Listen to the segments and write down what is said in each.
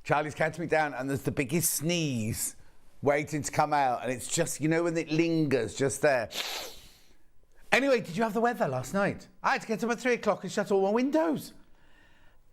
Charlie's counting me down, and there's the biggest sneeze waiting to come out, and it's just, you know, when it lingers just there. Anyway, did you have the weather last night? I had to get up at 3 o'clock and shut all my windows.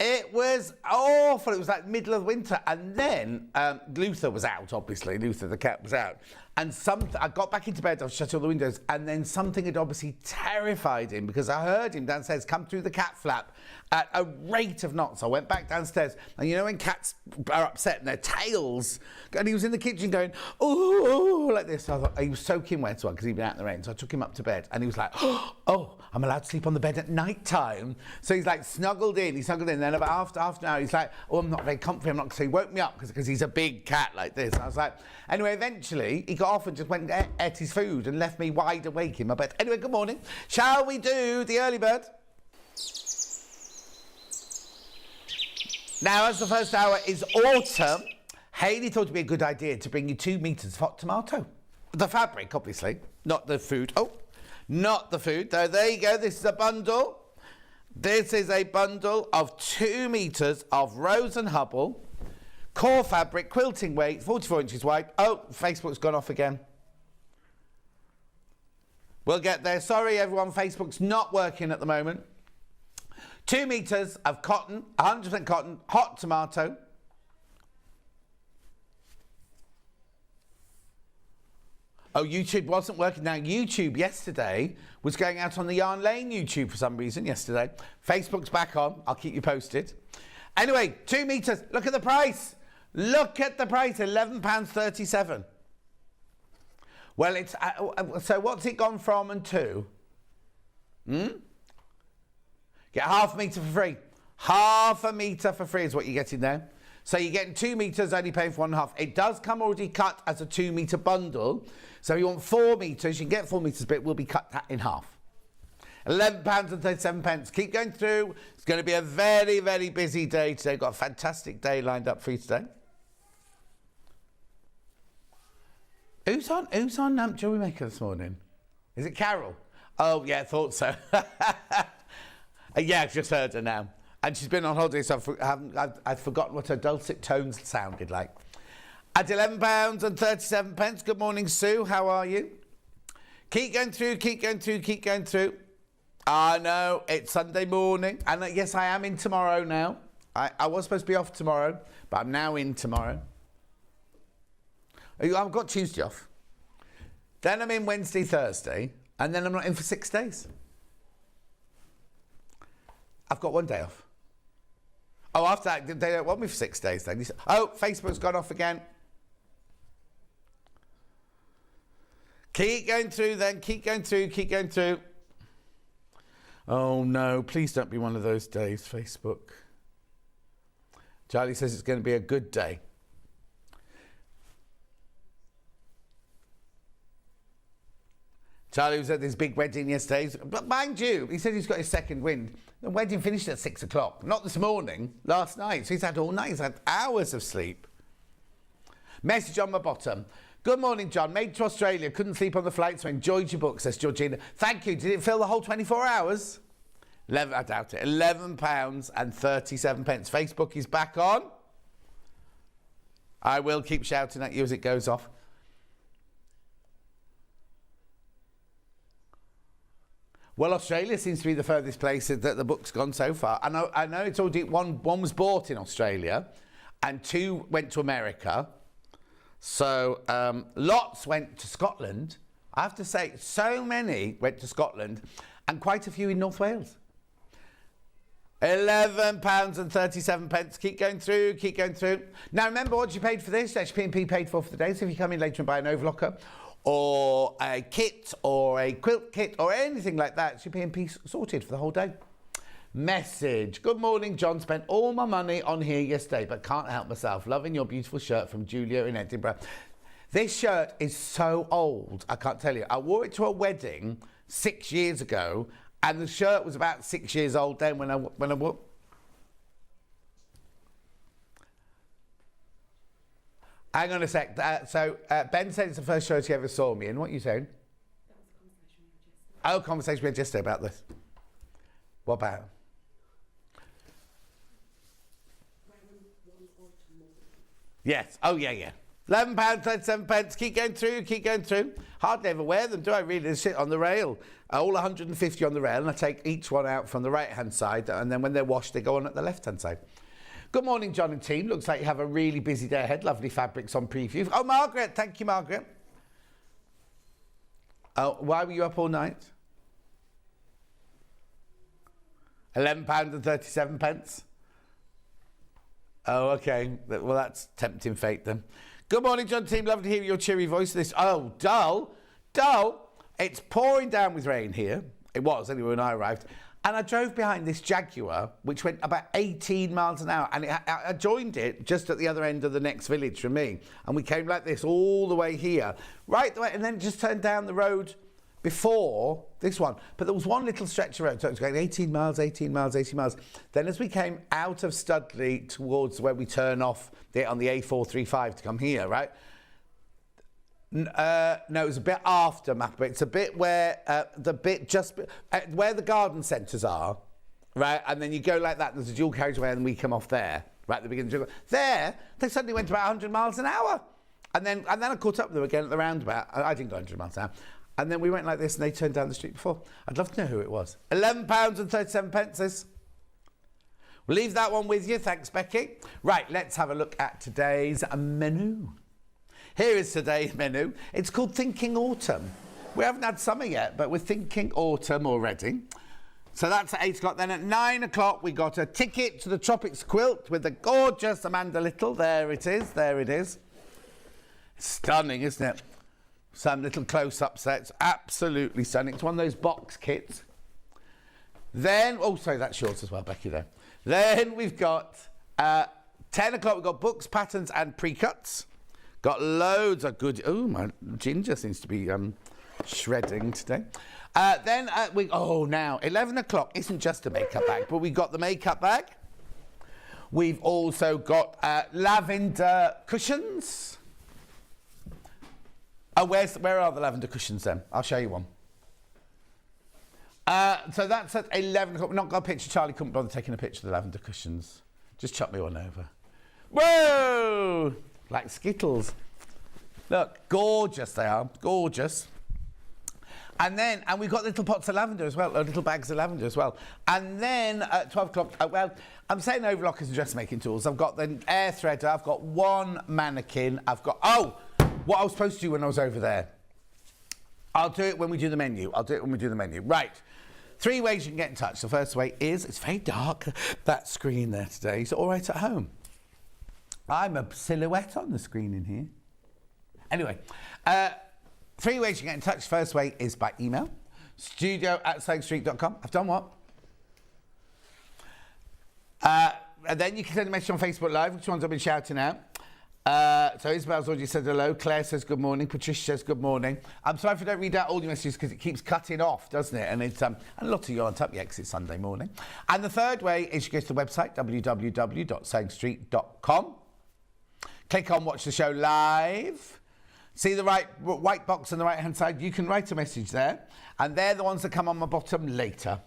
It was awful. It was like middle of winter. And then Luther was out, obviously. Luther, the cat, was out. And I got back into bed, I shut all the windows, and then something had obviously terrified him because I heard him downstairs come through the cat flap at a rate of knots. I went back downstairs, and you know when cats are upset and their tails, and he was in the kitchen going, oh, like this. So I thought, he was soaking wet because he'd been out in the rain. So I took him up to bed, and he was like, oh, I'm allowed to sleep on the bed at night time. So he's like snuggled in. Then about after half an hour, he's like, oh, I'm not very comfy. I'm not. So he woke me up because he's a big cat like this. And I was like, anyway, eventually he got off and just went and ate his food and left me wide awake in my bed. Anyway, good morning. Shall we do the early bird? Now, as the first hour is autumn, Hayley thought it'd be a good idea to bring you 2 meters of hot tomato. The fabric, obviously, not the food. Oh, not the food. So there you go. This is a bundle. This is a bundle of 2 meters of Rose and Hubble core fabric, quilting weight, 44 inches wide. Oh, Facebook's gone off again. We'll get there. Sorry, everyone. Facebook's not working at the moment. 2 meters of cotton, 100% cotton, hot tomato. Oh, YouTube wasn't working. Now, YouTube yesterday was going out on the Yarn Lane YouTube for some reason yesterday. Facebook's back on. I'll keep you posted. Anyway, 2 meters. Look at the price. Look at the price, £11.37. Well, it's... so what's it gone from and to? Get half a metre for free. Half a metre for free is what you're getting there. So you're getting 2 meters, only paying for 1.5. It does come already cut as a 2 metre bundle. So if you want 4 metres, you can get 4 metres, but it will be cut in half. £11.37. Keep going through. It's going to be a very, very busy day today. Got a fantastic day lined up for you today. Who's on Jewelry Maker this morning? Is it Carol? Oh, yeah, I thought so. Yeah, I've just heard her now. And she's been on holiday, so I've forgotten what her dulcet tones sounded like. At £11.37. Good morning, Sue. How are you? Keep going through, keep going through, keep going through. I know, it's Sunday morning. And yes, I am in tomorrow now. I was supposed to be off tomorrow, but I'm now in tomorrow. I've got Tuesday off. Then I'm in Wednesday, Thursday, and then I'm not in for 6 days. I've got 1 day off. Oh, after that, they don't want me for 6 days then. Oh, Facebook's gone off again. Keep going through then, keep going through, keep going through. Oh no, please don't be one of those days, Facebook. Charlie says it's going to be a good day. Charlie was at this big wedding yesterday. But mind you, he said he's got his second wind. The wedding finished at 6 o'clock. Not this morning, last night. So he's had all night. He's had hours of sleep. Message on my bottom. Good morning, John. Made to Australia. Couldn't sleep on the flight, so enjoyed your book, says Georgina. Thank you. Did it fill the whole 24 hours? I doubt it. £11.37. Facebook is back on. I will keep shouting at you as it goes off. Well, Australia seems to be the furthest place that the book's gone so far. I know it's already... One was bought in Australia and 2 went to America. So lots went to Scotland. I have to say, so many went to Scotland and quite a few in North Wales. £11.37. Keep going through, keep going through. Now, remember what you paid for this? That's P&P paid for the day. So if you come in later and buy an overlocker or a kit or a quilt kit or anything like that, it's your P&P sorted for the whole day. Message. Good morning, John. Spent all my money on here yesterday, but can't help myself. Loving your beautiful shirt from Julia in Edinburgh. This shirt is so old, I can't tell you. I wore it to a wedding 6 years ago, and the shirt was about 6 years old then when I wore. Hang on a sec. Ben said it's the first shirt he ever saw me in. What are you saying? That was a conversation we had yesterday about this. What about? Yes. Oh, yeah. £11.37. Keep going through. Hardly ever wear them, do I really? They sit on the rail. All 150 on the rail, and I take each one out from the right-hand side, and then when they're washed, they go on at the left-hand side. Good morning, John and team. Looks like you have a really busy day ahead. Lovely fabrics on preview. Oh, Margaret. Thank you, Margaret. Oh, why were you up all night? £11.37. Oh, okay. Well, that's tempting fate then. Good morning, John team. Lovely to hear your cheery voice. Dull. It's pouring down with rain here. It was anyway when I arrived. And I drove behind this Jaguar, which went about 18 miles an hour. And I joined it just at the other end of the next village from me. And we came like this all the way here. Right the way, and then just turned down the road before this one. But there was one little stretch of road. So it was going 18 miles. Then as we came out of Studley towards where we turn off on the A435 to come here, right? No, it was a bit after Mappa. It's a bit where where the garden centres are, right? And then you go like that. There's a dual carriageway, and we come off there, right at the beginning. There, they suddenly went about 100 miles an hour, and then I caught up with them again at the roundabout. I didn't go 100 miles an hour, and then we went like this, and they turned down the street before. I'd love to know who it was. £11.37. We'll leave that one with you. Thanks, Becky. Right, let's have a look at today's menu. Here is today's menu. It's called Thinking Autumn. We haven't had summer yet, but we're thinking autumn already. So that's at 8 o'clock. Then at 9 o'clock, we got a ticket to the Tropics Quilt with the gorgeous Amanda Little. There it is. Stunning, isn't it? Some little close-up sets. Absolutely stunning. It's one of those box kits. Then, sorry, that's yours as well, Becky, there. Then we've got 10 o'clock, we've got books, patterns and pre-cuts. Got loads of good... Oh, my ginger seems to be shredding today. Then now 11 o'clock isn't just a makeup bag, but we've got the makeup bag. We've also got lavender cushions. Oh, where are the lavender cushions then? I'll show you one. So that's at 11 o'clock. We've not got a picture. Charlie couldn't bother taking a picture of the lavender cushions. Just chuck me one over. Whoa! Like Skittles. Look, gorgeous they are. Gorgeous. And we've got little pots of lavender as well, little bags of lavender as well. And then at 12 o'clock, I'm saying overlockers and dressmaking tools. I've got the air threader. I've got one mannequin. I've got, what I was supposed to do when I was over there. I'll do it when we do the menu. Right. 3 ways you can get in touch. The first way is, it's very dark, that screen there today. Is it all right at home? I'm a silhouette on the screen in here. Anyway, 3 ways you can get in touch. First way is by email. studio@sewingstreet.com. I've done what? And then you can send a message on Facebook Live, which ones I've been shouting out. So Isabel's already said hello. Claire says good morning. Patricia says good morning. I'm sorry if I don't read out all your messages because it keeps cutting off, doesn't it? And it's and a lot of you aren't up yet because it's Sunday morning. And the third way is you go to the website www.sewingstreet.com. Click on Watch the Show Live. See the white box on the right-hand side? You can write a message there. And they're the ones that come on my bottom later.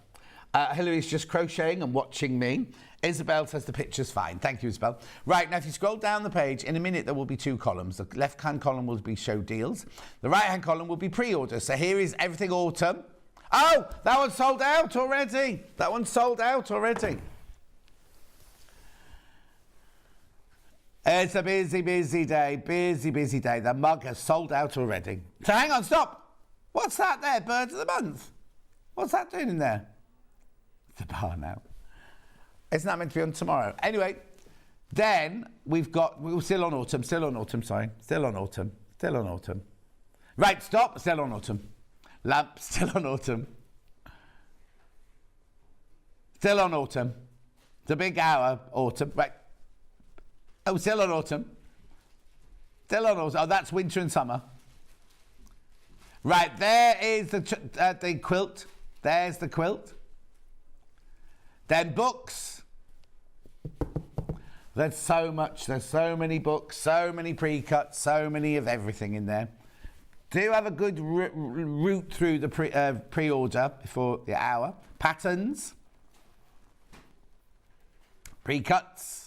Hillary's just crocheting and watching me. Isabel says the picture's fine. Thank you, Isabel. Right, now if you scroll down the page, in a minute there will be 2 columns. The left-hand column will be show deals. The right-hand column will be pre-order. So here is everything autumn. Oh, that one's sold out already. It's a busy, busy day. The mug has sold out already. So hang on, stop. What's that there? Bird of the month. What's that doing in there? It's a bar now. Isn't that meant to be on tomorrow? Anyway, then we're still on autumn. Right, stop. Still on autumn. Lamp, still on autumn. The big hour, autumn. Right. Oh, still on autumn. Oh, that's winter and summer. Right, there is the quilt. There's the quilt. Then books. There's so much. There's so many books, so many pre-cuts, so many of everything in there. Do have a good route through the pre-order before the hour. Patterns. Pre-cuts.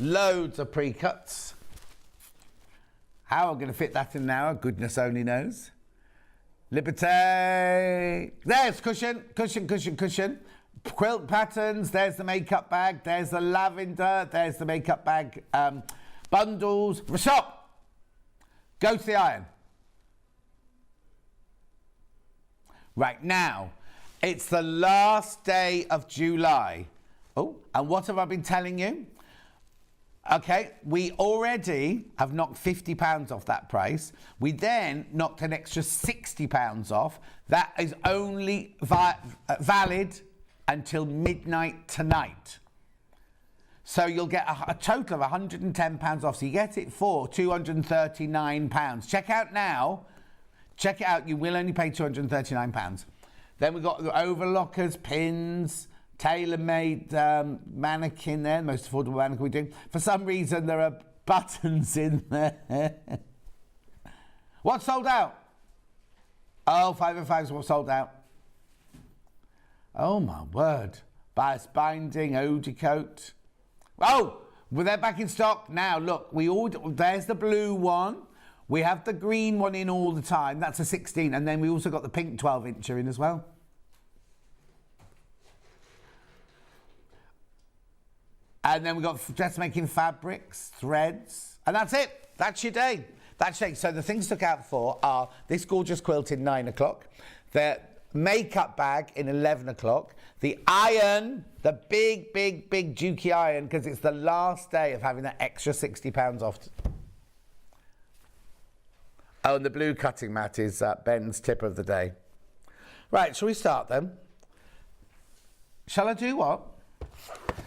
Loads of pre-cuts. How I'm going to fit that in now, goodness only knows. Liberté. There's cushion, cushion, cushion, cushion. Quilt patterns. There's the makeup bag. There's the lavender. There's the makeup bag. Bundles. Stop. Go to the iron. Right now, it's the last day of July. Oh, and what have I been telling you? Okay, we already have knocked £50 off that price. We then knocked an extra £60 off. That is only valid until midnight tonight. So you'll get a total of £110 off. So you get it for £239. Check out now. Check it out. You will only pay £239. Then we've got the overlockers, pins, tailor-made mannequin there, the most affordable mannequin we do. For some reason, there are buttons in there. What's sold out? Oh, 505 is what's sold out. Oh, my word. Bias binding, Oji coat. Oh, well, they're back in stock now. Look, there's the blue one. We have the green one in all the time. That's a 16. And then we also got the pink 12-incher in as well. And then we've got dressmaking fabrics, threads, and that's it. That's your day. That's your day. So the things to look out for are this gorgeous quilt in 9 o'clock, the makeup bag in 11 o'clock, the iron, the big, big, big dukey iron, because it's the last day of having that extra £60 off. Oh, and the blue cutting mat is Ben's tip of the day. Right, shall we start then? Shall I do what?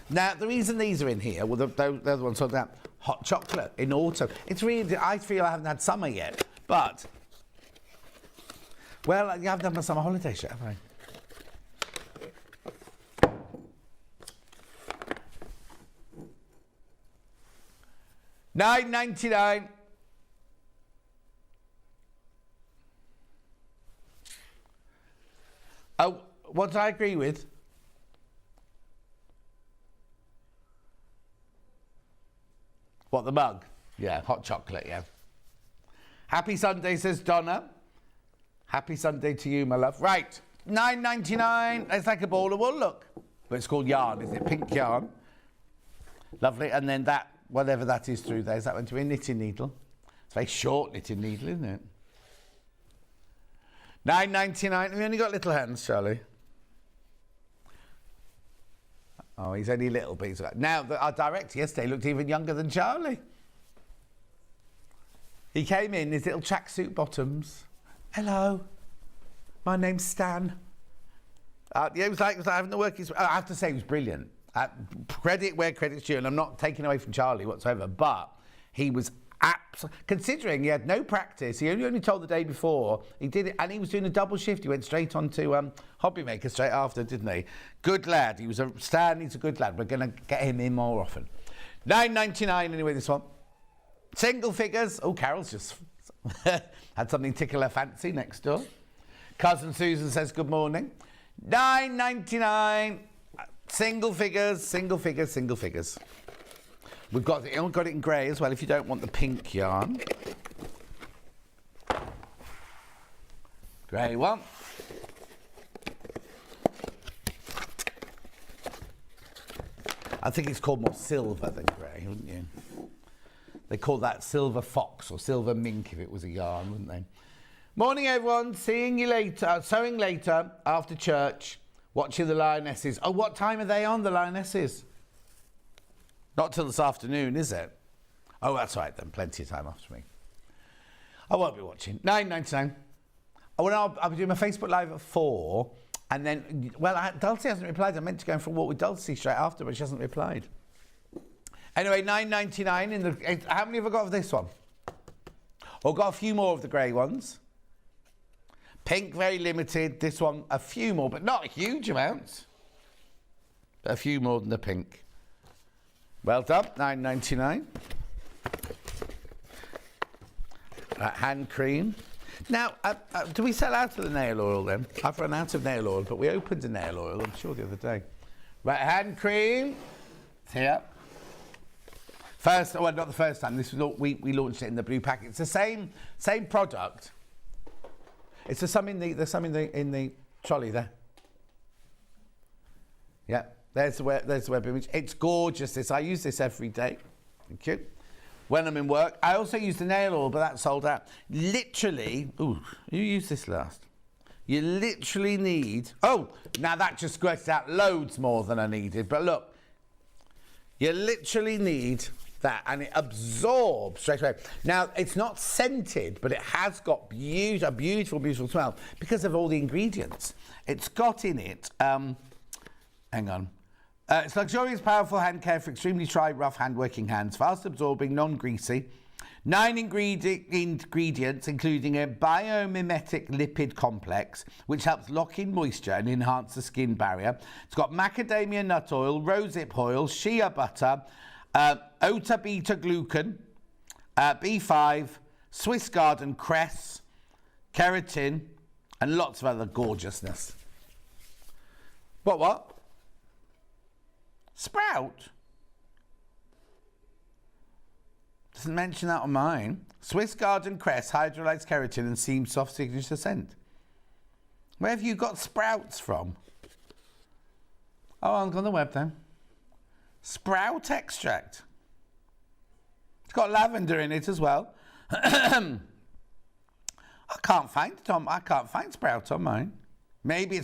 Now, the reason these are in here, well, the other one's sold out. Hot chocolate in autumn. It's really, I feel I haven't had summer yet, but, well, you haven't done my summer holiday yet, have I? $9.99. Oh, what did I agree with? What, the mug? Yeah, hot chocolate, yeah. Happy Sunday, says Donna. Happy Sunday to you, my love. Right, $9.99. It's like a ball of wool, look. But it's called yarn, is it? Pink yarn. Lovely. And then that, whatever that is through there, is that going to be a knitting needle? It's a very short knitting needle, isn't it? $9.99. We only got little hands, Charlie. Oh, he's only little, but he's like... Now, our director yesterday looked even younger than Charlie. He came in his little tracksuit bottoms. Hello, my name's Stan. Yeah, it was like having to work his... I have to say, he was brilliant. Credit where credit's due, and I'm not taking away from Charlie whatsoever, but he was... Considering he had no practice, he only told the day before, he did it, and he was doing a double shift. He went straight on to Hobbymaker straight after, didn't he? Good lad. He was a Stan. He's a good lad. We're going to get him in more often. $9.99 anyway, this one. Single figures. Oh, Carol's just had something tickle her fancy next door. Cousin Susan says good morning. $9.99. Single figures, single figures, single figures. We've got it in grey as well, if you don't want the pink yarn. Grey one. I think it's called more silver than grey, wouldn't you? They call that silver fox or silver mink if it was a yarn, wouldn't they? Morning, everyone. Seeing you later, sewing later after church, watching the Lionesses. Oh, what time are they on, the Lionesses? Not till this afternoon, is it? Oh, that's right then. Plenty of time after me. I won't be watching. $9.99. Oh, well, I'll be doing my Facebook Live at 4. And then, well, Dulcie hasn't replied. I meant to go for a walk with Dulcie straight after, but she hasn't replied. Anyway, $9.99 in the... How many have I got of this one? Oh, got a few more of the grey ones. Pink, very limited. This one, a few more, but not huge amounts. But a few more than the pink. Well done, $9.99. Hand cream. Now, do we sell out of the nail oil then? I've run out of nail oil, but we opened a nail oil, I'm sure, the other day. Right, hand cream. It's here. Well, not the first time. This was we launched it in the blue packet. It's the same product. It's there's some in the trolley there. Yeah, there's the web image. It's gorgeous. I use this every day. Thank you. When I'm in work, I also use the nail oil, but that's sold out. Literally, ooh, you used this last. You literally need. Oh, now that just squirted out loads more than I needed. But look, you literally need that, and it absorbs straight away. Now, it's not scented, but it has got a beautiful, beautiful smell because of all the ingredients. It's got in it, hang on. It's luxurious, powerful hand care for extremely dry, rough hand-working hands, fast absorbing, non-greasy. 9 ingredients, including a biomimetic lipid complex, which helps lock in moisture and enhance the skin barrier. It's got macadamia nut oil, rosehip oil, shea butter, ota beta glucan, B5, Swiss garden cress, keratin, and lots of other gorgeousness. What? Sprout? Doesn't mention that on mine. Swiss garden cress, hydrolyzed keratin, and seam soft signature scent. Where have you got sprouts from? Oh, I'm on the web then. Sprout extract. It's got lavender in it as well. I can't find sprout on mine. Maybe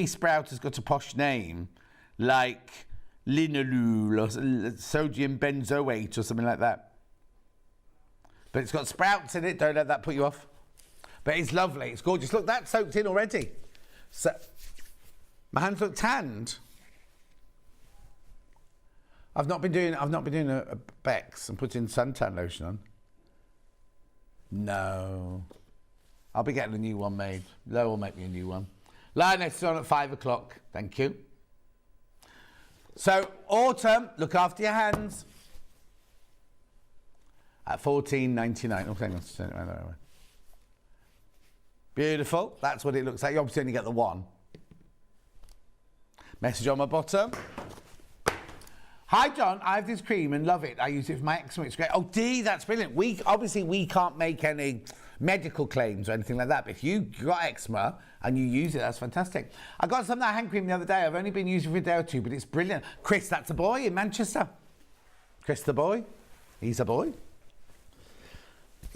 sprout has got a posh name, like linalool or sodium benzoate or something like that. But it's got sprouts in it. Don't let that put you off. But it's lovely. It's gorgeous. Look, that's soaked in already. So my hands look tanned. I've not been doing a Bex and putting suntan lotion on. No. I'll be getting a new one made. Lo will make me a new one. Lioness is on at 5 o'clock. Thank you. So, autumn, look after your hands. At $14.99. Oh, hang on. Turn it around that way. Beautiful. That's what it looks like. You obviously only get the one. Message on my bottom. Hi, John. I have this cream and love it. I use it for my eczema. It's great. Oh, Dee, that's brilliant. We can't make any medical claims or anything like that. But if you got eczema and you use it, that's fantastic. I got some of that hand cream the other day. I've only been using it for a day or two, but it's brilliant. Chris, that's a boy in Manchester. Chris the boy. He's a boy.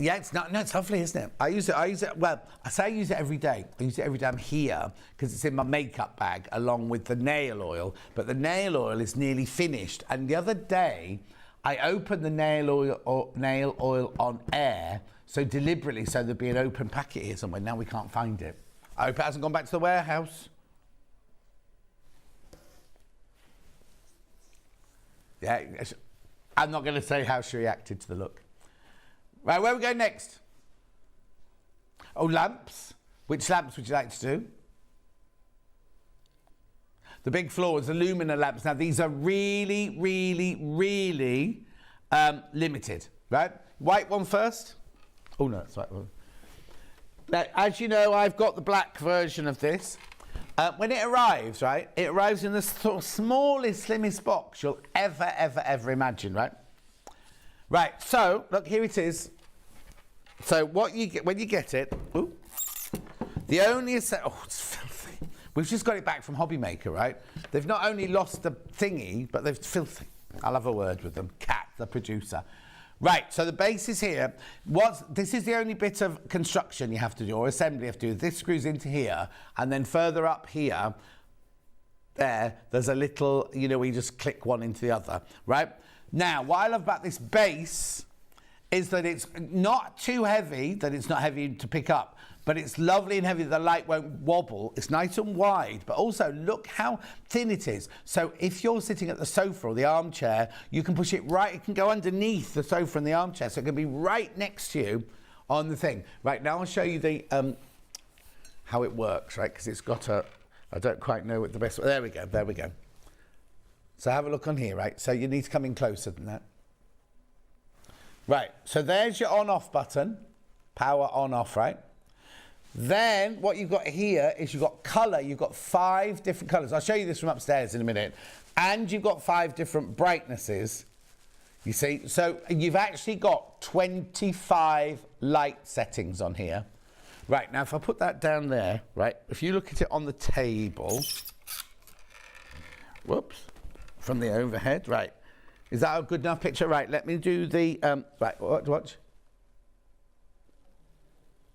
Yeah, it's lovely, isn't it? I use it, well, I say I use it every day. I use it every day I'm here because it's in my makeup bag along with the nail oil, but the nail oil is nearly finished. And the other day, I opened the nail oil on air, so deliberately, so there'd be an open packet here somewhere. Now we can't find it. I hope it hasn't gone back to the warehouse. Yeah, I'm not going to say how she reacted to the look. Right, where we go next? Oh, lamps. Which lamps would you like to do? The big floors, the lumina lamps. Now, these are really, really, really limited, right? White one first. Oh, no, it's white one. Now, as you know, I've got the black version of this. When it arrives, right, it arrives in the sort of smallest, slimmest box you'll ever imagine, right? Right, so, look, here it is. So, what you get, when you get it, ooh, the only, it's filthy. We've just got it back from Hobby Maker, right? They've not only lost the thingy, but they're filthy. I'll have a word with them. Kat, the producer. Right, so the base is here. This is the only bit of construction you have to do, or assembly you have to do. This screws into here, and then further up here, there's a little, where you just click one into the other, right? Now, what I love about this base is that it's not too heavy, that it's not heavy to pick up, but it's lovely and heavy, the light won't wobble. It's nice and wide, but also look how thin it is. So if you're sitting at the sofa or the armchair, you can push it right, it can go underneath the sofa and the armchair, so it can be right next to you on the thing. Right, now I'll show you the how it works, right, because it's got I don't quite know what the best, there we go. So have a look on here, right? So you need to come in closer than that. Right, so there's your on-off button, power on-off, right? Then what you've got here is you've got colour. You've got 5 different colours. I'll show you this from upstairs in a minute. And you've got 5 different brightnesses. You see, so you've actually got 25 light settings on here. Right, now if I put that down there, right, if you look at it on the table, whoops, from the overhead, right, is that a good enough picture? Right, let me do the, right, watch.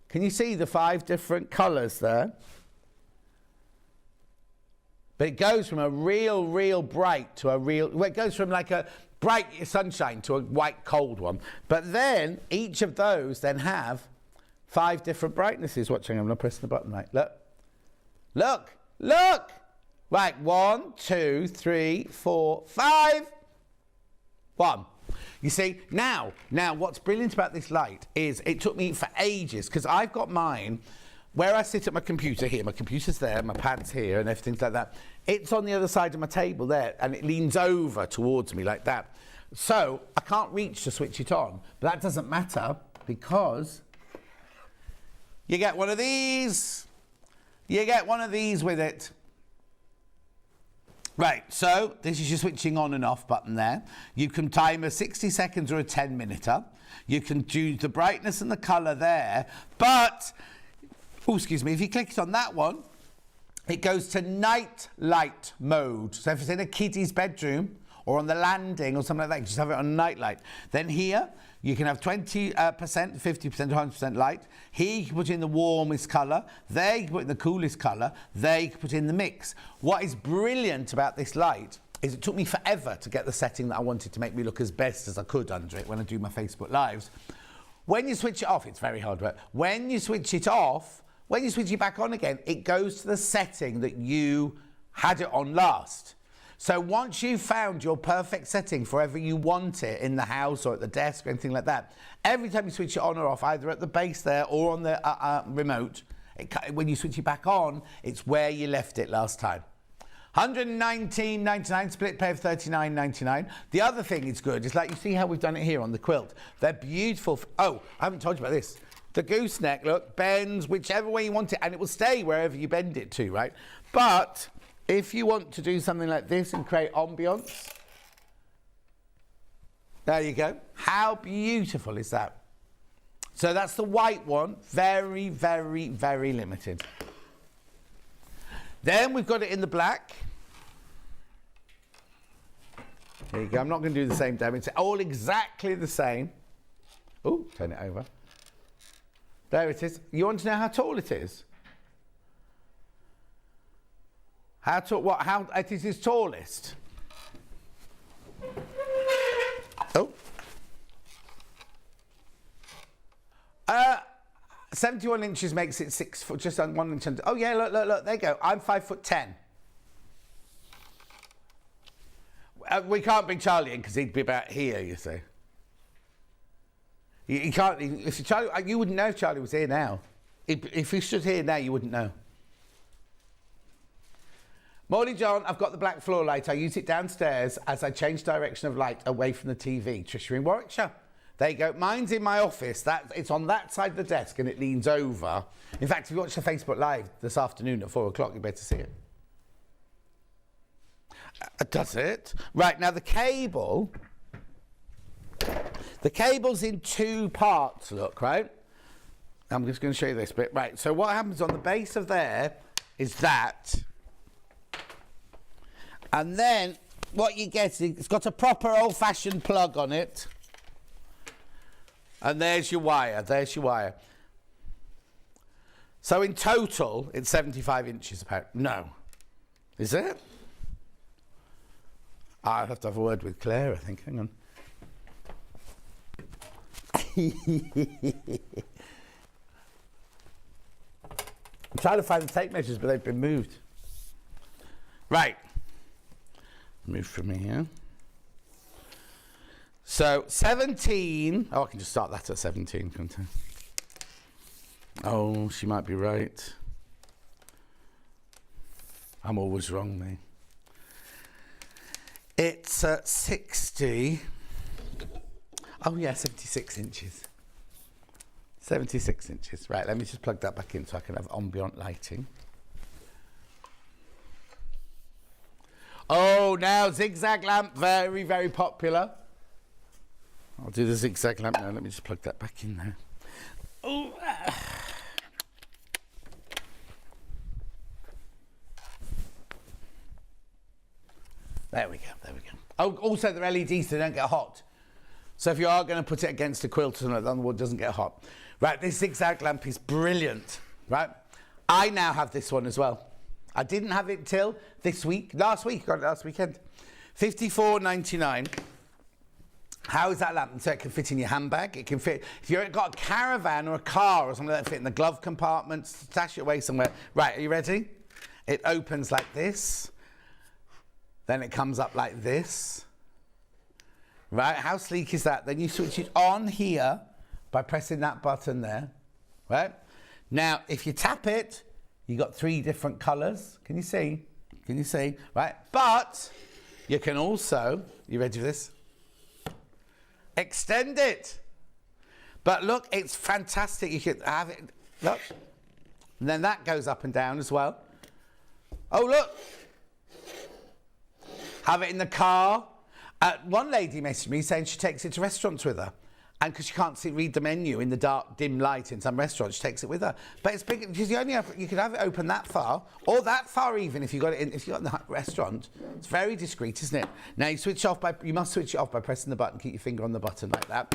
Can you see the 5 different colours there? But it goes from a real bright to a real, well, it goes from like a bright sunshine to a white cold one. But then each of those then have 5 different brightnesses. Watching, I'm not pressing the button, right? Look. Right, 1, 2, 3, 4, 5. 1. You see, now what's brilliant about this light is it took me for ages, because I've got mine where I sit at my computer here, my computer's there, my pad's here and everything like that. It's on the other side of my table there, and it leans over towards me like that. So I can't reach to switch it on, but that doesn't matter, because you get one of these. You get one of these with it. Right, so this is your switching on and off button there. You can time a 60 seconds or a 10-minuter. You can choose the brightness and the colour there. But, oh, excuse me, if you click it on that one, it goes to night light mode. So if it's in a kiddie's bedroom or on the landing or something like that, you just have it on night light. Then here, you can have 20%, 50%, 100% light. Here you can put in the warmest colour. There you can put in the coolest colour. There you can put in the mix. What is brilliant about this light is it took me forever to get the setting that I wanted to make me look as best as I could under it when I do my Facebook Lives. When you switch it off, it's very hard work. When you switch it off, when you switch it back on again, it goes to the setting that you had it on last. So once you've found your perfect setting for wherever you want it in the house or at the desk or anything like that, every time you switch it on or off, either at the base there or on the remote, when you switch it back on, it's where you left it last time. $119.99, split pay of $39.99. The other thing is good is, like, you see how we've done it here on the quilt. They're beautiful. Oh, I haven't told you about this. The gooseneck, look, bends whichever way you want it, and it will stay wherever you bend it to, right? But if you want to do something like this and create ambience, there you go. How beautiful is that? So that's the white one. Very, very, very limited. Then we've got it in the black. There you go. I'm not going to do the same damage. It's all exactly the same. Oh, turn it over. There it is. You want to know how tall it is? How tall? What? How it is its tallest? Oh. 71 inches makes it 6 foot, just on 1 inch under. Oh yeah, look, there you go. I'm 5'10". We can't bring Charlie in because he'd be about here, you see. You can't, if Charlie, you wouldn't know if Charlie was here now. If he stood here now, you wouldn't know. Morning, John. I've got the black floor light. I use it downstairs as I change direction of light away from the TV. Trisha in Warwickshire. There you go. Mine's in my office. It's on that side of the desk and it leans over. In fact, if you watch the Facebook Live this afternoon at 4 o'clock, you better see it. Does it? Right, now the cable. The cable's in 2 parts, look, right? I'm just going to show you this bit. Right, so what happens on the base of there is that. And then what you get is it's got a proper old-fashioned plug on it. And there's your wire, So in total, it's 75 inches apparently. No. Is it? I'll have to have a word with Claire, I think. Hang on. I'm trying to find the tape measures, but they've been moved. Right. Move from here. So 17. Oh, I can just start that at 17, can't I? Oh, she might be right. I'm always wrong, me. It's 60. Oh, yeah, 76 inches. 76 inches. Right, let me just plug that back in so I can have ambient lighting. Oh, now zigzag lamp, very, very popular. I'll do the zigzag lamp now. Let me just plug that back in there. Oh. There we go, there we go. Oh, also they're LEDs, so they don't get hot. So if you are going to put it against a quilt or something, the wood doesn't get hot. Right, this zigzag lamp is brilliant, right? I now have this one as well. I didn't have it till this week, last week, got it last weekend. $54.99. How is that lamp? So it can fit in your handbag. It can fit, if you've got a caravan or a car or something that fit in the glove compartment, stash it away somewhere. Right, are you ready? It opens like this. Then it comes up like this. Right, how sleek is that? Then you switch it on here by pressing that button there. Right? Now, if you tap it, you got 3 different colours. Can you see? Can you see? Right? But you can also, you ready for this? Extend it. But look, it's fantastic. You can have it, look. And then that goes up and down as well. Oh, look. Have it in the car. One lady messaged me saying she takes it to restaurants with her. And because she can't read the menu in the dark, dim light in some restaurants, she takes it with her. But it's big, because you can have it open that far, or that far even if you got it in, if you got it in the restaurant. It's very discreet, isn't it? Now you switch off you must switch it off by pressing the button, keep your finger on the button like that.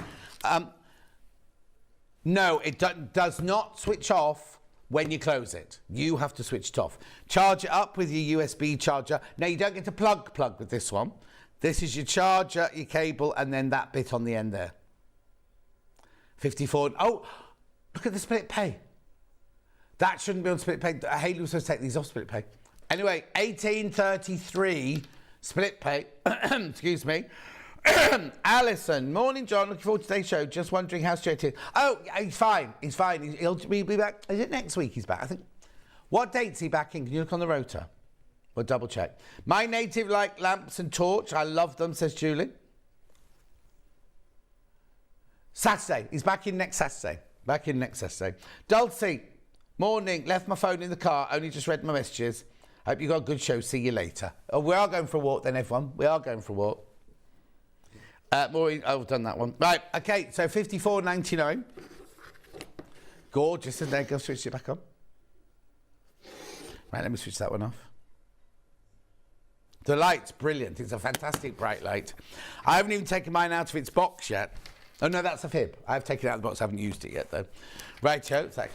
No, it does not switch off when you close it. You have to switch it off. Charge it up with your USB charger. Now you don't get to plug with this one. This is your charger, your cable, and then that bit on the end there. 54. Oh, look at the split pay. That shouldn't be on split pay. Hayley was supposed to take these off split pay. Anyway, 1833 split pay. Excuse me. Alison, morning, John. Looking forward to today's show. Just wondering how straight it is. Oh, he's fine. He's fine. He'll be back. Is it next week he's back? I think. What date's he back in? Can you look on the rotor? We'll double check. My native like lamps and torch. I love them, says Julie. Saturday. He's back in next Saturday. Back in next Saturday. Dulcie, morning. Left my phone in the car. Only just read my messages. Hope you got a good show. See you later. Oh, we are going for a walk then, everyone. We are going for a walk. Maureen, oh, I've done that one. Right, okay, so $54.99. Gorgeous, isn't it? Go switch it back on. Right, let me switch that one off. The light's brilliant. It's a fantastic bright light. I haven't even taken mine out of its box yet. Oh, no, that's a fib. I've taken it out of the box. I haven't used it yet, though. Righto. So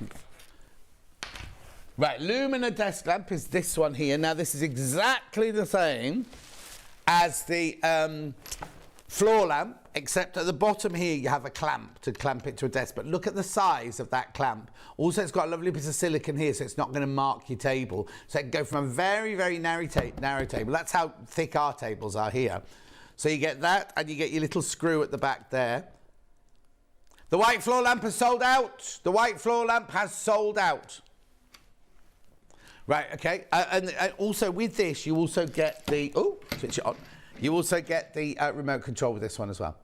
right, Lumina desk lamp is this one here. Now, this is exactly the same as the floor lamp, except at the bottom here, you have a clamp to clamp it to a desk. But look at the size of that clamp. Also, it's got a lovely piece of silicone here, so it's not going to mark your table. So it can go from a very, very narrow table. That's how thick our tables are here. So you get that, and you get your little screw at the back there. The white floor lamp has sold out. The white floor lamp has sold out. Right, okay. And also with this, you also get the... Oh, switch it on. You also get the remote control with this one as well.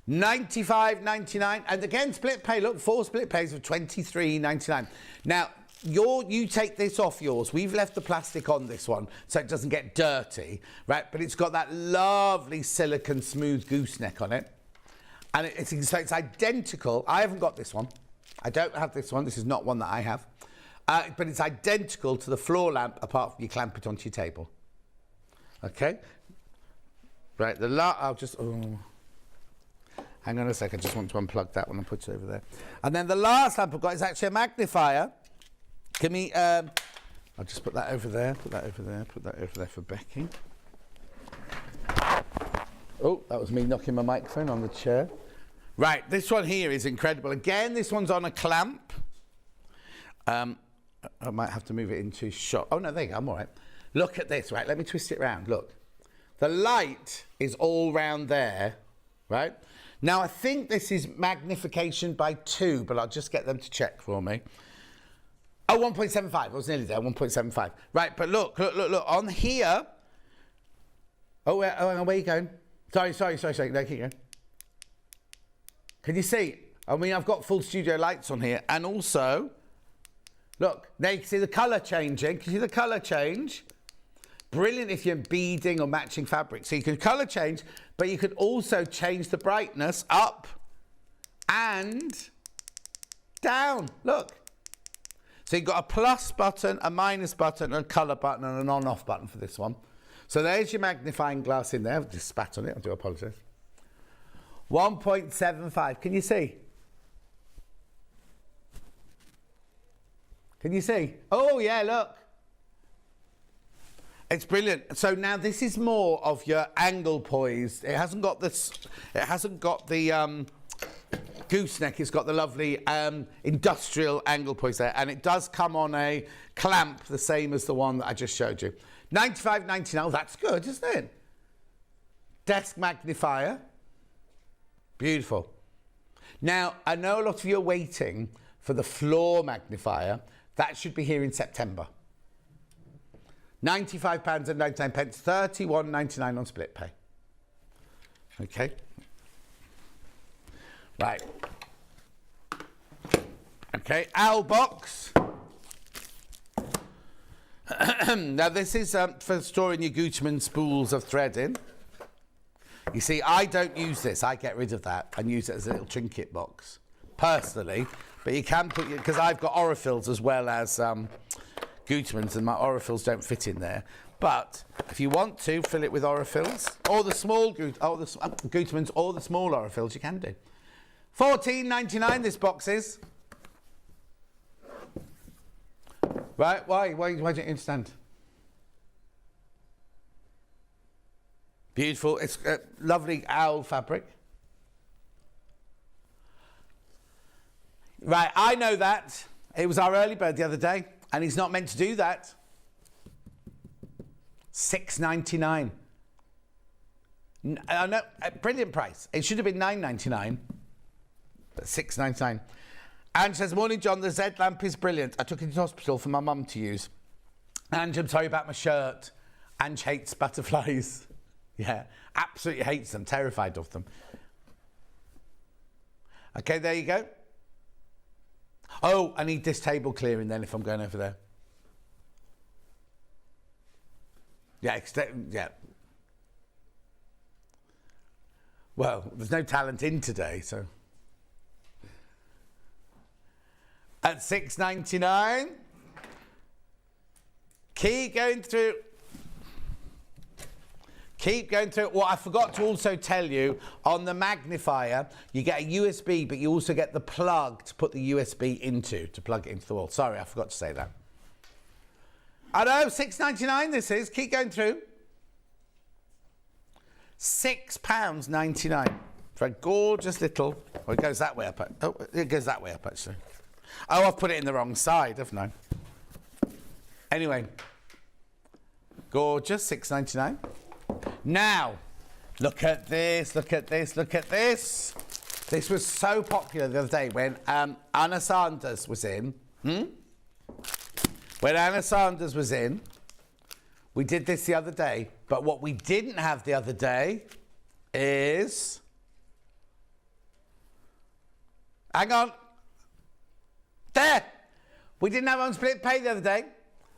$95.99. And again, split pay. Look, 4 split pays of $23.99. Now, you take this off yours. We've left the plastic on this one so it doesn't get dirty, right? But it's got that lovely silicone smooth gooseneck on it. And it's identical. I haven't got this one. I don't have this one. This is not one that I have. But it's identical to the floor lamp, apart from you clamp it onto your table. Okay? Right, I'll just... Oh. Hang on a sec. I just want to unplug that one and put it over there. And then the last lamp I've got is actually a magnifier. Can we... I'll just put that over there. Put that over there. Put that over there for Becky. Oh, that was me knocking my microphone on the chair. Right, this one here is incredible. Again, this one's on a clamp. I might have to move it into shot. Oh, no, there you go. I'm all right. Look at this, right? Let me twist it around. Look. The light is all round there, right? Now, I think this is magnification by 2, but I'll just get them to check for me. Oh, 1.75. I was nearly there, 1.75. Right, but look. On here... Oh, where are you going? Sorry. No, keep going. Can you see? I mean, I've got full studio lights on here. And also, look, now you can see the colour changing. Can you see the colour change? brilliant if you're beading or matching fabric. So you can colour change, but you could also change the brightness up and down. Look. So you've got a plus button, a minus button, a colour button, and an on-off button for this one. So there's your magnifying glass in there. I've just spat on it. I do apologise. 1.75. Can you see? Can you see? Oh, yeah, look. It's brilliant. So now this is more of your angle poised. It hasn't got this, it hasn't got the gooseneck. It's got the lovely industrial angle poise there. And it does come on a clamp, the same as the one that I just showed you. $95.99. Oh, that's good, isn't it? Desk magnifier. Beautiful. Now, I know a lot of you are waiting for the floor magnifier. That should be here in September. £95.99, £31.99 on split pay. Okay. Right. Okay, owl box. Now this is for storing your Gutermann spools of thread in. You see, I don't use this. I get rid of that and use it as a little trinket box, personally. But you can put, because I've got Orifils as well as Gutermann's, and my Orifils don't fit in there. But if you want to fill it with Orifils, or the small Gutermann's, or the small Orifils, you can do. $14.99 this box is. Right? Why don't you understand? Beautiful. It's lovely owl fabric. Right, I know that. It was our early bird the other day, and he's not meant to do that. $6.99. I know, brilliant price. It should have been $9.99, but $6.99. Ange says, morning, John. The Z lamp is brilliant. I took it to hospital for my mum to use. Ange, I'm sorry about my shirt. Ange hates butterflies. Yeah, absolutely hates them. Terrified of them. Okay, there you go. Oh, I need this table clearing then if I'm going over there. Yeah, yeah. Well, there's no talent in today, so. At $6.99. Keep going through. Keep going through. What I forgot to also tell you, on the magnifier, you get a USB, but you also get the plug to put the USB into, to plug it into the wall. Sorry, I forgot to say that. I know, $6.99 this is. Keep going through. £6.99 for a gorgeous little... Oh, it goes that way up. Oh, it goes that way up, actually. Oh, I've put it in the wrong side, haven't I? Anyway. Gorgeous, $6.99. Now, look at this, look at this, look at this. This was so popular the other day when Anna Sanders was in. When Anna Sanders was in, we did this the other day. But what we didn't have the other day is... Hang on. There. We didn't have on split pay the other day.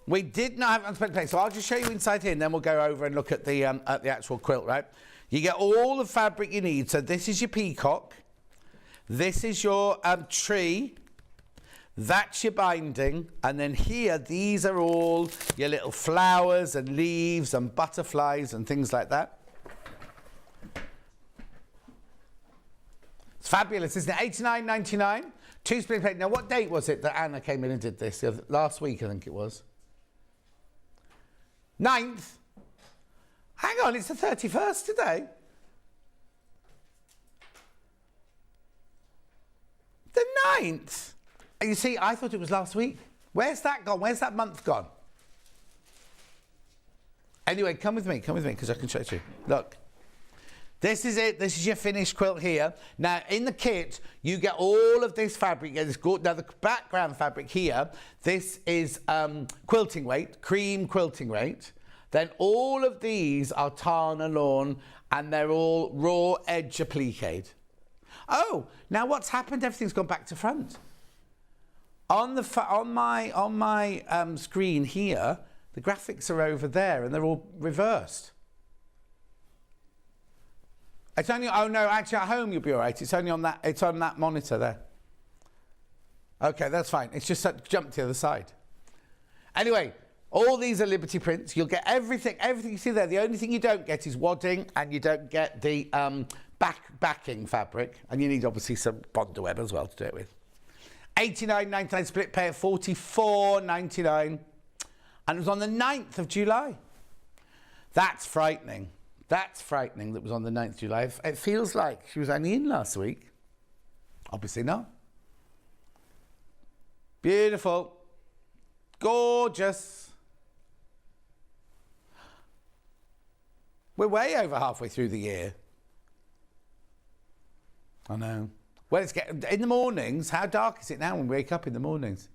We did not have on split pay. So I'll just show you inside here and then we'll go over and look at the actual quilt, right? You get all the fabric you need. So this is your peacock. This is your tree. That's your binding. And then here, these are all your little flowers and leaves and butterflies and things like that. It's fabulous, isn't it? $89.99. 2 split pay. Now, what date was it that Anna came in and did this? Last week, I think it was. 9th. Hang on, it's the 31st today. The 9th. You see, I thought it was last week. Where's that gone? Where's that month gone? Anyway, come with me, because I can show it to you. Look. This is it. This is your finished quilt here. Now, in the kit, you get all of this fabric. You get this now, the background fabric here, this is quilting weight, cream quilting weight. Then all of these are tarn and lawn, and they're all raw edge appliqued. Oh, now what's happened? Everything's gone back to front. On my screen here, The graphics are over there and they're all reversed. It's only, oh no, actually at home you'll be all right. It's only on that, it's on that monitor there. Okay, that's fine. It's just jump to the other side. Anyway, all these are Liberty prints. You'll get everything you see there. The only thing you don't get is wadding, and you don't get the backing fabric. And you need obviously some Bonder web as well to do it with. $89.99 split pay at $44.99. And it was on the 9th of July. That's frightening. That's frightening that it was on the 9th of July. It feels like she was only in last week. Obviously not. Beautiful. Gorgeous. We're way over halfway through the year. I know. Well, it's getting in the mornings. How dark is it now when we wake up in the mornings?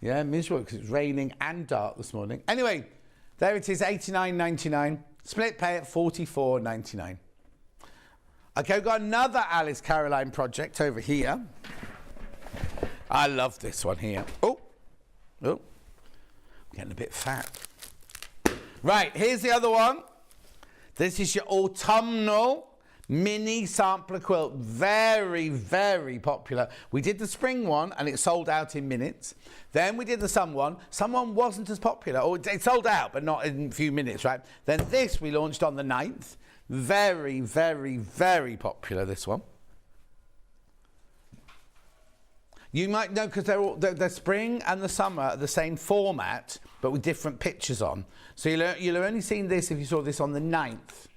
Yeah, miserable because it's raining and dark this morning. Anyway, there it is, $89.99. Split pay at $44.99. Okay, we've got another Alice Caroline project over here. I love this one here. Oh, I'm getting a bit fat. Right, here's the other one. This is your autumnal mini sampler quilt. Very, very popular. We did the spring one and it sold out in minutes. Then we did the summer one. Summer one wasn't as popular. Or it sold out, but not in a few minutes, right? Then this we launched on the 9th. Very, very, very popular, this one. You might know because they're all the spring and the summer are the same format, but with different pictures on. So you'll have only seen this if you saw this on the 9th.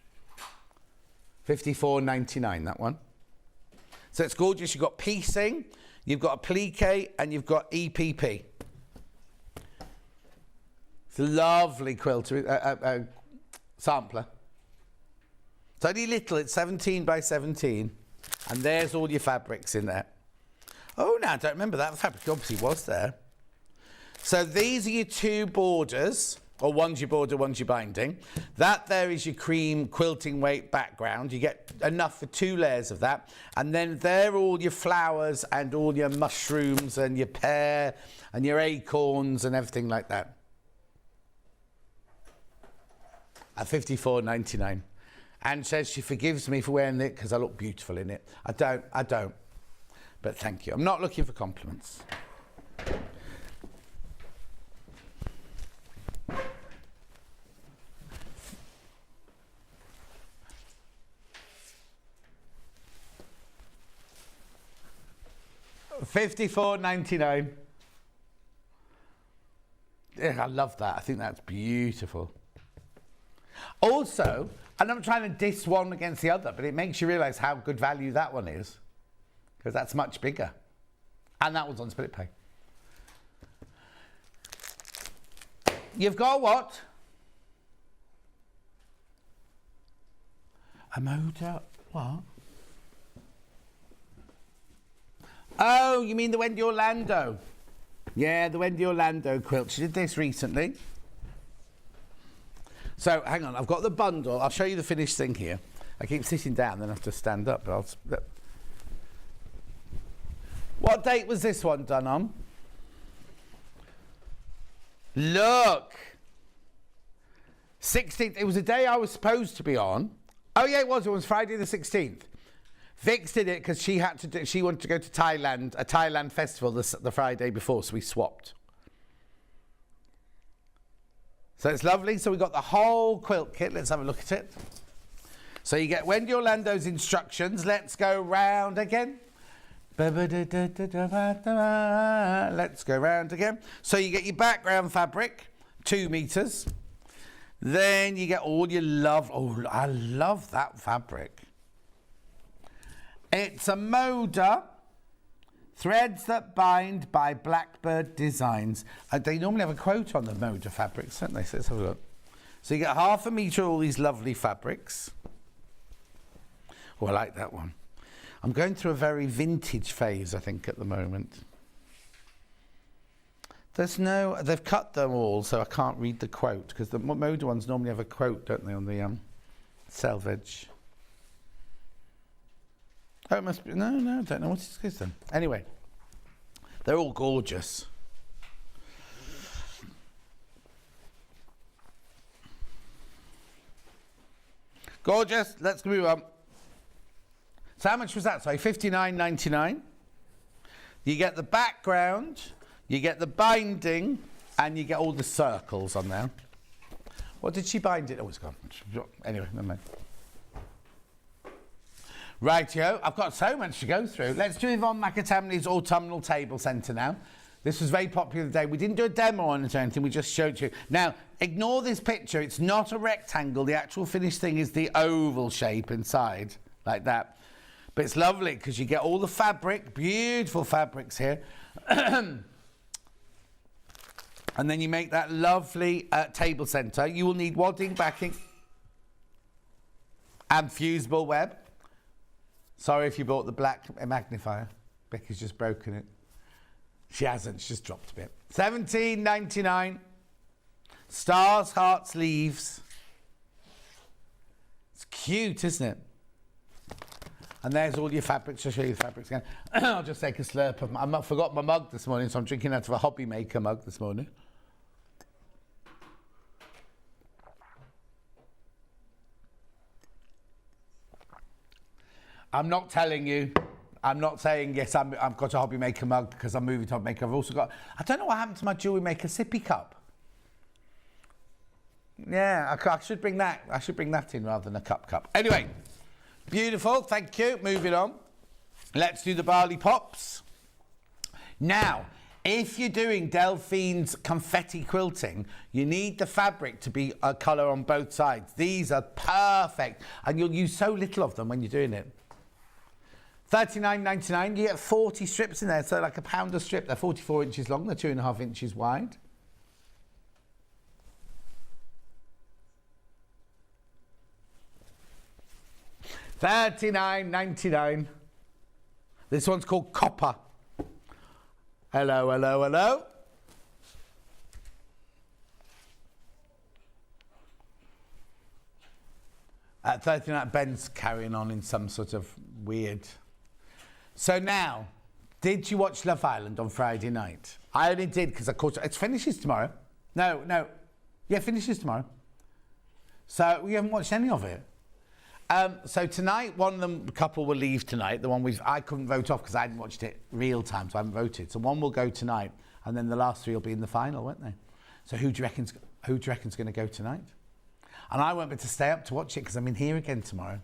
$54.99, that one. So it's gorgeous. You've got piecing, you've got applique, and you've got EPP. It's a lovely quilt, sampler. It's only little, it's 17 by 17. And there's all your fabrics in there. Oh, no, I don't remember that. The fabric obviously was there. So these are your two borders, or one's your border, one's your binding. That there is your cream quilting weight background. You get enough for 2 layers of that. And then there are all your flowers and all your mushrooms and your pear and your acorns and everything like that. At $54.99. Anne says she forgives me for wearing it because I look beautiful in it. I don't. But thank you. I'm not looking for compliments. $54.99. Yeah, I love that. I think that's beautiful. Also, and I'm trying to diss one against the other, but it makes you realise how good value that one is. Because that's much bigger. And that was on split pay. You've got what? A motor. What? Oh, you mean the Wendy Orlando? Yeah, the Wendy Orlando quilt. She did this recently. So, hang on. I've got the bundle. I'll show you the finished thing here. I keep sitting down, then I have to stand up. But what date was this one done on? Look. 16th. It was a day I was supposed to be on. Oh, yeah, it was. It was Friday the 16th. Vix did it because she wanted to go to Thailand, a Thailand festival the Friday before, so we swapped. So it's lovely. So we got the whole quilt kit. Let's have a look at it. So you get Wendy Orlando's instructions. Let's go round again. Let's go round again. So you get your background fabric, 2 meters. Then you get all your love. Oh, I love that fabric. It's a Moda. Threads that bind by Blackbird Designs. They normally have a quote on the Moda fabrics, don't they? So let's have a look. So you get 1/2 metre of all these lovely fabrics. Oh, I like that one. I'm going through a very vintage phase, I think, at the moment. They've cut them all, so I can't read the quote, because the Moda ones normally have a quote, don't they, on the selvage. Oh, it must be, no, I don't know what it is then. Anyway, they're all gorgeous. Gorgeous. Let's move on. So how much was that? Sorry, $59.99. You get the background, you get the binding, and you get all the circles on there. What did she bind it? Oh, it's gone. Anyway, never mind. Rightio, I've got so much to go through. Let's do Yvonne McAtamney's autumnal table centre now. This was very popular today. We didn't do a demo on it or anything, we just showed you. Now, ignore this picture. It's not a rectangle. The actual finished thing is the oval shape inside, like that. But it's lovely because you get all the fabric, beautiful fabrics here. And then you make that lovely table centre. You will need wadding backing and fusible web. Sorry if you bought the black magnifier. Becky's just broken it. She hasn't, she's just dropped a bit. $17.99. Stars, hearts, leaves. It's cute, isn't it? And there's all your fabrics. I'll show you the fabrics again. I'll just take a slurp of I forgot my mug this morning, so I'm drinking out of a hobby maker mug this morning. I'm not telling you. I'm not saying, yes, I've got a hobby maker mug because I'm moving to hobby maker. I've also got, I don't know what happened to my jewellery maker sippy cup. Yeah, I should bring that. I should bring that in rather than a cup. Anyway, beautiful, thank you. Moving on. Let's do the barley pops. Now, if you're doing Delphine's confetti quilting, you need the fabric to be a colour on both sides. These are perfect, and you'll use so little of them when you're doing it. $39.99, you get 40 strips in there, so like a pound a strip. They're 44 inches long, they're 2.5 inches wide. $39.99. This one's called Copper. Hello, hello, hello. At $39, Ben's carrying on in some sort of weird... So now, did you watch Love Island on Friday night? I only did because of course it finishes tomorrow. No. Yeah, it finishes tomorrow. So we haven't watched any of it. So tonight, one of them couple will leave tonight. The one I couldn't vote off because I hadn't watched it real time, so I haven't voted. So one will go tonight, and then the last three will be in the final, won't they? So who do you reckon's going to go tonight? And I won't be able to stay up to watch it because I'm in here again tomorrow.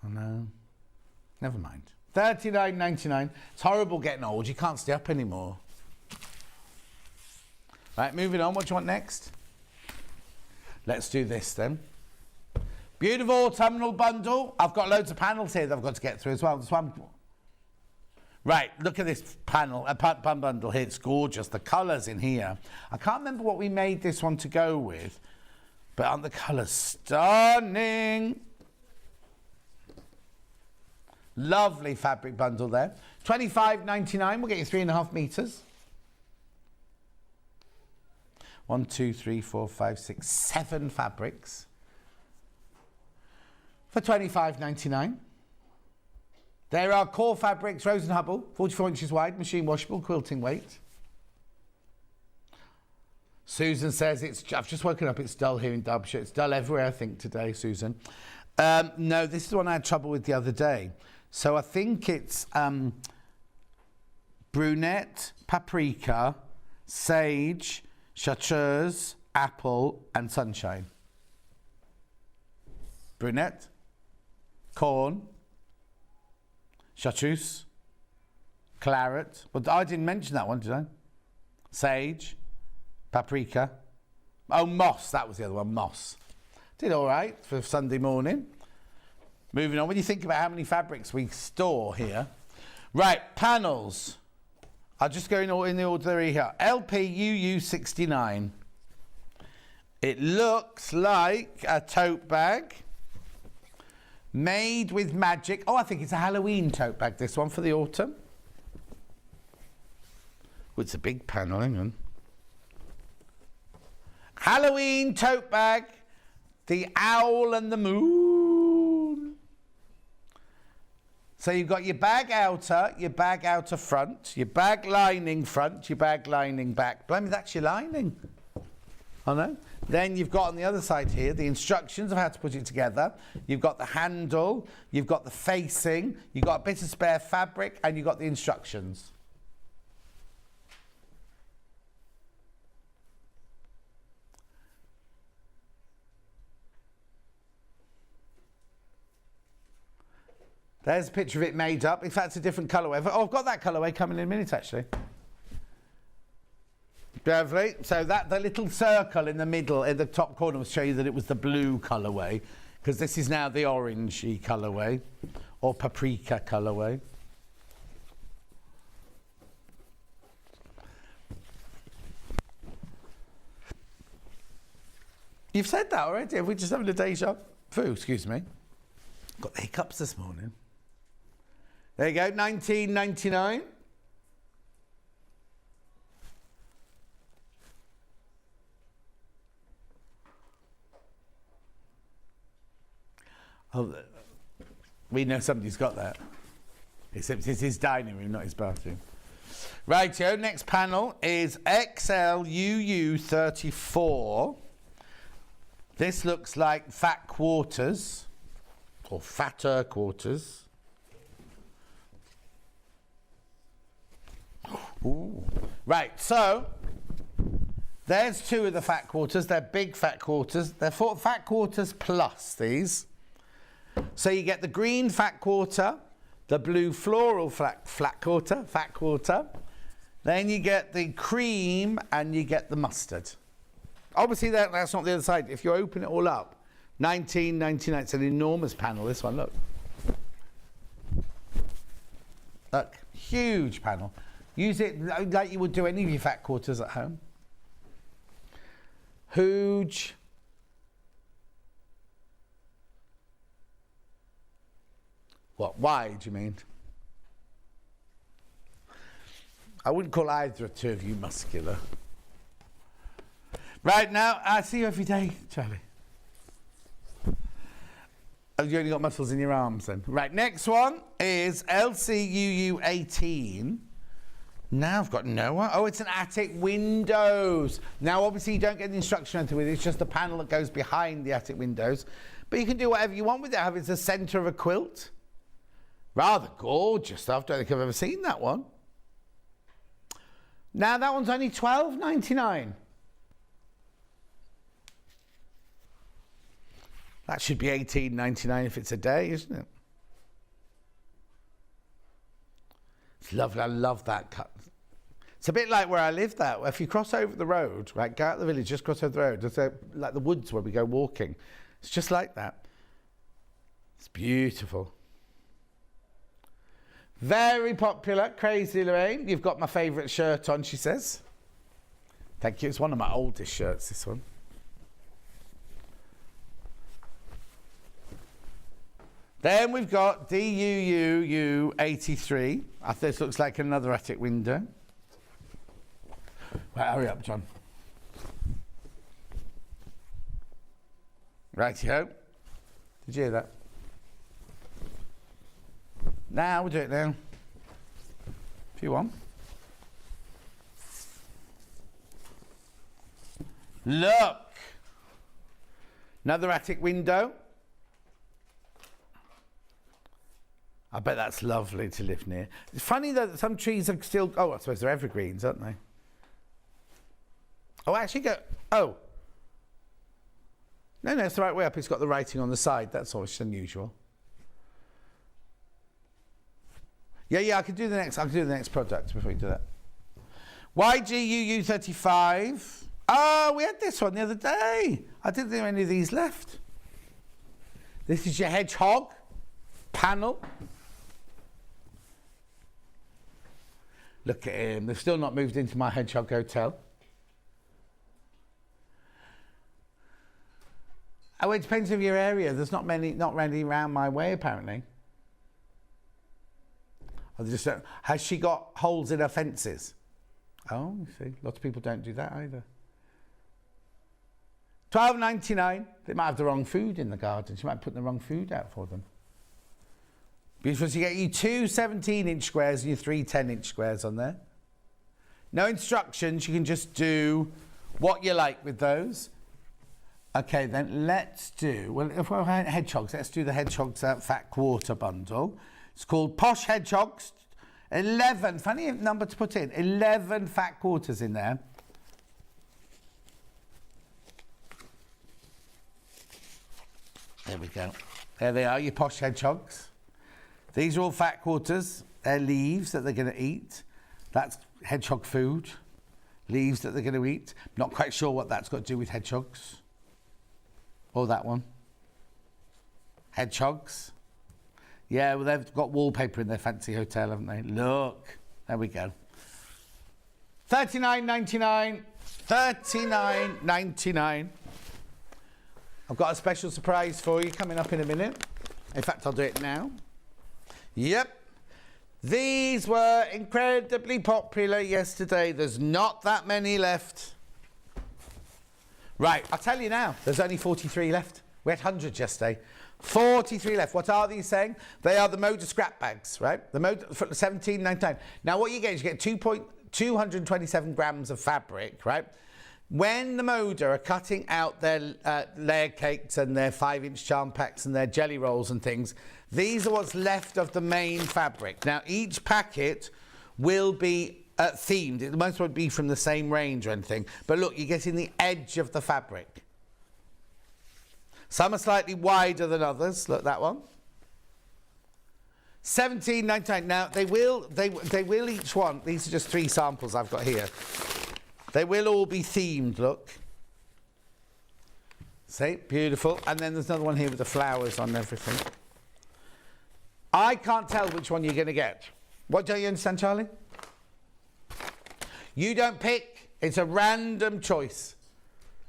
Oh no. Never mind. $39.99. It's horrible getting old. You can't stay up anymore. Right, moving on. What do you want next? Let's do this then. Beautiful autumnal bundle. I've got loads of panels here that I've got to get through as well. This one. Right, look at this panel, bundle here. It's gorgeous. The colours in here. I can't remember what we made this one to go with, but aren't the colours stunning? Lovely fabric bundle there. $25.99. We'll get you 3.5 meters. 1, 2, 3, 4, 5, 6, 7 fabrics for $25.99. There are core fabrics, Rose and Hubble, 44 inches wide, machine washable, quilting weight. Susan says I've just woken up, it's dull here in Derbyshire. It's dull everywhere, I think, today, Susan. No, this is the one I had trouble with the other day. So I think it's brunette, paprika, sage, chartreuse, apple, and sunshine. Brunette, corn, chartreuse, claret. But I didn't mention that one, did I? Sage, paprika. Oh, moss. That was the other one, moss. Did all right for Sunday morning. Moving on, when you think about how many fabrics we store here. Right, panels. I'll just go in the order here. LPUU69. It looks like a tote bag made with magic. Oh, I think it's a Halloween tote bag, this one, for the autumn. Oh, it's a big panel, hang on. Halloween tote bag. The owl and the moon. So you've got your bag outer front, your bag lining front, your bag lining back. Blimey, that's your lining. I know. Then you've got on the other side here the instructions of how to put it together. You've got the handle, you've got the facing, you've got a bit of spare fabric, and you've got the instructions. There's a picture of it made up. In fact, it's a different colourway. Oh, I've got that colourway coming in a minute, actually. Lovely. So that the little circle in the middle, in the top corner, will show you that it was the blue colourway, because this is now the orangey colourway, or paprika colourway. You've said that already. Have we just having a deja vu? Excuse me. Got the hiccups this morning. There you go, 19.99. Oh, we know somebody's got that. Except it's his dining room, not his bathroom. Rightio, next panel is XLUU34. This looks like fat quarters, or fatter quarters. Ooh. Right, so there's two of the fat quarters. They're big fat quarters. They're fat quarters plus these. So you get the green fat quarter, the blue floral fat quarter. Then you get the cream and you get the mustard. Obviously that's not the other side. If you open it all up, $19.99. It's an enormous panel, this one, look. Look, huge panel. Use it like you would do any of your fat quarters at home. Huge. What, wide, you mean? I wouldn't call either two of you muscular. Right, now, I see you every day, Charlie. Oh, you only got muscles in your arms then. Right, next one is LCUU18. Now I've got no one. Oh, it's an attic windows. Now, obviously, you don't get the instruction with it. It's just a panel that goes behind the attic windows. But you can do whatever you want with it. Have it as the centre of a quilt. Rather gorgeous stuff. Don't think I've ever seen that one. Now, that one's only $12.99. That should be $18.99 if it's a day, isn't it? It's lovely. I love that cut. It's a bit like where I live, that. If you cross over the road, right, go out the village, just cross over the road, there's like the woods where we go walking. It's just like that. It's beautiful. Very popular. Crazy Lorraine. You've got my favourite shirt on, she says. Thank you. It's one of my oldest shirts, this one. Then we've got DUUU83. This looks like another attic window. Right, hurry up, John. Rightio. Did you hear that? Now, we'll do it now. If you want. Look! Another attic window. I bet that's lovely to live near. It's funny that some trees are still... Oh, I suppose they're evergreens, aren't they? Oh, actually go... Oh. No, it's the right way up. It's got the writing on the side. That's always unusual. Yeah, I can do the next product before we do that. YGUU35. Oh, we had this one the other day. I didn't think there were any of these left. This is your hedgehog panel. Look at him. They've still not moved into my hedgehog hotel. Oh, it depends on your area. There's not many around my way, apparently. Has she got holes in her fences? Oh, you see. Lots of people don't do that either. $12.99. They might have the wrong food in the garden. She might put the wrong food out for them. Beautiful. So you get your two 17-inch squares and your three 10-inch squares on there. No instructions. You can just do what you like with those. Okay, then let's do, well, if we're hedgehogs, let's do the hedgehogs fat quarter bundle. It's called Posh Hedgehogs. 11, funny number to put in, 11 fat quarters in there. There we go. There they are, your Posh Hedgehogs. These are all fat quarters. They're leaves that they're going to eat. That's hedgehog food. Leaves that they're going to eat. Not quite sure what that's got to do with hedgehogs. Or that one. Hedgehogs. Yeah, well, they've got wallpaper in their fancy hotel, haven't they? Look. There we go. $39.99. $39.99. I've got a special surprise for you coming up in a minute. In fact, I'll do it now. Yep. These were incredibly popular yesterday. There's not that many left. Right, I'll tell you now. There's only 43 left. We had hundreds yesterday. 43 left. What are these saying? They are the Moda scrap bags, right? The Moda for $17.99. Now, what you get is you get 227 grams of fabric, right? When the Moda are cutting out their layer cakes and their 5-inch charm packs and their jelly rolls and things, these are what's left of the main fabric. Now, each packet will be themed. It most won't be from the same range or anything. But look, you're getting the edge of the fabric. Some are slightly wider than others. Look, that one. $17.99. Now, they will each one. These are just 3 samples I've got here. They will all be themed, look. See, beautiful. And then there's another one here with the flowers on everything. I can't tell which one you're going to get. What don't you understand, Charlie? You don't pick. It's a random choice.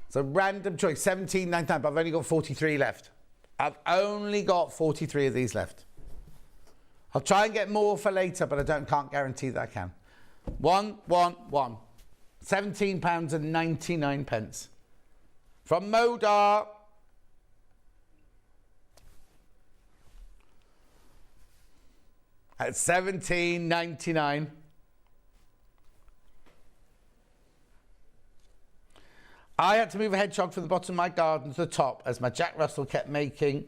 It's a random choice. $17.99, but I've only got 43 left. I've only got 43 of these left. I'll try and get more for later, but I can't guarantee that I can. 111. £17.99 from Moda. At $17.99. I had to move a hedgehog from the bottom of my garden to the top as my Jack Russell kept making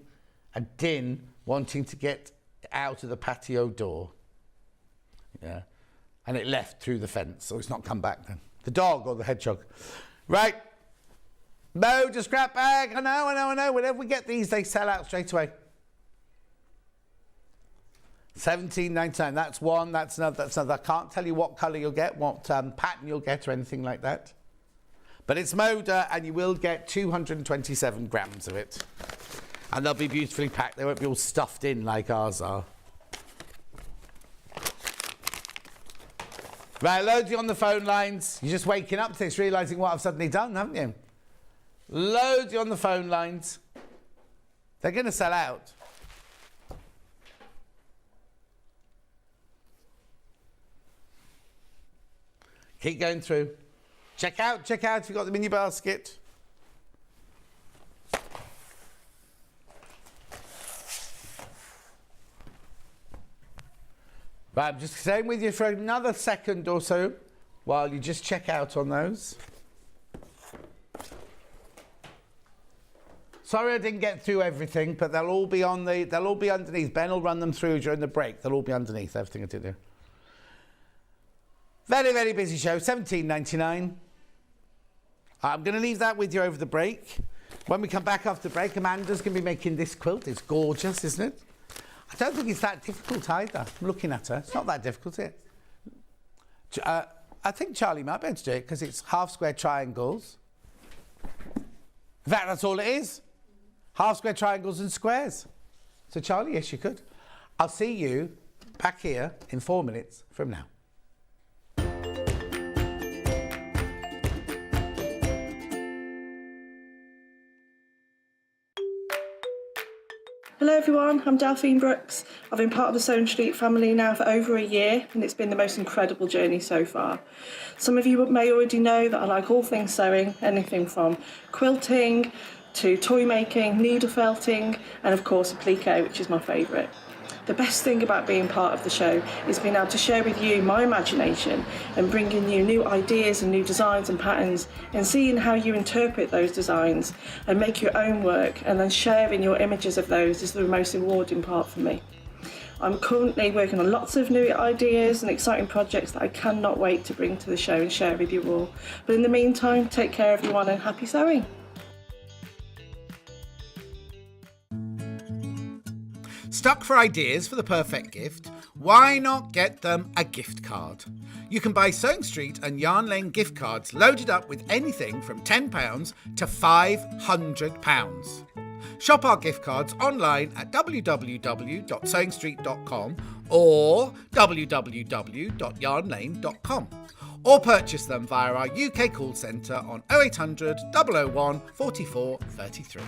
a din wanting to get out of the patio door. Yeah. And it left through the fence, so it's not come back then. The dog or the hedgehog. Right. Moda scrap bag. I know. Whenever we get these, they sell out straight away. $17.99. That's one. That's another. I can't tell you what colour you'll get, what pattern you'll get or anything like that. But it's Moda, and you will get 227 grams of it. And they'll be beautifully packed. They won't be all stuffed in like ours are. Right, loads of you on the phone lines. You're just waking up to this, realising what I've suddenly done, haven't you? Loads of you on the phone lines. They're going to sell out. Keep going through. Check out if you've got them in your basket. Right, I'm just staying with you for another second or so while you just check out on those. Sorry I didn't get through everything, but they'll all be underneath. Ben will run them through during the break. They'll all be underneath everything I did there. Very, very busy show. $17.99. I'm going to leave that with you over the break. When we come back after the break, Amanda's going to be making this quilt. It's gorgeous, isn't it? I don't think it's that difficult either. I'm looking at her. It's not that difficult, is it? I think Charlie might be able to do it because it's half square triangles. In fact, that's all it is. Half square triangles and squares. So, Charlie, yes, you could. I'll see you back here in 4 minutes from now. Hello everyone, I'm Delphine Brooks. I've been part of the Sewing Street family now for over a year and it's been the most incredible journey so far. Some of you may already know that I like all things sewing, anything from quilting to toy making, needle felting, and of course applique, which is my favourite. The best thing about being part of the show is being able to share with you my imagination and bringing you new ideas and new designs and patterns, and seeing how you interpret those designs and make your own work, and then sharing your images of those is the most rewarding part for me. I'm currently working on lots of new ideas and exciting projects that I cannot wait to bring to the show and share with you all. But in the meantime, take care everyone and happy sewing. Stuck for ideas for the perfect gift? Why not get them a gift card? You can buy Sewing Street and Yarn Lane gift cards loaded up with anything from £10 to £500. Shop our gift cards online at www.sewingstreet.com or www.yarnlane.com, or purchase them via our UK call centre on 0800 001 44 33.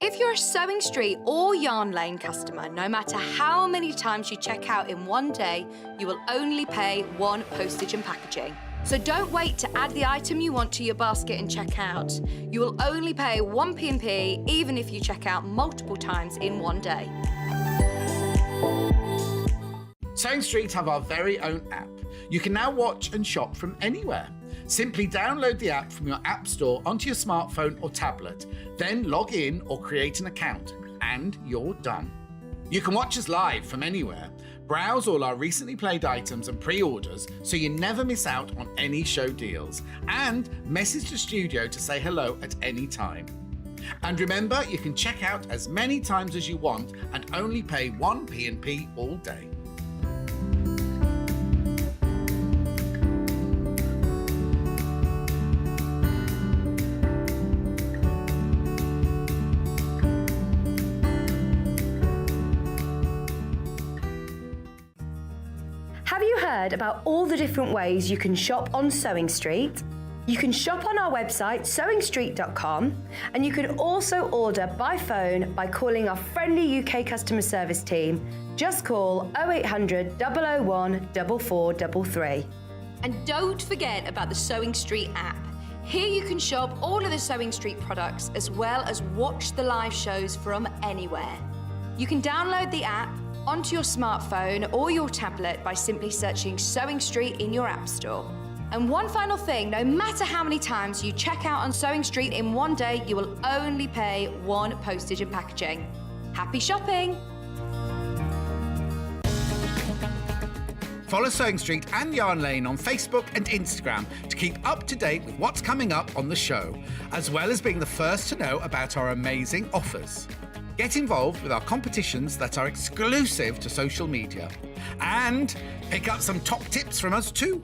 If you're a Sewing Street or Yarn Lane customer, no matter how many times you check out in one day, you will only pay one postage and packaging. So don't wait to add the item you want to your basket and check out. You will only pay one P&P even if you check out multiple times in one day. Sewing Street have our very own app. You can now watch and shop from anywhere. Simply download the app from your app store onto your smartphone or tablet, then log in or create an account, and you're done. You can watch us live from anywhere, browse all our recently played items and pre-orders so you never miss out on any show deals, and message the studio to say hello at any time. And remember, you can check out as many times as you want and only pay one P&P all day. Have you heard about all the different ways you can shop on Sewing Street? You can shop on our website sewingstreet.com, and you can also order by phone by calling our friendly UK customer service team. Just call 0800 001 4433. And don't forget about the Sewing Street app. Here you can shop all of the Sewing Street products as well as watch the live shows from anywhere. You can download the app onto your smartphone or your tablet by simply searching Sewing Street in your app store. And one final thing, no matter how many times you check out on Sewing Street in one day, you will only pay one postage and packaging. Happy shopping! Follow Sewing Street and Yarn Lane on Facebook and Instagram to keep up to date with what's coming up on the show, as well as being the first to know about our amazing offers. Get involved with our competitions that are exclusive to social media, and pick up some top tips from us too.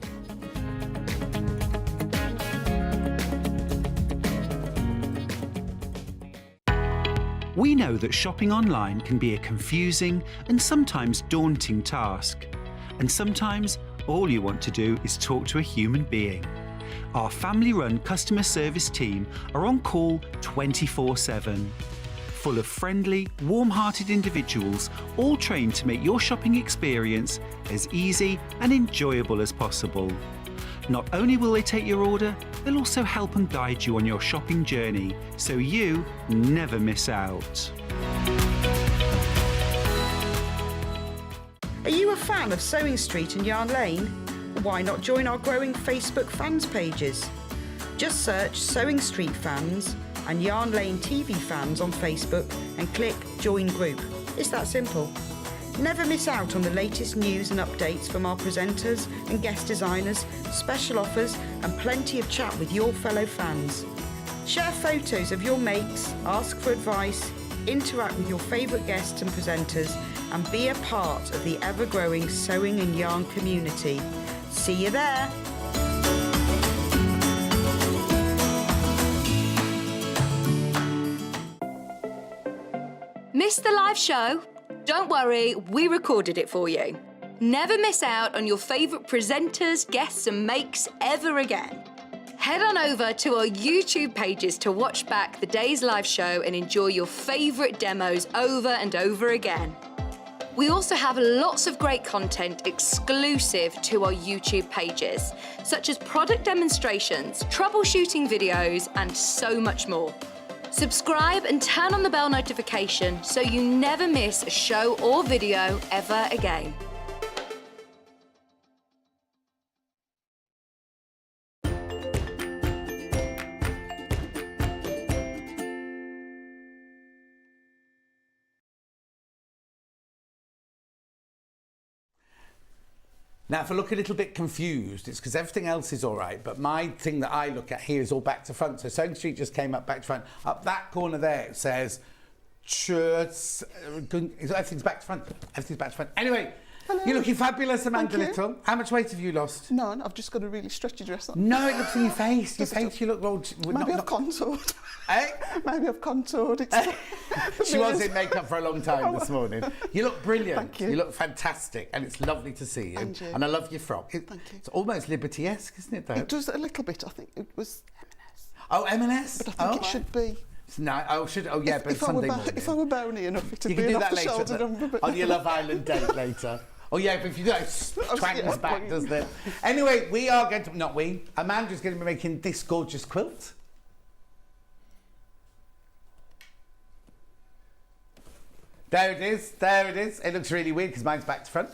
We know that shopping online can be a confusing and sometimes daunting task. And sometimes all you want to do is talk to a human being. Our family-run customer service team are on call 24/7. Full of friendly, warm-hearted individuals, all trained to make your shopping experience as easy and enjoyable as possible. Not only will they take your order, they'll also help and guide you on your shopping journey, so you never miss out. Are you a fan of Sewing Street and Yarn Lane? Why not join our growing Facebook fans pages? Just search Sewing Street Fans and Yarn Lane TV Fans on Facebook and click Join Group. It's that simple. Never miss out on the latest news and updates from our presenters and guest designers, special offers and plenty of chat with your fellow fans. Share photos of your makes, ask for advice, interact with your favourite guests and presenters, and be a part of the ever-growing sewing and yarn community. See you there! Missed the live show? Don't worry, we recorded it for you. Never miss out on your favourite presenters, guests and makes ever again. Head on over to our YouTube pages to watch back the day's live show and enjoy your favourite demos over and over again. We also have lots of great content exclusive to our YouTube pages, such as product demonstrations, troubleshooting videos, and so much more. Subscribe and turn on the bell notification so you never miss a show or video ever again. Now, if I look a little bit confused, it's because everything else is all right, but my thing that I look at here is all back to front. So Sewing Street just came up back to front. Up that corner there, it says, everything's back to front. Everything's back to front. Anyway, hello. You're looking fabulous, Amanda Thank you. Little. How much weight have you lost? None. I've just got a really stretchy dress on. No, it looks in your face. Your face, you look well. Maybe I've contoured. Eh? Maybe I've contoured. She was in makeup for a long time this morning. You look brilliant. Thank you. You look fantastic, and it's lovely to see you. And you. And I love your frock. Thank you. It's almost Liberty-esque, isn't it, though? It does a little bit. I think it was M&S. Oh, M&S? But I think it should be. No, yeah, but if Sunday I were morning. If I were bony enough, it'd You be can do an that off-the-shoulder later number. But on your Love Island date later. Oh yeah, but if you do it, twangs back, doesn't it? Anyway, we are going to, not we, Amanda's going to be making this gorgeous quilt. There it is, there it is. It looks really weird because mine's back to front.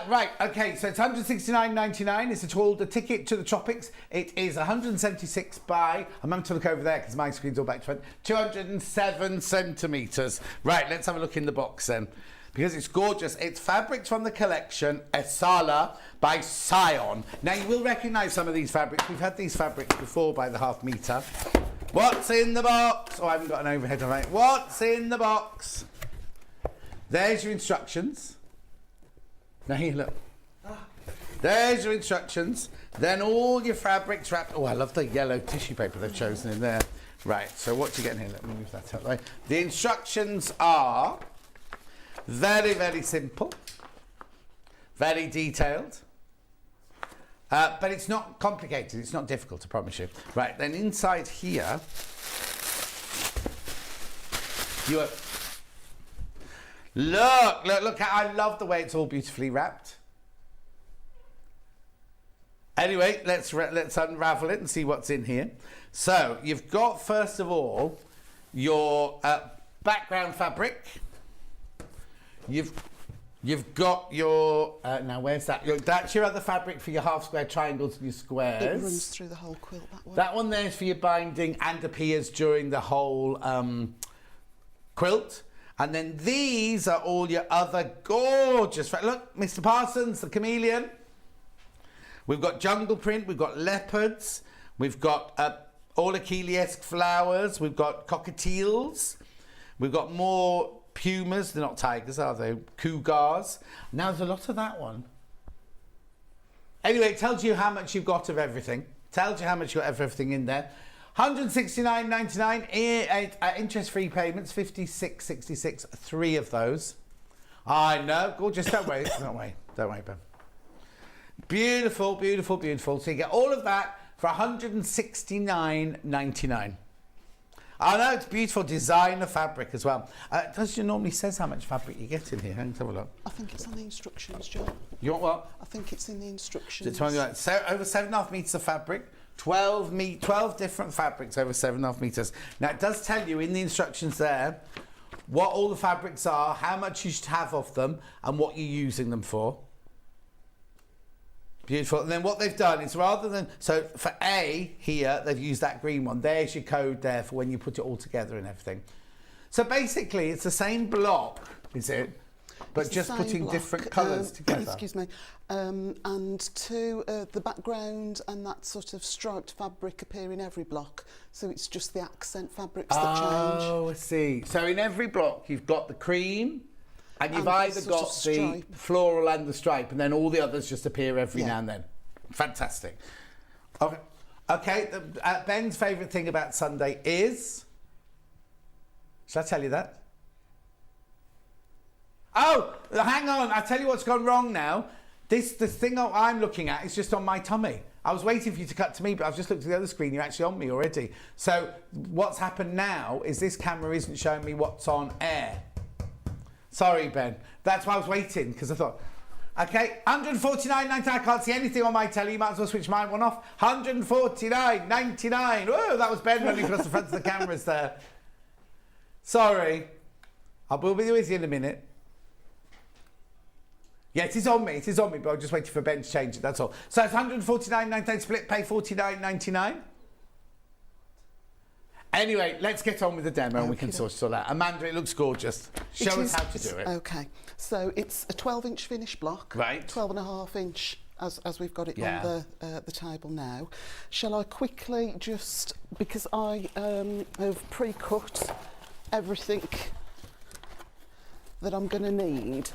Right, okay, so it's $169.99. It's a the ticket to the tropics. It is 176 by, I'm having to look over there because my screen's all back to front, 207 centimetres. Right, let's have a look in the box then. Because it's gorgeous. It's fabrics from the collection Esala by Scion. Now you will recognise some of these fabrics. We've had these fabrics before by the half metre. What's in the box? Oh, I haven't got an overhead on it. What's in the box? There's your instructions. Now here, look. There's your instructions. Then all your fabrics wrapped. Oh, I love the yellow tissue paper they've chosen in there. Right, so what you getting here? Let me move that out of the way. The instructions are very, very simple. Very detailed. But it's not complicated. It's not difficult, I promise you. Right, then inside here, you have... Look, I love the way it's all beautifully wrapped. Anyway, let's unravel it and see what's in here. So, you've got, first of all, your background fabric. You've got your, now where's that? That's your other fabric for your half square triangles and your squares. It runs through the whole quilt, that one. That one there's for your binding and appears during the whole quilt. And then these are all your other gorgeous... Look, Mr. Parsons, the chameleon. We've got jungle print, we've got leopards, we've got all Achilles-esque flowers, we've got cockatiels, we've got more pumas, they're not tigers, are they? Cougars. Now, there's a lot of that one. Anyway, it tells you how much you've got of everything. Tells you how much you've got of everything in there. $169.99, interest-free payments, $56.66, 3 of those. I know, gorgeous, don't worry, Ben. Beautiful, beautiful, beautiful. So you get all of that for $169.99. I know, it's beautiful designer fabric as well. Does you normally says how much fabric you get in here? Let's have a look. I think it's on the instructions, John. You want what? I think it's in the instructions. It's over 7.5 metres of fabric. 12 different fabrics over 7.5 metres. Now it does tell you in the instructions there what all the fabrics are, how much you should have of them, and what you're using them for. Beautiful. And then what they've done is rather than, so for A here, they've used that green one. There's your code there for when you put it all together and everything. So basically it's the same block, is it? But It's the just same putting block, different colours together. Excuse me. And to the background and that sort of striped fabric appear in every block. So it's just the accent fabrics that change. Oh, I see. So in every block you've got the cream and you've And the either sort of got the stripe. floral and the stripe, and then all the others just appear every now and then. Fantastic. Okay. Ben's favourite thing about Sunday is... Shall I tell you that? Oh, hang on. I'll tell you what's gone wrong now. The thing I'm looking at is just on my tummy. I was waiting for you to cut to me, but I've just looked at the other screen. You're actually on me already. So what's happened now is this camera isn't showing me what's on air. Sorry, Ben. That's why I was waiting, because I thought, okay, 149.99. I can't see anything on my telly. You might as well switch mine one off. 149.99. Whoa, that was Ben running across the front of the cameras there. Sorry. I will be with you in a minute. Yeah, it is on me, but I'm just waiting for Ben to change it, that's all. So it's 149.99 split pay, 49.99. Anyway, let's get on with the demo and we can sort it all out. Amanda, it looks gorgeous. Show us how to do it. Okay, so it's a 12-inch finish block. Right. 12.5-inch as we've got it on the table now. Shall I quickly just, because I have pre-cut everything that I'm going to need,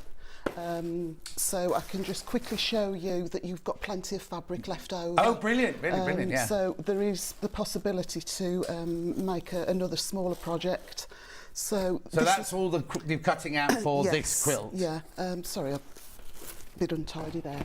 so I can just quickly show you that you've got plenty of fabric left over. Oh, brilliant, brilliant, yeah. So there is the possibility to make another smaller project. So that's all the cutting out for this quilt? Yeah, sorry, I'm a bit untidy there.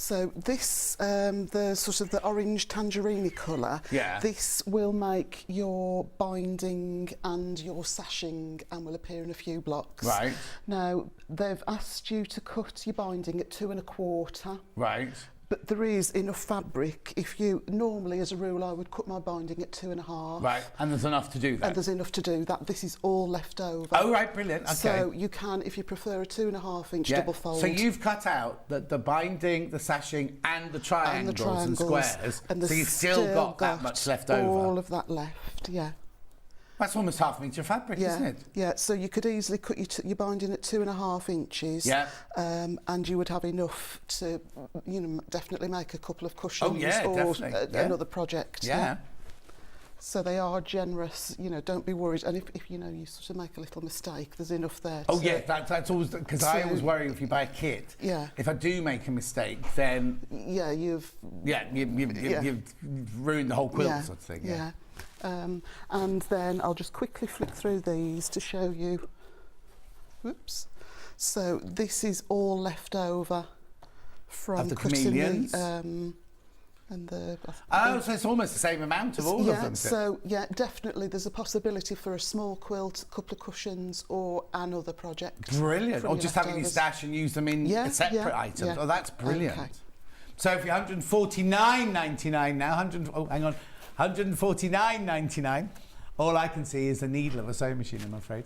So this, the sort of the orange tangerine colour, this will make your binding and your sashing and will appear in a few blocks. Right. Now, they've asked you to cut your binding at 2 1/4. Right. But there is enough fabric. If you, normally as a rule, I would cut my binding at 2 1/2. Right, and there's enough to do that? And there's enough to do that. This is all left over. Oh, right, brilliant, okay. So you can, if you prefer a 2 1/2-inch double fold. So you've cut out the binding, the sashing and the triangles and squares, and so you've still got that much left over? All of that left, yeah. That's almost half a metre of fabric, isn't it? Yeah, so you could easily cut your binding at 2 1/2 inches. Yeah. And you would have enough to, you know, definitely make a couple of cushions or definitely. another project. Yeah. So they are generous, you know, don't be worried. And if you know, you sort of make a little mistake, there's enough there. Oh, yeah, that's always, because I always worry if you buy a kit. Yeah. If I do make a mistake, then... Yeah, you've ruined the whole quilt sort of thing. Yeah. And then I'll just quickly flick through these to show you. Whoops. So this is all left over from the cutting chameleons? So it's almost the same amount of all of them. So definitely there's a possibility for a small quilt, a couple of cushions or another project. Brilliant. Or just having your stash and use them in separate items. Oh, that's brilliant. Okay. So if you're 149.99 now, hang on. 149.99. All I can see is the needle of a sewing machine, I'm afraid.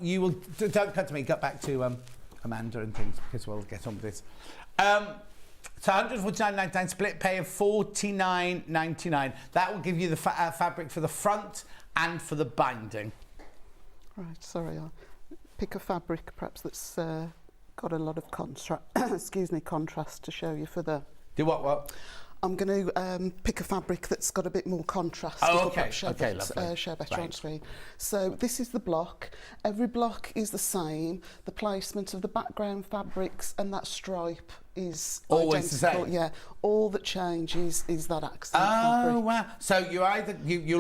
You will don't cut to me. Cut back to Amanda and things because we'll get on with this. So 149.99 split pay of 49.99. That will give you the fabric for the front and for the binding. Right. Sorry, I'll pick a fabric perhaps that's got a lot of contrast to show you for the. Do what? I'm going to pick a fabric that's got a bit more contrast. Oh, okay. Show better on screen. So this is the block. Every block is the same. The placement of the background fabrics and that stripe is always identical. the same. Yeah. All that changes is that accent fabric. Oh wow! So you'll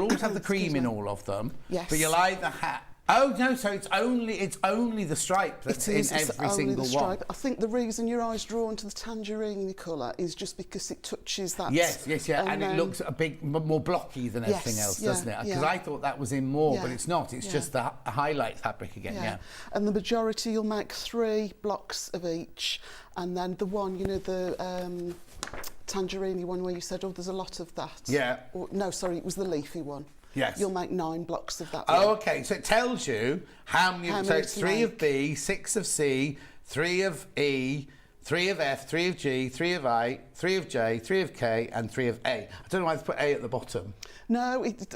always have the cream in all of them. Yes. But you'll either have. Oh no! So it's only the stripe that's in every single one. I think the reason your eye's drawn to the tangerine colour is just because it touches that. Yes, and it looks a bit more blocky than everything else, doesn't it? Because I thought that was in more, but it's not. It's just the highlight fabric again. Yeah. And the majority, you'll make 3 blocks of each, and then the one, you know, the tangerine one where you said, oh, there's a lot of that. Yeah. No, sorry, it was the leafy one. Yes. You'll make 9 blocks of that. Oh, okay. So it tells you how many. So it's 3 of B, 6 of C, 3 of E, 3 of F, 3 of G, 3 of I, 3 of J, 3 of K, and 3 of A. I don't know why they put A at the bottom. No, it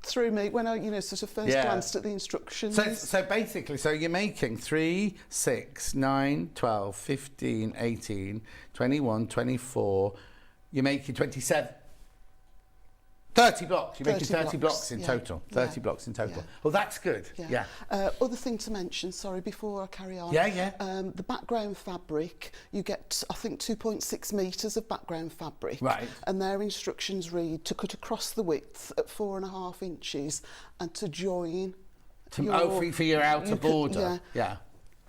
threw me when I, sort of first glanced at the instructions. So basically, you're making 3, 6, 9, 12, 15, 18, 21, 24. You're making 27. 30 blocks. You're making 30 blocks in total. 30 blocks in total. Well, that's good. Yeah. Other thing to mention, sorry, before I carry on. The background fabric, you get, I think, 2.6 metres of background fabric. Right. And their instructions read to cut across the width at 4.5 inches and to join. For your outer border. Yeah.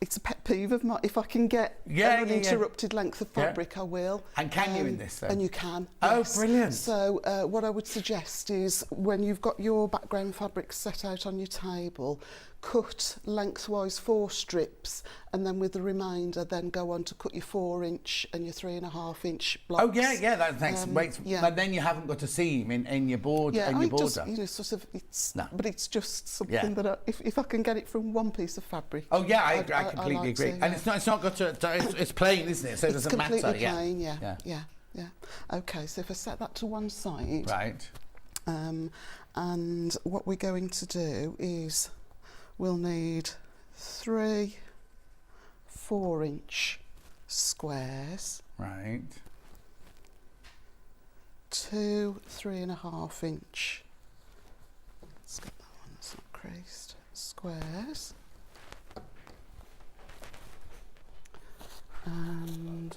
It's a pet peeve of mine. If I can get an uninterrupted length of fabric, I will. And can you in this then? And you can. Oh, yes. brilliant. So what I would suggest is when you've got your background fabric set out on your table, cut lengthwise 4 strips, and then with the remainder then go on to cut your 4-inch and your 3.5-inch blocks. Oh yeah, that makes and then you haven't got a seam in your board and your border. Just, you know, sort of, but it's just something that if I can get it from one piece of fabric. Oh yeah, I completely agree. And it's not got to. It's plain, isn't it? So it doesn't matter. It's completely plain. Yeah. Okay, so if I set that to one side. Right. And what we're going to do is we'll need 3 4-inch squares. Right. 2 3.5-inch. Let's get that one that's not creased. Squares. And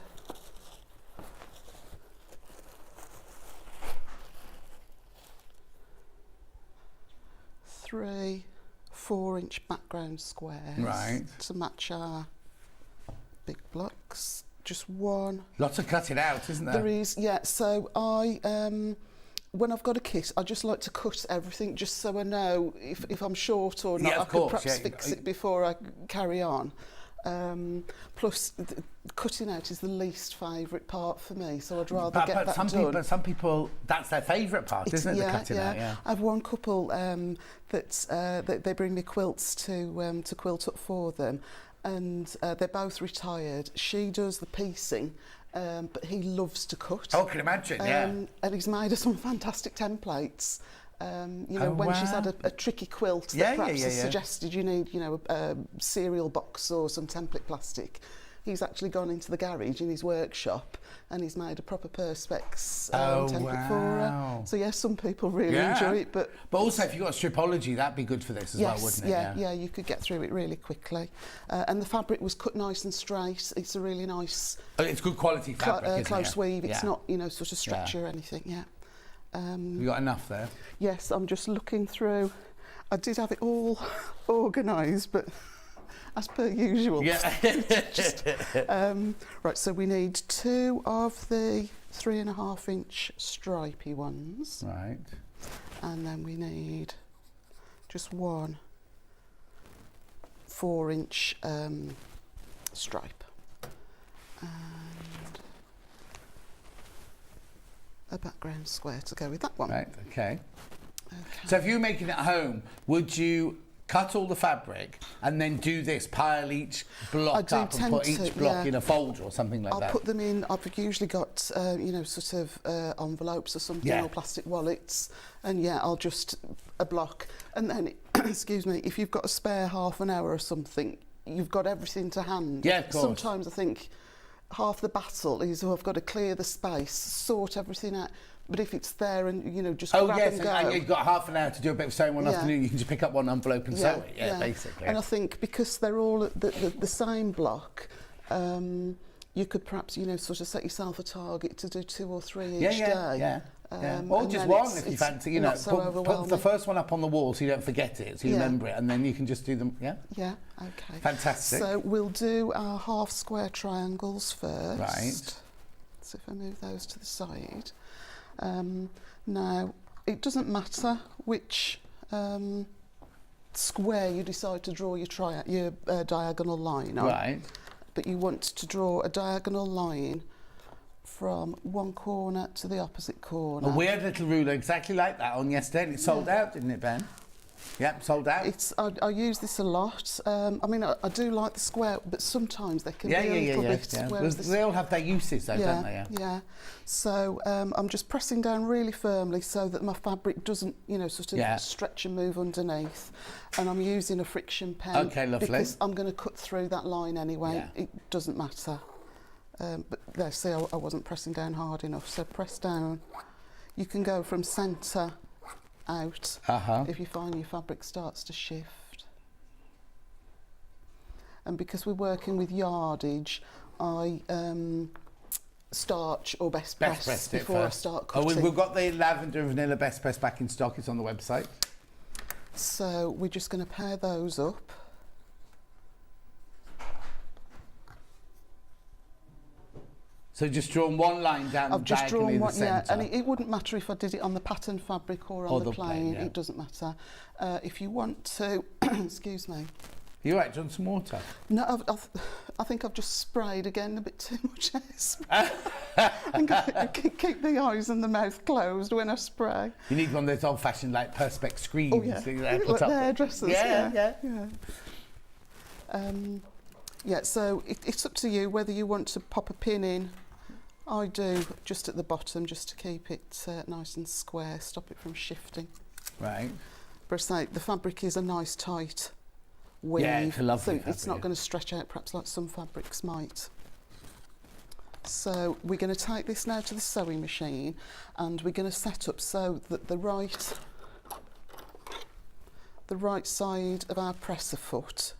3 4-inch background squares, right, to match our big blocks. Just one. Lots of cutting out, isn't there? There is, yeah. So I, when I've got a kit, I just like to cut everything just so I know if I'm short or not. Yeah, I could perhaps fix it before I carry on. Plus, cutting out is the least favourite part for me, so I'd rather get that done. Some people, that's their favourite part, isn't it? The cutting out. Yeah. I have one couple that they bring me quilts to quilt up for them, and they're both retired. She does the piecing, but he loves to cut. Oh, I can imagine. Yeah. And he's made us some fantastic templates. You know, when she's had a tricky quilt that perhaps has suggested you need, you know, a cereal box or some template plastic, he's actually gone into the garage in his workshop and he's made a proper perspex template for her. So yes, some people really enjoy it, but also if you've got stripology, that'd be good for this as well, wouldn't it? Yeah, you could get through it really quickly. And the fabric was cut nice and straight. It's a really nice. It's good quality fabric, close weave. It's not, you know, sort of stretchy or anything. Yeah. You got enough there? Yes, I'm just looking through. I did have it all organised, but as per usual. Yeah. Right, so we need 2 of the 3.5-inch stripy ones. Right. And then we need just 1 4-inch stripe. And a background square to go with that one. Right, okay. So if you were making it at home, would you cut all the fabric and then do this, pile each block up and put each block in a folder or something like that? I'll put them in, I've usually got, you know, sort of envelopes or something, or plastic wallets, and I'll just a block. And then, excuse me, if you've got a spare half an hour or something, you've got everything to hand. Yeah, of course. Sometimes I think half the battle is, I've got to clear the space, sort everything out. But if it's there and, you know, just grab and go. And you've got half an hour to do a bit of sewing one afternoon, you can just pick up one envelope and sew it, basically. And I think because they're all the same block, you could perhaps, you know, sort of set yourself a target to do 2 or 3 each day. Or just one if you fancy, you know, put the first one up on the wall so you don't forget it, so you remember it, and then you can just do them, Yeah, okay. Fantastic. So we'll do our half square triangles first. Right. So if I move those to the side. Now, it doesn't matter which square you decide to draw your diagonal line on. Right. But you want to draw a diagonal line from one corner to the opposite corner. A weird little ruler exactly like that on yesterday, and it sold out, didn't it, Ben? Yep, sold out. I use this a lot. I mean, I do like the square, but sometimes they can be a little bit... They all have their uses, though, don't they? Yeah. So I'm just pressing down really firmly so that my fabric doesn't, you know, sort of stretch and move underneath. And I'm using a friction pen. Okay, lovely. Because I'm going to cut through that line anyway. Yeah. It doesn't matter. But there, see, I wasn't pressing down hard enough. So press down. You can go from centre out if you find your fabric starts to shift. And because we're working with yardage, I starch or best press before I start cutting. We've got the lavender and vanilla best press back in stock. It's on the website. So we're just going to pair those up. So just drawn one line down I've just drawn one, the centre. and it wouldn't matter if I did it on the pattern fabric or on the plain. It doesn't matter. If you want to, excuse me. You right, John, some water? No, I think I've just sprayed again a bit too much hairspray. And keep the eyes and the mouth closed when I spray. You need one of those old-fashioned like perspex screens. Oh yeah, like the hairdressers. Yeah. So it's up to you whether you want to pop a pin in. I do just at the bottom, just to keep it nice and square, stop it from shifting. Right. But I say the fabric is a nice tight weave. Yeah, it's a lovely fabric. It's not going to stretch out perhaps like some fabrics might. So we're going to take this now to the sewing machine, and we're going to set up so that the right side of our presser foot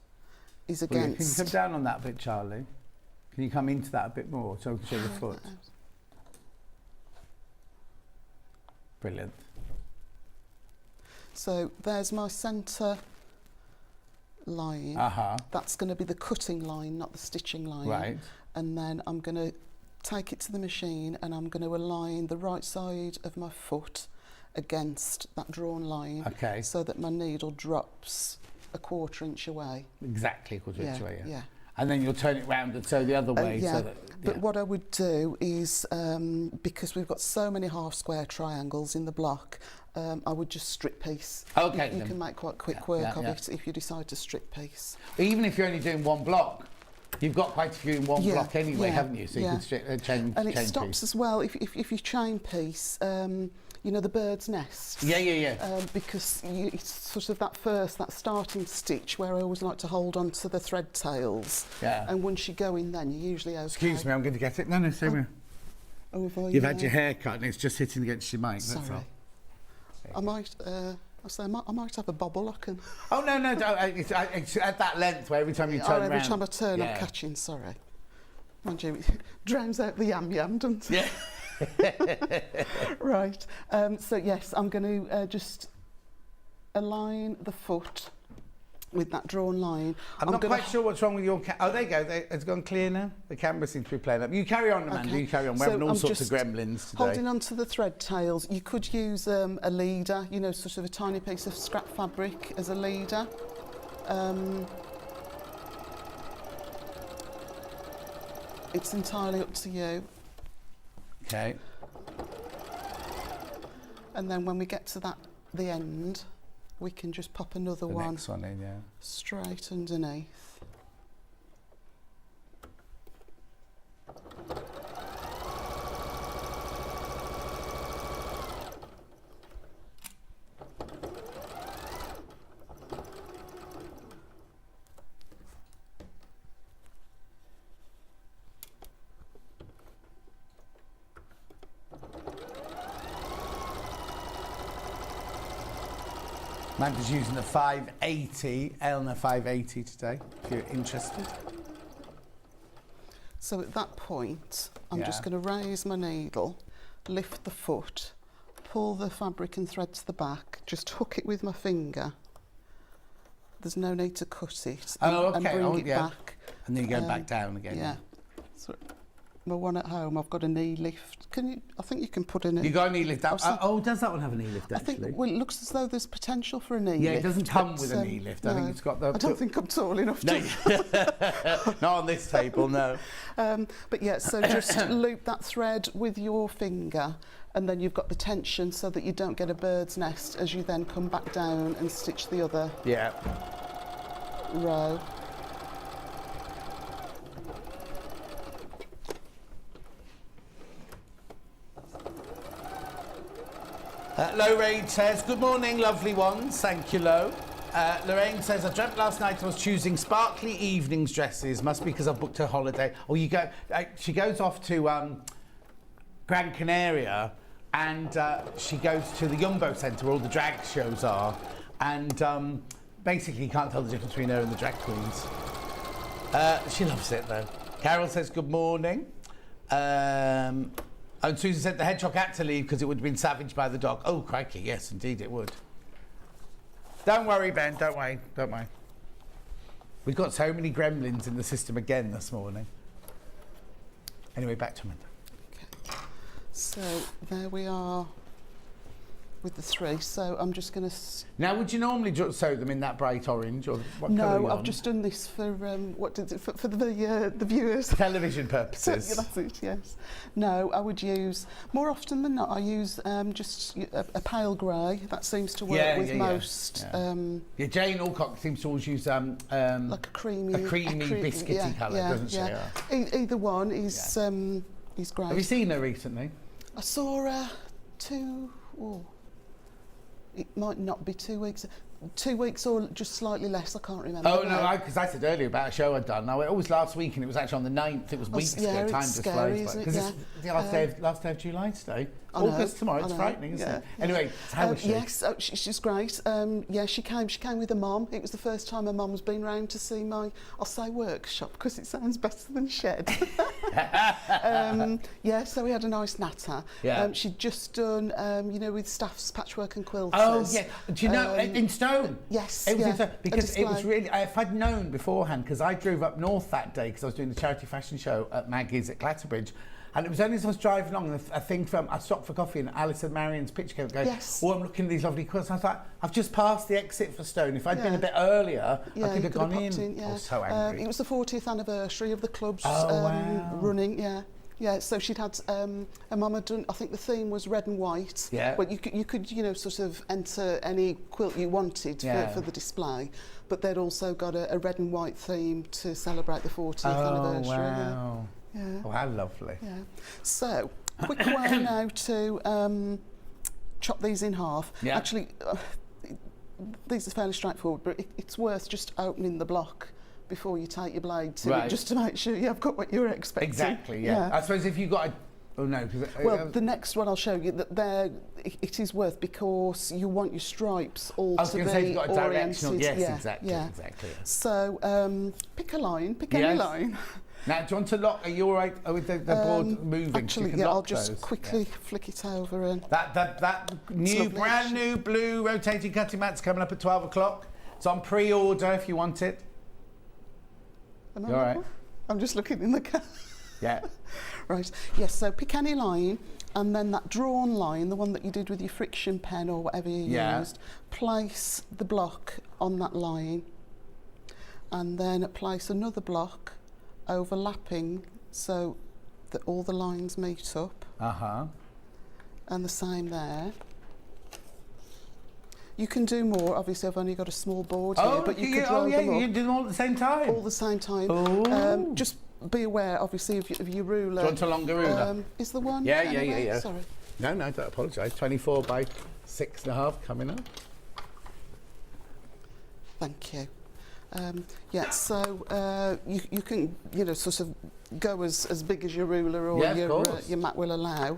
is against. Can you come down on that a bit, Charlie? Can you come into that a bit more so I can show the foot? Brilliant. So there's my centre line. That's going to be the cutting line, not the stitching line. Right. And then I'm going to take it to the machine, and I'm going to align the right side of my foot against that drawn line. Okay. So that my needle drops a 1/4 inch away. Exactly 1/4 inch away. Yeah. And then you'll turn it round and sew the other way. But what I would do is, because we've got so many half square triangles in the block, I would just strip piece. Okay. You can make quite quick work of it if you decide to strip piece. Even if you're only doing one block, you've got quite a few in one block anyway, haven't you? So you can change. And it stops as well if you chain piece. You know, the bird's nest. Yeah. Because it's sort of that starting stitch where I always like to hold on to the thread tails. Yeah. And once you go in, then you're usually okay. Excuse me, I'm going to get it. No, stay with me. Oh, have I, You've had your hair cut and it's just hitting against your mic. That's all. I might. I might have a bobble locking. Oh no! It's at that length where every time you turn around. Every time I turn, I'm catching. Sorry. Mind you, it drowns out the yam, doesn't it? Yeah. Right. So yes, I'm going to just align the foot with that drawn line. I'm not quite sure what's wrong with your oh, there you go. It's gone clear now. The camera seems to be playing up. You carry on, Amanda. Okay. You carry on. We're having all sorts of gremlins today. Holding on to the thread tails. You could use a leader, you know, sort of a tiny piece of scrap fabric as a leader. It's entirely up to you. Okay. And then when we get to the end, we can just pop another one. Next one in, yeah. Straight underneath. Amanda's using the 580, Elna 580 today, if you're interested. So at that point, I'm just going to raise my needle, lift the foot, pull the fabric and thread to the back, just hook it with my finger. There's no need to cut it. And bring it back. And then you go back down again. Yeah. So, my one at home, I've got a knee lift. I think you can put in it. You got a knee lift. Does that one have a knee lift, actually? I think, well, it looks as though there's potential for a knee lift. Yeah, it doesn't come with a knee lift. I think it's got the... I don't think I'm tall enough to... Not on this table, no. But yeah, so just loop that thread with your finger, and then you've got the tension so that you don't get a bird's nest as you then come back down and stitch the other row. Lorraine says, good morning, lovely ones. Thank you, Lo. Lorraine says, I dreamt last night I was choosing sparkly evenings dresses. Must be because I booked a holiday. Or you go, she goes off to Gran Canaria, and she goes to the Jumbo Centre where all the drag shows are, and basically you can't tell the difference between her and the drag queens. She loves it though. Carol says, good morning. And Susan said the hedgehog had to leave because it would have been savaged by the dog. Oh, crikey, yes, indeed it would. Don't worry, Ben, don't worry. We've got so many gremlins in the system again this morning. Anyway, back to Amanda. So there we are with the 3. So I'm just going to... Now, would you normally sew them in that bright orange, or what colour? No, I've just done this for for the viewers. Television purposes. Yeah, that's it. Yes. No, I would use more often than not. I use just a pale grey. That seems to work with most. Yeah. Jane Alcock seems to always use like a creamy biscuity colour, doesn't she? Yeah. Either one is great. Have you seen her recently? I saw her it might not be 2 weeks. 2 weeks or just slightly less, I can't remember. Oh, no, because I said earlier about a show I'd done. Now, it was last week, and it was actually on the 9th. It was weeks ago. Time just flies by. Because it's the last day of July today. August tomorrow. It's frightening, isn't it? Anyway, how was she? Yes, she's great. She came with her mum. It was the first time her mum's been round to see my, I'll say workshop, because it sounds better than shed. So we had a nice natter. Yeah. She'd just done, with staff's patchwork and quilters. Oh, yeah. Do you know, in stone? Yes, it was in stone, because it was really, if I'd known beforehand, because I drove up north that day, because I was doing the charity fashion show at Maggie's at Clatterbridge, and it was only as I was driving along, and a thing from, I stopped for coffee, and Alice and Marion's picture came going, I'm looking at these lovely quilts, and I thought, I've just passed the exit for Stone. If I'd been a bit earlier, I could have gone in. I was so angry. It was the 40th anniversary of the club's running, Yeah, so she'd had, her mum had done, I think the theme was red and white. Yeah. But you could sort of enter any quilt you wanted for the display. But they'd also got a red and white theme to celebrate the 40th anniversary. Wow. Yeah. Oh, how lovely. Yeah. So, quick way now to chop these in half. Yeah. Actually, these are fairly straightforward, but it's worth just opening the block before you take your blade to it, just to make sure you've got what you're expecting. Exactly, yeah. I suppose if you've got a... Oh, no. Well, the next one I'll show you, that it is worth, because you want your stripes all to be oriented. I was going to say you've got a directional... Yes, exactly. Yeah. So, pick a line, any line. Now, do you want to lock... Are you all right with the board moving? Actually, I'll just quickly flick it over. And that brand new blue rotating cutting mat's coming up at 12 o'clock. It's on pre-order if you want it. Am I all right? I'm just looking in the car. Yeah. Right. Yes, so pick any line, and then that drawn line, the one that you did with your friction pen or whatever you used, place the block on that line, and then place another block overlapping so that all the lines meet up. And the same there. You can do more. Obviously, I've only got a small board here, but you could roll them up. You do them all at the same time? All the same time. Just be aware, obviously, of your ruler. Do you want a longer ruler? Is the one? Yeah. Sorry. No, don't apologise. 24 by 6.5 coming up. Thank you. So you can, sort of go as big as your ruler or your mat will allow.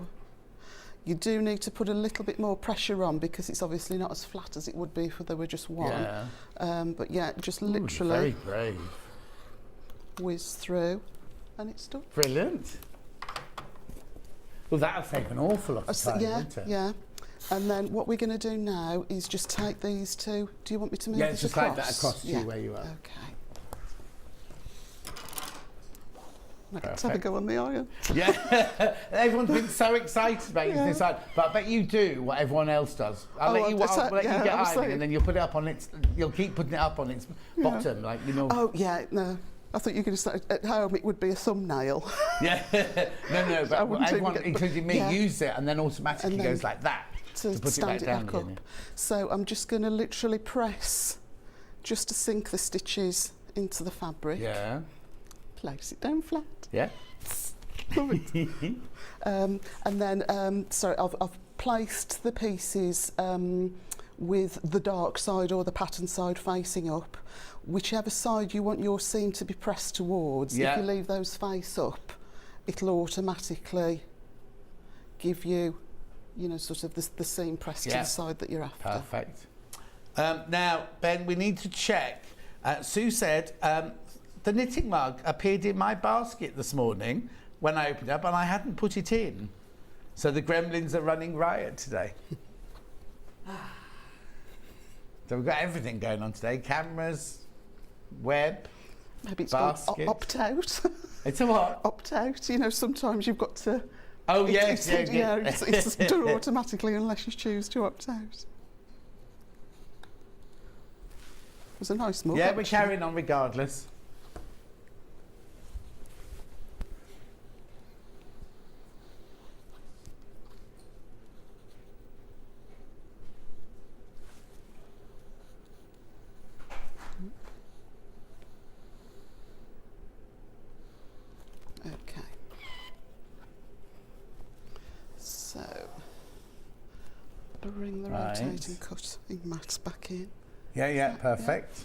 You do need to put a little bit more pressure on, because it's obviously not as flat as it would be if there were just one. But just literally very brave. Whiz through, and it's done. Brilliant. Well, that'll save an awful lot of time, won't it? Yeah. And then what we're going to do now is just take these two. Do you want me to move this just across? like that across to you where you are. Okay. Let's have a go on the iron. Yeah, everyone's been so excited about using this iron, but I bet you do what everyone else does. I'll let you get ironing, and then you'll put it up on its. You'll keep putting it up on its bottom, like Oh no. I thought you were going to say at home it would be a thumbnail. Yeah, no, but everyone, including me, use it, and then automatically goes like that to put stand it back down up. So I'm just going to literally press just to sink the stitches into the fabric. Yeah. Place it down flat. Yeah. Love it. And then, I've placed the pieces with the dark side or the pattern side facing up. Whichever side you want your seam to be pressed towards, if you leave those face up, it'll automatically give you, sort of the seam pressed to the side that you're after. Perfect. Now, Ben, we need to check. Sue said the knitting mug appeared in my basket this morning when I opened it up, and I hadn't put it in. So the gremlins are running riot today. So we've got everything going on today. Cameras, web, maybe it's basket. opt out. It's a what? Opt out. Sometimes you've got to Oh, yes, it's done automatically unless you choose to opt out. It was a nice mug. Yeah, actually. we're carrying on regardless. Okay. So, bring the rotating cutting mat back in. Yeah, perfect.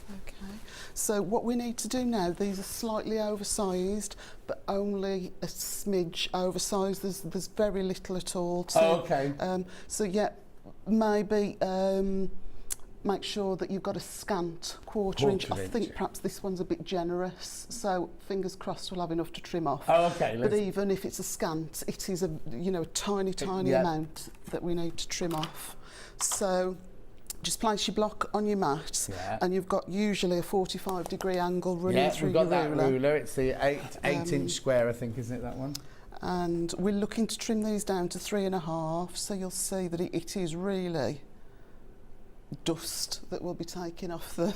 Okay. So what we need to do now, these are slightly oversized, but only a smidge oversized. There's very little at all. So yeah, maybe make sure that you've got a scant quarter inch. I think perhaps this one's a bit generous, so fingers crossed we'll have enough to trim off. Oh, okay. But even if it's a scant, it is a tiny amount that we need to trim off. So just place your block on your mat, and you've got usually a 45-degree angle running through your ruler. Yeah, we've got that ruler. It's the 8-inch square, I think, isn't it, that one? And we're looking to trim these down to 3.5, so you'll see that it is really dust that will be taking off the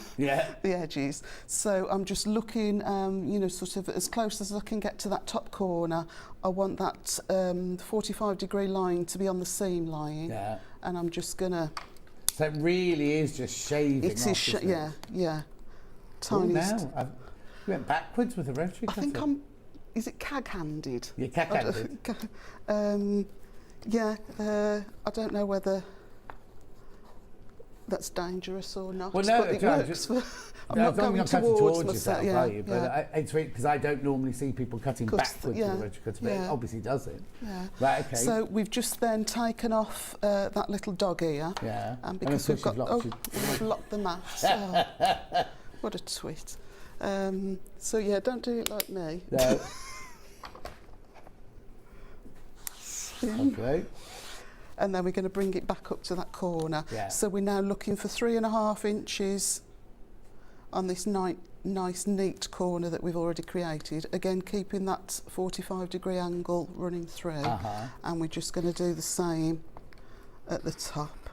edges. So I'm just looking, sort of as close as I can get to that top corner. I want that 45-degree line to be on the seam line, and I'm just gonna. So it really is just shaving. It is, yeah. Tiny. Now you went backwards with the rotary cutter. I think Is it cag-handed? Yeah, cag-handed. I don't know whether that's dangerous or not. Well, no, but it works. I'm not going towards myself. But it's weird because I don't normally see people cutting backwards with a rotary cutter, but it obviously does it. Yeah. Right, okay. So we've just then taken off that little dog ear. Yeah. And because we've locked the mat. Oh, what a twit. So yeah, don't do it like me. No. Okay. And then we're going to bring it back up to that corner. Yeah. So we're now looking for 3.5 inches on this nice neat corner that we've already created. Again, keeping that 45-degree angle running through. And we're just going to do the same at the top.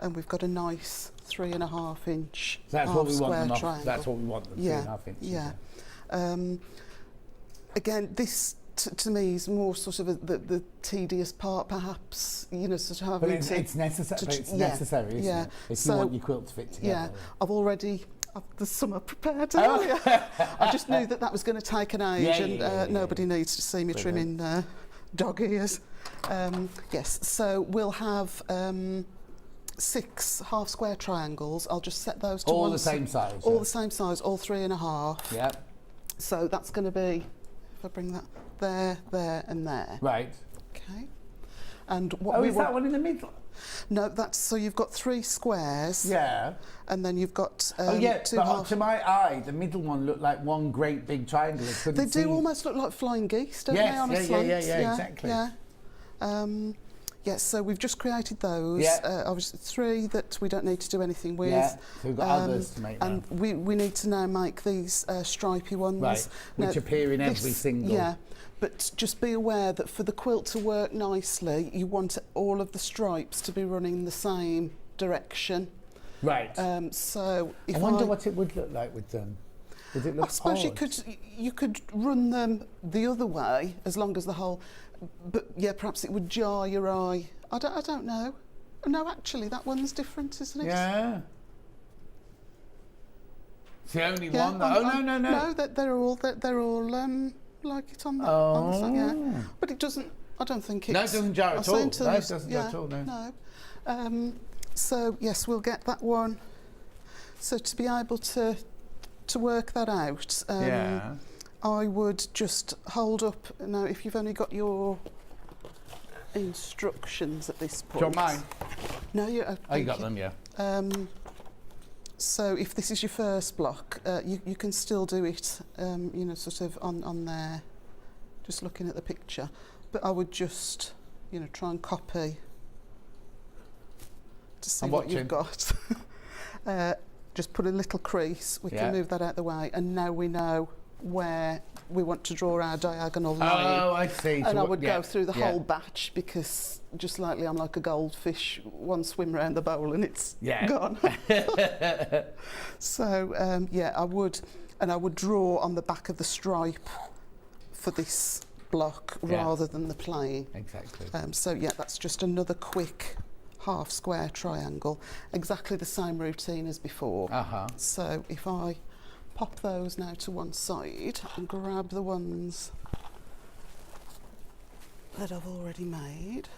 And we've got a nice 3.5 inch That's what we want them triangle. That's what we want them, 3.5 inches. Yeah. Again, this to me is more sort of the tedious part, perhaps. Sort of having it's necessary. It's necessary, isn't it? If you want your quilt to fit together. Yeah. There's some prepared earlier. I just knew that was going to take an age, nobody needs to see me trimming dog ears. Yes. So we'll have 6 half-square triangles. I'll just set those to all the same size. All the same size. All 3.5. Yeah. So that's going to be. If I bring that there, and there. Right. Okay. And what is that one in the middle? No, that's so you've got 3 squares. Yeah. And then you've got 2 but half. To my eye, the middle one looked like one great big triangle. They do almost look like flying geese, don't they? On a slant? Yeah, exactly. Yeah. Yes, so we've just created those. Yeah. Obviously 3 that we don't need to do anything with. Yeah, so we've got others to make now. And we need to now make these stripy ones. Right, which appear in every single. Yeah, but just be aware that for the quilt to work nicely, you want all of the stripes to be running the same direction. Right. So if I wonder what it would look like with them. Would it look I suppose odd? you could run them the other way as long as the whole. But yeah, perhaps it would jar your eye. I don't know. No, actually, that one's different, isn't it? Yeah. It's the only one. No. No, they're all like it on that. On the side, yeah. But it doesn't. I don't think it's. No, it doesn't jar at all. No, it doesn't jar at all. No. So yes, we'll get that one. So to be able to work that out. I would just hold up. Now, if you've only got your instructions at this point. Do you want mine? No, you got them, yeah. So if this is your first block, you can still do it, sort of on there, just looking at the picture. But I would just, try and copy to see what you've got. Just put a little crease. We can move that out the way, and now we know where we want to draw our diagonal line. Oh, I see. And I would go through the whole batch, because just lately I'm like a goldfish, one swim around the bowl and it's gone. So yeah, I would draw on the back of the stripe for this block rather than the plain. Exactly. So yeah, that's just another quick half square triangle, exactly the same routine as before. So if I pop those now to one side and grab the ones that I've already made.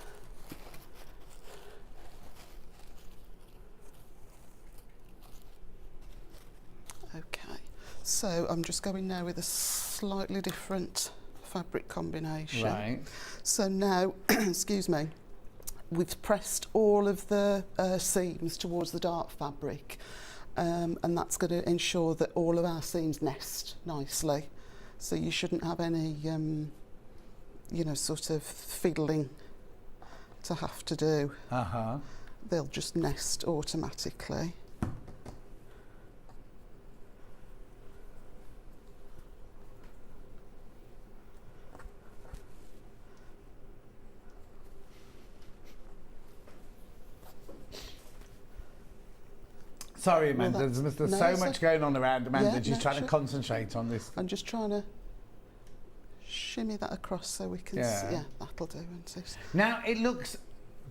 Okay, so I'm just going now with a slightly different fabric combination. Right. So now, excuse me, we've pressed all of the seams towards the dark fabric, and that's going to ensure that all of our seams nest nicely. So you shouldn't have any, you know, sort of fiddling to have to do. They'll just nest automatically. Sorry, Amanda, there's so much going on around Amanda. She's trying to concentrate on this. I'm just trying to shimmy that across so we can see. Yeah, that'll do, won't it? Now, it looks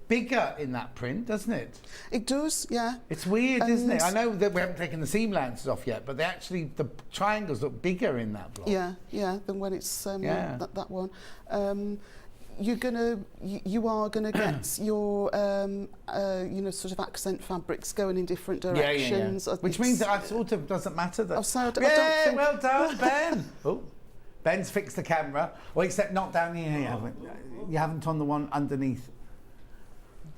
bigger in that print, doesn't it? It does, yeah. It's weird, isn't it? I know that we haven't taken the seam allowances off yet, but the triangles look bigger in that block. Yeah, than when it's that one. You are gonna get your you know, sort of accent fabrics going in different directions. Which means that it sort of doesn't matter that. I don't think... well done, Ben. Oh, Ben's fixed the camera. Well, except not down here. You haven't on the one underneath.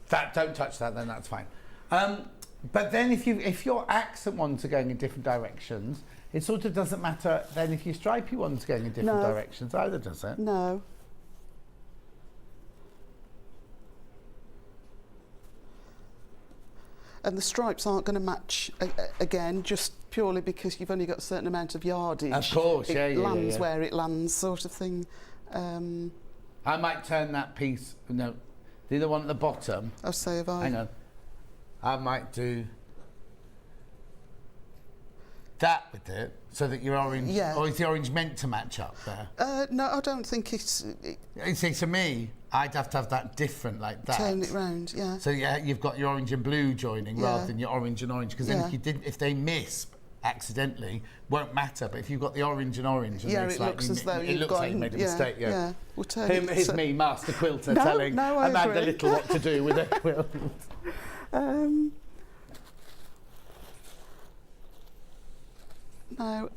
Don't touch that. Then that's fine. But then if your accent ones are going in different directions, it sort of doesn't matter. Then if your stripy ones are going in different directions either, does it? No. And the stripes aren't going to match again, just purely because you've only got a certain amount of yardage. Of course, it lands where it lands, sort of thing. I might turn that piece. No, the other one at the bottom. Oh, so have I. Hang on. I might do that with it, so that your orange. Yeah. Or is the orange meant to match up there? No, I don't think it's. You see, to me, I'd have to have that different like that. Turn it round, yeah. So yeah, you've got your orange and blue joining rather than your orange and orange, because then if they miss accidentally, won't matter. But if you've got the orange and orange, and it looks as though it looks like you made a mistake. Yeah. We'll turn Here's me, master quilter, telling Amanda Little what to do with a quilt. Now,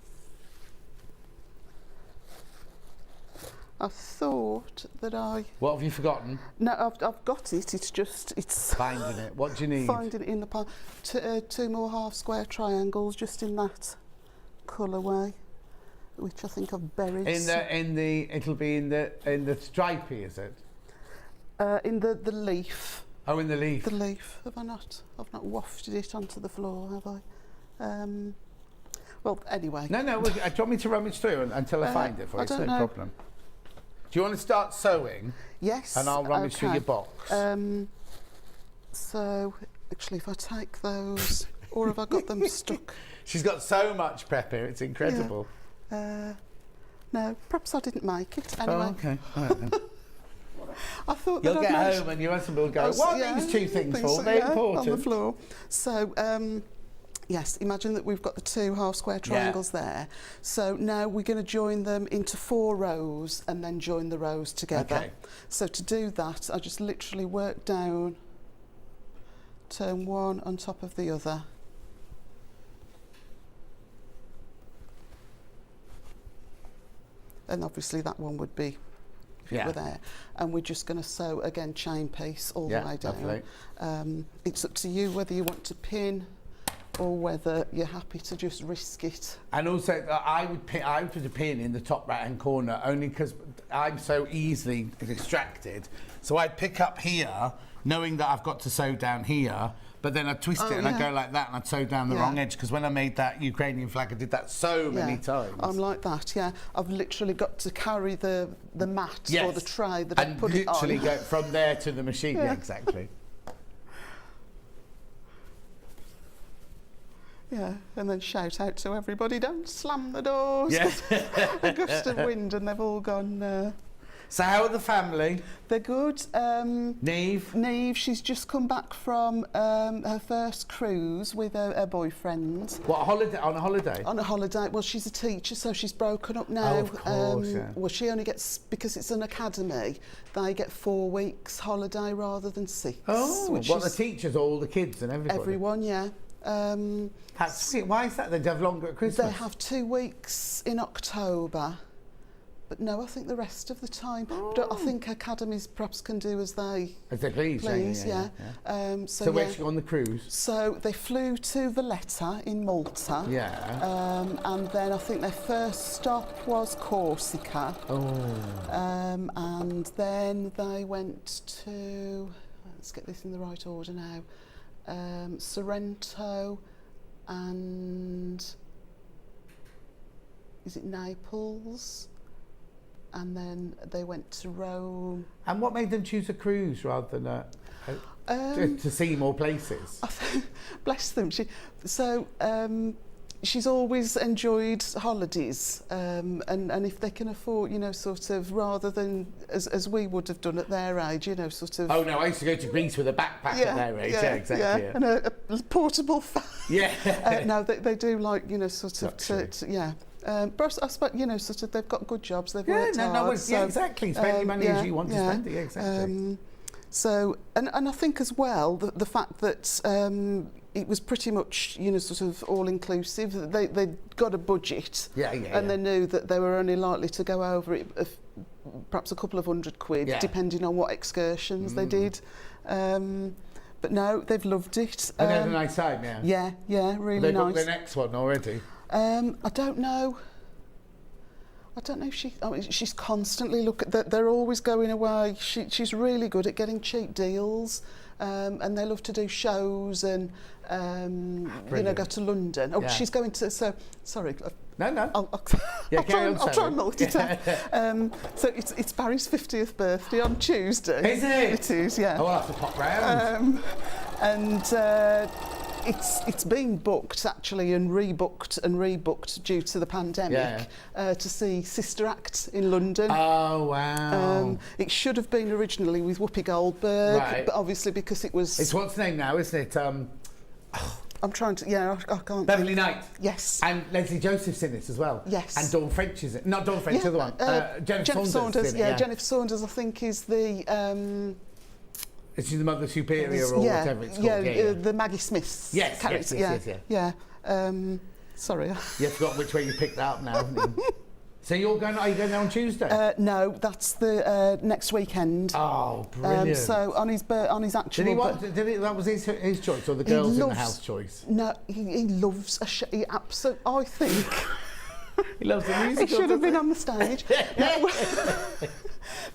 I thought that What have you forgotten? No, I've got it. It's finding it. What do you need? Finding it in the pile. Two more half square triangles, just in that colourway, which I think I've buried. It'll be in the stripy, is it? In the leaf. Oh, in the leaf. The leaf. I've not wafted it onto the floor, have I? Well, anyway. No. Do you want me to rummage through until I find it for you? It's no problem. Do you want to start sewing? Yes. And I'll rummage through your box. So, actually, if I take those, or have I got them stuck? She's got so much prep here, it's incredible. Yeah. No, perhaps I didn't make it. Anyway. Oh, okay. All right, then. I thought You'll get home and your husband will go, what are these two things for? They're important. On the floor. So, yes, imagine that we've got the two half square triangles there. So now we're going to join them into 4 rows and then join the rows together. Okay. So to do that, I just literally work down, turn one on top of the other. And obviously that one would be if it were there. And we're just going to sew again chain piece all the way down. Lovely. It's up to you whether you want to pin or whether you're happy to just risk it. And also, I would put a pin in the top right-hand corner, only because I'm so easily distracted. So I'd pick up here, knowing that I've got to sew down here, but then I'd twist it and I'd go like that and I'd sew down the wrong edge, because when I made that Ukrainian flag, I did that so many times. I'm like that, yeah. I've literally got to carry the mat or the tray that I put it on. And literally go from there to the machine. Yeah, exactly. Yeah, and then shout out to everybody, don't slam the doors. Yes. A gust of wind and they've all gone... So how are the family? They're good. Neve, she's just come back from her first cruise with her boyfriend. What, a holiday? On a holiday? On a holiday. Well, she's a teacher, so she's broken up now. Oh, of course, yeah. Well, she only gets, because it's an academy, they get 4 weeks holiday rather than 6. Oh, what, the teachers, all the kids and everybody? Everyone, yeah. That's sweet. Why is that? They have longer at Christmas? They have 2 weeks in October. But no, I think the rest of the time. But I think academies perhaps can do as they please. Yeah. So where's she on the cruise? So they flew to Valletta in Malta. Yeah. And then I think their first stop was Corsica. And then they went to, let's get this in the right order now, Sorrento and is it Naples? And then they went to Rome. And what made them choose a cruise rather than to see more places? Bless them. She's always enjoyed holidays, and if they can afford, you know, sort of, rather than as we would have done at their age, you know, sort of. Oh no, I used to go to Greece with a backpack at their age. Yeah, exactly. Yeah. And a portable fan. Yeah. No, they do like, you know, sort of, but I suppose, you know, sort of, they've got good jobs, they've worked hard. Exactly. Spend your money as you want to spend it. Yeah, exactly. So, and I think as well, the fact that it was pretty much, you know, sort of all-inclusive. They got a budget, and they knew that they were only likely to go over it, perhaps a couple of £100, depending on what excursions they did. But no, they've loved it. And they had a nice time, yeah? Yeah, really nice. They booked the next one already? I don't know. I don't know if she's constantly they're always going away. She's really good at getting cheap deals, and they love to do shows and you know, go to London. Oh, she's going to. So sorry. No. I'll try and multitask. So it's Barry's 50th birthday on Tuesday. Is it? It is, yeah. Oh, I'll have to pop round. It's been booked actually and rebooked due to the pandemic to see Sister Act in London. Oh wow! It should have been originally with Whoopi Goldberg, but obviously because it was. It's what's the name now, isn't it? I'm trying to. Yeah, I can't. Beverly Knight. Yes. And Leslie Joseph's in this as well. Yes. And Dawn French is it? Not Dawn French, the other one. Jennifer Saunders. Jennifer Saunders, I think, is the. Is she the Mother Superior or whatever it's called? The Maggie Smith's character. Yeah. Sorry. You forgot which way you picked that up now, haven't you? So are you going there on Tuesday? No, that's the next weekend. Oh, brilliant! So on his actual. That was his choice or the girls in the house choice? No, he loves a show. He absolutely. I think. He loves the music. He should have been on the stage.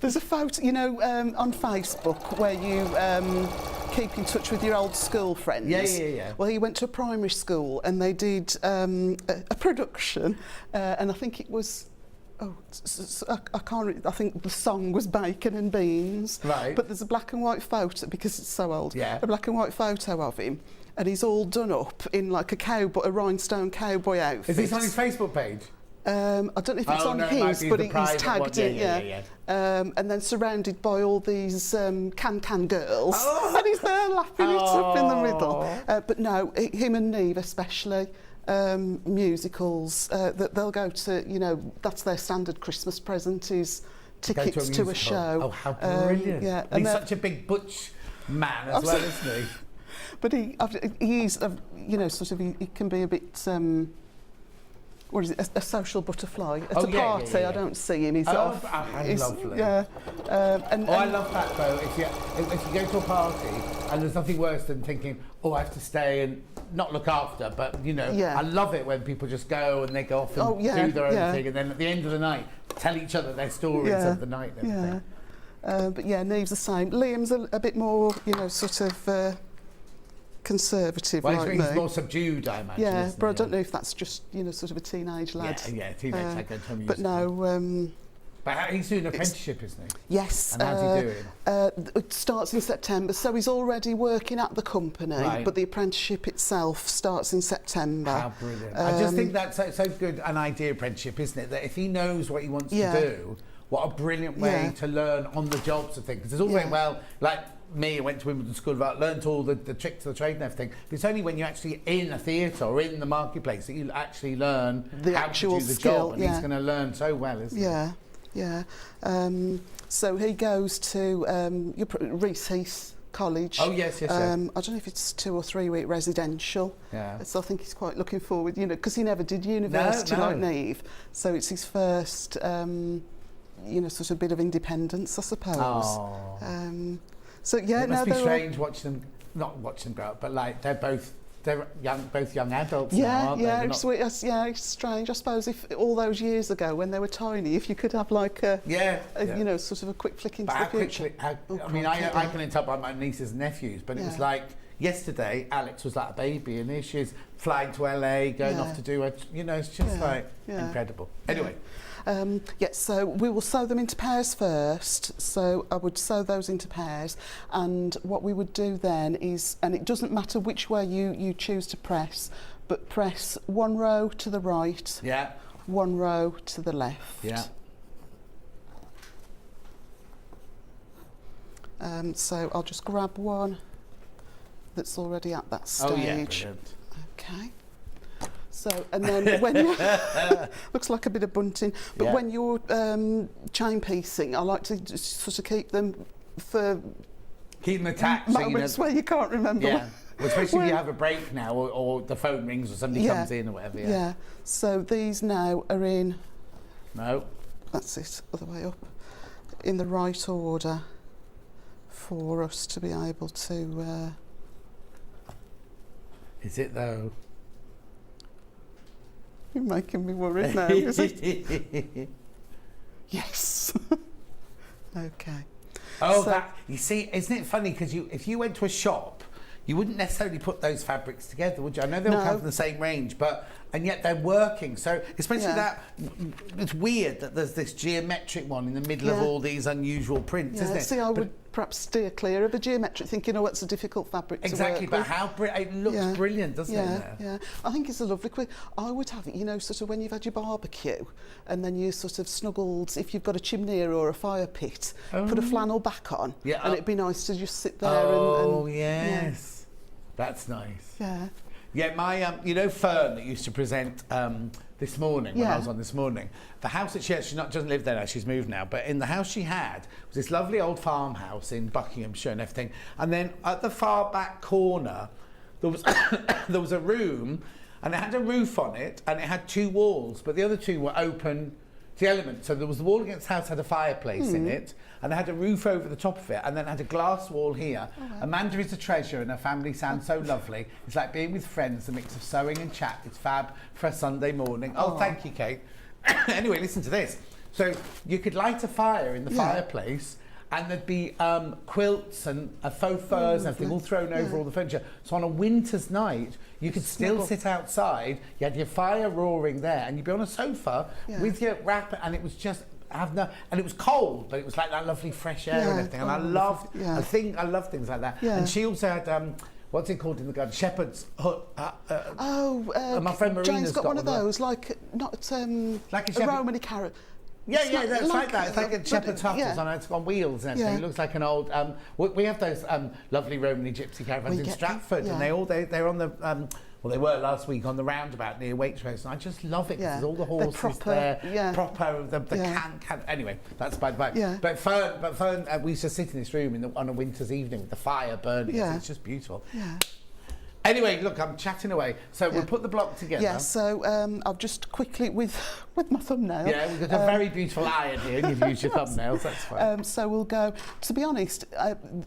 There's a photo, you know, on Facebook where you keep in touch with your old school friends. Yeah. Well, he went to a primary school and they did a production, and I think it was. I think the song was Bacon and Beans. Right. But there's a black and white photo because it's so old. Yeah. A black and white photo of him, and he's all done up in like a rhinestone cowboy outfit. Is this on his Facebook page? I don't know if it's on his, but he's tagged it. Yeah. And then surrounded by all these can girls, and he's there lapping it up in the middle. But no, him and Neve especially. Musicals that they'll go to, you know, that's their standard Christmas present is tickets to a show. Oh, how brilliant! And he's such a big butch man as well, isn't he? But he's you know, sort of he can be a bit what is it, a social butterfly at a party. I don't see him. He's off. He's lovely. Yeah. I love that though. If you go to a party and there's nothing worse than thinking, oh, I have to stay and not look after, but you know, I love it when people just go and they go off and do their own thing, and then at the end of the night tell each other their stories of the night and everything. But Neve's the same. Liam's a bit more, you know, sort of conservative Well, like he's me. more subdued, I imagine. Yeah, but I don't know if that's just, you know, sort of a teenage lad. Yeah, teenage lad going to a But no... but he's doing an apprenticeship, isn't he? Yes. And how's he doing? It starts in September, so he's already working at the company, Right. but the apprenticeship itself starts in September. How brilliant. I just think that's so good an idea, apprenticeship, isn't it? That if he knows what he wants to do, what a brilliant way to learn on the job sort of thing. Because it's all very well, like me, I went to Wimbledon School of Art, learned all the tricks of the trade and everything, but it's only when you're actually in a theatre or in the marketplace that you actually learn The how actual to do the skill, job, and he's going to learn so well, isn't he? Yeah. So he goes to Reese Heath College. Oh, yes. I don't know if it's 2 or 3 week residential. Yeah. So I think he's quite looking forward, you know, because he never did university like Neve. So it's his first, you know, sort of bit of independence, I suppose. Oh. So yeah, it must be strange watching them, not watch them grow up, but like they're both young adults now, aren't they? It's strange. I suppose if all those years ago when they were tiny, if you could have like a you know, sort of a quick flick into the future. I can tell by my nieces and nephews, but it was like yesterday Alex was like a baby and here she is flying to LA, going off to do it. You know, it's just incredible. Anyway. So we will sew them into pairs first. So I would sew those into pairs, and what we would do then is, and it doesn't matter which way you choose to press, but press 1 row to the right, 1 row to the left. So I'll just grab one that's already at that stage. Oh yeah, brilliant. Okay. So, and then when you looks like a bit of bunting, but when you're chain piecing, I like to just sort of keep them for attached, moments where you can't remember. Yeah, well, especially if you have a break now, or the phone rings, or somebody comes in, or whatever. Yeah. So these now are in. No. That's it. Other way up, in the right order, for us to be able to. Is it though? You're making me worried now, is it? Yes. Okay. Oh, so, you see, isn't it funny? Because if you went to a shop, you wouldn't necessarily put those fabrics together, would you? I know they all come from the same range, and yet they're working. So especially that, it's weird that there's this geometric one in the middle of all these unusual prints, isn't it? See, I would perhaps steer clear of a geometric, thinking, oh, it's a difficult fabric to work with. But how it looks brilliant, doesn't it? Yeah, I think it's a lovely quick. I would have it, you know, sort of when you've had your barbecue, and then you sort of snuggled, if you've got a chimney or a fire pit, put a flannel back on, and it'd be nice to just sit there and yes. That's nice. Yeah, my, you know, Fern that used to present this morning, when I was on this morning, the house that she doesn't live there now, she's moved now, but in the house she had was this lovely old farmhouse in Buckinghamshire and everything, and then at the far back corner there was there was a room, and it had a roof on it, and it had 2 walls, but the other 2 were open to the elements. So there was the wall against the house, had a fireplace in it, and it had a roof over the top of it, and then it had a glass wall here. Amanda is a treasure, and her family sounds so lovely. It's like being with friends, a mix of sewing and chat. It's fab for a Sunday morning. Oh, thank you, Kate. Anyway, listen to this. So you could light a fire in the fireplace, and there'd be quilts and faux furs and everything all thrown over all the furniture. So on a winter's night, you could still sit outside, you had your fire roaring there, and you'd be on a sofa with your wrap, and it was just and it was cold, but it was like that lovely fresh air and everything. And I love things like that. And she also had what's it called in the garden? Shepherd's hut. My friend Marina's Jane's got one of those, like like a Romany carrot. That's like that. It's like a shepherd's hut. It's on wheels and everything. It looks like an old. We have those lovely Romany gypsy caravans in Stratford, and they're on the. Well, they were last week on the roundabout near Waitrose, and I just love it because there's all the horses proper, the can. Anyway, that's by the by. But Fern, we used to sit in this room on a winter's evening with the fire burning. It's just beautiful. Yeah. Anyway, look, I'm chatting away. So we'll put the block together. Yeah, so I've just quickly, with with my thumbnail. Yeah, we've got a very beautiful eye in here, and you've used your thumbnails, that's fine. So we'll go, to be honest,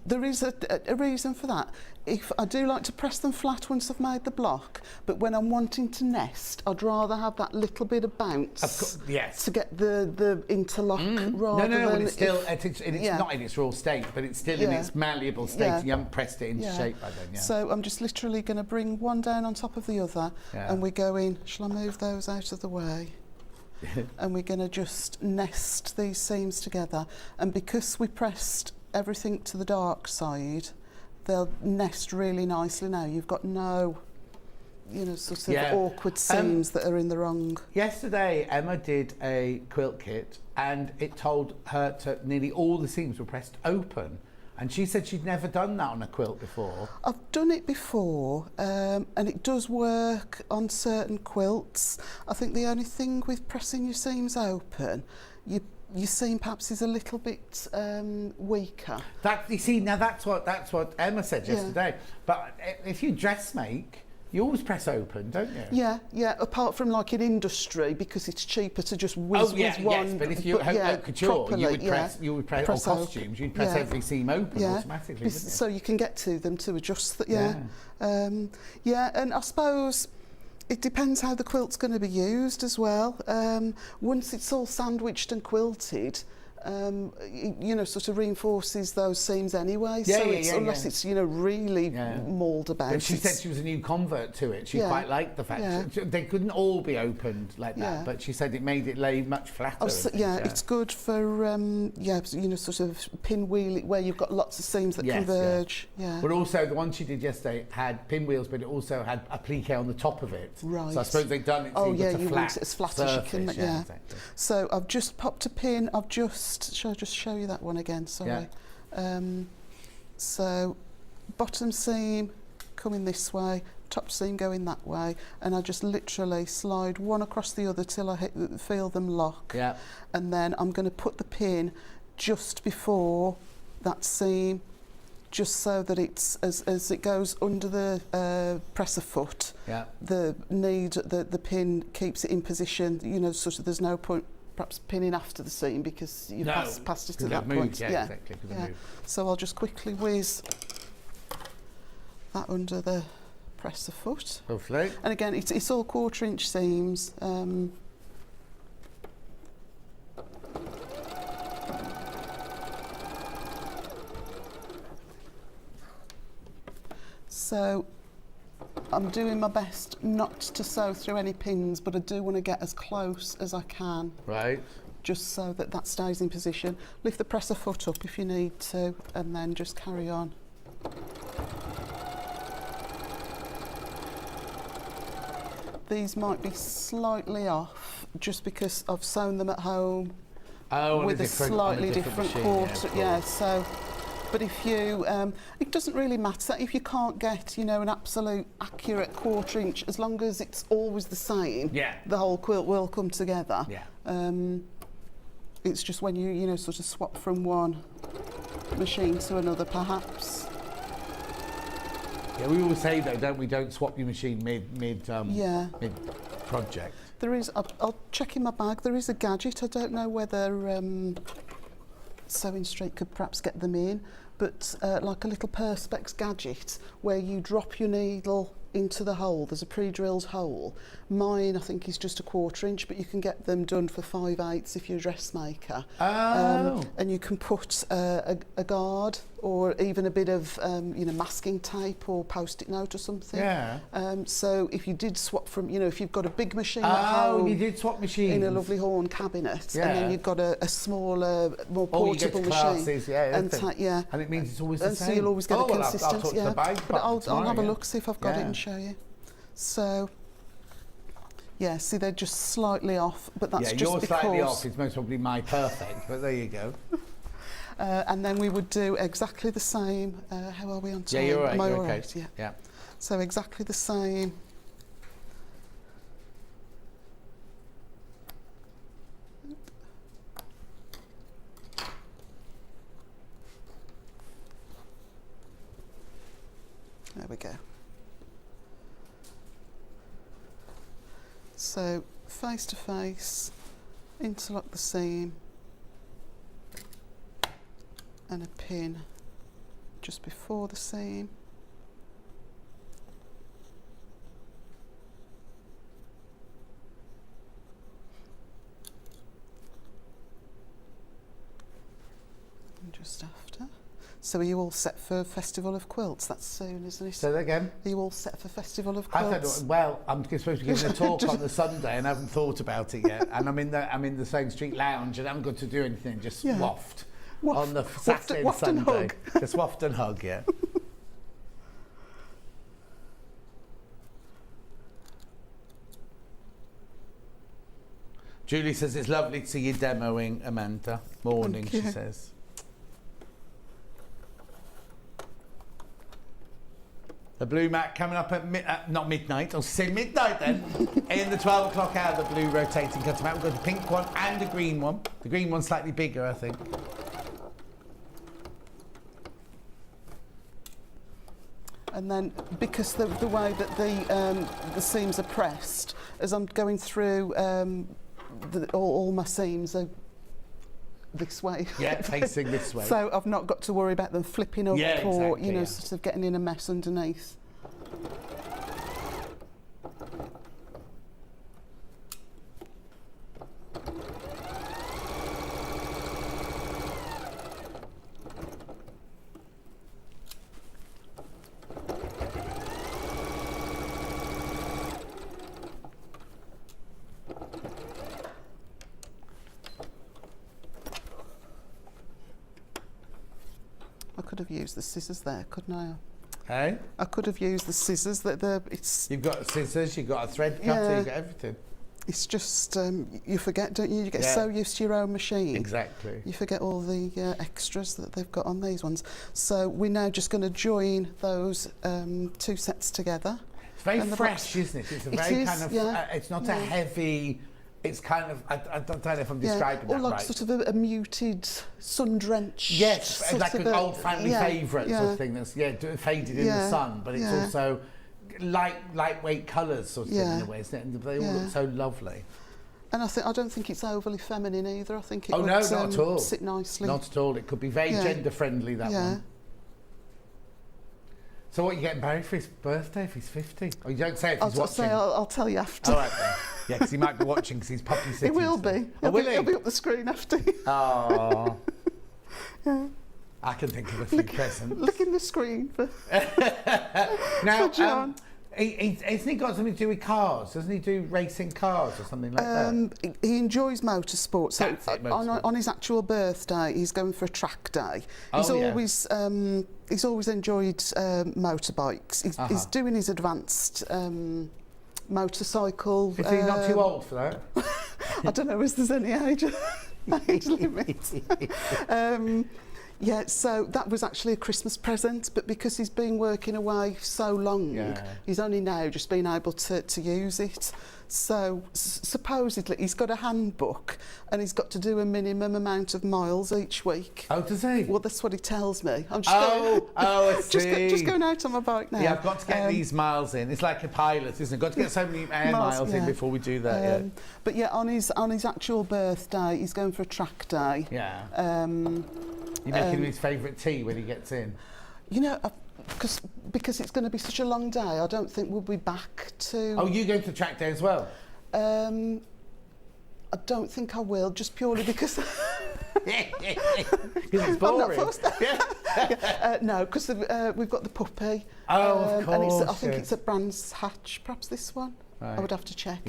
there is a reason for that. If I do like to press them flat once I've made the block, but when I'm wanting to nest, I'd rather have that little bit of bounce yes. to get the interlock rather no, than... it's still, it's not in its raw state, but it's still in its malleable state, and you haven't pressed it into shape by then, So I'm just literally going to bring one down on top of the other, and we're going, shall I move those out of the way? And we're going to just nest these seams together, and because we pressed everything to the dark side, they'll nest really nicely now. You've got no, sort of awkward seams that are in the wrong. Yesterday, Emma did a quilt kit, and it told her that nearly all the seams were pressed open. And she said she'd never done that on a quilt before. I've done it before, and it does work on certain quilts. I think the only thing with pressing your seams open, your seam perhaps is a little bit weaker. That's what Emma said yesterday. But if you dressmake, you always press open, don't you? Yeah. Apart from like in industry, because it's cheaper to just whiz with one. Yes, but if you haute couture, you would press or costumes, you'd press every seam open automatically. So you can get to them to adjust that. And I suppose it depends how the quilt's going to be used as well. Once it's all sandwiched and quilted, sort of reinforces those seams anyway. Unless it's really mauled about. But she said she was a new convert to it. She quite liked the fact they couldn't all be opened like that. But she said it made it lay much flatter. It's good for sort of pinwheel where you've got lots of seams that converge. But also the one she did yesterday had pinwheels, but it also had applique on the top of it. Right. So I suppose they've done it so you want it as flat surface, as you can. Exactly. So I've just popped a pin. Shall I just show you that one again? Sorry. So bottom seam coming this way, top seam going that way, and I just literally slide one across the other till I feel them lock. Yeah. And then I'm going to put the pin just before that seam, just so that it's as it goes under the presser foot. Yeah. The pin keeps it in position. Sort of there's no point perhaps pinning after the seam because you've passed it to that point. Exactly. So I'll just quickly whiz that under the presser foot. Lovely. And again, it's all 1/4 inch seams. So I'm doing my best not to sew through any pins, but I do want to get as close as I can. Right. Just so that stays in position. Lift the presser foot up if you need to, and then just carry on. These might be slightly off, just because I've sewn them at home with a slightly different quarter. So. But if you, it doesn't really matter if you can't get, an absolute accurate 1/4 inch, as long as it's always the same. Yeah. The whole quilt will come together. Yeah. It's just when you sort of swap from one machine to another, perhaps. Yeah, we always say though, don't we? Don't swap your machine mid project. There is. I'll check in my bag. There is a gadget. I don't know whether Sewing Street could perhaps get them in, but like a little perspex gadget where you drop your needle into the hole. There's a pre-drilled hole. Mine, I think, is just a 1/4 inch, but you can get them done for 5/8 if you're a dressmaker. Oh. And you can put a guard or even a bit of masking tape or post-it note or something. Yeah. So if you did swap from, if you've got a big machine at home, you did swap machines in a lovely horn cabinet, and then you've got a smaller, more portable machine. And it means it's always the same. And so you'll always get a consistency. I'll have a look, see if I've got it and show you. So. Yeah, see, they're just slightly off, but that's just because... Yeah, you're slightly off. It's most probably my perfect, but there you go. And then we would do exactly the same. How are we on time? Yeah, you're right. Am I you're all okay. right? Yeah. So exactly the same. There we go. So face to face, interlock the seam and a pin just before the seam. And just after. So are you all set for Festival of Quilts? That's soon, isn't it? Say that again. Are you all set for Festival of I Quilts? said, well, I'm supposed to be giving a talk on the Sunday and I haven't thought about it yet. And I'm in the Sewing Street Lounge and I haven't got to do anything, just waft on the Saturday and Sunday. And hug. Just waft and hug, yeah. Julie says it's lovely to see you demoing, Amanda. Morning, she says. The blue mat coming up at not midnight, I'll say midnight then. In the 12 o'clock hour, the blue rotating cutting mat. We've got a pink one and a green one. The green one's slightly bigger, I think. And then, because the way that the seams are pressed, as I'm going through, all my seams are this way. Yeah, facing this way. So I've not got to worry about them flipping up or, exactly, you know, sort of getting in a mess underneath. I could have used the scissors there, couldn't I? Hey? I could have used the scissors. It's. You've got scissors, you've got a thread cutter, you've got everything. It's just, you forget, don't you? You get so used to your own machine. Exactly. You forget all the extras that they've got on these ones. So we're now just going to join those two sets together. It's very fresh, isn't it? It's a very kind of, it's not a heavy, it's kind of, I don't know if I'm describing that or like right. sort of a muted, sun-drenched... Yes, like an old family favourite sort of thing that's faded in the sun, but it's also lightweight colours sort of thing in a way, isn't it? And they all look so lovely. And I don't think it's overly feminine either. I think it would no, not at all. sit nicely. Not at all. It could be very gender-friendly, that one. So what, you getting Barry for his birthday if he's 50? Or you don't say if he's watching? I'll tell you after. All right then. Yeah, because he might be watching because he's puppy sitting. He will be. He'll be up the screen after. Oh. Yeah. I can think of a few presents. Licking the screen for, now, for John. Hasn't he got something to do with cars? Doesn't he do racing cars or something like that? He enjoys motorsport. So motorsport. On his actual birthday, he's going for a track day. He's always enjoyed motorbikes. He's doing his advanced motorcycle. Is he not too old for that? I don't know if there's any age limit. Yeah, so that was actually a Christmas present, but because he's been working away so long, he's only now just been able to use it. So supposedly he's got a handbook and he's got to do a minimum amount of miles each week. Oh, does he? Well, that's what he tells me. I'm just I see. just going out on my bike now. Yeah, I've got to get these miles in. It's like a pilot, isn't it? Got to get so many air miles in before we do that. But yeah, on his actual birthday, he's going for a track day. Yeah. You making him his favourite tea when he gets in? You know, because it's going to be such a long day, I don't think we'll be back to... Oh, you going to track day as well? I don't think I will, just purely because... Because it's boring. I'm not forced. No, because we've got the puppy. Oh, of course. And I think it's at Brands Hatch, perhaps this one. Right. I would have to check.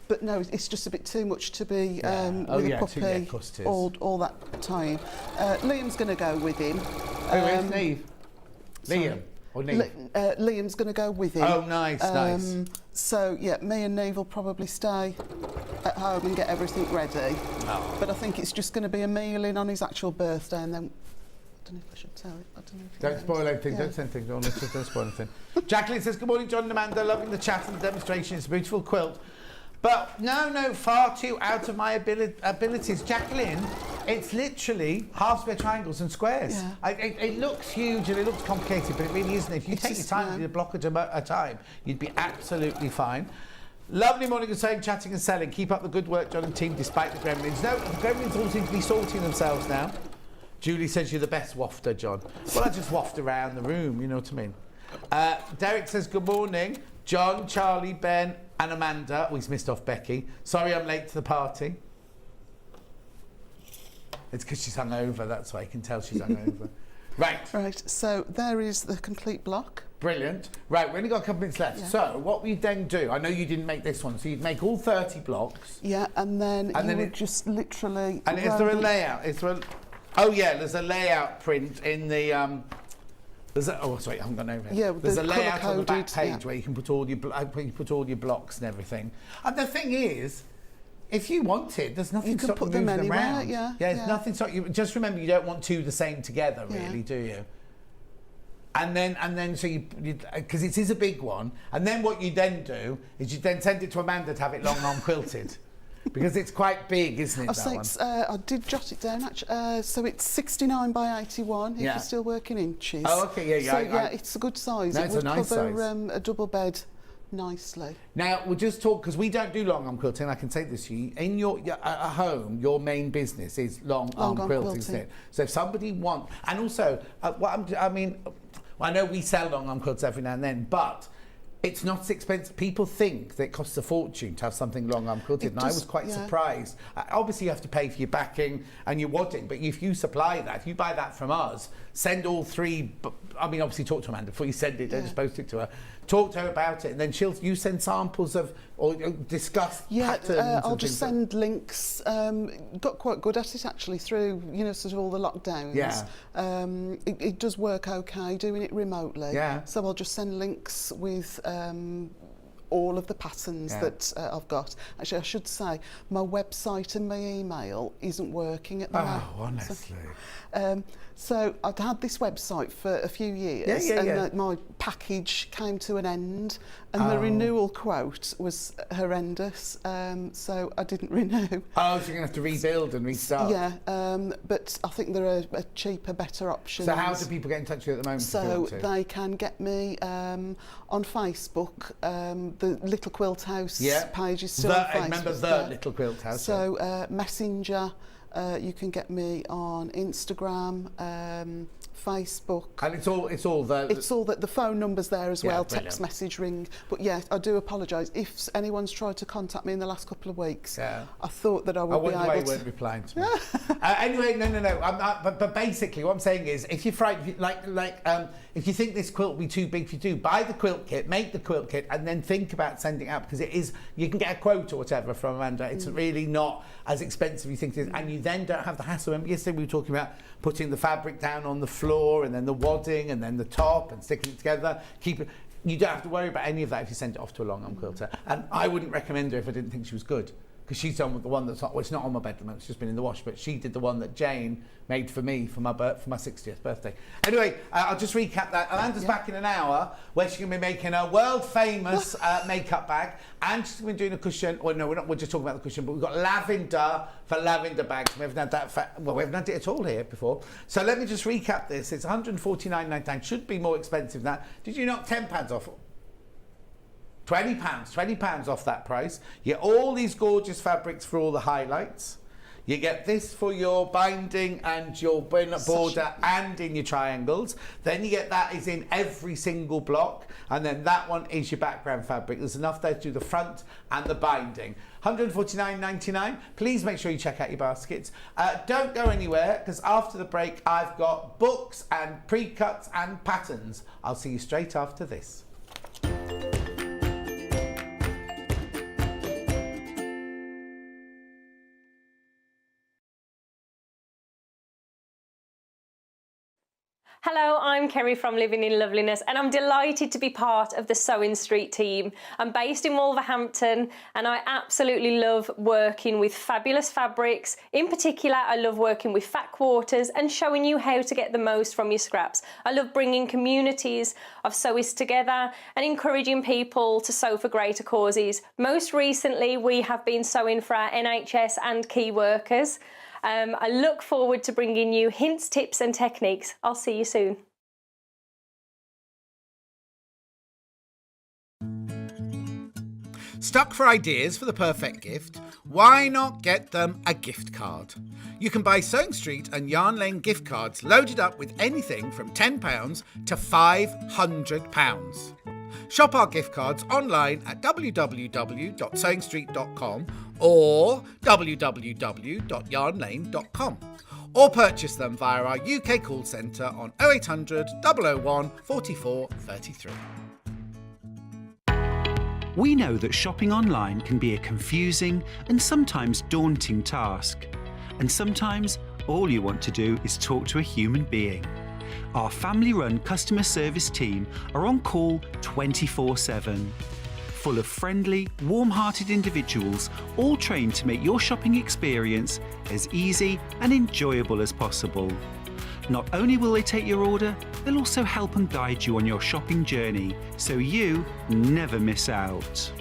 But no, it's just a bit too much to be with a puppy all that time. Liam's going to go with him. Where's Neve? Liam? Or Neve? Liam's going to go with him. Oh, nice, nice. So, yeah, me and Neve will probably stay at home and get everything ready. Oh. But I think it's just going to be a meal in on his actual birthday and then... I don't know if I should tell it. I don't know if don't spoil anything, don't say anything. Don't spoil anything. Jacqueline says, good morning, John and Amanda. Loving the chat and the demonstration. It's a beautiful quilt. But no, far too out of my abilities. Jacqueline, it's literally half square triangles and squares. Yeah. It looks huge and it looks complicated, but it really isn't. If you take your time to do a block at a time, you'd be absolutely fine. Lovely morning of sewing, chatting and selling. Keep up the good work, John and team, despite the gremlins. No, the gremlins all seem to be sorting themselves now. Julie says you're the best wafter, John. Well, I just waft around the room, you know what I mean? Derek says good morning. John, Charlie, Ben and Amanda. Oh, he's missed off Becky. Sorry I'm late to the party. It's because she's hungover, that's why you can tell she's hungover. Right, so there is the complete block. Brilliant. Right, we've only got a couple minutes left. Yeah. So what we then do, I know you didn't make this one, so you'd make all 30 blocks. Yeah, and then you would just literally... And is there a layout? Oh yeah, there's a layout print in the... oh, sorry, I haven't gone over it. Yeah, there's a layout on the back page where you can put all your blocks and everything. And the thing is, if you wanted, there's nothing to stop you moving them around. There's nothing to you. Just remember, you don't want two the same together, really, do you? And then, so you because it is a big one. And then what you then do is you then send it to Amanda to have it long arm quilted, because it's quite big, isn't it? I did jot it down actually. So it's 69 by 81. If you're still working inches. Oh, okay, yeah. So it's a good size. No, it's a nice size. A double bed nicely. Now we'll just talk, because we don't do long arm quilting. I can say this to you: in your at home, your main business is long arm quilting, isn't it? So if somebody wants, and also I know we sell long arm quilts every now and then, but it's not expensive. People think that it costs a fortune to have something long arm quilted, and I was quite surprised. Obviously, you have to pay for your backing and your wadding, but if you supply that, if you buy that from us, send all three. Obviously, talk to Amanda before you send it. Don't just post it to her. Talk to her about it, and then you send samples of or discuss patterns. I'll just send links. Got quite good at it actually through sort of all the lockdowns. It does work okay doing it remotely. So I'll just send links with all of the patterns that I've got. Actually, I should say my website and my email isn't working at the moment. Oh, honestly. So I'd had this website for a few years, and my package came to an end, and the renewal quote was horrendous, so I didn't renew. Oh, so you're going to have to rebuild and restart. Yeah, but I think there are cheaper, better options. So how do people get in touch with you at the moment? So they can get me on Facebook. The Little Quilt House page is still on Facebook. Remember the Little Quilt House. So Messenger. You can get me on Instagram, Facebook. And it's all there. It's all that the phone number's there as well, text message, ring. But I do apologise if anyone's tried to contact me in the last couple of weeks. I thought that I would be able to. I wonder why you weren't replying to me. Anyway, no. But basically, what I'm saying is, if you're frightened, if you think this quilt will be too big for you to do, buy the quilt kit, make the quilt kit, and then think about sending it out, because it is. You can get a quote or whatever from Amanda. It's really not as expensive as you think it is, and you then don't have the hassle. Remember yesterday we were talking about putting the fabric down on the floor, and then the wadding, and then the top, and sticking it together. You don't have to worry about any of that if you send it off to a long arm quilter. And I wouldn't recommend her if I didn't think she was good, because she's done the one that's not. Well, it's not on my bed at the moment. It's just been in the wash. But she did the one that Jane made for me for my 60th birthday. Anyway, I'll just recap that. Amanda's back in an hour, where she's going to be making a world famous makeup bag, and she's going to be doing a cushion. Or no, we're just talking about the cushion, but we've got lavender for lavender bags. We haven't had that. We haven't had it at all here before. So let me just recap this. It's £149.99. Should be more expensive than that. Did you knock £10 off? £20 off that price. You get all these gorgeous fabrics for all the highlights. You get this for your binding and your border and in your triangles. Then you get that is in every single block, and then that one is your background fabric. There's enough there to do the front and the binding. £149.99. Please make sure you check out your baskets. Don't go anywhere, because after the break I've got books and pre-cuts and patterns. I'll see you straight after this. Hello, I'm Kerry from Living in Loveliness, and I'm delighted to be part of the Sewing Street team. I'm based in Wolverhampton, and I absolutely love working with fabulous fabrics. In particular, I love working with fat quarters and showing you how to get the most from your scraps. I love bringing communities of sewists together and encouraging people to sew for greater causes. Most recently, we have been sewing for our NHS and key workers. I look forward to bringing you hints, tips and techniques. I'll see you soon. Stuck for ideas for the perfect gift? Why not get them a gift card? You can buy Sewing Street and Yarn Lane gift cards loaded up with anything from £10 to £500. Shop our gift cards online at www.sewingstreet.com or www.yarnlane.com, or purchase them via our UK call centre on 0800 001 44 33. We know that shopping online can be a confusing and sometimes daunting task. And sometimes all you want to do is talk to a human being. Our family-run customer service team are on call 24/7. Full of friendly, warm-hearted individuals, all trained to make your shopping experience as easy and enjoyable as possible. Not only will they take your order, they'll also help and guide you on your shopping journey, so you never miss out.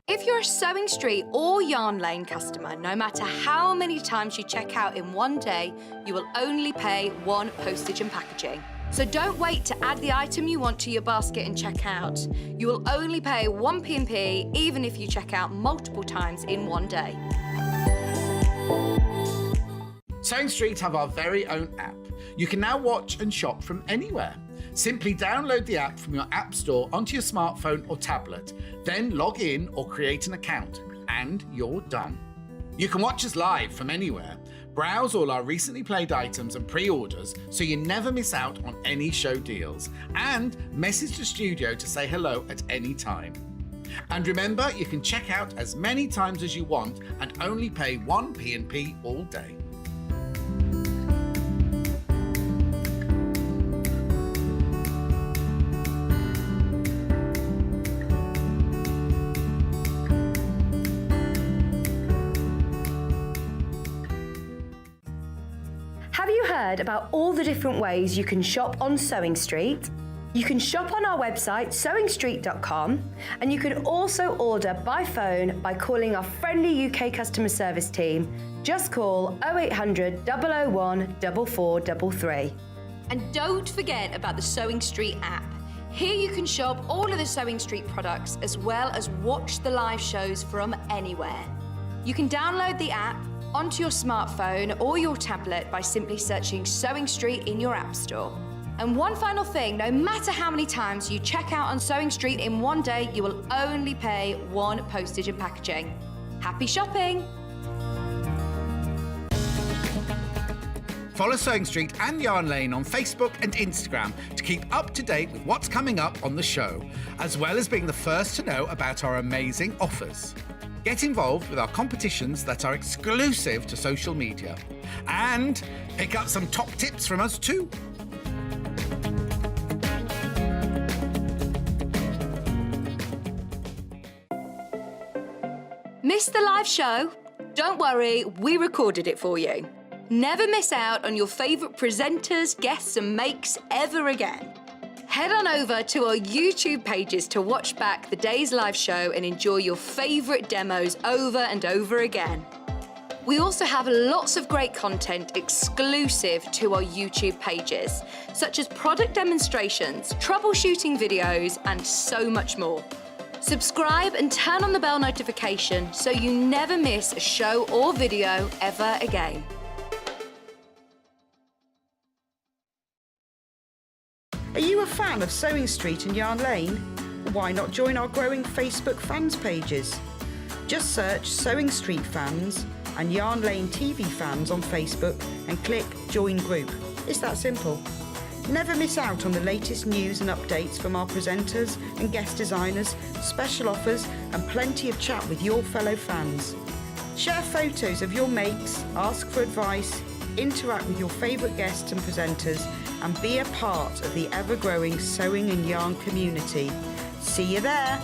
If you're a Sewing Street or Yarn Lane customer, no matter how many times you check out in one day, you will only pay one postage and packaging. So don't wait to add the item you want to your basket and check out. You will only pay one P&P even if you check out multiple times in one day. Sewing Street have our very own app. You can now watch and shop from anywhere. Simply download the app from your app store onto your smartphone or tablet, then log in or create an account, and you're done. You can watch us live from anywhere, browse all our recently played items and pre-orders so you never miss out on any show deals, and message the studio to say hello at any time. And remember, you can check out as many times as you want and only pay one P&P all day. Have you heard about all the different ways you can shop on Sewing Street? You can shop on our website sewingstreet.com, and you can also order by phone by calling our friendly UK customer service team. Just call 0800 001 4433. And don't forget about the Sewing Street app. Here you can shop all of the Sewing Street products as well as watch the live shows from anywhere. You can download the app onto your smartphone or your tablet by simply searching Sewing Street in your app store. And one final thing, no matter how many times you check out on Sewing Street in one day, you will only pay one postage and packaging. Happy shopping! Follow Sewing Street and Yarn Lane on Facebook and Instagram to keep up to date with what's coming up on the show, as well as being the first to know about our amazing offers. Get involved with our competitions that are exclusive to social media, and pick up some top tips from us too. Missed the live show? Don't worry, we recorded it for you. Never miss out on your favourite presenters, guests and makes ever again. Head on over to our YouTube pages to watch back the day's live show and enjoy your favourite demos over and over again. We also have lots of great content exclusive to our YouTube pages, such as product demonstrations, troubleshooting videos, and so much more. Subscribe and turn on the bell notification so you never miss a show or video ever again. Are you a fan of Sewing Street and Yarn Lane? Why not join our growing Facebook fans pages? Just search Sewing Street fans and Yarn Lane TV fans on Facebook and click Join Group. It's that simple. Never miss out on the latest news and updates from our presenters and guest designers, special offers and plenty of chat with your fellow fans. Share photos of your makes, ask for advice, interact with your favourite guests and presenters, and be a part of the ever-growing sewing and yarn community. See you there!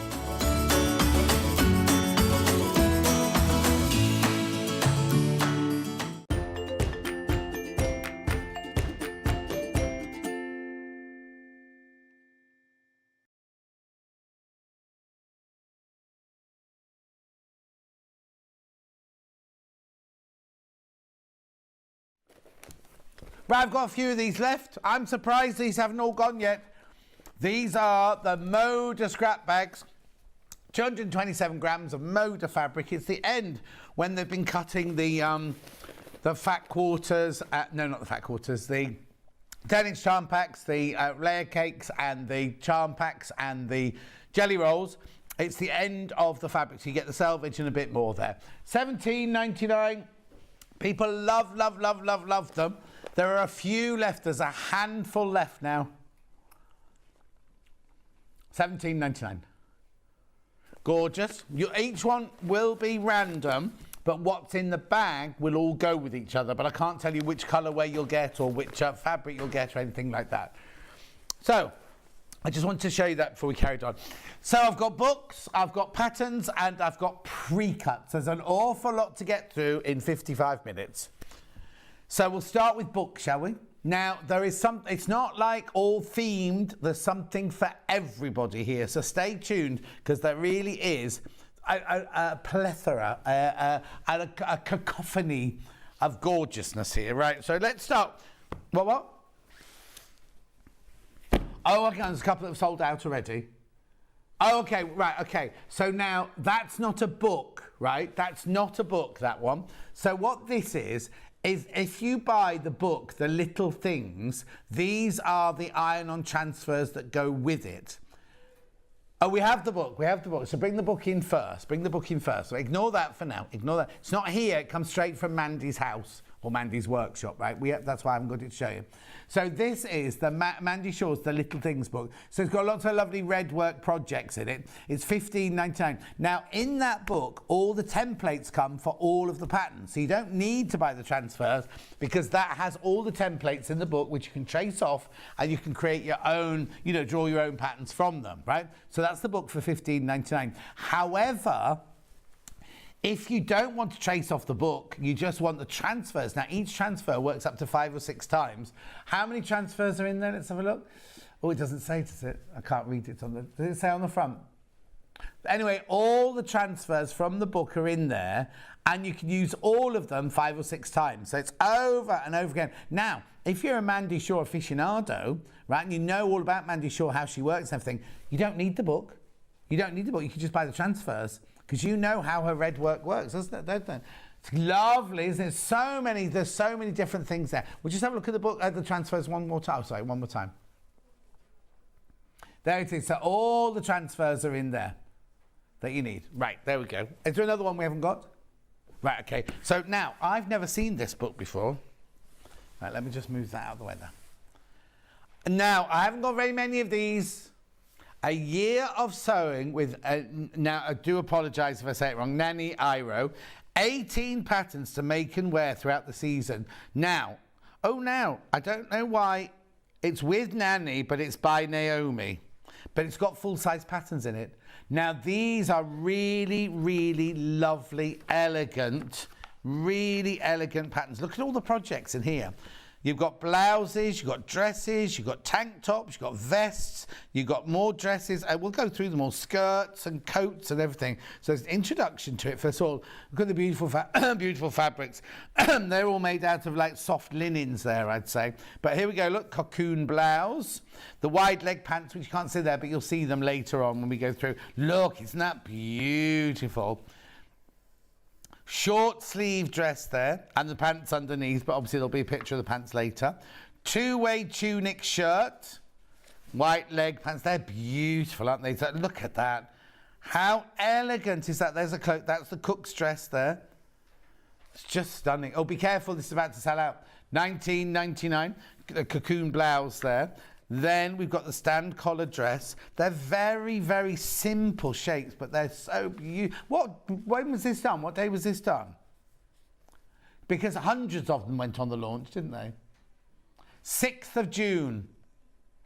Right, I've got a few of these left. I'm surprised these haven't all gone yet. These are the Moda scrap bags. 227 grams of Moda fabric. It's the end when they've been cutting the fat quarters. No, not the fat quarters. The 10-inch charm packs, the layer cakes, and the charm packs, and the jelly rolls. It's the end of the fabric, so you get the selvage and a bit more there. $17.99. People love, love, love, love, love them. There are a few left. There's a handful left now. $17.99. Gorgeous. Each one will be random, but what's in the bag will all go with each other. But I can't tell you which colourway you'll get or which fabric you'll get or anything like that. So, I just wanted to show you that before we carried on. So I've got books, I've got patterns, and I've got pre-cuts. There's an awful lot to get through in 55 minutes. So we'll start with books, shall we? Now, there is it's not like all themed. There's something for everybody here. So stay tuned, because there really is a plethora, a cacophony of gorgeousness here, right? So let's start. What? Oh, okay, there's a couple that have sold out already. Oh, okay, right, okay. So now, that's not a book, right? That's not a book, that one. So what this is if you buy the book, The Little Things, these are the iron-on transfers that go with it. Oh, we have the book. So bring the book in first. So ignore that for now. Ignore that. It's not here. It comes straight from Mandy's house or Mandy's workshop, right? That's why I haven't got it to show you. So this is the Mandy Shaw's The Little Things book. So it's got lots of lovely red work projects in it. It's $15.99. Now, in that book, all the templates come for all of the patterns. So you don't need to buy the transfers, because that has all the templates in the book, which you can trace off, and you can create your own, draw your own patterns from them, right? So that's the book for $15.99. However, if you don't want to trace off the book, you just want the transfers. Now, each transfer works up to 5 or 6 times. How many transfers are in there? Let's have a look. Oh, it doesn't say, does it? I can't read it on the... Does it say on the front? But anyway, all the transfers from the book are in there, and you can use all of them 5 or 6 times. So it's over and over again. Now, if you're a Mandy Shaw aficionado, right, and you know all about Mandy Shaw, how she works and everything, you don't need the book. You can just buy the transfers, because you know how her red work works, doesn't it? Don't they? It's lovely, isn't it? There's so many different things there. We'll just have a look at the book, the transfers one more time. Sorry, one more time. There it is. So all the transfers are in there that you need. Right, there we go. Is there another one we haven't got? Right, okay. So now, I've never seen this book before. Right, let me just move that out of the way there. Now, I haven't got very many of these. A year of sewing with, now I do apologise if I say it wrong, Nanny Iro. 18 patterns to make and wear throughout the season. Now, I don't know why it's with Nanny, but it's by Naomi. But it's got full-size patterns in it. Now, these are really, really lovely, elegant patterns. Look at all the projects in here. You've got blouses, you've got dresses, you've got tank tops, you've got vests, you've got more dresses. We'll go through them all, skirts and coats and everything. So it's an introduction to it. First of all, look at the beautiful, beautiful fabrics. They're all made out of like soft linens there, I'd say. But here we go, look, cocoon blouse. The wide leg pants, which you can't see there, but you'll see them later on when we go through. Look, isn't that beautiful? Short sleeve dress there, and the pants underneath, but obviously there'll be a picture of the pants later. Two-way tunic shirt, white leg pants. They're beautiful, aren't they? So look at that. How elegant is that? There's a cloak. That's the cook's dress there. It's just stunning. Oh, be careful. This is about to sell out. $19.99. The cocoon blouse there. Then we've got the stand collar dress. They're very, very simple shapes, but they're so beautiful. When was this done? What day was this done? Because hundreds of them went on the launch, didn't they? 6th of June.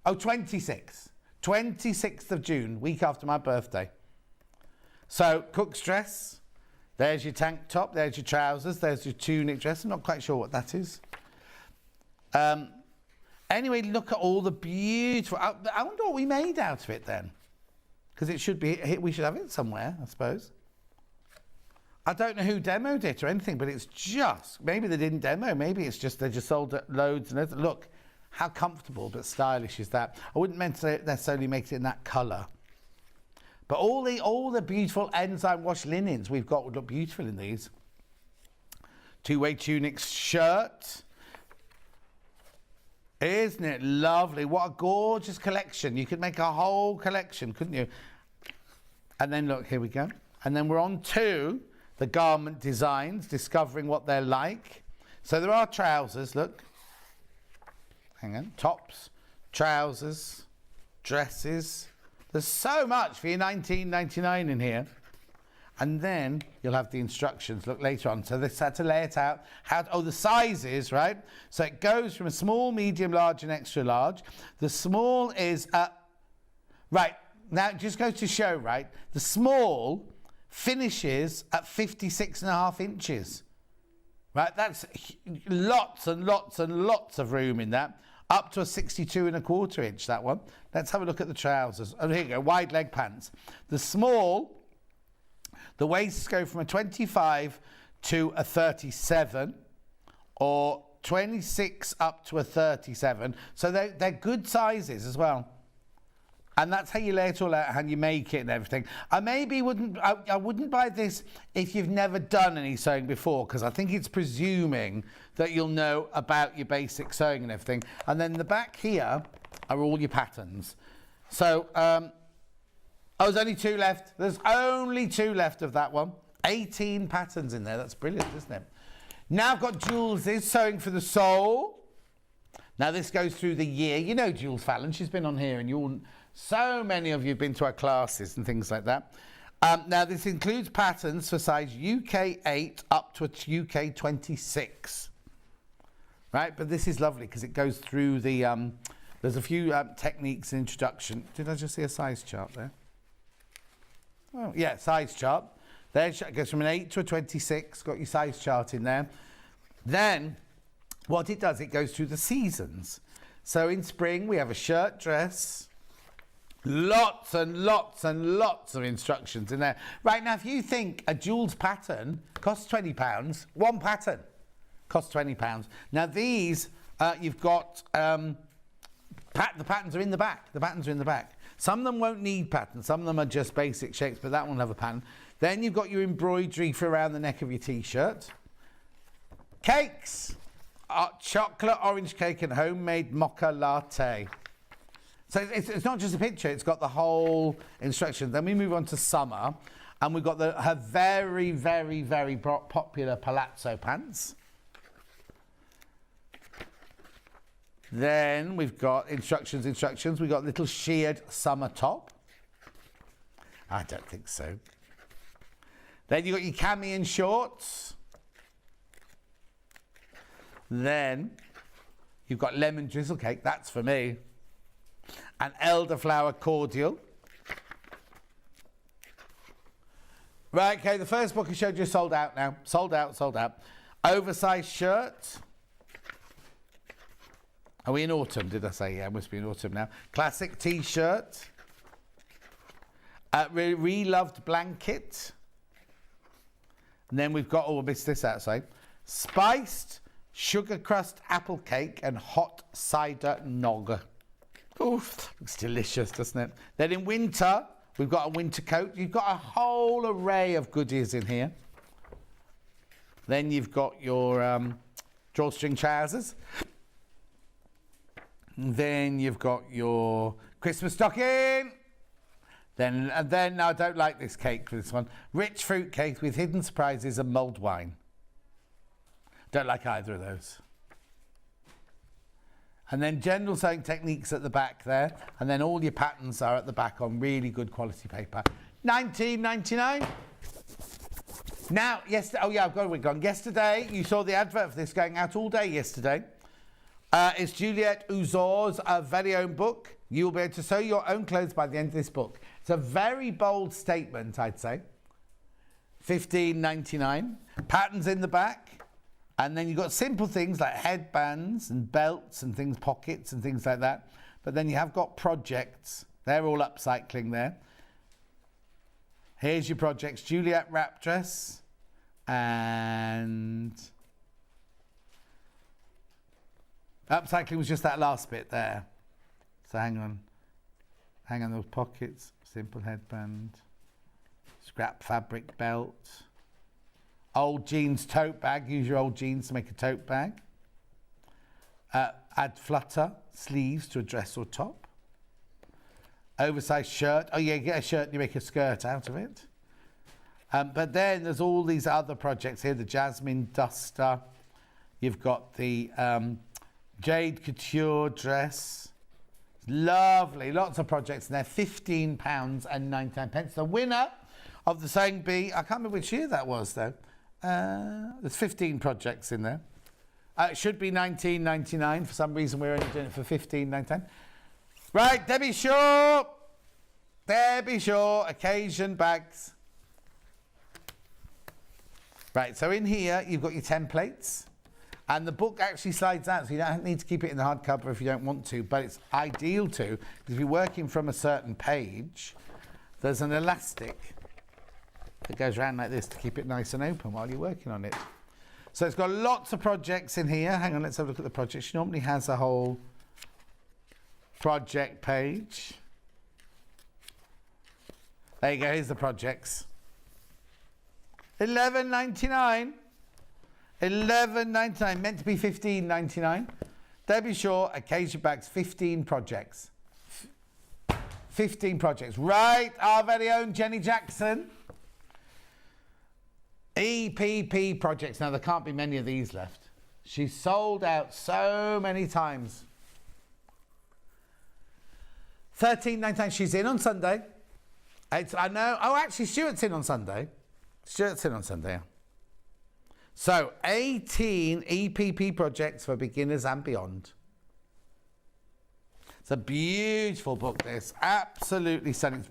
Oh, 26th. 26th of June, week after my birthday. So, cook's dress. There's your tank top. There's your trousers. There's your tunic dress. I'm not quite sure what that is. Anyway, look at all the beautiful... I wonder what we made out of it then. Because it should be... We should have it somewhere, I suppose. I don't know who demoed it or anything, but it's just... Maybe they didn't demo. Maybe it's just they just sold loads and loads. Look, How comfortable but stylish is that? I wouldn't necessarily make it in that colour. But all the beautiful enzyme wash linens we've got would look beautiful in these. Two-way tunics shirt. Isn't it lovely? What a gorgeous collection. You could make a whole collection, couldn't you? And then look, here we go. And then we're on to the garment designs, discovering what they're like. So there are trousers, look. Hang on. Tops, trousers, dresses. There's so much for your $19.99 in here. And then you'll have the instructions, look, later on. So this had to lay it out. The sizes, right? So it goes from a small, medium, large, and extra large. The small is, right, now it just goes to show, right? The small finishes at 56.5 inches. Right, that's lots and lots and lots of room in that. Up to a 62.25 inch, that one. Let's have a look at the trousers. Oh, here you go, wide leg pants. The small, the waists go from a 25 to a 37, or 26 up to a 37. So they're good sizes as well. And that's how you lay it all out, how you make it and everything. I wouldn't buy this if you've never done any sewing before, because I think it's presuming that you'll know about your basic sewing and everything. And then the back here are all your patterns. So, there's only 2 left. There's only 2 left of that one. 18 patterns in there. That's brilliant, isn't it? Now I've got Jules' Sewing for the Soul. Now this goes through the year. You know Jules Fallon. She's been on here, and so many of you have been to our classes and things like that. Now this includes patterns for size UK 8 up to a UK 26. Right, but this is lovely because it goes through the, there's a few techniques and introduction. Did I just see a size chart there? Oh, yeah, size chart. There it goes from an 8 to a 26, got your size chart in there. Then, what it does, it goes through the seasons. So in spring, we have a shirt, dress, lots and lots and lots of instructions in there. Right, now if you think a Jules pattern costs £20, one pattern costs £20. Now these, you've got, the patterns are in the back. The patterns are in the back. Some of them won't need patterns. Some of them are just basic shapes, but that one will have a pattern. Then you've got your embroidery for around the neck of your T-shirt. Cakes. Chocolate orange cake and homemade mocha latte. So it's not just a picture, it's got the whole instruction. Then we move on to summer, and we've got her very, very, very popular palazzo pants. Then we've got instructions. We've got little sheared summer top. I don't think so. Then you've got your cami and shorts. Then you've got lemon drizzle cake. That's for me. An elderflower cordial. Right, okay, the first book I showed you sold out now. Sold out. Oversized shirt. Are we in autumn, did I say? Yeah, must be in autumn now. Classic T-shirt. Re-loved blanket. And then we've got, I missed this outside. Spiced sugar crust apple cake and hot cider nog. Oof, looks delicious, doesn't it? Then in winter, we've got a winter coat. You've got a whole array of goodies in here. Then you've got your drawstring trousers. Then you've got your Christmas stocking. Then I don't like this cake for this one. Rich fruit cake with hidden surprises and mulled wine. Don't like either of those. And then general sewing techniques at the back there. And then all your patterns are at the back on really good quality paper. $19.99. Now, yesterday, oh yeah, I've got a wig on. Yesterday, you saw the advert for this going out all day yesterday. It's Juliette Uzor's very own book. You will be able to sew your own clothes by the end of this book. It's a very bold statement, I'd say. $15.99. Patterns in the back. And then you've got simple things like headbands and belts and things, pockets and things like that. But then you have got projects. They're all upcycling there. Here's your projects. Juliette wrap dress. And Upcycling was just that last bit there. So hang on those pockets, simple headband, scrap fabric belt, old jeans tote bag, use your old jeans to make a tote bag. Add flutter sleeves to a dress or top. Oversized shirt, oh yeah, you get a shirt and you make a skirt out of it. But then there's all these other projects here, the Jasmine Duster, you've got the Jade Couture dress. Lovely, lots of projects in there. £15.99. The winner of the Sewing Bee, I can't remember which year that was though. There's 15 projects in there. It should be £19.99. For some reason we're only doing it for £15.99. Right, Debbie Shaw, occasion bags. Right, so in here you've got your templates. And the book actually slides out, so you don't need to keep it in the hardcover if you don't want to, but it's ideal to, because if you're working from a certain page, there's an elastic that goes around like this to keep it nice and open while you're working on it. So it's got lots of projects in here. Hang on, let's have a look at the project. She normally has a whole project page. There you go, here's the projects. £11.99. £11.99, meant to be £15.99. Debbie Shaw, occasion bags, 15 projects. 15 projects. Right, our very own Jenny Jackson. EPP projects. Now, there can't be many of these left. She's sold out so many times. £13.99. She's in on Sunday. I know. Oh, actually, Stuart's in on Sunday. Yeah. So, 18 EPP projects for beginners and beyond. It's a beautiful book, this. Absolutely stunning.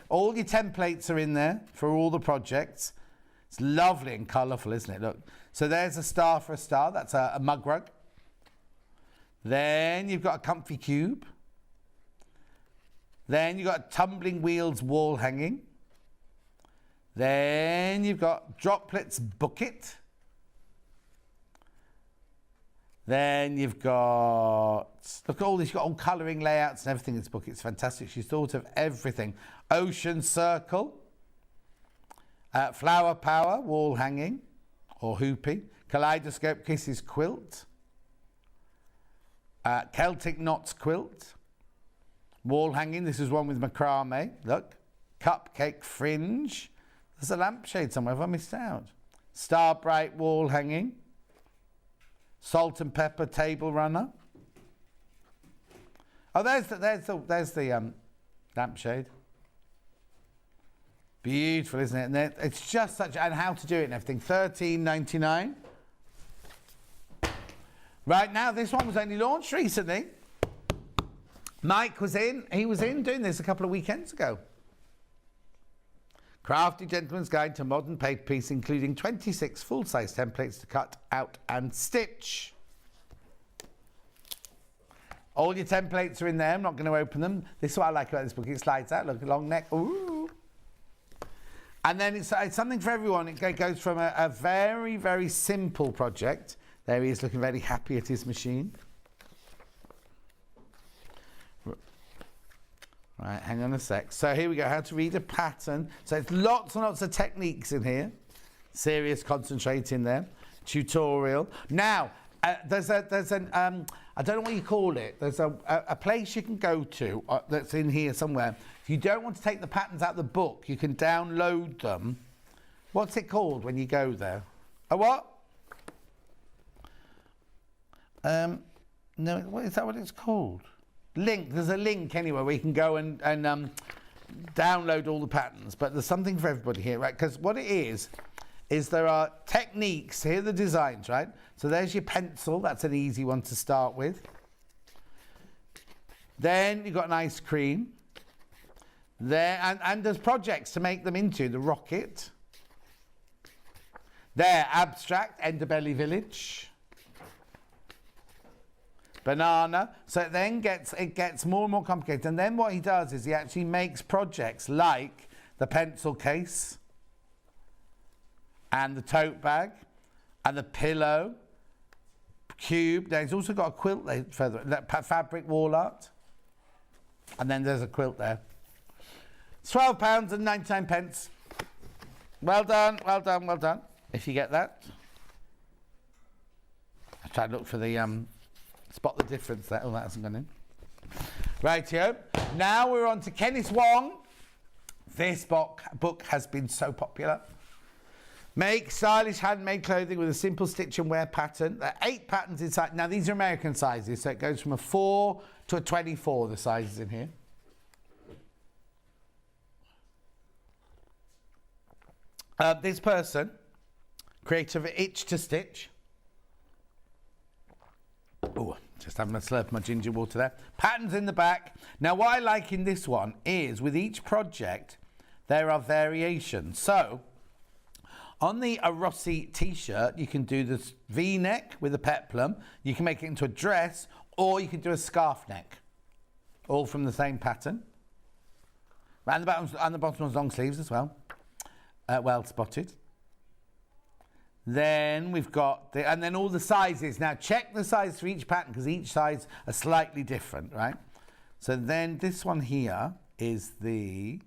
All your templates are in there for all the projects. It's lovely and colourful, isn't it? Look. So there's a star for a star. That's a mug rug. Then you've got a comfy cube. Then you've got a tumbling wheels wall hanging. Then you've got droplets bucket. Then you've got, look at all this, you've got all colouring layouts and everything in this book. It's fantastic. She's thought of everything. Ocean circle, flower power, wall hanging or hooping, kaleidoscope kisses quilt, Celtic knots quilt, wall hanging. This is one with macrame. Look, cupcake fringe. There's a lampshade somewhere. Have I missed out? Star bright wall hanging. Salt and pepper table runner. Oh, there's the lampshade. Beautiful, isn't it? And it's just such, and how to do it and everything. £13.99. Right now, this one was only launched recently. Mike was in. He was in doing this a couple of weekends ago. Crafty Gentleman's Guide to Modern Paper Piece, including 26 full-size templates to cut, out and stitch. All your templates are in there. I'm not going to open them. This is what I like about this book. It slides out. Look, a long neck. Ooh. And then it's something for everyone. It goes from a very, very simple project. There he is looking very happy at his machine. Right, hang on a sec. So here we go, how to read a pattern. So it's lots and lots of techniques in here. Serious concentrate in there. Tutorial. Now, there's an, I don't know what you call it. There's a place you can go to that's in here somewhere. If you don't want to take the patterns out of the book, you can download them. What's it called when you go there? A what? No, what is that what it's called? Link. There's a link anyway where you can go and download all the patterns, but there's something for everybody here, right? Because what it is there are techniques. Here are the designs, right? So there's your pencil. That's an easy one to start with. Then you've got an ice cream. There, and there's projects to make them into. The rocket. There, abstract, Enderbelly Village. Banana. So it then gets more and more complicated. And then what he does is he actually makes projects like the pencil case and the tote bag and the pillow, cube. Now it's also got a quilt there further, fabric wall art. And then there's a quilt there. It's £12.99. Well done, well done, well done. If you get that. I try to look for the, spot the difference there. Oh, that hasn't gone in. Rightio. Now we're on to Kenneth Wong. This book has been so popular. Make stylish handmade clothing with a simple stitch and wear pattern. There are 8 patterns inside. Now these are American sizes, so it goes from a 4 to a 24, the sizes in here. This person, creator of Itch to Stitch. Oh, just having a slurp of my ginger water there. Patterns in the back. Now, what I like in this one is with each project, there are variations. So, on the Rossi t-shirt, you can do this V-neck with a peplum. You can make it into a dress, or you can do a scarf neck. All from the same pattern. And the bottom was long sleeves as well. Well spotted. Then we've got, and then all the sizes. Now check the size for each pattern because each size are slightly different, right? So then this one here is the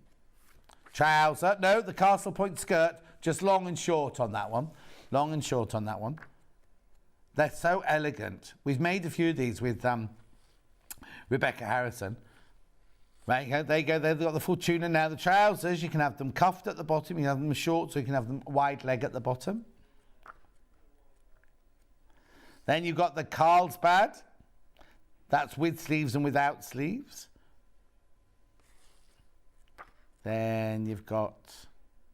trouser. No, the castle point skirt, just long and short on that one. Long and short on that one. They're so elegant. We've made a few of these with Rebecca Harrison. Right, there you go, they've got the full tuna. Now the trousers, you can have them cuffed at the bottom, you can have them short, so you can have them wide leg at the bottom. Then you've got the Carlsbad. That's with sleeves and without sleeves. Then you've got,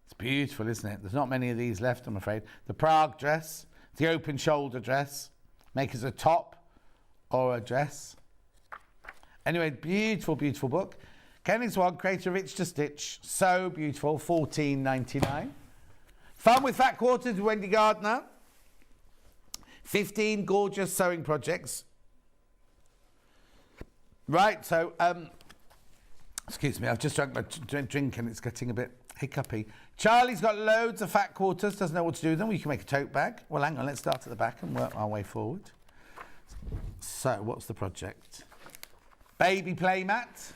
it's beautiful, isn't it? There's not many of these left, I'm afraid. The Prague dress, the open shoulder dress. Make as a top or a dress. Anyway, beautiful, beautiful book. Kenneth Wong, creator of Itch to Stitch. So beautiful, $14.99. Fun with Fat Quarters with Wendy Gardner. 15 gorgeous sewing projects. Right, so, excuse me, I've just drunk my drink and it's getting a bit hiccupy. Charlie's got loads of Fat Quarters, doesn't know what to do with them. We can make a tote bag. Well, hang on, let's start at the back and work our way forward. So, what's the project? Baby playmat.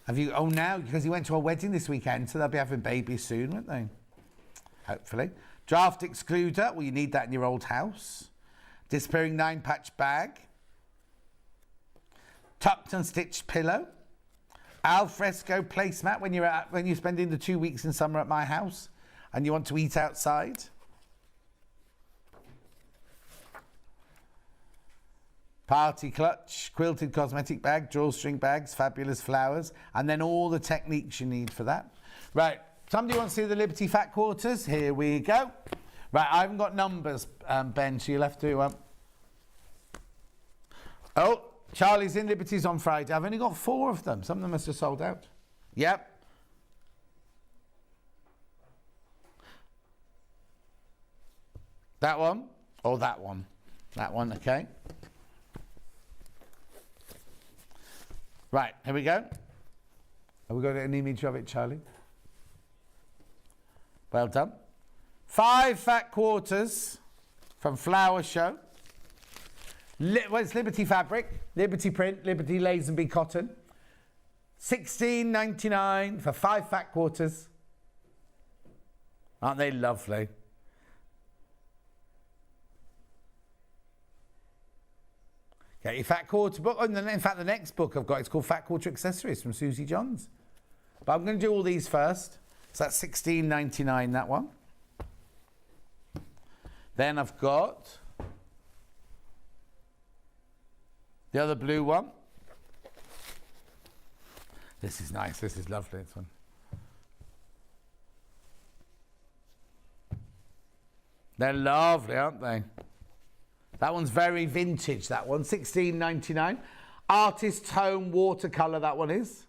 Have you, oh now, because he went to a wedding this weekend, so they'll be having babies soon, won't they? Hopefully. Draft excluder, well you need that in your old house. Disappearing 9-patch bag. Tucked and stitched pillow. Al fresco placemat when you're spending the 2 weeks in summer at my house and you want to eat outside. Party clutch, quilted cosmetic bag, drawstring bags, fabulous flowers, and then all the techniques you need for that. Right, somebody wants to see the Liberty Fat Quarters? Here we go. Right, I haven't got numbers, Ben, so you'll have to... Oh, Charlie's in Liberty's on Friday. I've only got 4 of them. Some of them must have sold out. Yep. That one, or that one. That one, okay. Right, here we go. Have we got an image of it, Charlie? Well done. 5 Fat Quarters from Flower Show. Well, it's Liberty fabric, Liberty print, Liberty Lazenby cotton. $16.99 for 5 Fat Quarters. Aren't they lovely? Get your Fat Quarter book. And in fact, the next book I've got is called Fat Quarter Accessories from Susie Johns. But I'm going to do all these first. So that's $16.99, that one. Then I've got the other blue one. This is nice. This is lovely, this one. They're lovely, aren't they? That one's very vintage, that one. $16.99. Artist Home watercolour, that one is.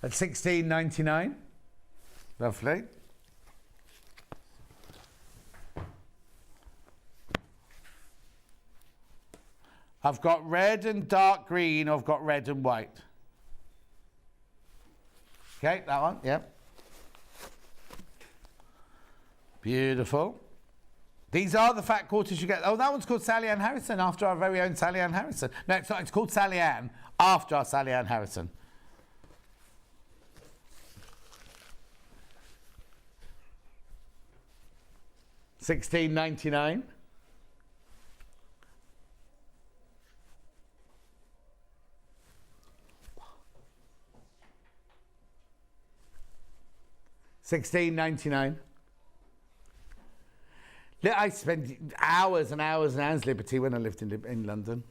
At $16.99. Lovely. I've got red and dark green, I've got red and white. Okay, that one, yep. Beautiful. These are the fat quarters you get. Oh, that one's called Sally Ann Harrison, after our very own Sally Ann Harrison. No, it's not. It's called Sally Ann, after our Sally Ann Harrison. $16.99. $16.99. I spent hours and hours and hours Liberty when I lived in London.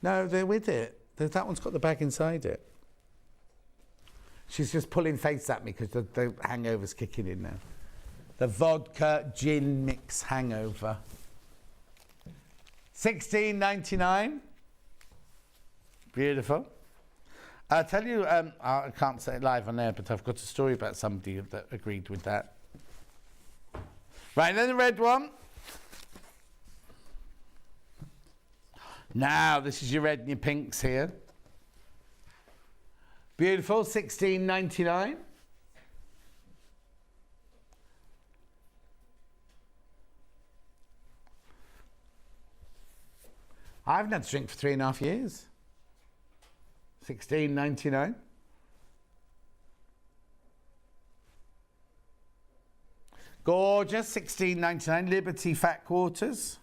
No, they're with it. That one's got the bag inside it. She's just pulling face at me because the hangover's kicking in now. The vodka gin mix hangover. $16.99. Beautiful. I'll tell you, I can't say it live on air, but I've got a story about somebody that agreed with that. Right, then the red one. Now, this is your red and your pinks here. Beautiful, $16.99. I haven't had a drink for 3.5 years. $16.99. Gorgeous, $16.99. Liberty Fat Quarters.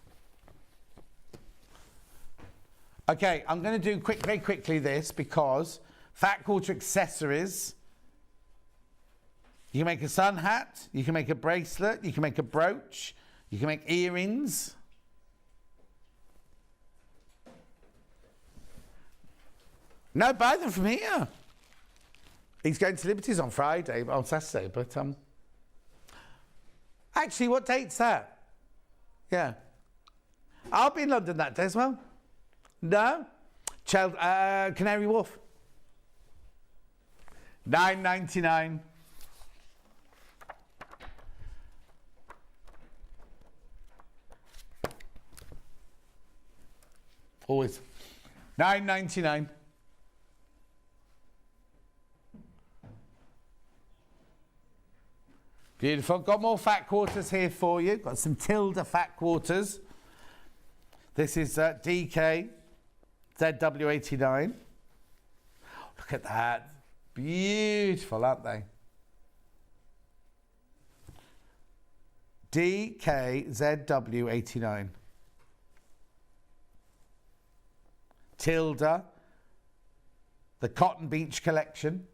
Okay, I'm going to do very quickly this because fat quarter accessories. You can make a sun hat, you can make a bracelet, you can make a brooch, you can make earrings. No, buy them from here. He's going to Liberty's on Friday, on Saturday, but actually, what date's that? Yeah. I'll be in London that day as well. No? Canary Wharf. $9.99. Always. $9.99. Beautiful. Got more fat quarters here for you. Got some Tilda fat quarters. This is DK ZW89. Look at that. Beautiful, aren't they? DK ZW89. Tilda. The Cotton Beach collection.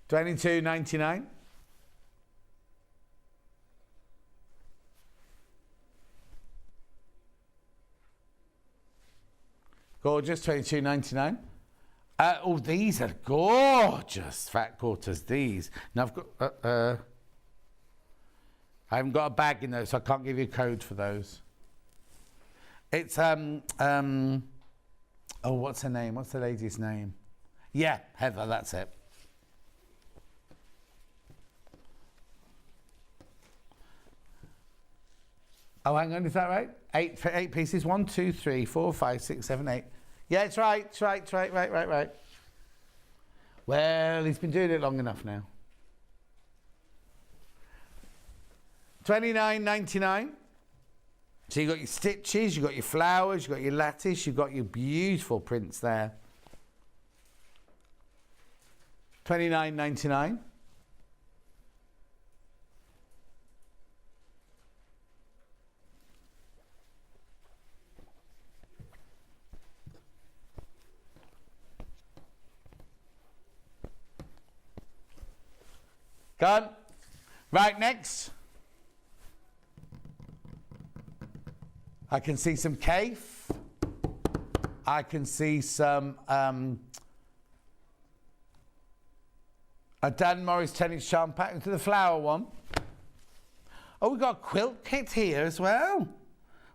$22.99. Gorgeous, $22.99. Oh, these are gorgeous fat quarters. These. Now I've got. I haven't got a bag in those, so I can't give you a code for those. It's oh, what's her name? What's the lady's name? Yeah, Heather. That's it. Oh, hang on, is that right? Eight pieces. 1, 2, 3, 4, 5, 6, 7, 8. Yeah, it's right. It's right. It's right. Right. Well, he's been doing it long enough now. $29.99. So you got your stitches, you got your flowers, you got your lattice, you've got your beautiful prints there. $29.99. Done. Right, next. I can see some Kaif. I can see some a Dan Morris 10-inch charm pack into the flower one. Oh, we've got a quilt kit here as well.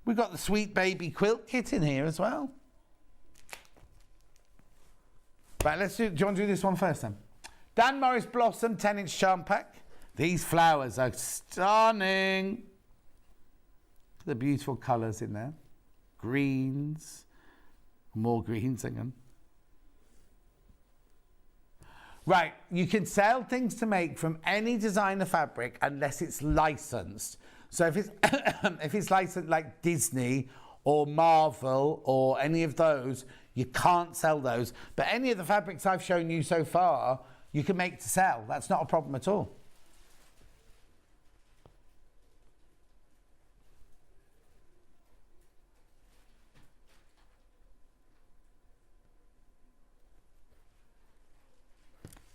We've got the Sweet Baby quilt kit in here as well. Right, do you want to do this one first then? Dan Morris Blossom 10-inch charm pack. These flowers are stunning. The beautiful colours in there. Greens. More greens, hang on. Right, you can sell things to make from any designer fabric unless it's licensed. So if it's if it's licensed like Disney or Marvel or any of those, you can't sell those. But any of the fabrics I've shown you so far, you can make to sell. That's not a problem at all.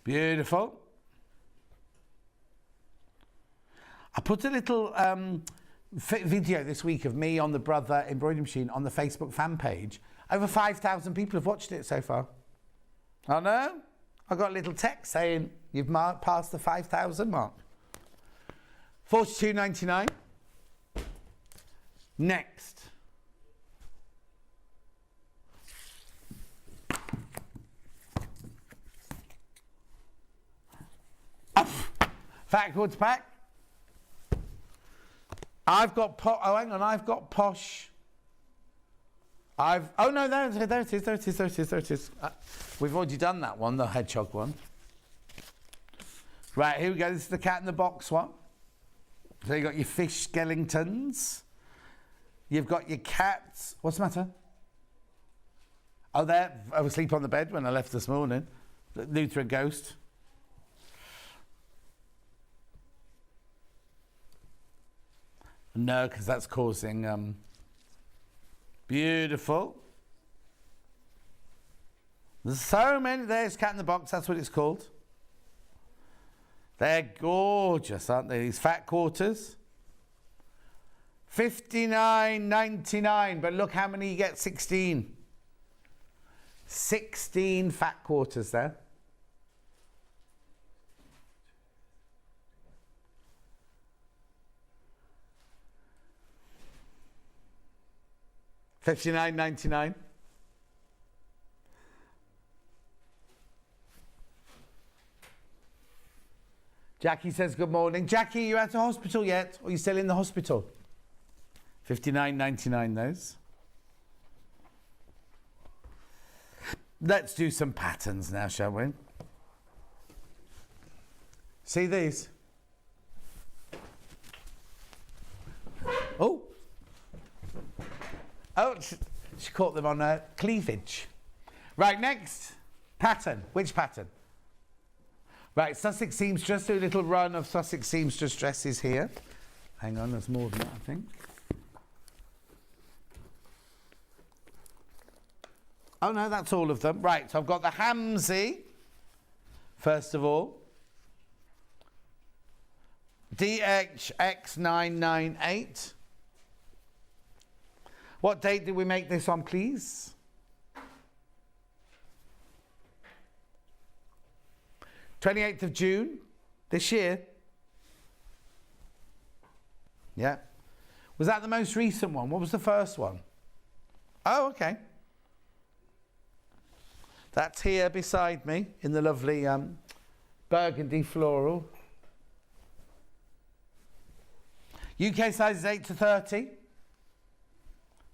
Beautiful. I put a little video this week of me on the Brother embroidery machine on the Facebook fan page. Over 5,000 people have watched it so far. I know. I got a little text saying you've passed the 5,000 mark. $42.99. Next. Fat Cords pack. I've got I've got Posh. Oh no, there it is. We've already done that one, the hedgehog one. Right, here we go. This is the cat in the box one. So you've got your fish skeletons. You've got your cats. What's the matter? Oh, there. I was asleep on the bed when I left this morning. Lutheran ghost. No, because that's causing... Beautiful. There's so many. There's Cat in the Box. That's what it's called. They're gorgeous, aren't they? These fat quarters. $59.99. But look how many you get. 16. 16 fat quarters there. $59.99. Jackie says good morning. Jackie, you at the hospital yet? Or are you still in the hospital? $59.99 those. Let's do some patterns now, shall we? See these? Oh! Oh, she caught them on cleavage. Right, next pattern. Which pattern? Right, Sussex Seamstress. Do a little run of Sussex Seamstress dresses here. Hang on, there's more than that, I think. Oh no, that's all of them. Right, so I've got the Hamzy, first of all. DHX998. What date did we make this on, please? 28th of June this year. Yeah. Was that the most recent one? What was the first one? Oh, okay. That's here beside me in the lovely burgundy floral. UK sizes 8 to 30.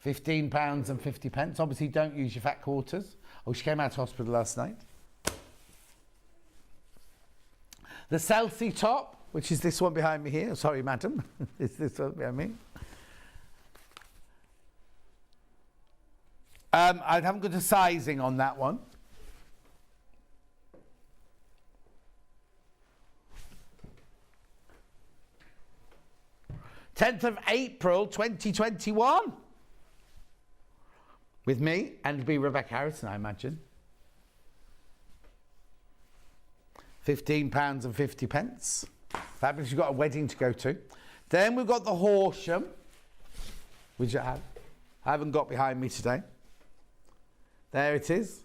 £15.50. Obviously, don't use your fat quarters. Oh, she came out of hospital last night. The Celsi top, which is this one behind me here. Sorry, madam. It's this one behind me. I haven't got a sizing on that one. '10th of April, 2021. With me, and it'll be Rebecca Harrison, I imagine. £15.50. Fabulous, you've got a wedding to go to. Then we've got the Horsham, which I haven't got behind me today. There it is.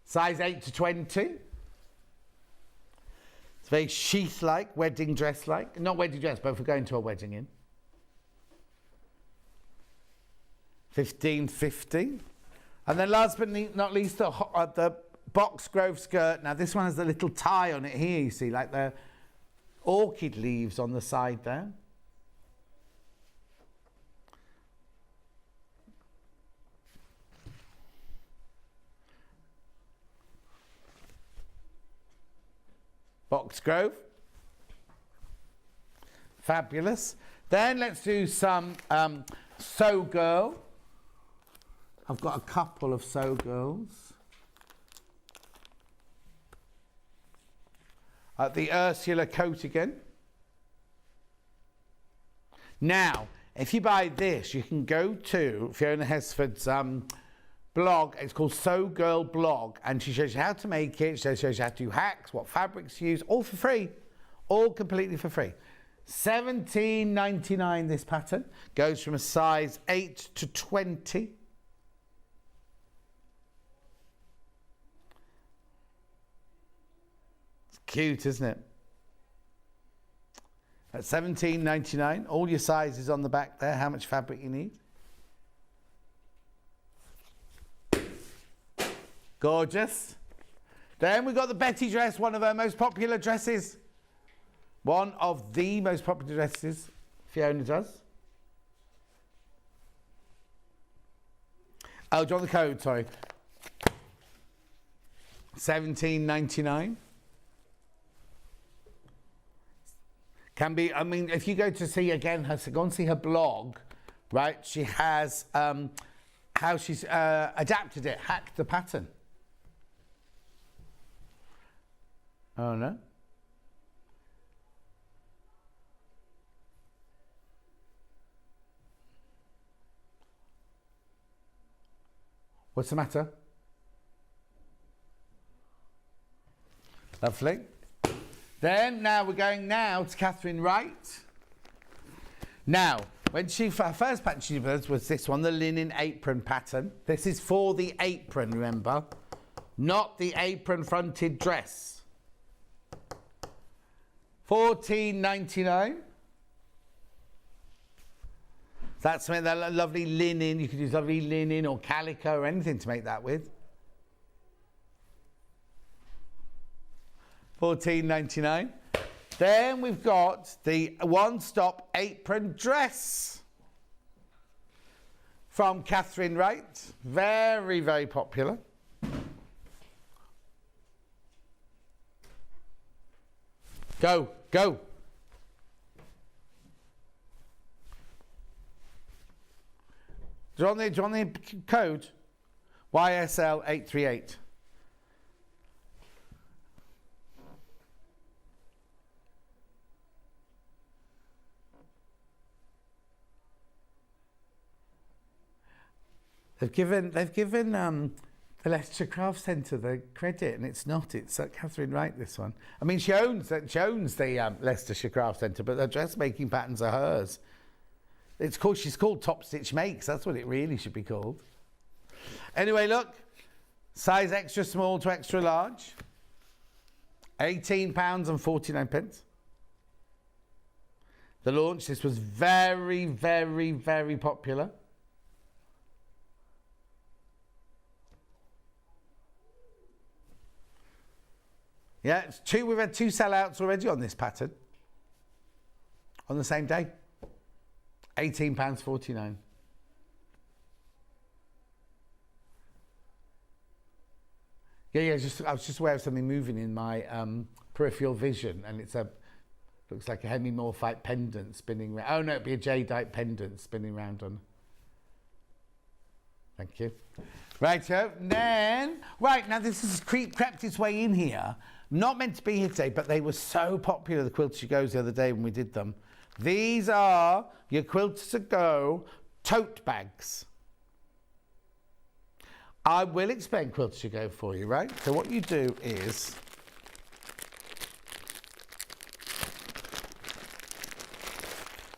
Size 8 to 20. It's very sheath-like, wedding dress-like. Not wedding dress, but we're going to a wedding in. $15.50. And then last but not least, the box grove skirt. Now this one has a little tie on it here, you see, like the orchid leaves on the side there. Box grove. Fabulous. Then let's do some Sew Girl. I've got a couple of Sew Girls. The Ursula coat again. Now, if you buy this, you can go to Fiona Hesford's blog. It's called Sew Girl Blog, and she shows you how to make it. She shows you how to do hacks, what fabrics to use, all for free, all completely for free. $17.99 this pattern. Goes from a size 8 to 20. It's cute, isn't it? At $17.99, all your sizes on the back there, how much fabric you need. Gorgeous. Then we've got the Betty dress, one of her most popular dresses. One of the most popular dresses Fiona does. Oh, do you want the code? Sorry. $17.99. Can be, I mean, if you go to see again, go and see her blog, right? She has how she's adapted it, hacked the pattern. Oh no. What's the matter? Lovely. Then, now we're going now to Catherine Wright. Now, when her first pattern she did was this one, the linen apron pattern. This is for the apron, remember? Not the apron fronted dress. $14.99. That's something that lovely linen. You could use lovely linen or calico or anything to make that with. $14.99. Then we've got the one-stop apron dress from Catherine Wright. Very, very popular. Go, go. Do you want the code? YSL 838. They've given the Leicester Craft Centre the credit, and it's not. It's Catherine Wright, this one. I mean, she owns the Leicestershire Craft Centre, but the dressmaking patterns are hers. She's called Top Stitch Makes. That's what it really should be called. Anyway, look. Size extra small to extra large. £18.49. The launch, this was very, very, very popular. Yeah, we've had 2 sellouts already on this pattern. On the same day. £18.49. Yeah, I was just aware of something moving in my peripheral vision, and looks like a hemimorphite pendant spinning round. Oh no, it'd be a jadeite pendant spinning round on. Thank you. Righto, then, right, now this has crept its way in here. Not meant to be here today, but they were so popular, the Quilts to Go's the other day when we did them. These are your Quilts to Go tote bags. I will explain Quilts to Go for you, right? So what you do is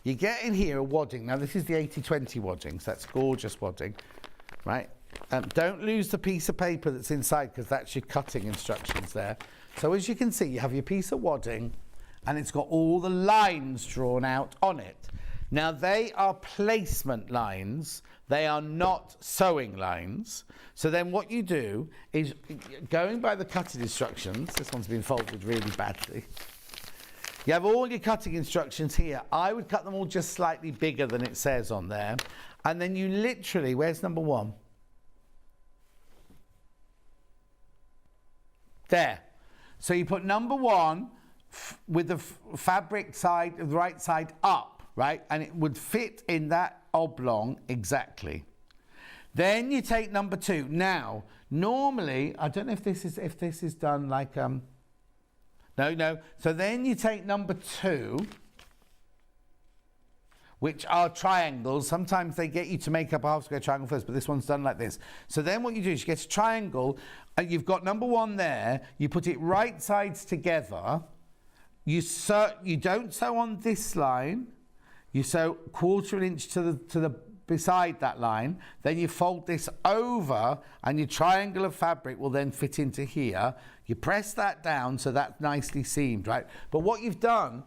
you get in here a wadding. Now this is the 80-20 wadding, so that's gorgeous wadding, right? Don't lose the piece of paper that's inside, because that's your cutting instructions there. So as you can see, you have your piece of wadding, and it's got all the lines drawn out on it. Now, they are placement lines. They are not sewing lines. So then what you do is, going by the cutting instructions, this one's been folded really badly. You have all your cutting instructions here. I would cut them all just slightly bigger than it says on there. And then you literally, where's number 1? There. So you put number 1 with the fabric side, the right side up, right? And it would fit in that oblong exactly. Then you take number 2. Now, normally, I don't know if this is done like no. So then you take number 2, which are triangles. Sometimes they get you to make up a half square triangle first, but this one's done like this. So then what you do is you get a triangle, and you've got number 1 there. You put it right sides together. You don't sew on this line. You sew 1/4 inch to the beside that line. Then you fold this over, and your triangle of fabric will then fit into here. You press that down so that's nicely seamed, right? But what you've done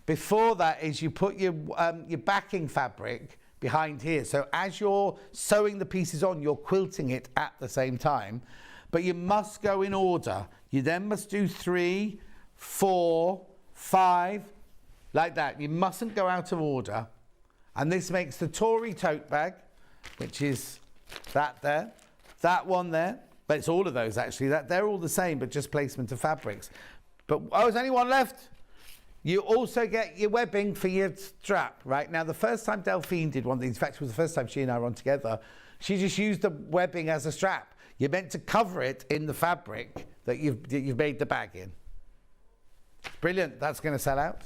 before that is you put your backing fabric behind here. So as you're sewing the pieces on, you're quilting it at the same time. But you must go in order. You then must do 3, 4, 5, like that. You mustn't go out of order. And this makes the Tory tote bag, which is that there, that one there. But it's all of those actually. They're all the same, but just placement of fabrics. But there's only one left. You also get your webbing for your strap, right? Now, the first time Delphine did one of these, in fact, it was the first time she and I were on together, she just used the webbing as a strap. You're meant to cover it in the fabric that you've made the bag in. Brilliant. That's going to sell out.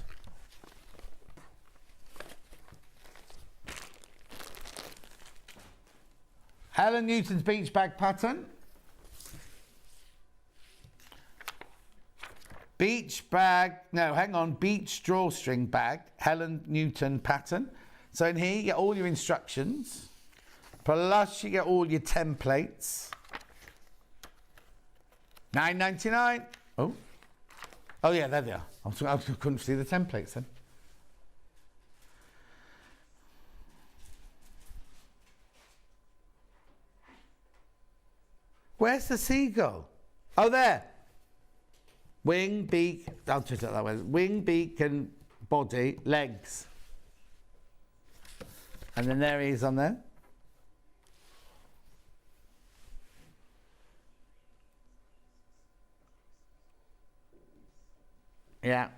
Helen Newton's beach bag pattern. Beach bag, no, hang on, beach drawstring bag, Helen Newton pattern. So in here you get all your instructions, plus you get all your templates. $9.99. Oh yeah, there they are. I couldn't see the templates then. Where's the seagull? Oh, there. Wing, beak, I'll just do it that way. Wing, beak, and body, legs. And then there he is on there. Yeah.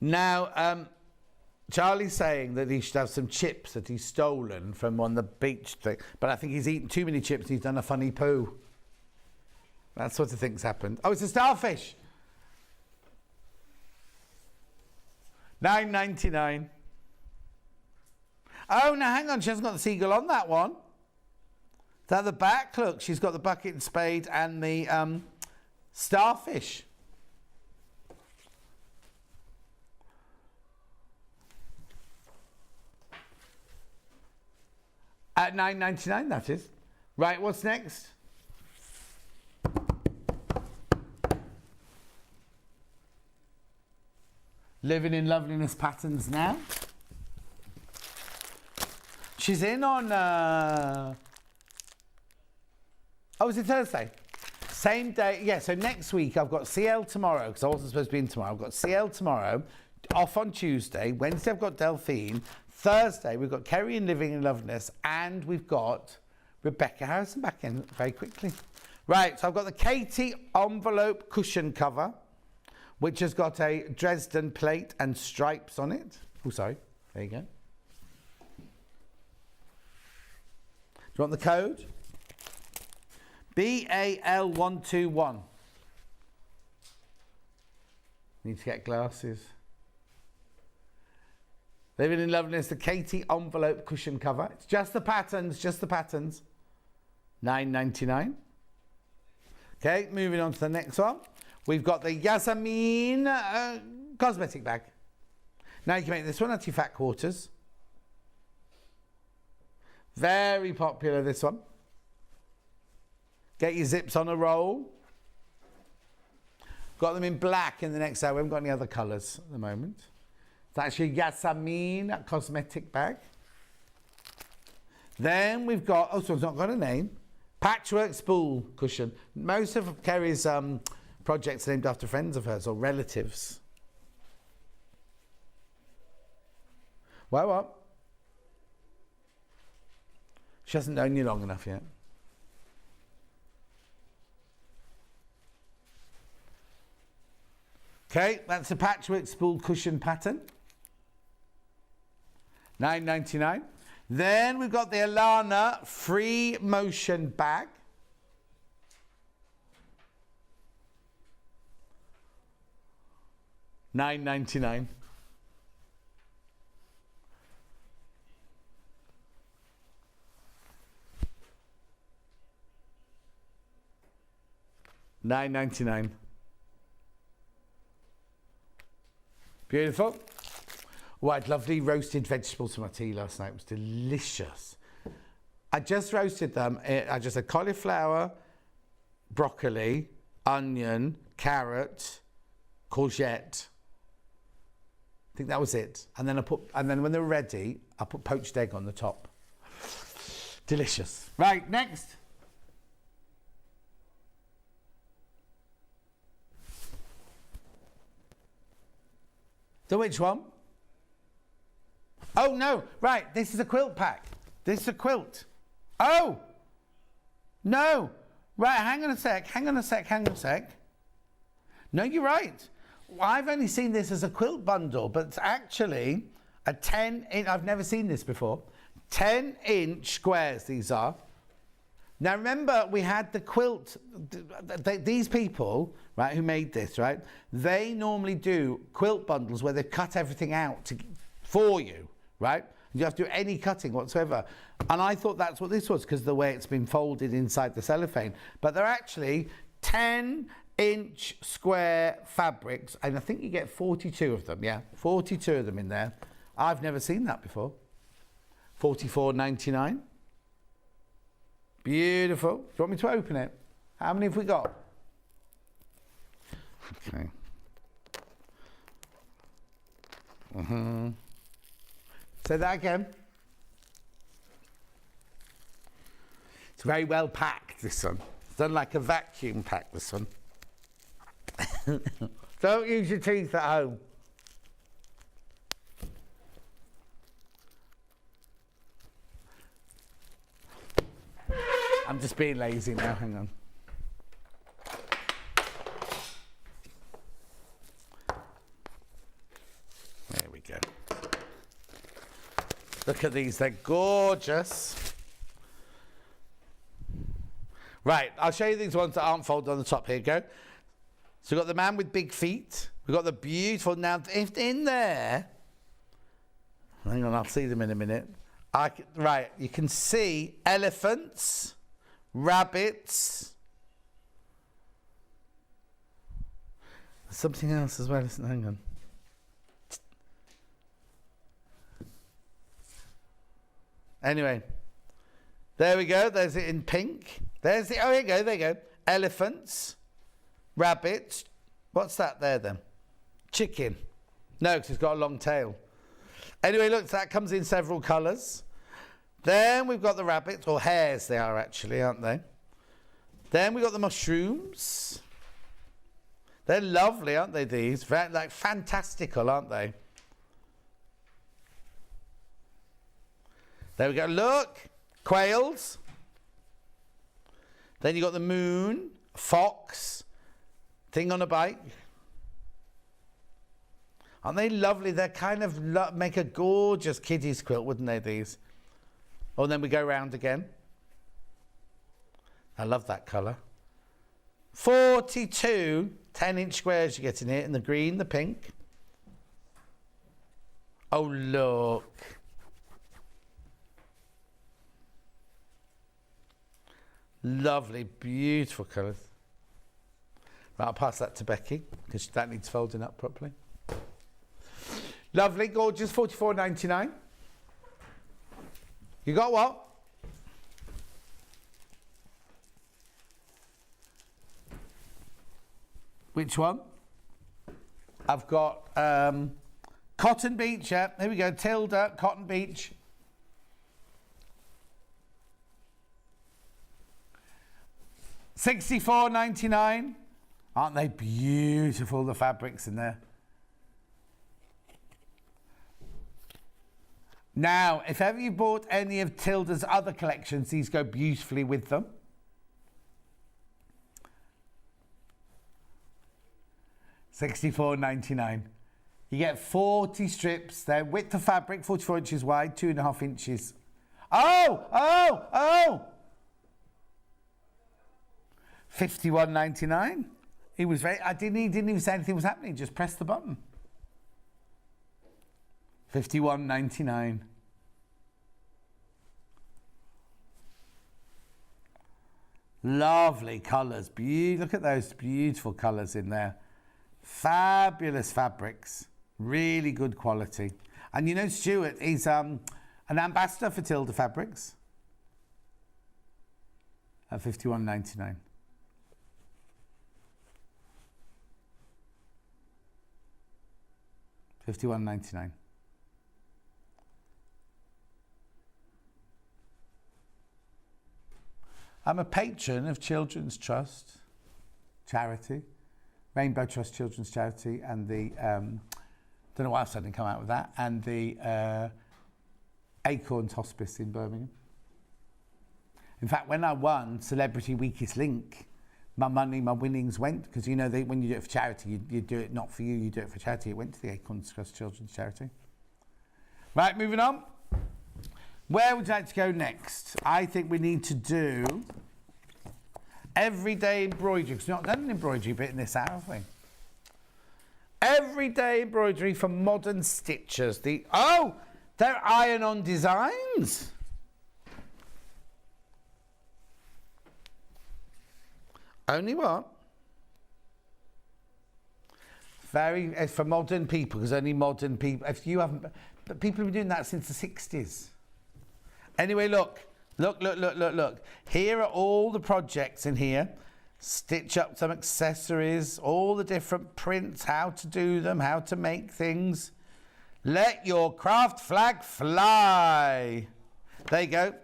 Now, Charlie's saying that he should have some chips that he's stolen from on the beach thing, but I think he's eaten too many chips. He's done a funny poo. That sort of thing's happened. Oh, it's a starfish. $9.99. Oh, now hang on. She hasn't got the seagull on that one. Is that the back? Look, she's got the bucket and spade and the starfish. At $9.99, that is. Right, what's next? Living in Loveliness patterns now. She's in on... Oh, is it Thursday? Same day. Yeah, so next week I've got CL tomorrow, because I wasn't supposed to be in tomorrow. I've got CL tomorrow, off on Tuesday. Wednesday I've got Delphine. Thursday, we've got Kerry in Living in Loveliness, and we've got Rebecca Harrison back in very quickly. Right, so I've got the Katie envelope cushion cover, which has got a Dresden plate and stripes on it. Oh, sorry. There you go. Do you want the code? BAL121. Need to get glasses. Living in Loveliness, the Katie envelope cushion cover. It's just the patterns, $9.99. Okay, moving on to the next one. We've got the Yasamine cosmetic bag. Now you can make this one out of your fat quarters. Very popular, this one. Get your zips on a roll. Got them in black in the next hour. We haven't got any other colours at the moment. It's actually Yasamin cosmetic bag. Then we've got, oh, so it's not got a name. Patchwork spool cushion. Most of Kerry's projects are named after friends of hers or relatives. What? She hasn't known you long enough yet. Okay, that's a patchwork spool cushion pattern. $9.99. Then we've got the Alana free motion bag. $9.99. $9.99. Beautiful. Oh, I had lovely roasted vegetables for my tea last night. It was delicious. I just roasted them. I just had cauliflower, broccoli, onion, carrot, courgette. I think that was it. And then when they were ready, I put poached egg on the top. Delicious. Right, next. So which one? Oh, no. Right, this is a quilt pack. This is a quilt. Oh! No. Right, hang on a sec. No, you're right. I've only seen this as a quilt bundle, but it's actually a 10-inch... I've never seen this before. 10-inch squares, these are. Now, remember, we had the quilt... These people, right, who made this, right, they normally do quilt bundles where they cut everything out for you, right? You have to do any cutting whatsoever. And I thought that's what this was because of the way it's been folded inside the cellophane. But they're actually 10-inch square fabrics, and I think you get 42 of them, yeah? 42 of them in there. I've never seen that before. $44.99. Beautiful. Do you want me to open it? How many have we got? Okay. Say that again. It's very well packed, this one. It's done like a vacuum pack, this one. Don't use your teeth at home. I'm just being lazy now, hang on. There we go. Look at these, they're gorgeous. Right, I'll show you these ones that aren't folded on the top. Here you go. So we've got the man with big feet. We've got the beautiful, now if in there, hang on, I'll see them in a minute. Right, you can see elephants, rabbits. There's something else as well, isn't there? Hang on. Anyway, there we go. There's it in pink. There's the, oh, here you go, there you go. Elephants, rabbits. What's that there then? Chicken. No, because it's got a long tail. Anyway, look, that comes in several colours. Then we've got the rabbits, or hares they are actually, aren't they? Then we've got the mushrooms. They're lovely, aren't they, these? Like fantastical, aren't they? There we go, look. Quails. Then you've got the moon, fox, thing on a bike. Aren't they lovely? They're kind of make a gorgeous kiddies quilt, wouldn't they, these? Oh, and then we go round again. I love that colour. 42 10-inch squares you get in here, in the green, the pink. Oh, look. Lovely, beautiful colours. Right, I'll pass that to Becky, because that needs folding up properly. Lovely, gorgeous, $44.99. You got what? Which one? I've got Cotton Beach, yeah. Here we go, Tilda, Cotton Beach. $64.99. Aren't they beautiful, the fabrics in there? Now, if ever you bought any of Tilda's other collections, these go beautifully with them. $64.99. You get 40 strips. They're width of fabric, 44 inches wide, 2.5 inches. Oh! $51.99. He was very. He didn't even say anything was happening. Just press the button. $51.99. Lovely colours. Look at those beautiful colours in there. Fabulous fabrics. Really good quality. And you know Stuart is an ambassador for Tilda Fabrics. At $51.99. $51.99. I'm a patron of Children's Trust charity, Rainbow Trust Children's Charity, and the don't know why else I didn't come out with that, and the Acorns Hospice in Birmingham. In fact, when I won Celebrity Weakest Link, my winnings went, because you know when you do it for charity, you do it not for you, you do it for charity. It went to the Acorns Trust Children's Charity. Right, moving on. Where would you like to go next? I think we need to do everyday embroidery, because we've not done an embroidery bit in this hour, have we? Everyday embroidery for modern stitchers. They're iron-on designs. Only what? It's for modern people, because only modern people. If you haven't, but people have been doing that since the 60s. Anyway, look. Here are all the projects in here. Stitch up some accessories, all the different prints, how to do them, how to make things. Let your craft flag fly. There you go.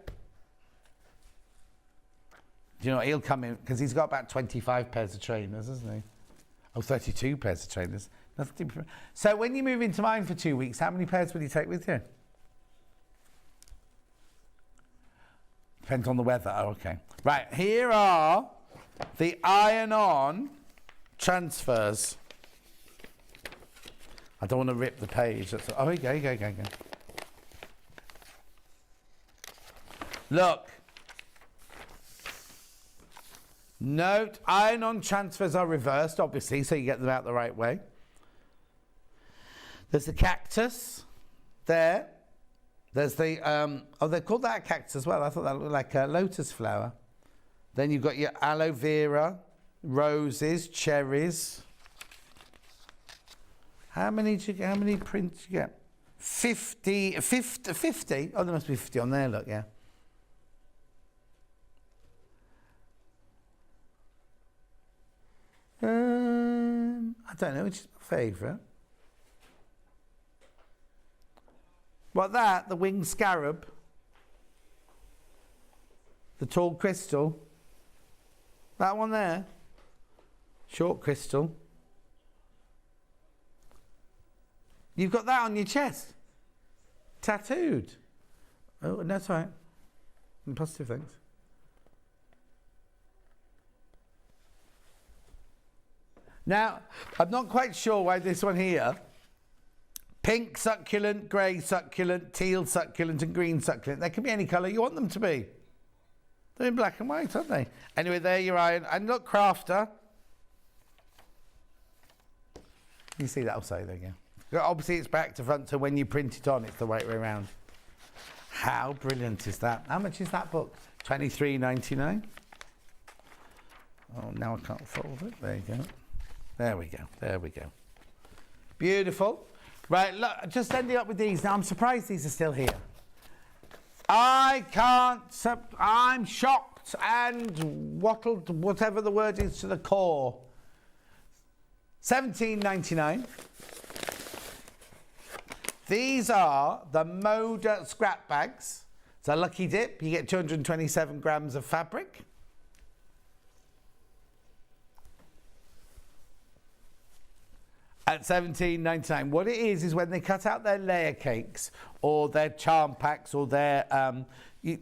Do you know what? He'll come in, because he's got about 25 pairs of trainers, hasn't he? Oh, 32 pairs of trainers. So when you move into mine for 2 weeks, how many pairs will you take with you? Depends on the weather. Oh, okay. Right, here are the iron-on transfers. I don't want to rip the page. Oh, here you go. Look. Note, iron-on transfers are reversed, obviously, so you get them out the right way. There's the cactus there. There's the, they called that a cactus as well. I thought that looked like a lotus flower. Then you've got your aloe vera, roses, cherries. How many prints you get? 50. Oh, there must be 50 on there, look, yeah. I don't know, which is my favourite. What, that? The winged scarab? The tall crystal? That one there? Short crystal? You've got that on your chest? Tattooed? Oh, no, that's all right. Positive things. Now, I'm not quite sure why this one here, pink succulent, grey succulent, teal succulent and green succulent, they can be any colour you want them to be. They're in black and white, aren't they? Anyway, there you're iron. And look, crafter. You see that? I'll say there you go. Obviously, it's back to front, so when you print it on, it's the right way around. How brilliant is that? How much is that book? $23.99. Oh, now I can't fold it. There you go. There we go. Beautiful. Right, look, just ending up with these. Now, I'm surprised these are still here. I'm shocked and wattled, whatever the word is, to the core. $17.99. These are the Moda scrap bags. It's a lucky dip. You get 227 grams of fabric. At $17.99. What it is when they cut out their layer cakes or their charm packs or their,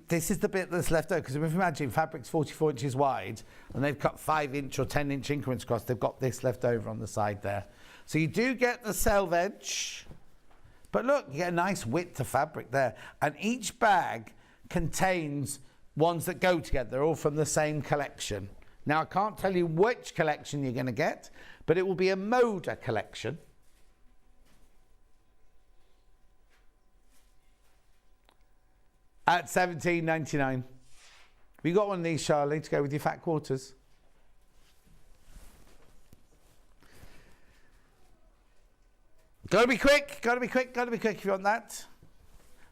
this is the bit that's left over. Because if you imagine fabric's 44 inches wide and they've cut 5-inch or 10-inch increments across, they've got this left over on the side there. So you do get the selvage, but look, you get a nice width of fabric there. And each bag contains ones that go together. They're all from the same collection. Now, I can't tell you which collection you're going to get, but it will be a Moda collection. At $17.99. We got one of these, Charlie, to go with your fat quarters. Gotta be quick, gotta be quick, gotta be quick if you want that.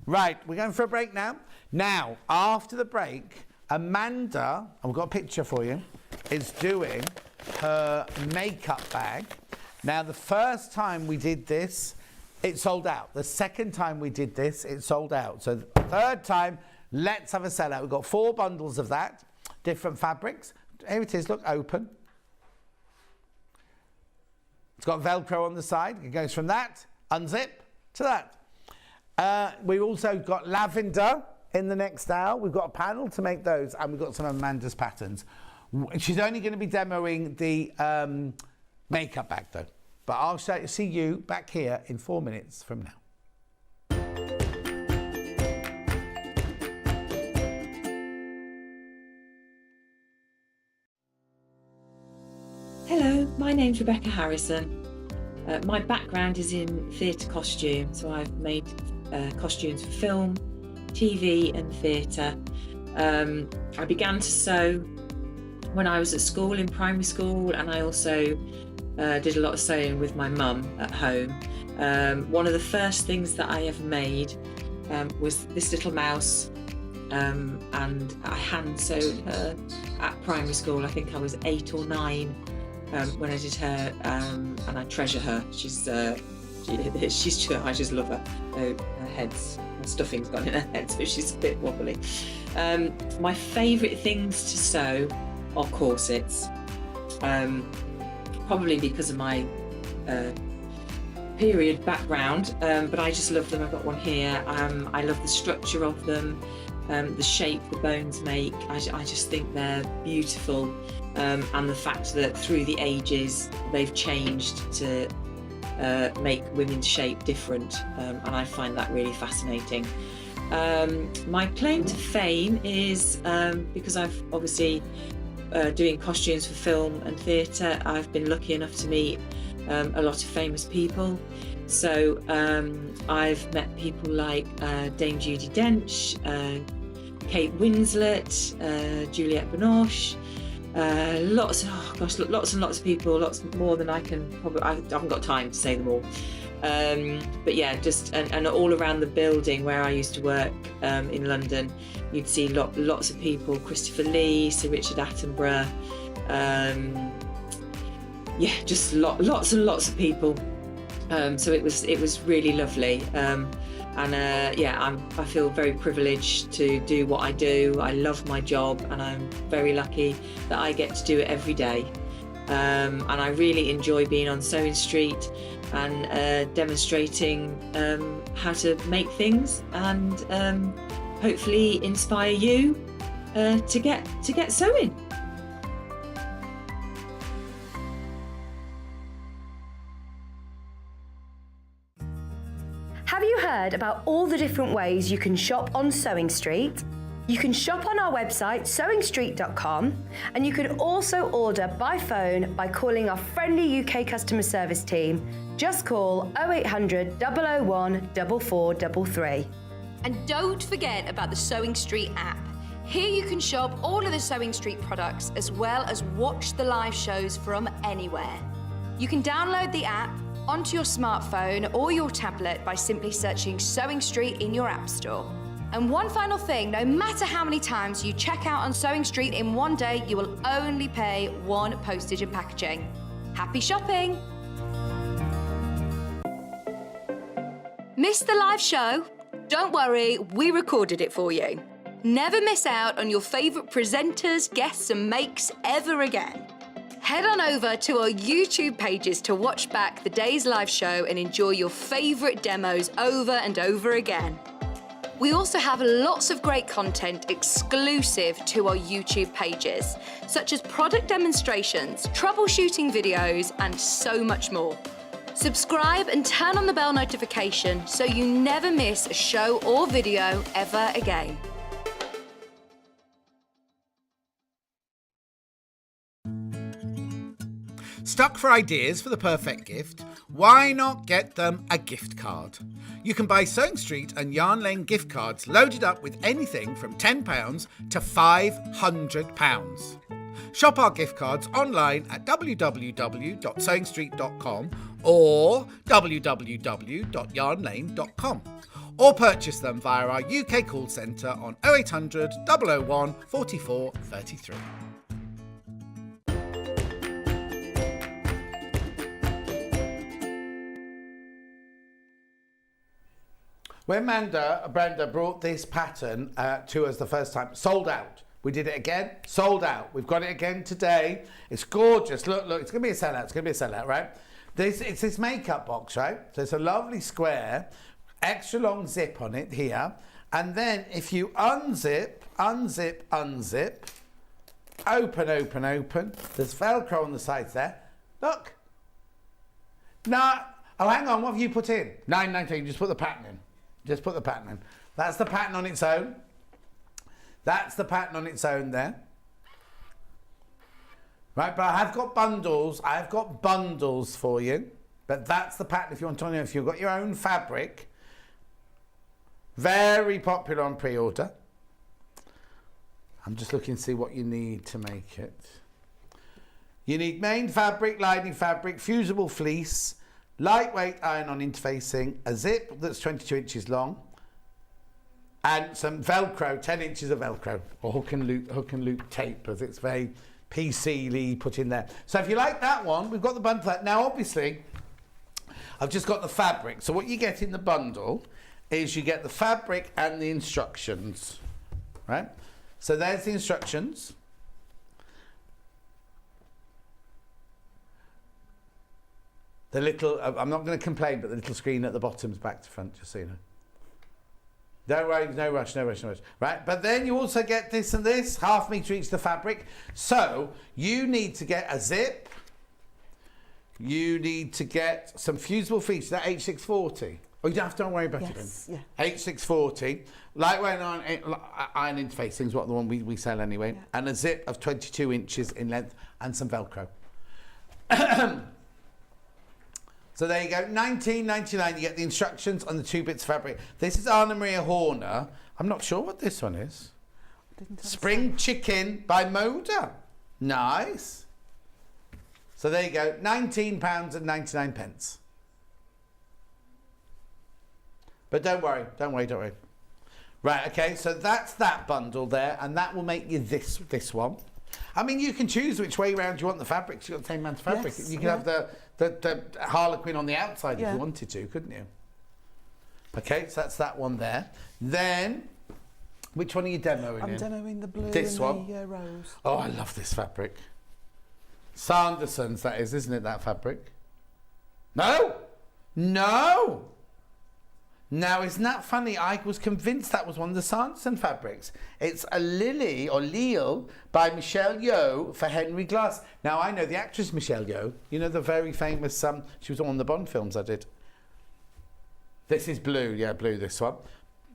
Right, we're going for a break now. Now, after the break, Amanda, and we've got a picture for you, is doing her makeup bag. Now, the first time we did this, it sold out. The second time we did this, it sold out. So the third time, let's have a sellout. We've got 4 bundles of that, different fabrics. Here it is, look, open. It's got Velcro on the side. It goes from that, unzip, to that. We've also got lavender in the next hour. We've got a panel to make those, and we've got some of Amanda's patterns. She's only going to be demoing the makeup bag, though. But I'll see you back here in 4 minutes from now. Hello, my name's Rebecca Harrison. My background is in theatre costume, so I've made costumes for film, TV and theatre. I began to sew when I was at school, in primary school, and I also did a lot of sewing with my mum at home. One of the first things that I ever made was this little mouse, and I hand sewed her at primary school. I think I was 8 or 9 when I did her, and I treasure her. She's I just love her. Her stuffing's gone in her head, so she's a bit wobbly. My favourite things to sew are corsets, probably because of my period background, but I just love them. I've got one here. I love the structure of them, the shape the bones make. I just think they're beautiful, and the fact that through the ages they've changed to make women's shape different, and I find that really fascinating. My claim to fame is because I've obviously doing costumes for film and theatre, I've been lucky enough to meet a lot of famous people. So I've met people like Dame Judi Dench, Kate Winslet, Juliette Binoche, lots and lots of people, lots more than I can probably, I haven't got time to say them all. But yeah, just and all around the building where I used to work in London, you'd see lots of people: Christopher Lee, Sir Richard Attenborough, yeah, just lots and lots of people. So it was really lovely, and yeah, I feel very privileged to do what I do. I love my job, and I'm very lucky that I get to do it every day. And I really enjoy being on Sewing Street and demonstrating how to make things, and hopefully inspire you to get sewing. Have you heard about all the different ways you can shop on Sewing Street? You can shop on our website, sewingstreet.com, and you can also order by phone by calling our friendly UK customer service team. Just call 0800 001 4433. And don't forget about the Sewing Street app. Here you can shop all of the Sewing Street products as well as watch the live shows from anywhere. You can download the app onto your smartphone or your tablet by simply searching Sewing Street in your app store. And one final thing, no matter how many times you check out on Sewing Street in one day, you will only pay 1 postage and packaging. Happy shopping! Missed the live show? Don't worry, we recorded it for you. Never miss out on your favourite presenters, guests and makes ever again. Head on over to our YouTube pages to watch back the day's live show and enjoy your favourite demos over and over again. We also have lots of great content exclusive to our YouTube pages, such as product demonstrations, troubleshooting videos, and so much more. Subscribe and turn on the bell notification so you never miss a show or video ever again. Stuck for ideas for the perfect gift? Why not get them a gift card? You can buy Sewing Street and Yarn Lane gift cards loaded up with anything from £10 to £500. Shop our gift cards online at www.sewingstreet.com or www.yarnlane.com, or purchase them via our UK call centre on 0800 001 44 33. When Brenda brought this pattern to us the first time, sold out. We did it again, sold out. We've got it again today. It's gorgeous. Look, it's going to be a sellout. It's going to be a sellout, right? It's this makeup box, right? So it's a lovely square, extra long zip on it here. And then if you unzip, open. There's Velcro on the sides there. Look. Now, oh, hang on. What have you put in? 9.19. Just put the pattern in. Just put the pattern in. That's the pattern on its own. That's the pattern on its own there. Right, but I have got bundles. I have got bundles for you. But that's the pattern if you want to know if you've got your own fabric. Very popular on pre-order. I'm just looking to see what you need to make it. You need main fabric, lining fabric, fusible fleece, lightweight iron-on interfacing, a zip that's 22 inches long, and some Velcro, 10 inches of Velcro, or hook and loop tape, as it's very PC-ly put in there. So if you like that one, we've got the bundle for that. Now, obviously, I've just got the fabric. So what you get in the bundle is you get the fabric and the instructions, right? So there's the instructions. The little, I'm not going to complain, but the little screen at the bottom's back to front, just so you know. Don't worry, no rush. Right, but then you also get this and this, ½ metre each the fabric. So you need to get a zip. You need to get some fusible fleece, that H640. Oh, you don't have to worry about it then. Yeah. H640, lightweight iron interfacing is what the one we sell anyway, yeah. And a zip of 22 inches in length and some Velcro. So there you go, $19.99. You get the instructions on the 2 bits of fabric. This is Anna Maria Horner. I'm not sure what this one is. Spring Chicken by Moda. Nice. So there you go, £19.99. But don't worry. Right, okay, so that's that bundle there, and that will make you this one. I mean, you can choose which way round you want the fabric. You've got the same amount of fabric. Yes, you can have the Harlequin on the outside if you wanted to, couldn't you? Okay, so that's that one there. Then, which one are you demoing I'm demoing the blue this and one. the rose. Oh, I love this fabric. Sanderson's, that is, isn't it, that fabric? No! Now, isn't that funny? I was convinced that was one of the Sanderson fabrics. It's a Lily, or Lille, by Michelle Yeoh for Henry Glass. Now, I know the actress Michelle Yeoh. You know, the very famous, she was on one of the Bond films I did. This is blue, blue, this one.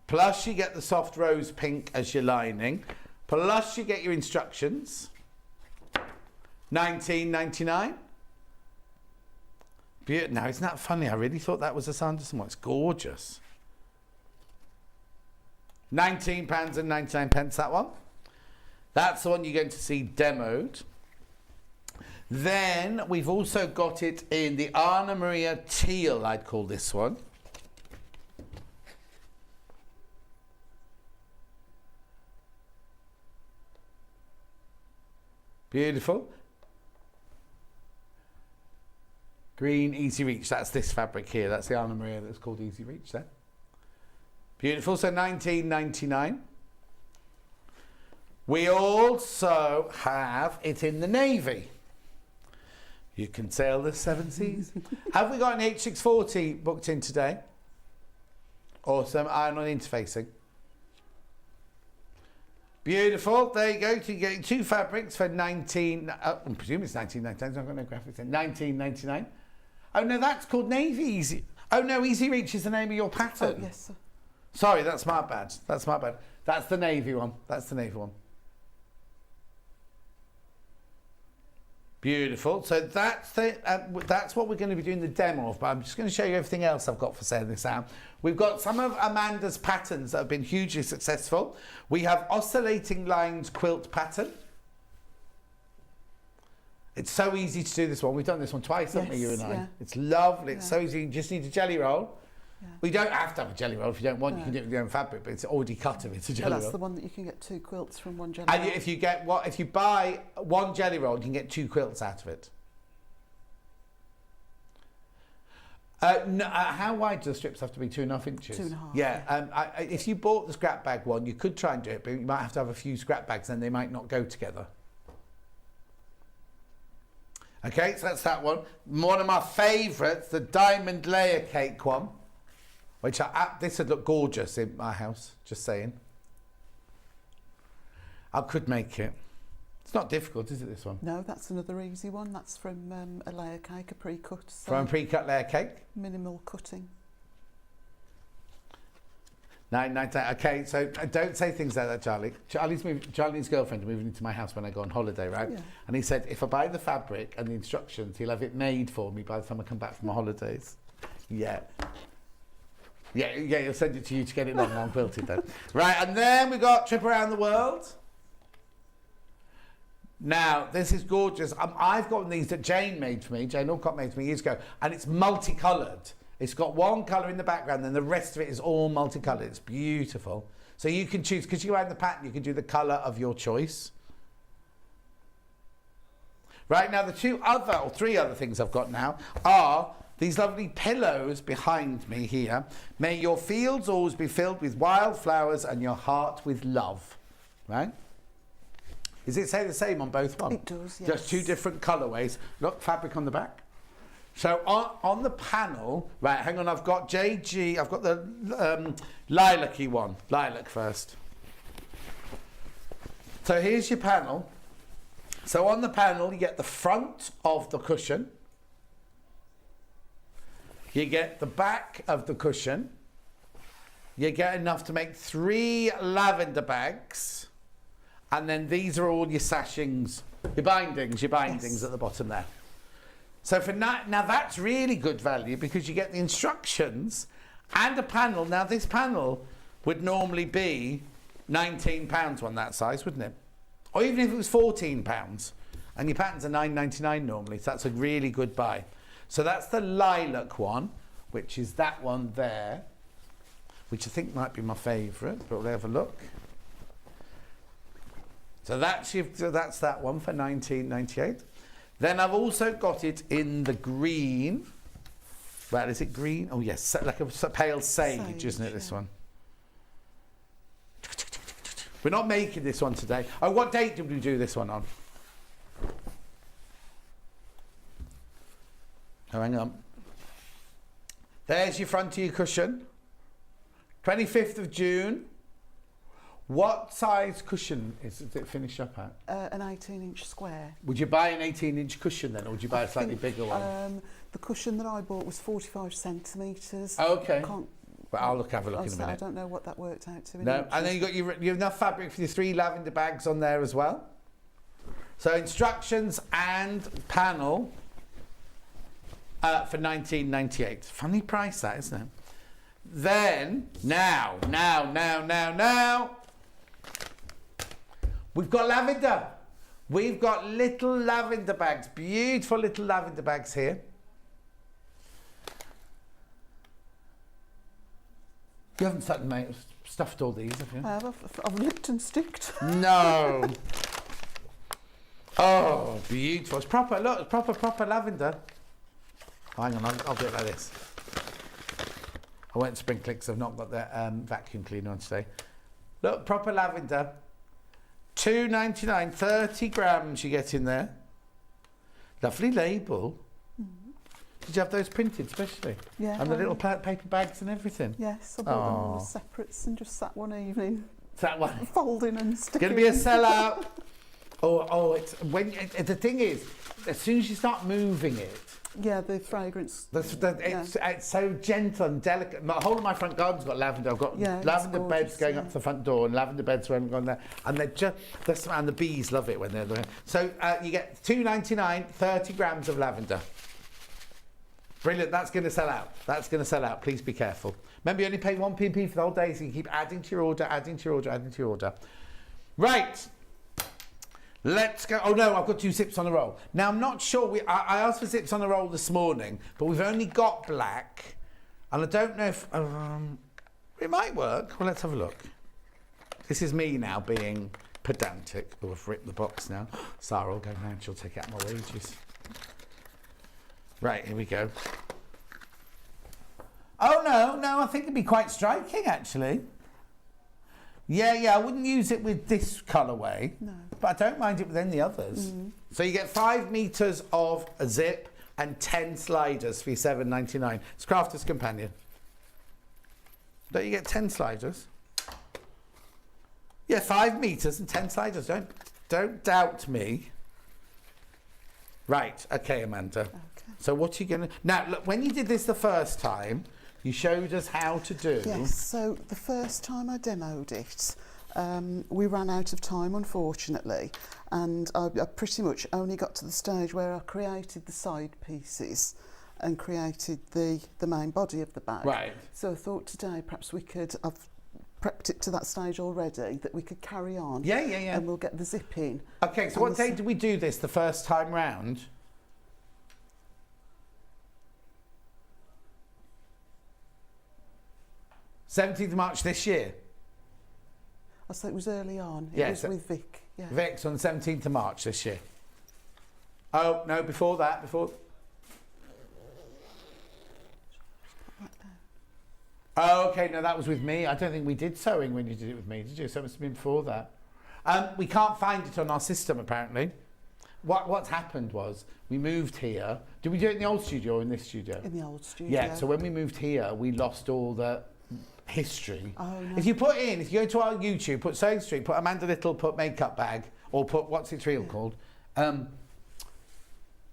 Plus, you get the soft rose pink as your lining. Plus, you get your instructions. $19.99. Now, isn't that funny? I really thought that was a Sanderson one. It's gorgeous. £19.99, that one. That's the one you're going to see demoed. Then we've also got it in the Anna Maria Teal, I'd call this one. Beautiful. Green Easy Reach, that's this fabric here. That's the Anna Maria that's called Easy Reach there. Beautiful, so $19.99. We also have it in the navy. You can sail the 7 seas. Have we got an H640 booked in today? Awesome, iron-on interfacing. Beautiful, there you go. You get 2 fabrics for I presume it's $19.99, I've got no graphics in. $19.99. Oh no, that's called Navy Easy. Oh no, Easy Reach is the name of your pattern. Oh, yes, sir. Sorry, that's my bad. That's my bad. That's the navy one. That's the navy one. Beautiful. So that's what we're going to be doing the demo of, but I'm just going to show you everything else I've got for sale this out. We've got some of Amanda's patterns that have been hugely successful. We have oscillating lines quilt pattern. It's so easy to do this one. We've done this one twice, haven't we, you and I? Yeah. It's lovely. It's so easy. You just need a jelly roll. Yeah. We don't have to have a jelly roll if you don't want. You can do it with your own fabric, but it's already cut if it's a jelly roll. That's the one that you can get 2 quilts from one jelly And roll. if you buy 1 jelly roll, you can get 2 quilts out of it. How wide do the strips have to be? 2.5 inches? 2.5. Yeah. If you bought the scrap bag one, you could try and do it, but you might have to have a few scrap bags, and they might not go together. Okay, so that's that one. One of my favourites, the diamond layer cake one, which this would look gorgeous in my house, just saying. I could make it. It's not difficult, is it, this one? No, that's another easy one. That's from a layer cake, a pre-cut. So From a pre-cut layer cake? minimal cutting. Okay, so don't say things like that, Charlie. Charlie's girlfriend moving into my house when I go on holiday, right? Yeah. And he said, if I buy the fabric and the instructions, he'll have it made for me by the time I come back from my holidays. Yeah. Yeah, he'll send it to you to get it long and quilted then. Right, and then we got Trip Around the World. Now, this is gorgeous. I've got these that Jane made for me, Jane Alcott made for me years ago, and it's multicoloured. It's got one colour in the background, and the rest of it is all multicoloured. It's beautiful. So you can choose, because you own the pattern, you can do the colour of your choice. Right, now the 3 other things I've got now are these lovely pillows behind me here. May your fields always be filled with wildflowers and your heart with love. Right? Does it say the same on both ones? It does, yes. Just 2 different colourways. Look, fabric on the back. So on the panel, right, hang on, I've got JG, I've got the lilac-y one. Lilac first. So here's your panel. So on the panel, you get the front of the cushion. You get the back of the cushion. You get enough to make 3 lavender bags. And then these are all your sashings, your bindings yes. At the bottom there. So for now that's really good value because you get the instructions and a panel. Now this panel would normally be £19 on that size, wouldn't it? Or even if it was £14. And your patterns are $9.99 normally, so that's a really good buy. So that's the lilac one, which is that one there, which I think might be my favourite, but we'll have a look. So that's that one for $19.98. Then I've also got it in the green. Well, is it green? Oh yes, like a pale sage, isn't it, this one? We're not making this one today. Oh, what date did we do this one on? Oh, hang on. There's your front of your cushion. 25th of June. What size cushion does it finish up at? An 18-inch square. Would you buy an 18-inch cushion then, or would you buy a slightly bigger one? The cushion that I bought was 45 centimetres. Oh, okay. Can't, well, I'll have a look in a minute. I don't know what that worked out to. No, and then you have enough fabric for your 3 lavender bags on there as well. So instructions and panel for $19.98. Funny price that, isn't it? Then now. We've got lavender. We've got little lavender bags, beautiful little lavender bags here. You haven't stuffed all these, have you? I've licked and sticked. No. Oh, beautiful. It's proper, look, it's proper lavender. Hang on, I'll do it like this. I won't sprinkle it because I've not got the vacuum cleaner on today. Look, proper lavender. $2.99, 30 grams you get in there. Lovely label. Did you have those printed especially? Yeah. And the little paper bags and everything? Yes, I bought them all as separates and just sat one evening. That one? Folding and sticking. Going to be a sellout. it's when the thing is, as soon as you start moving it, yeah, the fragrance. It's so gentle and delicate. The whole of my front garden's got lavender. I've got lavender beds going up to the front door and lavender beds when I've gone there. And they're just, and the bees love it when they're there. So you get $2.99, 30 grams of lavender. Brilliant, that's going to sell out. That's going to sell out. Please be careful. Remember, you only pay 1p for the whole day, so you keep adding to your order, adding to your order, adding to your order. Right. Let's go. Oh no, I've got 2 zips on a roll. Now I'm not sure. I asked for zips on a roll this morning, but we've only got black, and I don't know if it might work. Well, let's have a look. This is me now being pedantic. Oh, I've ripped the box now. Sarah will go round. She'll take out my wages. Right, here we go. Oh no, I think it'd be quite striking actually. Yeah, I wouldn't use it with this colourway. No. But I don't mind it with any others. So you get 5 metres of a zip and 10 sliders for your $7.99. It's Crafter's Companion. Don't you get 10 sliders? Yeah, 5 metres and 10 sliders. Don't doubt me. Right, okay, Amanda. Okay. So what are you going to... Now, look, when you did this the first time, you showed us how to do... Yes, so the first time I demoed it, we ran out of time, unfortunately, and I pretty much only got to the stage where I created the side pieces and created the main body of the bag. Right. So I thought today perhaps we could... I've prepped it to that stage already, that we could carry on. Yeah. And we'll get the zip in. Okay, so what day did we do this the first time round? 17th of March this year. I thought it was early on. It was with Vic. Yeah. Vic's on the 17th of March this year. Oh, no, before that, Oh, okay, no, that was with me. I don't think we did sewing when you did it with me, did you? So it must have been before that. We can't find it on our system, apparently. What's happened was, we moved here. Did we do it in the old studio or in this studio? In the old studio. Yeah, so when we moved here, we lost all the history. Oh, no. If you go to our YouTube, put Sewing Street, put Amanda Little, put Makeup Bag, or put, what's its real called?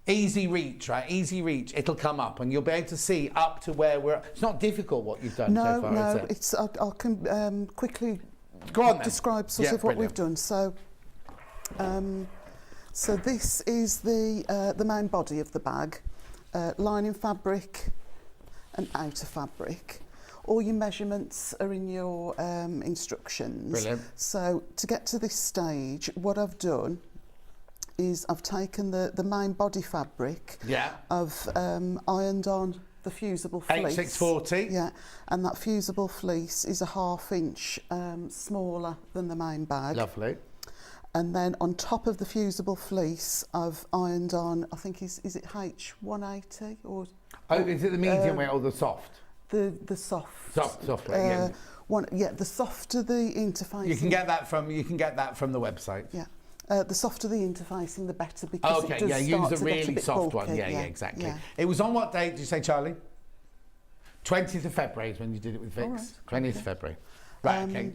Easy Reach, right? Easy Reach, it'll come up and you'll be able to see up to where we're... It's not difficult what you've done so far, is it? I'll quickly Go on, then. describe sort of what we've done. So, so this is the main body of the bag, lining fabric and outer fabric. All your measurements are in your instructions. Brilliant. So to get to this stage, what I've done is I've taken the main body fabric. Yeah. I've ironed on the fusible fleece. H640. Yeah, and that fusible fleece is a 1/2 inch smaller than the main bag. Lovely. And then on top of the fusible fleece, I've ironed on, I think is it H180 or? Oh, is it the medium weight or the soft? The soft. Soft weight. Yeah. The softer the interfacing. You can get that from the website. Yeah. The softer the interfacing, the better, because it does use start a to get a really bit soft bulky. one. Yeah, exactly. Yeah. It was on what date did you say, Charlie? 20th of February is when you did it with Vix. Right. 20th of February. Right, okay.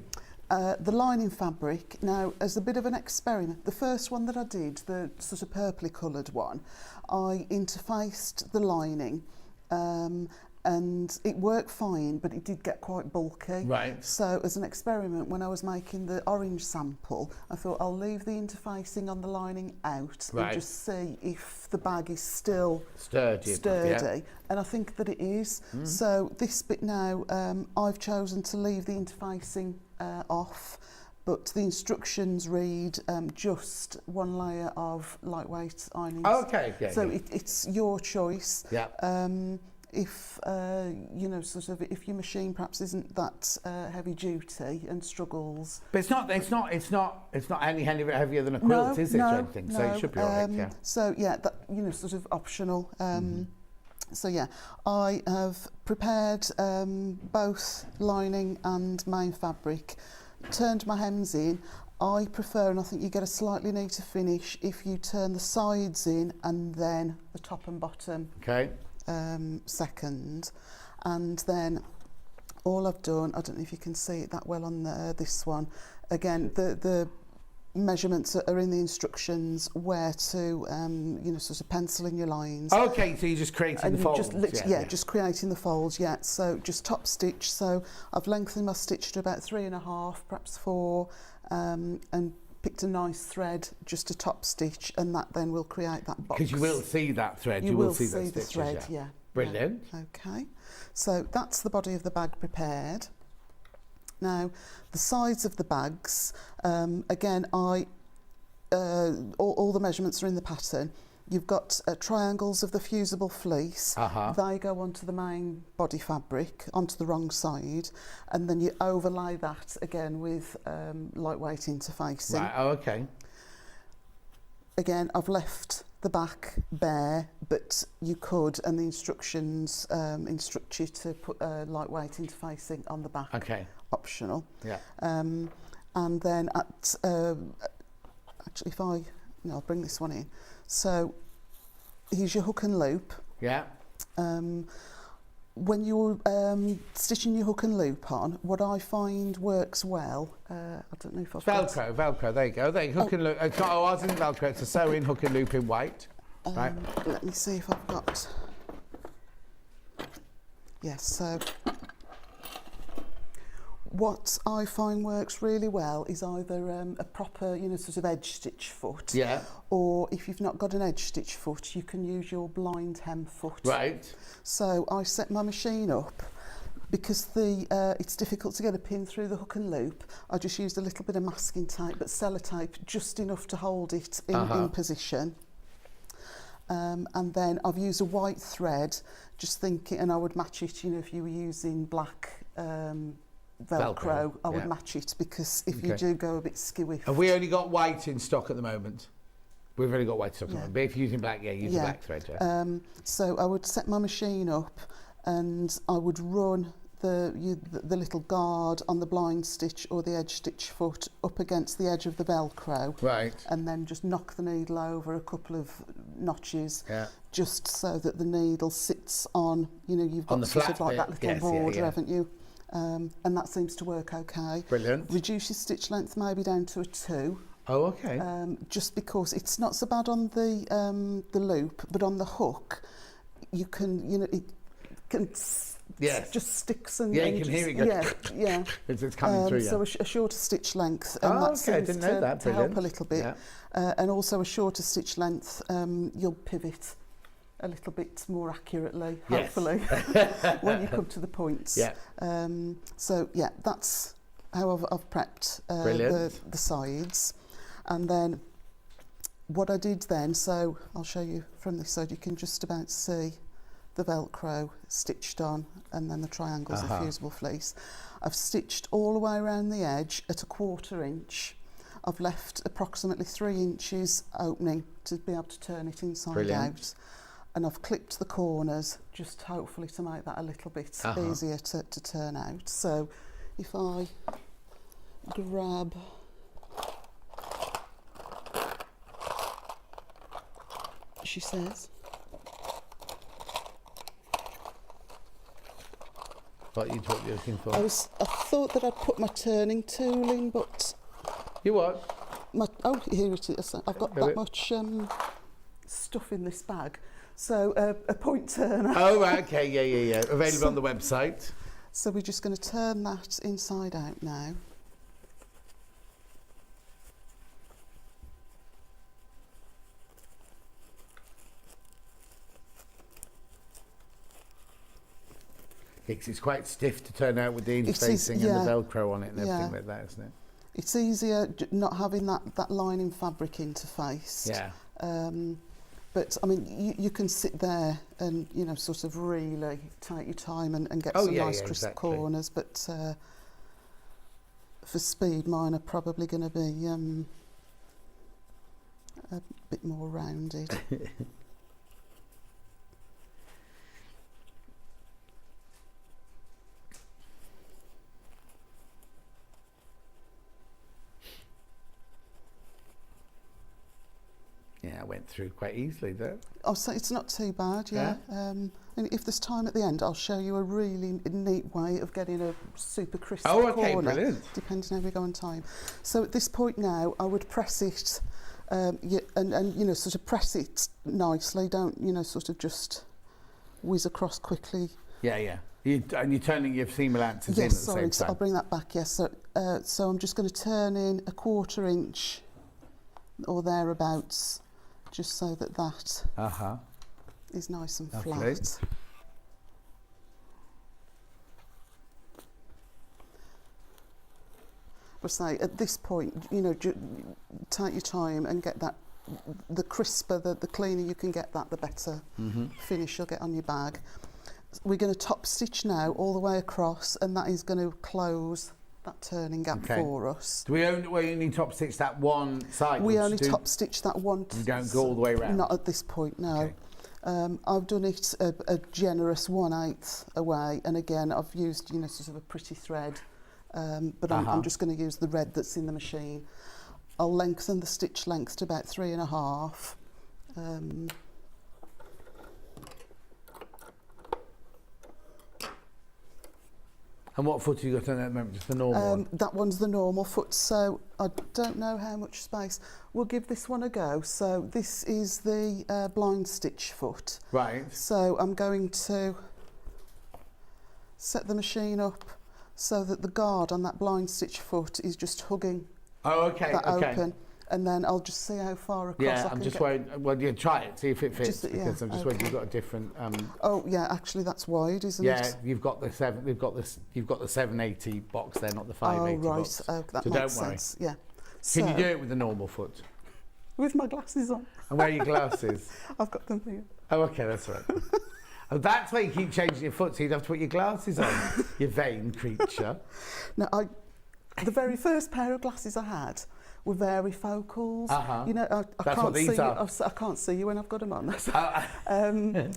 The lining fabric, now as a bit of an experiment, the first one that I did, the sort of purpley coloured one, I interfaced the lining and it worked fine, but it did get quite bulky. Right. So as an experiment, when I was making the orange sample, I thought I'll leave the interfacing on the lining out and just see if the bag is still sturdy. Yeah. And I think that it is. So this bit now, I've chosen to leave the interfacing off, but the instructions read just one layer of lightweight ironing. Okay, yeah. So it's your choice. Yeah. If if your machine perhaps isn't that heavy duty and struggles, but it's not any heavier than a quilt, is it, or anything? So it should be alright. Yeah. So yeah, that sort of optional. So yeah, I have prepared both lining and main fabric, turned my hems in. I prefer, and I think you get a slightly neater finish if you turn the sides in and then the top and bottom second. And then all I've done, I don't know if you can see it that well on this one, again, the measurements are in the instructions where to, you know, sort of pencil in your lines. Okay, so you're just creating the folds. Just creating the folds, So just top stitch. So I've lengthened my stitch to about 3.5, perhaps 4, and picked a nice thread just to top stitch, and that then will create that box. Because you will see that thread. You will see those the stitches, thread, yeah. Brilliant. Yeah. Okay, so that's the body of the bag prepared. Now, the sides of the bags, again, all the measurements are in the pattern. You've got triangles of the fusible fleece. They go onto the main body fabric, onto the wrong side, and then you overlay that again with lightweight interfacing. Right, oh, okay. Again, I've left the back bare, but you could, and the instructions instruct you to put lightweight interfacing on the back. Okay. Optional. Yeah. And then at actually, I'll bring this one in. So here's your hook and loop. Yeah. When you're stitching your hook and loop on, what I find works well, I don't know if I've Velcro, there you go. Hook and loop. Ours isn't Velcro, it's a sew-in hook and loop in white. Right. Let me see if I've got... Yes, so... What I find works really well is either a proper, you know, sort of edge stitch foot. Yeah. Or if you've not got an edge stitch foot, you can use your blind hem foot. Right. So I set my machine up because it's difficult to get a pin through the hook and loop. I just used a little bit of masking tape, but sellotape, just enough to hold it in position. And then I've used a white thread, just thinking, and I would match it, you know, if you were using black Velcro, I would match it, because if you do go a bit skewy. Have we only got white in stock at the moment? We've only got white stock at the moment. But if you're using black, use the black thread. So I would set my machine up, and I would run the little guard on the blind stitch or the edge stitch foot up against the edge of the Velcro. Right. And then just knock the needle over a couple of notches, just so that the needle sits on, you know, you've got the sort flat of like bit. that little border, haven't you? And that seems to work okay. Brilliant. Reduce your stitch length maybe down to a 2. Oh, okay. Just because it's not so bad on the loop, but on the hook, you can, you know, it can just sticks and you can hear it go. It's coming through. So a shorter stitch length, and that seems I didn't know that. to help a little bit. And also a shorter stitch length, you'll pivot a little bit more accurately, hopefully, when you come to the points. So yeah, that's how I've prepped the sides. And then what I did then, so I'll show you from this side, you can just about see the Velcro stitched on, and then the triangles of fusible fleece. I've stitched all the way around the edge at a 1/4 inch. I've left approximately 3 inches opening to be able to turn it inside out. And I've clipped the corners, just hopefully to make that a little bit easier to turn out. So if I grab she says. What you're looking for? I thought that I'd put my turning tool in, but... You what? Here it is. I've got that much stuff in this bag. So a point turner. Oh, right, okay, yeah. Available on the website. So we're just going to turn that inside out now. It's quite stiff to turn out with the interfacing and the Velcro on it and everything like that, isn't it? It's easier not having that lining fabric interface. Yeah. But I mean, you can sit there and, you know, sort of really take your time and get some nice crisp corners. But for speed, mine are probably going to be a bit more rounded. Yeah, I went through quite easily though. Oh, so it's not too bad, yeah. And if there's time at the end, I'll show you a really neat way of getting a super crisp corner, brilliant. depending how we go on time. So at this point now, I would press it, and you know, sort of press it nicely. Don't, you know, sort of just whiz across quickly. Yeah, yeah. And you're turning your seam allowances in at the same time. So I'll bring that back. Yes. So I'm just going to turn in 1/4 inch or thereabouts, just so that is nice and flat. But say at this point, you know, take your time and get that. The crisper, the cleaner you can get that, the better finish you'll get on your bag. We're going to top stitch now all the way across, and that is going to close that turning gap for us. Do we only top stitch that one side? We only top stitch that one. You don't go all the way around? Not at this point, no. Okay. I've done it a generous 1/8 away, and again I've used, you know, sort of a pretty thread, but I'm just going to use the red that's in the machine. I'll lengthen the stitch length to about 3.5. And what foot have you got on at the moment? Just the normal one? That one's the normal foot, so I don't know how much space. We'll give this one a go. So this is the blind stitch foot. Right. So I'm going to set the machine up so that the guard on that blind stitch foot is just hugging that open. And then I'll just see how far across I can I'm just get. worried. Well, you try it, see if it fits. Because I'm just worried you've got a different. Oh yeah, actually that's wide, isn't it? Yeah, you've got the 780 box there, not the 580 box. Oh right, that so makes don't worry. sense. Yeah. Can you do it with the normal foot? With my glasses on. And where are your glasses? I've got them here. Oh, okay, that's right. Oh, that's why you keep changing your foot, so you'd have to put your glasses on. You vain creature. No, the very first pair of glasses I had were varifocals. You know, I can't see you. I can't see you when I've got them on. And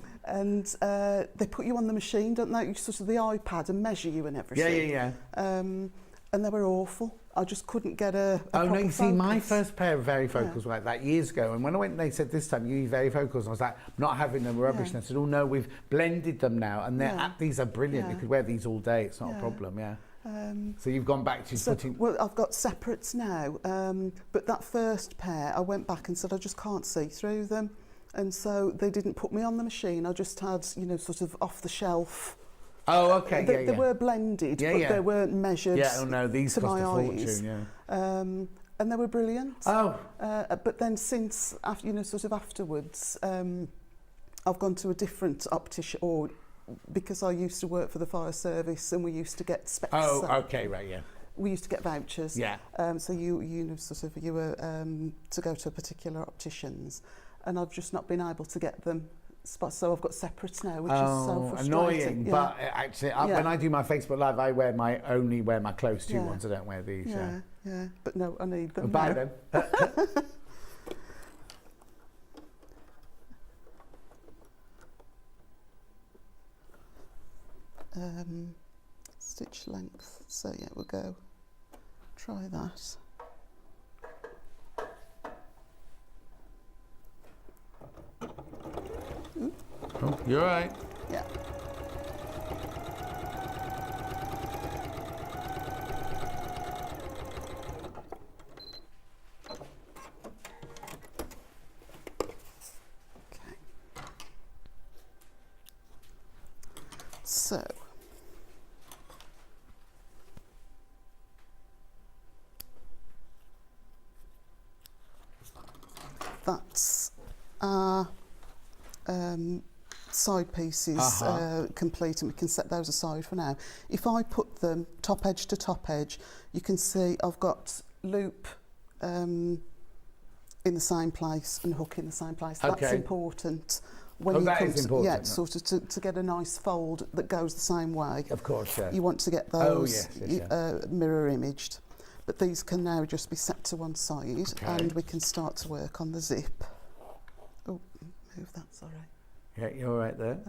they put you on the machine, don't they? You sort of the iPad and measure you and everything. Yeah. And they were awful. I just couldn't get a Oh no, you see, my focus. first pair of varifocals were like that years ago, and when I went and they said this time you use varifocals, and I was like, I'm not having them, rubbish. And I said, oh no, we've blended them now, and these are brilliant. You could wear these all day, it's not a problem, so you've gone back to putting... Well, I've got separates now, but that first pair, I went back and said, I just can't see through them. And so they didn't put me on the machine. I just had, you know, sort of off the shelf. Oh, okay, They were blended, but they weren't measured these to cost my a eyes. fortune, And they were brilliant. Oh. But then since, you know, sort of afterwards, I've gone to a different optician, or because I used to work for the fire service and we used to get specs. Oh, okay, right, yeah. We used to get vouchers. Yeah. So you know, sort of, you were to go to a particular optician's, and I've just not been able to get them. So I've got separates now, which is so frustrating. Annoying. But actually, when I do my Facebook Live, I only wear my close to ones. I don't wear these. Yeah. But no, I need them. Buy now. them. Stitch length. So yeah, we'll go. Try that. Oh, you're all right. Yeah. Okay. So. That's our side pieces complete, and we can set those aside for now. If I put them top edge to top edge, you can see I've got loop in the same place and hook in the same place. Okay. That's important. When you that come is important. Yeah, sort of to get a nice fold that goes the same way. Of course, yeah. You want to get those mirror imaged. But these can now just be set to one side, and we can start to work on the zip. Oh, move that, sorry. Yeah, you're all right there.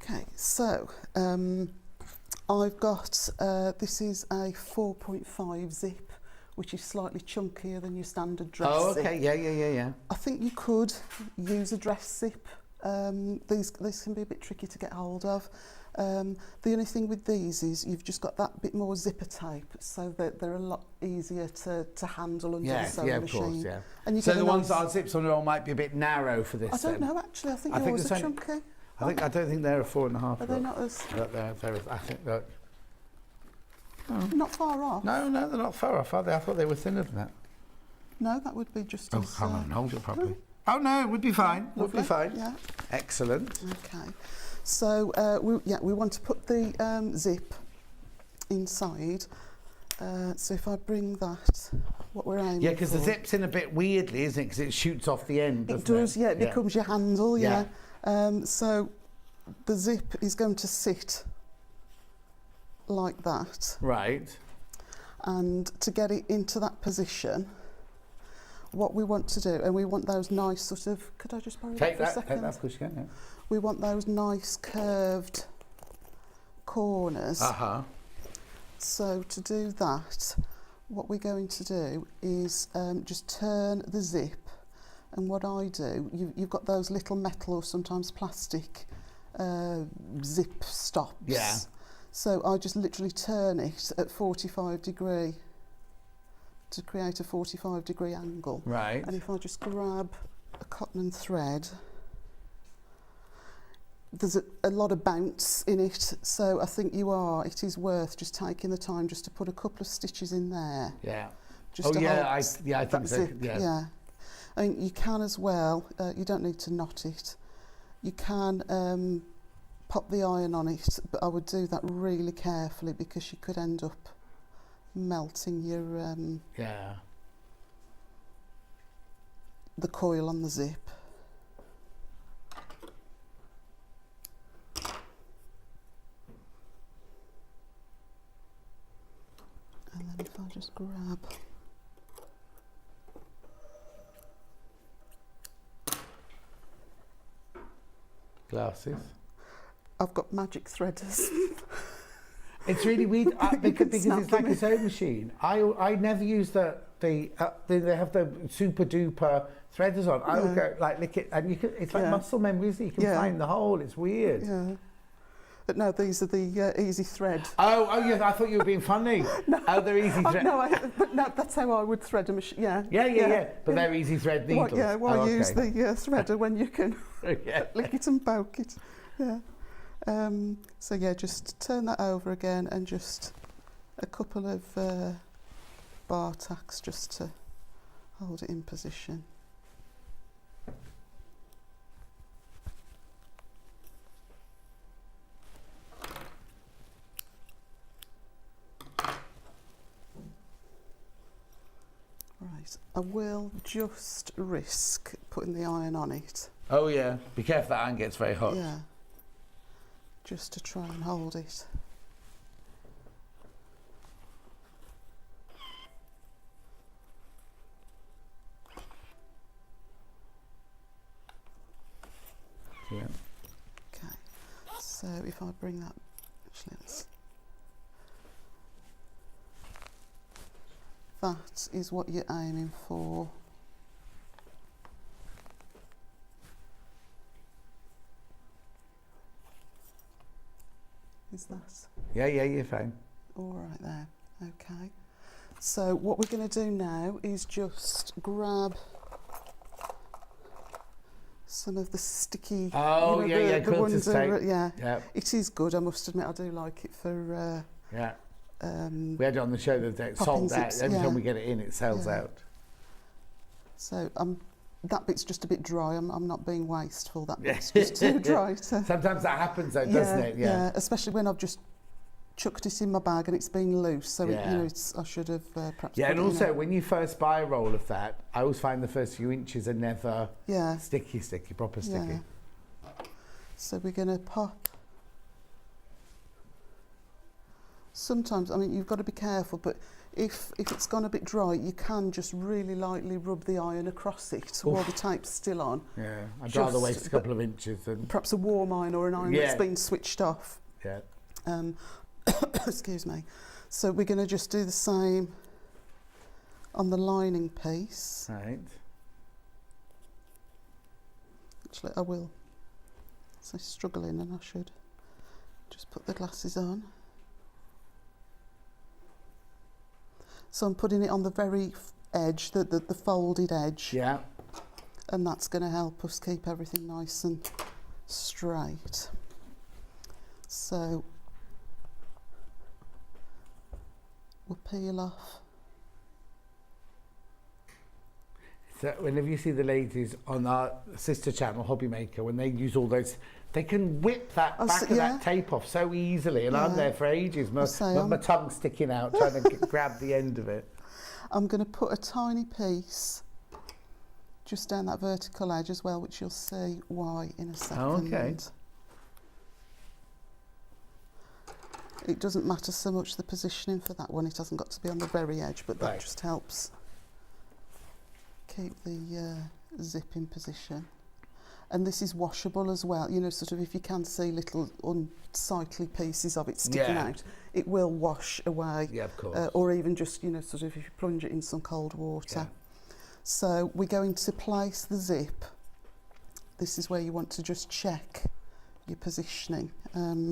Okay, so I've got, this is a 4.5 zip which is slightly chunkier than your standard dress Oh, zip. okay, yeah. I think you could use a dress zip. These can be a bit tricky to get hold of. The only thing with these is you've just got that bit more zipper tape, so that they're a lot easier to handle under the sewing machine. Of course, yeah. And you So get the a ones nice- that are zips on their own might be a bit narrow for this. I don't know actually. I think yours are chunky. I don't think they're a 4.5. Are they not as? I think that. Not far off. No, they're not far off, are they? I thought they were thinner than that. No, that would be just Oh, as... hang on, hold it properly. Oh no, it would be fine. Would be fine. Yeah. Excellent. Okay. So we want to put the zip inside. So if I bring that, what we're aiming for... Yeah, because the zip's in a bit weirdly, isn't it? Because it shoots off the end, doesn't it? It does, yeah. It becomes your handle, Yeah. So the zip is going to sit like that. Right. And to get it into that position, what we want to do, and we want those nice sort of... Could I just borrow that for a second? Take that, push again, yeah. We want those nice curved corners. Uh-huh. So to do that, what we're going to do is just turn the zip, and what I do, you've got those little metal or sometimes plastic zip stops. Yeah. So I just literally turn it at 45 degree to create a 45 degree angle. Right. And if I just grab a cotton and thread, there's a lot of bounce in it, so I think it is worth just taking the time just to put a couple of stitches in there. Yeah. Just to I hold think that so. zip. Yeah. I mean, you can as well, you don't need to knot it. You can pop the iron on it, but I would do that really carefully because you could end up melting your the coil on the zip. And then if I just grab Glasses. I've got magic threaders. It's really weird because snap it's like them a sewing machine. I never use they have the super duper threaders on. I would go like lick it, and it's like muscle memory, isn't it? You can find the hole. It's weird. Yeah. But no, these are the easy thread. Oh yeah, I thought you were being funny. No. Oh, they're easy thread. But no, that's how I would thread a machine. Yeah. But they're easy thread needles. Why use the threader when you can lick it and poke it? Yeah. So yeah, just turn that over again and just a couple of bar tacks just to hold it in position. Right, I will just risk putting the iron on it. Oh yeah, be careful that iron gets very hot. Yeah. Just to try and hold it. Yeah. Okay, so if I bring that, actually that is what you're aiming for. Is that? Yeah, you're fine. All right there, okay. So what we're going to do now is just grab some of the sticky... Oh, the quilter's tape. Yeah, it is good, I must admit, I do like it for... yeah. We had it on the show the other day, it sold out. Every time we get it in, it sells out. So that bit's just a bit dry. I'm not being wasteful. That bit's just too dry. Sometimes that happens though, doesn't it? Yeah, especially when I've just chucked it in my bag and it's been loose. So I should have perhaps. Yeah, put and it in also when you first buy a roll of that, I always find the first few inches are never sticky, proper sticky. Yeah. So we're going to pop. Sometimes, I mean, you've got to be careful, but if it's gone a bit dry, you can just really lightly rub the iron across it while the tape's still on. Yeah, I'd rather waste a couple of inches than... Perhaps a warm iron or an iron that's been switched off. Yeah. Excuse me. So we're going to just do the same on the lining piece. Right. Actually, I will. So struggling, and I should just put the glasses on. So I'm putting it on the very edge, the folded edge. Yeah. And that's going to help us keep everything nice and straight. So we'll peel off. So whenever you see the ladies on our sister channel, Hobby Maker, when they use all those, they can whip that back of that tape off so easily, and I'm there for ages. My tongue's sticking out trying to grab the end of it. I'm going to put a tiny piece just down that vertical edge as well, which you'll see why in a second. Oh, okay. It doesn't matter so much the positioning for that one. It hasn't got to be on the very edge, but that just helps keep the zip in position. And this is washable as well. You know, sort of if you can see little unsightly pieces of it sticking out, it will wash away. Yeah, of course. Or even just, you know, sort of if you plunge it in some cold water. Yeah. So we're going to place the zip. This is where you want to just check your positioning.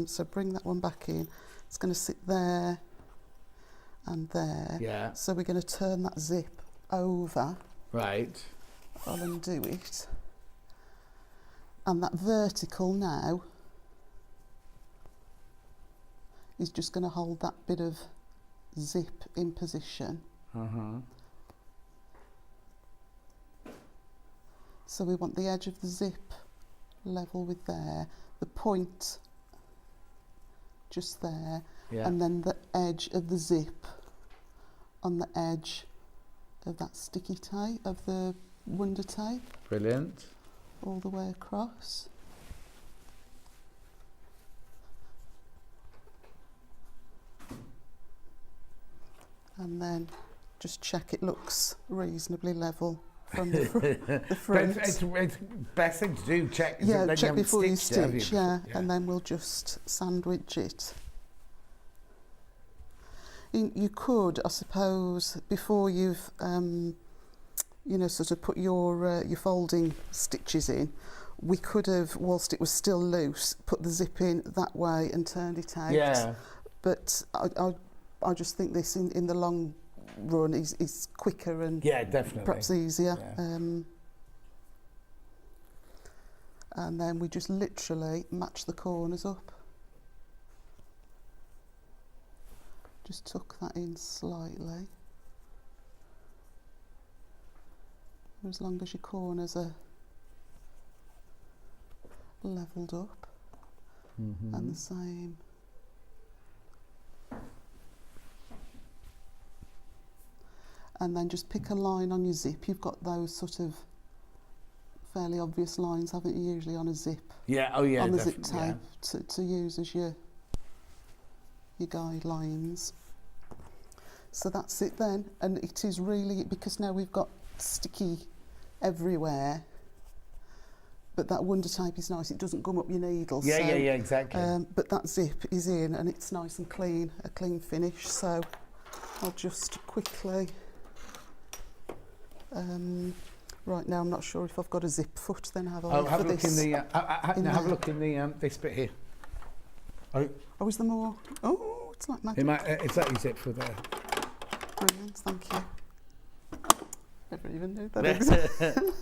So bring that one back in. It's going to sit there and there. Yeah. So we're going to turn that zip over. Right. I'll undo it. And that vertical now is just going to hold that bit of zip in position. So we want the edge of the zip level with there, the point just there, and then the edge of the zip on the edge of that sticky tape, of the wonder tape. Brilliant. All the way across. And then just check it looks reasonably level from the front. It's best thing to do, check. Yeah, check before you stitch, and then we'll just sandwich it. You could, I suppose, before you've you know, sort of put your folding stitches in, we could have, whilst it was still loose, put the zip in that way and turned it out. Yeah. But I just think this in the long run is quicker and definitely perhaps easier. Yeah. And then we just literally match the corners up. Just tuck that in slightly. As long as your corners are levelled up, and the same. And then just pick a line on your zip. You've got those sort of fairly obvious lines, haven't you, usually on a zip? Yeah, oh yeah, on the zip tape to use as your guidelines. So that's it then, and it is really, because now we've got sticky everywhere, but that wonder tape is nice, it doesn't gum up your needle. Yeah, so, yeah, exactly. But that zip is in and it's nice and clean, a clean finish. So I'll just quickly, right now I'm not sure if I've got a zip foot, then have a look have for a look this. in the, have a look in the, this bit here. Oh, is there more? Oh, it's like magic. It's that your zip for there. Brilliant, thank you. Never even knew that existed.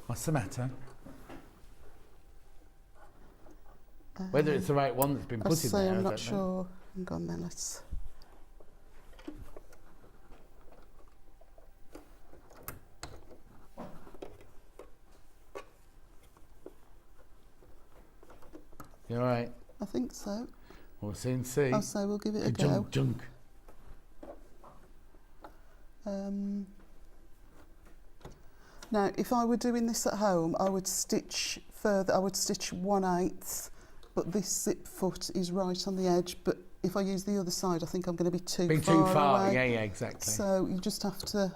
What's the matter? Whether it's the right one that's been put in there, I'm not sure. Hang on then, let's... You all right? I think so. We'll soon see. I'll say we'll give it a go. Junk. Now, if I were doing this at home, I would stitch further. I would stitch 1/8, but this zip foot is right on the edge. But if I use the other side, I think I'm going to be too far away. Yeah, exactly. So you just have to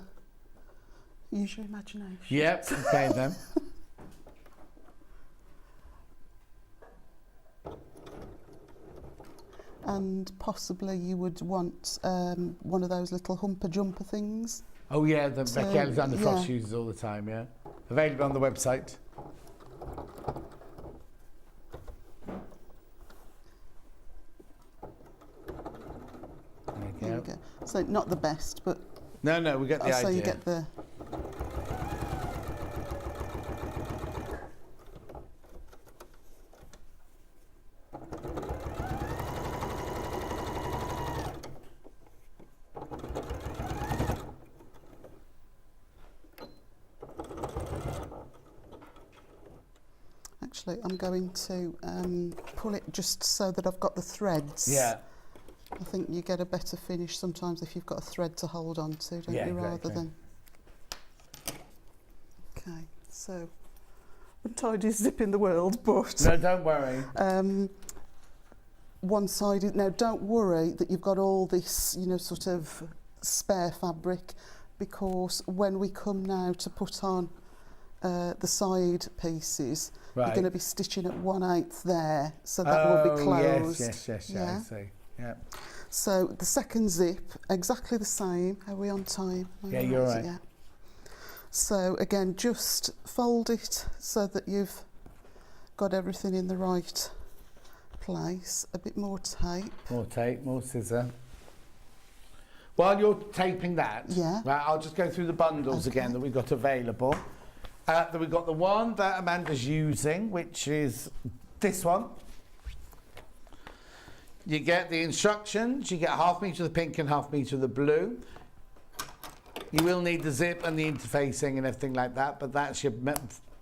use your imagination. Yep. Okay then. and possibly you would want one of those little humper jumper things. Oh yeah, the Becky Alexander Frost yeah. uses all the time, yeah. Available on the website. There you go. So not the best, but no, we get the idea. So you get the. Actually, I'm going to pull it just so that I've got the threads. Yeah. I think you get a better finish sometimes if you've got a thread to hold on to, don't you, rather than... Okay, so, untidiest zip in the world, but... No, don't worry. One-sided, now don't worry that you've got all this, you know, sort of spare fabric, because when we come now to put on the side pieces, you're going to be stitching at 1/8 there, so that will be closed. Yes, I see. Yeah. So the second zip, exactly the same. Are we on time? Yeah, you're right. Yeah. So again, just fold it so that you've got everything in the right place. A bit more tape. More tape, more scissor. While you're taping that, right, I'll just go through the bundles again that we've got available. Then we've got the one that Amanda's using, which is this one. You get the instructions, you get 1/2 metre of the pink and 1/2 metre of the blue. You will need the zip and the interfacing and everything like that, but that's your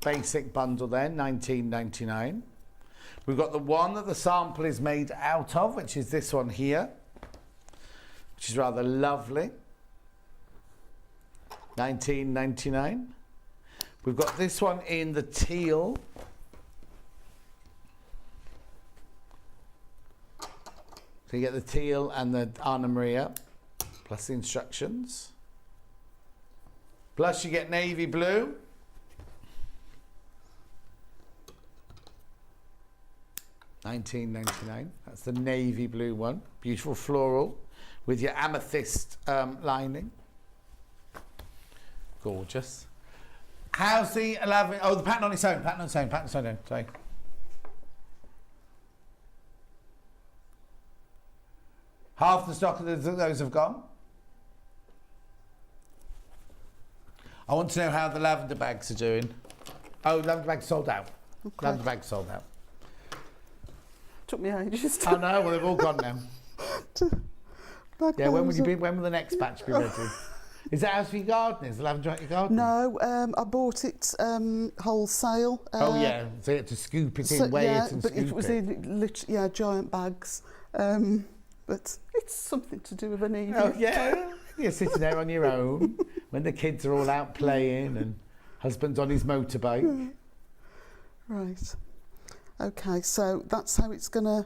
basic bundle then, $19.99. We've got the one that the sample is made out of, which is this one here, which is rather lovely. $19.99. We've got this one in the teal. So you get the teal and the Anna Maria, plus the instructions. Plus you get navy blue. $19.99. That's the navy blue one. Beautiful floral with your amethyst lining. Gorgeous. How's the 11? Oh, the pattern on its own. Sorry. Half the stock of those have gone. I want to know how the lavender bags are doing. Oh, lavender bags sold out. Okay. Lavender bags sold out. Took me ages. Oh no, well they've all gone now. Yeah, when will the next batch be ready? Is that out for your gardeners? The lavender out your garden? No, I bought it wholesale. Oh yeah, so you had to scoop it in, weigh it and but scoop it. It was in giant bags. But it's something to do with an evening. Oh yeah, you're sitting there on your own when the kids are all out playing and husband's on his motorbike. Right. Okay, so that's how it's going to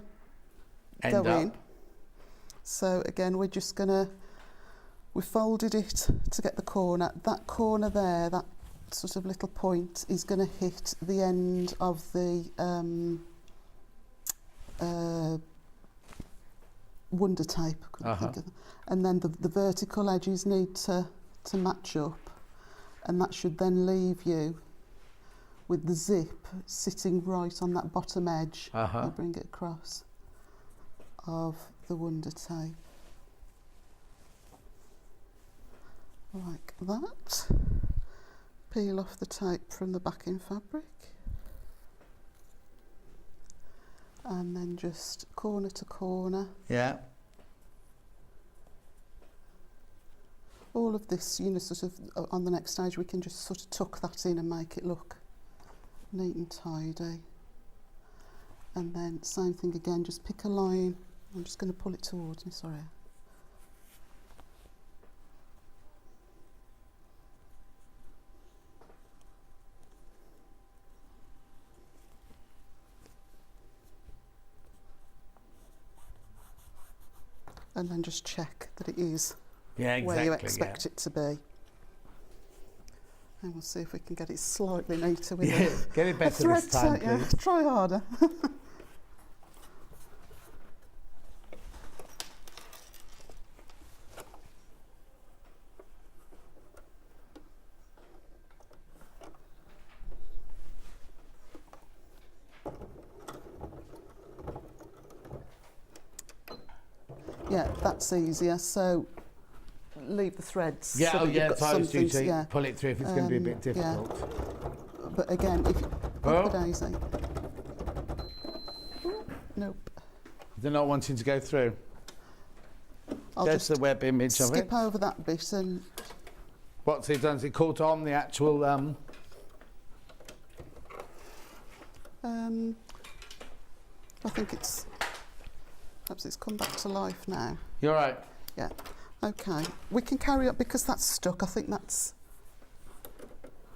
go in. So again, we're just going to... We folded it to get the corner. That corner there, that sort of little point, is going to hit the end of the wonder tape. And then the vertical edges need to match up. And that should then leave you with the zip sitting right on that bottom edge. I'll bring it across of the wonder tape. Like that. Peel off the tape from the backing fabric. And then just corner to corner. Yeah. All of this, you know, sort of on the next stage we can just sort of tuck that in and make it look neat and tidy. And then same thing again, just pick a line. I'm just going to pull it towards me, sorry. And then just check that it is where you expect it to be. And we'll see if we can get it slightly neater with it. Get it better this time, please. Try harder. Yeah, that's easier. So leave the threads. Yeah, so oh that yeah, you've got so I was due something to yeah. pull it through if it's going to be a bit Yeah. difficult. But again, if you Oh. the daisy. Nope. They're not wanting to go through. I'll There's just the web image of it. skip over that bit and What's it done? Is it caught on the actual... I think it's perhaps it's come back to life now. You're right. Yeah. Okay. We can carry on because that's stuck. I think that's.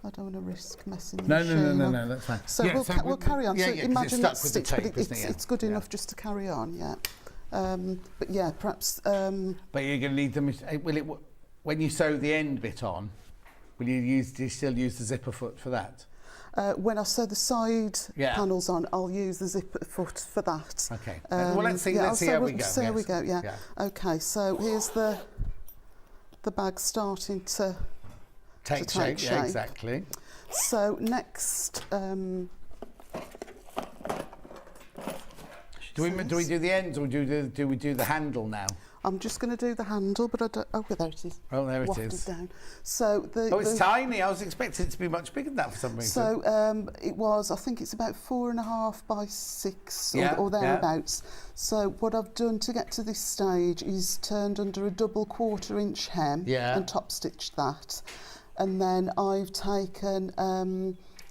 I don't want to risk messing the machine up. No, that's fine. So, Yeah, we'll carry on. Yeah, so yeah, 'cause imagine it's that stuck with the stitch, tape, but isn't it? Yeah. it's good enough just to carry on. Yeah. But yeah, perhaps. But you're going to need them. Will it? When you sew the end bit on, will you use? Do you still use the zipper foot for that? When I sew the side Yeah. panels on, I'll use the zipper foot for that. Okay. Well, let's see. Let's see how we go. See how we Yes. go. Yeah. Yeah. Okay. So here's the bag starting to Take shape. Yeah, exactly. So next, Do we do the ends or do we do the handle now? I'm just going to do the handle, but I don't. Oh, there it is. Oh, there it Wafted is. down. So It's tiny. I was expecting it to be much bigger than that for some reason. So it was. I think it's about 4.5 by 6 Yeah, or thereabouts. So what I've done to get to this stage is turned under a double 1/4 inch hem and top stitched that, and then I've taken a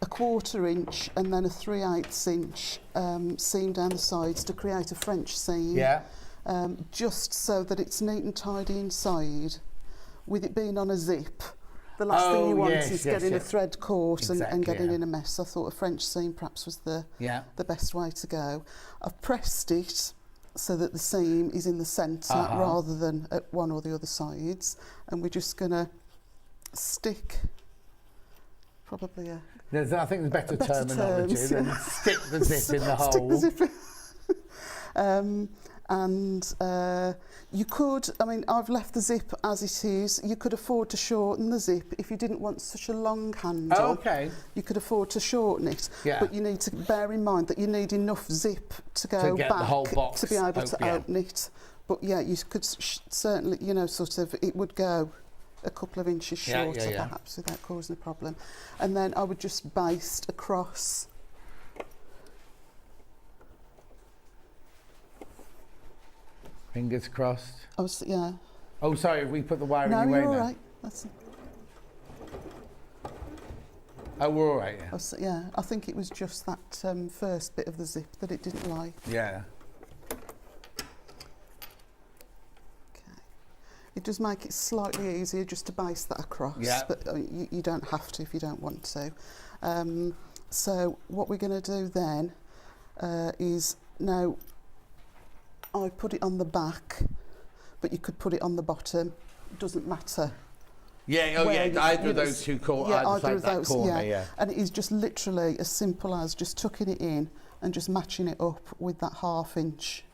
1/4 inch and then a 3/8 inch seam down the sides to create a French seam. Yeah. Just so that it's neat and tidy inside. With it being on a zip, the last thing you want is getting a thread caught and getting in a mess. I thought a French seam perhaps was the best way to go. I've pressed it so that the seam is in the centre rather than at one or the other sides, and we're just going to stick probably a... I think there's better terminology than stick the zip in the hole. Stick the zip in. And you could, I mean, I've left the zip as it is. You could afford to shorten the zip if you didn't want such a long handle. Oh, okay. You could afford to shorten it. Yeah. But you need to bear in mind that you need enough zip to go get back the whole box to be able to open it. But yeah, you could certainly, you know, sort of, it would go a couple of inches shorter perhaps without causing a problem. And then I would just baste across. Fingers crossed. Oh, yeah. Oh, sorry, we put the wire in your way No, you're all now. right. That's... Oh, we're all right, yeah. Yeah, I think it was just that first bit of the zip that it didn't like. Yeah. Okay. It does make it slightly easier just to baste that across, but you don't have to if you don't want to. So what we're going to do then is now I put it on the back, but you could put it on the bottom. It doesn't matter. Yeah, either of those two either of those, corner, And it is just literally as simple as just tucking it in and just matching it up with that 1/2 inch.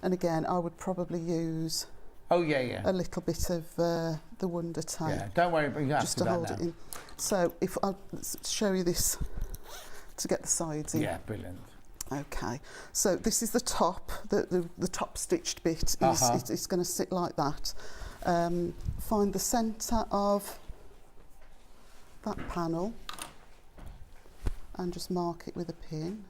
And again, I would probably use a little bit of the Wonder tape. Yeah, don't worry, but you have just to to hold now. it in. So if I'll show you this to get the sides in. Yeah, brilliant. Okay, so this is the top, the top stitched bit. It's going to sit like that. Find the centre of that panel and just mark it with a pin.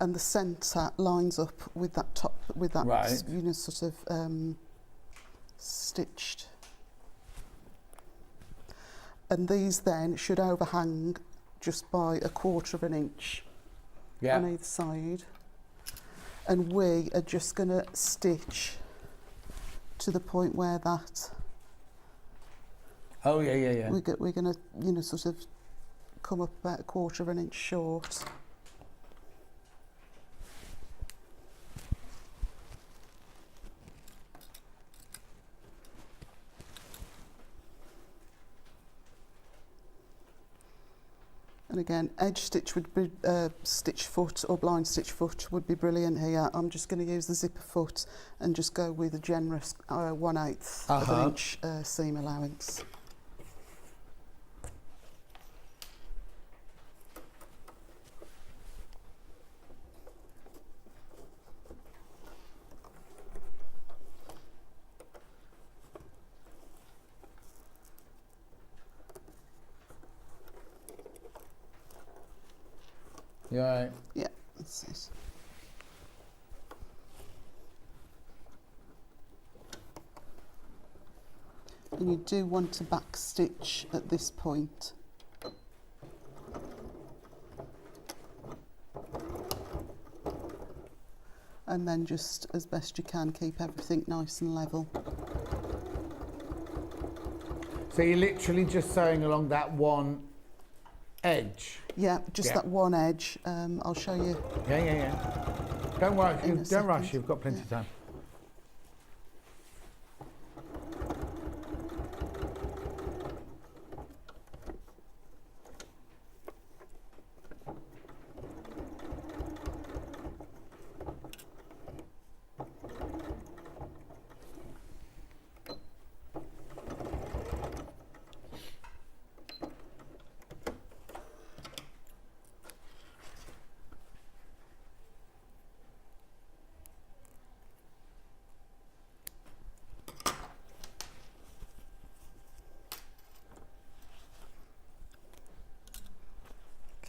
And the centre lines up with that top, with that you know, sort of stitched. And these then should overhang just by 1/4 inch on either side. And we are just going to stitch to the point where that... We're going to, you know, sort of come up about 1/4 inch short. And again, edge stitch would be stitch foot or blind stitch foot would be brilliant here. I'm just going to use the zipper foot and just go with a generous 1/8 of an inch seam allowance. You all right? Yeah, that's it. And you do want to back stitch at this point. And then just as best you can keep everything nice and level. So you're literally just sewing along that one edge? Yeah, just that one edge. I'll show you. Yeah. Don't worry, don't rush, you've got plenty of time.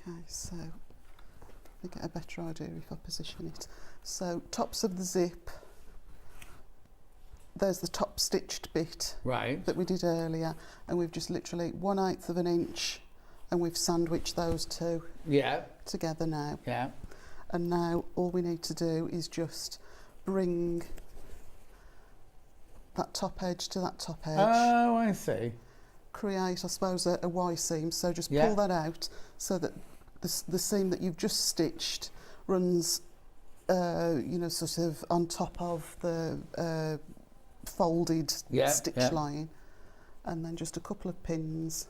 Okay, so let me get a better idea if I position it. So tops of the zip, there's the top stitched bit that we did earlier, and we've just literally 1/8 of an inch, and we've sandwiched those two together now. Yeah. And now all we need to do is just bring that top edge to that top edge. Oh, I see. Create, I suppose, a Y seam. So just pull that out so that the seam that you've just stitched runs, you know, sort of on top of the folded stitch line, and then just a couple of pins.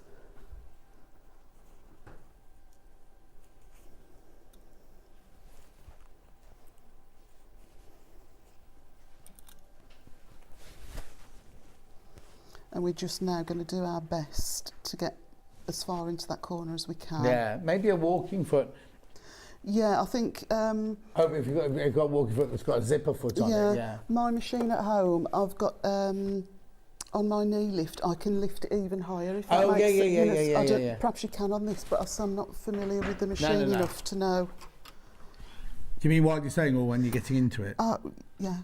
And we're just now going to do our best to get as far into that corner as we can. Yeah, maybe a walking foot. Yeah, I think... if you've got a walking foot that's got a zipper foot on it, yeah. My machine at home, I've got... on my knee lift, I can lift it even higher. If that makes sense. Yeah. Perhaps you can on this, but I'm not familiar with the machine enough to know. Do you mean while you're sewing or when you're getting into it? Yeah.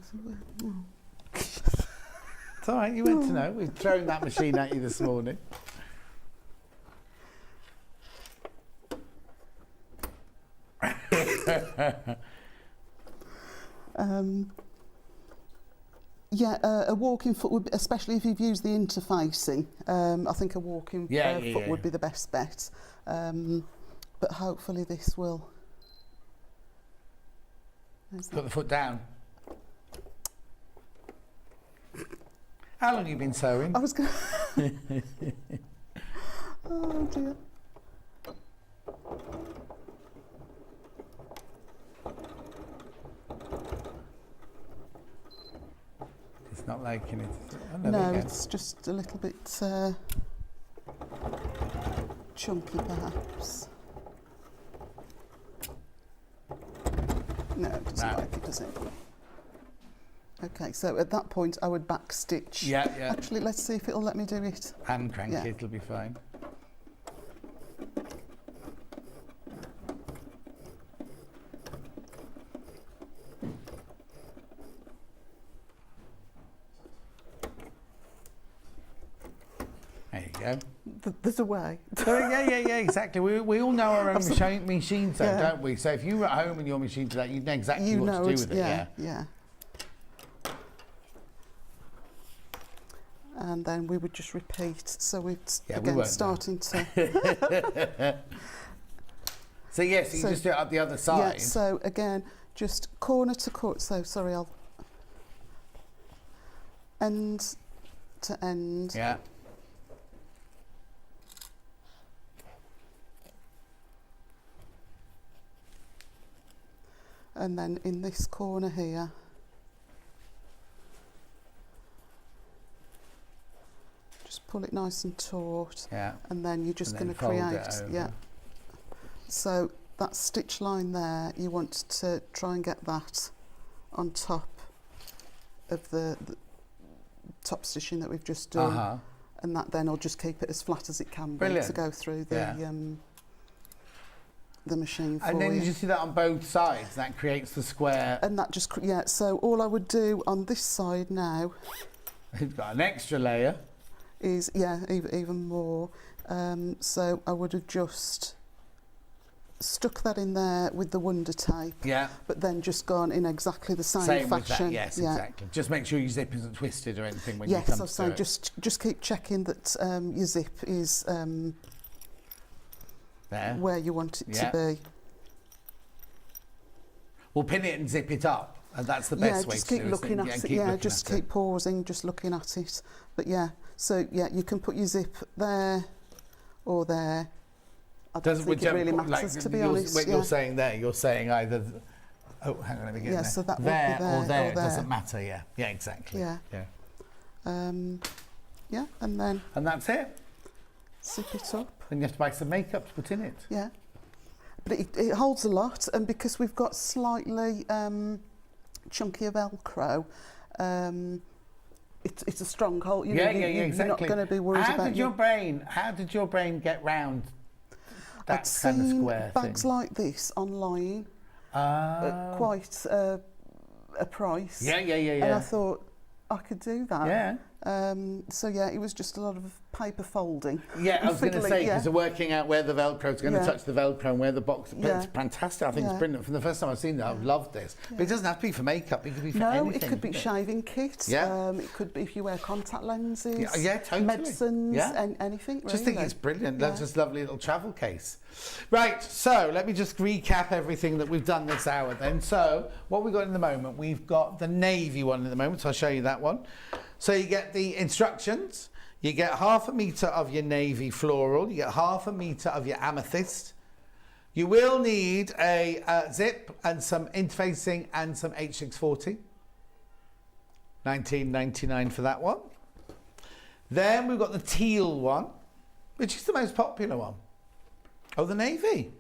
It's all right, you went to know. We've thrown that machine at you this morning. A walking foot would be, especially if you've used the interfacing, I think a walking foot would be the best bet. But hopefully this will... Put the foot down. How long have you been sewing? I was going to... Oh dear. It's not liking it, is it? Oh, no, it's just a little bit chunky perhaps. No, it doesn't like it, does it? Okay, so at that point I would back stitch. Yeah. Actually, let's see if it'll let me do it. Hand crank it, it'll be fine. There you go. There's a way. Yeah, exactly. We all know our own machines, though, don't we? So if you were at home and your machine did that, you'd know exactly what to do with it. Yeah. And then we would just repeat. So we're again starting to. So you just do it up the other side. Yeah. So again, just corner to corner. So sorry, I'll end to end. Yeah. And then in this corner here, just pull it nice and taut. Yeah. And then you're just going to create. So that stitch line there, you want to try and get that on top of the top stitching that we've just done. And that then will just keep it as flat as it can be to go through the the machine for you. And then you just do that on both sides. That creates the square. And that just, yeah, so all I would do on this side now... You've got an extra layer. Is, yeah, even more. So I would have just stuck that in there with the wonder tape. Yeah. But then just gone in exactly the same fashion. With that, yes, exactly. Just make sure your zip isn't twisted or anything when you come Yes, to so just keep checking that your zip is there, where you want it to be. We'll pin it and zip it up. And that's the best way to do it. Yeah, just keep looking at it. Yeah, just keep pausing, just looking at it. But yeah, so yeah, you can put your zip there or there. I don't think it really matters, to be honest. When you're saying there, you're saying either... Oh, hang on, let me get there. So that would there, be there or there. It doesn't matter, yeah. Yeah, exactly. Yeah. Yeah. Yeah, and then... And that's it. Zip it up. Then you have to buy some makeup to put in it. Yeah. But it holds a lot, and because we've got slightly chunkier Velcro, it's a strong hold. You know, exactly. You're not going to be worried about How did your brain get round that I'd kind of seen square bags thing? like this online at quite a price. Yeah. And I thought I could do that. Yeah. So yeah, it was just a lot of paper folding. Yeah, I was going to say, because yeah. working out where the Velcro's going to touch the Velcro and where the box... But it's fantastic. I think it's brilliant. From the first time I've seen that, I've loved this. But it doesn't have to be for makeup. It could be for anything. No, it could be shaving kits. Yeah. It could be if you wear contact lenses. Yeah, totally. Medicines, anything, really. Just think it's brilliant. That's just a lovely little travel case. Right, so let me just recap everything that we've done this hour then. So what we've got in the moment, we've got the navy one at the moment, so I'll show you that one. So you get the instructions, you get 1/2 metre of your navy floral, you get 1/2 metre of your amethyst. You will need a zip and some interfacing and some H640. $19.99 for that one. Then we've got the teal one, which is the most popular one. Oh, the navy.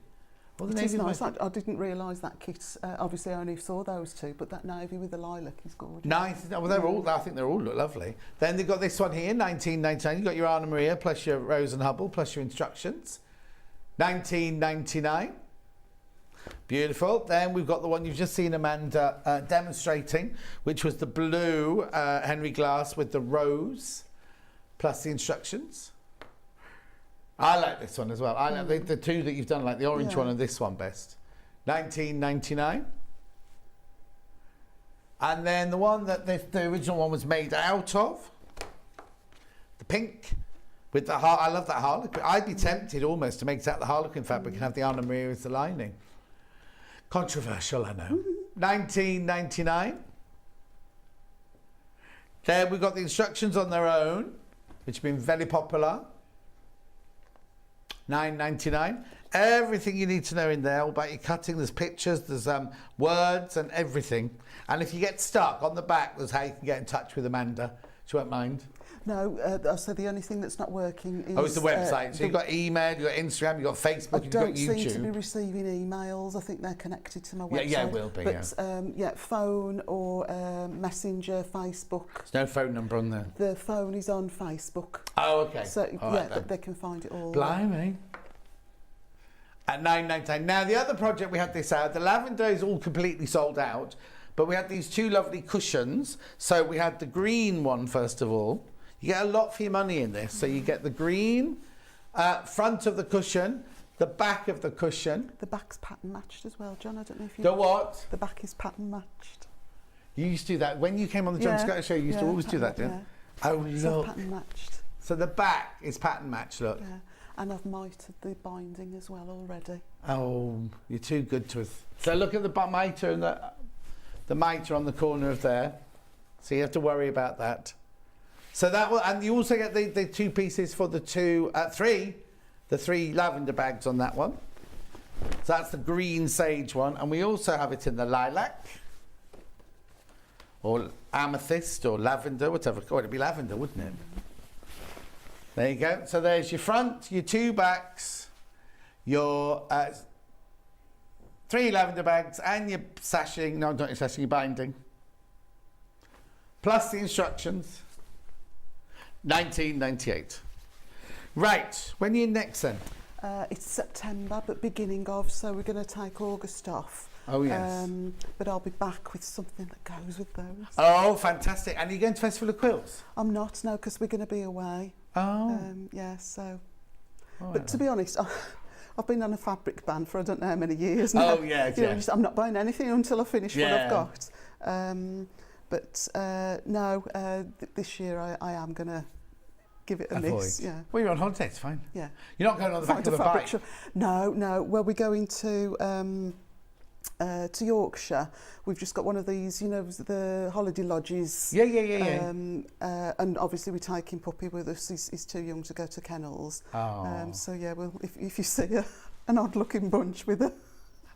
Well, the navy is nice. I didn't realise that kit. Obviously, I only saw those two, but that navy with the lilac is gorgeous. Nice. Well, they're all. I think they all look lovely. Then they've got this one here, $19.99. You've got your Anna Maria plus your Rose and Hubble plus your instructions, $19.99. Beautiful. Then we've got the one you've just seen Amanda demonstrating, which was the blue Henry Glass with the rose plus the instructions. I like this one as well. I like the two that you've done, like the orange one and this one best. $19.99. And then the one that the original one was made out of, the pink with the I love that harlequin. I'd be tempted almost to make that the harlequin fabric and have the Anna Maria as the lining. Controversial, I know. $19.99. There we've got the instructions on their own, which have been very popular. $9.99. Everything you need to know in there, all about your cutting. There's pictures, there's words and everything. And if you get stuck, on the back, there's how you can get in touch with Amanda. She won't mind. No, so the only thing that's not working is... Oh, it's the website. So you've got email, you've got Instagram, you've got Facebook, you've got YouTube. I don't seem to be receiving emails. I think they're connected to my website. Yeah, it will be, but, phone or Messenger, Facebook. There's no phone number on there. The phone is on Facebook. Oh, okay. So, they can find it all. Blimey. At $9.99. Now, the other project we had this hour, the lavender is all completely sold out, but we had these two lovely cushions. So we had the green one, first of all. You get a lot for your money in this. So you get the green front of the cushion, the back of the cushion. The back's pattern matched as well, John. I don't know if you... The what? The back is pattern matched. You used to do that. When you came on the John Scott show, you used to always do that, didn't you? Oh, look. Pattern matched. So the back is pattern matched, look. Yeah. And I've mitered the binding as well already. Oh, you're too good to us. So look at the mitre and the mitre on the corner of there. So you have to worry about that. So that will, and you also get the two pieces for the three lavender bags on that one. So that's the green sage one, and we also have it in the lilac, or amethyst, or lavender, whatever. Oh, it'd be lavender, wouldn't it? There you go. So there's your front, your two backs, your 3 lavender bags, and your sashing. No, not your sashing, your binding. Plus the instructions. $19.98. Right, when are you next then? It's September, but beginning of, so we're going to take August off. Oh, yes. But I'll be back with something that goes with those. Oh, fantastic. And are you going to Festival of Quilts? I'm not, no, because we're going to be away. Oh. Yeah, so... Oh, but to be honest, I've been on a fabric ban for I don't know how many years now. Oh, yeah, You know, I'm not buying anything until I finish what I've got. This year I am going to give it a miss. Yeah. Well, you're on holiday, it's fine. Yeah. You're not going on the back of a bike? No. Well, we're going to Yorkshire. We've just got one of these, you know, the holiday lodges. Yeah. And obviously we're taking Puppy with us. He's too young to go to kennels. Oh. So yeah, well, if you see an odd-looking bunch with a...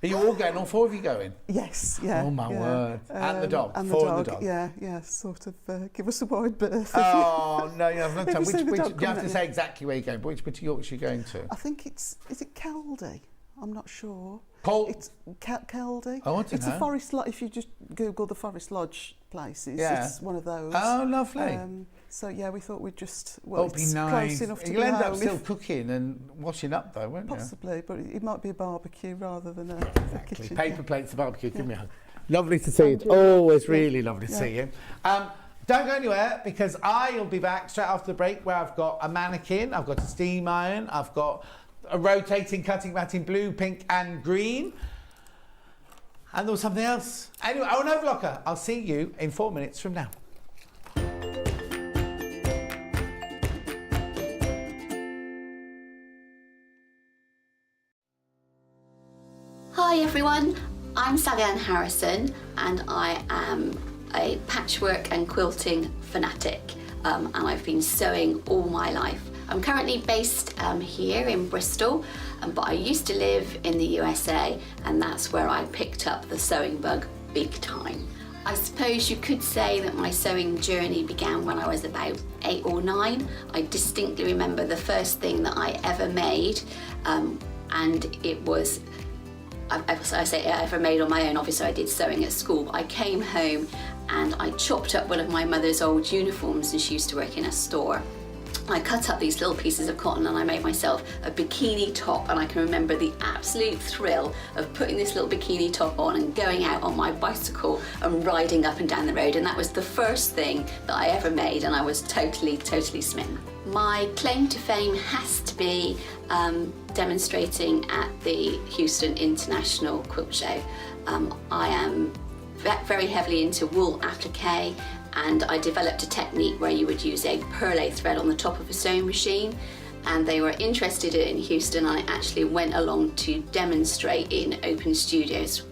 Are you all going? All four of you going? Yes, yeah. Oh, my word. And the dog? And Four the and dog. the dog? Yeah, sort of give us a wide berth. Oh, no, you have no time. If you see the Which, dog do you have coming to at say you. exactly where you're going? Which bit of Yorkshire are you going to? I think is it Keldy? I'm not sure. It's Keldy. Oh, I don't It's know. a forest lodge. If you just Google the Forest Lodge places, Yeah. it's one of those. Oh, lovely. So yeah, we thought we'd just It'd be it's nice. close enough to You'll be end up home still if- cooking and washing up, though, won't you? possibly, but it might be a barbecue rather than a kitchen. Paper yeah. plates and barbecue. Give me a hug. Lovely to see you. It's always really lovely to see you. Don't go anywhere because I'll be back straight after the break where I've got a mannequin, I've got a steam iron, I've got a rotating cutting mat in blue, pink and green. And there was something else. Anyway, an overlocker. I'll see you in 4 minutes from now. Hi everyone, I'm Sally Ann Harrison and I am a patchwork and quilting fanatic and I've been sewing all my life. I'm currently based here in Bristol, but I used to live in the USA and that's where I picked up the sewing bug big time. I suppose you could say that my sewing journey began when I was about 8 or 9. I distinctly remember the first thing that I ever made and it was I say I ever made on my own. Obviously I did sewing at school, but I came home and I chopped up one of my mother's old uniforms, and she used to work in a store. I cut up these little pieces of cotton and I made myself a bikini top, and I can remember the absolute thrill of putting this little bikini top on and going out on my bicycle and riding up and down the road, and that was the first thing that I ever made, and I was totally smitten. My claim to fame has to be demonstrating at the Houston International Quilt Show. I am very heavily into wool applique, and I developed a technique where you would use a perlé thread on the top of a sewing machine, and they were interested in Houston, and I actually went along to demonstrate in open studios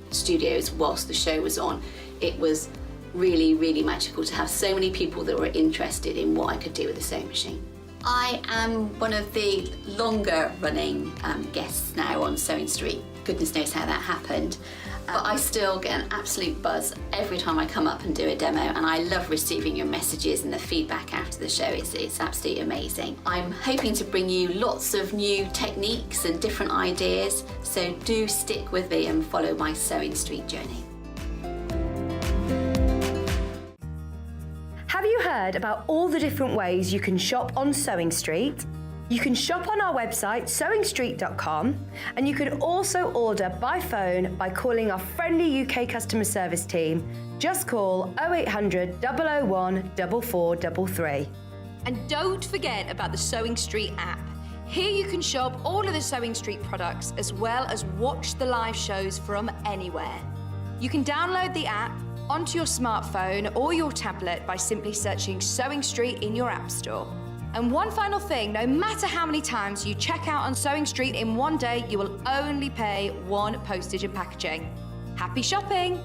whilst the show was on. It was really magical to have so many people that were interested in what I could do with a sewing machine. I am one of the longer running guests now on Sewing Street. Goodness knows how that happened. But I still get an absolute buzz every time I come up and do a demo, and I love receiving your messages and the feedback after the show. It's absolutely amazing. I'm hoping to bring you lots of new techniques and different ideas, so do stick with me and follow my Sewing Street journey. Have you heard about all the different ways you can shop on Sewing Street? You can shop on our website sewingstreet.com, and you can also order by phone by calling our friendly UK customer service team. Just call 0800 001 4433. And don't forget about the Sewing Street app. Here you can shop all of the Sewing Street products as well as watch the live shows from anywhere. You can download the app onto your smartphone or your tablet by simply searching Sewing Street in your app store. And one final thing, no matter how many times you check out on Sewing Street in one day, you will only pay one postage and packaging. Happy shopping!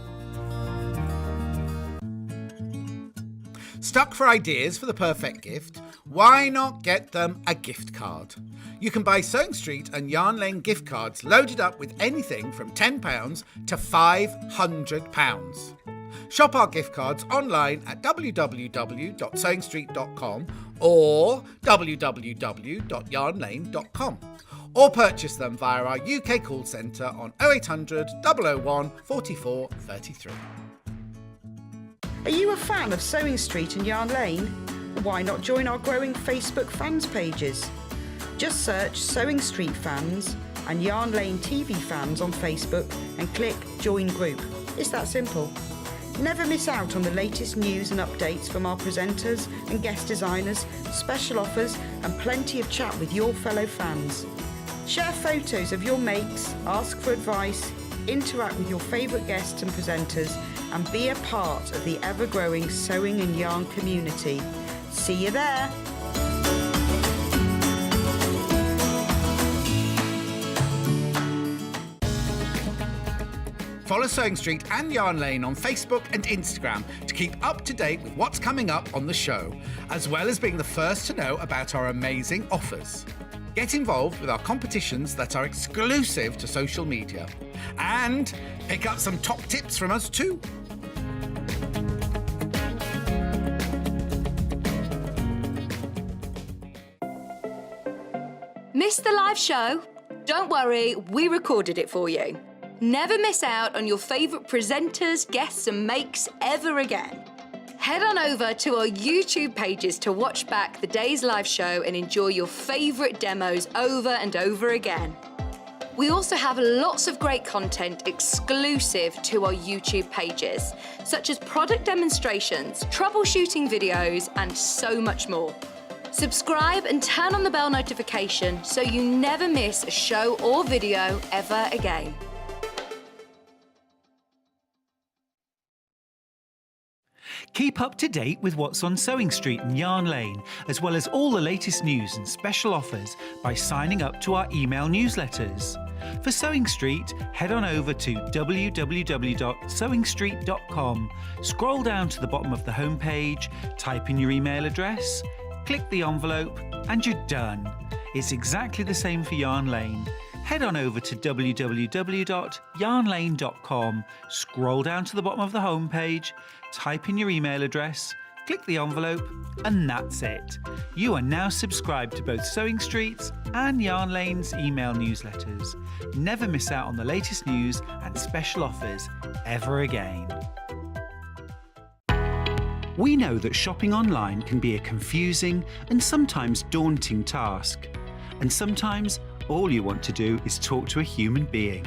Stuck for ideas for the perfect gift? Why not get them a gift card? You can buy Sewing Street and Yarn Lane gift cards loaded up with anything from £10 to £500. Shop our gift cards online at www.sewingstreet.com or www.yarnlane.com, or purchase them via our UK call centre on 0800 001 44 33. Are you a fan of Sewing Street and Yarn Lane? Why not join our growing Facebook fans pages? Just search Sewing Street Fans and Yarn Lane TV Fans on Facebook and click Join Group. It's that simple. Never miss out on the latest news and updates from our presenters and guest designers, special offers and plenty of chat with your fellow fans. Share photos of your makes, ask for advice, interact with your favourite guests and presenters and be a part of the ever-growing sewing and yarn community. See you there! Follow Sewing Street and Yarn Lane on Facebook and Instagram to keep up to date with what's coming up on the show, as well as being the first to know about our amazing offers. Get involved with our competitions that are exclusive to social media. And pick up some top tips from us too. Missed the live show? Don't worry, we recorded it for you. Never miss out on your favourite presenters, guests and makes ever again. Head on over to our YouTube pages to watch back the day's live show and enjoy your favourite demos over and over again. We also have lots of great content exclusive to our YouTube pages, such as product demonstrations, troubleshooting videos, and so much more. Subscribe and turn on the bell notification so you never miss a show or video ever again. Keep up to date with what's on Sewing Street and Yarn Lane, as well as all the latest news and special offers by signing up to our email newsletters. For Sewing Street, head on over to www.sewingstreet.com, scroll down to the bottom of the homepage, type in your email address, click the envelope, and you're done. It's exactly the same for Yarn Lane. Head on over to www.yarnlane.com, scroll down to the bottom of the homepage, type in your email address, click the envelope, and that's it. You are now subscribed to both Sewing Street's and Yarn Lane's email newsletters. Never miss out on the latest news and special offers ever again. We know that shopping online can be a confusing and sometimes daunting task. And sometimes all you want to do is talk to a human being.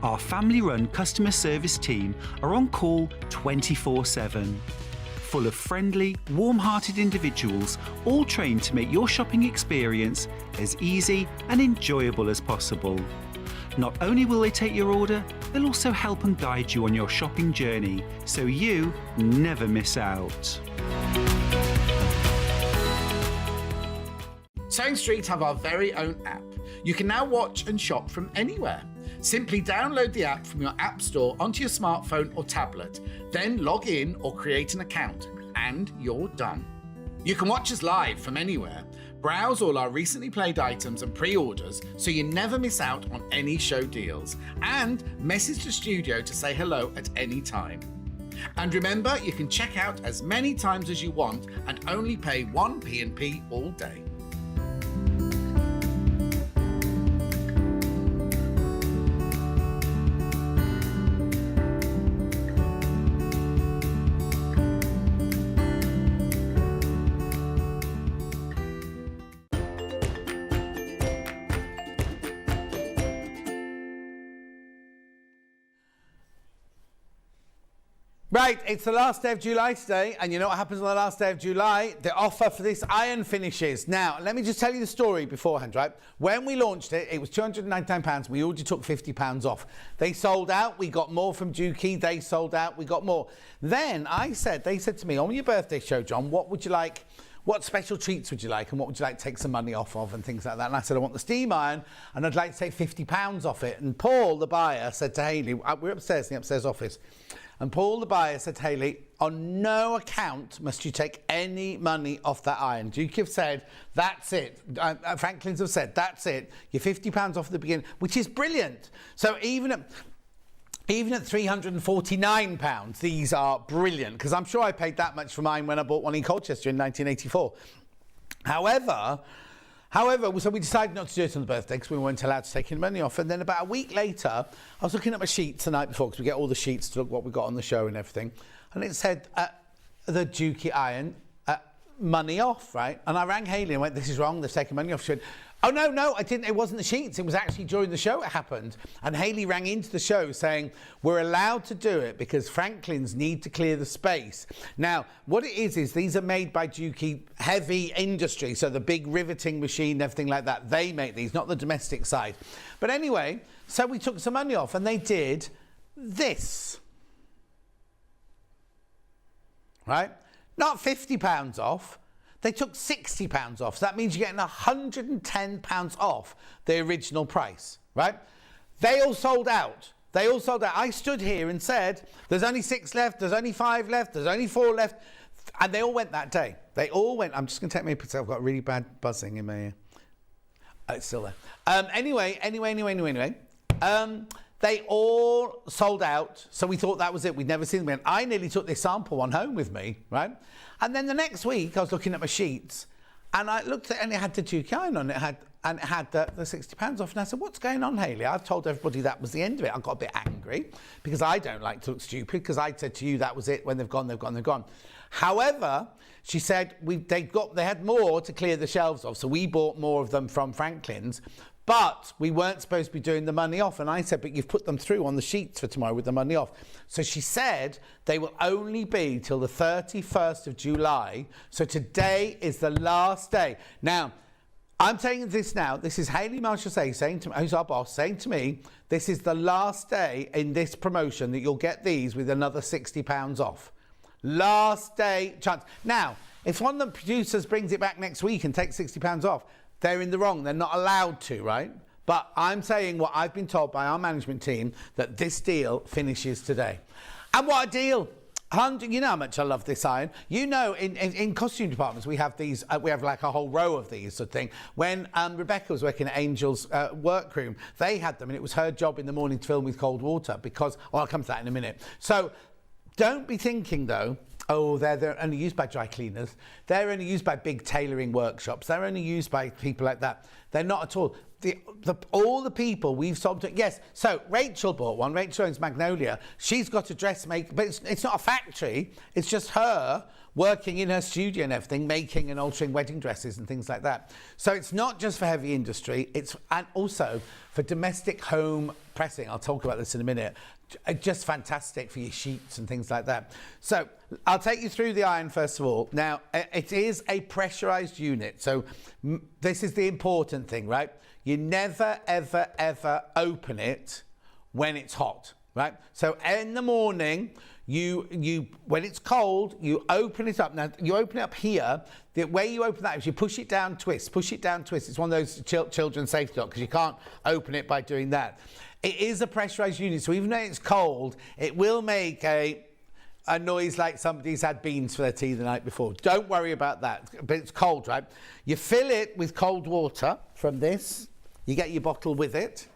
Our family-run customer service team are on call 24/7. Full of friendly, warm-hearted individuals, all trained to make your shopping experience as easy and enjoyable as possible. Not only will they take your order, they'll also help and guide you on your shopping journey, so you never miss out. Sewing Street have our very own app. You can now watch and shop from anywhere. Simply download the app from your app store onto your smartphone or tablet, then log in or create an account, and you're done. You can watch us live from anywhere, browse all our recently played items and pre-orders so you never miss out on any show deals, and message the studio to say hello at any time. And remember, you can check out as many times as you want and only pay 1 P&P all day. Right, it's the last day of July today, and you know what happens on the last day of July? The offer for this iron finishes. Now, let me just tell you the story beforehand, right? When we launched it, it was £299. We already took £50 off. They sold out. We got more from Dukey. They sold out. We got more. Then they said to me, on your birthday show, John, what would you like? What special treats would you like, and what would you like to take some money off of, and things like that? And I said, I want the steam iron, and I'd like to take £50 off it. And Paul, the buyer, said to Hayley, we're upstairs in the upstairs office, and Paul, the buyer, said to Hayley, on no account must you take any money off that iron. Duke have said, that's it. Franklin's have said, that's it. You're £50 off at the beginning, which is brilliant. So even at £349, these are brilliant, because I'm sure I paid that much for mine when I bought one in Colchester in 1984. However, so we decided not to do it on the birthday because we weren't allowed to take any money off. And then about a week later, I was looking at my sheets the night before, because we get all the sheets to look what we got on the show and everything. And it said, the Dukey iron, money off, right? And I rang Hayley and went, this is wrong, they've taken money off. She went, oh, no, I didn't. It wasn't the sheets. It was actually during the show it happened. And Hayley rang into the show saying, we're allowed to do it because Franklin's need to clear the space. Now, what it is these are made by Dukey Heavy Industry. So the big riveting machine, everything like that. They make these, not the domestic side. But anyway, so we took some money off and they did this. Right? Not £50 off. They took £60 off. So that means you're getting £110 off the original price, right? They all sold out. I stood here and said, there's only 6 left, there's only 5 left, there's only 4 left. And they all went that day. They all went. I'm just going to take my picture. I've got really bad buzzing in my ear. Oh, it's still there. Anyway. They all sold out, so we thought that was it. We'd never seen them again. I nearly took this sample one home with me, right? And then the next week, I was looking at my sheets, and I looked at it, and it had the Dukey iron on it, and it had the £60 off. And I said, what's going on, Hayley? I've told everybody that was the end of it. I got a bit angry, because I don't like to look stupid, because I said to you that was it. When they've gone, they've gone, they've gone. However, she they had more to clear the shelves off, so we bought more of them from Franklin's. But we weren't supposed to be doing the money off. And I said, but you've put them through on the sheets for tomorrow with the money off. So she said they will only be till the 31st of July. So today is the last day. Now, I'm saying this now. This is Hayley Marshall saying to me, who's our boss, saying to me, this is the last day in this promotion that you'll get these with another £60 off. Last day chance. Now, if one of the producers brings it back next week and takes £60 off, they're in the wrong. They're not allowed to, right? But I'm saying what I've been told by our management team, that this deal finishes today. And what a deal. You know how much I love this iron. You know, in costume departments, we have these, we have like a whole row of these sort of thing. When Rebecca was working at Angel's workroom, they had them, and it was her job in the morning to film with cold water because, well, I'll come to that in a minute. So don't be thinking, though, oh, they're only used by dry cleaners. They're only used by big tailoring workshops. They're only used by people like that. They're not at all. All the people we've sold to, yes. So Rachel bought one. Rachel owns Magnolia. She's got a dressmaker, but it's not a factory. It's just her working in her studio and everything, making and altering wedding dresses and things like that. So it's not just for heavy industry. And also for domestic home pressing. I'll talk about this in a minute. Just fantastic for your sheets and things like that. So I'll take you through the iron first of all. Now, it is a pressurized unit. So this is the important thing, right? You never, ever, ever open it when it's hot, right? So in the morning, when it's cold, you open it up. Now, you open it up here. The way you open that is you push it down, twist, push it down, twist. It's one of those children's safety locks because you can't open it by doing that. It is a pressurized unit, so even though it's cold, it will make a noise like somebody's had beans for their tea the night before. Don't worry about that, but it's cold, right? You fill it with cold water from this. You get your bottle with it.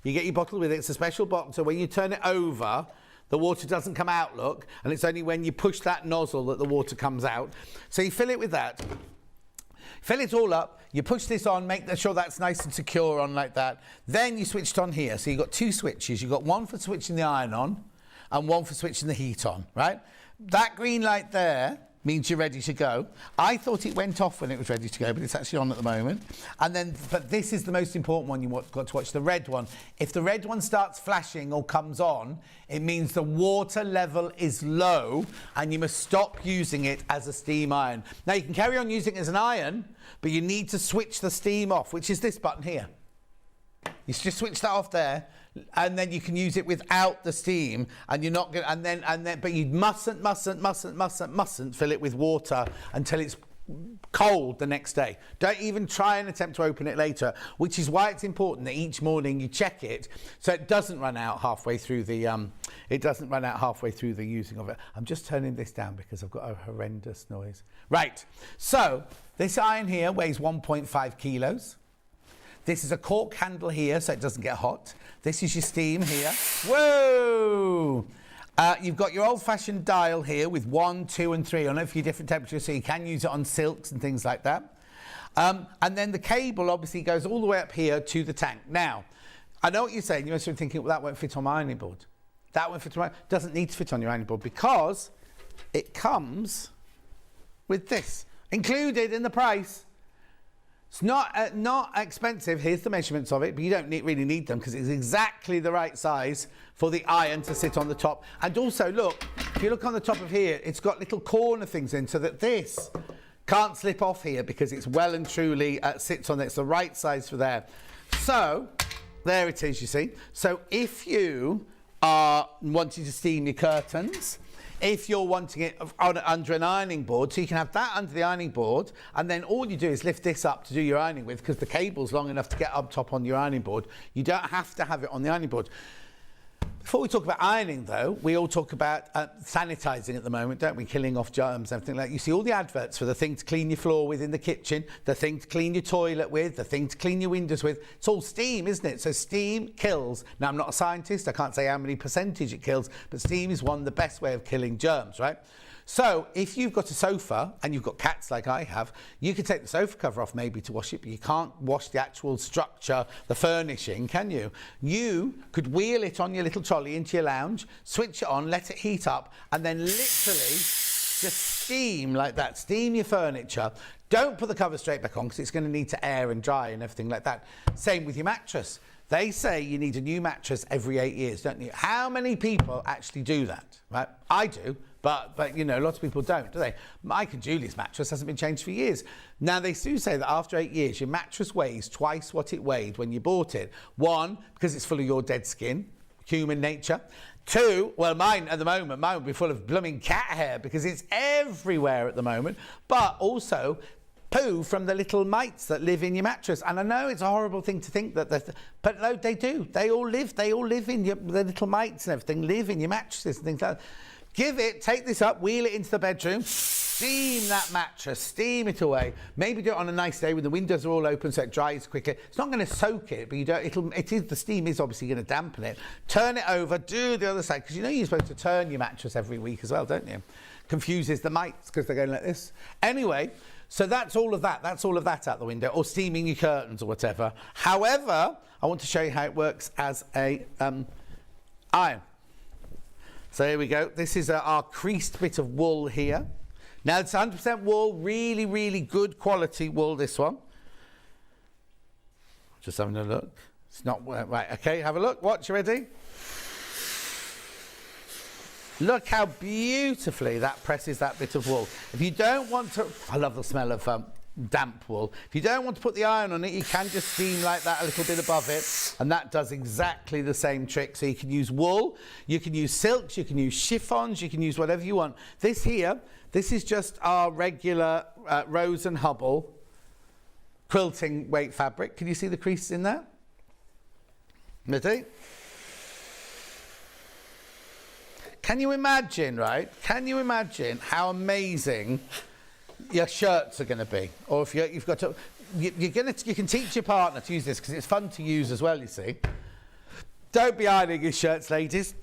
It's a special bottle, so when you turn it over, the water doesn't come out, look, and it's only when you push that nozzle that the water comes out. So you fill it with that. Fill it all up, you push this on, make sure that's nice and secure on like that. Then you switch it on here. So you've got 2 switches. You've got one for switching the iron on and one for switching the heat on, right? That green light there means you're ready to go. I thought it went off when it was ready to go, but it's actually on at the moment. And then, but this is the most important one you've got to watch, the red one. If the red one starts flashing or comes on, it means the water level is low and you must stop using it as a steam iron. Now, you can carry on using it as an iron, but you need to switch the steam off, which is this button here. You just switch that off there, and then you can use it without the steam, and you're not going. And then, but you mustn't fill it with water until it's cold the next day. Don't even try and attempt to open it later, which is why it's important that each morning you check it so it doesn't run out halfway through the using of it. I'm just turning this down because I've got a horrendous noise. Right, so this iron here weighs 1.5 kilos. This is a cork handle here so it doesn't get hot. This is your steam here. Whoa! You've got your old-fashioned dial here with 1, 2 and 3 on a few different temperatures, so you can use it on silks and things like that. And then the cable obviously goes all the way up here to the tank. Now, I know what you're saying. You must be thinking, well, that won't fit on my ironing board. That won't fit on my... doesn't need to fit on your ironing board because it comes with this, included in the price. It's not expensive. Here's the measurements of it, but you don't really need them because it's exactly the right size for the iron to sit on the top. And also, look, if you look on the top of here, it's got little corner things in so that this can't slip off here because it's well and truly sits on it. It's the right size for there. So, there it is, you see. So, if you are wanting to steam your curtains, if you're wanting it under an ironing board, so you can have that under the ironing board, and then all you do is lift this up to do your ironing with because the cable's long enough to get up top on your ironing board. You don't have to have it on the ironing board. Before we talk about ironing, though, we all talk about sanitizing at the moment, don't we? Killing off germs, everything like that. You see all the adverts for the thing to clean your floor with in the kitchen, the thing to clean your toilet with, the thing to clean your windows with. It's all steam, isn't it? So steam kills. Now, I'm not a scientist. I can't say how many percentage it kills, but steam is the best way of killing germs, right? So if you've got a sofa and you've got cats like I have, you could take the sofa cover off maybe to wash it, but you can't wash the actual structure, the furnishing, can you? You could wheel it on your little trolley into your lounge, switch it on, let it heat up, and then literally just steam like that. Steam your furniture. Don't put the cover straight back on because it's going to need to air and dry and everything like that. Same with your mattress. They say you need a new mattress every 8 years, don't you? How many people actually do that? Right? I do. But you know, lots of people don't, do they? Mike and Julie's mattress hasn't been changed for years. Now, they do say that after 8 years, your mattress weighs twice what it weighed when you bought it. One, because it's full of your dead skin, human nature. Two, well, mine at the moment, mine would be full of blooming cat hair because it's everywhere at the moment. But also, poo from the little mites that live in your mattress. And I know it's a horrible thing to think that, but no, they do. They all live in the little mites and everything live in your mattresses and things like that. Take this up, wheel it into the bedroom, steam that mattress, steam it away. Maybe do it on a nice day when the windows are all open so it dries quicker. It's not going to soak it, but the steam is obviously going to dampen it. Turn it over, do the other side, because you know you're supposed to turn your mattress every week as well, don't you? Confuses the mites because they're going like this. Anyway, so that's all of that. That's all of that out the window, or steaming your curtains or whatever. However, I want to show you how it works as a iron. So here we go. This is our creased bit of wool here. Now it's 100% wool, really, really good quality wool, this one. Just having a look. It's not, right, okay, have a look. Watch, you ready? Look how beautifully that presses that bit of wool. If you don't want to, I love the smell of damp wool. If you don't want to put the iron on it, you can just steam like that a little bit above it, and that does exactly the same trick. So you can use wool, you can use silks, you can use chiffons, you can use whatever you want. This here, this is just our regular Rose and Hubble quilting weight fabric. Can you see the creases in there? Ready? Can you imagine, right? Can you imagine how amazing your shirts are going to be? Or if you've got to, you can teach your partner to use this because it's fun to use as well, you see. Don't be ironing your shirts, ladies.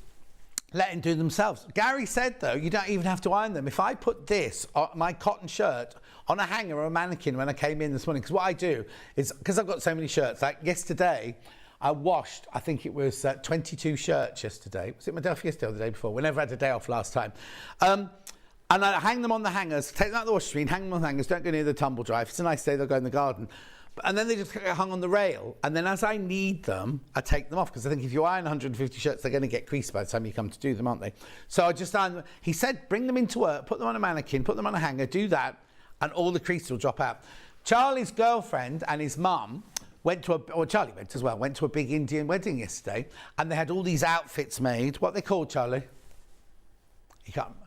Let them do themselves. Gary said, though, you don't even have to iron them. If I put this, my cotton shirt, on a hanger or a mannequin when I came in this morning, because what I do is, because I've got so many shirts, like yesterday, I washed, I think it was 22 shirts yesterday. Was it my day off yesterday or the day before? We never had a day off last time. And I hang them on the hangers, take them out of the washing machine, hang them on the hangers, don't go near the tumble dry. If it's a nice day, they'll go in the garden. And then they just get hung on the rail. And then as I need them, I take them off. Because I think if you iron 150 shirts, they're going to get creased by the time you come to do them, aren't they? So I just iron them. He said, bring them into work, put them on a mannequin, put them on a hanger, do that, and all the creases will drop out. Charlie's girlfriend and his mum Charlie went as well, went to a big Indian wedding yesterday, and they had all these outfits made. What are they called, Charlie? You can't remember.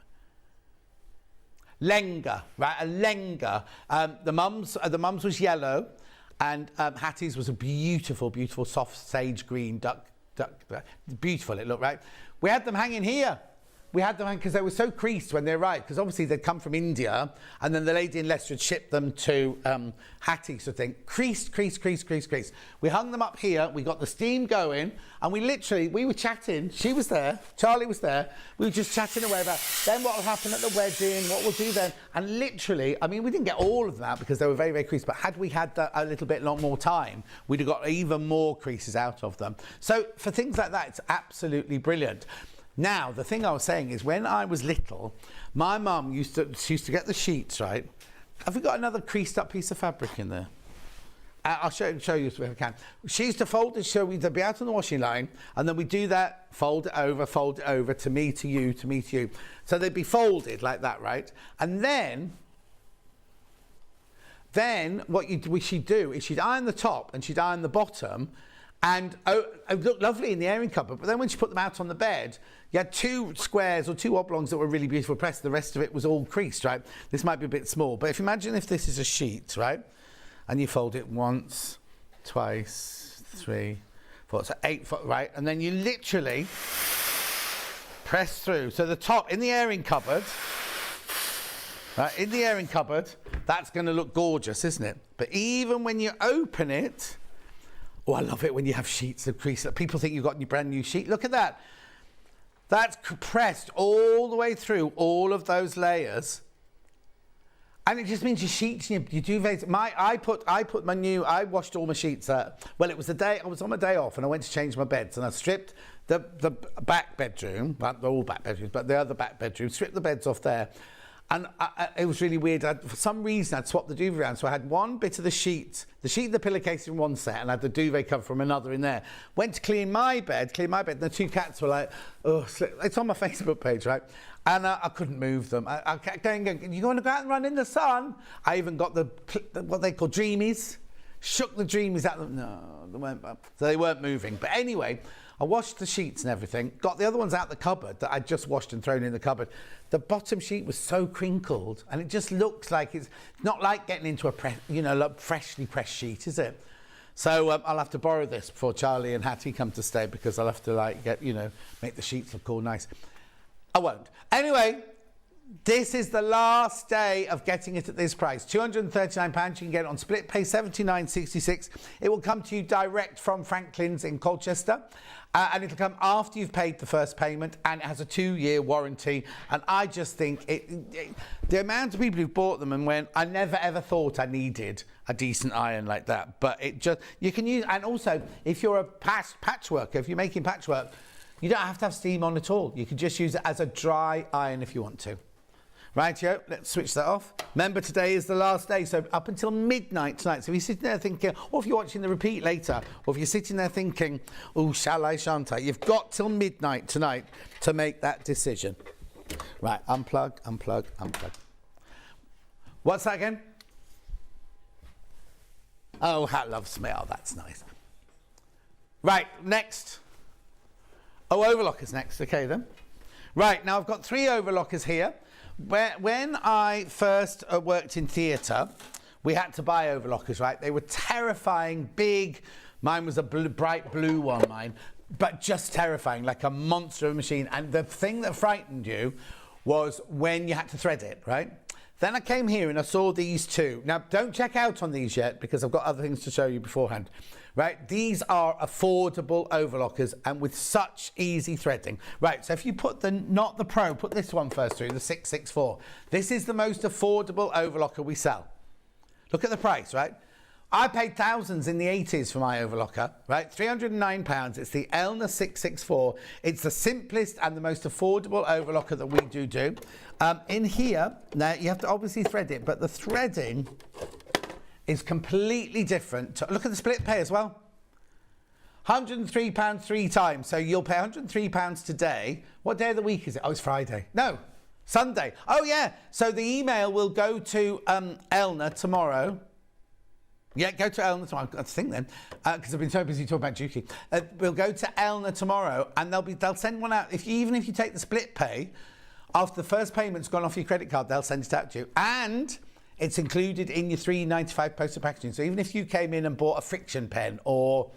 Lenga, right? A lenga. The mum's was yellow, and Hattie's was a beautiful, beautiful soft sage green duck. Beautiful it looked, right? We had them hanging here. We had them hanging because they were so creased when they arrived, because obviously they'd come from India, and then the lady in Leicester had shipped them to Hattie, sort of thing. Creased. We hung them up here, we got the steam going, and we were chatting. She was there, Charlie was there. We were just chatting away about then what will happen at the wedding, what we'll do then. And literally, I mean, we didn't get all of that because they were very, very creased, but had we had a little bit more time, we'd have got even more creases out of them. So for things like that, it's absolutely brilliant. Now, the thing I was saying is when I was little, my mum used to get the sheets, right? Have we got another creased up piece of fabric in there? I'll show you if I can. She used to fold it, so we'd be out on the washing line, and then we'd do that, fold it over, to me, to you, to me, to you. So they'd be folded like that, right? And then what she'd do is she'd iron the top and she'd iron the bottom, and it looked lovely in the airing cupboard. But then when she put them out on the bed, you had 2 squares or 2 oblongs that were really beautiful pressed. The rest of it was all creased, right? This might be a bit small, but if you imagine if this is a sheet, right? And you fold it once, twice, 3, 4, so 8 foot, right? And then you literally press through. So the top, in the airing cupboard, right? In the airing cupboard, that's going to look gorgeous, isn't it? But even when you open it, oh, I love it when you have sheets of crease. People think you've got your brand new sheet. Look at that. That's pressed all the way through all of those layers. And it just means your sheets and your duvets. I washed all my sheets. Well, it was the day, I was on my day off and I went to change my beds and I stripped the back bedroom, well, they're all back bedrooms, but the other back bedroom, stripped the beds off there. And it was really weird. For some reason, I'd swapped the duvet around. So I had one bit of the sheet and the pillowcase in one set, and I had the duvet cover from another in there. Went to clean my bed, and the 2 cats were like, oh, it's on my Facebook page, right? And I couldn't move them. I kept going, you want to go out and run in the sun? I even got what they call dreamies. Shook the dreamies at them. No, they weren't moving. But anyway, I washed the sheets and everything. Got the other ones out the cupboard that I'd just washed and thrown in the cupboard. The bottom sheet was so crinkled, and it just looks like it's not like getting into a freshly pressed sheet, is it? So I'll have to borrow this before Charlie and Hattie come to stay, because I'll have to make the sheets look all nice. I won't. Anyway, this is the last day of getting it at this price. £239. You can get it on split pay, $79.66. It will come to you direct from Franklin's in Colchester. And it'll come after you've paid the first payment, and it has a 2-year warranty. And I just think the amount of people who've bought them and went, I never ever thought I needed a decent iron like that. But you can use, and also if you're a patchworker, if you're making patchwork, you don't have to have steam on at all. You can just use it as a dry iron if you want to. Rightio, let's switch that off. Remember, today is the last day, so up until midnight tonight. So if you're sitting there thinking, or if you're watching the repeat later, or if you're sitting there thinking, oh, shall I, shan't I? You've got till midnight tonight to make that decision. Right, unplug. What's that again? Oh, Hat loves me. Oh, that's nice. Right, next. Oh, overlockers next. Okay, then. Right, now I've got 3 overlockers here. When I first worked in theatre, we had to buy overlockers, right? They were terrifying, big. Mine was a bright blue one, but just terrifying, like a monster of a machine. And the thing that frightened you was when you had to thread it, right? Then I came here and I saw these 2. Now, don't check out on these yet, because I've got other things to show you beforehand. Right, these are affordable overlockers and with such easy threading. Right, so if you put not the Pro, put this one first through, the 664. This is the most affordable overlocker we sell. Look at the price, right? I paid thousands in the 80s for my overlocker, right? £309. It's the Elna 664. It's the simplest and the most affordable overlocker that we do. In here, now you have to obviously thread it, but the threading is completely different. Look at the split pay as well. £103 3 times. So you'll pay £103 today. What day of the week is it? Oh, it's Friday. No, Sunday. Oh, yeah. So the email will go to Elna tomorrow. Yeah, go to Elna tomorrow. I've got to think then, because I've been so busy talking about Dukey. We'll go to Elna tomorrow, and they'll send one out. Even if you take the split pay, after the first payment's gone off your credit card, they'll send it out to you. And it's included in your £3.95 postal packaging. So even if you came in and bought a friction pen, or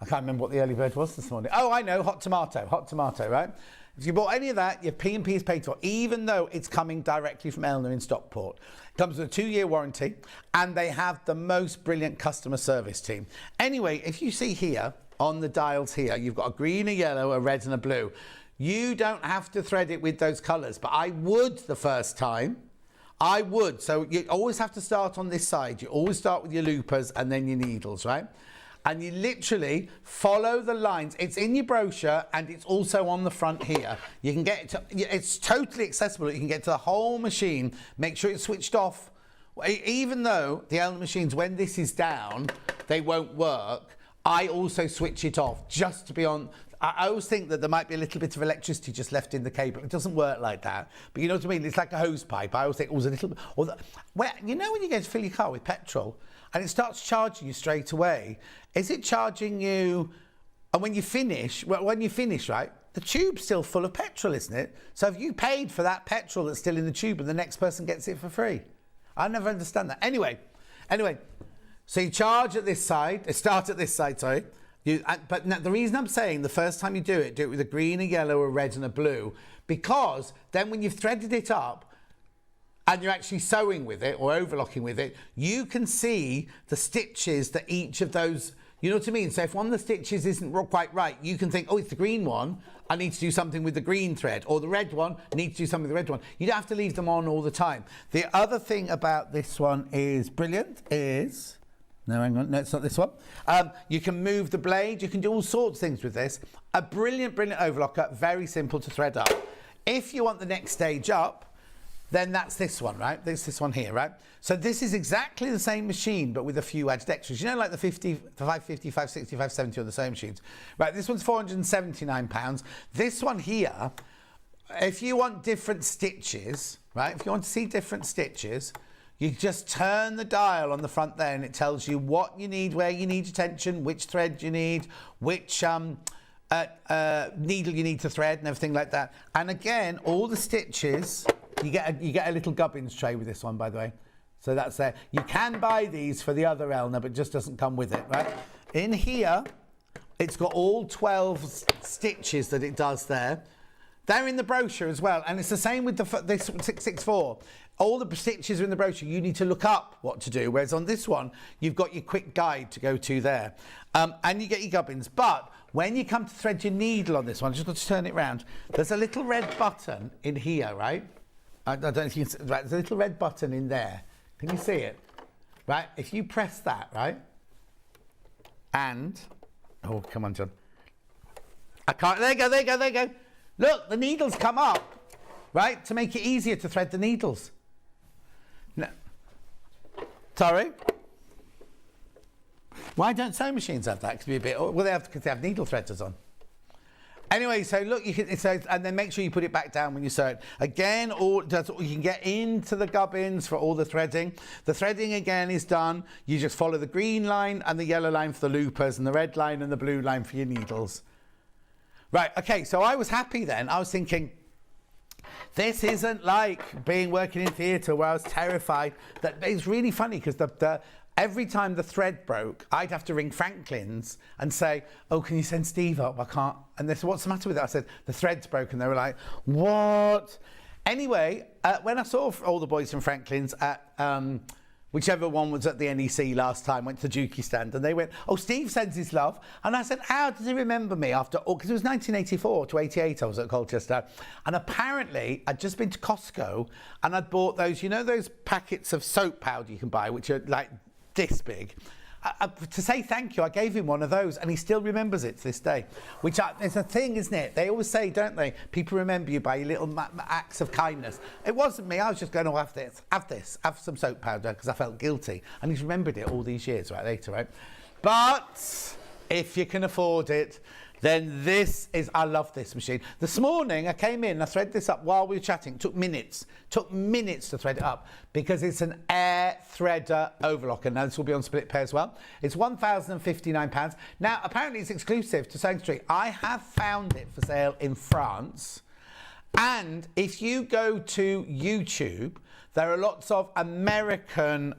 I can't remember what the early bird was this morning. Oh, I know, hot tomato, right? If you bought any of that, your P&P is paid for, even though it's coming directly from Elna in Stockport. It comes with a 2-year warranty, and they have the most brilliant customer service team. Anyway, if you see here, on the dials here, you've got a green, a yellow, a red and a blue. You don't have to thread it with those colours, but I would the first time. I would. So you always have to start on this side. You always start with your loopers and then your needles, right? and you literally follow the lines. It's in your brochure and it's also on the front here. You can get it to, it's totally accessible. You can get to the whole machine, make sure it's switched off. Even though the element machines, when this is down, they won't work, I also switch it off just to be on. I always think that there might be a little bit of electricity just left in the cable. It doesn't work like that. But you know what I mean? It's like a hose pipe. I always think it was a little bit. You know when you go to fill your car with petrol and it starts charging you straight away, is it charging you? And when you finish, right, the tube's still full of petrol, isn't it? So have you paid for that petrol that's still in the tube and the next person gets it for free? I never understand that. Anyway, so you charge at this side, start at this side, sorry. But now, the reason I'm saying the first time you do it with a green, a yellow, a red and a blue, because then when you've threaded it up and you're actually sewing with it or overlocking with it, you can see the stitches that each of those, you know what I mean? So if one of the stitches isn't quite right, you can think, oh, it's the green one, I need to do something with the green thread, or the red one, I need to do something with the red one. You don't have to leave them on all the time. The other thing about this one is brilliant is... No, hang on. No, it's not this one. You can move the blade. You can do all sorts of things with this. A brilliant, brilliant overlocker. Very simple to thread up. If you want the next stage up, then that's this one, right? This one here, right? So this is exactly the same machine, but with a few added extras. You know, like the 550, 560, 570 on the sewing machines. Right, this one's £479. This one here, if you want different stitches, right? If you want to see different stitches, you just turn the dial on the front there and it tells you what you need, where you need attention, which thread you need, which needle you need to thread and everything like that. And again, all the stitches, you get a little gubbins tray with this one, by the way. So that's there. You can buy these for the other Elna, but it just doesn't come with it, right? In here, it's got all 12 stitches that it does there. They're in the brochure as well, and it's the same with this 664. All the stitches are in the brochure. You need to look up what to do, whereas on this one, you've got your quick guide to go to there. And you get your gubbins. But when you come to thread your needle on this one, just got to turn it round, there's a little red button in here, right? I don't know if you can see, right, there's a little red button in there. Can you see it? Right, if you press that, right? And, oh, come on, John. I can't, there you go. Look, the needles come up, right, to make it easier to thread the needles. No. Sorry? Why don't sewing machines have that? It could be a bit, well, they have because they have needle threaders on. Anyway, so look, you can, and then make sure you put it back down when you sew it. Again, you can get into the gubbins for all the threading. The threading again is done. You just follow the green line and the yellow line for the loopers and the red line and the blue line for your needles. Right, okay, so I was happy then. I was thinking, this isn't like working in theatre where I was terrified. That it's really funny because every time the thread broke, I'd have to ring Franklin's and say, oh, can you send Steve up? I can't. And they said, what's the matter with it? I said, the thread's broken. They were like, what? Anyway, when I saw all the boys from Franklin's at whichever one was at the NEC last time, went to the Dukey stand, and they went, oh, Steve sends his love. And I said, how does he remember me after all? Because it was 1984 to 88 I was at Colchester. And apparently, I'd just been to Costco, and I'd bought those, you know those packets of soap powder you can buy, which are like this big? To say thank you, I gave him one of those, and he still remembers it to this day. Which is a thing, isn't it? They always say, don't they? People remember you by your little acts of kindness. It wasn't me. I was just going, oh, have some soap powder, because I felt guilty. And he's remembered it all these years, right, later, right? But if you can afford it, then this is, I love this machine. This morning I came in, I threaded this up while we were chatting. It took minutes to thread it up because it's an air threader overlocker. Now this will be on split pay as well. It's £1,059. Now apparently it's exclusive to Sewing Street. I have found it for sale in France. And if you go to YouTube, there are lots of American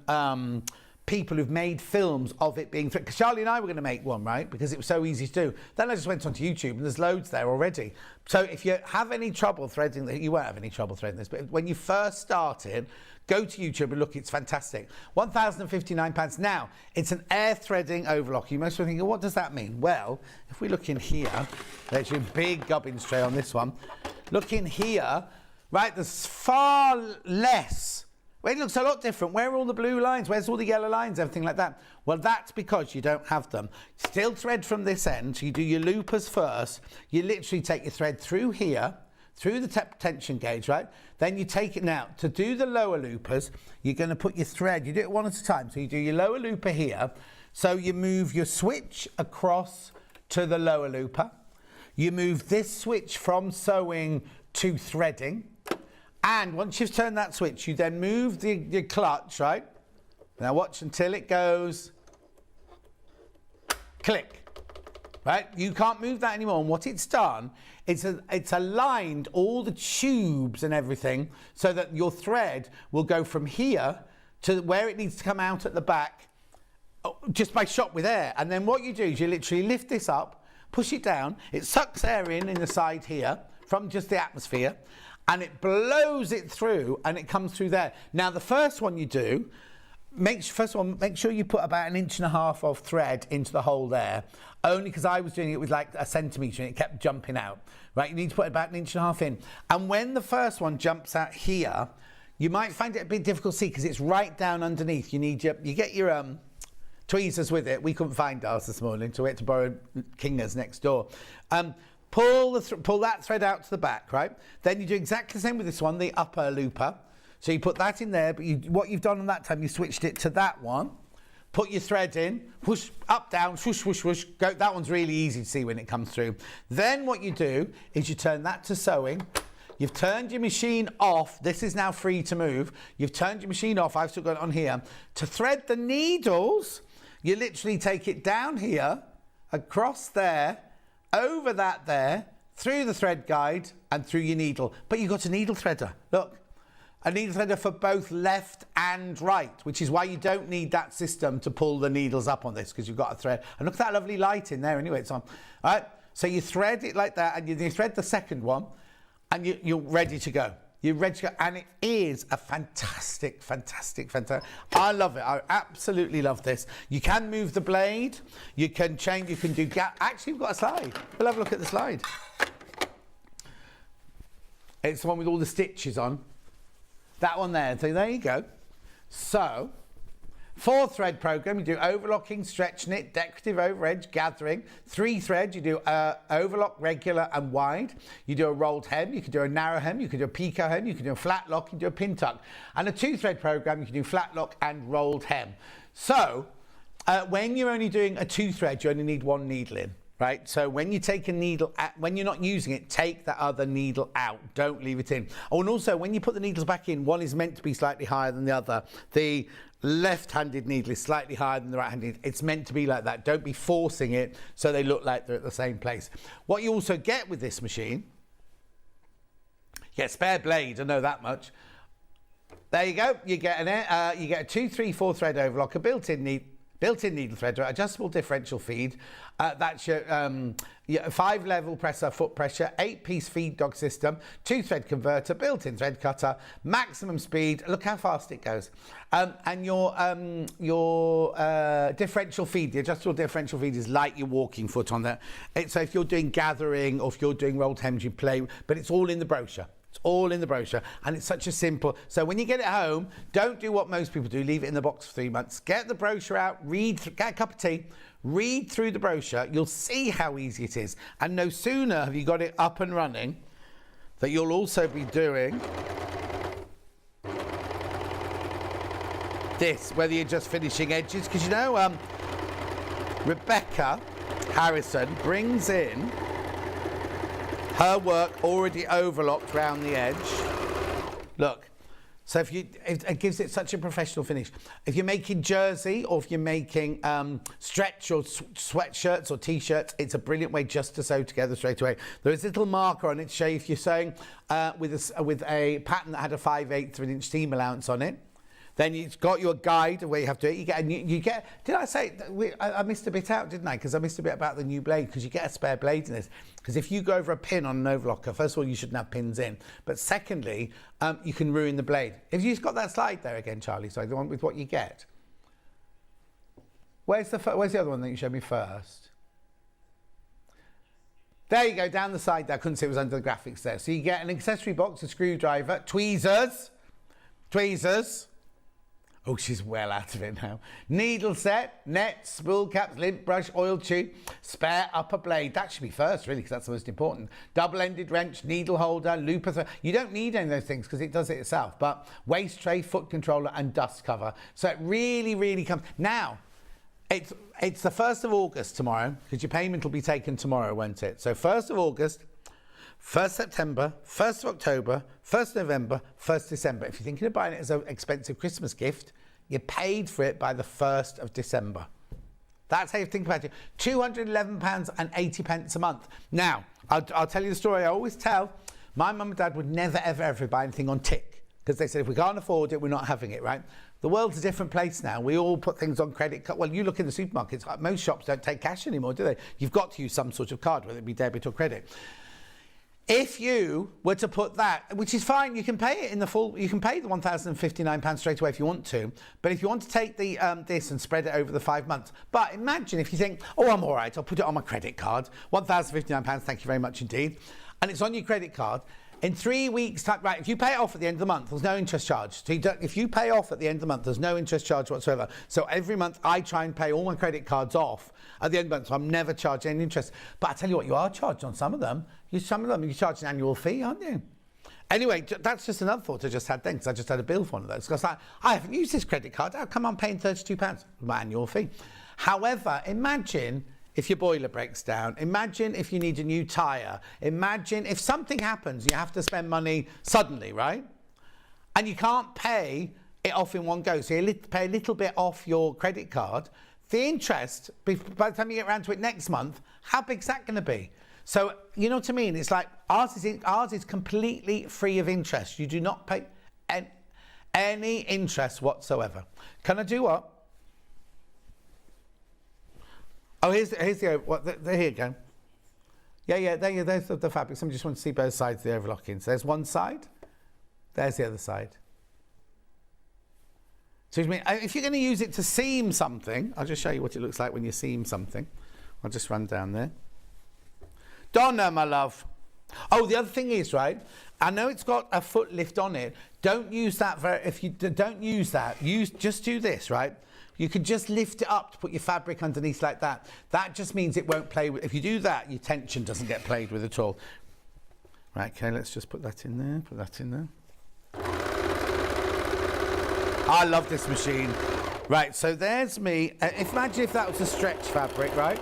people who've made films of it being threaded. Because Charlie and I were going to make one, right? Because it was so easy to do. Then I just went onto YouTube and there's loads there already. So if you have any trouble threading, you won't have any trouble threading this, but when you first started, go to YouTube and look, it's fantastic. £1,059. Now, it's an air threading overlock. You most people think, what does that mean? Well, if we look in here, there's your big gubbins tray on this one. Look in here, right? There's far less Well, it looks a lot different. Where are all the blue lines? Where's all the yellow lines? Everything like that. Well, that's because you don't have them. Still thread from this end. So you do your loopers first. You literally take your thread through here, through the tension gauge, right? Then you take it now. To do the lower loopers, you're going to put your thread. You do it one at a time. So you do your lower looper here. So you move your switch across to the lower looper. You move this switch from sewing to threading. And once you've turned that switch, you then move your clutch, right? Now watch until it goes click, right? You can't move that anymore. And what it's done, it's aligned all the tubes and everything so that your thread will go from here to where it needs to come out at the back just by shot with air. And then what you do is you literally lift this up, push it down. It sucks air in the side here from just the atmosphere. And it blows it through and it comes through there. Now, the first one you do, make sure you put about 1.5 inches of thread into the hole there, only because I was doing it with like 1 centimetre and it kept jumping out, right? You need to put about 1.5 inches in. And when the first one jumps out here, you might find it a bit difficult to see because it's right down underneath. You get your tweezers with it. We couldn't find ours this morning, so we had to borrow Kinga's next door. Pull that thread out to the back, right? Then you do exactly the same with this one, the upper looper. So you put that in there, but what you've done on that time, you switched it to that one. Put your thread in, whoosh, up, down, swoosh, swoosh, swoosh. Go. That one's really easy to see when it comes through. Then what you do is you turn that to sewing. You've turned your machine off. This is now free to move. You've turned your machine off. I've still got it on here. To thread the needles, you literally take it down here, across there, over that there, through the thread guide and through your needle. But you've got a needle threader. Look, a needle threader for both left and right, which is why you don't need that system to pull the needles up on this, because you've got a thread. And look at that lovely light in there anyway, it's on. All right, so you thread it like that and you thread the second one and you're ready to go. You're ready to go, and it is a fantastic. I love it. I absolutely love this. You can move the blade. You can change. You can do gap. Actually, we've got a slide. We'll have a look at the slide. It's the one with all the stitches on. That one there. So there you go. So, 4-thread program. You do overlocking, stretch knit, decorative overedge, gathering. 3 threads. You do overlock, regular and wide. You do a rolled hem. You can do a narrow hem. You can do a picot hem. You can do a flat lock. You can do a pin tuck. And a 2-thread program. You can do flat lock and rolled hem. So when you're only doing a 2-thread, you only need 1 needle in. Right, so when you take a needle, when you're not using it, take that other needle out. Don't leave it in. Oh, and also when you put the needles back in, one is meant to be slightly higher than the other. The left-handed needle is slightly higher than the right-handed. It's meant to be like that. Don't be forcing it so they look like they're at the same place. What you also get with this machine, you get a spare blade. I know that much. There you go. You get a 2, 3, 4-thread overlocker, built-in needle threader, adjustable differential feed. That's your 5-level presser, foot pressure, 8-piece feed dog system, 2-thread converter, built-in thread cutter, maximum speed. Look how fast it goes. And your differential feed, the adjustable differential feed is like your walking foot on there. So if you're doing gathering or if you're doing rolled hems, you play, but it's all in the brochure. It's all in the brochure, and it's such a simple. So when you get it home, don't do what most people do, leave it in the box for 3 months. Get the brochure out, get a cup of tea, read through the brochure. You'll see how easy it is. And no sooner have you got it up and running, that you'll also be doing this, whether you're just finishing edges, because you know, Rebecca Harrison brings in her work already overlocked round the edge. Look, so it gives it such a professional finish. If you're making jersey or if you're making stretch or sweatshirts or t-shirts, it's a brilliant way just to sew together straight away. There is a little marker on it to show you if you're sewing with a pattern that had a 5/8 of an inch seam allowance on it. Then it's got your guide of where you have to do it. You get. Did I say I missed a bit out, didn't I? Because I missed a bit about the new blade. Because you get a spare blade in this. Because if you go over a pin on an overlocker, first of all, you shouldn't have pins in. But secondly, you can ruin the blade. If you've got that slide there again, Charlie, sorry, the one with what you get. Where's the other one that you showed me first? There you go, down the side there. I couldn't see it was under the graphics there. So you get an accessory box, a screwdriver, tweezers. Oh, she's well out of it now. Needle set, net, spool caps, lint brush, oil tube, spare upper blade. That should be first, really, because that's the most important. Double-ended wrench, needle holder, looper. You don't need any of those things because it does it itself. But waist tray, foot controller, and dust cover. So it really, really comes. Now, it's the 1st of August tomorrow, because your payment will be taken tomorrow, won't it? So 1st of August, 1st September, 1st of October, 1st November, 1st December. If you're thinking of buying it as an expensive Christmas gift, you're paid for it by the 1st of December. That's how you think about it. £211.80 a month. Now, I'll tell you the story I always tell. My mum and dad would never, ever, ever buy anything on tick, because they said if we can't afford it, we're not having it, right? The world's a different place now. We all put things on credit card. Well, you look in the supermarkets, most shops don't take cash anymore, do they? You've got to use some sort of card, whether it be debit or credit. If you were to put that, which is fine, you can pay it in the full, you can pay the £1,059 straight away if you want to, but if you want to take the this and spread it over the 5 months. But imagine if you think, oh, I'm all right, I'll put it on my credit card, £1,059, thank you very much indeed, and it's on your credit card. In 3 weeks' time, right, if you pay it off at the end of the month, there's no interest charge. So if you pay off at the end of the month, there's no interest charge whatsoever. So every month I try and pay all my credit cards off at the end of the month, so I'm never charged any interest. But I tell you what, you are charged on some of them. You charge an annual fee, aren't you? Anyway, that's just another thought I just had then, because I just had a bill for one of those. Because I haven't used this credit card. How come I'm paying £32 for my annual fee? However, imagine if your boiler breaks down, imagine if you need a new tyre, imagine if something happens, you have to spend money suddenly, right? And you can't pay it off in one go, so you pay a little bit off your credit card. The interest, by the time you get around to it next month, how big's that going to be? So, you know what I mean? It's like ours is completely free of interest. You do not pay any interest whatsoever. Can I do what? Oh, here's the here you go. Yeah, there's the fabric. Somebody just wants to see both sides of the overlocking. So there's one side, there's the other side. So if you're going to use it to seam something, I'll just show you what it looks like when you seam something. I'll just run down there. Donna, my love. Oh, the other thing is, right, I know it's got a foot lift on it. Don't use that if you don't use that, just do this, right? You can just lift it up to put your fabric underneath like that. That just means it won't play with, if you do that, your tension doesn't get played with at all. Right, okay, let's just put that in there, I love this machine. Right, so there's me. Imagine if that was a stretch fabric, right?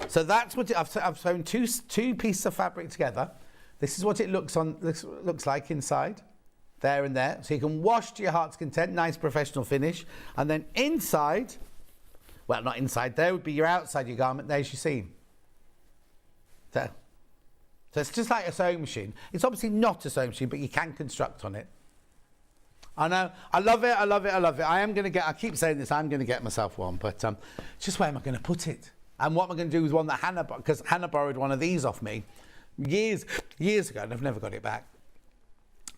So that's what I've sewn two pieces of fabric together. This is what it looks like inside. There and there, so you can wash to your heart's content, nice professional finish. And then inside, well, not inside, there would be your outside, your garment, there's your seam. There. So it's just like a sewing machine. It's obviously not a sewing machine, but you can construct on it. I know, I love it. I keep saying this, I'm going to get myself one, but just where am I going to put it? And what am I going to do with one that Hannah, because Hannah borrowed one of these off me years ago, and I've never got it back.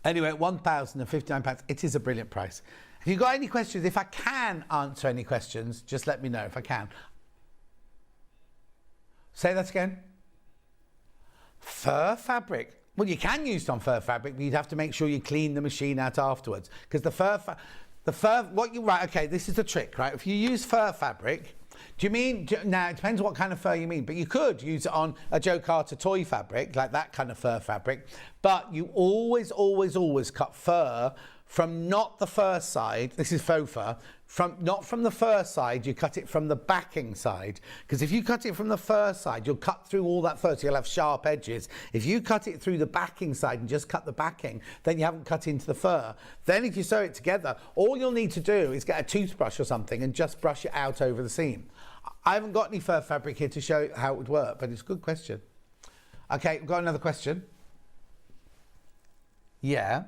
Anyway, £1,059, it is a brilliant price. If you've got any questions, if I can answer any questions, just let me know if I can. Say that again. Fur fabric. Well, you can use it on fur fabric, but you'd have to make sure you clean the machine out afterwards. Because right, okay, this is the trick, right? If you use fur fabric, now it depends what kind of fur you mean, but you could use it on a Joe Carter toy fabric, like that kind of fur fabric, but you always cut fur from not the fur side, this is faux fur, not from the fur side, you cut it from the backing side, because if you cut it from the fur side, you'll cut through all that fur, so you'll have sharp edges. If you cut it through the backing side and just cut the backing, then you haven't cut into the fur. Then if you sew it together, all you'll need to do is get a toothbrush or something and just brush it out over the seam. I haven't got any fur fabric here to show how it would work, but it's a good question. Okay, we've got another question. Yeah.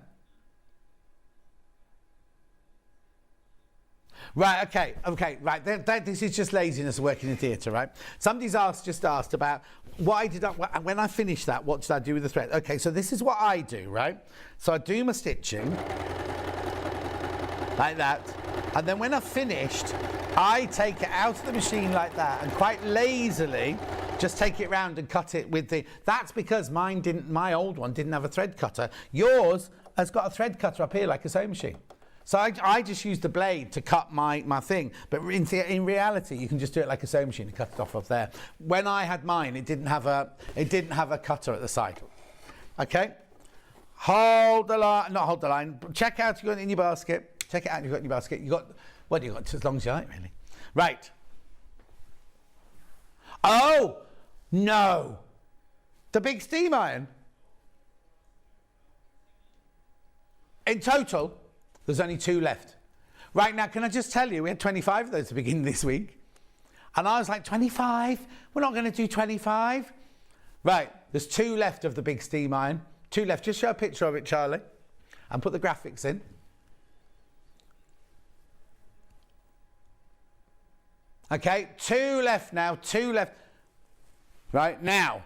Right, okay, right. This is just laziness working in theatre, right? Somebody's just asked about when I finish that, what should I do with the thread? Okay, so this is what I do, right? So I do my stitching, like that, and then when I've finished, I take it out of the machine like that and quite lazily just take it round and cut it with that's because my old one didn't have a thread cutter. Yours has got a thread cutter up here like a sewing machine. So I just use the blade to cut my thing. But in reality, you can just do it like a sewing machine and cut it off there. When I had mine, it didn't have a cutter at the side. Okay? Hold the line, not hold the line. Check out you got it in your basket. Check it out, you've got it in your basket. You got, what do you got? As long as you like, really. Right. Oh, no. The big steam iron. In total, there's only 2 left. Right now, can I just tell you, we had 25 of those to begin this week. And I was like, 25? We're not going to do 25? Right, there's 2 left of the big steam iron. 2 left. Just show a picture of it, Charlie, and put the graphics in. Okay, 2 left now, 2 left. Right, now,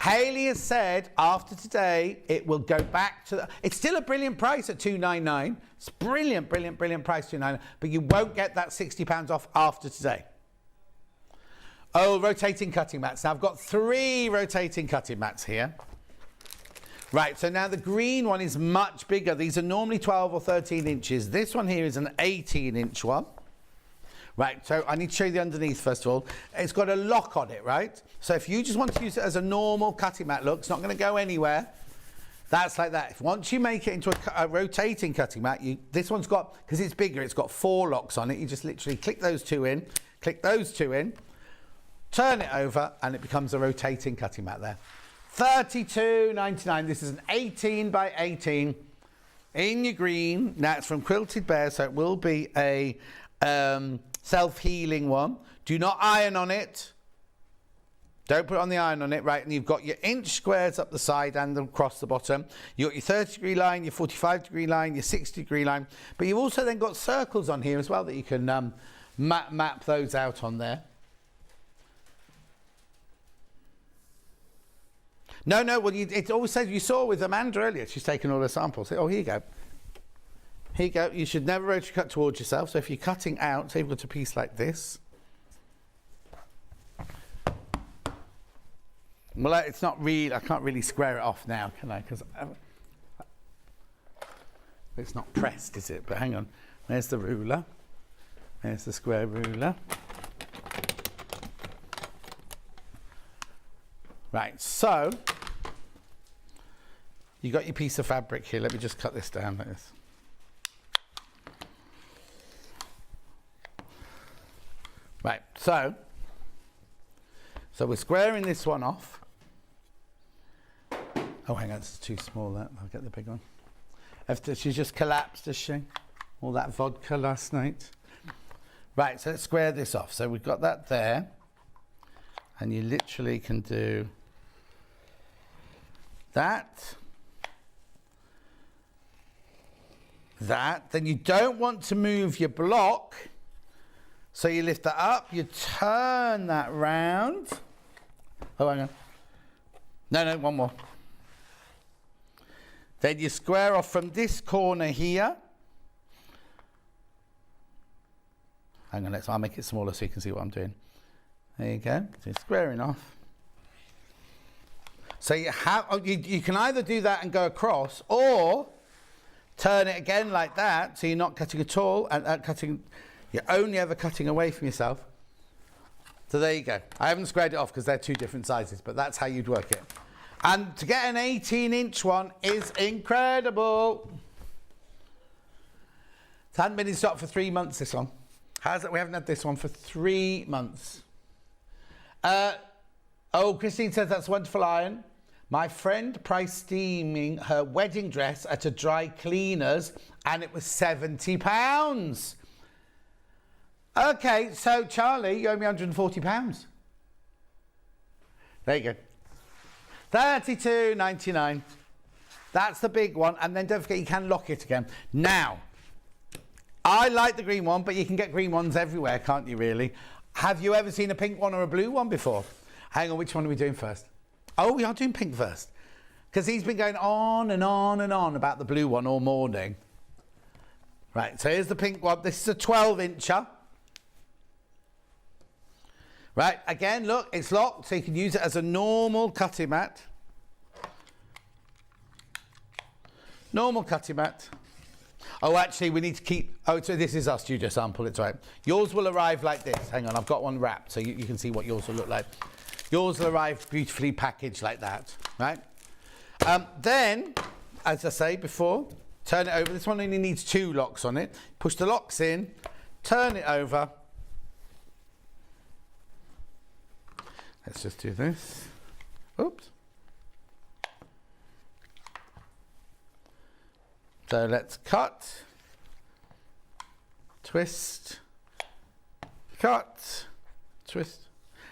Hayley has said after today it will go back to it's still a brilliant price at $2.99. It's brilliant, brilliant, brilliant price, $2.99, but you won't get that £60 off after today. Oh, rotating cutting mats. Now I've got 3 rotating cutting mats here. Right, so now the green one is much bigger. These are normally 12 or 13 inches. This one here is an 18-inch one. Right, so I need to show you the underneath first of all. It's got a lock on it, right? So if you just want to use it as a normal cutting mat look, it's not going to go anywhere. That's like that. If once you make it into a rotating cutting mat, this one's got, because it's bigger, it's got 4 locks on it. You just literally click those 2 in, click those 2 in, turn it over, and it becomes a rotating cutting mat there. $32.99. This is an 18 by 18 in your green. Now it's from Quilted Bear, so it will be a self-healing one. Do not iron on it. Don't put on the iron on it, right? And you've got your inch squares up the side and across the bottom. You've got your 30-degree line, your 45-degree line, your 60-degree line. But you've also then got circles on here as well that you can map those out on there. No, well, it always says, you saw with Amanda earlier, she's taken all the samples. Oh, here you go. Here you go. You should never rotary cut towards yourself. So if you're cutting out, say you've got a piece like this. Well, it's not really, I can't really square it off now, can I? Because it's not pressed, is it? But hang on. There's the ruler. There's the square ruler. Right, so you got your piece of fabric here. Let me just cut this down like this. Right, so we're squaring this one off. Oh, hang on, it's too small, that. I'll get the big one. She's just collapsed, has she? All that vodka last night. Right, so let's square this off. So we've got that there. And you literally can do that. That. Then you don't want to move your block. So you lift that up, you turn that round. Oh, hang on. No, one more. Then you square off from this corner here. Hang on, I'll make it smaller so you can see what I'm doing. There you go. So you're squaring off. So you can either do that and go across, or turn it again like that, so you're not cutting at all, and you're only ever cutting away from yourself. So there you go. I haven't squared it off because they're 2 different sizes, but that's how you'd work it. And to get an 18-inch one is incredible. It hadn't been in stock for 3 months, this one. How's it? We haven't had this one for 3 months. Christine says that's a wonderful iron. My friend priced steaming her wedding dress at a dry cleaner's and it was £70. Okay, so Charlie, you owe me £140. There you go. $32.99. That's the big one. And then don't forget, you can lock it again. Now, I like the green one, but you can get green ones everywhere, can't you, really? Have you ever seen a pink one or a blue one before? Hang on, which one are we doing first? Oh, we are doing pink first. Because he's been going on and on and on about the blue one all morning. Right, so here's the pink one. This is a 12-incher. Right, again, look, it's locked, so you can use it as a normal cutting mat. Normal cutting mat. Oh, actually, we need to keep... Oh, so this is our studio sample. It's right. Yours will arrive like this. Hang on, I've got one wrapped, so you can see what yours will look like. Yours will arrive beautifully packaged like that, right? Then, as I say before, turn it over. This one only needs 2 locks on it. Push the locks in, turn it over. Let's just do this. Oops. So let's cut, twist, cut, twist.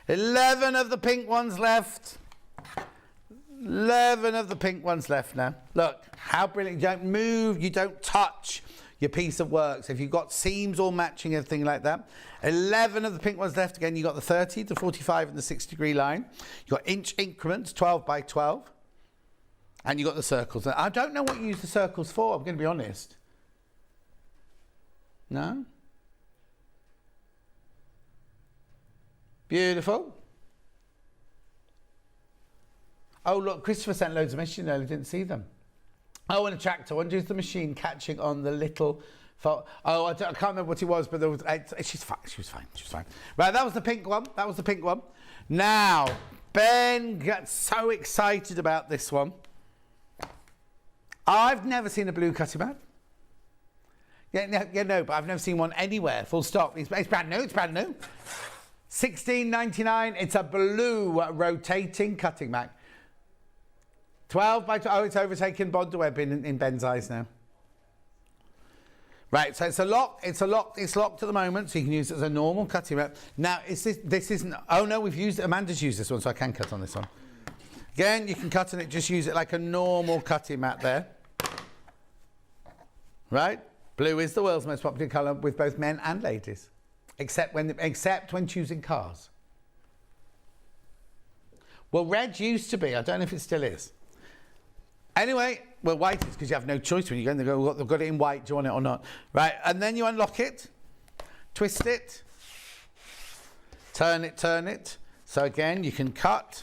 11 of the pink ones left. 11 of the pink ones left now. Look, how brilliant. You don't move, you don't touch your piece of work. So if you've got seams all matching, everything like that. 11 of the pink ones left. Again, you've got the 30, the 45 and the 6-degree line. You've got inch increments, 12 by 12. And you've got the circles. I don't know what you use the circles for, I'm going to be honest. No? Beautiful. Oh, look, Christopher sent loads of messages earlier, didn't see them. Oh, and a tractor. I wonder if the machine catching on the little... Oh, I can't remember what it was, but there was... She's fine. She was fine. She was fine. Right, that was the pink one. That was the pink one. Now, Ben gets so excited about this one. I've never seen a blue cutting mat. No, but I've never seen one anywhere, full stop. It's brand new, it's brand new. $16.99, it's a blue rotating cutting mat. 12 by 12, oh, it's overtaken Bond Web in Ben's eyes now. Right, so it's locked at the moment, so you can use it as a normal cutting mat. Now, this isn't, oh no, Amanda's used this one, so I can cut on this one. Again, you can cut on it, just use it like a normal cutting mat there. Right? Blue is the world's most popular colour with both men and ladies. Except when choosing cars. Well, red used to be. I don't know if it still is. Anyway, well, white is because you have no choice when you go and they've got it in white. Do you want it or not? Right, and then you unlock it, twist it, turn it. So again, you can cut,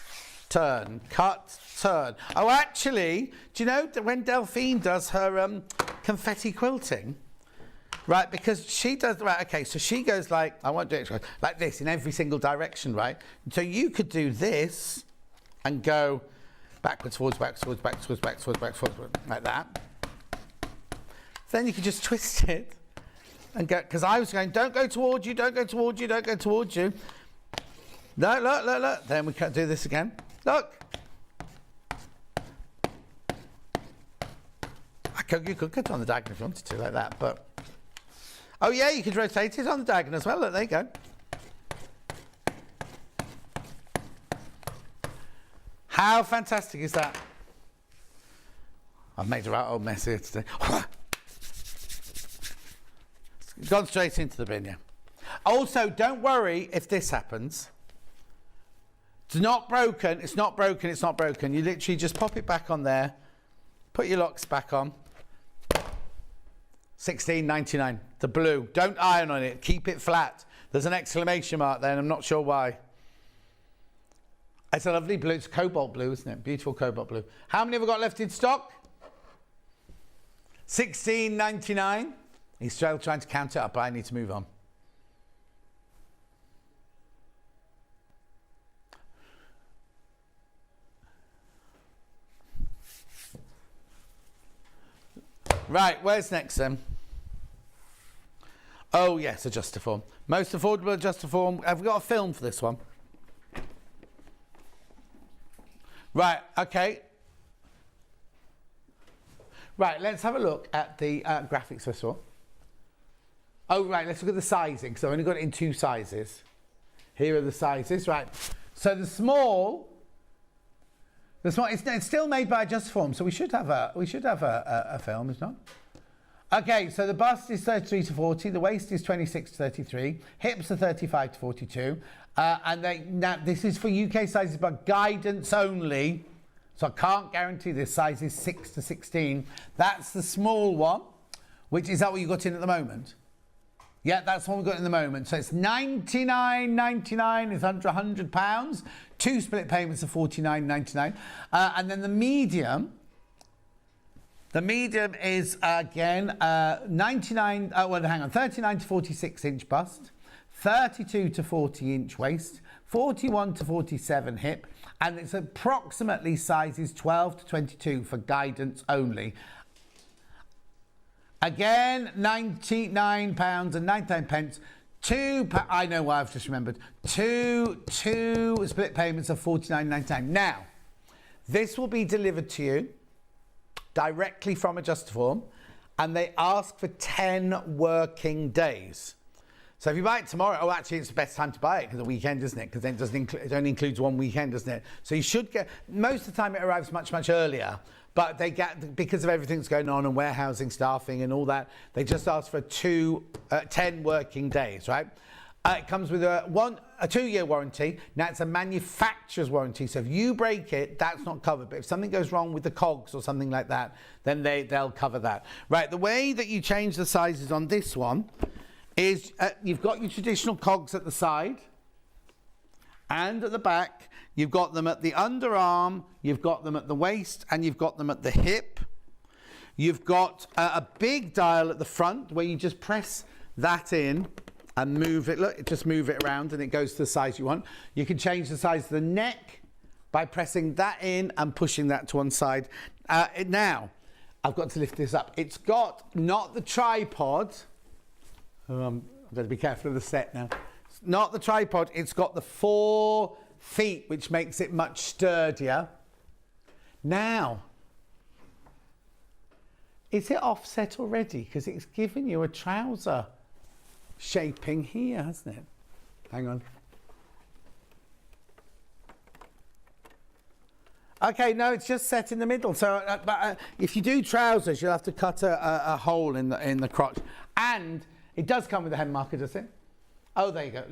turn. Oh, actually, do you know that when Delphine does her confetti quilting, right, because she does, right, okay, so she goes like, I won't do it, like this in every single direction, right? So you could do this and go backwards, forwards, like that. Then you could just twist it and go, because I was going, don't go towards you. No, look. Then we can do this again. Look. You could cut on the diagonal if you wanted to, like that, but... Oh, yeah, you could rotate it on the diagonal as well. Look, there you go. How fantastic is that? I've made a right old mess here today. It's gone straight into the bin, yeah. Also, don't worry if this happens. It's not broken. You literally just pop it back on there, put your locks back on. $16.99, the blue. Don't iron on it, keep it flat. There's an exclamation mark there and I'm not sure why. It's a lovely blue, it's cobalt blue, isn't it? Beautiful cobalt blue. How many have we got left in stock? $16.99. He's still trying to count it up, but I need to move on. Right, where's next then? Oh yes, adjuster form. Most affordable adjuster form. Have we got a film for this one? Right, okay. Right, let's have a look at the graphics first of all. Oh right, let's look at the sizing. So I've only got it in 2 sizes. Here are the sizes, right. So the small, it's still made by adjuster form, so we should have a film, is not? Okay, so the bust is 33 to 40, the waist is 26 to 33, hips are 35 to 42, and now this is for UK sizes, but guidance only, so I can't guarantee this. Size is 6 to 16. That's the small one, which is that what you got in at the moment? Yeah, that's what we've got in the moment. So it's $99.99, it's under £100. 2 split payments of $49.99, and then the medium The medium is, again, 39 to 46 inch bust, 32 to 40 inch waist, 41 to 47 hip, and it's approximately sizes 12 to 22 for guidance only. Again, £99 and 99 pence. I know why I've just remembered. Two split payments of £49.99. Now, this will be delivered to you directly from Adjustaform, and they ask for 10 working days. So if you buy it tomorrow, oh, actually, it's the best time to buy it because the weekend, isn't it? Because then it only includes one weekend, doesn't it? So you should get, most of the time it arrives much, much earlier, but they get, because of everything that's going on and warehousing, staffing and all that, they just ask for 10 working days, right? It comes with a 2-year warranty. Now, it's a manufacturer's warranty, so if you break it, that's not covered. But if something goes wrong with the cogs or something like that, then they'll cover that. Right, the way that you change the sizes on this one is you've got your traditional cogs at the side and at the back. You've got them at the underarm, you've got them at the waist, and you've got them at the hip. You've got a big dial at the front where you just press that in and move it. Look, just move it around and it goes to the size you want. You can change the size of the neck by pressing that in and pushing that to one side. Now, I've got to lift this up. It's got not the tripod. I've got to be careful of the set now. It's not the tripod, it's got the 4 feet, which makes it much sturdier. Now, is it offset already? Because it's given you a trouser shaping here, hasn't it? Hang on. Okay, no, it's just set in the middle. So, if you do trousers, you'll have to cut a hole in the crotch. And it does come with a hem marker, does it? Oh, there you go.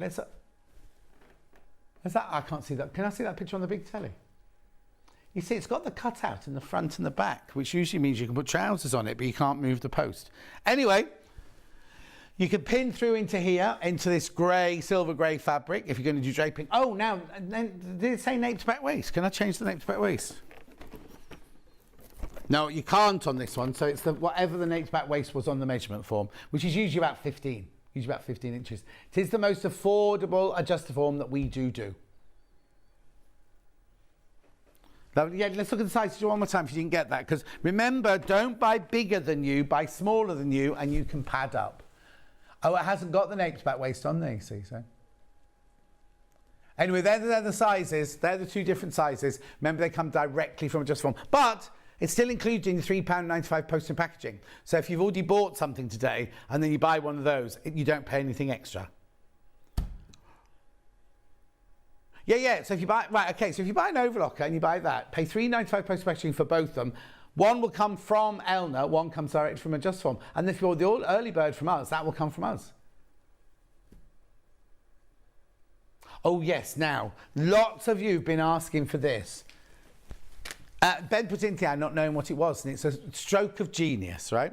Is that? I can't see that. Can I see that picture on the big telly? You see, it's got the cutout in the front and the back, which usually means you can put trousers on it, but you can't move the post. Anyway, you can pin through into here, into this grey, silver grey fabric, if you're going to do draping. Oh, now, did it say nape to back waist? Can I change the nape to back waist? No, you can't on this one. So it's whatever the nape to back waist was on the measurement form, which is usually about 15. Usually about 15 inches. It is the most affordable Adjustaform that we do. Now, yeah, let's look at the sizes one more time if you didn't get that. Because remember, don't buy bigger than you, buy smaller than you, and you can pad up. Oh, it hasn't got the nape to back waist on there, you see, so. Anyway, they're the sizes. They're the 2 different sizes. Remember, they come directly from Adjustaform. But it's still included in the £3.95 post and packaging. So if you've already bought something today and then you buy one of those, you don't pay anything extra. Yeah. So if you buy, so if you buy an overlocker and you buy that, pay £3.95 post and packaging for both of them. One will come from Elna, one comes directly from Adjustaform. And if you're the early bird from us, that will come from us. Oh yes, now, lots of you have been asking for this. Ben put in here not knowing what it was, and it's a stroke of genius, right?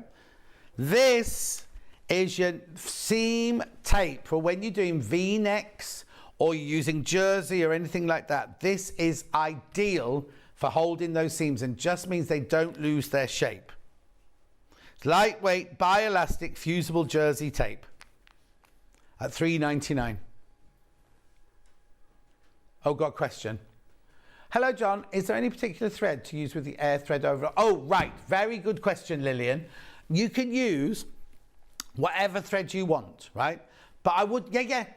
This is your seam tape for when you're doing V-necks or you're using jersey or anything like that. This is ideal for holding those seams and just means they don't lose their shape. It's lightweight, bioelastic, fusible jersey tape at $3.99. Oh, got a question. Hello, John. Is there any particular thread to use with the air thread over? Oh, right. Very good question, Lillian. You can use whatever thread you want, right? But I would,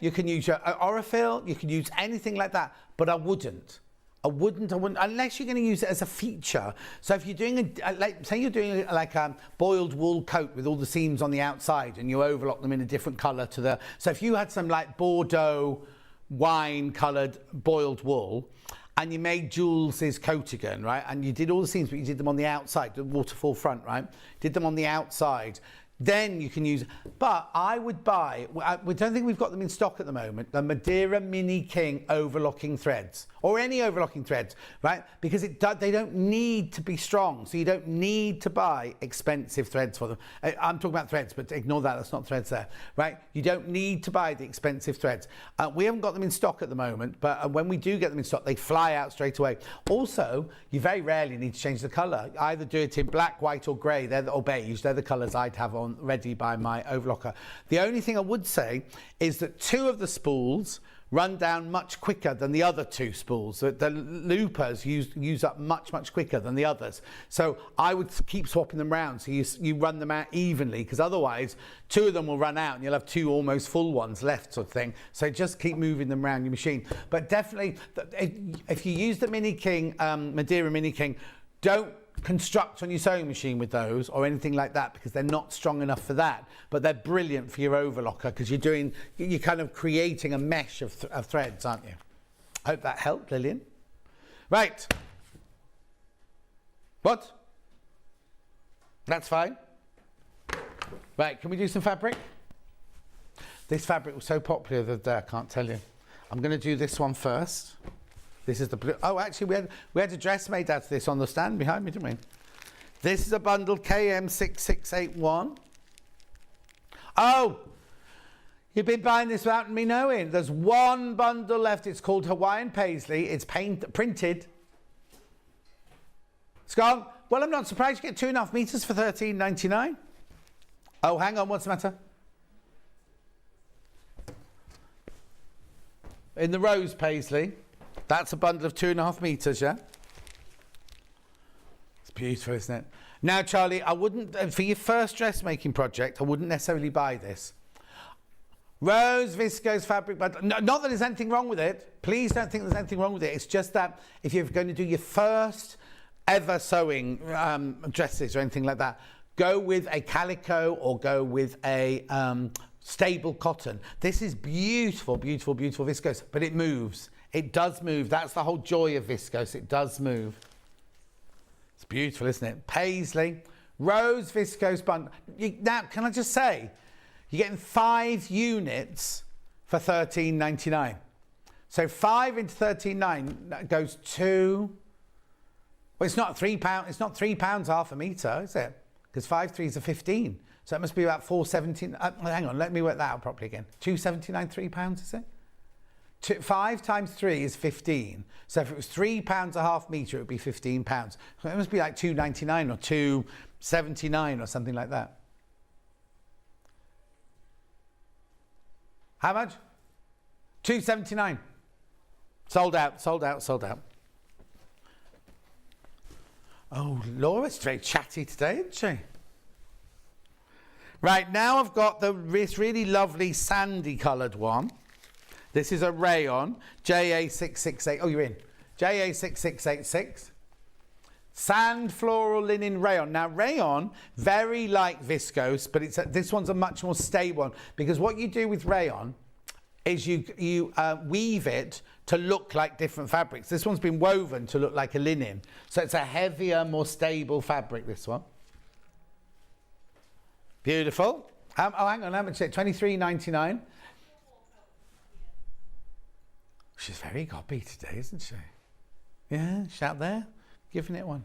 you can use your Orifil, you can use anything like that, but I wouldn't, unless you're going to use it as a feature. So if you're doing, say you're doing like a boiled wool coat with all the seams on the outside and you overlock them in a different colour to the, so if you had some like Bordeaux wine coloured boiled wool, and you made Jules's coat again, right? And you did all the seams, but you did them on the outside, the waterfall front, right? Did them on the outside. then you can use, but I would buy, we don't think we've got them in stock at the moment, the Madeira Mini King overlocking threads, or any overlocking threads, right? Because they don't need to be strong, so you don't need to buy expensive threads for them. I'm talking about threads, but ignore that, that's not threads there, right? You don't need to buy the expensive threads. We haven't got them in stock at the moment, but when we do get them in stock, they fly out straight away. Also, you very rarely need to change the colour. Either do it in black, white or grey, or beige, they're the colours I'd have on ready by my overlocker. The only thing I would say is that 2 of the spools run down much quicker than the other 2 spools. The loopers use up much quicker than the others. So I would keep swapping them around so you run them out evenly, because otherwise 2 of them will run out and you'll have 2 almost full ones left, sort of thing. So just keep moving them around your machine. But definitely, if you use the Mini King, Madeira Mini King, don't construct on your sewing machine with those or anything like that, because they're not strong enough for that, but they're brilliant for your overlocker, because you're kind of creating a mesh of threads, aren't you? Hope that helped, Lillian. Right. What? That's fine. Right, can we do some fabric? This fabric was so popular the other day, I can't tell you. I'm going to do this one first. This is the blue. Oh, actually, we had a dress made out of this on the stand behind me, didn't we? This is a bundle KM6681. Oh, you've been buying this without me knowing. There's one bundle left. It's called Hawaiian Paisley. It's printed. It's gone. Well, I'm not surprised you get 2.5 meters for $13.99. Oh, hang on. What's the matter? In the rose paisley. That's a bundle of 2.5 meters, yeah? It's beautiful, isn't it? Now, Charlie, I wouldn't, for your first dressmaking project, I wouldn't necessarily buy this. Rose viscose fabric, but not that there's anything wrong with it. Please don't think there's anything wrong with it. It's just that if you're going to do your first ever sewing dresses or anything like that, go with a calico or go with a stable cotton. This is beautiful, beautiful, beautiful viscose, but it moves. It does move. That's the whole joy of viscose. It does move. It's beautiful, isn't it? Paisley, rose viscose bundle. Now, can I just say, you're getting 5 units for $13.99. So 5 into $13.99 goes to, well, it's not £3. It's not £3 half a metre, is it? Because 5 threes are 15. So it must be about $4.79. Hang on, let me work that out properly again. £2.79, £3, is it? 5 times 3 is 15. So if it was £3 a half metre, it would be £15. So it must be like $2.99 or $2.79 or something like that. How much? $2.79. Sold out, sold out, sold out. Oh, Laura's very chatty today, isn't she? Right, now I've got this really lovely sandy coloured one. This is a rayon, JA668. Oh, you're in. JA6686. Sand floral linen rayon. Now, rayon, very like viscose, but this one's a much more stable one, because what you do with rayon is you weave it to look like different fabrics. This one's been woven to look like a linen. So it's a heavier, more stable fabric, this one. Beautiful. Oh, hang on, how much is it? $23.99. She's very gobby today, isn't she? Yeah, she's out there, giving it one.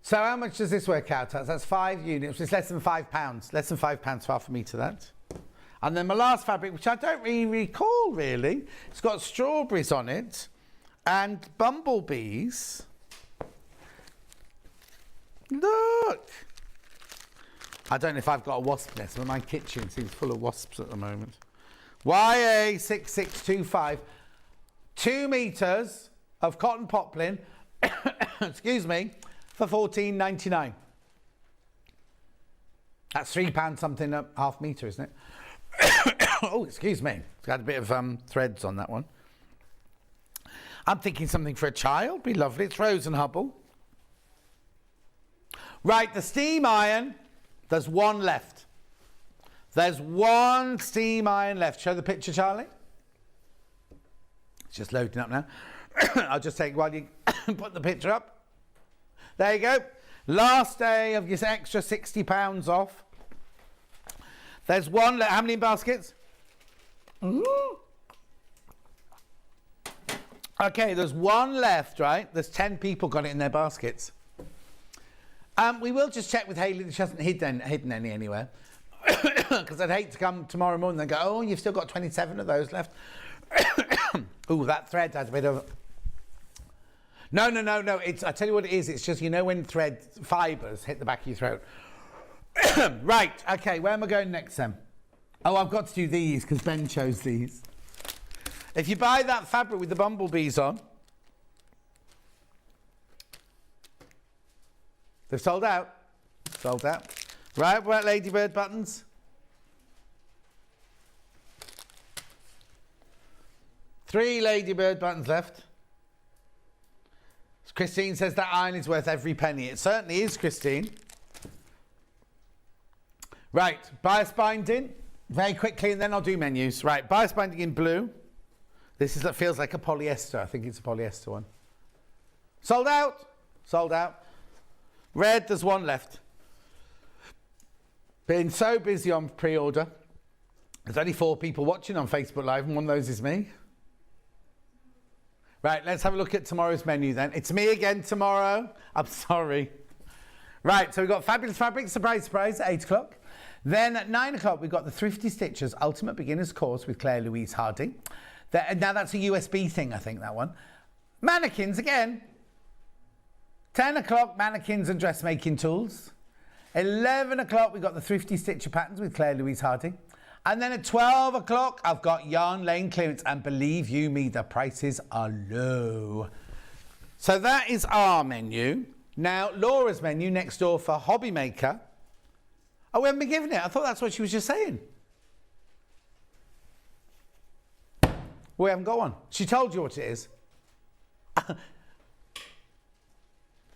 So how much does this work out as? That's 5 units. It's less than £5. Less than £5 for half a metre, that. And then my last fabric, which I don't really recall, really. It's got strawberries on it and bumblebees. Look! I don't know if I've got a wasp nest, but my kitchen seems full of wasps at the moment. YA6625. 2 meters of cotton poplin, excuse me, for $14.99. That's £3 something a half metre, isn't it? Oh, excuse me. It's got a bit of threads on that one. I'm thinking something for a child. Be lovely. It's Rose and Hubble. Right, the steam iron. There's one left. There's one steam iron left. Show the picture, Charlie. It's just loading up now. I'll just take while you put the picture up. There you go. Last day of your extra £60 off. There's one. How many baskets? Okay, there's one left, right? There's 10 people got it in their baskets. We will just check with Hayley that she hasn't hidden any anywhere. Because I'd hate to come tomorrow morning and go, oh, you've still got 27 of those left. Ooh, that thread had a bit of... No. I tell you what it is. It's just, you know, when thread fibres hit the back of your throat. Right, okay, where am I going next then? Oh, I've got to do these because Ben chose these. If you buy that fabric with the bumblebees on, they've sold out. Sold out. Right, what about ladybird buttons? Three ladybird buttons left. Christine says that iron is worth every penny. It certainly is, Christine. Right, bias binding, very quickly, and then I'll do menus. Right, bias binding in blue. This is that feels like a polyester. I think it's a polyester one. Sold out. Sold out. Red, there's one left. Been so busy on pre-order. There's only 4 people watching on Facebook Live, and one of those is me. Right, let's have a look at tomorrow's menu then. It's me again tomorrow. I'm sorry. Right, so we've got Fabulous Fabrics, surprise, surprise, at 8 o'clock. Then at 9 o'clock, we've got the Thrifty Stitchers Ultimate Beginner's Course with Claire Louise Harding. Now that's a USB thing, I think, that one. Mannequins again. 10 o'clock, mannequins and dressmaking tools. 11 o'clock, we've got the Thrifty Stitcher Patterns with Claire Louise Harding. And then at 12 o'clock, I've got Yarn Lane clearance. And believe you me, the prices are low. So that is our menu. Now, Laura's menu next door for Hobby Maker. Oh, we haven't been given it. I thought that's what she was just saying. We haven't got one. She told you what it is.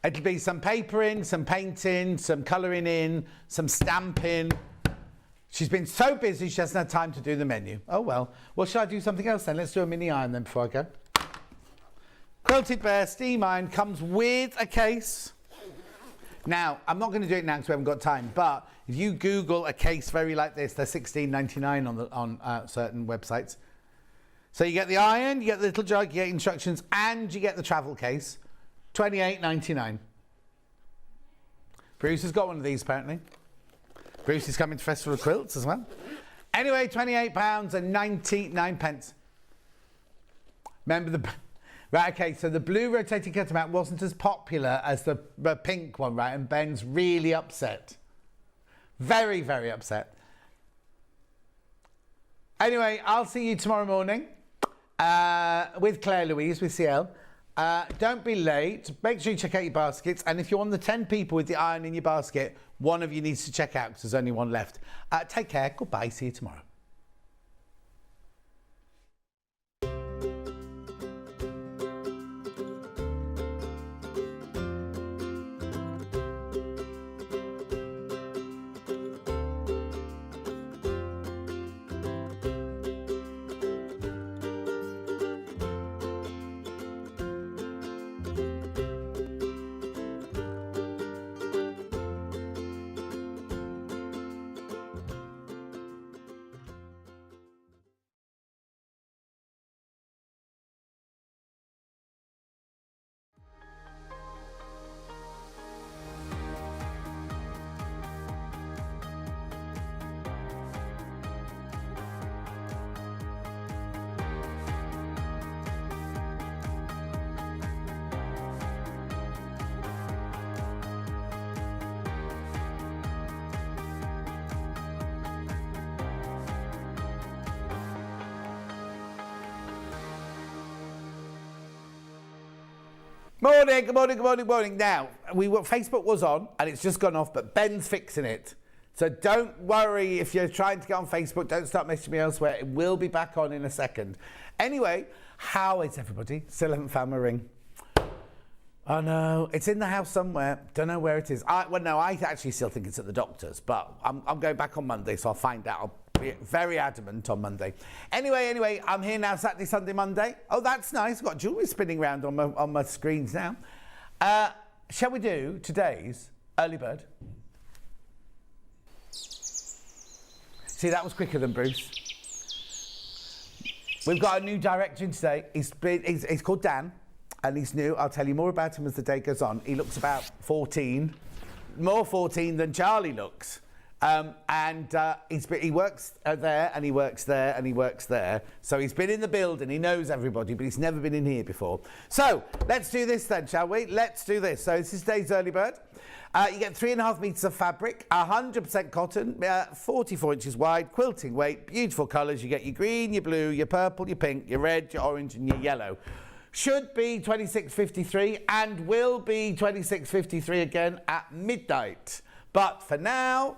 It'll be some papering, some painting, some colouring in, some stamping. She's been so busy she hasn't had time to do the menu. Oh, well. Well, shall I do something else then? Let's do a mini iron then before I go. Quilted Bear Steam Iron comes with a case. Now, I'm not going to do it now because we haven't got time, but if you Google a case very like this, they're $16.99 on certain websites. So you get the iron, you get the little jug, you get instructions, and you get the travel case. $28.99. Bruce has got one of these, apparently. Bruce is coming to Festival of Quilts as well. Anyway, £28.99. Remember the... Right, okay, so the blue rotating curtain mat wasn't as popular as the pink one, right? And Ben's really upset. Very, very upset. Anyway, I'll see you tomorrow morning with Claire Louise, with CL. Don't be late. Make sure you check out your baskets. And if you're one of the 10 people with the iron in your basket, one of you needs to check out because there's only one left. Take care. Goodbye. See you tomorrow. Morning, good morning, good morning, good morning. Now, Facebook was on and it's just gone off, but Ben's fixing it. So don't worry if you're trying to get on Facebook, don't start messaging me elsewhere. It will be back on in a second. Anyway, how is everybody? Still haven't found my ring. Oh no, it's in the house somewhere. Don't know where it is. Well, no, I actually still think it's at the doctor's, but I'm going back on Monday, so I'll find out. I'll be very adamant on Monday. Anyway, I'm here now Saturday, Sunday, Monday. Oh, that's nice. I've got jewellery spinning around on my screens now. Shall we do today's early bird? It's See, that was quicker than Bruce. We've got a new director in today. He's called Dan, and he's new. I'll tell you more about him as the day goes on. He looks about 14, more 14 than Charlie looks. He works there, and he works there, and he works there. So he's been in the building, he knows everybody, but he's never been in here before. So let's do this then, shall we? Let's do this. So this is today's early bird. You get 3.5 metres of fabric, 100% cotton, 44 inches wide, quilting weight, beautiful colours. You get your green, your blue, your purple, your pink, your red, your orange, and your yellow. Should be $26.53 and will be $26.53 again at midnight. But for now,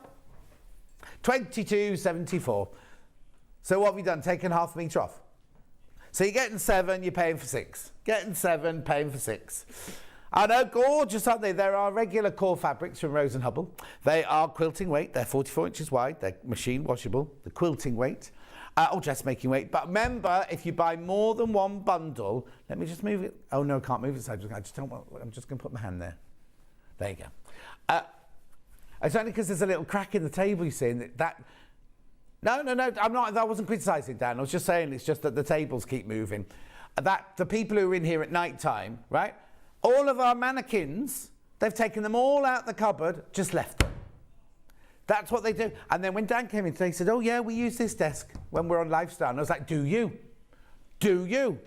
$22.74. So what have we done? Taken half a metre off. So you're getting 7, you're paying for 6. Getting 7, paying for 6. I know, gorgeous, aren't they? There are regular core fabrics from Rose & Hubble. They are quilting weight. They're 44 inches wide. They're machine washable. The quilting weight, or dressmaking weight. But remember, if you buy more than one bundle, let me just move it. Oh no, I can't move it. So I just don't want. I'm just going to put my hand there. There you go. It's only because there's a little crack in the table. You see that. No. I'm not. I wasn't criticising Dan. I was just saying it's just that the tables keep moving. That the people who are in here at night time, right? All of our mannequins, they've taken them all out the cupboard, just left them. That's what they do. And then when Dan came in today, he said, oh yeah, we use this desk when we're on Lifestyle. And I was like, do you? Do you?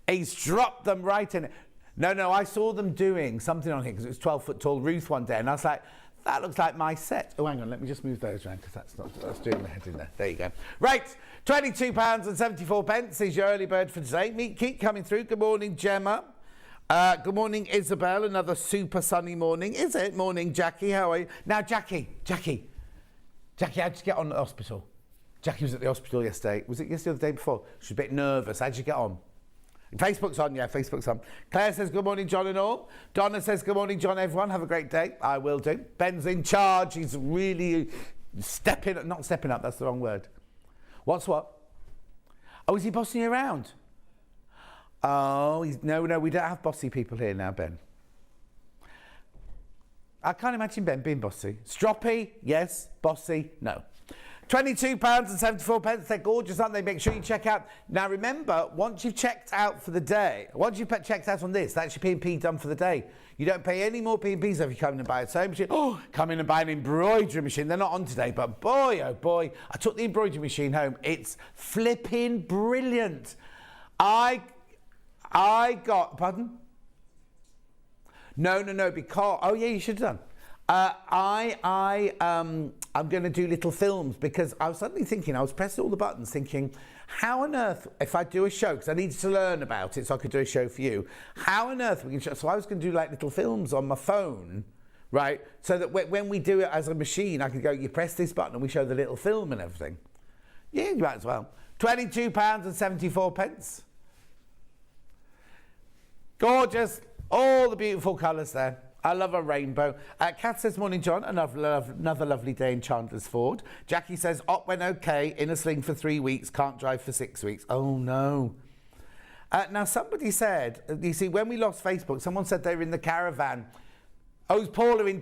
He's dropped them right in it. No, I saw them doing something on here because it was 12-foot tall Ruth one day. And I was like, that looks like my set. Oh, hang on, let me just move those around because that's doing the head in there. There you go. Right, £22.74 is your early bird for today. Keep coming through. Good morning, Gemma. Good morning, Isabel. Another super sunny morning. Is it? Morning, Jackie. How are you? Now, Jackie, how'd you get on at the hospital? Jackie was at the hospital yesterday. Was it yesterday or the day before? She was a bit nervous. How'd you get on? Facebook's on, yeah, Facebook's on. Claire says, good morning, John and all. Donna says, good morning, John, everyone. Have a great day. I will do. Ben's in charge. He's really not stepping up, that's the wrong word. What's what? Oh, is he bossing you around? Oh, no, we don't have bossy people here now, Ben. I can't imagine Ben being bossy. Stroppy, yes. Bossy, no. £22.74. They're gorgeous, aren't they? Make sure you check out. Now, remember, once you've checked out for the day, once you've checked out on this, that's your P&P done for the day. You don't pay any more P&Ps if you come in and buy a sewing machine. Oh, come in and buy an embroidery machine. They're not on today, but boy, oh boy, I took the embroidery machine home. It's flipping brilliant. I got, pardon? No, because, oh yeah, you should have done. I'm going to do little films because I was suddenly thinking, I was pressing all the buttons thinking, how on earth, if I do a show, because I needed to learn about it so I could do a show for you, how on earth we can show, so I was going to do like little films on my phone, right? So that when we do it as a machine, I could go, you press this button and we show the little film and everything. Yeah, you might as well. £22.74. Gorgeous, all the beautiful colours there. I love a rainbow. Kath says, morning, John. Another lovely day in Chandler's Ford. Jackie says, op went okay, in a sling for 3 weeks, can't drive for 6 weeks. Oh, no. Now, somebody said, you see, when we lost Facebook, someone said they were in the caravan. Oh, it was Paula in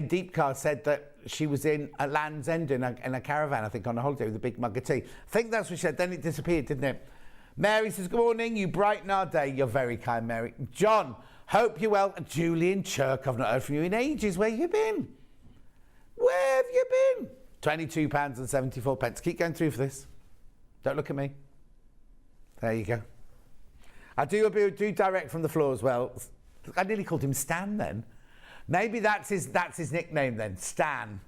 Deep Car said that she was in a Land's End in a caravan, I think, on a holiday with a big mug of tea. I think that's what she said. Then it disappeared, didn't it? Mary says, good morning, you brighten our day. You're very kind, Mary. John, hope you're well. Julian Chirk, I've not heard from you in ages. Where have you been? Where have you been? £22.74. Keep going through for this. Don't look at me. There you go. I do direct from the floor as well. I nearly called him Stan then. Maybe that's his nickname then. Stan.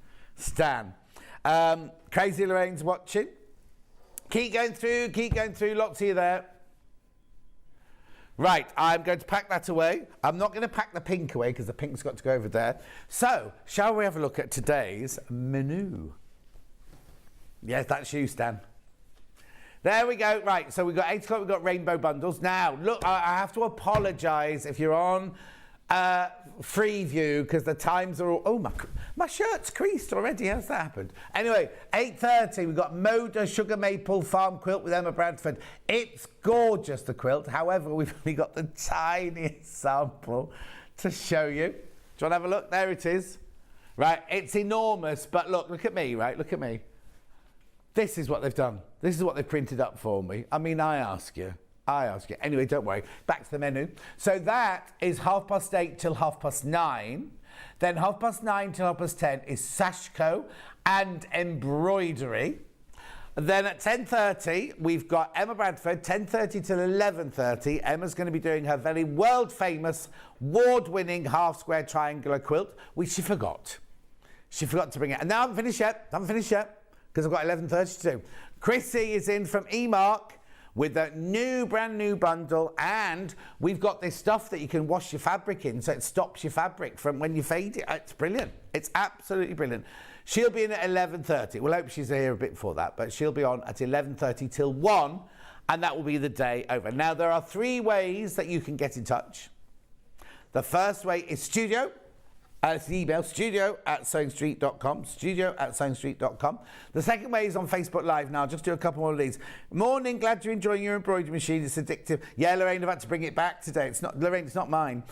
Crazy Lorraine's watching. Keep going through, lots of you there. Right, I'm going to pack that away. I'm not going to pack the pink away because the pink's got to go over there. So, shall we have a look at today's menu? Yes, that's you, Stan. There we go. Right, so we've got 8 o'clock, we've got rainbow bundles. Now, look, I have to apologise if you're on Freeview because the times are all... Oh, my shirt's creased already. How's that happened? Anyway, 8:30, we've got Moda Sugar Maple Farm Quilt with Emma Bradford. It's gorgeous, the quilt. However, we've only got the tiniest sample to show you. Do you want to have a look? There it is. Right, it's enormous, but look at me, right? Look at me. This is what they've done. This is what they've printed up for me. I mean, I ask you. Anyway, don't worry. Back to the menu. So that is 8:30 till 9:30. Then 9:30 till 10:30 is Sashko and Embroidery. Then at 10:30, we've got Emma Bradford, 10:30 till 11:30. Emma's going to be doing her very world-famous, award-winning half-square triangular quilt, which she forgot. She forgot to bring it. And now I haven't finished yet, because I've got 11:30 to do. Chrissy is in from eMark with a brand new bundle, and we've got this stuff that you can wash your fabric in, so it stops your fabric from when you fade it. It's brilliant. It's absolutely brilliant. She'll be in at 11:30. We'll hope she's here a bit before that, but she'll be on at 11:30 till 1, and that will be the day over. Now, there are 3 ways that you can get in touch. The first way is studio. It's the email, studio@sewingstreet.com, studio@sewingstreet.com. The second way is on Facebook Live now. I'll just do a couple more of these. Morning, glad you're enjoying your embroidery machine. It's addictive. Yeah, Lorraine, I've had to bring it back today. It's not, Lorraine, it's not mine.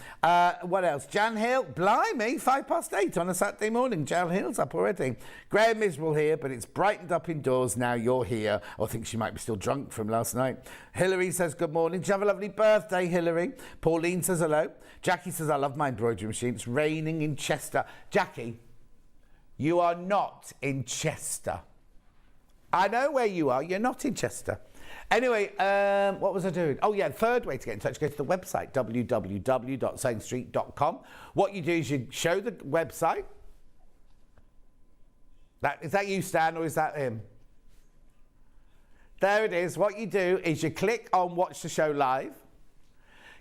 What else? Jan Hill, blimey, 8:05 on a Saturday morning. Jan Hill's up already. Graham Miserable here, but it's brightened up indoors now you're here. I think she might be still drunk from last night. Hilary says good morning. Did you have a lovely birthday, Hilary? Pauline says hello. Jackie says, I love my embroidery machine. It's raining in Chester. Jackie, you are not in Chester. I know where you are. You're not in Chester. Anyway, what was I doing? Oh, yeah, third way to get in touch, go to the website, www.sewingstreet.com. What you do is you show the website. Is that you, Stan, or is that him? There it is. What you do is you click on Watch the Show Live.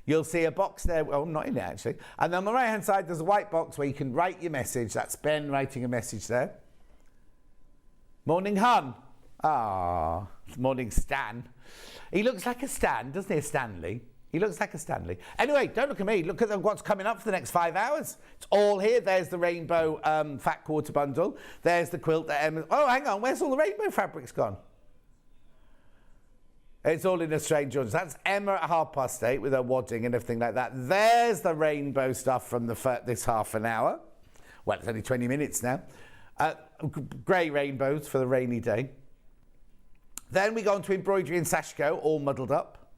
You'll see a box there. Well, I'm not in it, actually. And on the right-hand side, there's a white box where you can write your message. That's Ben writing a message there. Morning, Hun. Ah, morning, Stan. He looks like a Stan, doesn't he, a Stanley? He looks like a Stanley. Anyway, don't look at me. Look at what's coming up for the next 5 hours. It's all here. There's the rainbow fat quarter bundle. There's the quilt that Emma... Oh, hang on. Where's all the rainbow fabrics gone? It's all in a strange order. That's Emma at 8:30 with her wadding and everything like that. There's the rainbow stuff from this half an hour. Well, it's only 20 minutes now. Grey rainbows for the rainy day. Then we go on to embroidery and Sashko, all muddled up.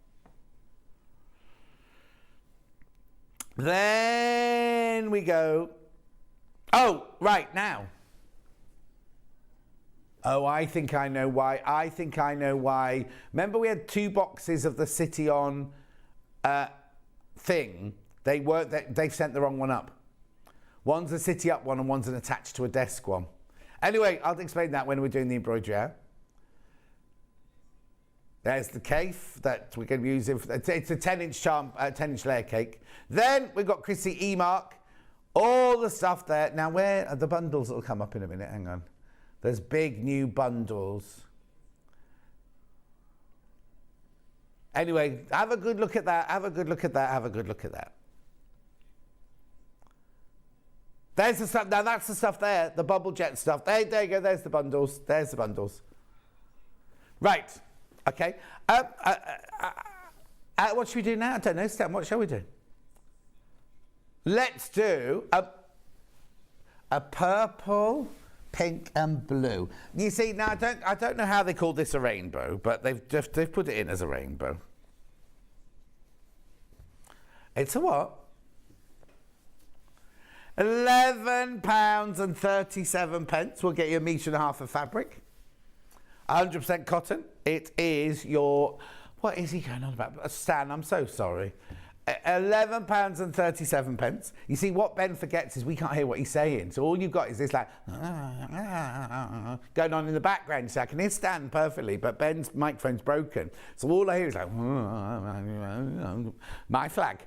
Then we go... Oh, right, now. Oh, I think I know why. Remember we had 2 boxes of the City On thing? They've sent the wrong one up. One's a City Up one and one's an attached to a desk one. Anyway, I'll explain that when we're doing the embroidery out. There's the cake that we're going to be using. It's a 10-inch layer cake. Then we've got Chrissy eMark. All the stuff there. Now, where are the bundles that will come up in a minute? Hang on. There's big new bundles. Anyway, have a good look at that. There's the stuff. Now that's the stuff there. The bubble jet stuff. There you go. There's the bundles. Right. Okay. What should we do now? I don't know, Stan. What shall we do? Let's do a purple, pink and blue. You see, now I don't know how they call this a rainbow, but they've put it in as a rainbow. It's a what? £11.37. We'll get you 1.5 meters of fabric. 100% cotton. It is your... What is he going on about? Stan, I'm so sorry. £11.37. You see, what Ben forgets is we can't hear what he's saying. So all you've got is this like going on in the background. So I can hear Stan perfectly, but Ben's microphone's broken. So all I hear is like my flag.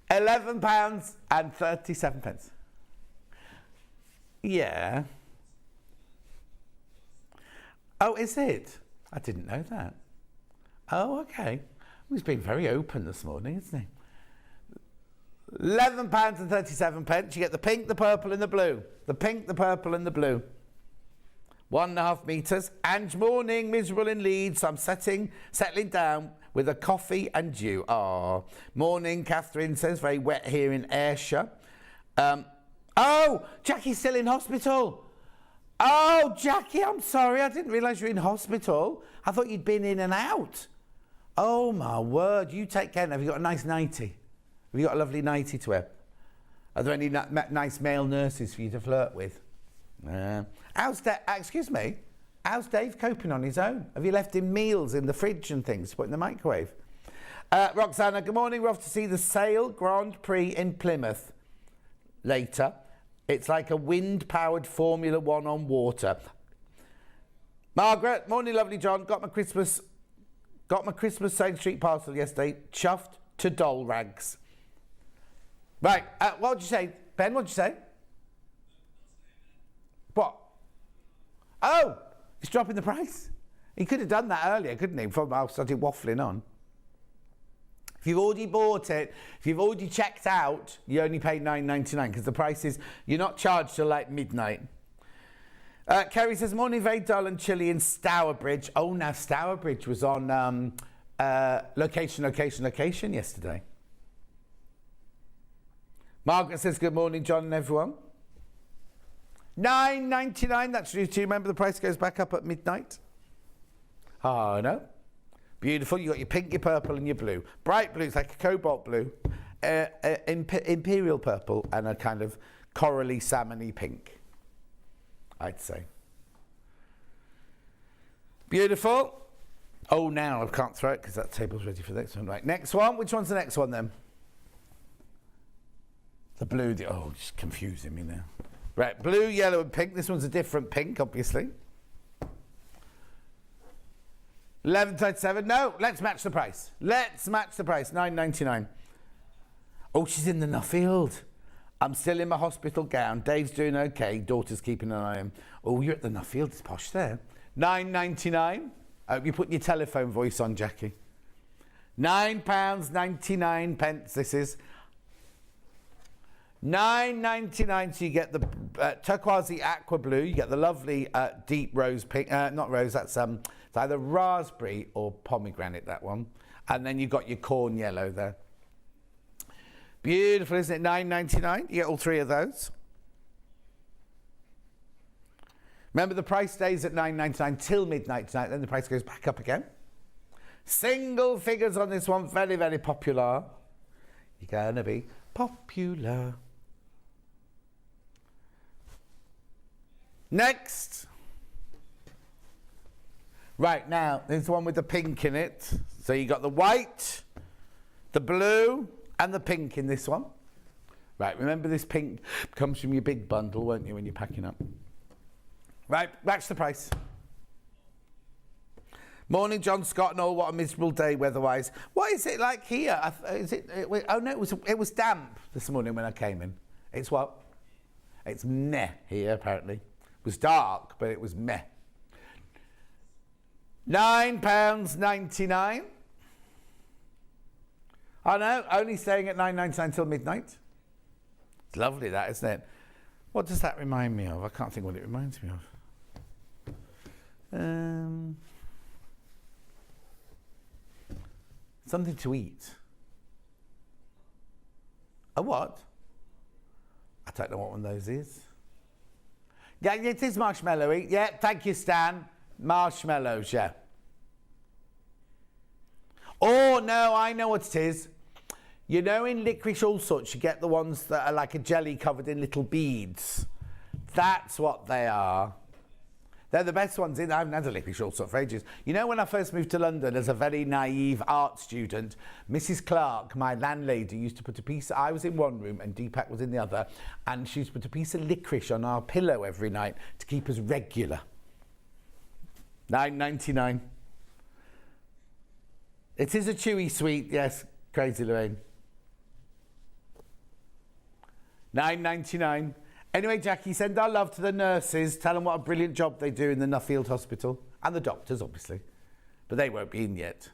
£11.37. Yeah. Oh, is it? I didn't know that. Oh, okay. He's been very open this morning, isn't he? £11.37. You get the pink, the purple and the blue. The pink, the purple and the blue. 1.5 meters. And morning, miserable in Leeds. So I'm settling down with a coffee and dew. Oh, morning, Catherine says. Very wet here in Ayrshire. Oh, Oh, Jackie's still in hospital. Oh, Jackie, I'm sorry. I didn't realise you were in hospital. I thought you'd been in and out. Oh, my word. You take care. Have you got a nice nightie? Have you got a lovely nightie to wear? Are there any nice male nurses for you to flirt with? Excuse me, how's Dave coping on his own? Have you left him meals in the fridge and things to put in the microwave? Roxana, good morning. We're off to see the Sail Grand Prix in Plymouth later. It's like a wind-powered Formula One on water. Margaret, morning, lovely John. Got my Christmas Sewing Street parcel yesterday. Chuffed to doll rags. Right, what did you say? Ben, what did you say? What? Oh, he's dropping the price. He could have done that earlier, couldn't he? Before I started waffling on. If you've already bought it, if you've already checked out, you only pay $9.99 because the price is, you're not charged till like midnight. Kerry says, morning, very dull and chilly in Stourbridge. Oh, now Stourbridge was on location yesterday. Margaret says, good morning, John and everyone. $9.99, that's true too. Remember the price goes back up at midnight? Oh, no. Beautiful. You got your pink, your purple and your blue. Bright blue, it's like a cobalt blue. Imperial purple and a kind of corally salmony pink, I'd say. Beautiful. Oh, now I can't throw it because that table's ready for the next one. Right, next one. Which one's the next one then? The blue. Oh, just confusing me now. Right, blue, yellow and pink. This one's a different pink, obviously. 11.37. No, let's match the price. Let's match the price. $9.99. Oh, she's in the Nuffield. I'm still in my hospital gown. Dave's doing okay. Daughter's keeping an eye on him. Oh, you're at the Nuffield. It's posh there. $9.99. I hope you're putting your telephone voice on, Jackie. £9.99 this is. $9.99, so you get the turquoise aqua blue. You get the lovely deep rose pink. Not rose, that's it's either raspberry or pomegranate, that one. And then you've got your corn yellow there. Beautiful, isn't it? $9.99. You get all three of those. Remember, the price stays at $9.99 till midnight tonight. Then the price goes back up again. Single figures on this one. Very, very popular. You're going to be popular. Next. Right, now, there's the one with the pink in it. So you got the white, the blue, and the pink in this one. Right, remember this pink comes from your big bundle, won't you, when you're packing up? Right, match the price. Morning, John Scott and all. What a miserable day weather-wise. What is it like here? Oh, no, it was damp this morning when I came in. It's what? It's meh here, apparently. It was dark, but it was meh. £9.99. I know, only staying at $9.99 till midnight. It's lovely, that, isn't it? What does that remind me of? I can't think what it reminds me of. Something to eat. A what? I don't know what one of those is. Yeah, it is marshmallowy. Yeah, thank you, Stan. Marshmallows, yeah. Oh, no, I know what it is. You know, in licorice all sorts, you get the ones that are like a jelly covered in little beads. That's what they are. They're the best ones in. I haven't had a licorice all sort for ages. You know, when I first moved to London as a very naive art student, Mrs. Clark, my landlady, used to put a piece. I was in one room and Deepak was in the other, and she used to put a piece of licorice on our pillow every night to keep us regular. $9.99. It is a chewy sweet, yes, Crazy Lorraine. $9.99. Anyway, Jackie, send our love to the nurses. Tell them what a brilliant job they do in the Nuffield Hospital. And the doctors, obviously. But they won't be in yet.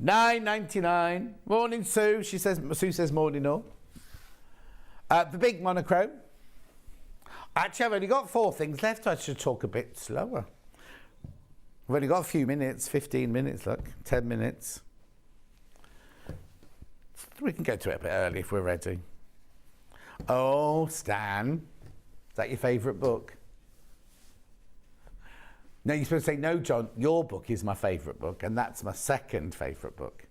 $9.99. Morning, Sue. Sue says morning all. The big monochrome. Actually, I've only got 4 things left. I should talk a bit slower. I've only got a few minutes, 15 minutes, look, 10 minutes. We can go to it a bit early if we're ready. Oh, Stan, is that your favourite book? No, you're supposed to say, no, John, your book is my favourite book, and that's my second favourite book.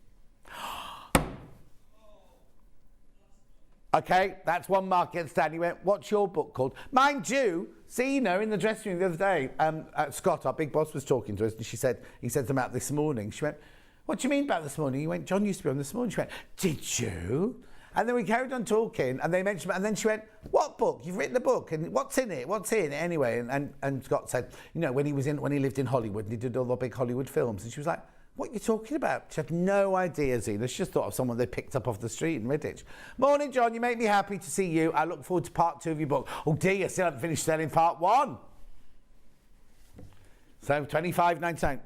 Okay, that's one mark against Stan. He went, what's your book called? Mind you, see, you know, in the dressing room the other day, Scott, our big boss, was talking to us, and he said something about this morning. She went, what do you mean about this morning? He went, John used to be on this morning. She went, did you? And then we carried on talking, and they mentioned, and then she went, what book? You've written a book, and what's in it? What's in it anyway? And Scott said, you know, when he lived in Hollywood, and he did all the big Hollywood films, and she was like, what are you talking about? She had no idea, Zena. She just thought of someone they picked up off the street in Redditch. Morning, John. You make me happy to see you. I look forward to part 2 of your book. Oh dear, you still haven't finished selling part 1. So $25.99.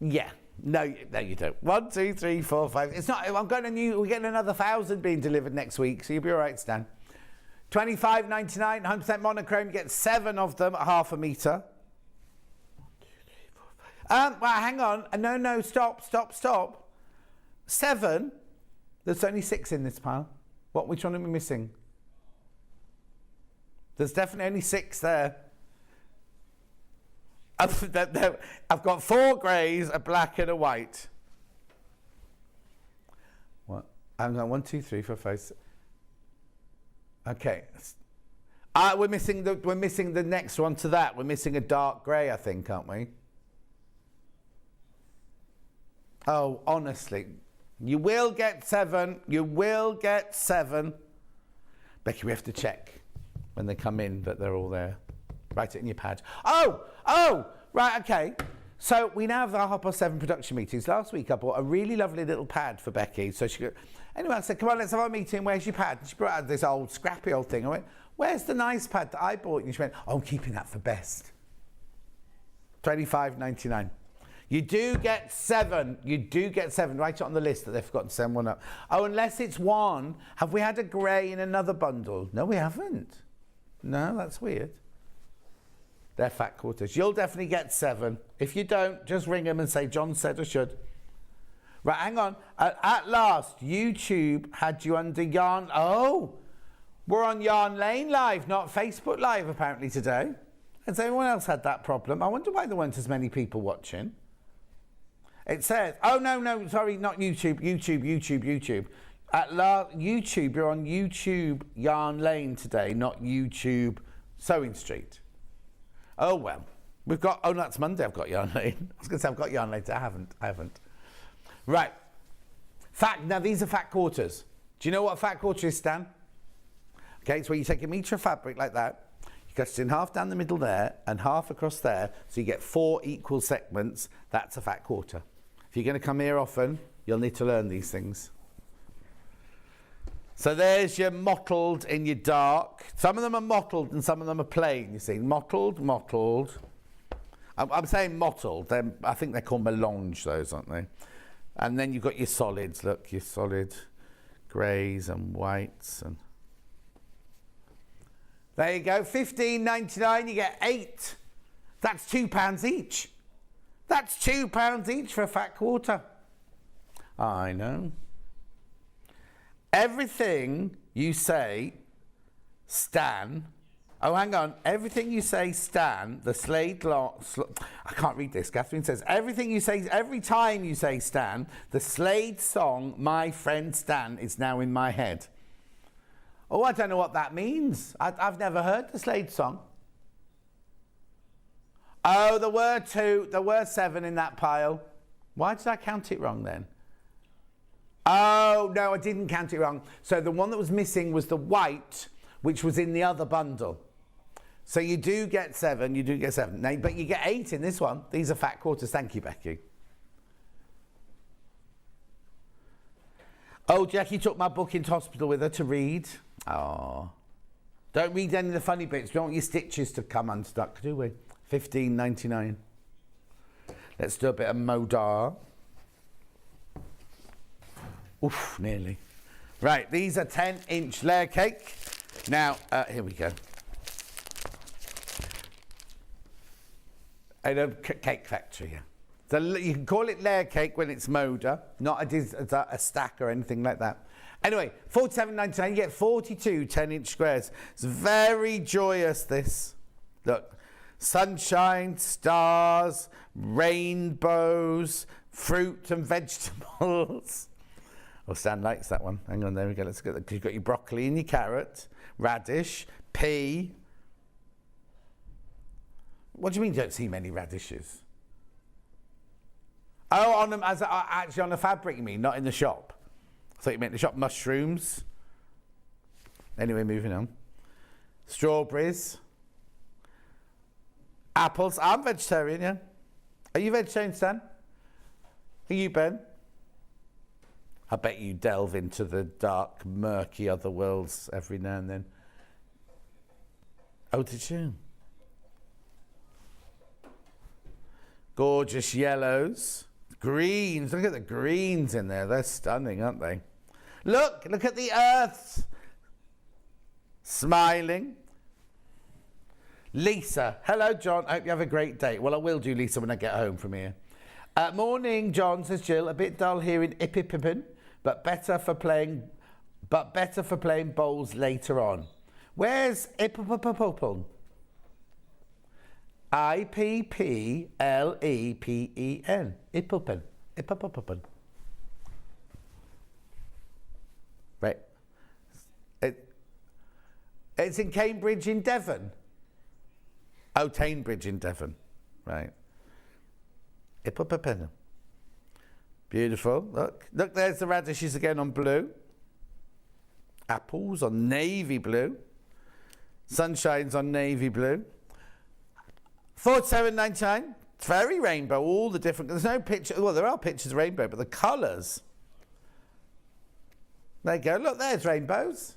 Yeah. No, you don't. 1, 2, 3, 4, 5. It's not. We're getting another 1,000 being delivered next week, so you'll be all right, Stan. $25.99, 100% monochrome. You get 7 of them at half a metre. Well, hang on. No, stop. 7. There's only 6 in this pile. Which one am I missing? There's definitely only 6 there. I've got 4 greys, a black and a white. What? Hang on, 1, 2, 3, 4, 5, 6. Okay. We're missing the next one to that. We're missing a dark grey, I think, aren't we? Oh, honestly. You will get 7. You will get 7. Becky, we have to check when they come in that they're all there. Write it in your pad. Oh, right, okay. So we now have our 7:30 production meetings. Last week I bought a really lovely little pad for Becky. So she anyway, I said, come on, let's have our meeting. Where's your pad? And she brought out this old, scrappy old thing. I went, where's the nice pad that I bought? And she went, oh, I'm keeping that for best. $25.99. You do get 7. You do get 7. Write it on the list that they've forgotten to send one up. Oh, unless it's 1. Have we had a grey in another bundle? No, we haven't. No, that's weird. They're fat quarters. You'll definitely get 7. If you don't, just ring them and say, John said I should. Right, hang on. At last, YouTube had you under Yarn. Oh, we're on Yarn Lane Live, not Facebook Live, apparently, today. Has anyone else had that problem? I wonder why there weren't as many people watching. It says, oh, no, sorry, not YouTube. YouTube. At last, YouTube, you're on YouTube Yarn Lane today, not YouTube Sewing Street. Oh, well, we've got, oh, no, that's Monday I've got Yarn Lane. I was going to say I've got Yarn Lane, I haven't. Right. Now these are fat quarters. Do you know what a fat quarter is, Stan? Okay, it's where you take a metre of fabric like that, you cut it in half down the middle there and half across there, so you get 4 equal segments. That's a fat quarter. If you're going to come here often, you'll need to learn these things. So there's your mottled in your dark. Some of them are mottled and some of them are plain, you see. Mottled. I'm saying mottled. I think they're called melange, those, aren't they? And then you've got your solids. Look, your solid greys and whites. And there you go. $15.99. You get 8. That's £2 each. That's £2 each for a fat quarter. I know. Everything you say, Stan. Oh, hang on. Everything you say, Stan, the Slade I can't read this. Catherine says, everything you say, every time you say Stan, the Slade song, My Friend Stan, is now in my head. Oh, I don't know what that means. I've never heard the Slade song. Oh, there were 7 in that pile. Why did I count it wrong then? Oh, no, I didn't count it wrong. So the one that was missing was the white, which was in the other bundle. So you do get 7, Now, but you get 8 in this one. These are fat quarters. Thank you, Becky. Oh, Jackie took my book into hospital with her to read. Oh. Don't read any of the funny bits. We don't want your stitches to come unstuck, do we? $15.99. Let's do a bit of Modar. Oof, nearly. Right, these are 10-inch layer cake. Now, here we go. In a cake factory, yeah. So you can call it layer cake when it's Moda, not a stack or anything like that. Anyway, $47.99, you get 42 10-inch squares. It's very joyous, this. Look, sunshine, stars, rainbows, fruit and vegetables. Oh, Stan likes that one. Hang on, there we go. Let's go. You've got your broccoli and your carrot, radish, pea. What do you mean you don't see many radishes? Oh, on them actually on the fabric, you mean, not in the shop? I thought you meant the shop. Mushrooms. Anyway, moving on. Strawberries. Apples. I'm vegetarian, yeah. Are you vegetarian, Stan? Are you, Ben? I bet you delve into the dark, murky other worlds every now and then. Oh, did you? Gorgeous yellows. Greens. Look at the greens in there. They're stunning, aren't they? Look at the earth. Smiling. Lisa. Hello, John. I hope you have a great day. Well, I will do, Lisa, when I get home from here. Morning, John, says Jill. A bit dull here in Ippipippin, but better for playing bowls later on. Where's Ippipippin? I-P-P-L-E-P-E-N. Ippipippin. Ippipippin. Right. It's in Cambridge in Devon. Oh, Tainbridge in Devon. Right. Ippipippin. Beautiful. Look, there's the radishes again on blue. Apples on navy blue. Sunshine's on navy blue. $47.99. It's very rainbow. All the different. There's no picture. Well, there are pictures of rainbow, but the colours. There you go. Look, there's rainbows.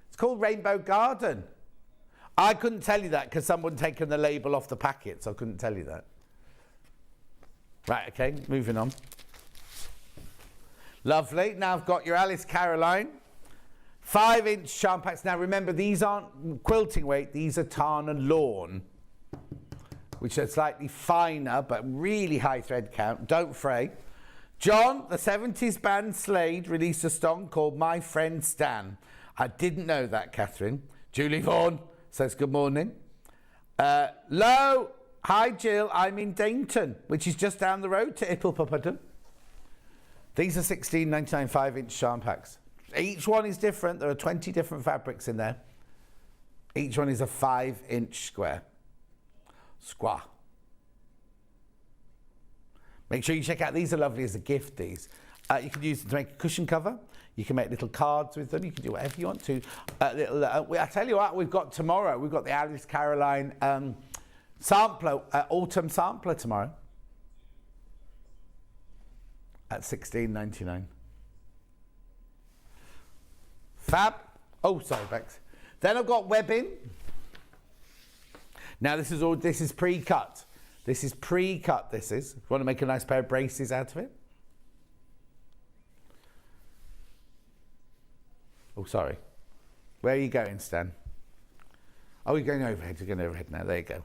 It's called Rainbow Garden. I couldn't tell you that because someone taken the label off the packet, so I couldn't tell you that. Right. Okay. Moving on. Lovely. Now I've got your Alice Caroline. 5-inch charm packs. Now remember, these aren't quilting weight, these are tarn and lawn, which are slightly finer but really high thread count. Don't fray. John, the 70s band Slade, released a song called My Friend Stan. I didn't know that, Catherine. Julie Vaughan says good morning. Lo, hi Jill, I'm in Dainton, which is just down the road to Ippipippin. These are $16.99 5-inch charm packs. Each one is different. There are 20 different fabrics in there. Each one is a 5-inch square. Square. Make sure you check out. These are lovely as a gift, these. You can use them to make a cushion cover. You can make little cards with them. You can do whatever you want to. I tell you what, we've got tomorrow. We've got the Alice Caroline sampler, autumn sampler tomorrow. At $16.99. Fab. Oh, sorry, Bex. Then I've got webbing. Now this is pre-cut. This is pre-cut. This is. If you want to make a nice pair of braces out of it. Oh, sorry. Where are you going, Stan? Oh, you're going overhead. You're going overhead now. There you go.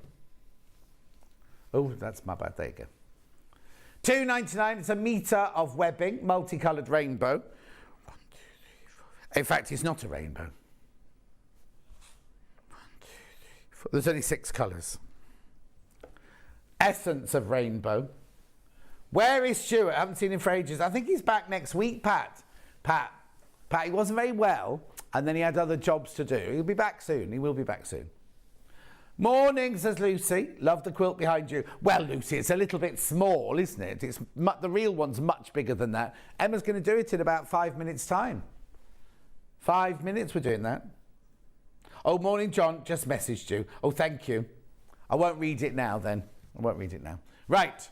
Oh, that's my bad. There you go. $2.99. It's a metre of webbing, multicoloured rainbow. In fact, it's not a rainbow. 1, 2, 3, 4. There's only 6 colours. Essence of rainbow. Where is Stuart? I haven't seen him for ages. I think he's back next week, Pat. Pat, he wasn't very well, and then he had other jobs to do. He'll be back soon. He will be back soon. Morning, says Lucy. Love the quilt behind you. Well, Lucy, it's a little bit small, isn't it? The real one's much bigger than that. Emma's going to do it in about 5 minutes' time. 5 minutes we're doing that. Oh, morning, John. Just messaged you. Oh, thank you. I won't read it now then. I won't read it now. Right.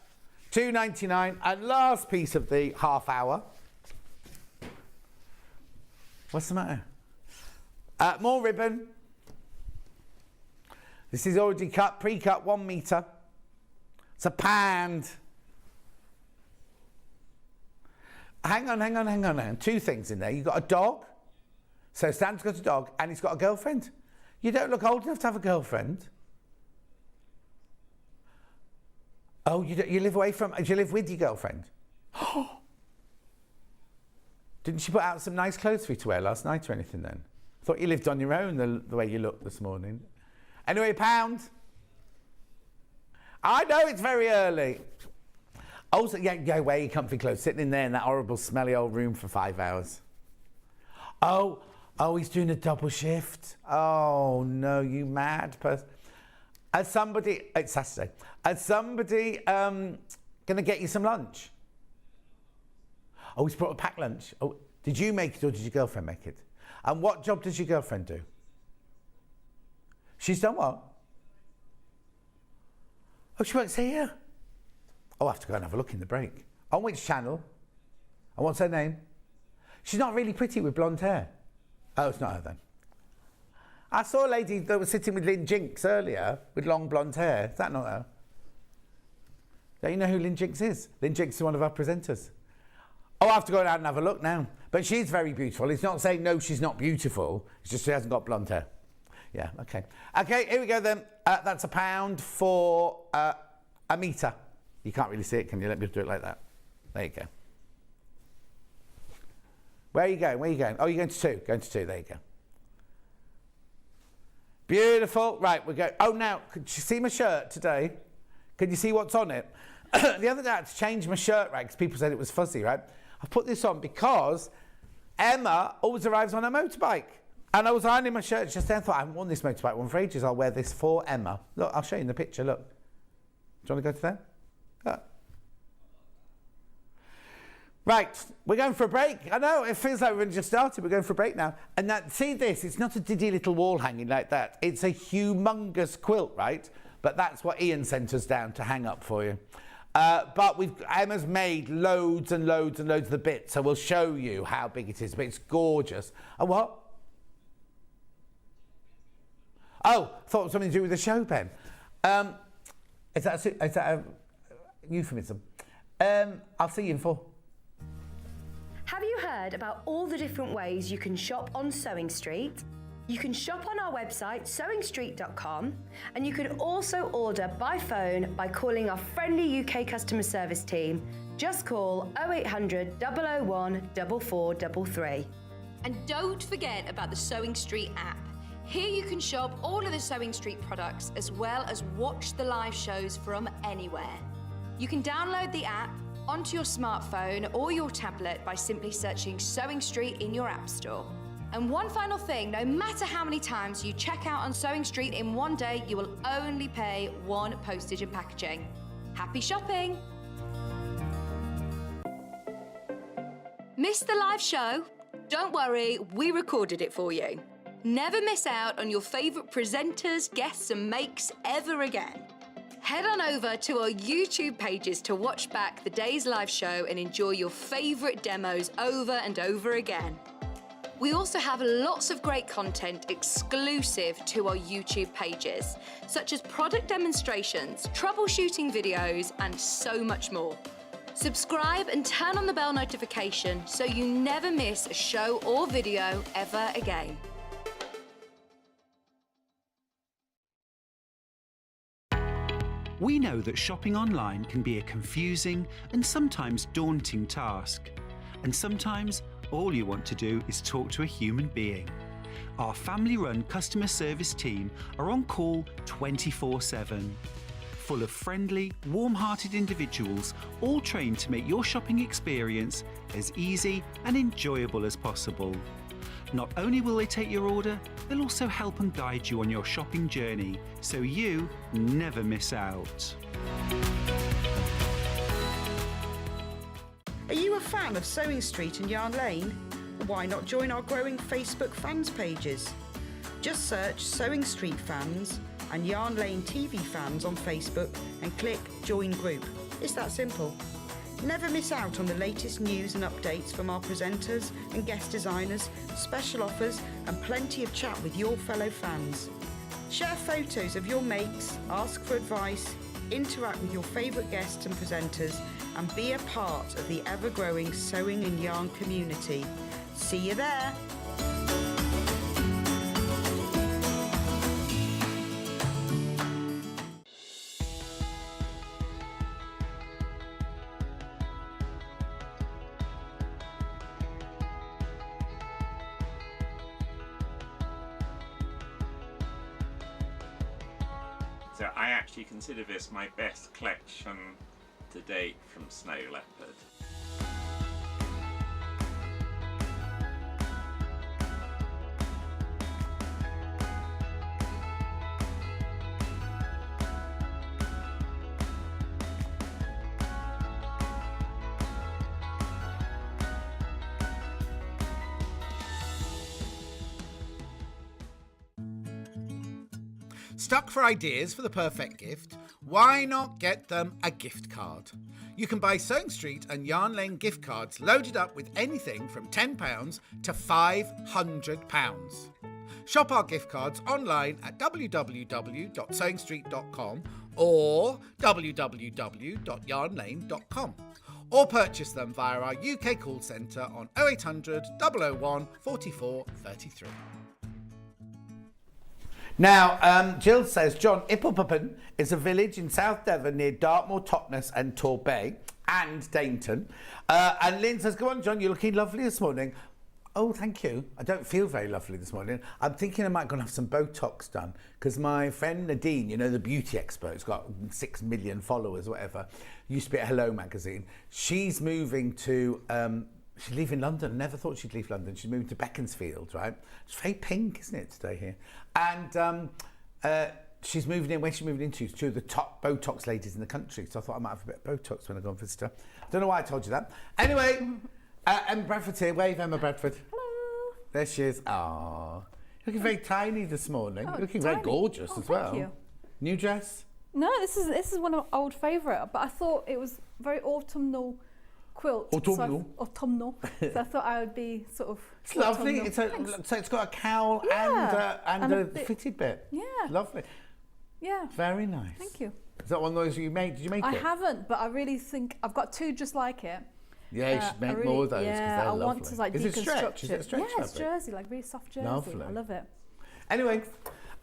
$2.99. And last piece of the half hour. What's the matter? More ribbon. This is already cut, pre-cut, 1 metre. It's a pand. Hang on. 2 things in there. You've got a dog. So Stan's got a dog and he's got a girlfriend. You don't look old enough to have a girlfriend. Oh, you live away from... Do you live with your girlfriend? Didn't she put out some nice clothes for you to wear last night or anything then? I thought you lived on your own the way you looked this morning. Anyway, £1. I know it's very early. Also, yeah, wear your comfy clothes, sitting in there in that horrible, smelly old room for 5 hours. Oh, he's doing a double shift. Oh, no, you mad person. It's Saturday. Is somebody going to get you some lunch? Oh, he's brought a packed lunch. Oh, did you make it or did your girlfriend make it? And what job does your girlfriend do? She's done what? Oh, she works here. Oh, I have to go and have a look in the break. On which channel? And what's her name? She's not really pretty with blonde hair. Oh, it's not her then. I saw a lady that was sitting with Lynn Jinx earlier with long blonde hair. Is that not her? Don't you know who Lynn Jinx is? Lynn Jinx is one of our presenters. Oh, I have to go out and have a look now. But she's very beautiful. It's not saying no, she's not beautiful. It's just she hasn't got blonde hair. Yeah, okay. Okay, here we go then. That's £1 for a metre. You can't really see it, can you? Let me do it like that. There you go. Where are you going? Where are you going? Oh, you're going to 2. Going to 2. There you go. Beautiful. Right, we're going. Oh, now, could you see my shirt today? Can you see what's on it? The other day I had to change my shirt, right, because people said it was fuzzy, right? I put this on because Emma always arrives on her motorbike. And I was ironing my shirt just then. I thought, I haven't worn this motorbike one for ages. I'll wear this for Emma. Look, I'll show you in the picture. Look. Do you want to go to there? Look. Right, we're going for a break. I know, it feels like we've only just started. We're going for a break now. And that, see this, it's not a diddy little wall hanging like that. It's a humongous quilt, right? But that's what Ian sent us down to hang up for you. But Emma's made loads and loads and loads of the bits, so we'll show you how big it is, but it's gorgeous. Oh, what? Oh, thought it was something to do with the show pen. Is that a euphemism? I'll see you in 4. Have you heard about all the different ways you can shop on Sewing Street? You can shop on our website, sewingstreet.com, and you can also order by phone by calling our friendly UK customer service team. Just call 0800 001 4433. And don't forget about the Sewing Street app. Here you can shop all of the Sewing Street products as well as watch the live shows from anywhere. You can download the app onto your smartphone or your tablet by simply searching Sewing Street in your app store. And one final thing, no matter how many times you check out on Sewing Street in one day, you will only pay 1 postage and packaging. Happy shopping! Missed the live show? Don't worry, we recorded it for you. Never miss out on your favourite presenters, guests and makes ever again. Head on over to our YouTube pages to watch back the day's live show and enjoy your favourite demos over and over again. We also have lots of great content exclusive to our YouTube pages, such as product demonstrations, troubleshooting videos, and so much more. Subscribe and turn on the bell notification so you never miss a show or video ever again. We know that shopping online can be a confusing and sometimes daunting task. And sometimes all you want to do is talk to a human being. Our family-run customer service team are on call 24/7. Full of friendly, warm-hearted individuals, all trained to make your shopping experience as easy and enjoyable as possible. Not only will they take your order, they'll also help and guide you on your shopping journey, so you never miss out. Are you a fan of Sewing Street and Yarn Lane? Why not join our growing Facebook fans pages? Just search Sewing Street Fans and Yarn Lane TV Fans on Facebook and click Join Group. It's that simple. Never miss out on the latest news and updates from our presenters and guest designers, special offers and plenty of chat with your fellow fans. Share photos of your makes, ask for advice, interact with your favourite guests and presenters and be a part of the ever-growing sewing and yarn community. See you there! So I actually consider this my best collection to date from Snow Leopard. Stuck for ideas for the perfect gift? Why not get them a gift card? You can buy Sewing Street and Yarn Lane gift cards loaded up with anything from £10 to £500. Shop our gift cards online at www.sewingstreet.com or www.yarnlane.com, or purchase them via our UK call centre on 0800 001 44 33. Now, Jill says, John, Ipplepuppen is a village in South Devon near Dartmoor, Totnes and Torbay and Dainton. And Lynn says, go on, John, you're looking lovely this morning. Oh, thank you. I don't feel very lovely this morning. I'm thinking I might go and have some Botox done because my friend Nadine, you know, the beauty expert, who's got 6 million followers, whatever, used to be at Hello magazine. She's moving to... she's leaving London. Never thought she'd leave London. She's moving to Beaconsfield, right? It's very pink, isn't it, today here? And she's moving in. Where's she moving into? She's two of the top Botox ladies in the country. So I thought I might have a bit of Botox when I go and visit her. I don't know why I told you that. Anyway, Emma Bradford's here. Wave, Emma Bradford. Hello. There she is. Aww. Looking very tiny this morning. Oh, You're looking tiny. very gorgeous as well. Thank you. New dress? No, this is one of my old favourite, but I thought it was very autumnal quilt. Autumnal? Autumnal. So I thought I would be sort of... It's lovely. autumnal. So it's got a cowl and a fitted bit. Yeah. Lovely. Yeah. Very nice. Thank you. Is that one of those you made? Did you make I it? haven't, but I really think I've got two just like it. Yeah, you should make more of those because yeah, they're I lovely. want to like Is it deconstruct stretch? Is it stretch Yeah, it's fabric? jersey, like really soft jersey. Lovely. I love it. Anyway,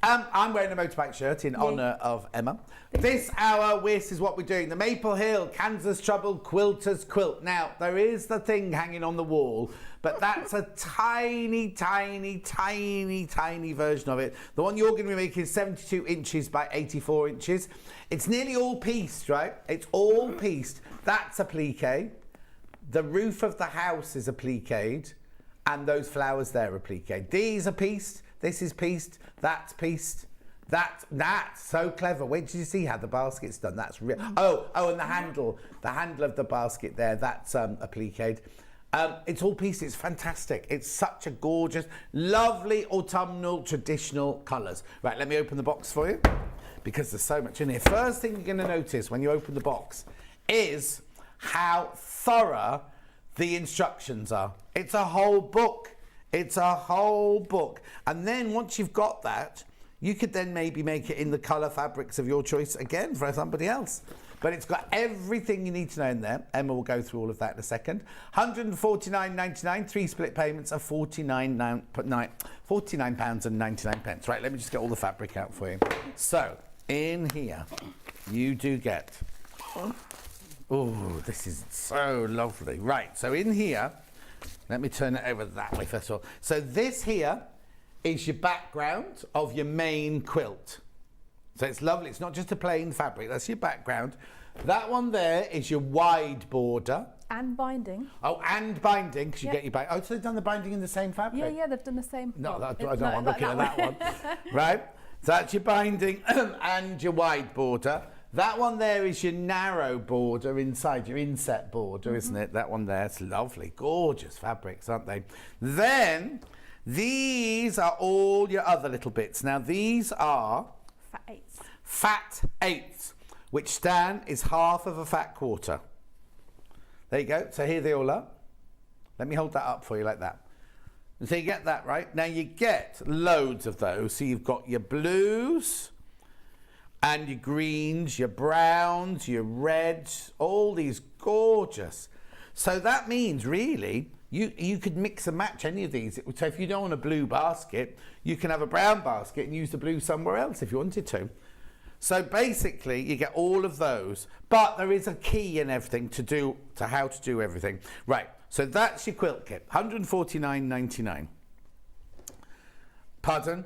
I'm wearing a motorbike shirt in honour of Emma. This hour, this is what we're doing. The Maple Hill Kansas Trouble Quilters Quilt. Now, there is the thing hanging on the wall, but that's a tiny, tiny, tiny, tiny version of it. The one you're going to be making is 72 inches by 84 inches. It's nearly all pieced, right? It's all pieced. That's applique. The roof of the house is appliqued, and those flowers there are appliqued. These are pieced. This is pieced. That's pieced. That's so clever. Wait did you see how the basket's done? That's real. Oh, and the handle of the basket there. That's appliqued. It's all pieced. It's fantastic. It's such a gorgeous, lovely autumnal traditional colours. Right, let me open the box for you because there's so much in here. First thing you're going to notice when you open the box is how thorough the instructions are. It's a whole book. It's a whole book. And then once you've got that, you could then maybe make it in the colour fabrics of your choice again for somebody else. But it's got everything you need to know in there. Emma will go through all of that in a second. £149.99, 3 split payments of £49.99. Right, let me just get all the fabric out for you. So, in here, you do get... Oh, this is so lovely. Right, so in here... Let me turn it over that way first of all. So this here is your background of your main quilt. So it's lovely. It's not just a plain fabric. That's your background. That one there is your wide border. And binding. Oh, and binding, because you get your binding. Oh, so they've done the binding in the same fabric? Yeah, they've done the same. No, I don't know. I'm looking at that one. Right? So that's your binding and your wide border. That one there is your narrow border inside, your inset border, isn't it? That one there, it's lovely. Gorgeous fabrics, aren't they? Then, these are all your other little bits. Now, these are... Fat eighths. Fat eighths, which Stan is half of a fat quarter. There you go. So here they all are. Let me hold that up for you like that. So you get that, right? Now, you get loads of those. So you've got your blues... and your greens, your browns, your reds, all these gorgeous. So that means really you could mix and match any of these. So if you don't want a blue basket, you can have a brown basket and use the blue somewhere else if you wanted to. So basically you get all of those, but there is a key and everything to how to do everything. Right, so that's your quilt kit, £149.99. Pardon?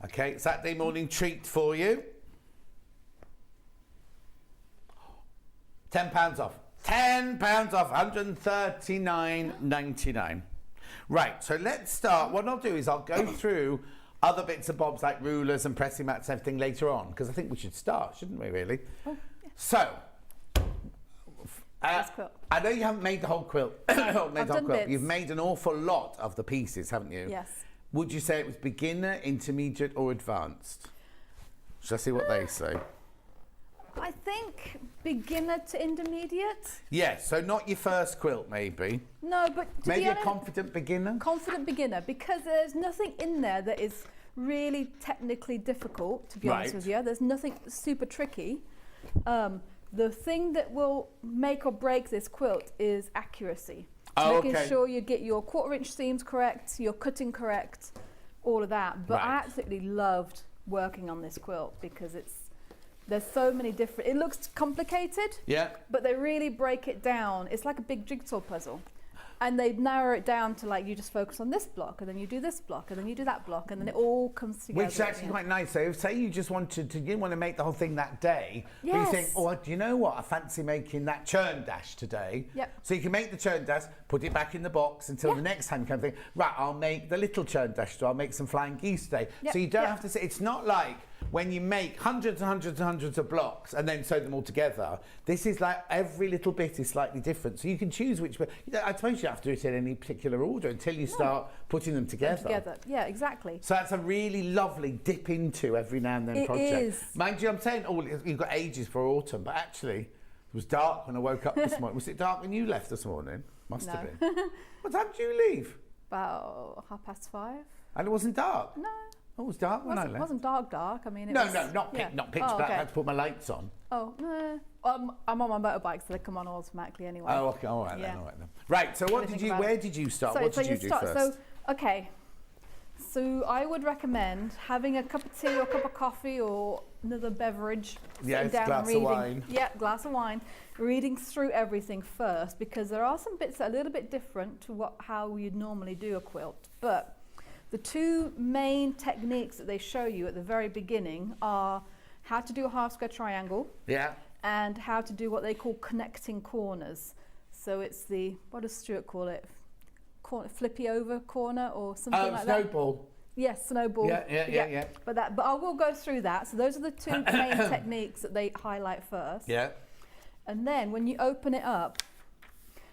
Okay, Saturday morning treat for you. £10 off. £10 off, £139.99. Right, so let's start. What I'll do is I'll go through other bits and bobs like rulers and pressing mats and everything later on, because I think we should start, shouldn't we, really? Oh, yeah. So, I know you haven't made the whole quilt. You've made an awful lot of the pieces, haven't you? Yes. Would you say it was beginner, intermediate or advanced? Shall I see what they say? I think beginner to intermediate. Yes, so not your first quilt, maybe. No, but maybe a confident beginner. Confident beginner, because there's nothing in there that is really technically difficult. To be honest with you, there's nothing super tricky. The thing that will make or break this quilt is accuracy. Making sure you get your 1/4 inch seams correct, your cutting correct, all of that. But I absolutely loved working on this quilt because there's so many different, it looks complicated, but they really break it down. It's like a big jigsaw puzzle. And they narrow it down to like, you just focus on this block, and then you do this block, and then you do that block, and then it all comes together. Which is actually quite nice. So say you just wanted to, you didn't want to make the whole thing that day, but you think, oh, do you know what? I fancy making that churn dash today. So you can make the churn dash, put it back in the box until the next time you come think, right, I'll make the little churn dash, so I'll make some flying geese today. So you don't have to say, it's not like when you make hundreds and hundreds and hundreds of blocks and then sew them all together. This is like every little bit is slightly different. So you can choose which bit. I suppose you don't have to do it in any particular order until you start putting them together. Yeah, exactly. So that's a really lovely dip into every now and then project. It is. Mind you, I'm saying, you've got ages for autumn, but actually it was dark when I woke up this morning. Was it dark when you left this morning? Must have been. What time did you leave? About 5:30. And it wasn't dark? No. Oh, it was dark when I left. It wasn't dark. I mean, it no, was, not pitch black. I had to put my lights on. Oh, no. I'm on my motorbike, so they come on automatically anyway. Oh, okay. All right then. Right. So where did you start? What did you do first? So, okay. So I would recommend having a cup of tea or a cup of coffee or another beverage. Yes, glass of wine. Yeah, glass of wine. Reading through everything first, because there are some bits that are a little bit different to how you'd normally do a quilt. But the two main techniques that they show you at the very beginning are how to do a half square triangle. Yeah. And how to do what they call connecting corners. So it's what does Stuart call it? Flippy over corner or something like that. Snowball. Yes, snowball. Yeah. But I will go through that. So those are the two main techniques that they highlight first. Yeah. And then when you open it up,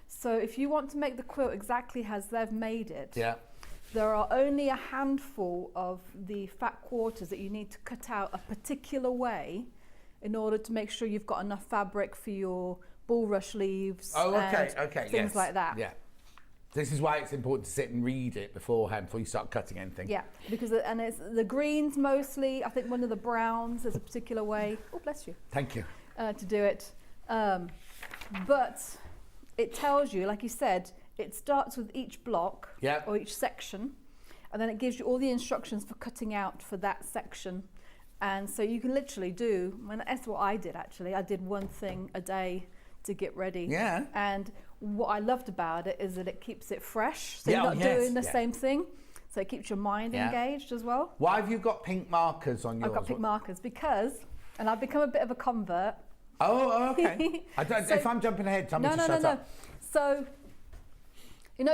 so if you want to make the quilt exactly as they've made it, there are only a handful of the fat quarters that you need to cut out a particular way in order to make sure you've got enough fabric for your bulrush leaves and things like that. Yeah. This is why it's important to sit and read it beforehand before you start cutting anything. Yeah, because it's the greens mostly. I think one of the browns, there's a particular way. Oh, bless you. Thank you. To do it. But it tells you, like you said, it starts with each block or each section, and then it gives you all the instructions for cutting out for that section. And so you can literally that's what I did actually. I did one thing a day to get ready. Yeah. And what I loved about it is that it keeps it fresh. So you're not doing the same thing. So it keeps your mind engaged as well. Why have you got pink markers on yours? I've got pink markers because, and I've become a bit of a convert. Oh, okay. If I'm jumping ahead, tell me to shut up. So,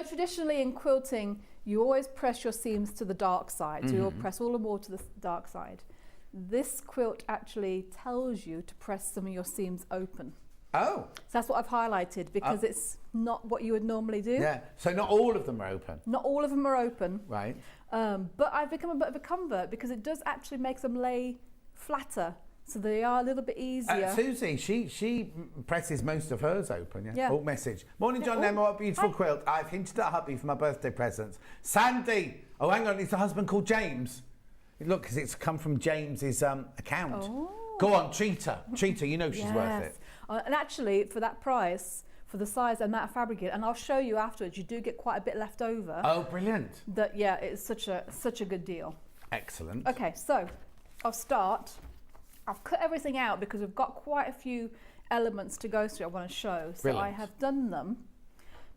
traditionally in quilting, you always press your seams to the dark side. So you'll press all the more to the dark side. This quilt actually tells you to press some of your seams open. Oh. So that's what I've highlighted because it's not what you would normally do. Yeah. So not all of them are open. Not all of them are open. Right. But I've become a bit of a convert because it does actually make them lay flatter. So they are a little bit easier. Susie, she presses most of hers open, yeah. Oh, message. Morning, John Emma, what a beautiful quilt. I've hinted at hubby for my birthday presents. Sandy! Oh, hang on, it's a husband called James. Look, because it's come from James's account. Oh. Go on, treat her. Treat her, you know she's worth it. And actually, for that price, for the size and amount of fabric, and I'll show you afterwards, you do get quite a bit left over. Oh, brilliant. It's such a good deal. Excellent. Okay, so I'll start. I've cut everything out because we've got quite a few elements to go through I want to show. So Brilliant. I have done them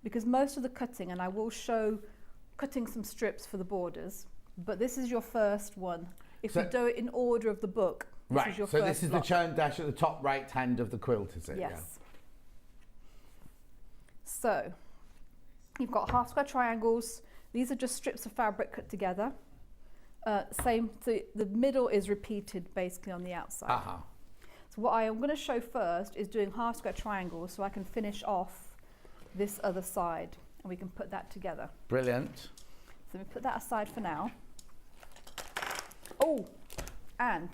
because most of the cutting, and I will show cutting some strips for the borders, but this is your first one. if you do it in order of the book. Right, so this is the churn dash at the top right hand of the quilt, is it? Yes. Yeah. So, you've got half square triangles. These are just strips of fabric cut together. So the middle is repeated basically on the outside. Uh-huh. So what I am going to show first is doing half square triangles so I can finish off this other side and we can put that together. Brilliant. So we put that aside for now. Oh, and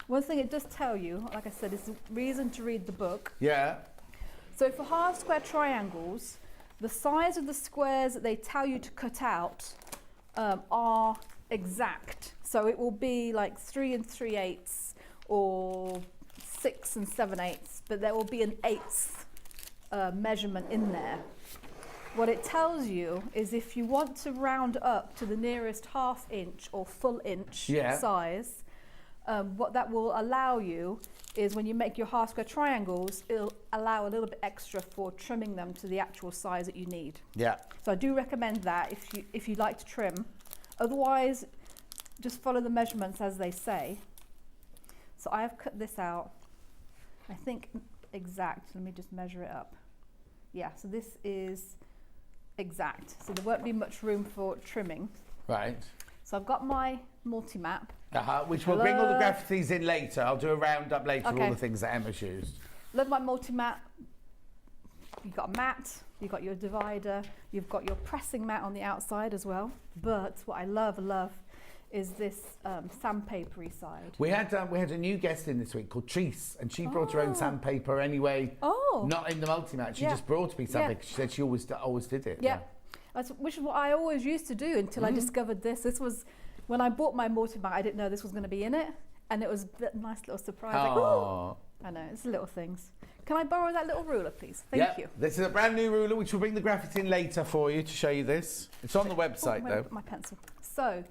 one thing it does tell you, like I said, is the reason to read the book. Yeah. So for half square triangles, the size of the squares that they tell you to cut out are exact. So it will be like 3 3/8 or 6 7/8, but there will be an 1/8 measurement in there. What it tells you is if you want to round up to the nearest ½ inch or full inch size, what that will allow you is when you make your half square triangles, it'll allow a little bit extra for trimming them to the actual size that you need. Yeah. So I do recommend that if you like to trim. Otherwise, just follow the measurements as they say. So I have cut this out, I think exact. Let me just measure it up. Yeah, so this is exact. So there won't be much room for trimming. Right. So I've got my multi-map. Which we'll bring all the graphics in later. I'll do a roundup later of all the things that Emma's used. Love my multi-mat. You've got a mat, you've got your divider, you've got your pressing mat on the outside as well. But what I love is this sandpapery side. We had a new guest in this week called Treese, and she brought her own sandpaper anyway. Oh. Not in the multi-mat. She just brought me sandpaper. She said she always did it. Yeah. Which is what I always used to do until I discovered this. This was when I bought my multi-mat. I didn't know this was going to be in it, and it was a nice little surprise. Oh. Like, I know, it's little things. Can I borrow that little ruler, please? Thank you. This is a brand new ruler, which we'll bring the graphics in later for you to show you this. It's on the website, though. My pencil. So,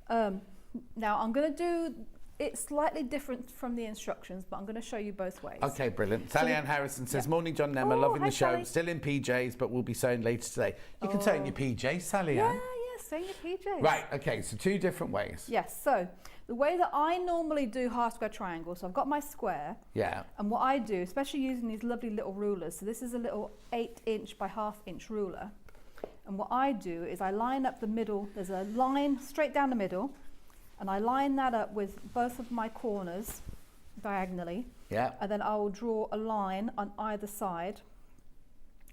now I'm going to do it slightly different from the instructions, but I'm going to show you both ways. Okay, brilliant. Sally Ann Harrison says, morning, John and Emma, loving the show. Sally. Still in PJs, but we'll be sewing later today. You can sew in your PJs, Sally Ann. Yeah, sew in your PJs. Right, okay, so 2 different ways. Yes, so the way that I normally do half square triangles, so I've got my square. Yeah. And what I do, especially using these lovely little rulers, so this is a little 8-inch by ½ inch ruler. And what I do is I line up the middle, there's a line straight down the middle, and I line that up with both of my corners diagonally. Yeah. And then I will draw a line on either side.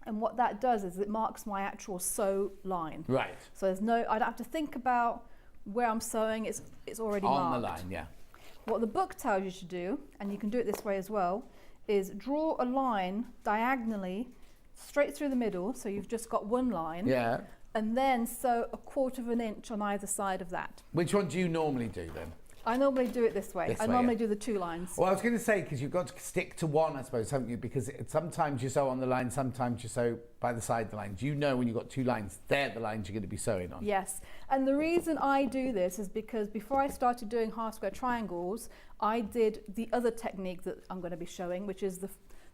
And what that does is it marks my actual sew line. Right. So there's I don't have to think about where I'm sewing, it's already marked. On the line, yeah. What the book tells you to do, and you can do it this way as well, is draw a line diagonally straight through the middle, so you've just got one line. Yeah. And then sew 1/4 inch on either side of that. Which one do you normally do then? I normally do it this way. I normally do the 2 lines. Well, I was going to say, because you've got to stick to one, I suppose, haven't you? Because sometimes you sew on the line, sometimes you sew by the side of the lines. You know when you've got 2 lines, they're the lines you're going to be sewing on. Yes. And the reason I do this is because before I started doing half square triangles, I did the other technique that I'm going to be showing, which is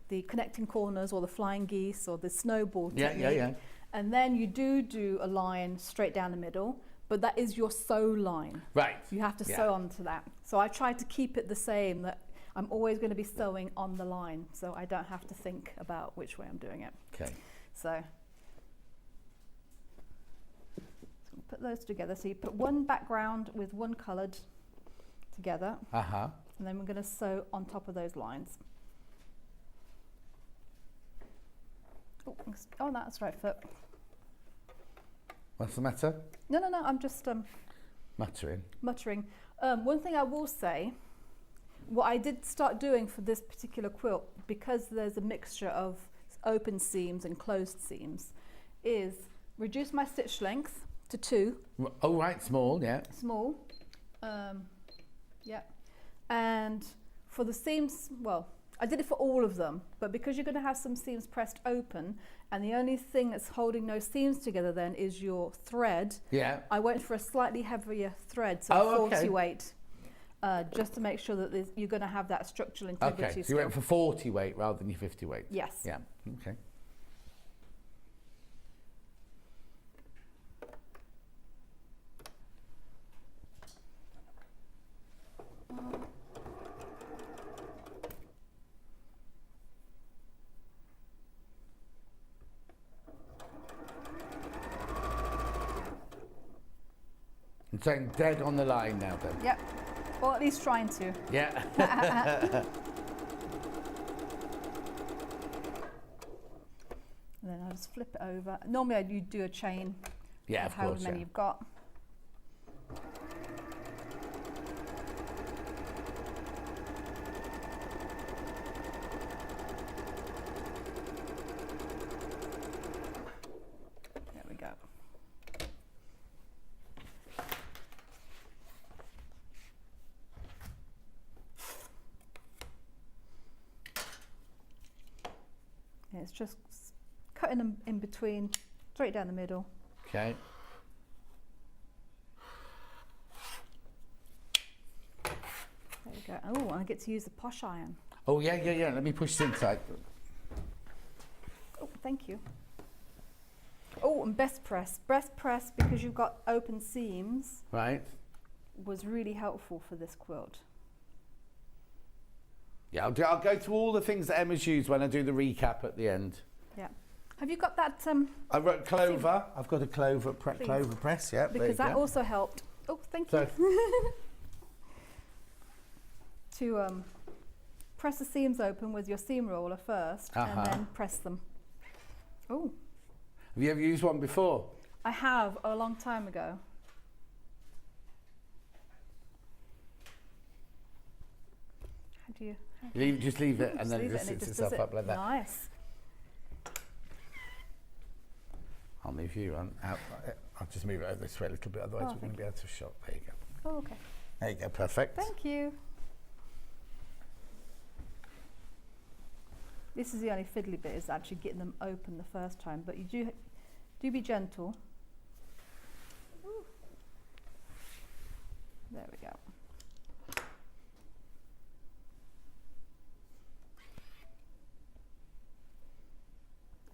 the connecting corners or the flying geese or the snowball technique. Yeah. And then you do a line straight down the middle, but that is your sew line. Right. You have to sew onto that. So I try to keep it the same, that I'm always going to be sewing on the line, so I don't have to think about which way I'm doing it. Okay. So put those together. So you put one background with one coloured together. Uh-huh. And then we're going to sew on top of those lines. Oh, that's right foot. What's the matter? No, I'm just muttering. One thing I will say, what I did start doing for this particular quilt, because there's a mixture of open seams and closed seams, is reduce my stitch length to 2. Oh, right, small, yeah. Small, yeah. And for the seams, well, I did it for all of them, but because you're going to have some seams pressed open, and the only thing that's holding those seams together then is your thread. Yeah. I went for a slightly heavier thread, so 40 weight, just to make sure that you're going to have that structural integrity. Okay, so you went for 40 weight rather than your 50 weight. Yes. Yeah. Okay. I'm saying dead on the line now then. Yep. Or at least trying to. Yeah. And then I'll just flip it over. Normally you do a chain. Yeah, of however course, many yeah. you've got. There we go. And it's just cutting them in between, straight down the middle. Okay. There you go. Oh, I get to use the posh iron. Oh, yeah. Let me push this inside. Oh, thank you. Oh, and best press. Best press, because you've got open seams, Right. was really helpful for this quilt. Yeah, I'll go through all the things that Emma's used when I do the recap at the end. Yeah. Have you got that? I wrote clover. I've got a clover press, yeah. Because that also helped. Oh, thank you. To press the seams open with your seam roller first, and then press them. Oh. Have you ever used one before? I have, a long time ago. How do you? Just leave it, and then it just sits itself up like that. Nice. I'll move you on out. I'll just move it over this way a little bit, otherwise we're going to be out of shot. There you go. Oh, okay. There you go, perfect. Thank you. This is the only fiddly bit, is actually getting them open the first time, but you do be gentle. Ooh. There we go.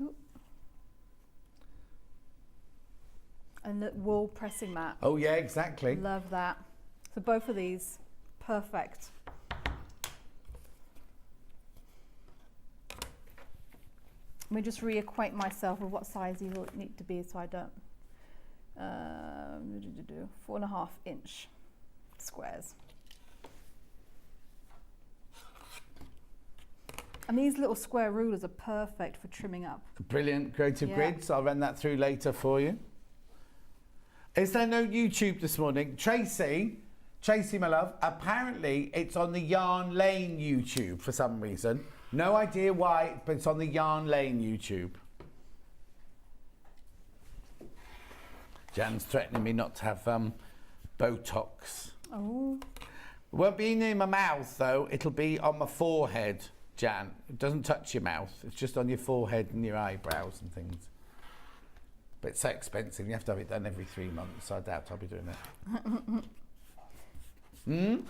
Ooh. And the wool pressing mat. Oh yeah, exactly. Love that. So both of these, perfect. Let me just reacquaint myself with what size you will need to be, so I don't. 4.5 inch squares. And these little square rulers are perfect for trimming up. Brilliant, creative grids. I'll run that through later for you. Is there no YouTube this morning? Tracy, my love, apparently it's on the Yarn Lane YouTube for some reason. No idea why, but it's on the Yarn Lane YouTube. Jan's threatening me not to have Botox. Oh. It won't be near my mouth though, it'll be on my forehead, Jan. It doesn't touch your mouth, it's just on your forehead and your eyebrows and things. But it's so expensive, you have to have it done every 3 months, so I doubt I'll be doing it.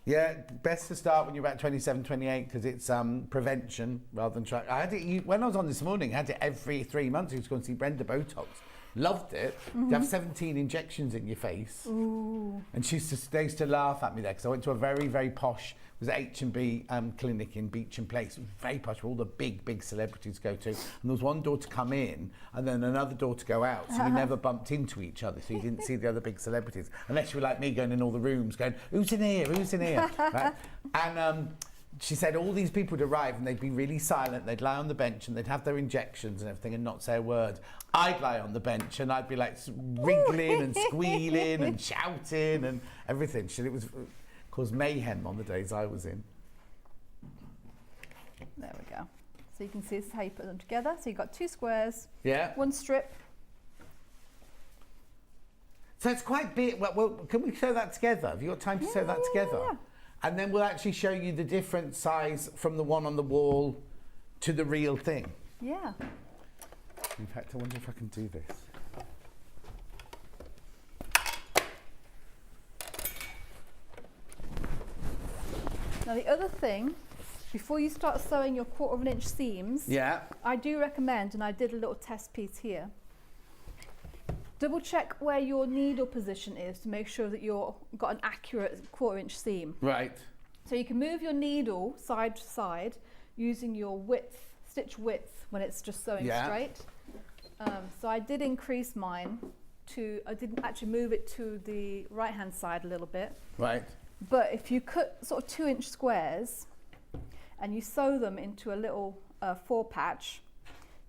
Yeah, best to start when you're about 27, 28, because it's prevention rather than try. I had it when I was on this morning. I had it every 3 months. I used to go and see Brenda Botox. Loved it. You have 17 injections in your face. Ooh. And they used to laugh at me there because I went to a very, very posh, it was H&B clinic in Beecham Place. It was very posh, where all the big celebrities go to. And there was one door to come in and then another door to go out. So you never bumped into each other. So you didn't see the other big celebrities. Unless you were like me going in all the rooms going, who's in here? Who's in here? Right? And she said all these people would arrive and they'd be really silent. They'd lie on the bench and they'd have their injections and everything and not say a word. I'd lie on the bench and I'd be like wriggling and squealing and shouting and everything. She said it was caused mayhem on the days I was in. There we go. So you can see this is how you put them together. So you've got 2 squares, Yeah. 1 strip. So it's quite big. Well, can we show that together? Have you got time to show that together? Yeah. And then we'll actually show you the different size from the one on the wall to the real thing. Yeah. In fact, I wonder if I can do this. Now the other thing, before you start sewing your 1/4 inch seams, I do recommend, and I did a little test piece here, double check where your needle position is to make sure that you've got an accurate 1/4 inch seam. Right. So you can move your needle side to side using your width, stitch width, when it's just sewing straight. So I did increase mine I didn't actually move it to the right hand side a little bit. Right. But if you cut sort of 2-inch squares and you sew them into a little 4 patch,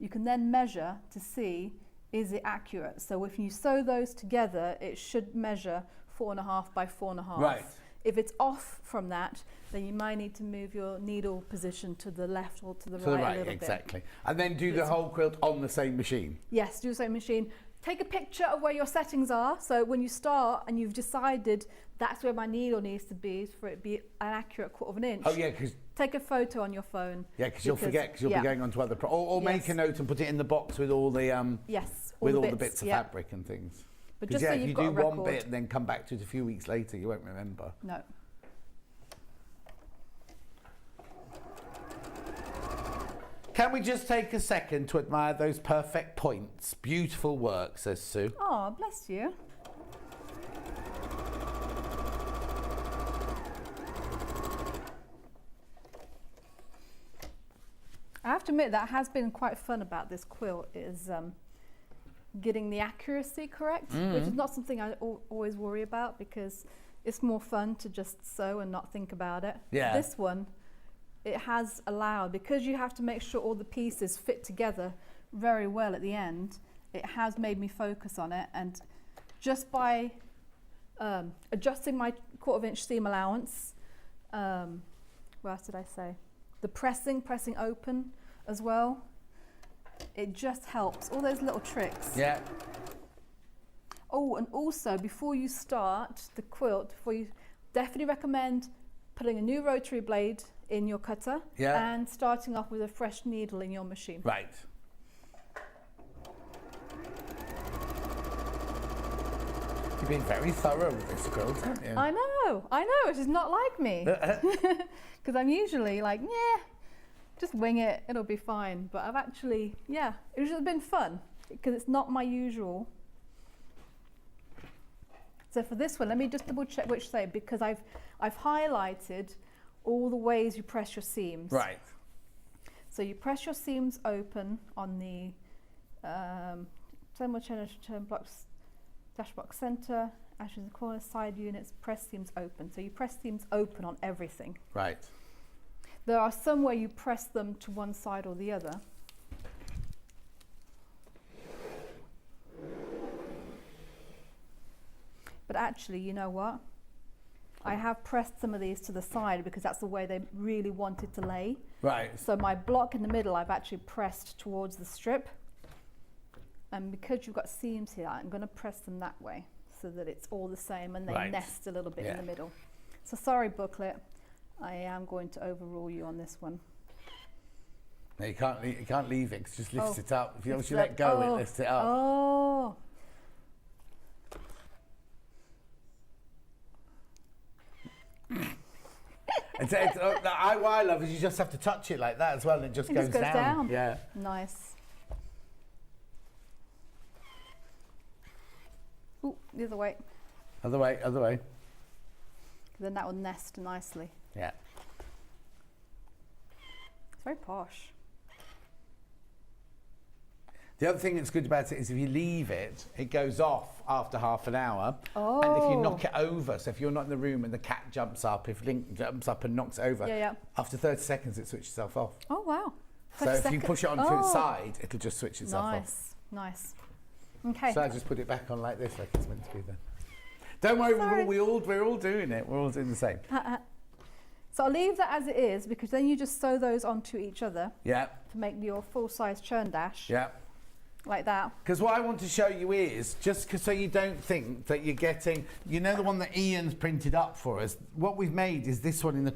you can then measure to see, is it accurate? So if you sew those together, it should measure 4.5 by 4.5. Right. If it's off from that, then you might need to move your needle position to the left or to the right a little bit. Exactly. And then do the whole quilt on the same machine. Yes, do the same machine. Take a picture of where your settings are. So when you start and you've decided that's where my needle needs to be for it to be an accurate 1/4 inch. Oh yeah, because take a photo on your phone. Yeah, because you'll forget, because you'll be going on to other or make a note and put it in the box with all the yes, with all the bits of fabric and things. But just yeah, so if you've you got do a record. one bit and then come back to it a few weeks later, you won't remember. No. Can we just take a second to admire those perfect points? Beautiful work, says Sue. Oh, bless you. I have to admit that has been quite fun about this quilt is getting the accuracy correct, which is not something I always worry about because it's more fun to just sew and not think about it. Yeah. This one, it has allowed, because you have to make sure all the pieces fit together very well at the end, it has made me focus on it, and just by adjusting my 1/4 inch seam allowance, what else did I say? The pressing open as well, it just helps. All those little tricks. Yeah. Oh, and also before you start the quilt, definitely recommend putting a new rotary blade in your cutter and starting off with a fresh needle in your machine. Right. You've been very thorough with this quilt, haven't you? I know, it's just not like me. Because I'm usually like, yeah, just wing it, it'll be fine. But I've actually, it's just been fun because it's not my usual. So for this one, let me just double check which side, because I've highlighted all the ways you press your seams. Right. So you press your seams open on the turn blocks, dash box center, ashes in the corner, side units, press seams open. So you press seams open on everything. Right. There are some where you press them to one side or the other. But actually, you know what? I have pressed some of these to the side because that's the way they really wanted to lay. Right. So my block in the middle, I've actually pressed towards the strip. And because you've got seams here, I'm going to press them that way so that it's all the same and they nest a little bit in the middle. So sorry, booklet, I am going to overrule you on this one. No, you can't leave it, 'cause it just lifts it up. If you obviously let go, it lifts it up. Oh. What I love is you just have to touch it like that as well, and it just goes down. Yeah. Nice. Ooh, the other way. Other way. Then that will nest nicely. Yeah. It's very posh. The other thing that's good about it is if you leave it, it goes off after half an hour. Oh. And if you knock it over, so if you're not in the room and the cat jumps up, if Link jumps up and knocks it over, after 30 seconds it switches itself off. Oh, wow. So if you push it onto its side, it'll just switch itself off. Nice. Okay. So I just put it back on like this, like it's meant to be there. Don't worry, we're all doing it. We're all doing the same. So I'll leave that as it is because then you just sew those onto each other. Yeah. To make your full-size churn dash. Yeah. Like that. Because what I want to show you is, so you don't think that you're getting, the one that Ian's printed up for us, what we've made is this one in the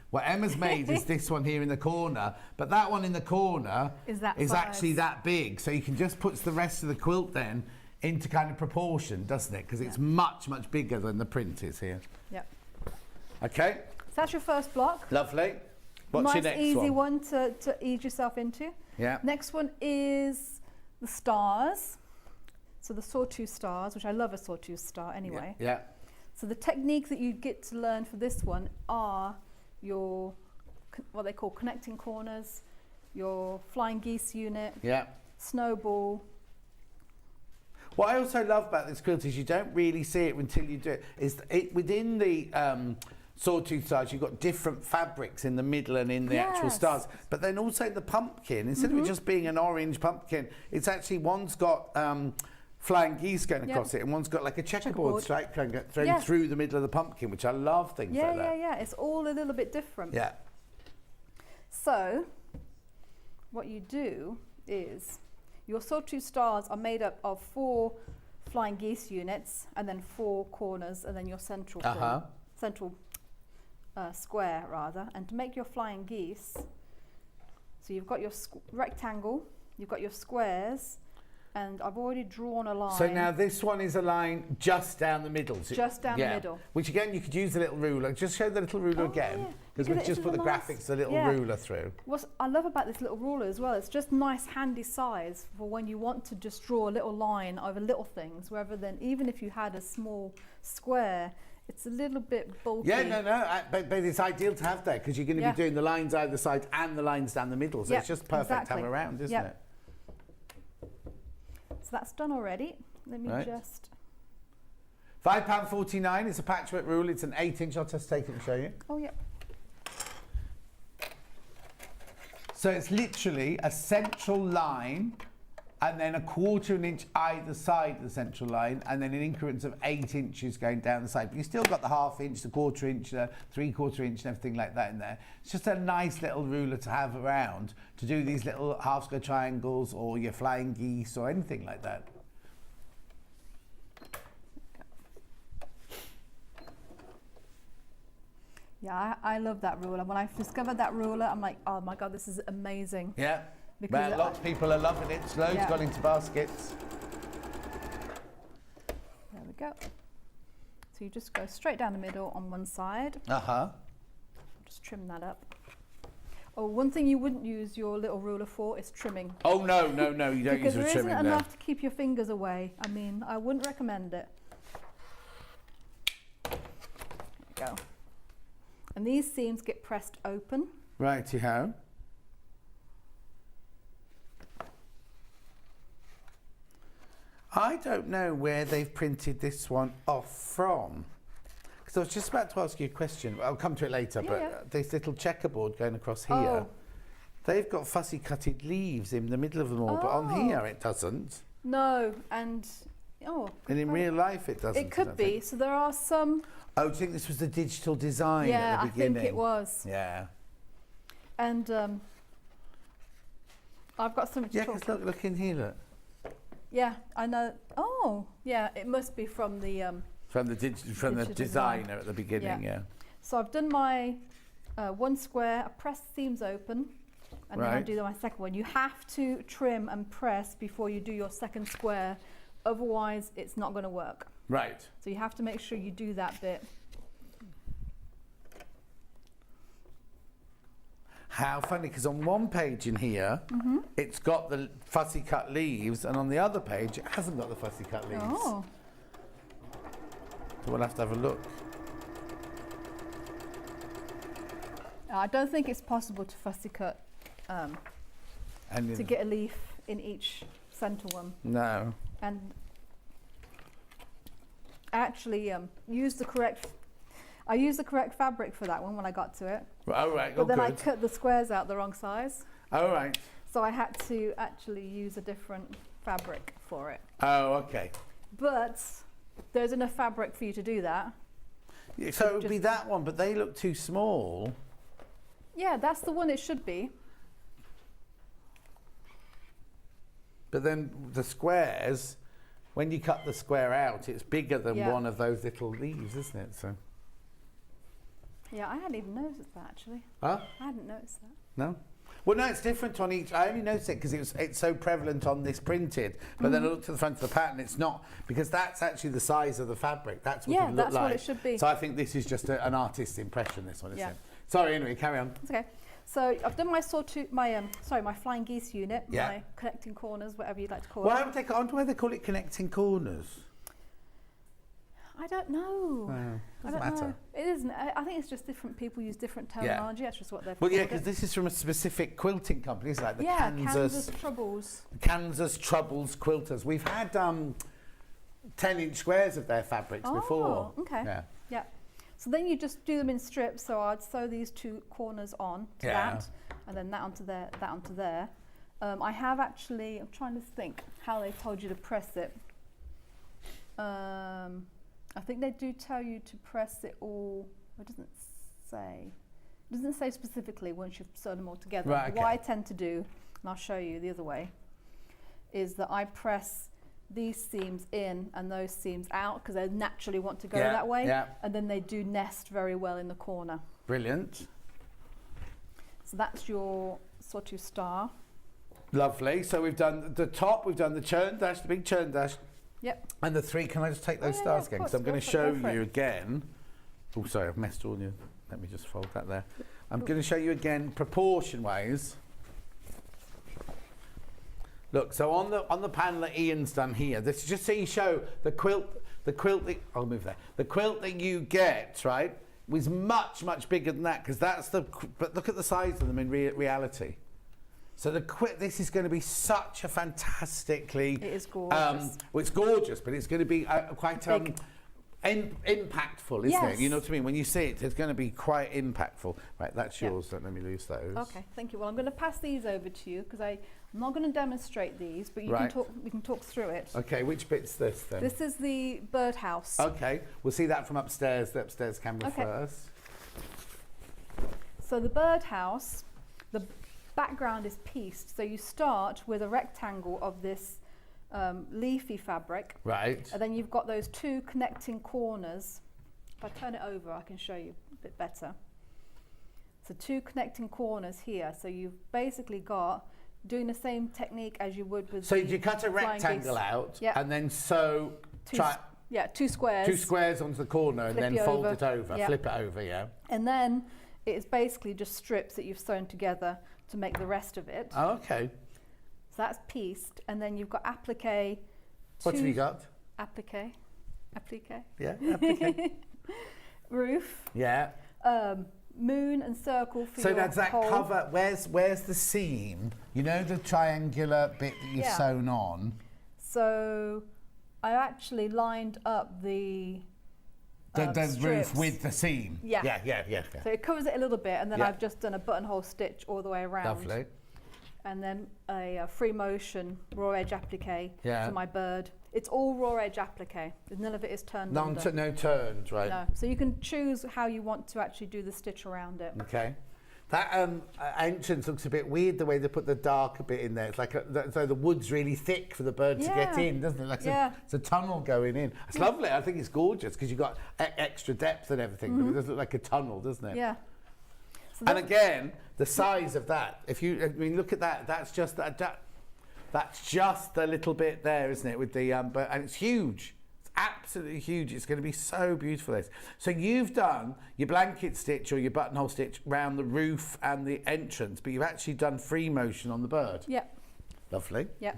what Emma's made is this one here in the corner, but that one in the corner is actually that big. So you can just put the rest of the quilt then into kind of proportion, doesn't it? Because it's much, much bigger than the print is here. Yep. Okay. So that's your first block. Lovely. What's your next one? Nice, easy one to ease yourself into. Yeah. Next one is the stars. So the sawtooth stars, which I love a sawtooth star anyway. Yeah. So the technique that you get to learn for this one are your, what they call connecting corners, your flying geese unit, snowball. What I also love about this quilt is you don't really see it until you do it. Is it within the sawtooth stars, you've got different fabrics in the middle and in the actual stars. But then also the pumpkin, instead of it just being an orange pumpkin, it's actually one's got flying geese going across it, and one's got like a checkerboard stripe threaded through the middle of the pumpkin, which I love things like that. Yeah. It's all a little bit different. Yeah. So, what you do is your sawtooth stars are made up of 4 flying geese units, and then 4 corners, and then your central square rather. And to make your flying geese, so you've got your rectangle, you've got your squares, and I've already drawn a line. So now this one is a line just down the middle. Just down the middle. Which again, you could use the little ruler. Just show the little ruler again. Because we've just put the graphics, the little ruler through. What I love about this little ruler as well, it's just nice handy size for when you want to just draw a little line over little things, rather than even if you had a small square, it's a little bit bulky. Yeah, but it's ideal to have that because you're going to be doing the lines either side and the lines down the middle. So it's just perfect to have around, isn't it? So that's done already. Let me just... £5.49. It's a patchwork rule. It's an 8-inch. I'll just take it and show you. Oh, yeah. So it's literally a central line and then a 1/4 inch either side of the central line, and then in increments of 8 inches going down the side. But you still got the 1/2 inch, the 1/4 inch, the 3/4 inch, and everything like that in there. It's just a nice little ruler to have around to do these little half square triangles or your flying geese or anything like that. Yeah, I love that ruler. When I discovered that ruler, I'm like, oh my God, this is amazing. Yeah. Because Well, lots of people are loving it. Loads gone into baskets. There we go. So you just go straight down the middle on one side. Just trim that up. Oh, one thing you wouldn't use your little ruler for is trimming. Oh, no, you don't use it for trimming. Because there isn't enough to keep your fingers away. I mean, I wouldn't recommend it. There we go. And these seams get pressed open. Righty-ho. I don't know where they've printed this one off from. Because I was just about to ask you a question. I'll come to it later, but this little checkerboard going across here, they've got fussy cutted leaves in the middle of them all, but on here it doesn't. No, and and in real life it doesn't. It could be. So there are some. Oh, do you think this was the digital design at the beginning? Yeah, I think it was. Yeah. And I've got something to talk. Yeah, because look in here, look. Yeah, I know. Oh, yeah, it must be from the the designer at the beginning. Yeah. So I've done my one square. I pressed the seams open, and then I do my second one. You have to trim and press before you do your second square, otherwise it's not going to work. Right. So you have to make sure you do that bit. How funny, because on one page in here, it's got the fussy cut leaves, and on the other page, it hasn't got the fussy cut leaves. Oh. So we'll have to have a look. I don't think it's possible to fussy cut to get a leaf in each centre one. No. And actually used the correct. I used the correct fabric for that one when I got to it. Oh, right. But then I cut the squares out the wrong size. Oh, right. So I had to actually use a different fabric for it. Oh, okay. But there's enough fabric for you to do that. Yeah, so it would be that one, but they look too small. Yeah, that's the one it should be. But then the squares, when you cut the square out, it's bigger than one of those little leaves, isn't it? So. Yeah, I hadn't even noticed that actually. Huh? I hadn't noticed that. No? Well, no, it's different on each. I only noticed it because it's so prevalent on this printed. But then I looked at the front of the pattern, it's not, because that's actually the size of the fabric. That's what it looked like. Yeah, that's what it should be. So I think this is just an artist's impression, this one, isn't it? Sorry, anyway, carry on. It's okay. So I've done my my flying geese unit, my connecting corners, whatever you'd like to call it. Well, I wonder why they call it connecting corners. I don't know. Doesn't matter. Know. It isn't. I think it's just different people use different terminology. That's just what they've Well, called yeah, because this is from a specific quilting company. It's like the Kansas Troubles. Kansas Troubles Quilters. We've had 10-inch squares of their fabrics before. Okay. Yeah. Yeah. So then you just do them in strips. So I'd sew these 2 corners on to that, and then that onto there, that onto there. I have actually, I'm trying to think how they told you to press it. I think they do tell you to press it all. It doesn't say. It doesn't say specifically once you've sewn them all together. Right, okay. What I tend to do, and I'll show you the other way, is that I press these seams in and those seams out because they naturally want to go that way, and then they do nest very well in the corner. Brilliant. So that's your sort of star. Lovely. So we've done the top, we've done the churn dash, the big churn dash. Yep. And the 3, can I just take those stars again? Because I'm going to show you again. Oh, sorry, I've messed all you. Let me just fold that there. I'm going to show you again proportion-wise. Look, so on the panel that Ian's done here, this is just so you show the quilt that, I'll move there. The quilt that you get, right, was much, much bigger than that because that's the, but look at the size of them in reality. So this is going to be such a fantastically... It is gorgeous. Well, it's gorgeous, but it's going to be quite impactful, isn't it? You know what I mean? When you see it, it's going to be quite impactful. Right, that's yours. So let me lose those. Okay, thank you. Well, I'm going to pass these over to you because I'm not going to demonstrate these, but you can talk. We can talk through it. Okay, which bit's this then? This is the birdhouse. Okay, we'll see that from upstairs. The upstairs camera first. So the birdhouse, the background is pieced. So you start with a rectangle of this leafy fabric. Right. And then you've got those 2 connecting corners. If I turn it over, I can show you a bit better. So 2 connecting corners here. So you've basically got doing the same technique as you would with. So you cut a rectangle out and then sew. 2 squares. 2 squares onto the corner and then fold it over, flip it over, And then it's basically just strips that you've sewn together to make the rest of it. Oh, okay. So that's pieced, and then you've got applique. What have you got? Applique. Yeah, applique. Roof. Yeah. Moon and circle for so your that's that hole. cover. Where's the seam? You know the triangular bit that you've sewn on. So I actually lined up the roof with the seam. Yeah. Yeah. So it covers it a little bit, and then I've just done a buttonhole stitch all the way around. Lovely. And then a free motion raw edge applique for my bird. It's all raw edge applique. None of it is turned under. No turns, right? No. So you can choose how you want to actually do the stitch around it. Okay. That entrance looks a bit weird, the way they put the darker bit in there. It's like so the wood's really thick for the bird to get in, doesn't it? Like it's a tunnel going in. It's lovely. I think it's gorgeous because you've got extra depth and everything, but it does look like a tunnel, doesn't it? Yeah. So and again, the size of that. Look at that. That's just that's just a little bit there, isn't it? With the and it's huge. It's absolutely huge. It's going to be so beautiful. This. So you've done your blanket stitch or your buttonhole stitch around the roof and the entrance, but you've actually done free motion on the bird. Yeah. Lovely. Yeah.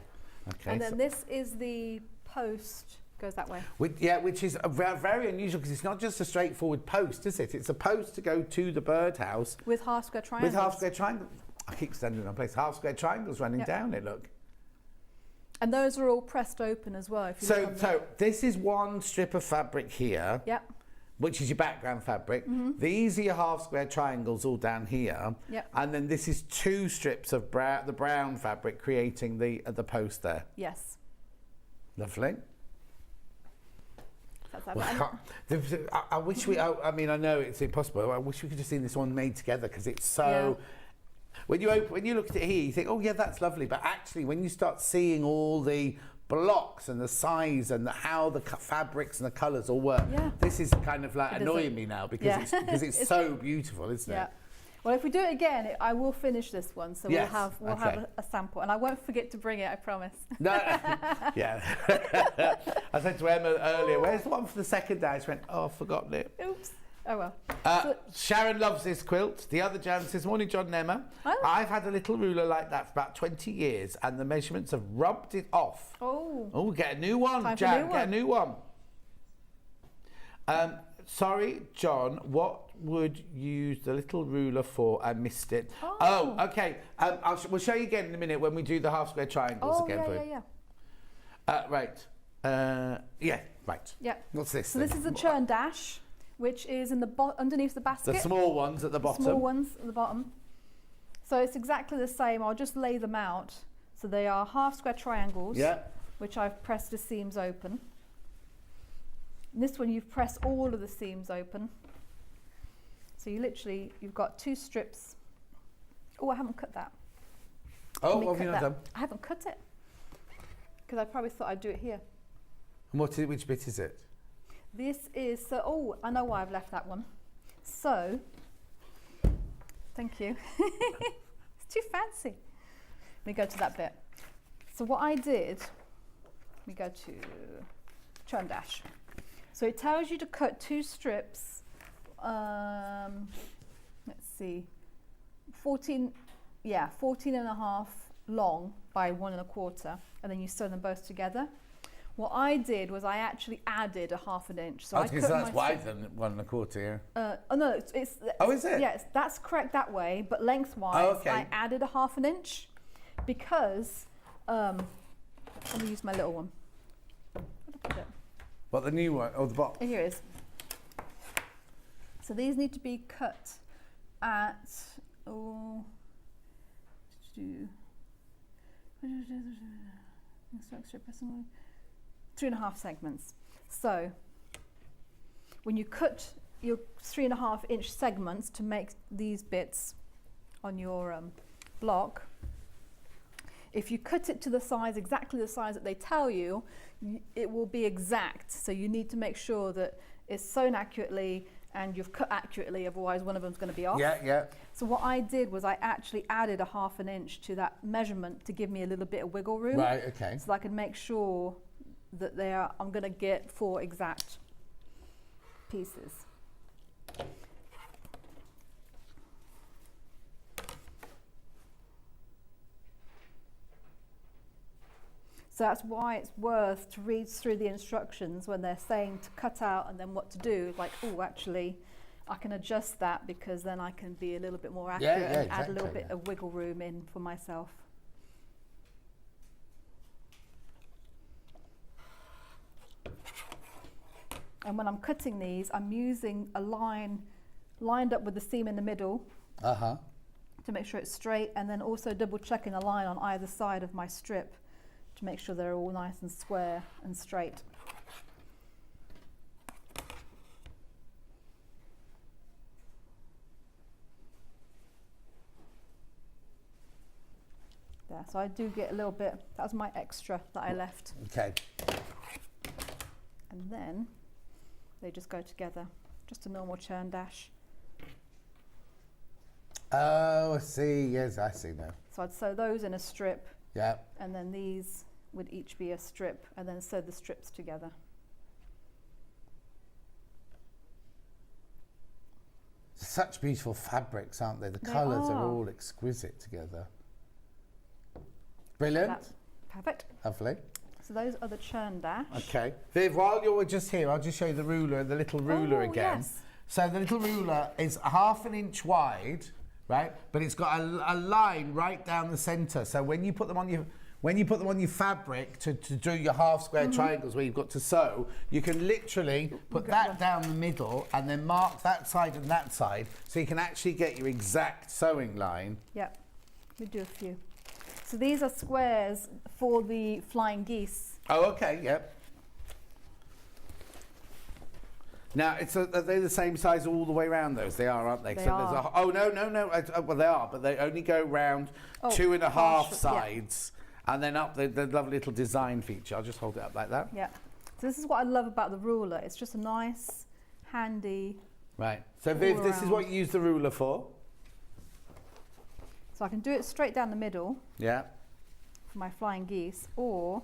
Okay. And then this is the post. Goes that way. Which is very unusual because it's not just a straightforward post, is it? It's a post to go to the birdhouse. With half square triangles. With half square triangles. I keep standing in one place. Half square triangles running down it, look. And those are all pressed open as well. If you so this is one strip of fabric here. Yep. Which is your background fabric. These are your half square triangles all down here. Yep. And then this is 2 strips of the brown fabric creating the post there. Yes. Lovely. Well, I wish I mean, I know it's impossible. I wish we could have seen this one made together because it's so. When you look at it here, you think, oh yeah, that's lovely. But actually, when you start seeing all the blocks and the size and how the fabrics and the colours all work, this is kind of like annoying me now because it's so beautiful, isn't it? Well, if we do it again, I will finish this one, so yes. we'll have a sample, and I won't forget to bring it. I promise. No, yeah. I said to Emma earlier, "Where's the one for the second day?" She went, "Oh, I've forgotten it." Oops. Oh well. Sharon loves this quilt. The other Jan says, "Morning, John and Emma. Oh. I've had a little ruler like that for about 20 years, and the measurements have rubbed it off." Oh. Get a new one, Jan. Get a new one. Sorry, John. What would you use the little ruler for? I missed it. Oh, okay. We'll show you again in a minute when we do the half square triangles again. Yeah. Right. Yeah, right. Yeah. What's this? So then? this is the churn dash, which is in the underneath the basket. The small ones at the bottom. Small ones at the bottom. So it's exactly the same. I'll just lay them out. So they are half square triangles, which I've pressed the seams open. And this one you've pressed all of the seams open. So you've got 2 strips. Oh, I haven't cut that. Oh, what have you not done? I haven't cut it because I probably thought I'd do it here. And which bit is it? This is, I know why I've left that one. So, thank you. It's too fancy. Let me go to that bit. So what I did, let me go to churn dash. So it tells you to cut 2 strips, let's see, 14 and a half long by 1 1/4, and then you sew them both together. What I did was I actually added a half an inch. So that's wider than 1 1/4, yeah. No, it's. Oh, is it? Yes, that's correct that way, but lengthwise, I added a half an inch because. Let me use my little one. Where did I put it? What, the new one? Oh, the box. Here it is. So these need to be cut at 3.5 segments. So when you cut your 3.5 inch segments to make these bits on your block, if you cut it to the size, exactly the size that they tell you, it will be exact. So you need to make sure that it's sewn accurately and you've cut accurately, otherwise one of them's going to be off. Yeah. So what I did was I actually added a half an inch to that measurement to give me a little bit of wiggle room. Right, okay. So I can make sure that I'm going to get 4 exact pieces. So that's why it's worth to read through the instructions when they're saying to cut out and then what to do. Like, oh, actually, I can adjust that because then I can be a little bit more accurate and add a little bit of wiggle room in for myself. And when I'm cutting these, I'm using a line lined up with the seam in the middle to make sure it's straight, and then also double checking a line on either side of my strip to make sure they're all nice and square and straight. There, so I do get a little bit, that was my extra that I left. Okay. And then they just go together, just a normal churn dash. Oh, I see, yes, I see now. So I'd sew those in a strip. Yeah. And then these would each be a strip, and then sew the strips together. Such beautiful fabrics, aren't they? The colours are all exquisite together. Brilliant. That's perfect. Lovely. So those are the churn dash. Okay. Viv, while you're just here, I'll just show you the ruler, the little ruler again. Yes. So the little ruler is 1/2 inch wide, right? But it's got a line right down the centre. So when you put them on your fabric to do your half square triangles where you've got to sew, you can literally put that down the middle and then mark that side and that side, so you can actually get your exact sewing line. Yep. We do a few. So these are squares for the flying geese. Oh, okay. Yep. Now, are they the same size all the way around those? They are, aren't they? They so are. Oh, no. Well, they are, but they only go round 2.5 sides and then up the lovely little design feature. I'll just hold it up like that. Yeah. So this is what I love about the ruler. It's just a nice, handy... Right. So, Viv, this is what you use the ruler for? So I can do it straight down the middle. Yeah. For my flying geese. Or,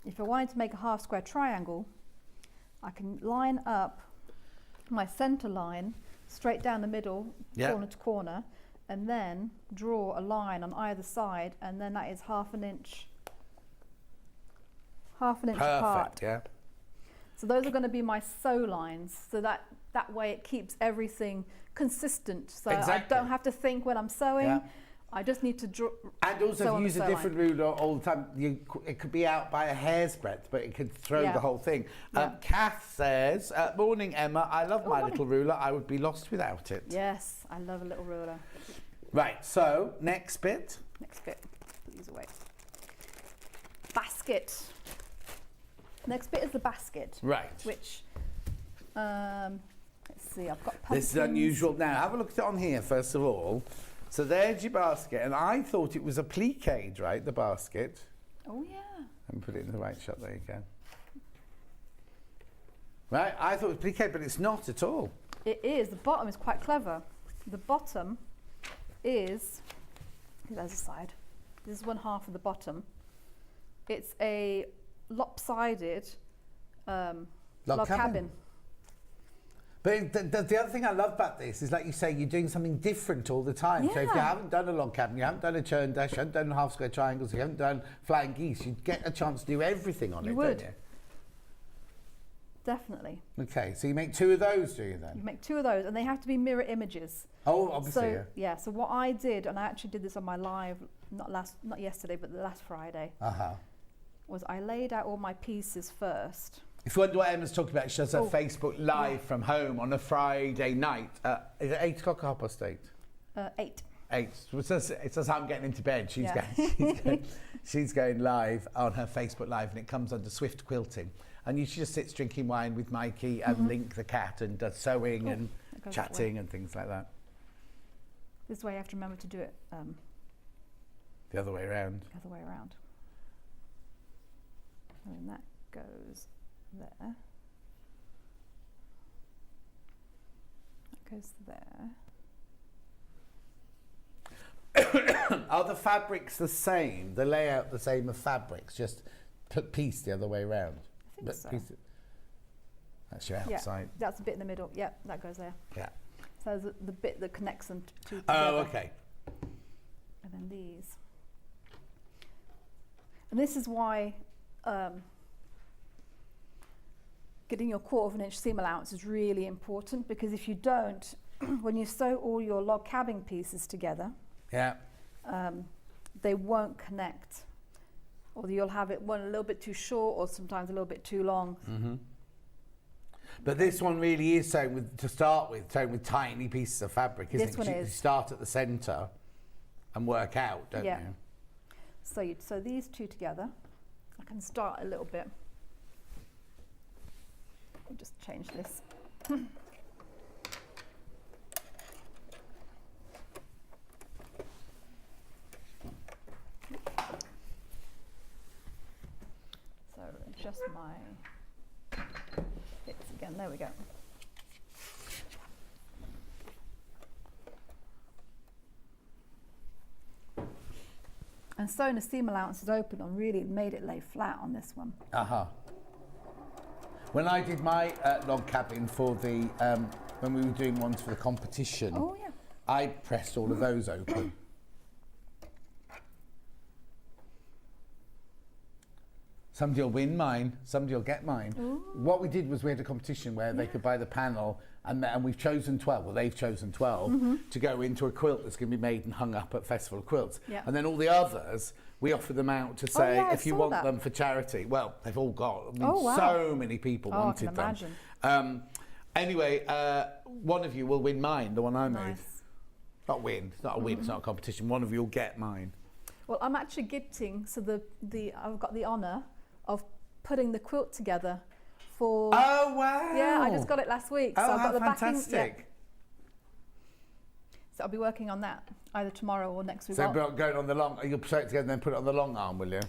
if I wanted to make a half square triangle, I can line up my centre line straight down the middle, corner to corner, and then draw a line on either side, and then that is 1/2 inch apart. Perfect, yeah. So those are going to be my sew lines, so that way it keeps everything consistent. So I don't have to think when I'm sewing. I just need to draw. And also, if you use a different ruler all the time, it could be out by a hair's breadth, but it could throw the whole thing. Kath says, morning, Emma. I love my little ruler. I would be lost without it. Yes, I love a little ruler. Right, so next bit. Next bit. Put these away. Basket. Next bit is the basket. Right. Which, let's see, I've got pumpkins. This is unusual. Now, have a look at it on here, first of all. So there's your basket, and I thought it was a pliqué, right, the basket. Oh, yeah. Let me put it in the right shot, there you go. Right, I thought it was pliqué, but it's not at all. It is. The bottom is quite clever. The bottom is, there's a side. This is one half of the bottom. It's a lopsided log cabin. But the other thing I love about this is, like you say, you're doing something different all the time. So if you haven't done a log cabin, you haven't done a churn dash, you haven't done half square triangles, you haven't done flying geese, you get a chance to do everything on it, don't you? Definitely. Okay, so you make 2 of those, do you then? You make 2 of those, and they have to be mirror images. Oh, obviously. So, yeah. So what I did, and I actually did this on my live, not yesterday, but the last Friday. Was I laid out all my pieces first. If you wonder what Emma's talking about, she does her Facebook Live from home on a Friday night. Is it 8 o'clock or 8:30? 8. 8. It says I'm getting into bed. She's going live on her Facebook Live, and it comes under Swift Quilting. And she just sits drinking wine with Mikey and Link the cat, and does sewing and chatting and things like that. This way you have to remember to do it the other way around. The other way around. And that goes there. That goes there. Are the fabrics the same? The layout the same of fabrics? Just put piece the other way around? I think so. That's your outside. Yeah, that's the bit in the middle. Yep, that goes there. Yeah. So the bit that connects them two together. Oh, okay. And then these. And this is why getting your 1/4 inch seam allowance is really important, because if you don't, when you sew all your log cabin pieces together, they won't connect, or you'll have it one a little bit too short, or sometimes a little bit too long. But this one really is sewn with, to start with, sewn with tiny pieces of fabric, isn't this it? One is. You start at the centre and work out, don't you? So you'd sew these 2 together. I can start a little bit. I'll just change this. So adjust my bits again. There we go. And sewing the seam allowances open on really made it lay flat on this one. When I did my log cabin for the, when we were doing ones for the competition, I pressed all of those open. Somebody will win mine, somebody will get mine. Ooh. What we did was we had a competition where they could buy the panel, and we've chosen 12, well they've chosen 12, to go into a quilt that's going to be made and hung up at Festival of Quilts. And then all the others, we offer them out to say, if you want them for charity. Well, they've all got, I mean, so many people wanted them. I can imagine. Anyway, one of you will win mine, the one I made. Not win, it's not a win, it's not a competition. One of you will get mine. Well, I'm actually gifting, so I've got the honour of putting the quilt together for... Oh, wow! Yeah, I just got it last week. So I've got the fantastic. backing. So I'll be working on that either tomorrow or next week. So going on the long, you'll sew it together and then put it on the long arm, will you?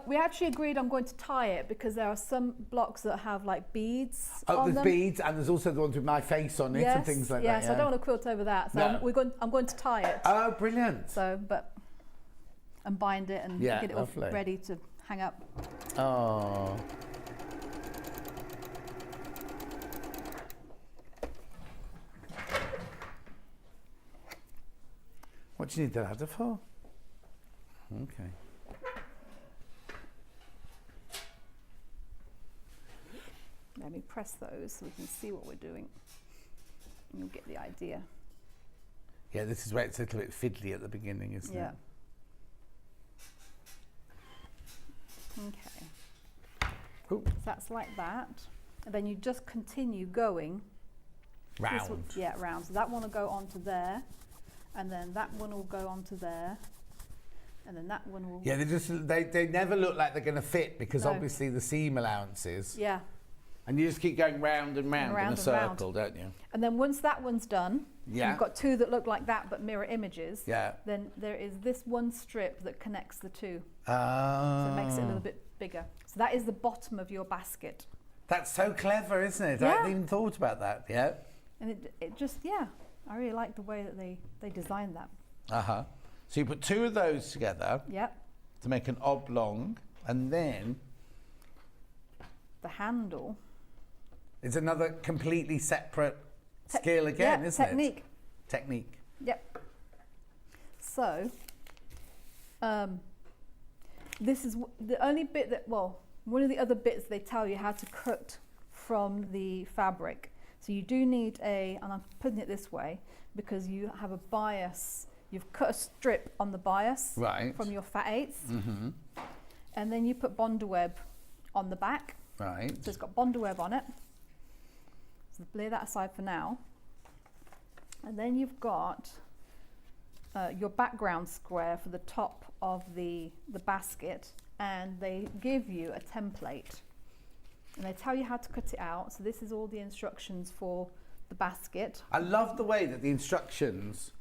We actually agreed I'm going to tie it, because there are some blocks that have like beads on them. There's beads, and there's also the ones with my face on it and things like that. Yes, I don't want to quilt over that. So I'm going to tie it. Oh, brilliant. So, and bind it and get it all ready to hang up. Oh. What do you need the ladder for? Okay. Let me press those so we can see what we're doing. And you'll get the idea. Yeah, this is where it's a little bit fiddly at the beginning, isn't it? Okay. Ooh. So that's like that. And then you just continue going. Round. Round. So that one will go onto there. And then that one will go onto there. And then that one will... Yeah, they never look like they're going to fit because obviously the seam allowances. Yeah. And you just keep going round and round in a circle, don't you? And then once that one's done, yeah. you've got two that look like that but mirror images. Yeah. Then there is this one strip that connects the two. Oh. So it makes it a little bit bigger. So that is the bottom of your basket. That's so clever, isn't it? Yeah. I hadn't even thought about that. Yeah. And it just, I really like the way that they designed that. Uh-huh. So you put two of those together. Yep. To make an oblong, and then the handle. It's another completely separate skill again, isn't technique. it? Technique. Yep. So, this is the only bit that, one of the other bits they tell you how to cut from the fabric. So you do need and I'm putting it this way, because you have a bias. You've cut a strip on the bias from your fat eighths, and then you put Bondaweb on the back. Right. So it's got Bondaweb on it. So lay that aside for now. And then you've got your background square for the top of the basket, and they give you a template. And they tell you how to cut it out. So this is all the instructions for the basket. I love the way that the instructions,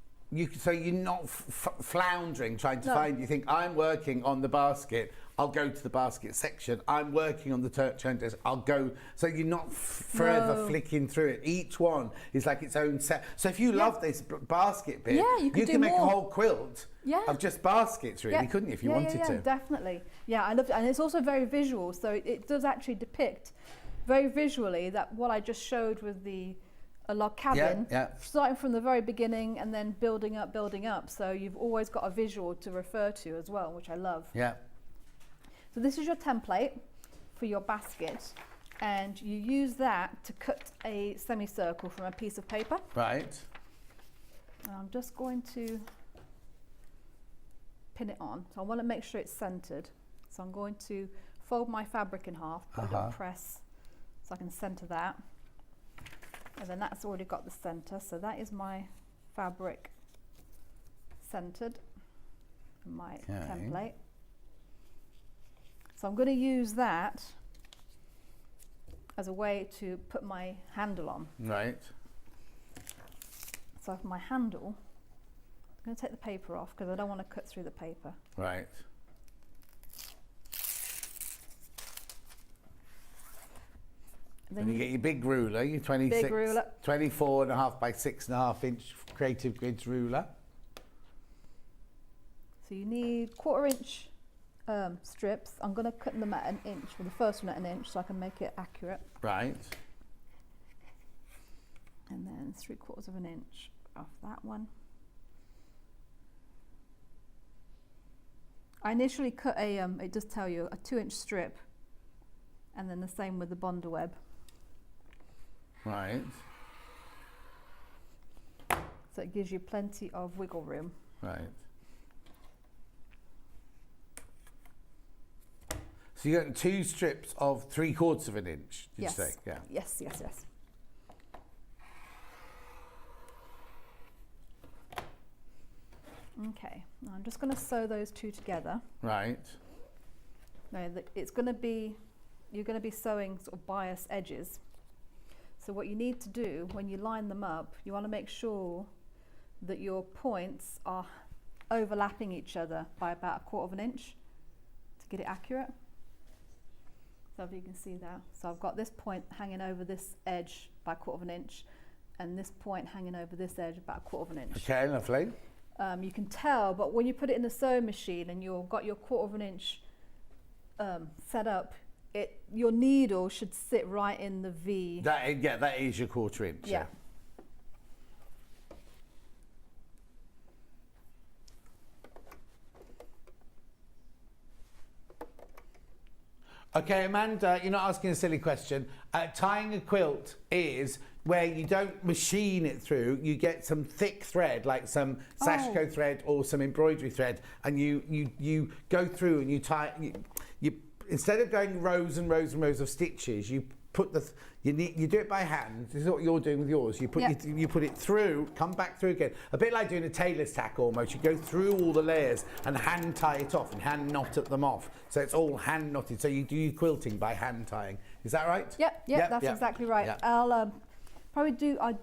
so you're not floundering trying to find, you think, I'm working on the basket, I'll go to the basket section. I'm working on the turn desk, I'll go. So you're not forever flicking through it. Each one is like its own set. So if you love this basket bit, you can make a whole quilt of just baskets, really, couldn't you, if you wanted to? Definitely. Yeah, I loved it. And it's also very visual. So it does actually depict very visually that what I just showed with a log cabin, starting from the very beginning and then building up. So you've always got a visual to refer to as well, which I love. Yeah. So this is your template for your basket, and you use that to cut a semicircle from a piece of paper. Right. And I'm just going to pin it on. So I want to make sure it's centered. So I'm going to fold my fabric in half, put it on press, so I can center that. And then that's already got the center. So that is my fabric centered, my template. So I'm going to use that as a way to put my handle on. Right. So for my handle, I'm going to take the paper off because I don't want to cut through the paper. Right. Then you get your big ruler, your 24.5 by 6.5 inch Creative Grids ruler. So you need 1/4 inch strips. I'm going to cut them at 1 inch, for the first one at 1 inch, so I can make it accurate. Right. And then 3/4 of an inch off that one. I initially cut it does tell you, a 2-inch strip, and then the same with the Bondaweb. Right. So it gives you plenty of wiggle room. Right. So you got 2 strips of 3/4 of an inch, did you say? Yeah. Yes. Okay, now I'm just going to sew those two together. Right. Now it's going to be, you're going to be sewing sort of bias edges. So what you need to do when you line them up, you want to make sure that your points are overlapping each other by about 1/4 of an inch to get it accurate. So if you can see that. So I've got this point hanging over this edge by 1/4 of an inch, and this point hanging over this edge about 1/4 of an inch. Okay, lovely. You can tell, but when you put it in the sewing machine and you've got your 1/4 of an inch set up, your needle should sit right in the V. That is your 1/4 inch. Yeah. Okay, Amanda, you're not asking a silly question. Tying a quilt is where you don't machine it through. You get some thick thread, like some sashiko thread or some embroidery thread, and you go through and you tie. You instead of going rows and rows and rows of stitches, you put you do it by hand. This is what you're doing with yours. You put you put it through, come back through again. A bit like doing a tailor's tack almost. You go through all the layers and hand tie it off and hand knot them off. So it's all hand knotted. So you do your quilting by hand tying. Is that right? Yep, that's exactly right. Yep. I'll probably do. I'm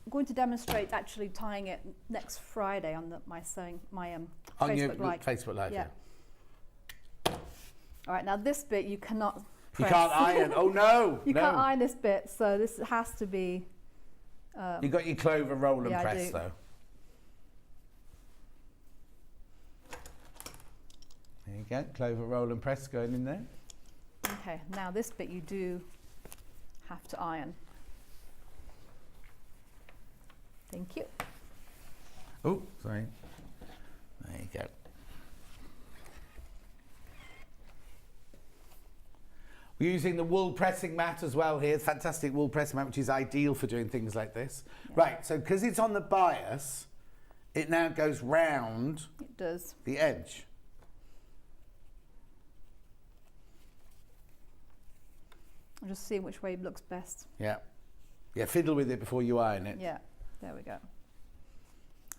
going to demonstrate actually tying it next Friday on my Facebook Live. Facebook Live. Yeah. All right. Now this bit you cannot. You can't iron. Oh no! You can't iron this bit, so this has to be. You got your clover roll and press though. There you go, clover roll and press going in there. Okay, now this bit you do have to iron. Thank you. Oh, sorry. There you go. We're using the wool pressing mat as well here. Fantastic wool pressing mat, which is ideal for doing things like this. Yeah. Right, so because it's on the bias, it now goes round the edge. I'm just seeing which way looks best. Yeah. Yeah, fiddle with it before you iron it. Yeah, there we go.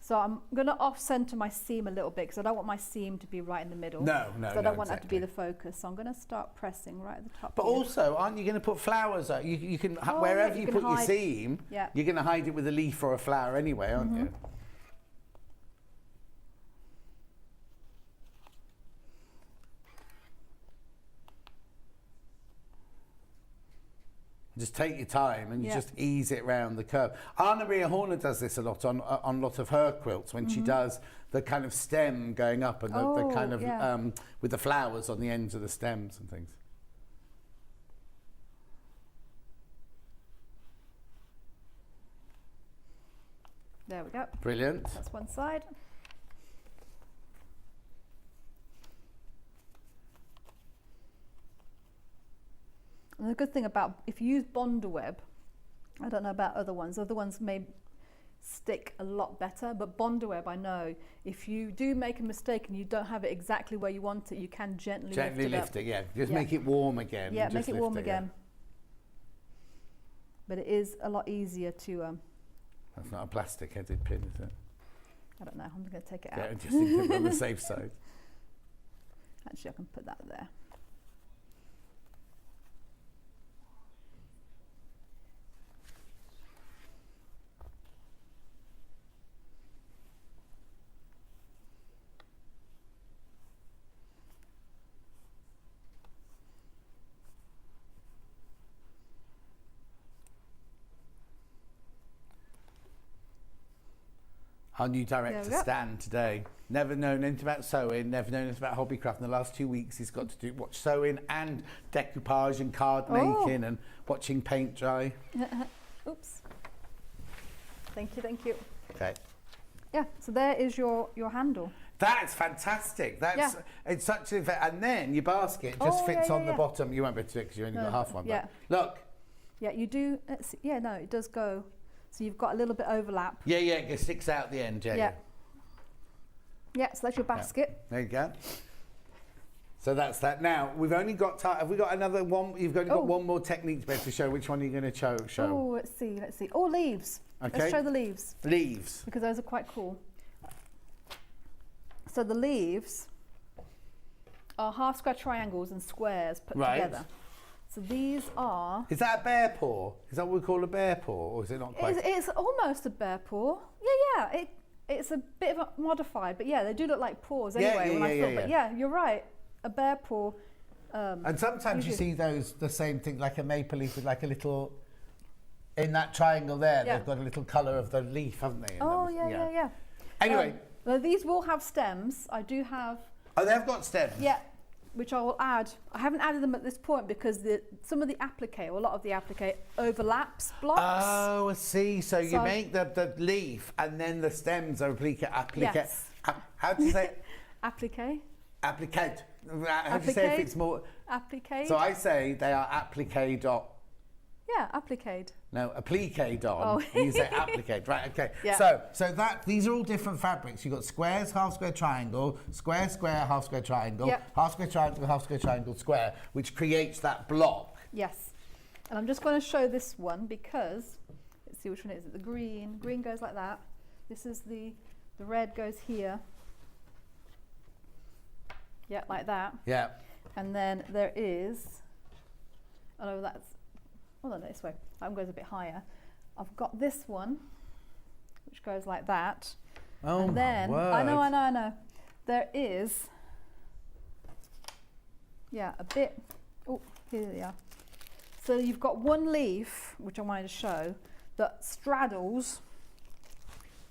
So I'm going to off-center my seam a little bit because I don't want my seam to be right in the middle. No, so I don't want that to be the focus. So I'm going to start pressing right at the top. But here. Also, aren't you going to put flowers up? You can wherever you put your seam, you're going to hide it with a leaf or a flower anyway, aren't you? Just take your time and you just ease it around the curve. Anna Maria Horner does this a lot on a lot of her quilts when she does the kind of stem going up and the kind of with the flowers on the ends of the stems and things. There we go. Brilliant. That's one side. And the good thing about, if you use Bonder web, I don't know about other ones may stick a lot better, but Bonder web, I know, if you do make a mistake and you don't have it exactly where you want it, you can gently lift it. Yeah. Just make it warm again. Yeah, make it warm again. But it is a lot easier to... That's not a plastic-headed pin, is it? I don't know, I'm going to take it out. Yeah, just think on the safe side. Actually, I can put that there. Our new director, Stan, today. Never known anything about sewing, never known anything about hobbycraft. In the last 2 weeks, he's got to watch sewing and decoupage and card making and watching paint dry. Oops. Thank you. Okay. Yeah, so there is your handle. That's fantastic. It's such a... And then your basket just fits on the bottom. You won't be able to do it because you only got half one. Yeah. But look. Yeah, you do... no, it does go... So you've got a little bit overlap. Yeah, it sticks out the end, Yeah, so that's your basket. Yeah. There you go. So that's that. Now, we've only got... have we got another one? You've only got one more technique to be able to show. Which one are you going to show? Oh, let's see. Oh, leaves. Okay. Let's show the leaves. Leaves. Because those are quite cool. So the leaves are half square triangles and squares put together. So these are... Is that a bear paw? Is that what we call a bear paw? Or is it not quite? It's almost a bear paw. Yeah. It's a bit of a modified, but yeah, they do look like paws anyway. But yeah, you're right. A bear paw. And sometimes you see the same thing, like a maple leaf with like a little... In that triangle there, they've got a little colour of the leaf, haven't they? Yeah. Anyway. Well, these will have stems. I do have... Oh, they've got stems? Yeah. Which I will add. I haven't added them at this point because some of the applique, or a lot of the applique, overlaps blocks. Oh, I see. So you make the leaf and then the stems are applique. Yes. How do you say it? Applique. Appliqued. how do you say if it's more? Applique. So I say they are applique dot. Yeah, applique. No, applique don. Oh. You say applique, right? Okay. Yeah. So that these are all different fabrics. You've got squares, half square, triangle, square, square, half square, triangle, Yep. half square, triangle, square, which creates that block. Yes. And I'm just going to show this one because let's see which one it is. The green. Green goes like that. This is the red goes here. Yeah, like that. Yeah. And then there is. Oh no, that's. Oh no, this way. That one goes a bit higher. I've got this one, which goes like that. Oh and then my word. I know. There is. Yeah, a bit. Oh, here they are. So you've got one leaf, which I wanted to show, that straddles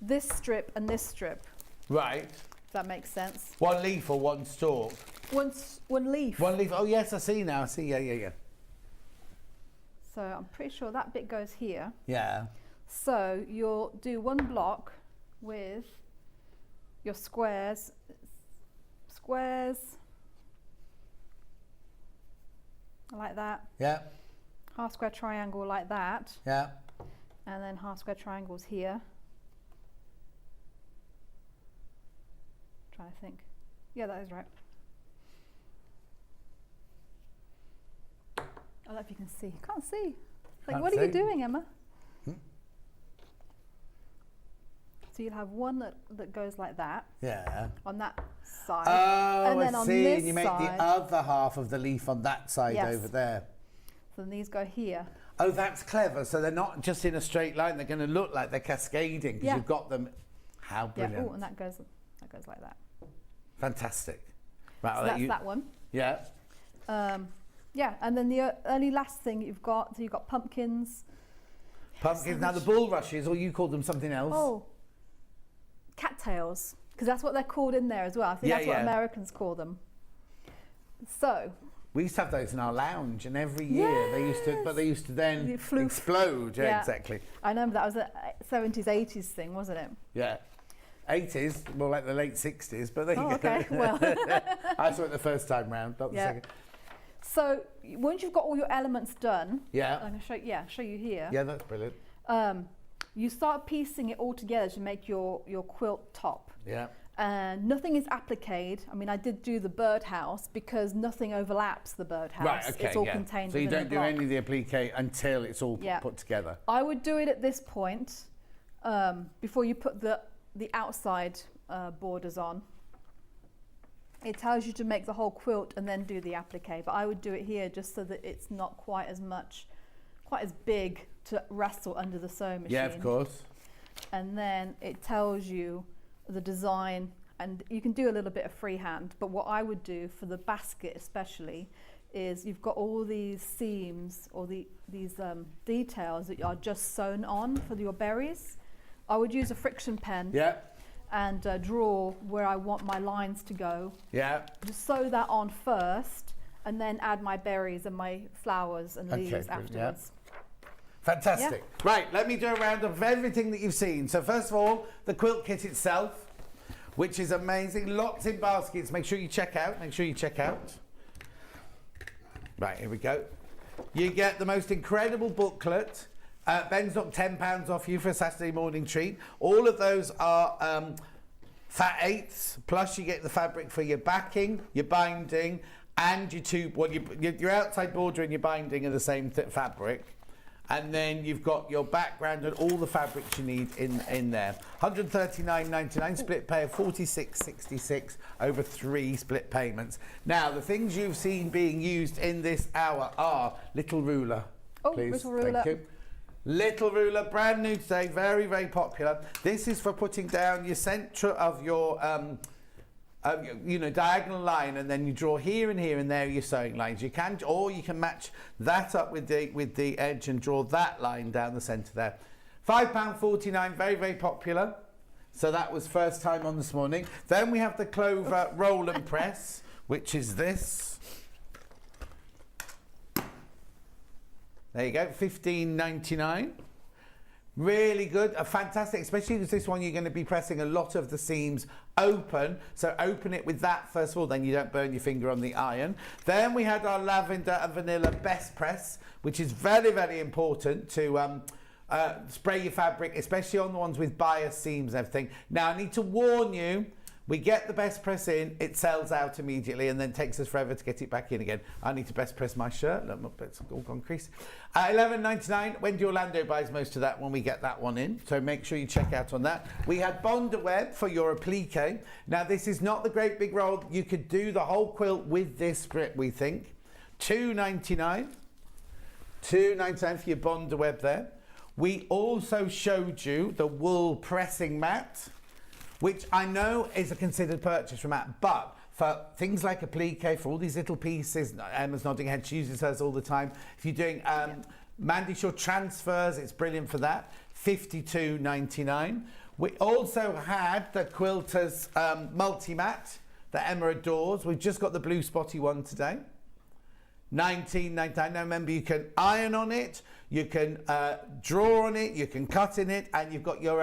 this strip and this strip. Right. If that makes sense. One leaf or one stalk? One leaf. One leaf. Oh yes, I see now. I see. Yeah. So I'm pretty sure that bit goes here. Yeah. So you'll do one block with your squares, like that. Yeah. Half square triangle like that. Yeah. And then half square triangles here. Trying to think. Yeah, that is right. I don't know if you can see. Can't see. Like, Can't what are you see. doing, Emma? So you'll have one that goes like that. Yeah. On that side. Oh, and then I on see. this And you make side, the other half of the leaf on that side Yes. over there. So then these go here. Oh, that's clever. So they're not just in a straight line. They're going to look like they're cascading because Yeah. you've got them. How brilliant! Yeah. Oh, and that goes like that. Fantastic. Right. So I'll let that's you... that one. Yeah. Yeah, and then the only last thing you've got, so you've got pumpkins. Pumpkins. Now the bulrushes, or you call them something else. Oh, cattails, because that's what they're called in there as well. I think that's what Americans call them. So. We used to have those in our lounge, and every year they used to then explode. Yeah, exactly. I know that was a 70s, 80s thing, wasn't it? Yeah. 80s, more like the late 60s, but there you go. Okay, well. I saw it the first time round, not the second. So once you've got all your elements done, yeah, I'm going to show you here. Yeah, that's brilliant. You start piecing it all together to make your quilt top. Yeah. And nothing is appliqued. I mean, I did do the birdhouse because nothing overlaps the birdhouse. Right, okay, it's all contained so you within don't the do block. any of the applique until it's all put together. I would do it at this point before you put the outside borders on. It tells you to make the whole quilt and then do the applique, but I would do it here just so that it's not quite as big to wrestle under the sewing machine. Yeah, of course. And then it tells you the design, and you can do a little bit of freehand, but what I would do for the basket especially is you've got all these seams or these details that are just sewn on for your berries. I would use a friction pen. Yeah. And draw where I want my lines to go. Yeah. Just sew that on first, and then add my berries and my flowers and leaves afterwards. Yeah. Fantastic. Yeah. Right, let me do a roundup of everything that you've seen. So first of all, the quilt kit itself, which is amazing. Lots in baskets. Make sure you check out. Right, here we go. You get the most incredible booklet. Ben's knocked £10 off you for a Saturday morning treat. All of those are fat eighths, plus you get the fabric for your backing, your binding, and your outside border and your binding are the same fabric. And then you've got your background and all the fabrics you need in there. $139.99, split pay of $46.66 over 3 split payments. Now, the things you've seen being used in this hour are little ruler. Oh, please. little ruler. Thank you. Little ruler, brand new today, very, very popular. This is for putting down your centre of your, diagonal line, and then you draw here and here and there your sewing lines. You can, or you can match that up with the edge and draw that line down the centre there. £5.49, very, very popular. So that was first time on this morning. Then we have the Clover roll and press, which is this. There you go, $15.99. Really good, fantastic, especially because this one you're going to be pressing a lot of the seams open. So open it with that first of all, then you don't burn your finger on the iron. Then we had our lavender and vanilla best press, which is very, very important to spray your fabric, especially on the ones with bias seams and everything. Now I need to warn you, we get the best press in, it sells out immediately and then takes us forever to get it back in again. I need to best press my shirt. Look, it's all gone crease. $11.99. Wendy Orlando buys most of that when we get that one in. So make sure you check out on that. We had Bondaweb for your applique. Now this is not the great big roll. You could do the whole quilt with this strip, we think. $2.99. $2.99 for your Bondaweb there. We also showed you the wool pressing mat, which I know is a considered purchase from Matt, but for things like applique, for all these little pieces, Emma's nodding head, she uses hers all the time. If you're doing Mandy Shaw transfers, it's brilliant for that. $52.99. We also had the Quilters multi-mat that Emma adores. We've just got the blue spotty one today. $19.99. Now remember, you can iron on it, you can draw on it, you can cut in it, and you've got your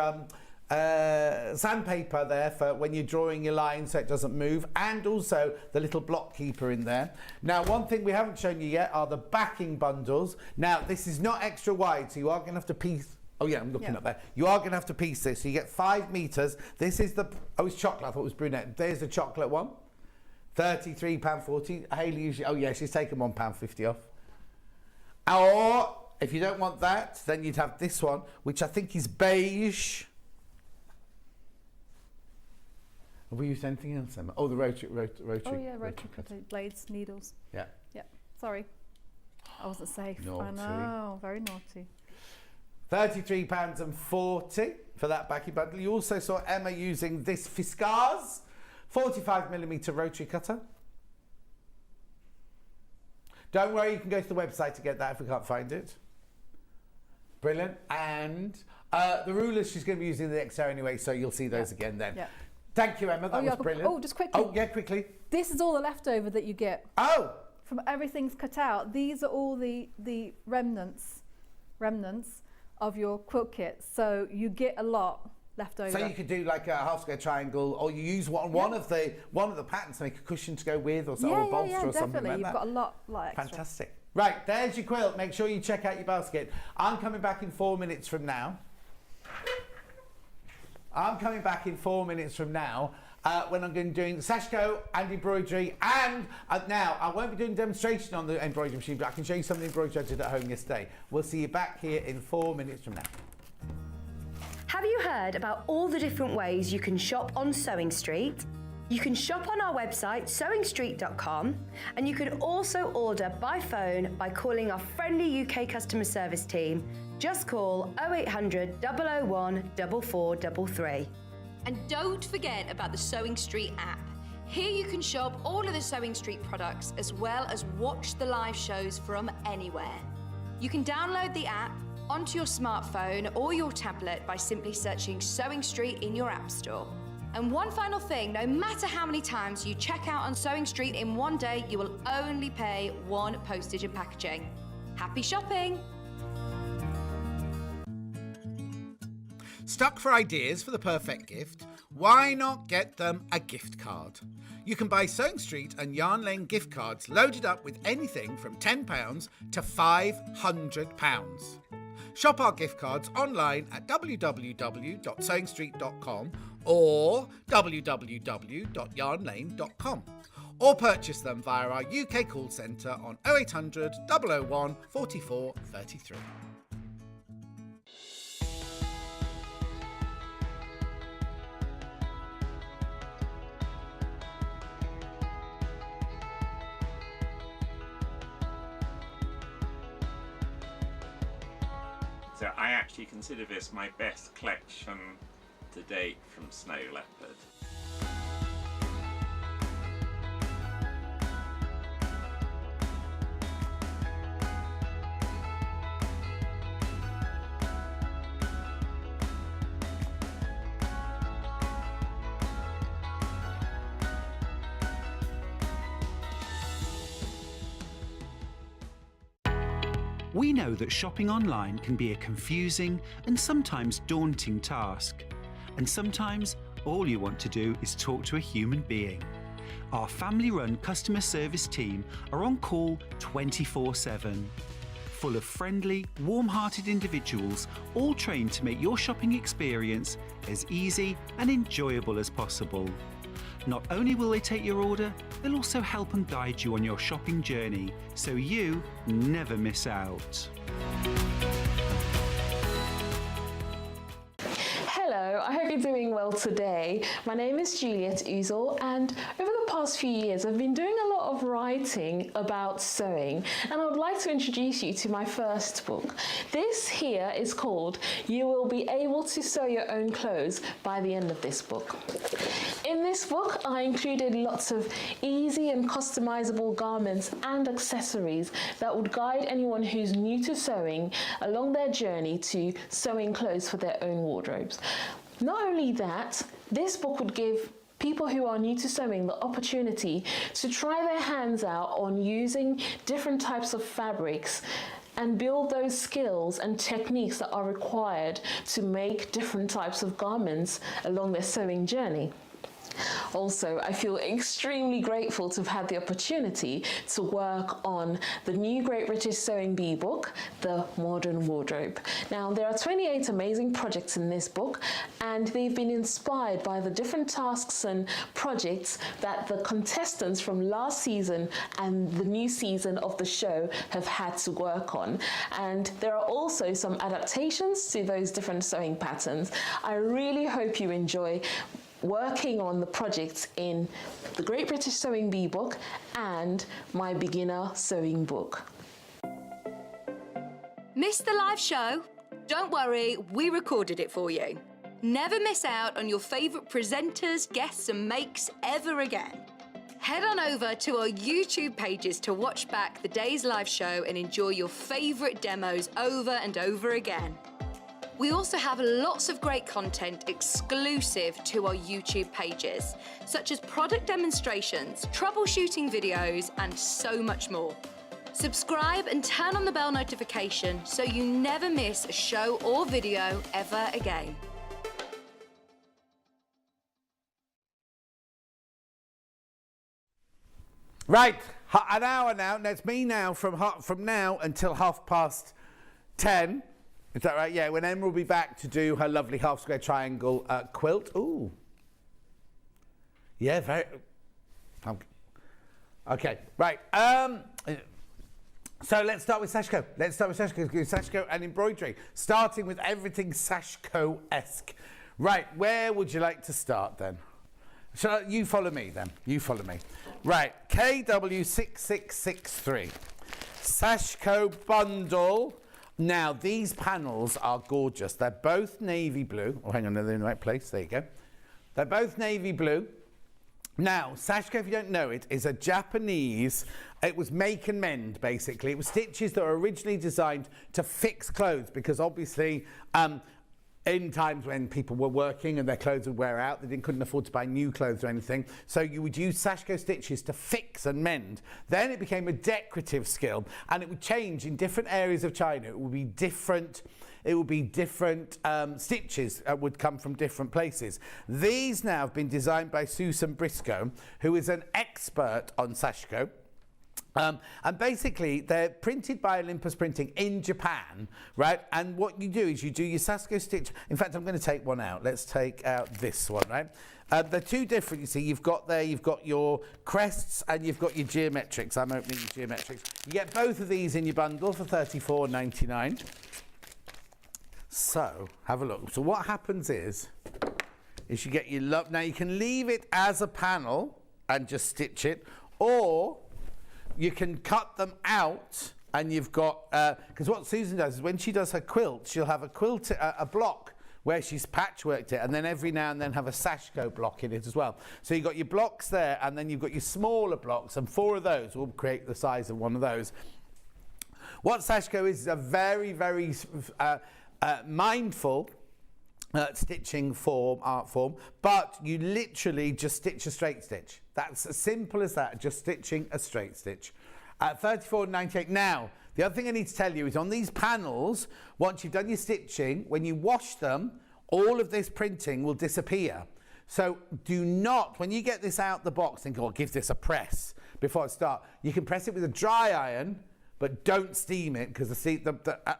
sandpaper there for when you're drawing your line so it doesn't move, and also the little block keeper in there. Now one thing we haven't shown you yet are the backing bundles. Now this is not extra wide, so you are going to have to piece. Oh yeah, I'm looking up there. You are going to have to piece this. So you get 5 meters. This is the, oh it's chocolate, I thought it was brunette. There's the chocolate one. £33.40. Hayley usually, oh yeah, she's taken £1.50 off. Or if you don't want that, then you'd have this one, which I think is beige. Have we used anything else, Emma? Oh, the rotary. Oh yeah, rotary blades, needles. Yeah. Yeah. Sorry, I wasn't safe. Naughty. I know, very naughty. £33.40 for that backing bundle. You also saw Emma using this Fiskars 45mm rotary cutter. Don't worry, you can go to the website to get that if we can't find it. Brilliant. And the rulers she's going to be using the next hour anyway, so you'll see those again then. Yeah. Thank you, Emma. That was brilliant. Oh, just quickly. Oh, yeah, quickly. This is all the leftover that you get. Oh! From everything's cut out. These are all the remnants of your quilt kit. So you get a lot left over. So you could do like a half square triangle, or you use one of the patterns to make a cushion to go with, or, or a bolster or something like that. You've got a lot extra. Fantastic. Right, there's your quilt. Make sure you check out your basket. I'm coming back in 4 minutes from now. When I'm going to be doing Sashko and embroidery, and now I won't be doing a demonstration on the embroidery machine, but I can show you some of the embroidery I did at home yesterday. We'll see you back here in 4 minutes from now. Have you heard about all the different ways you can shop on Sewing Street? You can shop on our website sewingstreet.com, and you can also order by phone by calling our friendly UK customer service team. Just call 0800 001 4433. And don't forget about the Sewing Street app. Here you can shop all of the Sewing Street products as well as watch the live shows from anywhere. You can download the app onto your smartphone or your tablet by simply searching Sewing Street in your app store. And one final thing, no matter how many times you check out on Sewing Street in one day, you will only pay 1 postage and packaging. Happy shopping! Stuck for ideas for the perfect gift? Why not get them a gift card? You can buy Sewing Street and Yarn Lane gift cards loaded up with anything from £10 to £500. Shop our gift cards online at www.sewingstreet.com or www.yarnlane.com, or purchase them via our UK call centre on 0800 001 4433. So I actually consider this my best collection to date from Snow Leopard. We know that shopping online can be a confusing and sometimes daunting task. And sometimes all you want to do is talk to a human being. Our family-run customer service team are on call 24/7. Full of friendly, warm-hearted individuals, all trained to make your shopping experience as easy and enjoyable as possible. Not only will they take your order, they'll also help and guide you on your shopping journey, so you never miss out. Hello, I hope you're doing well today. My name is Juliet Uzel, and over the past few years I've been doing a lot of writing about sewing, and I would like to introduce you to my first book. This here is called You Will Be Able to Sew Your Own Clothes by the end of this book. In this book I included lots of easy and customizable garments and accessories that would guide anyone who's new to sewing along their journey to sewing clothes for their own wardrobes. Not only that, this book would give people who are new to sewing the opportunity to try their hands out on using different types of fabrics and build those skills and techniques that are required to make different types of garments along their sewing journey. Also, I feel extremely grateful to have had the opportunity to work on the new Great British Sewing Bee book, The Modern Wardrobe. Now, there are 28 amazing projects in this book, and they've been inspired by the different tasks and projects that the contestants from last season and the new season of the show have had to work on. And there are also some adaptations to those different sewing patterns. I really hope you enjoy working on the projects in the Great British Sewing Bee book and my beginner sewing book. Missed the live show? Don't worry, we recorded it for you. Never miss out on your favourite presenters, guests and makes ever again. Head on over to our YouTube pages to watch back the day's live show and enjoy your favourite demos over and over again. We also have lots of great content exclusive to our YouTube pages, such as product demonstrations, troubleshooting videos, and so much more. Subscribe and turn on the bell notification so you never miss a show or video ever again. Right, an hour now. That's me now from now until 10:30. Is that right? Yeah, when Emma will be back to do her lovely half square triangle quilt. Ooh. Yeah, very. Okay, right. So let's start with Sashko. Sashko and embroidery, starting with everything Sashko-esque. Right, where would you like to start then? You follow me then. You follow me. Right, KW6663. Sashko bundle. Now, these panels are gorgeous. They're both navy blue. Oh, hang on, they're in the right place. There you go. They're both navy blue. Now, Sashko, if you don't know it, is a Japanese, it was make and mend, basically. It was stitches that were originally designed to fix clothes because obviously in times when people were working and their clothes would wear out, they couldn't afford to buy new clothes or anything. So you would use Sashko stitches to fix and mend. Then it became a decorative skill and it would change in different areas of China. It would be different. Stitches would come from different places. These now have been designed by Susan Briscoe, who is an expert on Sashko. And basically, they're printed by Olympus Printing in Japan, right? And what you do is you do your Sashko stitch. In fact, I'm going to take one out. Let's take out this one, right? They're two different. You see, you've got your crests and you've got your geometrics. I'm opening your geometrics. You get both of these in your bundle for $34.99. So, have a look. So what happens is you get your love. Now, you can leave it as a panel and just stitch it, or you can cut them out and you've got, because what Susan does is when she does her quilt, she'll have a block where she's patchworked it and then every now and then have a Sashko block in it as well. So you've got your blocks there and then you've got your smaller blocks and 4 of those will create the size of one of those. What Sashko is a very, very mindful stitching art form, but you literally just stitch a straight stitch. That's as simple as that, just stitching a straight stitch. At $34.98. Now, the other thing I need to tell you is on these panels, once you've done your stitching, when you wash them, all of this printing will disappear. So do not, when you get this out the box, think, oh, give this a press before I start. You can press it with a dry iron, but don't steam it because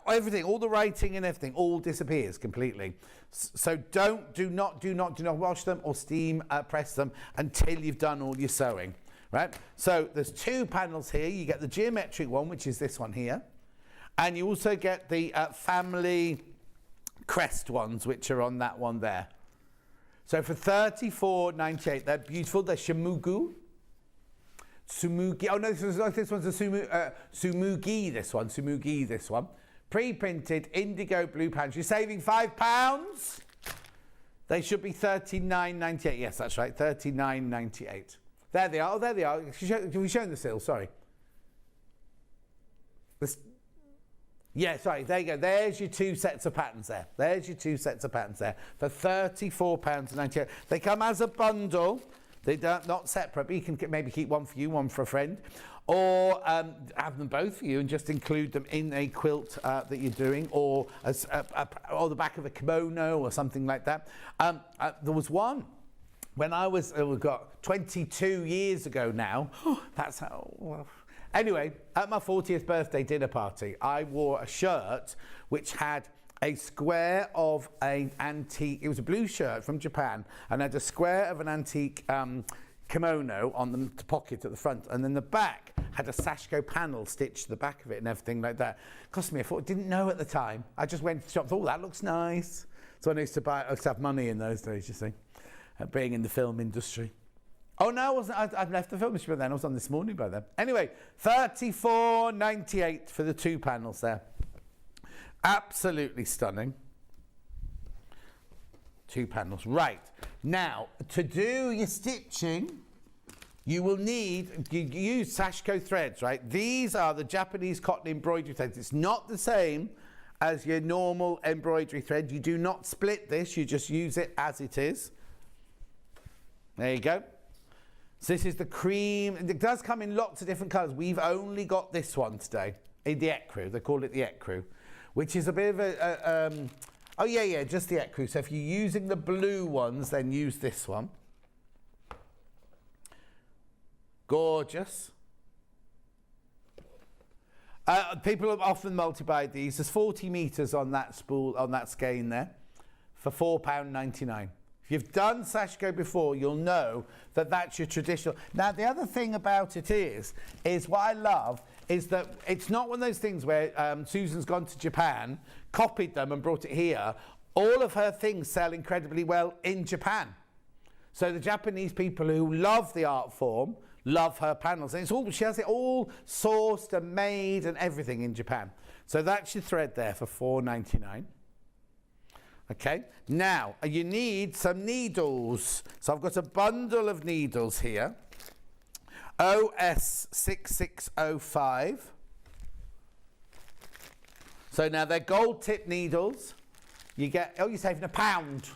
everything, all the writing and everything, all disappears completely. So do not wash them or steam press them until you've done all your sewing, right? So there's 2 panels here. You get the geometric one, which is this one here, and you also get the family crest ones, which are on that one there. So for $34.98, they're beautiful. They're Sumugi. Oh no, this one's a Sumugi. This one. Pre-printed indigo blue pants. You're saving £5. They should be $39.98. Yes, that's right. $39.98. There they are. Oh, there they are. Have we shown the seal? Sorry. Yeah, sorry, there you go. There's your 2 sets of patterns there. For £34.98. They come as a bundle. They're not separate, but you can maybe keep one for you, one for a friend. Or have them both for you and just include them in a quilt that you're doing, or or the back of a kimono or something like that. There was one when I was, we've got 22 years ago now. That's how... Well, anyway, at my 40th birthday dinner party, I wore a shirt which had a square of an antique, it was a blue shirt from Japan, and had a square of an antique kimono on the pocket at the front, and then the back had a Sashiko panel stitched to the back of it and everything like that. Cost me a fortune. Didn't know at the time. I just went to the shop, thought, oh, that looks nice. So I used to have money in those days, you see, being in the film industry. Oh no, I wasn't. I'd left the film industry by then. I was on This Morning by then. Anyway, $34.98 for the 2 panels there. Absolutely stunning. 2 panels. Right. Now, to do your stitching, you will need, you use Sashiko threads, right? These are the Japanese cotton embroidery threads. It's not the same as your normal embroidery thread. You do not split this. You just use it as it is. There you go. So this is the cream. It does come in lots of different colours. We've only got this one today, in the ecru. They call it the ecru, which is a bit of a... oh, yeah, just the ecru. So if you're using the blue ones, then use this one. Gorgeous. People have often multi-buyed these. There's 40 metres on that spool, on that skein there, for £4.99. If you've done Sashiko before, you'll know that that's your traditional. Now, the other thing about it is what I love is that it's not one of those things where Susan's gone to Japan, copied them and brought it here. All of her things sell incredibly well in Japan. So the Japanese people who love the art form love her panels. And she has it all sourced and made and everything in Japan. So that's your thread there for $4.99. Okay, now you need some needles. So I've got a bundle of needles here. OS 6605. So now they're gold tip needles. You get, oh, you're saving £1.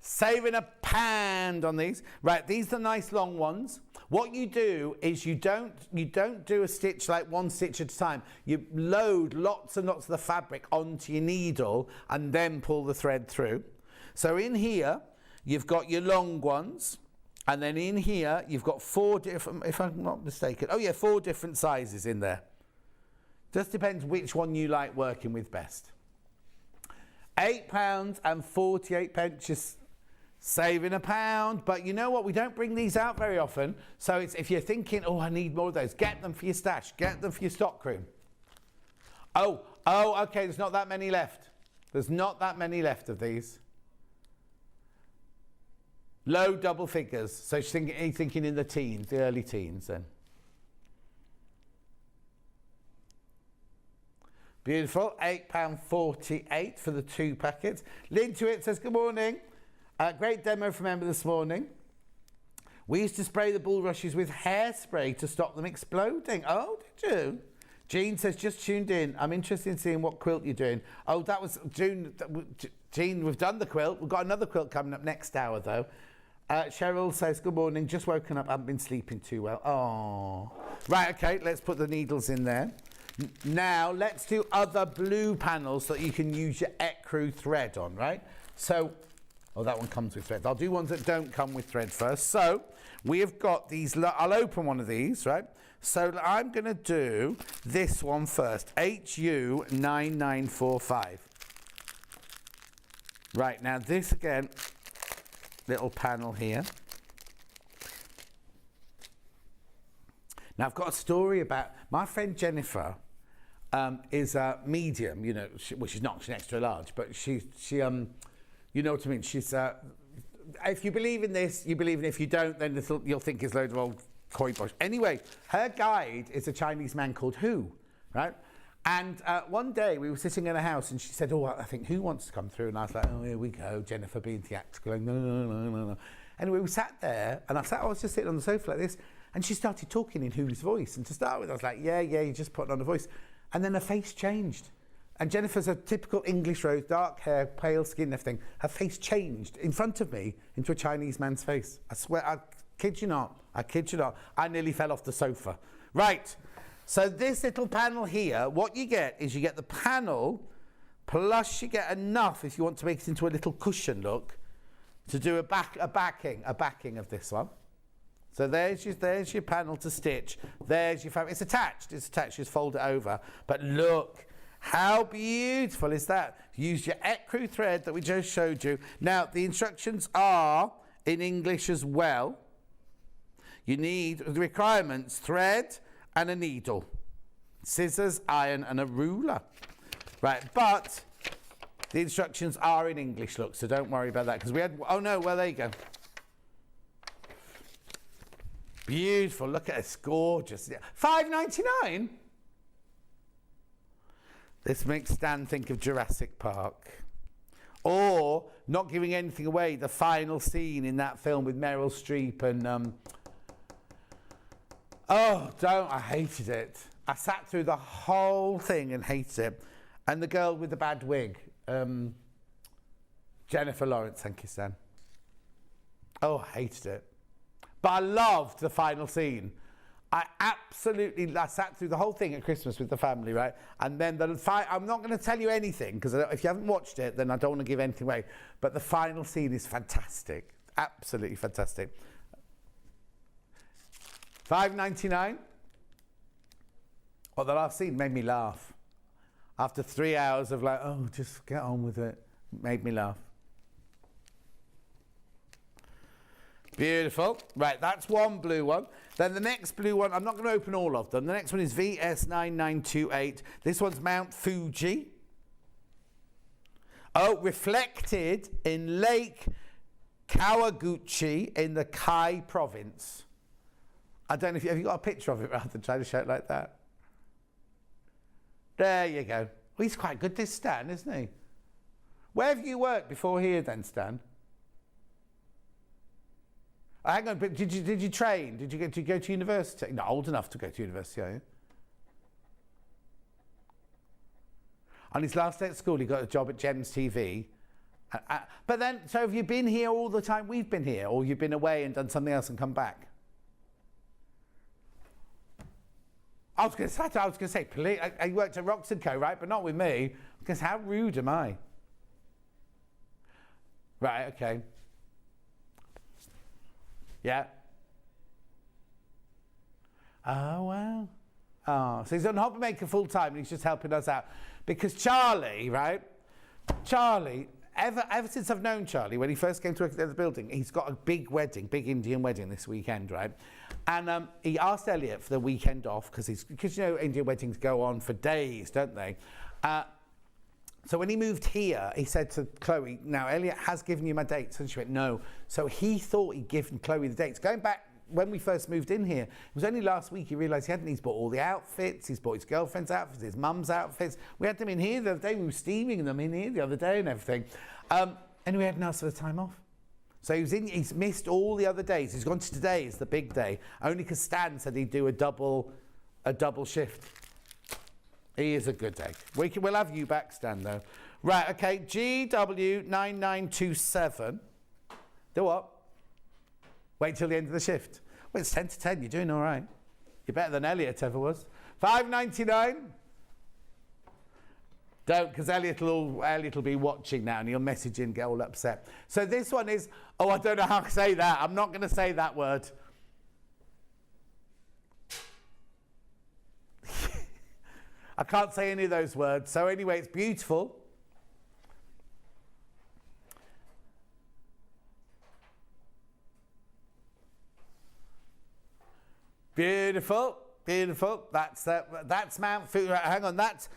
Saving £1 on these. Right, these are nice long ones. What you do is you don't do a stitch like one stitch at a time. You load lots and lots of the fabric onto your needle and then pull the thread through. So in here, you've got your long ones. And then in here, you've got 4 different, if I'm not mistaken, 4 different sizes in there. Just depends which one you like working with best. £8.48, just saving £1. But you know what? We don't bring these out very often. So it's, if you're thinking, oh, I need more of those, get them for your stash. Get them for your stockroom. Oh, okay, there's not that many left. There's not that many left of these. Low double figures. So he's thinking in the teens, the early teens then. Beautiful. £8.48 for the 2 packets. Lynn to it says, good morning. Great demo from Emma this morning. We used to spray the bulrushes with hairspray to stop them exploding. Oh, did you? Jean says, just tuned in. I'm interested in seeing what quilt you're doing. Oh, that was June. Jean, we've done the quilt. We've got another quilt coming up next hour, though. Cheryl says, good morning, just woken up, haven't been sleeping too well. Oh. Right, okay, let's put the needles in there. Now, let's do other blue panels so that you can use your ecru thread on, right? So, oh, that one comes with thread. I'll do ones that don't come with thread first. So, we have got these, I'll open one of these, right? So, I'm going to do this one first, HU9945. Right, now this again, little panel here. Now, I've got a story about my friend Jennifer. Is a medium, you know, she's not, she's extra large, but she you know what I mean. She's if you believe in this, you believe in it. If you don't, then you'll think it's loads of old koi bosh. Anyway, her guide is a Chinese man called Hu, right? And one day we were sitting in a house, and she said, "Oh, I think Hu wants to come through," and I was like, "Oh, here we go." Jennifer being theatrical, going, no. Anyway, we sat there, and I was just sitting on the sofa like this, and she started talking in Hu's voice. And to start with, I was like, "Yeah, you're just putting on a voice." And then her face changed. And Jennifer's a typical English rose, dark hair, pale skin and everything. Her face changed in front of me into a Chinese man's face. I swear, I kid you not. I kid you not. I nearly fell off the sofa. Right. So this little panel here, what you get is you get the panel, plus you get enough, if you want to make it into a little cushion look, to do a backing of this one. So there's your panel to stitch. There's your fabric. It's attached. Just fold it over. But look, how beautiful is that? Use your ecru thread that we just showed you. Now, the instructions are in English as well. You need the requirements: thread and a needle, scissors, iron, and a ruler. Right, but the instructions are in English, look, so don't worry about that, because we had, oh no, well, there you go. Beautiful, look at it, it's gorgeous. $5.99? This makes Stan think of Jurassic Park. Or, not giving anything away, the final scene in that film with Meryl Streep and... I hated it. I sat through the whole thing and hated it. And the girl with the bad wig, Jennifer Lawrence, thank you, Stan. Oh, I hated it. But I loved the final scene. I sat through the whole thing at Christmas with the family, right? And then I'm not going to tell you anything, because if you haven't watched it, then I don't want to give anything away. But the final scene is fantastic. Absolutely fantastic. $5.99. Well, the last scene made me laugh. After 3 hours of like, oh, just get on with it, made me laugh. Beautiful. Right, that's one blue one. Then the next blue one, I'm not going to open all of them. The next one is VS9928. This one's Mount Fuji. Oh, reflected in Lake Kawaguchi in the Kai province. I don't know if have you got a picture of it rather than trying to show it like that? There you go. Well, he's quite good, this Stan, isn't he? Where have you worked before here then, Stan? Hang on, but did you train? Did you go to university? Not old enough to go to university, are you? On his last day at school, he got a job at Gems TV. But then, so have you been here all the time we've been here, or you've been away and done something else and come back? I was going to say, I worked at Rox & Co, right? But not with me, because how rude am I? Right, okay. Yeah. Oh, wow. Oh, so he's on Hobby Maker full time and he's just helping us out. Because Charlie, right? Charlie, ever since I've known Charlie, when he first came to work at the building, he's got a big wedding, big Indian wedding this weekend, right? And he asked Elliot for the weekend off because you know Indian weddings go on for days, don't they? So when he moved here, he said to Chloe, now Elliot has given you my dates. And she went, no. So he thought he'd given Chloe the dates. Going back when we first moved in here, it was only last week he realised he's bought all the outfits. He's bought his girlfriend's outfits, his mum's outfits. We had them in here the other day. We were steaming them in here the other day and everything. And we hadn't asked for the time off. So he's missed all the other days. He's gone to today is the big day. Only because Stan said he'd do a double shift. He is a good egg. We'll have you back, Stan, though. Right, okay, GW9927. Do what? Wait till the end of the shift. Well, it's 10 to 10. You're doing all right. You're better than Elliot ever was. $5.99. Don't, because Elliot will be watching now and he'll message in and get all upset. So this one is, oh, I don't know how to say that. I'm not going to say that word. I can't say any of those words. So anyway, it's beautiful. Beautiful, beautiful. That's Mount Fuji. Hang on, that's.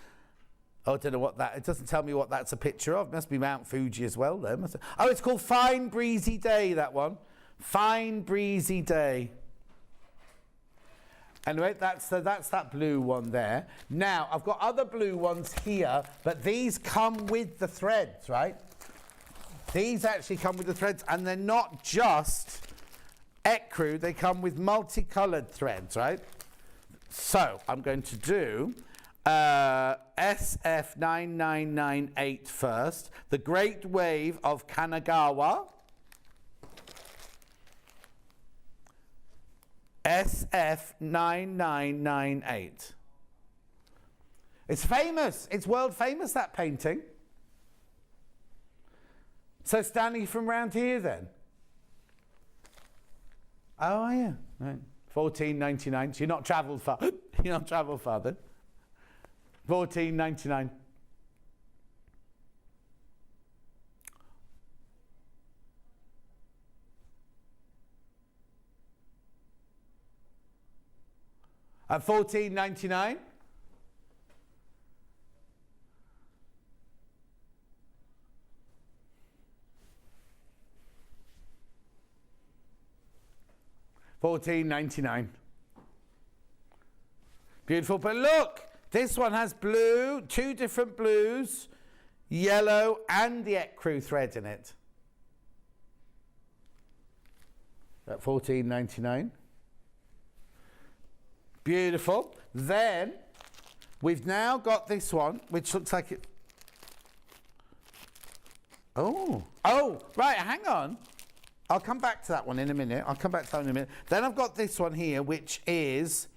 Oh, I don't know what that. It doesn't tell me what that's a picture of. Must be Mount Fuji as well, though. Oh, it's called Fine Breezy Day. That one, Fine Breezy Day. Anyway, that's that blue one there. Now I've got other blue ones here, but these come with the threads, right? These actually come with the threads, and they're not just ecru, they come with multicolored threads, right? So I'm going to do SF9998 first, the Great Wave of Kanagawa. SF9998. It's famous, it's world famous, that painting. So Stanley from round here then? Oh, yeah. Right. $14.99. So you're not travelled far. You're not travelled far then. $14.99. At $14.99. $14.99. Beautiful, but look, this one has blue, 2 different blues, yellow, and the ecru thread in it. At $14.99. Beautiful. Then we've now got this one, which looks like it. Oh, right, hang on. I'll come back to that one in a minute. Then I've got this one here, which is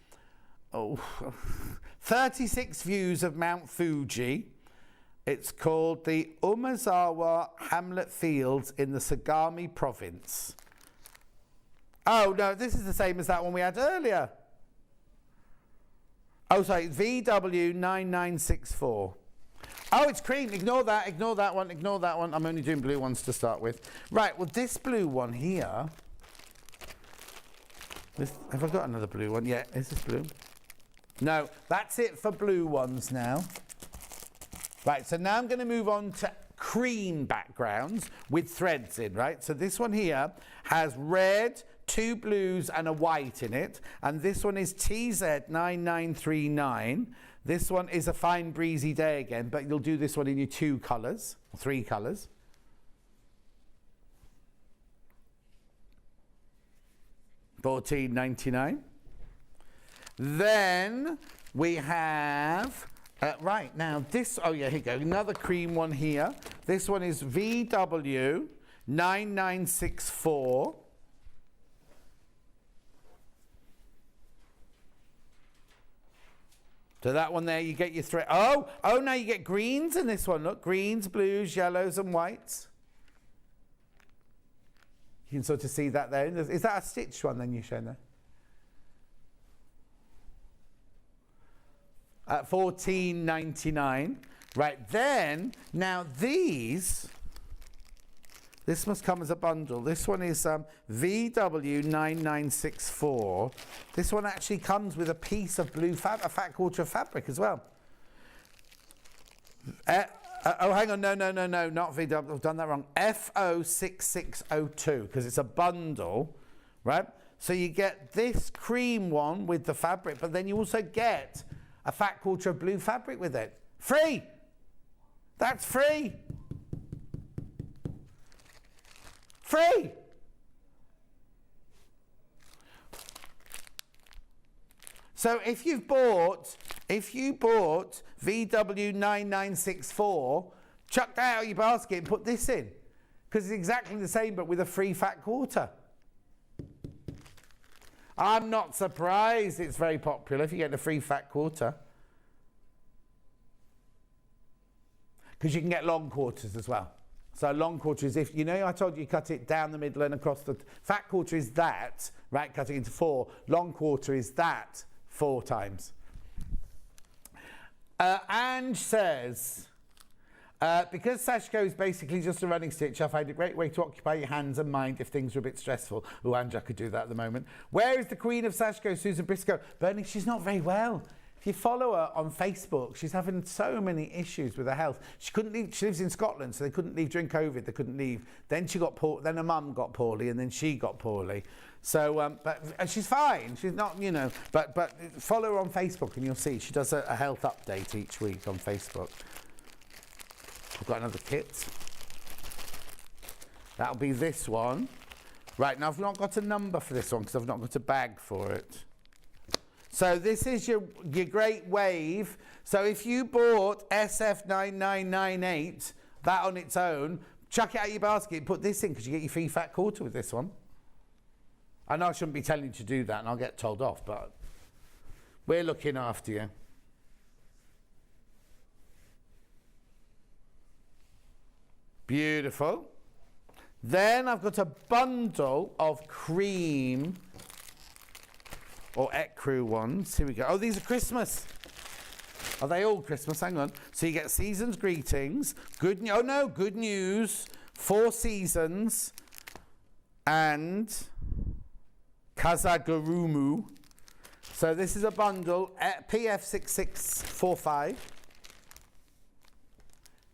36 views of Mount Fuji. It's called the Umezawa Hamlet Fields in the Sagami Province. Oh, no, this is the same as that one we had earlier. Oh, sorry, VW9964. Oh, it's cream. Ignore that one. I'm only doing blue ones to start with. Right, well, this blue one here. Have I got another blue one? Yeah, is this blue? No, that's it for blue ones now. Right, so now I'm going to move on to cream backgrounds with threads in, right? So this one here has red, 2 blues and a white in it. And this one is TZ9939. This one is a Fine Breezy Day again, but you'll do this one in your 2 colours, 3 colours. $14.99. Then we have, right now this, oh yeah, here you go, another cream one here. This one is VW9964. So that one there, you get your thread. Oh, now you get greens in this one. Look, greens, blues, yellows, and whites. You can sort of see that there. Is that a stitched one then you're showing there? At $14.99. Right, then, now these, this must come as a bundle. This one is VW9964. This one actually comes with a piece of blue fabric, a fat quarter of fabric as well. Oh, hang on, no, not VW, I've done that wrong. FO6602, because it's a bundle, right? So you get this cream one with the fabric, but then you also get a fat quarter of blue fabric with it. Free! That's free! Free! So if you bought VW9964, chuck that out of your basket and put this in, because it's exactly the same but with a free fat quarter. I'm not surprised it's very popular if you get the free fat quarter. Because you can get long quarters as well. So long quarter is if, you know, I told you cut it down the middle and across the... Fat quarter is that, right, cut it into 4. Long quarter is that 4 times. Ange says, because sashiko is basically just a running stitch, I find it a great way to occupy your hands and mind if things are a bit stressful. Oh, Ange, I could do that at the moment. Where is the queen of sashiko, Susan Briscoe? Bernie, she's not very well. If you follow her on Facebook, she's having so many issues with her health. She couldn't leave. She lives in Scotland, so they couldn't leave during COVID. They couldn't leave. Then she got then her mum got poorly, and then she got poorly. So, but she's fine. She's not, you know. But follow her on Facebook, and you'll see she does a health update each week on Facebook. I've got another kit. That'll be this one. Right, now I've not got a number for this one because I've not got a bag for it. So this is your great wave. So if you bought SF9998, that on its own, chuck it out your basket, put this in because you get your free fat quarter with this one. I know I shouldn't be telling you to do that and I'll get told off, but we're looking after you. Beautiful. Then I've got a bundle of cream or ecru ones. Here we go. Oh, these are Christmas. Are they all Christmas? Hang on. So you get season's greetings, good news, 4 seasons, and Kazagarumu. So this is a bundle at PF6645.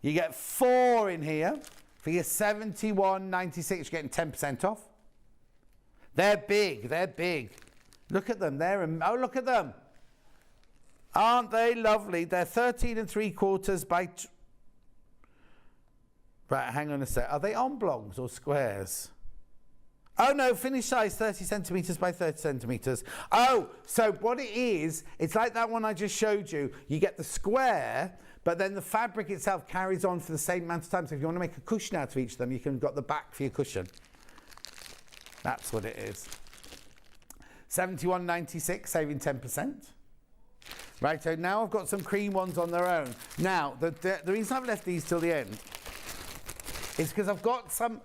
You get 4 in here for your $71.96. You're getting 10% off. They're big. They're big. Look at them. Oh, look at them. Aren't they lovely? They're 13 3/4 by... Right, hang on a sec. Are they oblongs or squares? Oh, no, finished size 30 centimetres by 30 centimetres. Oh, so what it is, it's like that one I just showed you. You get the square, but then the fabric itself carries on for the same amount of time. So if you want to make a cushion out of each of them, you can got the back for your cushion. That's what it is. $71.96, saving 10%. Right, so now I've got some cream ones on their own. Now, the reason I've left these till the end is because I've got some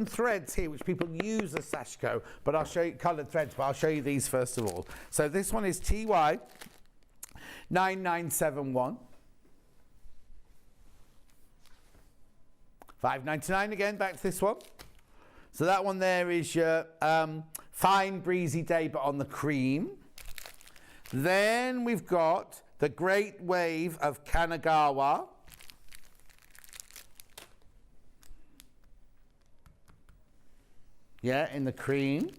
threads here which people use as sashiko, but I'll show you coloured threads, but I'll show you these first of all. So this one is TY 9971. $5.99 again, back to this one. So that one there is your fine breezy day, but on the cream. Then we've got the Great Wave of Kanagawa. Yeah, in the cream.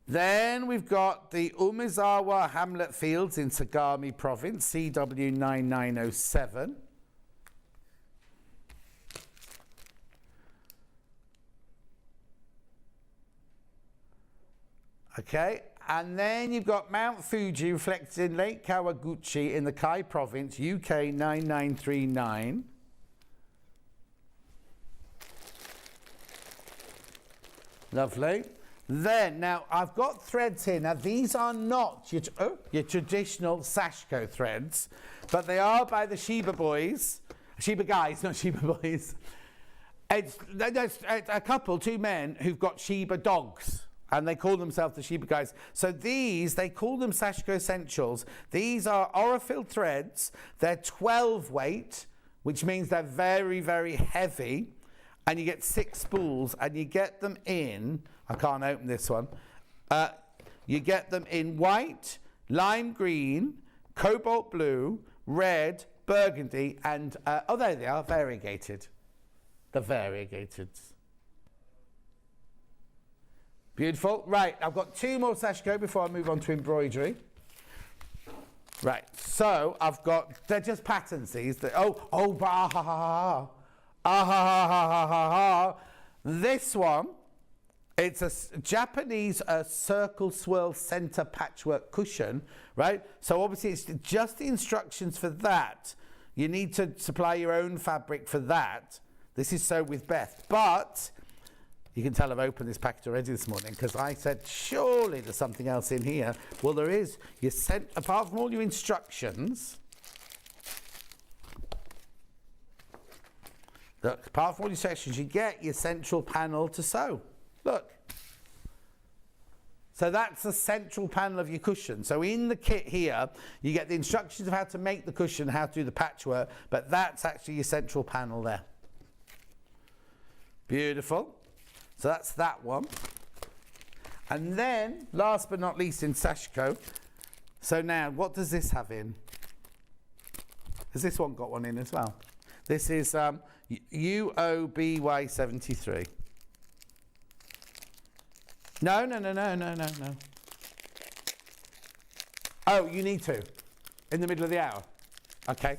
Then we've got the Umezawa Hamlet Fields in Sagami Province, CW9907. Okay, and then you've got Mount Fuji reflected in Lake Kawaguchi in the Kai Province, UK 9939. Lovely. Then, now, I've got threads here. Now, these are not your traditional sashiko threads, but they are by the Shiba boys. Shiba guys, not Shiba boys. It's a couple, 2 men, who've got Shiba dogs. And they call themselves the Shiba guys. So these, they call them Sashiko Essentials. These are Aurifil threads. They're 12 weight, which means they're very, very heavy. And you get 6 spools, and you get them in, I can't open this one, you get them in white, lime green, cobalt blue, red, burgundy, and, oh, there they are, variegated. The variegated. Beautiful. Right, I've got 2 more sashiko before I move on to embroidery. Right, so I've got, they're just patterns, these. This one, it's a Japanese circle swirl center patchwork cushion, right? So obviously it's just the instructions for that. You need to supply your own fabric for that. This is sewed with Beth, but You can tell I've opened this package already this morning because I said, surely there's something else in here. Well, there is. You sent, apart from all your instructions, look, apart from all your sections, you get your central panel to sew. Look. So that's the central panel of your cushion. So in the kit here, you get the instructions of how to make the cushion, how to do the patchwork, but that's actually your central panel there. Beautiful. So that's that one. And then, last but not least in Sashiko, so now what does this have in? Has this one got one in as well? This is UOBY73. No. Oh, you need to. In the middle of the hour. Okay.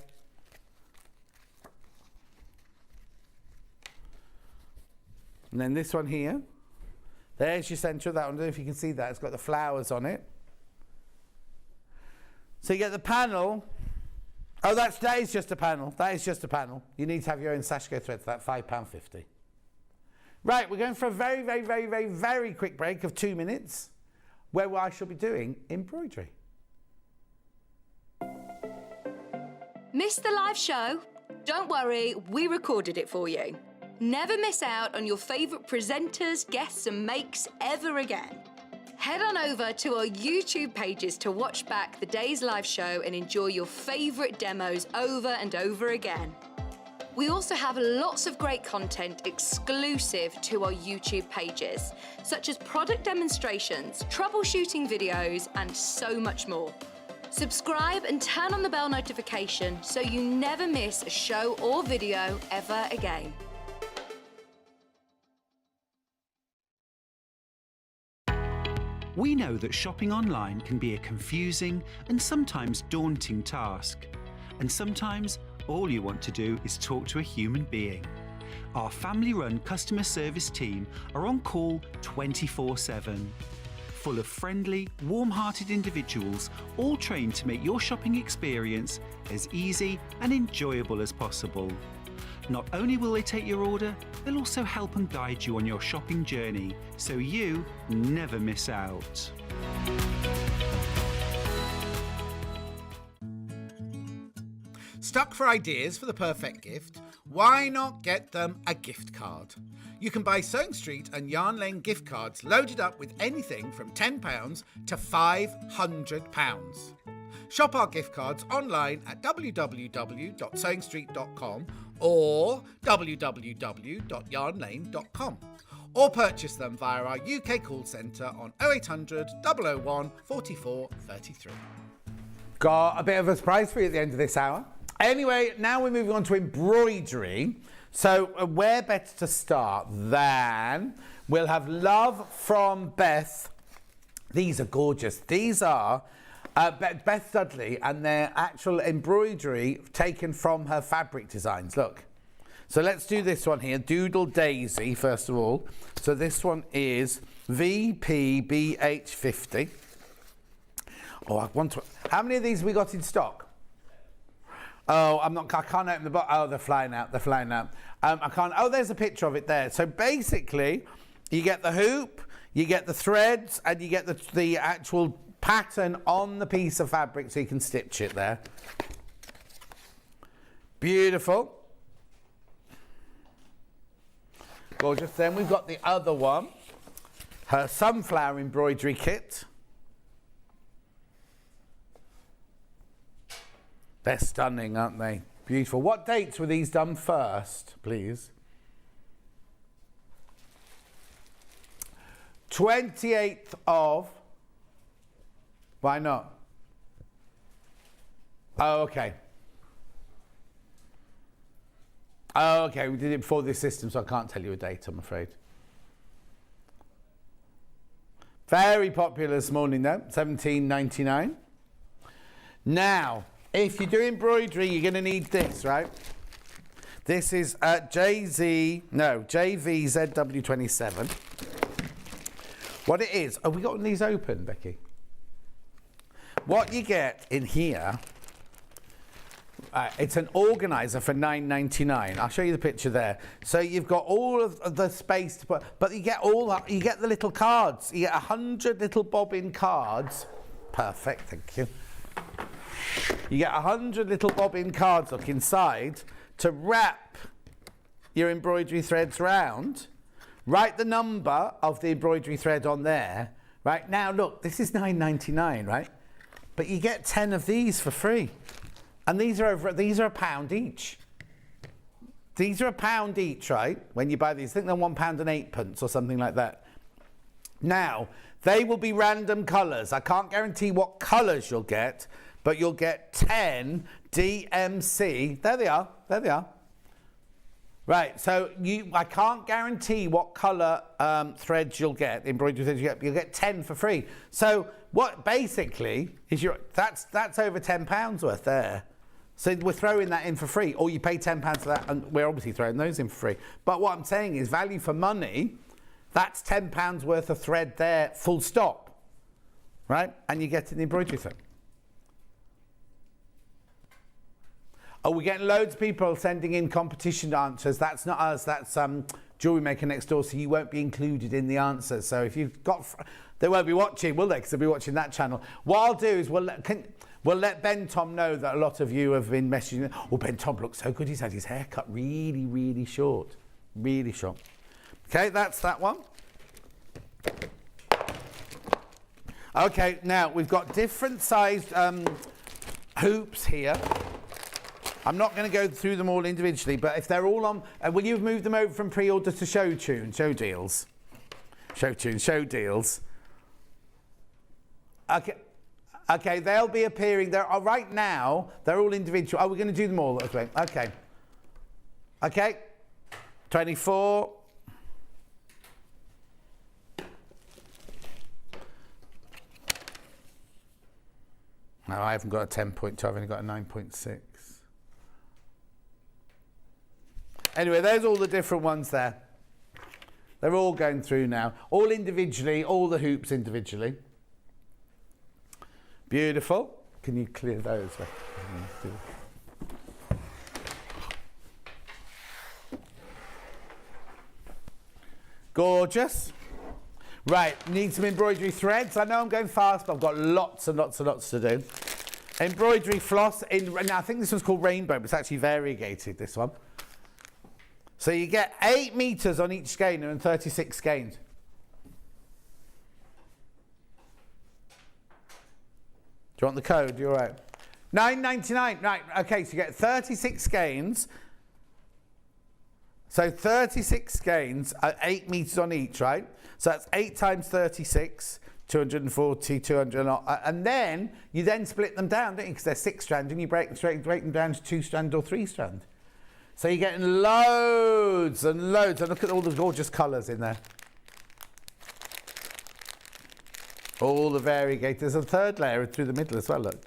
And then this one here. There's your centre of that one. I don't know if you can see that. It's got the flowers on it. So you get the panel. Oh, that is just a panel. That is just a panel. You need to have your own Sashiko thread for that, £5.50. Right, we're going for a very quick break of 2 minutes where I shall be doing embroidery. Missed the live show? Don't worry, we recorded it for you. Never miss out on your favourite presenters, guests and makes ever again. Head on over to our YouTube pages to watch back the day's live show and enjoy your favourite demos over and over again. We also have lots of great content exclusive to our YouTube pages, such as product demonstrations, troubleshooting videos, and so much more. Subscribe and turn on the bell notification so you never miss a show or video ever again. We know that shopping online can be a confusing and sometimes daunting task. And sometimes all you want to do is talk to a human being. Our family-run customer service team are on call 24/7. Full of friendly, warm-hearted individuals, all trained to make your shopping experience as easy and enjoyable as possible. Not only will they take your order, they'll also help and guide you on your shopping journey, so you never miss out. Stuck for ideas for the perfect gift? Why not get them a gift card? You can buy Sewing Street and Yarn Lane gift cards loaded up with anything from £10 to £500. Shop our gift cards online at www.sewingstreet.com or www.yarnlane.com, or purchase them via our UK call centre on 0800 001 44 33. Got a bit of a surprise for you at the end of this hour. Anyway, now we're moving on to embroidery. So where better to start than we'll have love from Beth. These are gorgeous. These are Beth Dudley and their actual embroidery taken from her fabric designs. Look. So let's do this one here. Doodle Daisy, first of all. So this one is VPBH50. Oh, I want to... How many of these have we got in stock? Oh, I can't open the box. Oh, they're flying out. I can't... Oh, there's a picture of it there. So basically, you get the hoop, you get the threads, and you get the actual pattern on the piece of fabric so you can stitch it there. Beautiful. Gorgeous. Then we've got the other one, her sunflower embroidery kit. They're stunning, aren't they? Beautiful. What dates were these done first, please? 28th of... Why not? Oh, okay. Oh, okay. We did it before this system, so I can't tell you a date, I'm afraid. Very popular this morning, though. £17.99. Now... if you do embroidery, you're going to need this, right? This is JVZW27. What it is, have we got these open, Becky? What you get in here, It's an organizer for $9.99. I'll show you the picture there. So you've got all of the space to put, but you get the little cards. You get 100 little bobbin cards. Perfect, thank you. You get 100 little bobbin cards, look, inside to wrap your embroidery threads round. Write the number of the embroidery thread on there. Right, now look, this is $9.99, right? But you get 10 of these for free. And these are £1 each. These are £1 each, right? When you buy these, I think they're £1.08 or something like that. Now, they will be random colours. I can't guarantee what colours you'll get, but you'll get 10 DMC. There they are. There they are. Right, so I can't guarantee what colour threads you'll get, embroidery threads you'll get 10 for free. So what basically is that's over £10 worth there. So we're throwing that in for free, or you pay £10 for that, and we're obviously throwing those in for free. But what I'm saying is value for money, that's £10 worth of thread there, full stop, right? And you get an embroidery thread. Oh, we're getting loads of people sending in competition answers. That's not us, that's Jewelry Maker next door, so you won't be included in the answers. So if you've got, they won't be watching, will they? Because they'll be watching that channel. What I'll do is we'll let Ben Tom know that a lot of you have been messaging. Oh, Ben Tom looks so good. He's had his hair cut really, really short. Really short. Okay, that's that one. Okay, now we've got different sized hoops here. I'm not going to go through them all individually, but if they're all on, will you move them over from pre-order to show deals? Show deals. Okay, they'll be appearing. Right now, they're all individual. Oh, we're going to do them all. Okay. 24. No, I haven't got a 10.2. I've only got a 9.6. Anyway, there's all the different ones there. They're all going through now. All individually, all the hoops individually. Beautiful. Can you clear those? Gorgeous. Right, need some embroidery threads. I know I'm going fast, but I've got lots and lots and lots to do. Embroidery floss. Now, I think this one's called rainbow, but it's actually variegated, this one. So you get 8 meters on each skein and 36 skeins. Do you want the code? You're right. $9.99. Right. Okay. So you get 36 skeins. So 36 skeins at 8 meters on each, right? So that's 8 times 36, 240, 200, and then you then split them down, don't you? Because they're 6 strand, and you break them down to 2 strand or 3 strand. So you're getting loads and loads. And look at all the gorgeous colours in there. All the variegators. There's a third layer through the middle as well, look.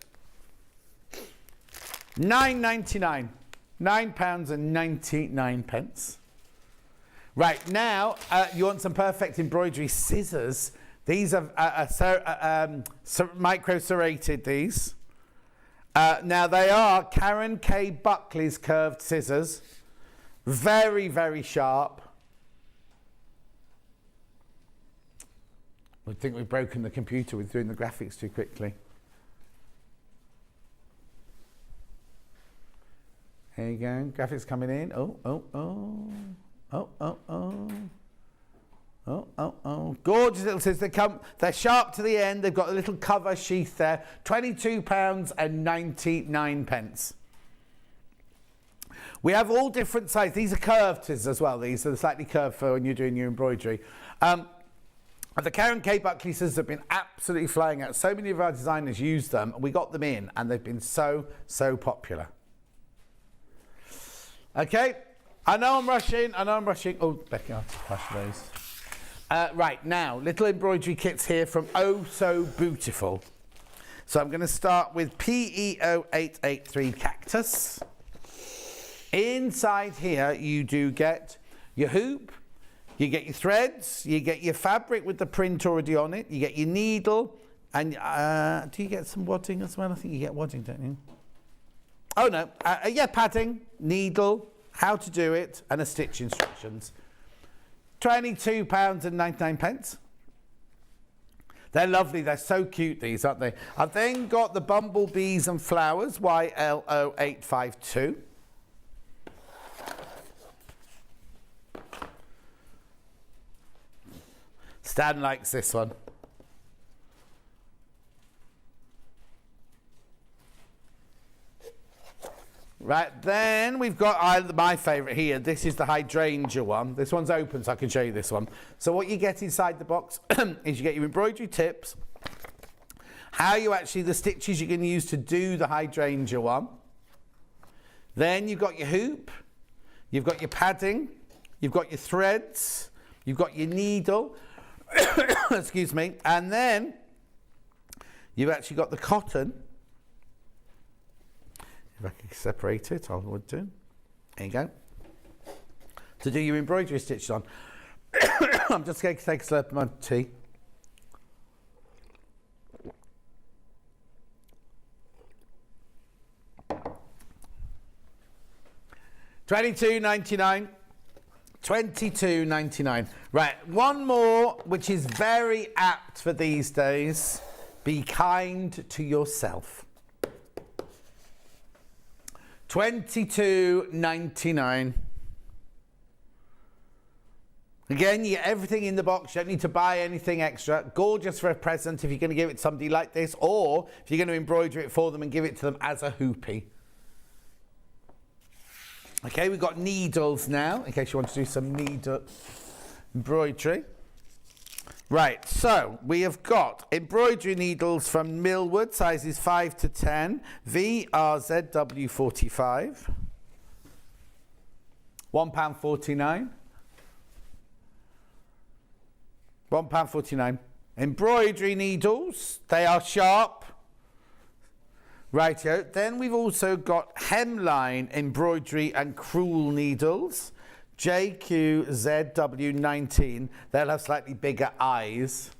£9.99. £9.99. Right, now you want some perfect embroidery scissors. These are micro-serrated, these. Now they are Karen K. Buckley's curved scissors. Very, very sharp. I think we've broken the computer with doing the graphics too quickly. There you go, graphics coming in. Oh. Gorgeous little scissors. They're sharp to the end. They've got a little cover sheath there. £22.99. We have all different sizes. These are curved scissors as well. These are slightly curved for when you're doing your embroidery. The Karen K. Buckley scissors have been absolutely flying out. So many of our designers use them. We got them in and they've been so popular. Okay. I know I'm rushing. Oh, Becky, I'll flash those. Right, now, little embroidery kits here from Oh So Beautiful. So I'm going to start with PEO883 Cactus. Inside here, you do get your hoop, you get your threads, you get your fabric with the print already on it, you get your needle, and do you get some wadding as well? I think you get wadding, don't you? Oh no, yeah, padding, needle, how to do it, and a stitch instructions. £22.99. They're lovely, they're so cute, these, aren't they? I've then got the Bumblebees and Flowers, YLO852. Stan likes this one. Right, then we've got my favourite here. This is the hydrangea one. This one's open, so I can show you this one. So what you get inside the box is you get your embroidery tips, the stitches you're going to use to do the hydrangea one. Then you've got your hoop, you've got your padding, you've got your threads, you've got your needle, excuse me, and then you've actually got the cotton. If I can separate it, I would do. There you go. To do your embroidery stitches on. I'm just going to take a slurp of my tea. £22.99. £22.99. Right, one more, which is very apt for these days. Be kind to yourself. £22.99. Again, you get everything in the box. You don't need to buy anything extra. Gorgeous for a present if you're going to give it to somebody like this, or if you're going to embroider it for them and give it to them as a hoopie. Okay, we've got needles now, in case you want to do some needle embroidery. Right, so we have got embroidery needles from Millwood, sizes 5 to 10, VRZW45, £1.49. £1.49. Embroidery needles, they are sharp. Rightio. Then we've also got hemline embroidery and crewel needles, JQZW19. They'll have slightly bigger eyes.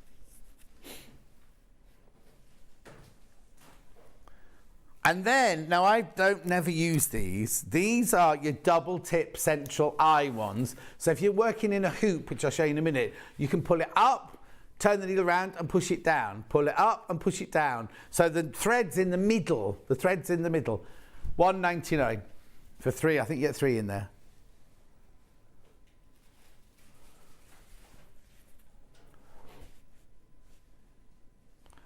And then, now I never use these. These are your double tip central eye ones. So if you're working in a hoop, which I'll show you in a minute, you can pull it up, turn the needle around and push it down. Pull it up and push it down. So the thread's in the middle. The thread's in the middle. £1.99 for 3. I think you get 3 in there.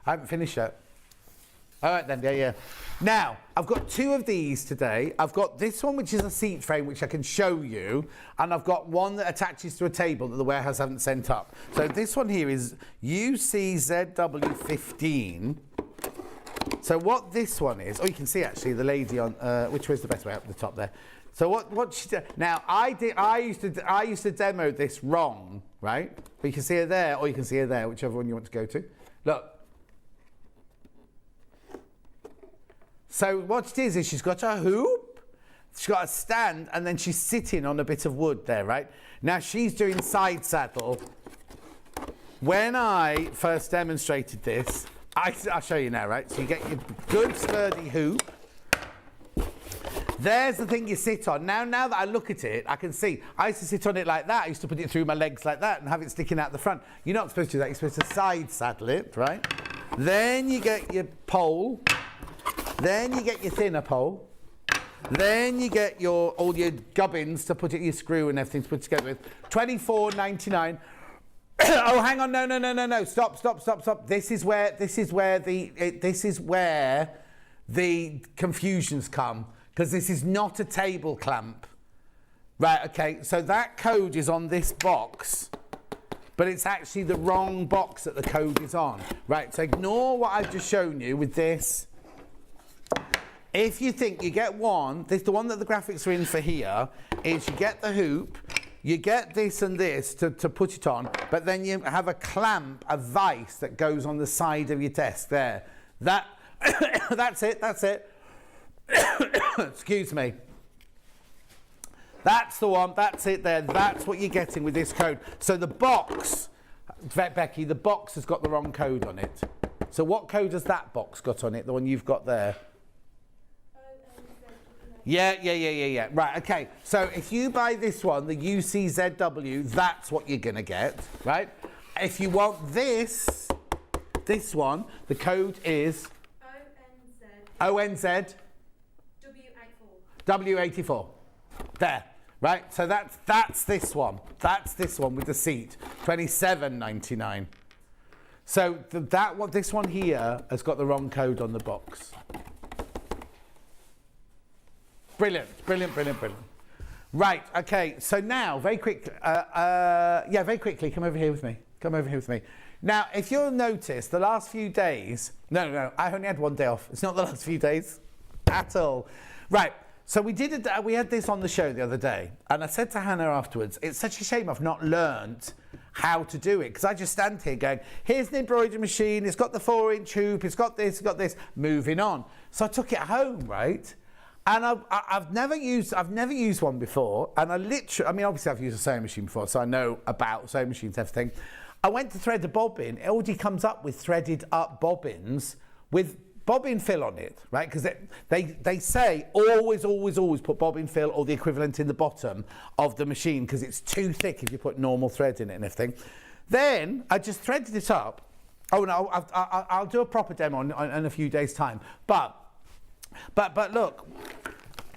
I haven't finished yet. All right then, yeah. Now, I've got 2 of these today. I've got this one, which is a seat frame, which I can show you, and I've got one that attaches to a table that the warehouse haven't sent up. So this one here is UCZW15. So what this one is, you can see actually the lady on, which way is the best way up the top there. So what she did, now I used to demo this wrong, right? But you can see her there, or you can see her there, whichever one you want to go to. Look. So what it is she's got a hoop, she's got a stand, and then she's sitting on a bit of wood there, right? Now she's doing side saddle. When I first demonstrated this, I'll show you now, right? So you get your good sturdy hoop. There's the thing you sit on. Now that I look at it, I can see. I used to sit on it like that. I used to put it through my legs like that and have it sticking out the front. You're not supposed to do that. You're supposed to side saddle it, right? Then you get your pole. Then you get your thinner pole. Then you get all your gubbins to put it, your screw and everything to put together with. £24.99. Oh, hang on, no. Stop. This is where the confusions come, because this is not a table clamp. Right, okay, so that code is on this box, but it's actually the wrong box that the code is on. Right, so ignore what I've just shown you with this. If you think you get one, the one that the graphics are in for here, is you get the hoop, you get this and this to put it on, but then you have a clamp, a vice that goes on the side of your desk there. That's it. Excuse me. That's the one, that's it there. That's what you're getting with this code. So the box, Becky, the box has got the wrong code on it. So what code has that box got on it, the one you've got there? Yeah. Right, okay. So if you buy this one, the UCZW, that's what you're going to get, right? If you want this one, the code is ONZ W84. There, right? So that's this one. That's this one with the seat, $27.99. So this one here has got the wrong code on the box. Brilliant. Right, okay, so now, very quickly, very quickly, come over here with me. Now, if you'll notice, the last few days, no, I only had one day off. It's not the last few days at all. Right, so we had this on the show the other day, and I said to Hannah afterwards, it's such a shame I've not learned how to do it, because I just stand here going, here's an embroidery machine, it's got the 4-inch hoop, it's got this, moving on. So I took it home, right? And I've never used one before, and obviously I've used a sewing machine before, so I know about sewing machines and everything. I went to thread a bobbin, it already comes up with threaded up bobbins with bobbin fill on it, right? Because they say always put bobbin fill or the equivalent in the bottom of the machine, because it's too thick if you put normal thread in it and everything. Then I just threaded it up. Oh no, I'll do a proper demo in a few days' time. But look,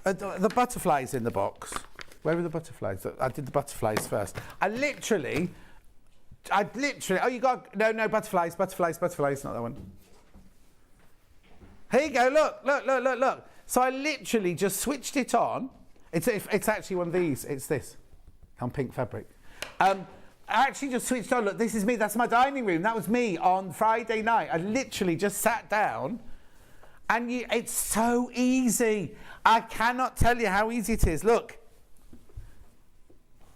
the butterflies in the box. Where are the butterflies? I did the butterflies first. I literally, oh, you got, no, butterflies, not that one. Here you go, look. So I literally just switched it on. It's actually one of these, it's this, on pink fabric. I actually just switched on, look, this is me, that's my dining room. That was me on Friday night. I literally just sat down, and it's so easy. I cannot tell you how easy it is. Look,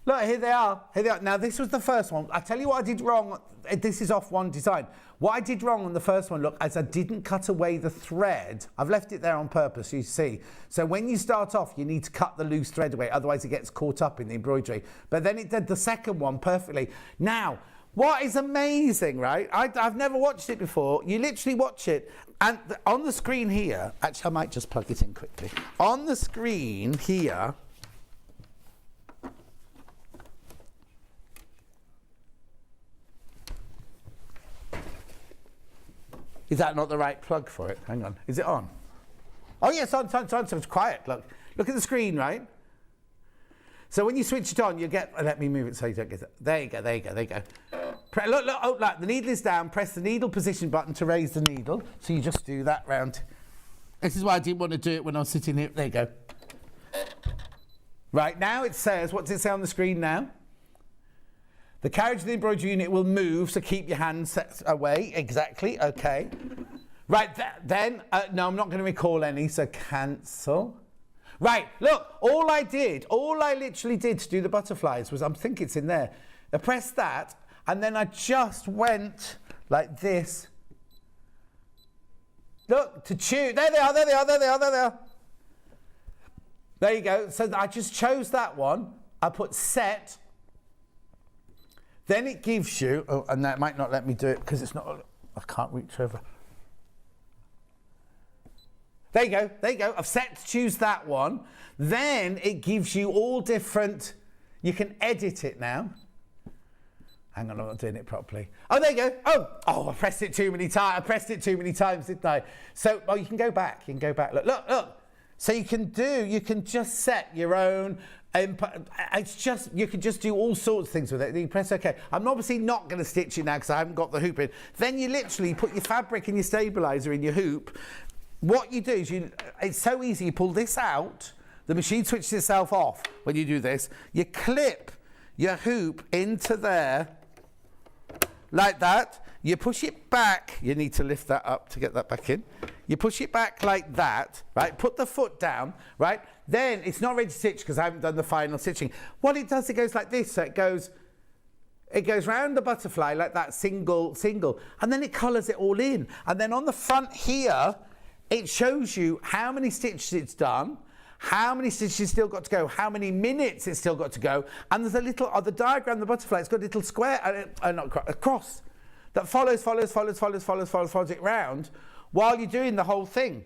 here they are. Now, this was the first one. I tell you what I did wrong. This is off one design. What I did wrong on the first one, look, is I didn't cut away the thread. I've left it there on purpose, you see. So when you start off, you need to cut the loose thread away, otherwise it gets caught up in the embroidery. But then it did the second one perfectly. Now, what is amazing, right? I've never watched it before. You literally watch it, and on the screen here, actually I might just plug it in quickly. On the screen here, is that not the right plug for it? Hang on, is it on? Oh yes, on, so it's quiet, look at the screen, right? So when you switch it on, you get, let me move it so you don't get it. There you go. Look, the needle is down, press the needle position button to raise the needle. So you just do that round. This is why I didn't want to do it when I was sitting here. There you go. Right, now it says, what does it say on the screen now? The carriage of the embroidery unit will move, so keep your hands set away. Exactly, okay. Right, then, no, I'm not going to recall any, so cancel. Right, look, all I literally did to do the butterflies was, I think it's in there. I pressed that, and then I just went like this. Look, to choose. There they are. There you go. So I just chose that one. I put set. Then it gives you, oh, and that might not let me do it because it's not, I can't reach over. There you go. I've set to choose that one. Then it gives you all different, you can edit it now. Hang on, I'm not doing it properly. Oh, there you go. Oh, I pressed it too many times, didn't I? So, you can go back. Look. So you can just set your own, you can just do all sorts of things with it. You press OK. I'm obviously not going to stitch it now because I haven't got the hoop in. Then you literally put your fabric and your stabiliser in your hoop. What you do is it's so easy. You pull this out, the machine switches itself off when you do this. You clip your hoop into there like that. You push it back. You need to lift that up to get that back in. You push it back like that, right? Put the foot down, right? Then it's not ready to stitch because I haven't done the final stitching. What it does, it goes like this. So it goes round the butterfly like that, single, and then it colours it all in. And then on the front here, it shows you how many stitches it's done, how many stitches still got to go, how many minutes it's still got to go, and there's a little, the diagram of the butterfly, it's got a little square, a cross, that follows it round while you're doing the whole thing.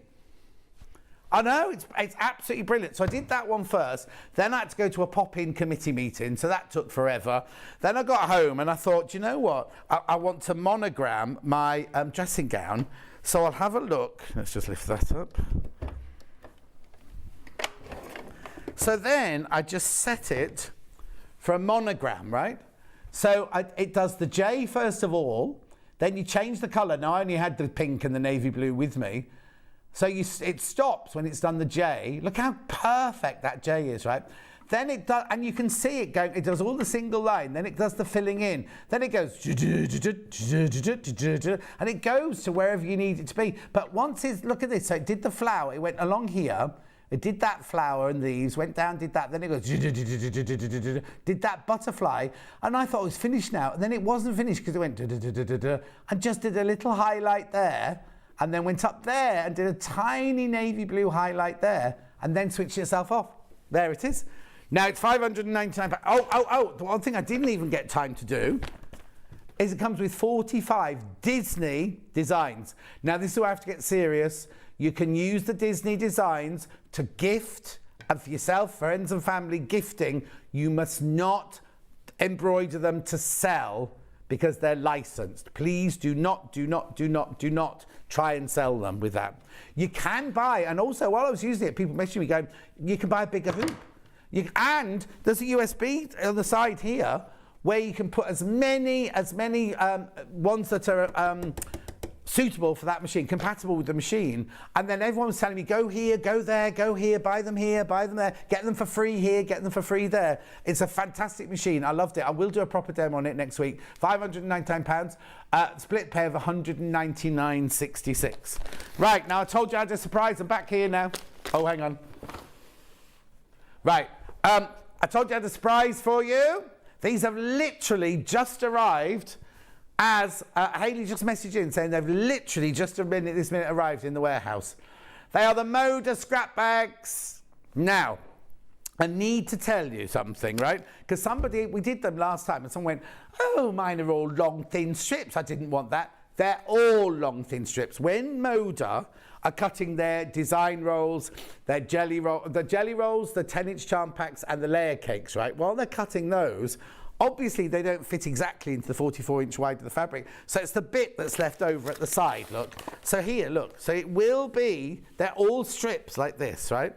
I know, it's absolutely brilliant. So I did that one first. Then I had to go to a pop-in committee meeting, so that took forever. Then I got home and I thought, do you know what? I want to monogram my dressing gown. So I'll have a look. Let's just lift that up. So then I just set it for a monogram, right? So it does the J first of all. Then you change the colour. Now I only had the pink and the navy blue with me. So it stops when it's done the J. Look how perfect that J is, right? Then it does, and you can see it going, it does all the single line, then it does the filling in, then it goes, and it goes to wherever you need it to be. But once it's, look at this, so it did the flower, it went along here, it did that flower and these, went down, did that, then it goes, did that butterfly, and I thought it was finished now, and then it wasn't finished because it went, and just did a little highlight there, and then went up there and did a tiny navy blue highlight there, and then switched itself off. There it is. Now it's £599. Oh, the one thing I didn't even get time to do is it comes with 45 Disney designs. Now this is where I have to get serious. You can use the Disney designs to gift, and for yourself, friends and family gifting. You must not embroider them to sell because they're licensed. Please do not try and sell them with that. You can buy, and also while I was using it, people messaging me going, you can buy a bigger hoop. And there's a USB on the side here where you can put as many ones that are suitable for that machine, compatible with the machine. And then everyone was telling me, go here, go there, go here, buy them there, get them for free here, get them for free there. It's a fantastic machine. I loved it. I will do a proper demo on it next week. £599, split pay of £199.66. Right, now I told you I had a surprise. I'm back here now. Oh, hang on. Right, I told you I had a surprise for you. These have literally just arrived as Hayley just messaged in saying they've literally just this minute arrived in the warehouse. They are the Moda scrap bags. Now, I need to tell you something, right? Because we did them last time and someone went, oh, mine are all long, thin strips. I didn't want that. They're all long, thin strips. When Moda are cutting their design rolls, their jelly rolls, the 10-inch charm packs and the layer cakes, right? While they're cutting those, obviously they don't fit exactly into the 44-inch wide of the fabric. So it's the bit that's left over at the side, look. So here, look. So it will be, they're all strips like this, right?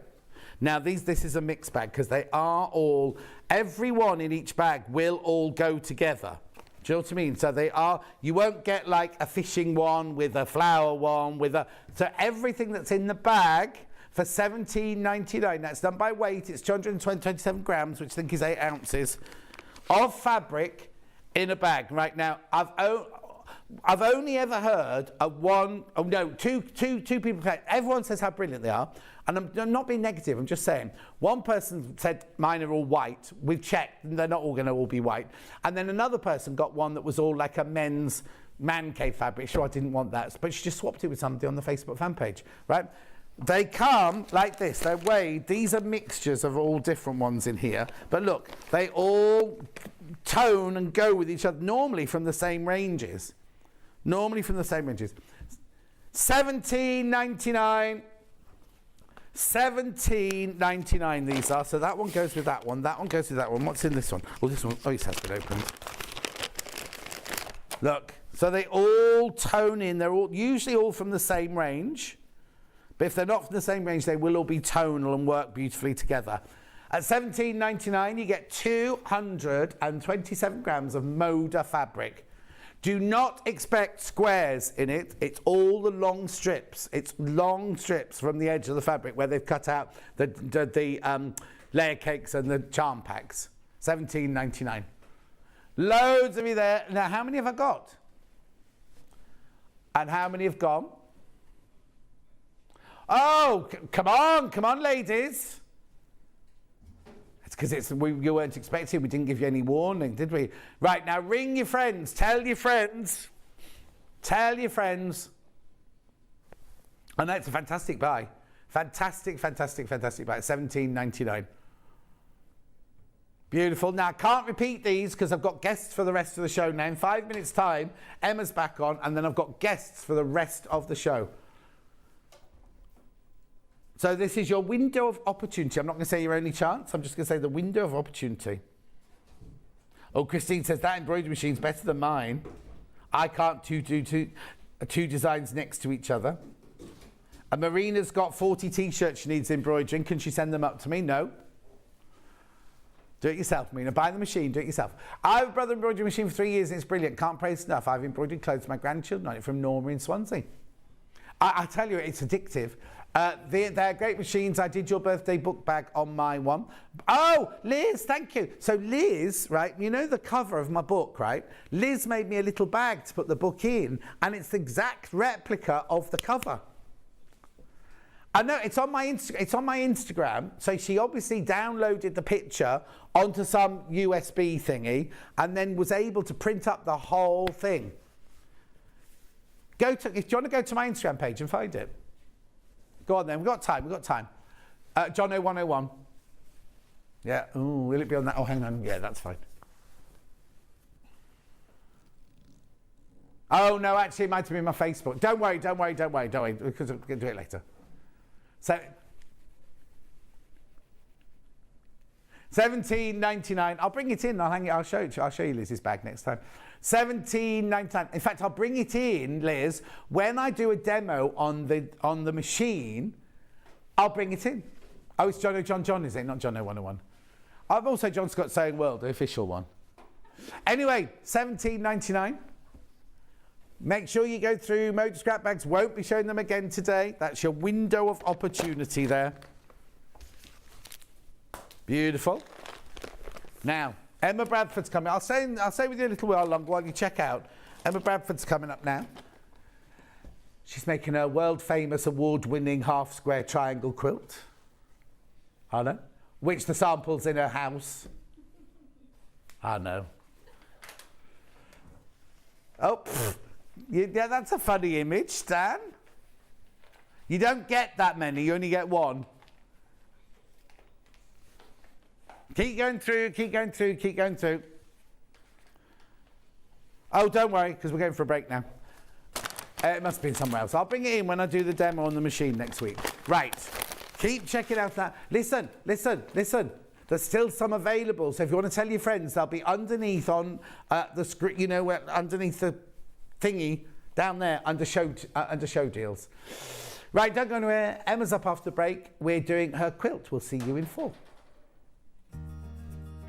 Now this is a mixed bag because they are all, every one in each bag will all go together. Do you know what I mean? So they are, you won't get like a fishing one with a flower one so everything that's in the bag for £17.99, that's done by weight, it's 227 grams, which I think is 8 ounces of fabric in a bag. Right now, I've only ever heard two people, everyone says how brilliant they are. And I'm not being negative, I'm just saying. One person said mine are all white. We've checked, and they're not all going to all be white. And then another person got one that was all like a men's man cave fabric. Sure, I didn't want that, but she just swapped it with somebody on the Facebook fan page, right? They come like this. They're weighed. These are mixtures of all different ones in here. But look, they all tone and go with each other, normally from the same ranges. £17.99. £17.99 these are. So that one goes with that one. That one goes with that one. What's in this one? Well, this one, it has been opened. Look, so they all tone in. They're all usually all from the same range. But if they're not from the same range, they will all be tonal and work beautifully together. At £17.99, you get 227 grams of Moda fabric. Do not expect squares in it. It's all the long strips. It's long strips from the edge of the fabric where they've cut out the layer cakes and the charm packs. £17.99. Loads of you there. Now, how many have I got? And how many have gone? Oh, come on, ladies. It's because you weren't expecting. We didn't give you any warning, did we? Right, now ring your friends. Tell your friends. I know it's a fantastic buy. Fantastic buy. £17.99. Beautiful. Now, I can't repeat these because I've got guests for the rest of the show now. In 5 minutes' time, Emma's back on, and then I've got guests for the rest of the show. So this is your window of opportunity. I'm not going to say your only chance. I'm just going to say the window of opportunity. Oh, Christine says that embroidery machine's better than mine. I can't do two designs next to each other. And Marina's got 40 t-shirts she needs embroidering. Can she send them up to me? No. Do it yourself, Marina. Buy the machine, do it yourself. I have a brother embroidery machine for 3 years and it's brilliant. Can't praise enough. I've embroidered clothes for my grandchildren on it from Norma in Swansea. I tell you, it's addictive. They're great machines. I did your birthday book bag on my one. Oh, Liz, thank you. So Liz, right, you know the cover of my book, right? Liz made me a little bag to put the book in, and it's the exact replica of the cover. I know, it's on my Instagram. So she obviously downloaded the picture onto some USB thingy and then was able to print up the whole thing. If you want to go to my Instagram page and find it. Go on then, we've got time. John 0101. Yeah, ooh, will it be on that? Oh, hang on, yeah, that's fine. Oh, no, actually, it might have been my Facebook. Don't worry, because we're going to do it later. So, $17.99. I'll bring it in. I'll hang it. I'll show you Liz's bag next time. $17.99. In fact, I'll bring it in, Liz, when I do a demo on the machine. I'll bring it in. Oh, it's John, is it? Not John 0101. I've also John Scott Sewing World, the official one. Anyway, $17.99. Make sure you go through. Motor scrap bags, won't be showing them again today. That's your window of opportunity there. Beautiful. Now, Emma Bradford's coming. I'll stay with you a little while longer while you check out. Emma Bradford's coming up now. She's making a world famous award-winning half square triangle quilt. I know. Which the sample's in her house. I know. Oh, yeah, that's a funny image, Stan. You don't get that many, you only get one. Keep going through. Oh, don't worry, because we're going for a break now. It must have been somewhere else. I'll bring it in when I do the demo on the machine next week. Right. Keep checking out that. Listen. There's still some available. So if you want to tell your friends, they'll be underneath on the screen, you know, underneath the thingy down there under show deals. Right, don't go anywhere. Emma's up after break. We're doing her quilt. We'll see you in 4.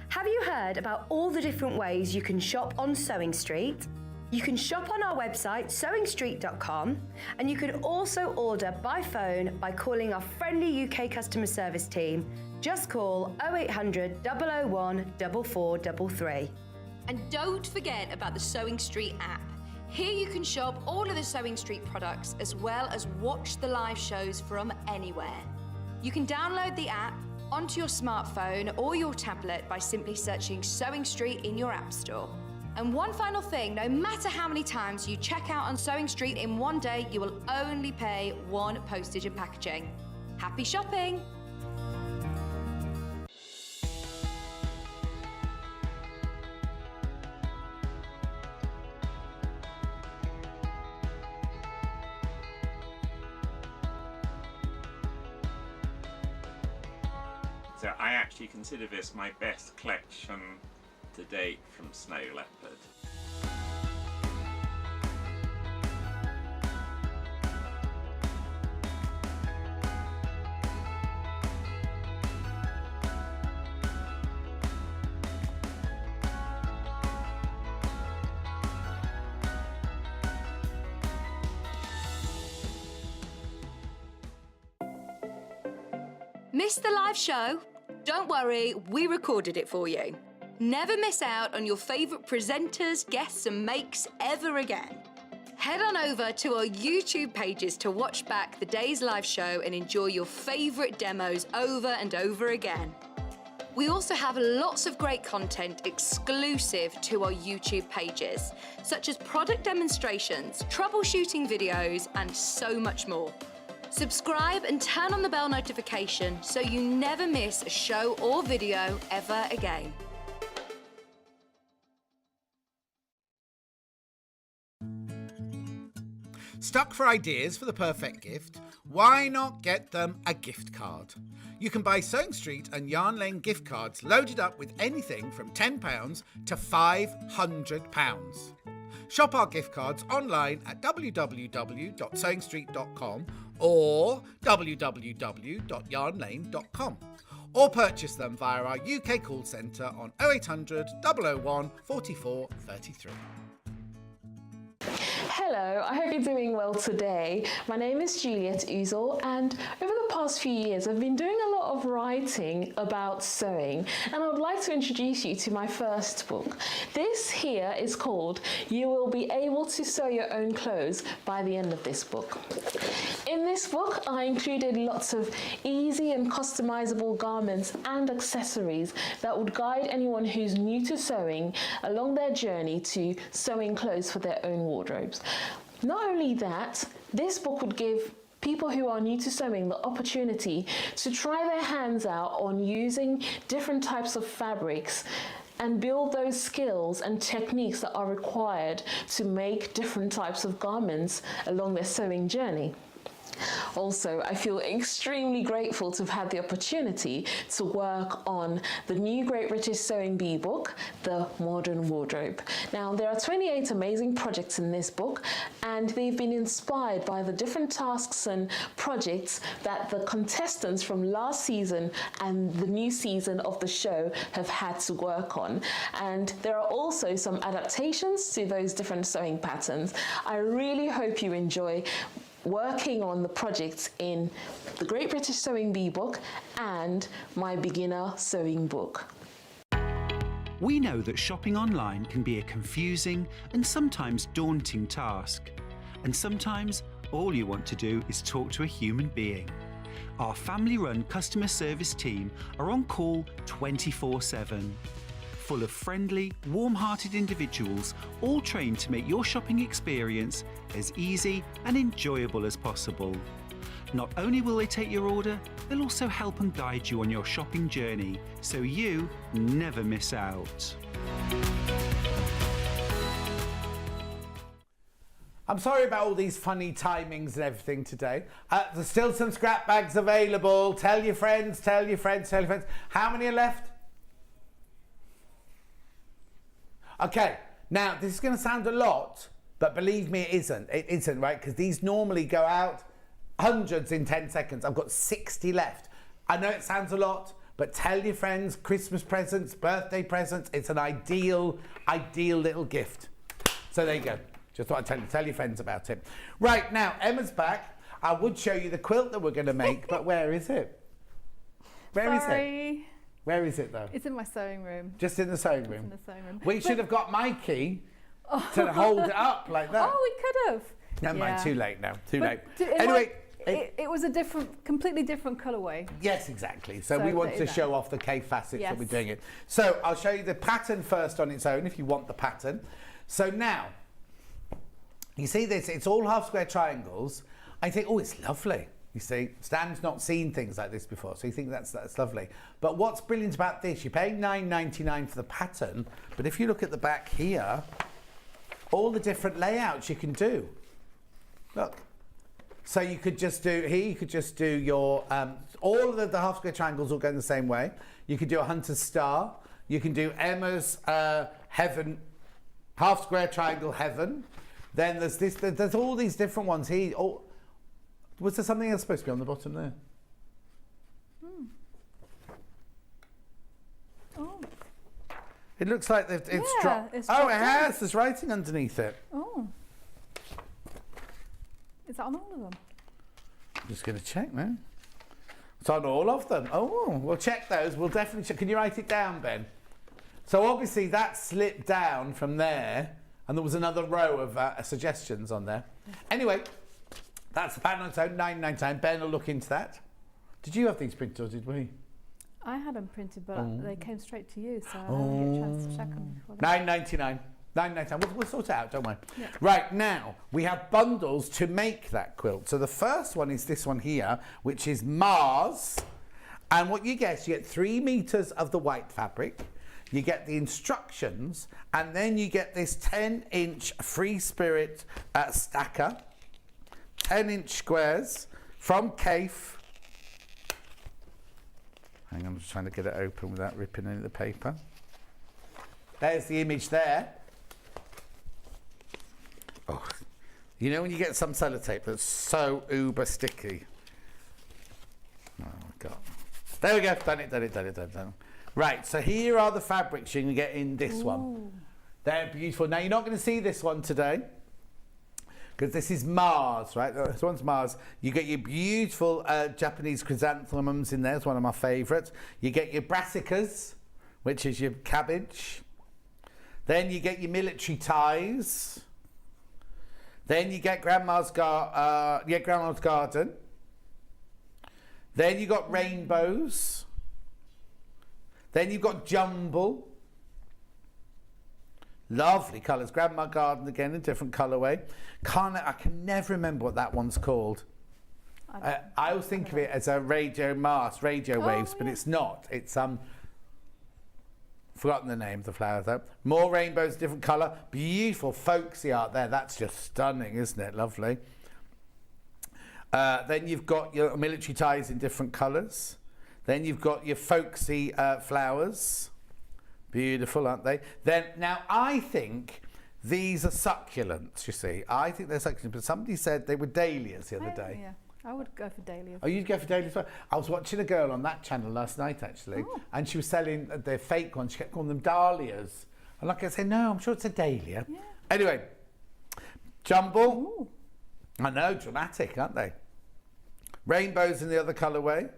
Have you heard about all the different ways you can shop on Sewing Street? You can shop on our website, sewingstreet.com, and you can also order by phone by calling our friendly UK customer service team. Just call 0800 001 4433. And don't forget about the Sewing Street app. Here you can shop all of the Sewing Street products as well as watch the live shows from anywhere. You can download the app onto your smartphone or your tablet by simply searching Sewing Street in your app store. And one final thing, no matter how many times you check out on Sewing Street in one day, you will only pay 1 postage and packaging. Happy shopping! So I actually consider this my best collection to date from Snow Leopard. Missed the live show? Don't worry, we recorded it for you. Never miss out on your favourite presenters, guests and makes ever again. Head on over to our YouTube pages to watch back the day's live show and enjoy your favourite demos over and over again. We also have lots of great content exclusive to our YouTube pages, such as product demonstrations, troubleshooting videos, and so much more. Subscribe and turn on the bell notification so you never miss a show or video ever again. Stuck for ideas for the perfect gift? Why not get them a gift card? You can buy Sewing Street and Yarn Lane gift cards loaded up with anything from £10 to £500. Shop our gift cards online at www.sewingstreet.com or www.yarnlane.com, or purchase them via our UK call centre on 0800 001 44 33. Hello, I hope you're doing well today. My name is Juliet Uzel, and over the past few years I've been doing a lot of writing about sewing, and I would like to introduce you to my first book. This here is called You Will Be Able to Sew Your Own Clothes by the end of this book. In this book I included lots of easy and customizable garments and accessories that would guide anyone who's new to sewing along their journey to sewing clothes for their own wardrobes. Not only that, this book would give people who are new to sewing the opportunity to try their hands out on using different types of fabrics and build those skills and techniques that are required to make different types of garments along their sewing journey. Also, I feel extremely grateful to have had the opportunity to work on the new Great British Sewing Bee book, The Modern Wardrobe. Now, there are 28 amazing projects in this book, and they've been inspired by the different tasks and projects that the contestants from last season and the new season of the show have had to work on. And there are also some adaptations to those different sewing patterns. I really hope you enjoy working on the projects in the Great British Sewing Bee book and my beginner sewing book. We know that shopping online can be a confusing and sometimes daunting task. And sometimes all you want to do is talk to a human being. Our family-run customer service team are on call 24/7. Full of friendly, warm-hearted individuals, all trained to make your shopping experience as easy and enjoyable as possible. Not only will they take your order, they'll also help and guide you on your shopping journey, so you never miss out. I'm sorry about all these funny timings and everything today. There's still some scrap bags available. Tell your friends, tell your friends, tell your friends. How many are left? Okay, now this is going to sound a lot, but believe me, it isn't. It isn't, right? Because these normally go out hundreds in 10 seconds. I've got 60 left. I know it sounds a lot, but tell your friends, Christmas presents, birthday presents. It's an ideal little gift. So there you go. Just thought I'd tell your friends about it. Right, now, Emma's back. I would show you the quilt that we're going to make, but where is it? Where is it? Where is it, though? It's in my sewing room. Just in the sewing room? It's in the sewing room. We should have got Mikey to hold it up like that. Oh, we could have. Never mind, too late now. Too late. Anyway, it was a completely different colourway. Yes, exactly. So we want to show off the K facets that we're doing it. So I'll show you the pattern first on its own if you want the pattern. So now, you see this, it's all half square triangles. I think, oh, it's lovely. You see, Stan's not seen things like this before, so you think that's lovely. But what's brilliant about this, you're paying $9.99 for the pattern, but if you look at the back here, all the different layouts you can do. Look. So you could just do, here you could just do your, all of the half square triangles all go in the same way. You could do a hunter's star. You can do Emma's heaven, half square triangle heaven. Then there's this, there's all these different ones here. Oh, was there something else supposed to be on the bottom there? Oh. It looks like it's dropped. Oh, it has. There's writing underneath it. Oh. Is that on all of them? I'm just going to check now. It's on all of them. Oh, we'll check those. We'll definitely check. Can you write it down, Ben? So obviously that slipped down from there, and there was another row of suggestions on there. Anyway, that's the pattern on its own, $9.99. Ben will look into that. Did you have these printed or did we? I had them printed, but they came straight to you, so I didn't get a chance to check them before. $9.99. We'll sort it out, don't worry. Yeah. Right, now, we have bundles to make that quilt. So the first one is this one here, which is Mars. And what you get 3 meters of the white fabric. You get the instructions, and then you get this 10-inch Free Spirit stacker. 10-inch squares from Cafe. Hang on, I'm just trying to get it open without ripping any of the paper. There's the image there. Oh, you know when you get some sellotape that's so uber sticky? Oh my God. There we go, done it. Right, so here are the fabrics you can get in this one. They're beautiful. Now, you're not going to see this one today, because this is Mars, right? This one's Mars. You get your beautiful Japanese chrysanthemums in there. It's one of my favourites. You get your brassicas, which is your cabbage. Then you get your military ties. Then you get Grandma's garden. Then you got rainbows. Then you've got jumble. Lovely colours. Grandma garden again in different colourway. I can never remember what that one's called. I always think of it as a radio waves, but it's not. It's forgotten the name of the flower though. More rainbows, different colour. Beautiful folksy art there. That's just stunning, isn't it? Lovely. Then you've got your military ties in different colours. Then you've got your folksy flowers. Beautiful, aren't they? Then, now I think these are succulents, you see. I think they're succulents, but somebody said they were dahlias the other day. Yeah, I would go for dahlias. Oh, you'd go for dahlias as well? I was watching a girl on that channel last night, actually, and she was selling their fake ones. She kept calling them dahlias. And like I said, no, I'm sure it's a dahlia. Yeah. Anyway, jumble. Ooh. I know, dramatic, aren't they? Rainbows in the other colourway.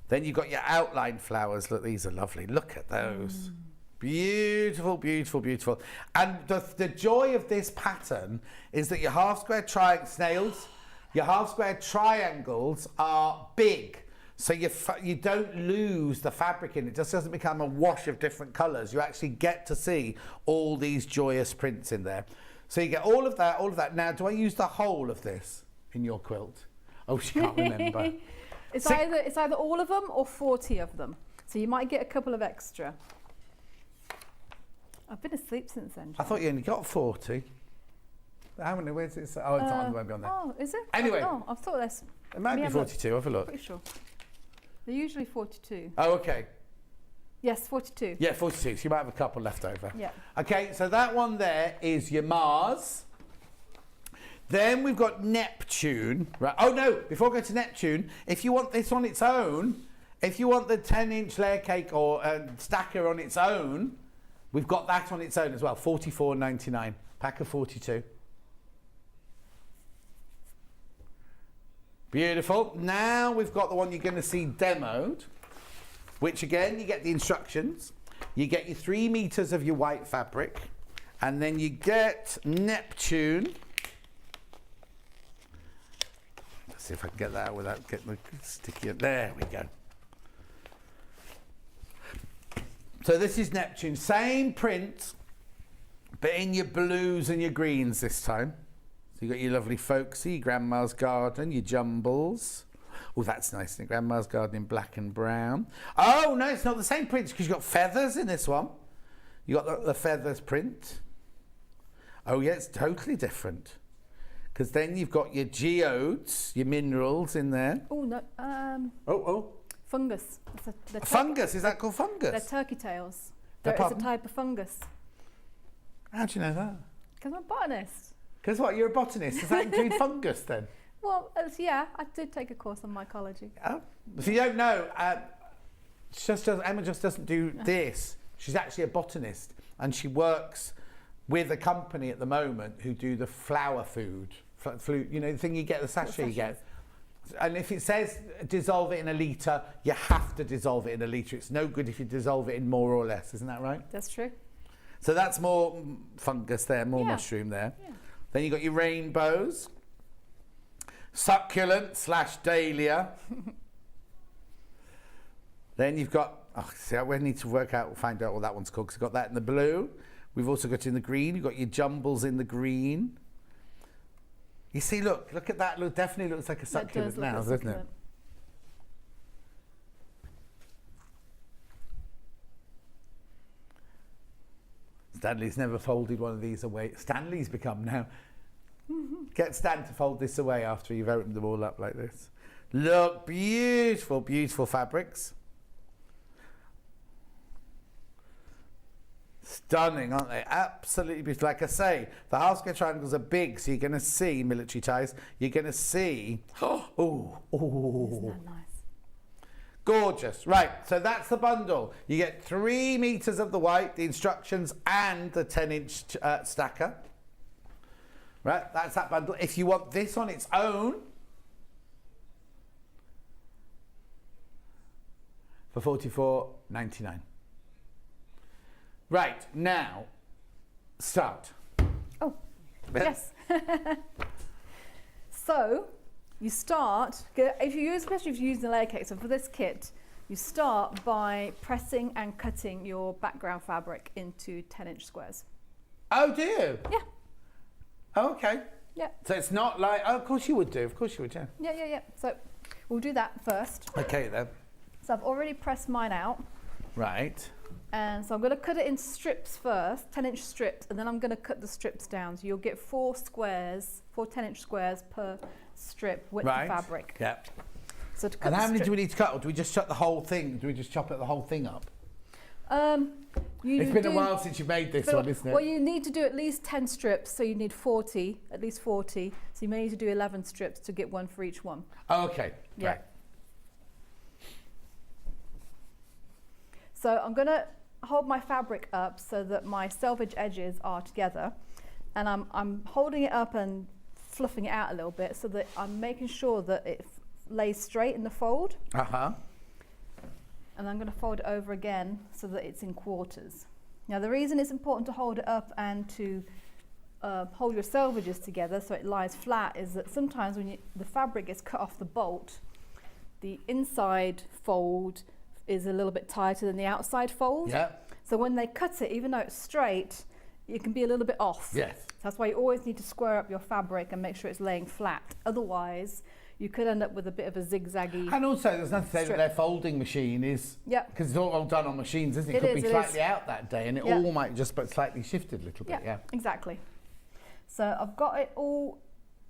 Then you've got your outline flowers. Look, these are lovely. Look at those. Beautiful, beautiful, beautiful. And the joy of this pattern is that your half square snails, your half square triangles are big. So you don't lose the fabric in it. It just doesn't become a wash of different colours. You actually get to see all these joyous prints in there. So you get all of that. Now, do I use the whole of this in your quilt? Oh, she can't remember. It's either all of them or 40 of them. So you might get a couple of extra. I've been asleep since then. I thought you only got 40. How many? Where's it? Oh, it's on. It won't be on there. Oh, is it? Anyway. Oh, I thought that's. It might be 42. Have a look. Pretty sure. They're usually 42. Oh, okay. Yes, 42. Yeah, 42. So you might have a couple left over. Yeah. Okay, so that one there is your Mars. Then we've got Neptune. Right. Oh, no. Before I go to Neptune, if you want this on its own, if you want the 10-inch layer cake or stacker on its own, we've got that on its own as well. $44.99. Pack of 42. Beautiful. Now we've got the one you're going to see demoed, which again, you get the instructions. You get your 3 meters of your white fabric, and then you get Neptune. Let's see if I can get that out without getting the sticky. There we go. So this is Neptune. Same print, but in your blues and your greens this time. So you got your lovely folksy, Grandma's Garden, your jumbles. Oh, that's nice, isn't it? Grandma's Garden in black and brown. Oh, no, it's not the same print because you've got feathers in this one. You got the feathers print. Oh, yeah, it's totally different. Because then you've got your geodes, your minerals in there. Oh, no. Fungus. Fungus? Is that called fungus? They're turkey tails. There is a type of fungus. How do you know that? Because I'm a botanist. Because what, you're a botanist? Does that include fungus then? Well, yeah, I did take a course on mycology. Oh, if you don't know, Emma just doesn't do this. She's actually a botanist, and she works with a company at the moment who do the flower food. You know, the thing you get, the sachet you get. And if it says dissolve it in a litre, you have to dissolve it in a litre. It's no good if you dissolve it in more or less. Isn't that right? That's true. So that's more fungus there, more mushroom there. Yeah. Then you've got your rainbows. Succulent / dahlia. Then you've got, we need to find out what that one's called, because we've got that in the blue. We've also got in the green. You've got your jumbles in the green. You see, look at that. Look, definitely looks like a succulent now, doesn't it? Stanley's never folded one of these away. Stanley's become now. Get Stan to fold this away after you've opened them all up like this. Look, beautiful, beautiful fabrics. Stunning, aren't they? Absolutely beautiful. Like I say, the half square triangles are big, so you're going to see military ties. You're going to see. Oh, Isn't that nice? Gorgeous. Right, so that's the bundle. You get 3 meters of the white, the instructions, and the 10-inch stacker. Right, that's that bundle. If you want this on its own, for $44.99. Right, now, start. Oh, yes. So, you start, if you use, especially if you use the layer cake, so for this kit, you start by pressing and cutting your background fabric into 10-inch squares. Oh, do you? Yeah. Oh, okay. Yeah. So it's not like, oh, of course you would do, of course you would, yeah. Yeah. So, we'll do that first. Okay, then. So I've already pressed mine out. Right. And so I'm going to cut it in strips first, 10-inch strips, and then I'm going to cut the strips down. So you'll get 4 10-inch squares per strip width of fabric. Yeah. So to cut and how many do we need to cut, or do we just chop the whole thing? Do we just chop it the whole thing up? It's been a while since you made this one, isn't it? Well, you need to do at least 10 strips, so you need 40, at least 40. So you may need to do 11 strips to get one for each one. Oh, okay. Yeah. Right. So I'm going to hold my fabric up so that my selvage edges are together, and I'm holding it up and fluffing it out a little bit so that I'm making sure that it lays straight in the fold. Uh-huh. And I'm going to fold it over again so that it's in quarters. Now the reason it's important to hold it up and to hold your selvages together so it lies flat is that sometimes when the fabric gets cut off the bolt, the inside fold is a little bit tighter than the outside fold. Yeah. So when they cut it, even though it's straight, it can be a little bit off. Yes. So that's why you always need to square up your fabric and make sure it's laying flat. Otherwise, you could end up with a bit of a zigzaggy. And also, there's nothing to say that strip. their folding machine is, because it's all done on machines, isn't it? It could be slightly out that day, and it all might just but slightly shifted a little bit. Yeah, exactly. So I've got it all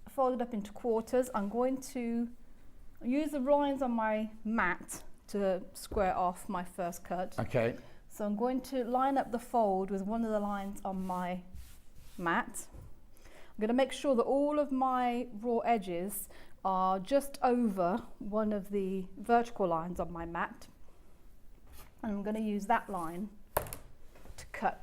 folded up into quarters. I'm going to use the lines on my mat to square off my first cut. Okay. So I'm going to line up the fold with one of the lines on my mat. I'm going to make sure that all of my raw edges are just over one of the vertical lines on my mat. And I'm going to use that line to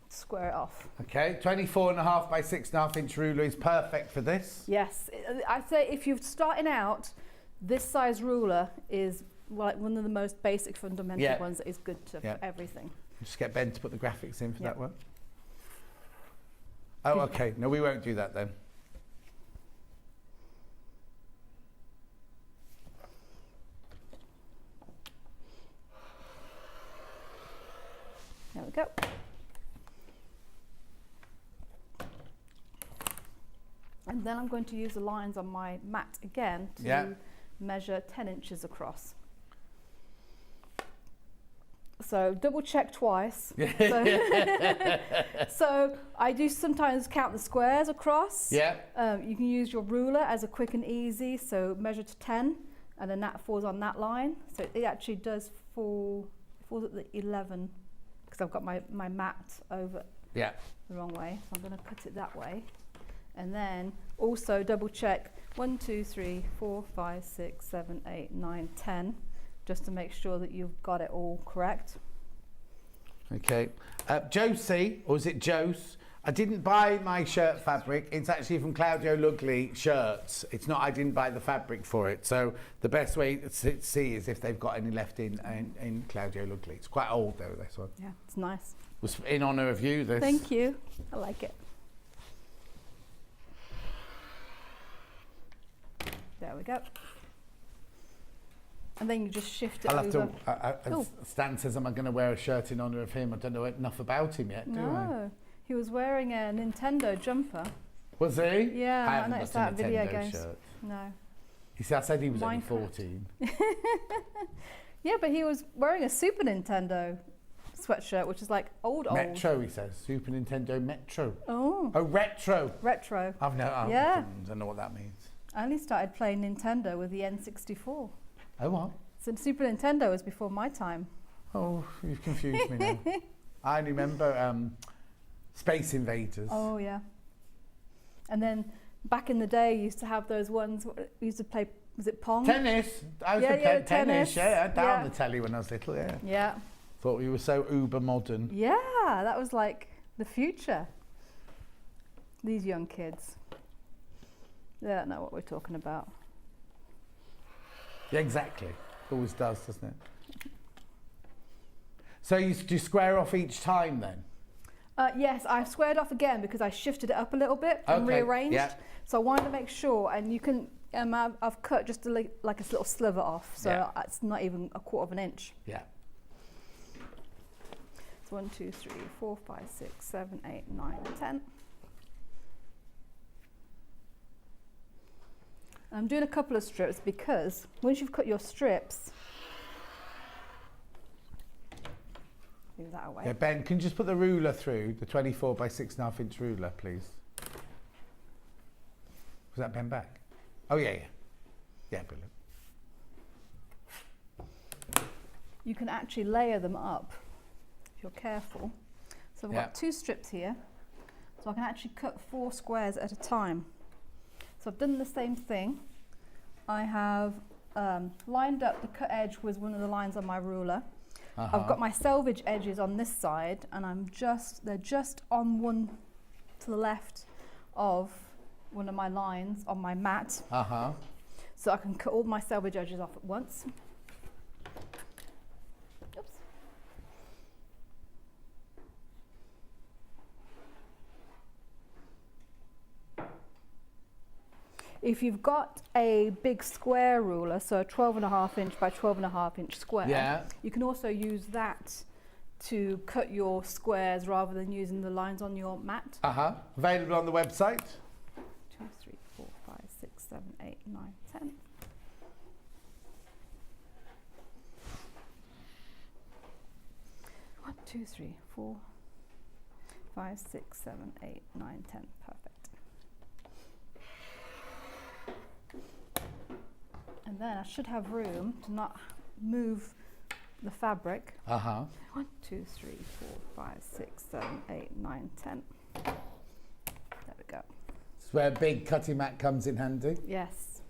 square it off. Okay, 24.5 by 6.5 inch ruler is perfect for this. Yes, I'd say if you're starting out, this size ruler is like one of the most basic fundamental ones that is good to for everything. Just get Ben to put the graphics in for that one. Oh, okay. No, we won't do that then. There we go. And then I'm going to use the lines on my mat again to measure 10 inches across. So double check twice. So I do sometimes count the squares across. Yeah. You can use your ruler as a quick and easy. So measure to 10, and then that falls on that line. So it actually does falls at the 11 because I've got my mat over the wrong way. So I'm going to cut it that way, and then also double check 1, 2, 3, 4, 5, 6, 7, 8, 9, 10. Just to make sure that you've got it all correct. Okay. Josie, or is it Jose? I didn't buy my shirt fabric. It's actually from Claudio Lugli shirts. It's not, I didn't buy the fabric for it. So the best way to see is if they've got any left in Claudio Lugli. It's quite old though, this one. Yeah, it's nice. It was in honour of you, this. Thank you. I like it. There we go. And then you just shift it over. I'll have to, Stan says, am I going to wear a shirt in honour of him? I don't know enough about him yet, do I? No, he was wearing a Nintendo jumper. Was he? Yeah, I haven't noticed got a that video Nintendo games. shirt. No. You see, I said he was only Minecraft. 14. Yeah, but he was wearing a Super Nintendo sweatshirt, which is like old. Metro, he says. Super Nintendo Metro. Oh. Oh, retro. Retro. I don't know what that means. I only started playing Nintendo with the N64. Oh, what? So Super Nintendo was before my time. Oh, you've confused me now. I only remember Space Invaders. Oh, yeah. And then back in the day, you used to have those ones, we used to play, was it Pong? Tennis. I was play tennis. Yeah, I had that on the telly when I was little, yeah. Yeah. Thought we were so uber modern. Yeah, that was like the future. These young kids. They don't know what we're talking about. Yeah, exactly. Always does, doesn't it? So you do square off each time then? Yes, I squared off again because I shifted it up a little bit and rearranged. Yeah. So I wanted to make sure, and you can, I've cut just like a little sliver off, so it's not even a quarter of an inch. Yeah. So 1, 2, 3, 4, 5, 6, 7, 8, 9, 10. I'm doing a couple of strips because once you've cut your strips, move that away. Yeah, Ben, can you just put the ruler through, the 24 by 6.5 inch ruler, please? Was that Ben back? Oh, yeah. Yeah, brilliant. You can actually layer them up if you're careful. So I've got 2 strips here, so I can actually cut 4 squares at a time. So I've done the same thing. I have lined up the cut edge with one of the lines on my ruler. I've got my selvage edges on this side, and they're just on one to the left of one of my lines on my mat. So I can cut all my selvage edges off at once. Oops. If you've got a big square ruler, so a 12.5 inch by 12.5 inch square, you can also use that to cut your squares rather than using the lines on your mat. Available on the website. 2, 3, 4, 5, 6, 7, 8, 9, 10. One, 2, 3, 4, 5, 6, 7, 8, 9, 10. Perfect. And then I should have room to not move the fabric. 1, 2, 3, 4, 5, 6, 7, 8, 9, 10. There we go. It's where a big cutting mat comes in handy. Yes.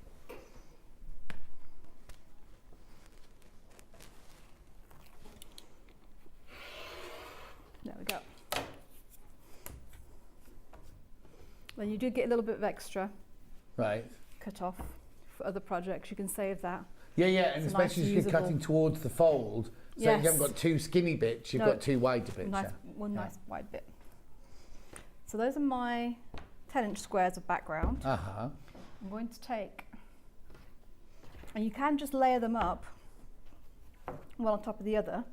There we go. Then you do get a little bit of extra. Right. Cut off. For other projects, you can save that. Yeah, and especially if you're cutting towards the fold, so you haven't got 2 skinny bits, you've got 2 wider bits. One nice wide bit. So those are my 10-inch squares of background. I'm going to take, and you can just layer them up one on top of the other.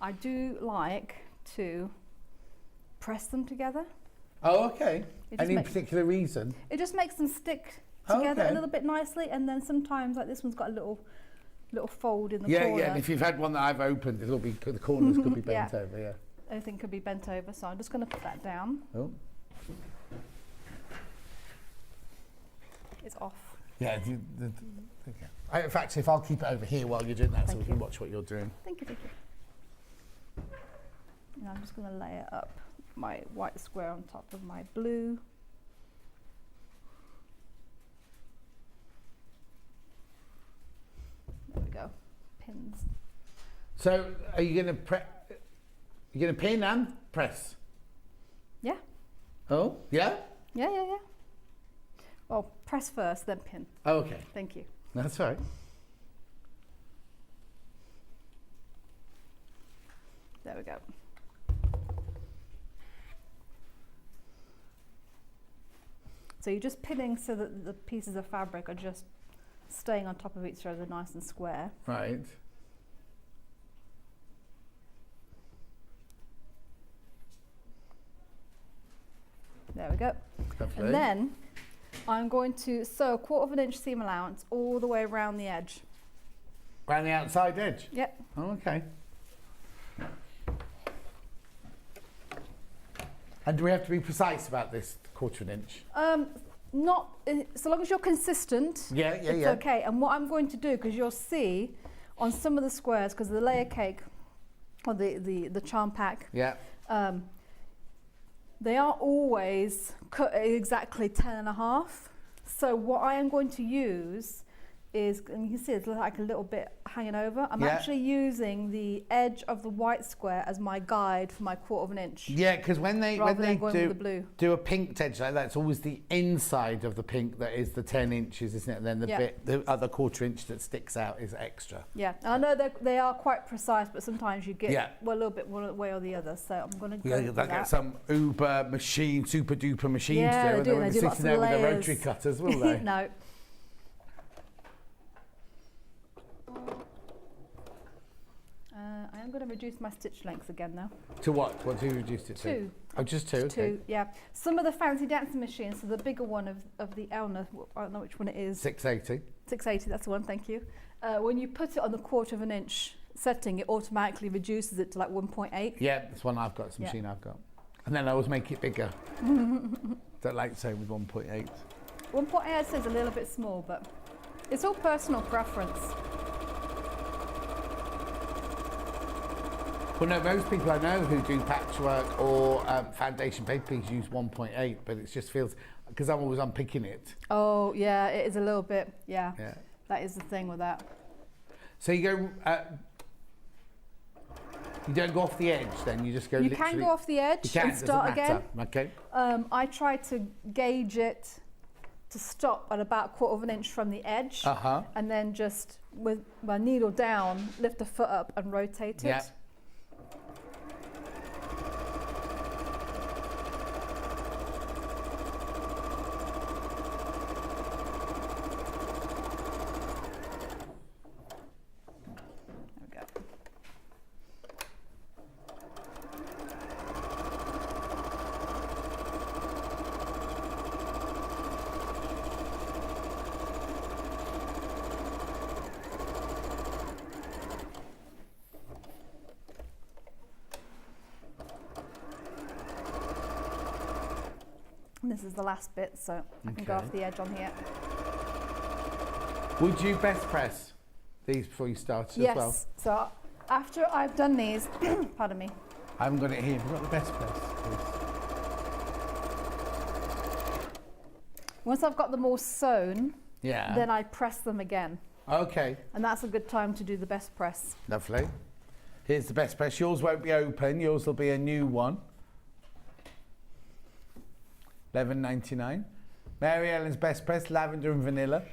I do like to press them together. Oh, okay. Any particular reason? It just makes them stick together a little bit nicely, and then sometimes like this one's got a little fold in the corner. Yeah, and if you've had one that I've opened, it'll be the corners could be bent over. Yeah, everything could be bent over, so I'm just going to put that down. It's off. Yeah. In fact, if I'll keep it over here while you're doing that, so we can watch what you're doing. Thank you. And I'm just going to layer up my white square on top of my blue. There we go. Pins. So, are you going to pin and press? Yeah. Oh, yeah? Yeah. Well, press first, then pin. Oh, okay. Thank you. That's all right. There we go. So you're just pinning so that the pieces of fabric are just staying on top of each other nice and square. Right. There we go. Lovely. And then I'm going to sew a 1/4 inch seam allowance all the way around the edge. Around the outside edge? Yep. Oh, okay. And do we have to be precise about this 1/4 inch? Not so long as you're consistent. It's okay. And what I'm going to do, because you'll see on some of the squares, because the layer cake or the charm pack, they are always cut at exactly 10.5. So what I am going to use is, and you can see it's like a little bit hanging over. I'm actually using the edge of the white square as my guide for my 1/4 inch. Yeah, because when they do a pink edge like that, it's always the inside of the pink that is the 10 inches, isn't it? And then the other 1/4 inch that sticks out is extra. Yeah, and I know they are quite precise, but sometimes you get a little bit one way or the other. So I'm going to go with that. Get some super duper machines they do. They do sitting there with the rotary cutters, will they? No. I am going to reduce my stitch length again now. To what? What have you reduced it to? 2. Oh, just 2? Okay. 2, yeah. Some of the fancy dancing machines, so the bigger one of the Elna, I don't know which one it is. 680. 680, that's the one, thank you. When you put it on the 1/4 inch setting, it automatically reduces it to like 1.8. Yeah, that's one I've got, it's a machine I've got. And then I always make it bigger. Don't like to say with 1.8. 1.8 is a little bit small, but it's all personal preference. Well, no, most people I know who do patchwork or foundation papers use 1.8, but it just feels, because I'm always unpicking it. Oh, yeah, it is a little bit, yeah. That is the thing with that. So you go, you don't go off the edge then, you just go literally... You can go off the edge and start again. Okay. I try to gauge it to stop at about 1/4 inch from the edge, and then just with my needle down, lift the foot up and rotate it. And this is the last bit, so I can go off the edge on here. Would you best press these before you start as well? Yes, so after I've done these, pardon me. I haven't got it here. Have you got the best press, please? Once I've got them all sewn, then I press them again. Okay. And that's a good time to do the best press. Lovely. Here's the best press. Yours won't be open. Yours will be a new one. $11.99. Mary Ellen's best press, lavender and vanilla.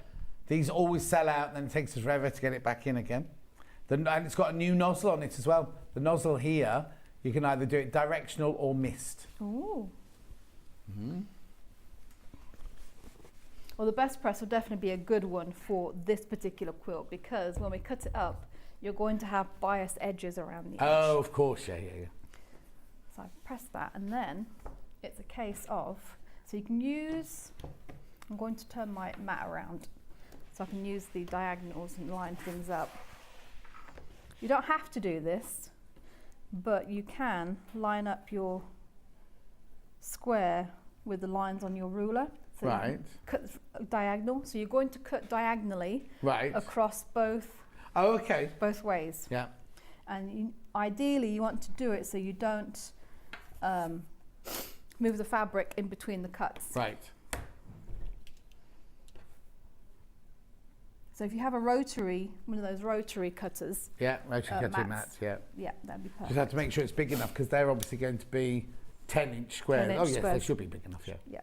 These always sell out, and then it takes us forever to get it back in again. And it's got a new nozzle on it as well. The nozzle here, you can either do it directional or mist. Ooh. Well, the best press will definitely be a good one for this particular quilt, because when we cut it up, you're going to have biased edges around the edge. Oh, of course, yeah. So I press that, and then it's a case of, so you can use, I'm going to turn my mat around so I can use the diagonals and line things up. You don't have to do this, but you can line up your square with the lines on your ruler. So you can cut diagonal. So you're going to cut diagonally across both both ways. Yeah. And ideally you want to do it so you don't move the fabric in between the cuts. Right. So if you have a rotary, one of those rotary cutters. Yeah, rotary cutting mats, Yeah, that'd be perfect. Just have to make sure it's big enough, because they're obviously going to be 10-inch squares. 10-inch oh yes, squares. they should be big enough, yeah. Yeah.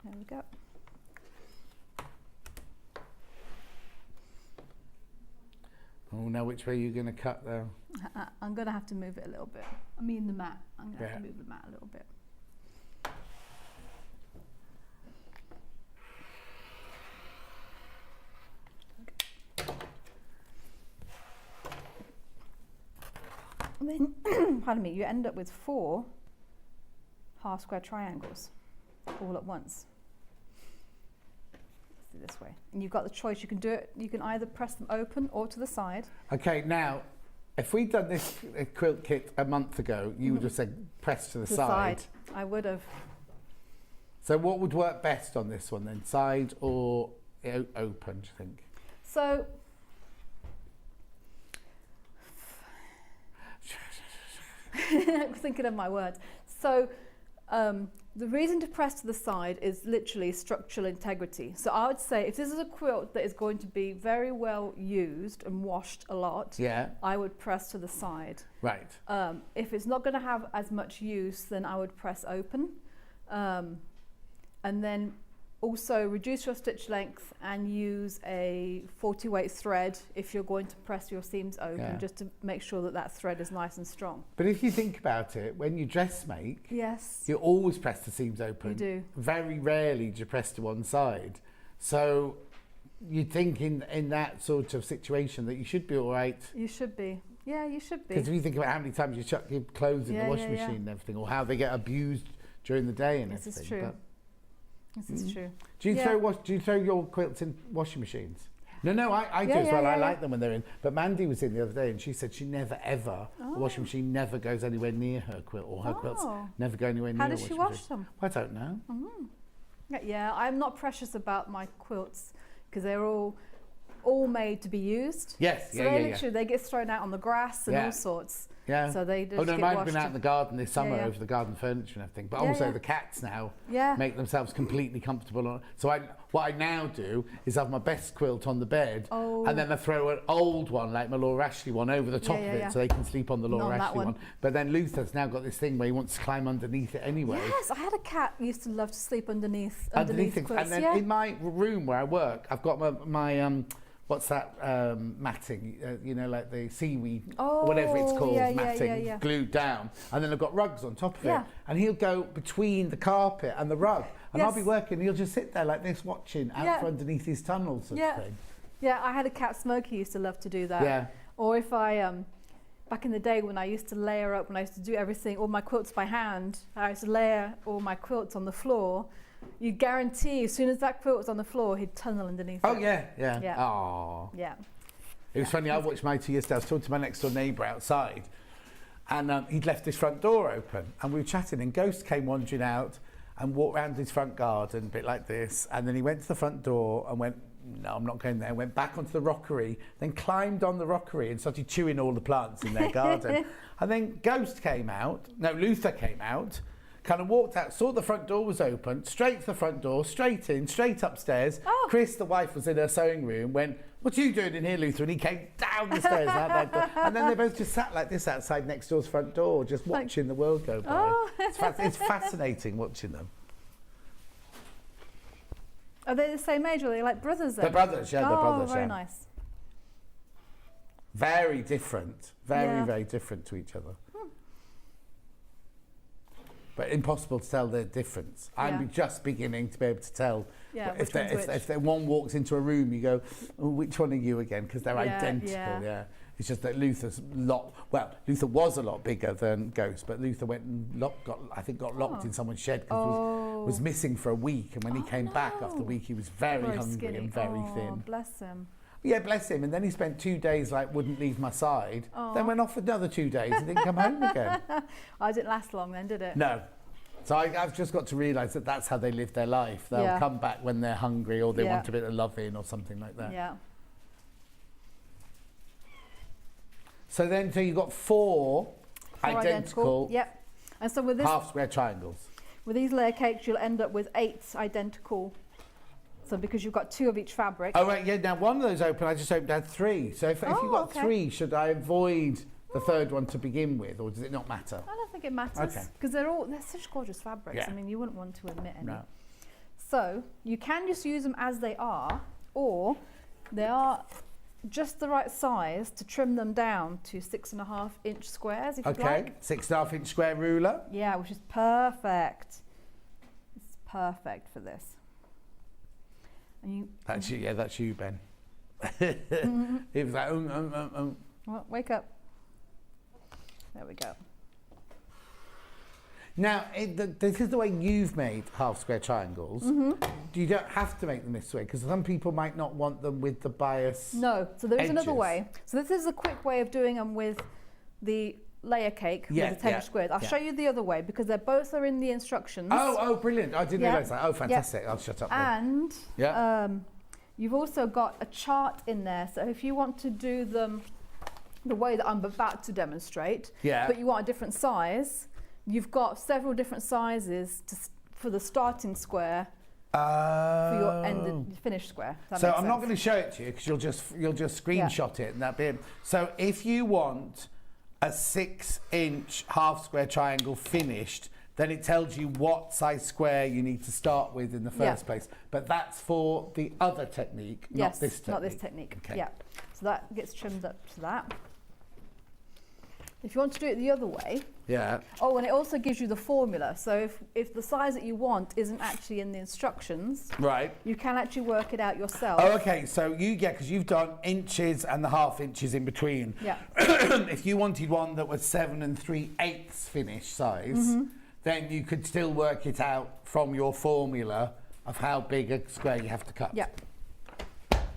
There we go. Oh, now which way are you going to cut though? I'm going to have to move it a little bit. I mean the mat. I'm going to have to move the mat a little bit. And then, pardon me, you end up with 4 half square triangles all at once. Let's do this way. And you've got the choice. You can do it, you can either press them open or to the side. Okay, now, If we'd done this quilt kit a month ago, you would have said press to the side. I would have. So what would work best on this one then? Side or open, do you think? So, I'm thinking of my words. So, the reason to press to the side is literally structural integrity. So I would say if this is a quilt that is going to be very well used and washed a lot, I would press to the side. Right. If it's not going to have as much use, then I would press open. And then also reduce your stitch length and use a 40 weight thread if you're going to press your seams open, just to make sure that that thread is nice and strong. But if you think about it, when you dressmake, you always press the seams open. You do. Very rarely do you press to one side. So you'd think in that sort of situation that you should be all right. You should be. Yeah, you should be. Because if you think about how many times you chuck your clothes in the washing machine and everything, or how they get abused during the day and everything. This is true. This is true. Do you throw your quilts in washing machines? No, I do as well. I like them when they're in. But Mandy was in the other day and she said she never ever, the washing machine never goes anywhere near her quilt, or her quilts never go anywhere near her washing machine. How does she wash them? I don't know. Yeah, I'm not precious about my quilts because they're all made to be used. Yes, so they literally they get thrown out on the grass and all sorts. Yeah. So they just mine have been out in the garden this summer over the garden furniture and everything. But also the cats now make themselves completely comfortable. So what I now do is have my best quilt on the bed, and then I throw an old one like my Laura Ashley one over the top of it so they can sleep on the Laura Ashley one. But then Luther's now got this thing where he wants to climb underneath it anyway. Yes, I had a cat who used to love to sleep underneath things. quilts. And then in my room where I work, I've got my what's that matting, you know, like the seaweed, whatever it's called, matting, glued down. And then I've got rugs on top of it. And he'll go between the carpet and the rug. And I'll be working, he'll just sit there like this, watching out from underneath his tunnel sort of thing. Yeah, I had a cat, Smokey, used to love to do that. Yeah. Or if I, back in the day when I used to layer up, when I used to do everything, all my quilts by hand, I used to layer all my quilts on the floor. You guarantee as soon as that quilt was on the floor, he'd tunnel underneath it. Yeah. Oh. Yeah. It was funny, I watched my 2 years ago. I was talking to my next door neighbour outside, and he'd left his front door open, and we were chatting, and Ghost came wandering out and walked around his front garden, a bit like this, and then he went to the front door and went, no, I'm not going there, went back onto the rockery, then climbed on the rockery and started chewing all the plants in their garden. And then Luther came out, kind of walked out, saw the front door was open, straight to the front door, straight in, straight upstairs. Chris, the wife, was in her sewing room, went, what are you doing in here, Luther? And he came down the stairs out that door. And then they both just sat like this outside next door's front door, just watching the world go by. It's fascinating watching them. Are they the same age, or are they like brothers then? They're brothers, they're brothers, very nice. Very different, very different to each other. But impossible to tell the difference. I'm just beginning to be able to tell. If one walks into a room, you go, which one are you again? Because they're identical. It's just that Luther was a lot bigger than Ghost, but Luther went and got locked in someone's shed because was missing for a week. And when he came back after the week, he was very hungry skinny. and very thin. Bless him. Yeah, bless him. And then he spent 2 days wouldn't leave my side. Then went off for another 2 days and didn't come home again. It didn't last long then, did it? No. So I've just got to realise that that's how they live their life. They'll come back when they're hungry or they want a bit of loving or something like that. Yeah. So you've got four identical yep. And so with this half square triangles. With these layer cakes, you'll end up with 8 identical. So because you've got 2 of each fabric. Oh right, yeah. Now one of those open, I just opened had 3. So if you've got 3, should I avoid the third one to begin with, or does it not matter? I don't think it matters because they're such gorgeous fabrics. Yeah. I mean, you wouldn't want to omit any. No. So you can just use them as they are, or they are just the right size to trim them down to 6.5-inch squares if you'd like. 6.5-inch square ruler. Yeah, which is perfect. It's perfect for this. And you. That's you. Yeah, that's you, Ben. It was like Well, wake up. There we go. Now, this is the way you've made half square triangles. You don't have to make them this way because some people might not want them with the bias. No, so there is another edges. way. So this is a quick way of doing them with the layer cake with the 10 squares. I'll show you the other way because they both are in the instructions. Oh, brilliant. I didn't realise that. Oh, fantastic. I'll shut up then. And you've also got a chart in there. So if you want to do them the way that I'm about to demonstrate, but you want a different size, you've got several different sizes for the starting square for your end finished square. So I'm not going to show it to you because you'll just screenshot it and that'll be it. So if you want a 6-inch half square triangle finished, then it tells you what size square you need to start with in the first place. But that's for the other technique, not this technique. Not this technique. Okay. Yeah. So that gets trimmed up to that. If you want to do it the other way. Oh, and it also gives you the formula. So if the size that you want isn't actually in the instructions, you can actually work it out yourself. Oh, okay. So because you've done inches and the half inches in between. Yeah. If you wanted one that was 7 3/8 finished size, then you could still work it out from your formula of how big a square you have to cut. Yeah.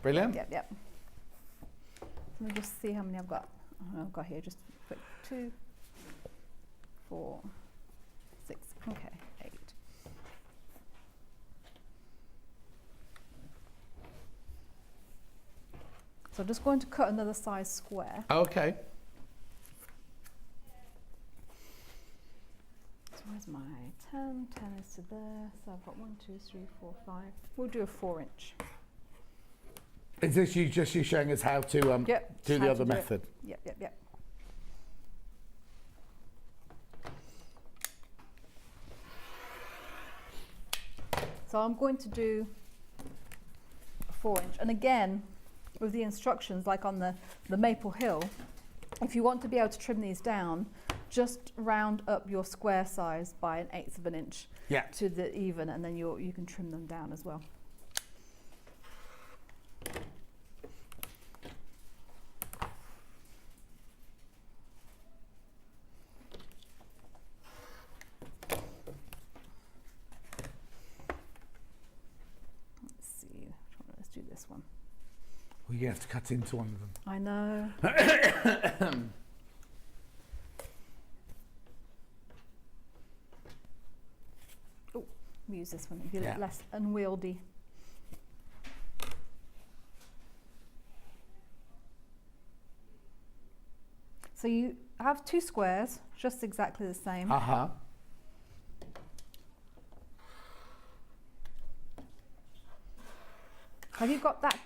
Brilliant. Yeah. Let me just see how many I've got. I've got here just quick. 2, 4, 6, okay, 8. So I'm just going to cut another size square. Okay. So where's my 10? 10 is to there. So I've got 1, 2, 3, 4, 5. We'll do a 4-inch. Is this you showing us how to do the other method? Yep. So I'm going to do a 4-inch, and again with the instructions like on the Maple Hill, if you want to be able to trim these down, just round up your square size by 1/8 of an inch to the even, and then you can trim them down as well. This one. Well, you have to cut into one of them. I know. Oh, use this one. It'll be less unwieldy. So you have 2 squares, just exactly the same. Have you got that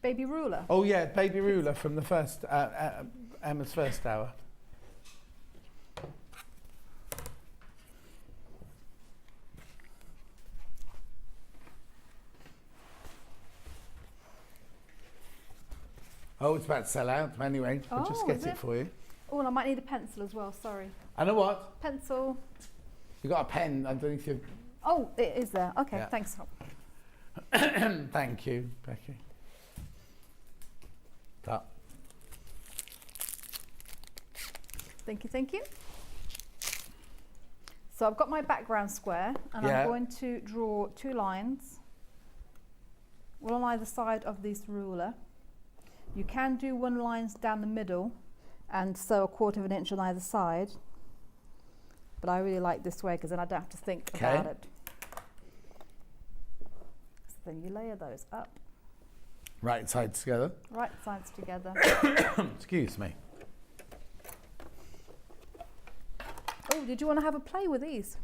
baby ruler? Oh yeah, baby ruler from the first Emma's first hour. Oh, it's about to sell out. Anyway, I'll just get it for you. Oh, and I might need a pencil as well. Sorry. I know what? Pencil. You got a pen underneath your. Oh, it is there. Okay, thanks. Thank you, Becky. That. Thank you. So I've got my background square, and I'm going to draw 2 lines, one on either side of this ruler. You can do 1 line down the middle and sew 1/4 of an inch on either side, but I really like this way because then I don't have to think about it. So then you layer those up. Right sides together. Right sides together. Excuse me. Oh, did you want to have a play with these?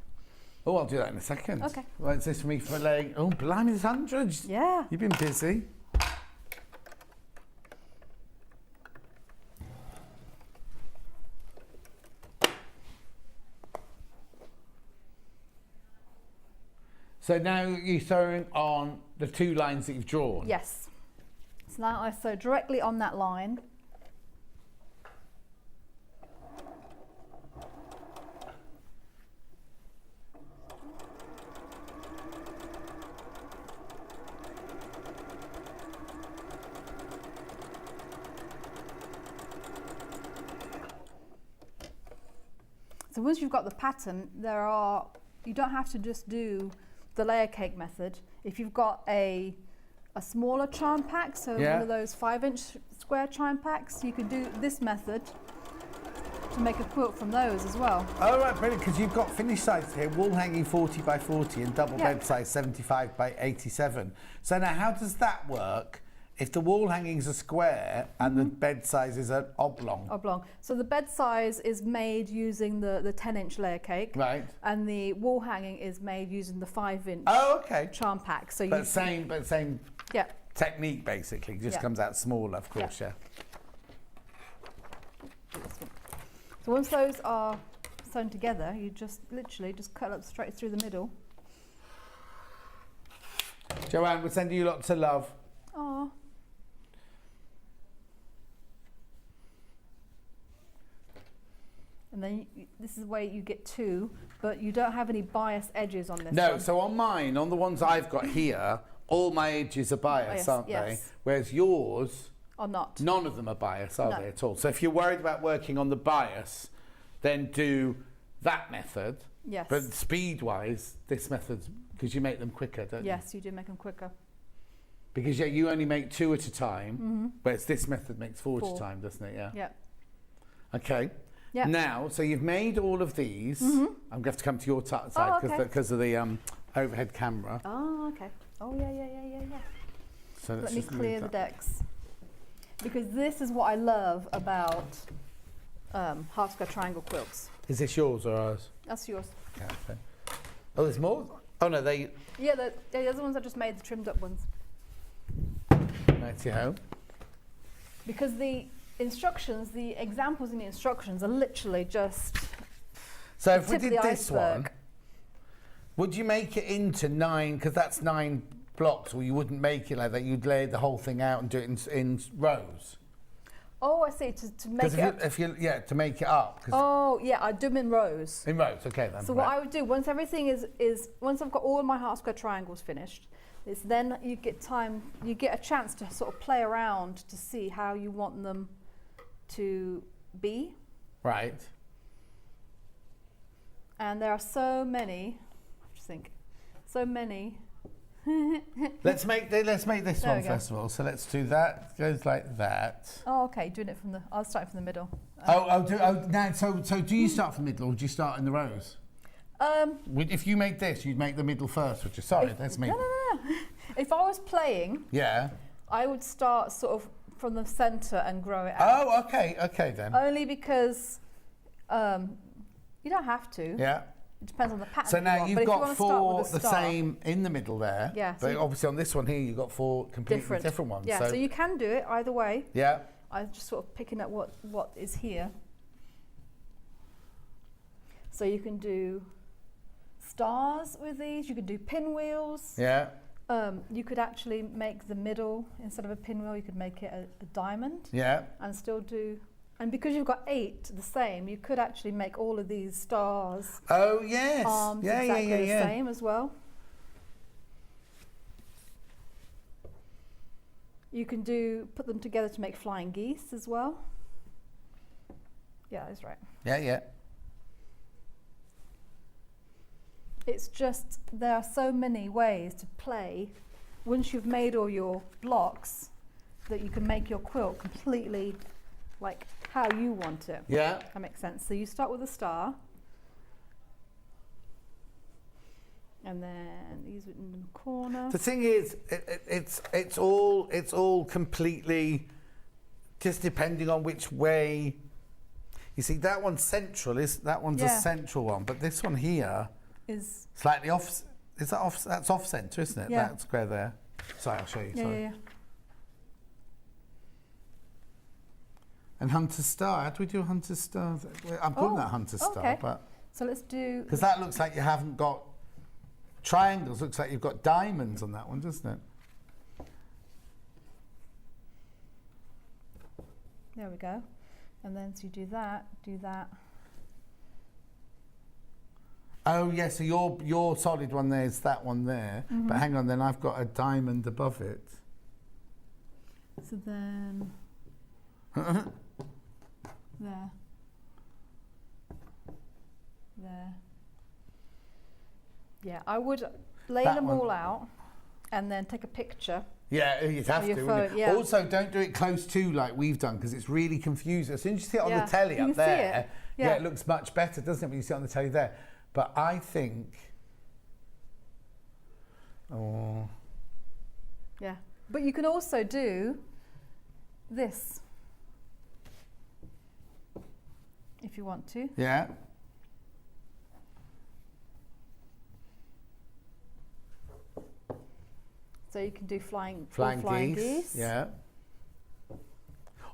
Oh, I'll do that in a second. Okay. Right, is this for me for laying? Oh, blimey, there's hundreds. Yeah. You've been busy. So now you're sewing on the 2 lines that you've drawn? Yes. So now I sew directly on that line. So once you've got the pattern, you don't have to just do the layer cake method. If you've got a smaller charm pack, so one of those 5-inch square charm packs, you could do this method to make a quilt from those as well. Oh, right, brilliant, because you've got finished size here, wall hanging 40 by 40 and double bed size 75 by 87. So now how does that work if the wall hanging's a square and the bed size is an oblong? Oblong. So the bed size is made using the 10-inch layer cake. Right. And the wall hanging is made using the 5-inch charm pack. So but same yeah. technique, basically, just comes out smaller, of course, yeah. So once those are sewn together, you just literally just cut up straight through the middle. Joanne, we're sending you lots of love. Aww. And then this is where you get 2, but you don't have any biased edges on this one. So on mine, on the ones I've got here, all my edges are biased, aren't they? Whereas yours are not. None of them are biased, are they, at all? So if you're worried about working on the bias, then do that method. Yes. But speed-wise, this method's, because you make them quicker, don't you? Yes, you do make them quicker. Because you only make 2 at a time, whereas this method makes 4 at a time, doesn't it? Yeah. Yeah. Okay. Yep. Now, so you've made all of these. I'm going to have to come to your side because of the overhead camera. Oh, okay. Oh, yeah. So let me clear the decks. Because this is what I love about half square triangle quilts. Is this yours or ours? That's yours. Okay. Oh, there's more? Oh, no, they... Yeah, the other ones I just made, the trimmed up ones. Righty-ho. Because the instructions, the examples in the instructions are literally just so if we did this iceberg. one, would you make it into 9, because that's 9 blocks, or you wouldn't make it like that, you'd lay the whole thing out and do it in rows? Oh, I see, to make it up. To make it up. Oh, yeah, I'd do them in rows. In rows, okay then. So what I would do, once everything is once I've got all my half square triangles finished, is then you get a chance to sort of play around to see how you want them to be. Right. And there are so many, I just think, so many. let's make this one first of all. So let's do that. It goes like that. Oh, okay. Doing it I'll start from the middle. Now, so do you start from the middle, or do you start in the rows? If you make this, you'd make the middle first, which is that's me. No. If I was playing, I would start sort of from the centre and grow it out. Oh, okay then. Only because you don't have to. Yeah. It depends on the pattern. So now you've got 4 the star, same in the middle there. Yeah. But obviously on this one here, you've got 4 completely different ones. Yeah. So you can do it either way. Yeah. I'm just sort of picking up what is here. So you can do stars with these. You could do pinwheels. Yeah. You could actually make the middle, instead of a pinwheel, you could make it a diamond. Yeah. And still do. And because you've got 8 the same, you could actually make all of these stars. Oh yes. Arms exactly the same as well. You can put them together to make flying geese as well. Yeah, that's right. Yeah. It's just, there are so many ways to play. Once you've made all your blocks, that you can make your quilt completely like how you want it. Yeah. That makes sense. So you start with a star. And then these in the corner. The thing is, it's all completely just depending on which way. You see, that one's central. That one's a central one, but this one here is slightly off. Is that off? That's off centre, isn't it? Yeah. That square there. Sorry, I'll show you. Yeah. And Hunter Star. How do we do Hunter Star? I'm putting that Hunter Star, but so let's do. Because that looks like you haven't got triangles. Looks like you've got diamonds on that one, doesn't it? There we go. And then so you do that. Oh yeah, so your solid one there is that one there. Mm-hmm. But hang on, then I've got a diamond above it. So then there. there. Yeah, I would lay That them one. all out and then take a picture. Yeah, you'd have your to. Wouldn't phone, you? yeah. Also, don't do it close to like we've done because it's really confusing. As soon as you see it on Yeah, the telly you up can see there, it. yeah, Yeah. it looks much better, doesn't it, when you see it on the telly there? But I think, oh, Yeah, but you can also do this if you want to. yeah, So you can do flying geese, yeah.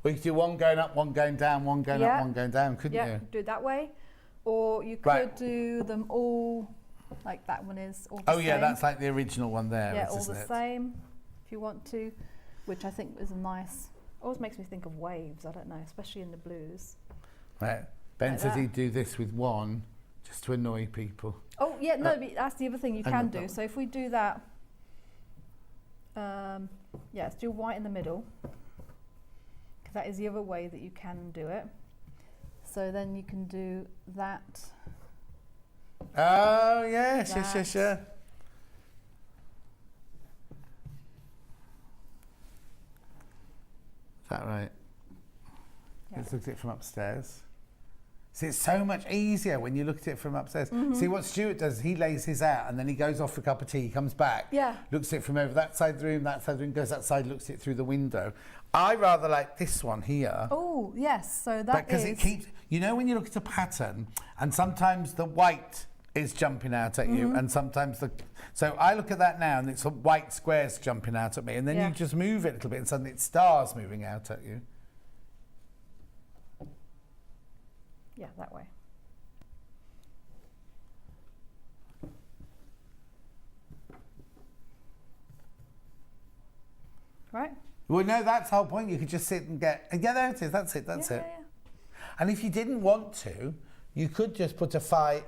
Or you could do one going up, one going down, one going up, one going down, couldn't yeah, you? do it that way. Or you could Right. do them all, like that one is all the Oh same. yeah, that's like the original one there. Yeah, all isn't the it? same if you want to, which I think is a nice, always makes me think of waves, I don't know, especially in the blues. Right. Ben Like says that. he'd do this with one just to annoy people. Oh yeah, no, but that's the other thing you hang can on, do. that So if we do that, yeah, let's do white in the middle, because that is the other way that you can do it. So then you can do that. Oh yes, yes, yes, yeah. Is that right? Yeah. Let's look at it from upstairs. See, it's so much easier when you look at it from upstairs. Mm-hmm. See, what Stuart does, he lays his out and then he goes off for a cup of tea, he comes back, Yeah. looks at it from over that side of the room, goes outside, looks at it through the window. I rather like this one here. Oh yes, so that Because is. it keeps, you know, when you look at a pattern and sometimes the white is jumping out at you and sometimes so I look at that now and it's a white squares jumping out at me and then Yeah. you just move it a little bit and suddenly it's stars moving out at you. Yeah, that way. Right? Well, no, that's the whole point. You could just sit and get, yeah, there it is, that's it, that's Yeah, it. yeah, yeah. And if you didn't want to, you could just put a five,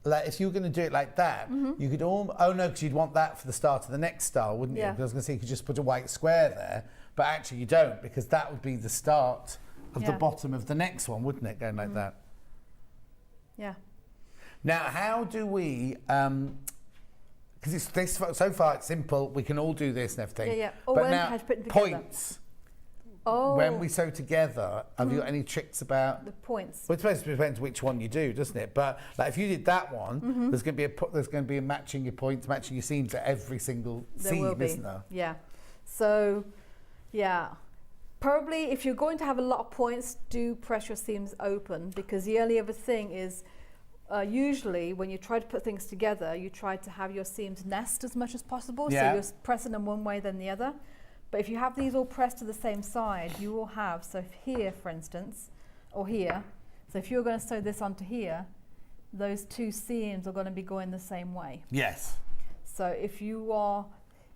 like if you were going to do it like that, you could oh no, because you'd want that for the start of the next star, wouldn't you? Yeah. Because I was going to say you could just put a white square there, but actually you don't, because that would be the start of the Yeah. bottom of the next one, wouldn't it, going like that? Yeah. Now, how do we, because it's this, so far it's simple, we can all do this and everything. Yeah, yeah. Or but when now, how to put them together. points. Oh. When we sew together, have you got any tricks about The points. Well, it depends which one you do, doesn't it? But like if you did that one, there's going to be a matching your points, matching your seams at every single There seam, will be. isn't there? Yeah. So, yeah. Probably if you're going to have a lot of points, do press your seams open, because the only other thing is usually when you try to put things together, you try to have your seams nest as much as possible. Yeah. So you're pressing them one way then the other. But if you have these all pressed to the same side, you will have, so if here, for instance, or here, so if you're going to sew this onto here, those two seams are going to be going the same way. Yes. So if you are,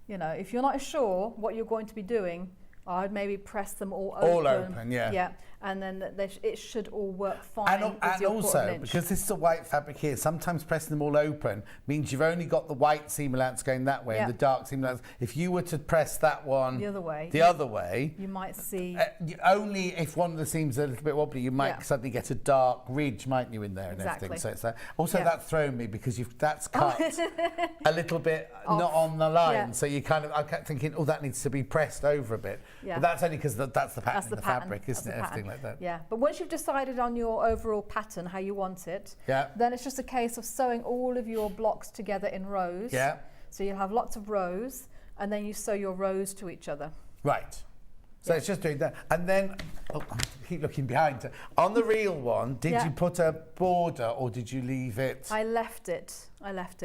you know, if you're not sure what you're going to be doing, I'd maybe press them all open. All open, yeah. Yeah, and then it should all work fine. And, with and your quarter of also, an inch. because this is a white fabric here, sometimes pressing them all open means you've only got the white seam allowance going that way and Yeah. the dark seam allowance. If you were to press that one The other way. you You might see. only if one of the seams are a little bit wobbly, you might Yeah. suddenly get a dark ridge, mightn't you, in there and Exactly. everything. So it's that. Also, Yeah. that's thrown me because that's cut a little bit not on the line. Yeah. So you I kept thinking, oh, that needs to be pressed over a bit. Yeah. But that's only because that's the pattern That's in the the pattern. fabric, That's isn't the it? Everything pattern. like that. Yeah, but once you've decided on your overall pattern, how you want it, Yeah. then it's just a case of sewing all of your blocks together in rows. Yeah. So you'll have lots of rows, and then you sew your rows to each other. Right. So it's just doing that. And then, I keep looking behind. On the real one, did Yeah. you put a border or did you leave it? I left it.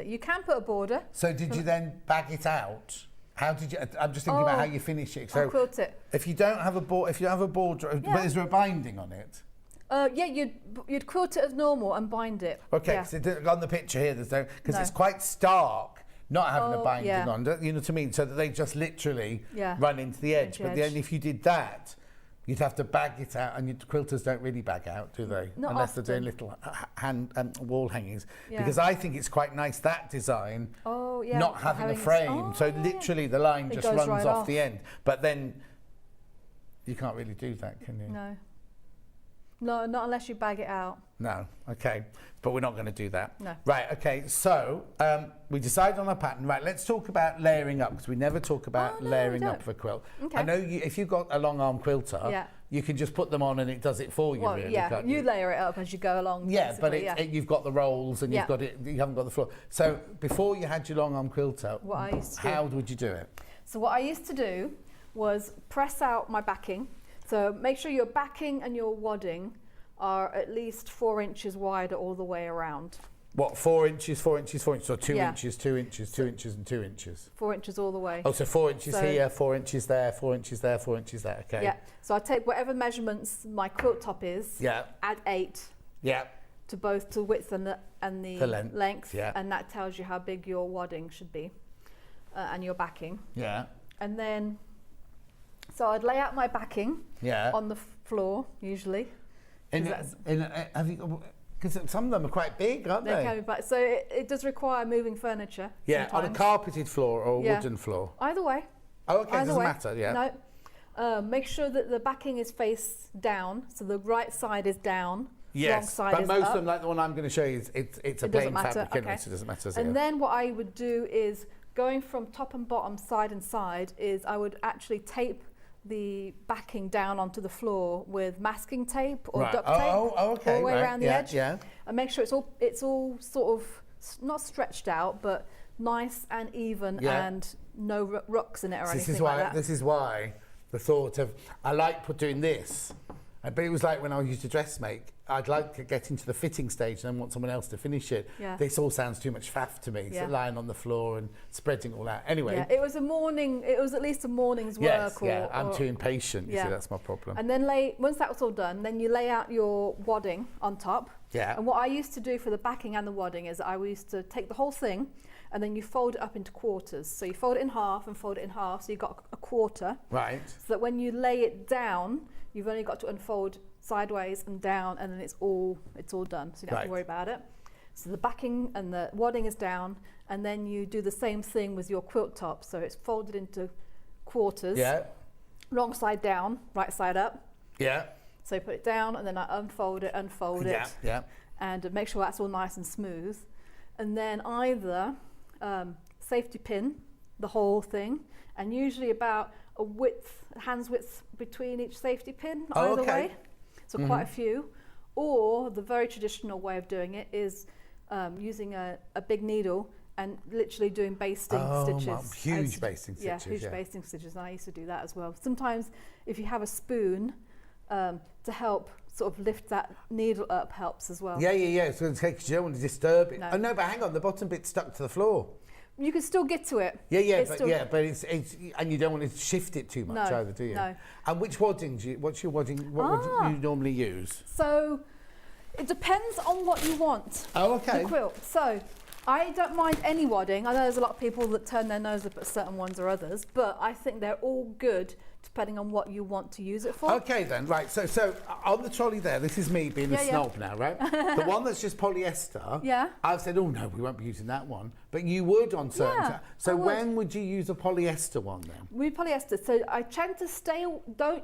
You can put a border. So did you then bag it out? How did you? I'm just thinking about how you finish it. So I'll quilt it. if you don't have a border, but is there a binding on it? Yeah, you'd quilt it as normal and bind it. Okay, Yeah. so on the picture here, there's no, because No. it's quite stark not having a binding yeah. on. You know what I mean? So that they just literally Yeah. run into the edge. Edge, But then if you did that, you'd have to bag it out, and quilters don't really bag out, do they? Not Unless they're doing often. little wall hangings. Yeah. Because I think it's quite nice, that design, Oh, yeah. not having a frame. So literally the line It just goes runs right off off. the end. But then you can't really do that, can you? No. No, not unless you bag it out. No, okay, but we're not going to do that. No. Right, okay, so we decided on a pattern. Right, let's talk about layering up, because we never talk about layering up of a quilt. Okay. I know if you've got a long arm quilter, you can just put them on and it does it for you, Well, really. yeah, you layer it up as you go along. Yeah, but you've got the rolls and you've got it. You haven't got the floor. So before you had your long arm quilter, how would you do it? So what I used to do was press out my backing. So make sure your backing and your wadding are at least 4 inches wider all the way around. What, 4 inches, 4 inches, 4 inches, or 2 inches, 2 inches, 2 inches, and 2 inches? 4 inches all the way. Oh, so 4 inches here, 4 inches there, 4 inches there, 4 inches there. Okay. Yeah. So I take whatever measurements my quilt top is. Yeah. Add 8. Yeah. To both the width and the length. Yeah. And that tells you how big your wadding should be, and your backing. Yeah. And then, so I'd lay out my backing. Yeah. On the floor usually. Because some of them are quite big, aren't they? They can be, but so it does require moving furniture. Yeah, sometimes. on a carpeted floor or a wooden floor. Either way. Oh, okay, Either doesn't way. matter. Yeah. No. Make sure that the backing is face down, so the right side is down. Yes, wrong side but is most up. of them, like the one I'm going to show you, it's a plain fabric, anyway, so it doesn't matter. And then what I would do is, going from top and bottom, side and side, is I would actually tape the backing down onto the floor with masking tape or duct tape all the way around the edge, and make sure it's all sort of not stretched out, but nice and even, and no rucks in it or anything like that. This is why the thought of I like doing this, but it was like when I used to dressmake. I'd like to get into the fitting stage and then want someone else to finish it. Yeah. This all sounds too much faff to me. So lying on the floor and spreading all out. Anyway. It was at least a morning's work. I'm too impatient. You see, that's my problem. And then once that was all done, then you lay out your wadding on top. Yeah. And what I used to do for the backing and the wadding is I used to take the whole thing and then you fold it up into quarters. So you fold it in half and fold it in half, so you've got a quarter. Right. So that when you lay it down, you've only got to unfold sideways and down, and then it's all done, so you don't have to worry about it. So the backing and the wadding is down, and then you do the same thing with your quilt top. So it's folded into quarters. Yeah. Wrong side down, right side up. Yeah. So you put it down, and then I unfold it, yeah. and make sure that's all nice and smooth. And then either safety pin the whole thing, and usually about a hand's width between each safety pin, either way. So quite a few. Or the very traditional way of doing it is using a big needle and literally doing basting stitches. Huge basting stitches. Yeah, huge basting stitches. And I used to do that as well. Sometimes if you have a spoon to help sort of lift that needle up helps as well. Yeah. So you don't want to disturb it. No. Oh no, but hang on, the bottom bit's stuck to the floor. You can still get to it. But it's and you don't want to shift it too much either, do you? No. And which wadding what's your wadding? What would you normally use? So it depends on what you want. Oh, okay. The quilt. So I don't mind any wadding. I know there's a lot of people that turn their nose up at certain ones or others, but I think they're all good depending on what you want to use it for. Okay then, right. So on the trolley there, this is me being a snob now, right? The one that's just polyester. Yeah. I've said, oh no, we won't be using that one, but you would on certain. So when would you use a polyester one then? With polyester, so I tend to don't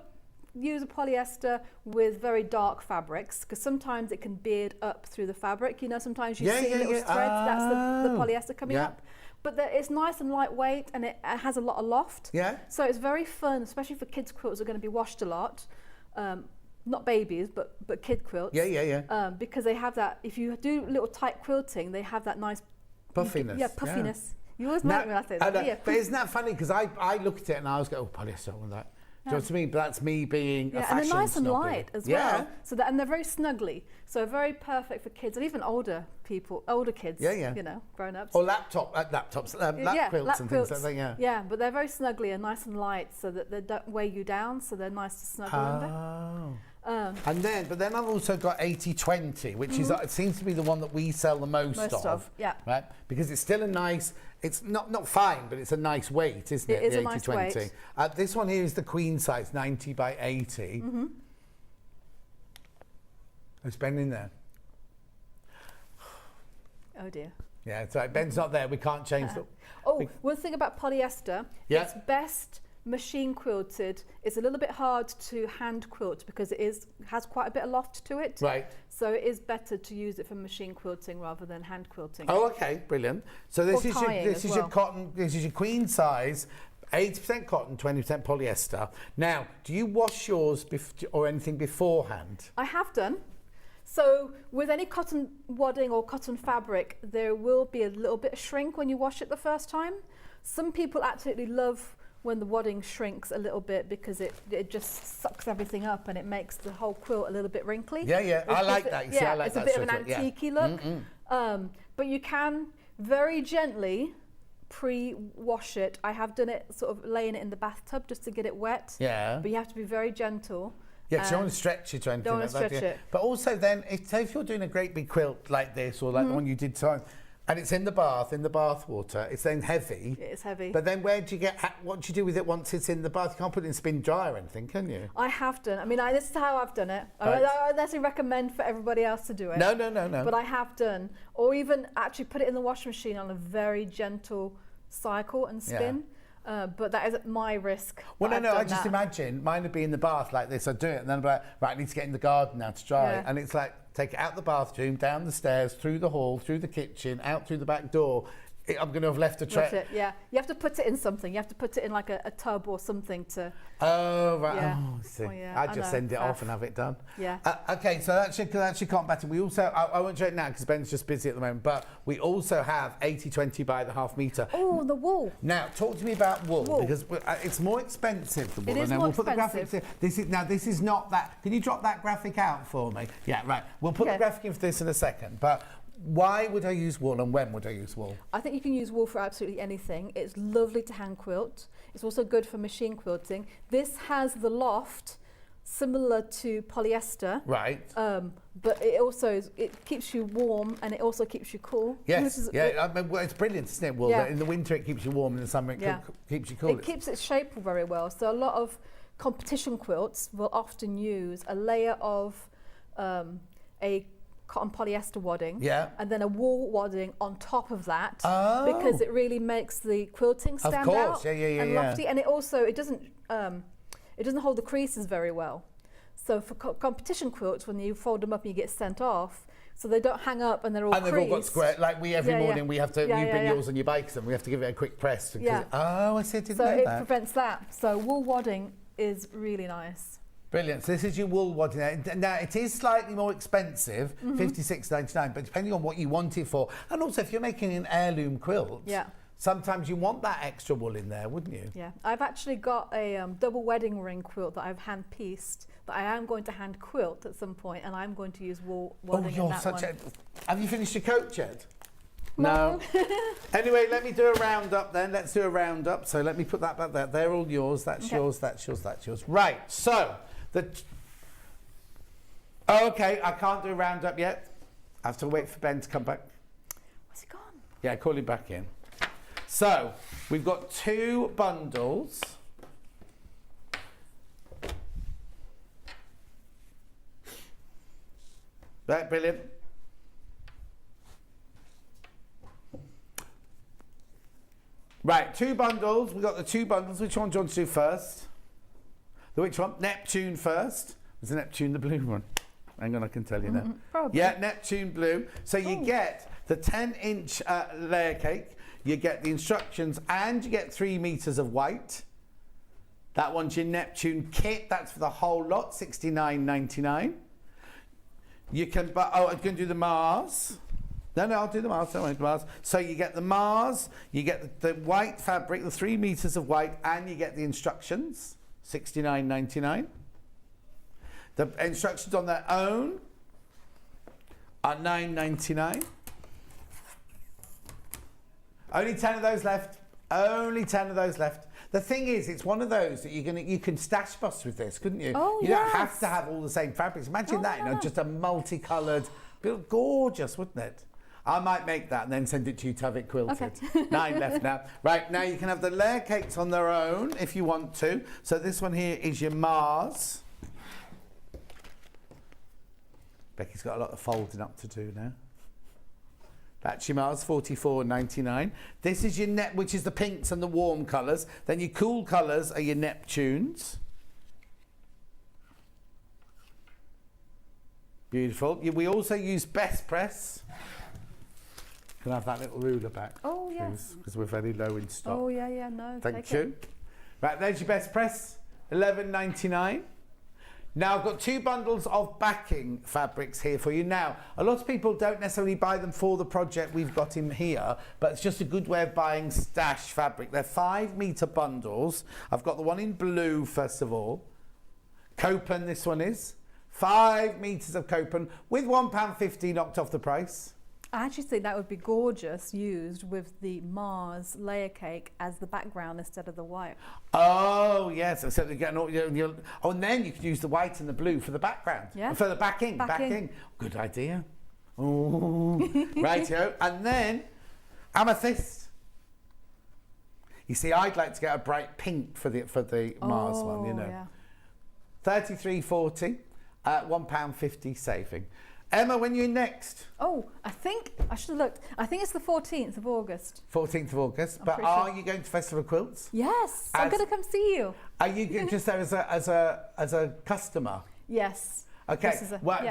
use a polyester with very dark fabrics because sometimes it can beard up through the fabric. You know, sometimes you see little threads. That's the polyester coming up. But it's nice and lightweight, and it has a lot of loft. Yeah. So it's very fun, especially for kids' quilts. Are going to be washed a lot, not babies, but kid quilts. Yeah. Because they have that. If you do little tight quilting, they have that nice puffiness. Puffiness. You always know when I say that. But isn't that funny? Because I look at it and I was going, oh, polyester, I want that. Do you know what I mean? But that's me being a fashion and they're nice and snobby. light as well. So and they're very snuggly. So very perfect for kids and even older people, older kids. You know, grown-ups. Or lap quilts and things like that. Yeah, but they're very snuggly and nice and light, so that they don't weigh you down. So they're nice to snuggle under. And then I've also got 80/20, which is it seems to be the one that we sell the most of. Yeah. Right, because it's still a nice. It's not fine, but it's a nice weight, isn't it? It is the a nice weight. This one here is the queen size, 90 by 80. It's Ben in there. Oh dear. Yeah, it's right. Ben's not there. We can't change the. One thing about polyester, it's best machine quilted, it's a little bit hard to hand quilt because it has quite a bit of loft to it. Right. So it is better to use it for machine quilting rather than hand quilting. Oh, okay, brilliant. So this Or is tying your as your well. cotton. This is your queen size, 80% cotton, 20% polyester. Now, do you wash yours or anything beforehand? I have done. So with any cotton wadding or cotton fabric, there will be a little bit of shrink when you wash it the first time. Some people absolutely love when the wadding shrinks a little bit because it just sucks everything up and it makes the whole quilt a little bit wrinkly. Yeah, I like that. You see, I like it's that a bit of an sort of, yeah. antique-y look. But you can very gently pre-wash it. I have done it sort of laying it in the bathtub just to get it wet. Yeah. But you have to be very gentle. Yeah, because you don't want to stretch it or anything Don't like want to that. stretch it. But also then, if you're doing a great big quilt like this or like the one you did time, and it's in the bath water, it's then heavy. It is heavy. But then what do you do with it once it's in the bath? You can't put it in spin dry or anything, can you? I have done. I mean, this is how I've done it. Right. I don't necessarily recommend for everybody else to do it. No. But I have done. Or even actually put it in the washing machine on a very gentle cycle and spin. But that is at my risk. Well, no, I just imagine mine would be in the bath like this. I'd do it and then I'd be like, right, I need to get in the garden now to dry. Yeah. And it's like, take it out the bathroom, down the stairs, through the hall, through the kitchen, out through the back door. I'm going to have left a trail. Yeah, you have to put it in something. You have to put it in like a tub or something to. Oh right. Yeah. Oh, see. Oh, yeah. I'd I just know. send it off and have it done. Yeah. Okay, so that's your cotton pattern. We also, I won't show it now because Ben's just busy at the moment, but we also have 80/20 by the half metre. Oh, the wool. Now, talk to me about wool. Because it's more expensive, the wool. It is and then more we'll put the expensive. graphics in. This is not that. Can you drop that graphic out for me? Yeah, right. We'll put the graphic in for this in a second. But why would I use wool and when would I use wool? I think you can use wool for absolutely anything. It's lovely to hand quilt. It's also good for machine quilting. This has the loft similar to polyester. Right. But it keeps you warm and it also keeps you cool. Yes, I mean, well, it's brilliant, isn't it, wool? Yeah. In the winter it keeps you warm, in the summer it keeps you cool. It keeps its shape very well. So a lot of competition quilts will often use a layer of a cotton polyester wadding and then a wool wadding on top of that because it really makes the quilting stand out and lofty. And it also it doesn't hold the creases very well. So for competition quilts, when you fold them up and you get sent off, so they don't hang up and they're all creased. And they've all got square, like every morning we have to, you bring yours on your bikes and we have to give it a quick press. Oh, I see, I didn't know that. So it prevents that. So wool wadding is really nice. Brilliant. So this is your wool wadding. Now it is slightly more expensive, $56.99, but depending on what you want it for, and also if you're making an heirloom quilt, sometimes you want that extra wool in there, wouldn't you? Yeah. I've actually got a double wedding ring quilt that I've hand pieced that I am going to hand quilt at some point, and I'm going to use wool wadding in that one. Have you finished your coat yet? No. Anyway, let me do a roundup then. Let's do a roundup. So let me put that back there. They're all yours. That's yours. That's yours. That's yours. Right. So okay, I can't do a roundup yet. I have to wait for Ben to come back. Where's he gone? Yeah, call him back in. So we've got 2 bundles. Right, brilliant. Right, 2 bundles. We've got the 2 bundles. Which one do you want to do first? Which one? Neptune first. Was Neptune the blue one? Hang on, I can tell you now. Probably. Yeah, Neptune blue. So you get the 10-inch layer cake, you get the instructions, and you get 3 meters of white. That one's your Neptune kit. That's for the whole lot, $69.99. You can, I'm going to do the Mars. No, I'll do the Mars. Don't worry, the Mars. So you get the Mars, you get the white fabric, the 3 meters of white, and you get the instructions, $69.99. The instructions on their own are $9.99. Only 10 of those left. Only 10 of those left. The thing is, it's one of those that you can stash bust with this, couldn't you? Oh, you don't have to have all the same fabrics. Imagine that, just a multicoloured, gorgeous, wouldn't it? I might make that and then send it to you to have it quilted. Okay. 9 left now. Right, now you can have the layer cakes on their own if you want to. So this one here is your Mars. Becky's got a lot of folding up to do now. That's your Mars, $44.99. This is your net, which is the pinks and the warm colours. Then your cool colours are your Neptunes. Beautiful. We also use Best Press. Can I have that little ruler back? Oh, yes. Because we're very low in stock. Oh, yeah, no. Thank you. Right, there's your Best Press, $11.99. Now, I've got 2 bundles of backing fabrics here for you. Now, a lot of people don't necessarily buy them for the project we've got in here, but it's just a good way of buying stash fabric. They're 5-metre bundles. I've got the one in blue, first of all. Copen, this one is. 5 metres of Copen with £1.50 knocked off the price. I actually think that would be gorgeous used with the Mars layer cake as the background instead of the white. Oh, yes. So you get and then you could use the white and the blue for the background. Yeah. For the backing. Good idea. Oh, rightio. And then amethyst. You see, I'd like to get a bright pink for the Mars one, you know. Yeah. $33.40 at £1.50 saving. Emma, when are you next? Oh, I think I should have looked. I think it's the 14th of August. 14th of August. But are you going to Festival of Quilts? Yes, I'm going to come see you. Are you just there as a customer? Yes. Okay,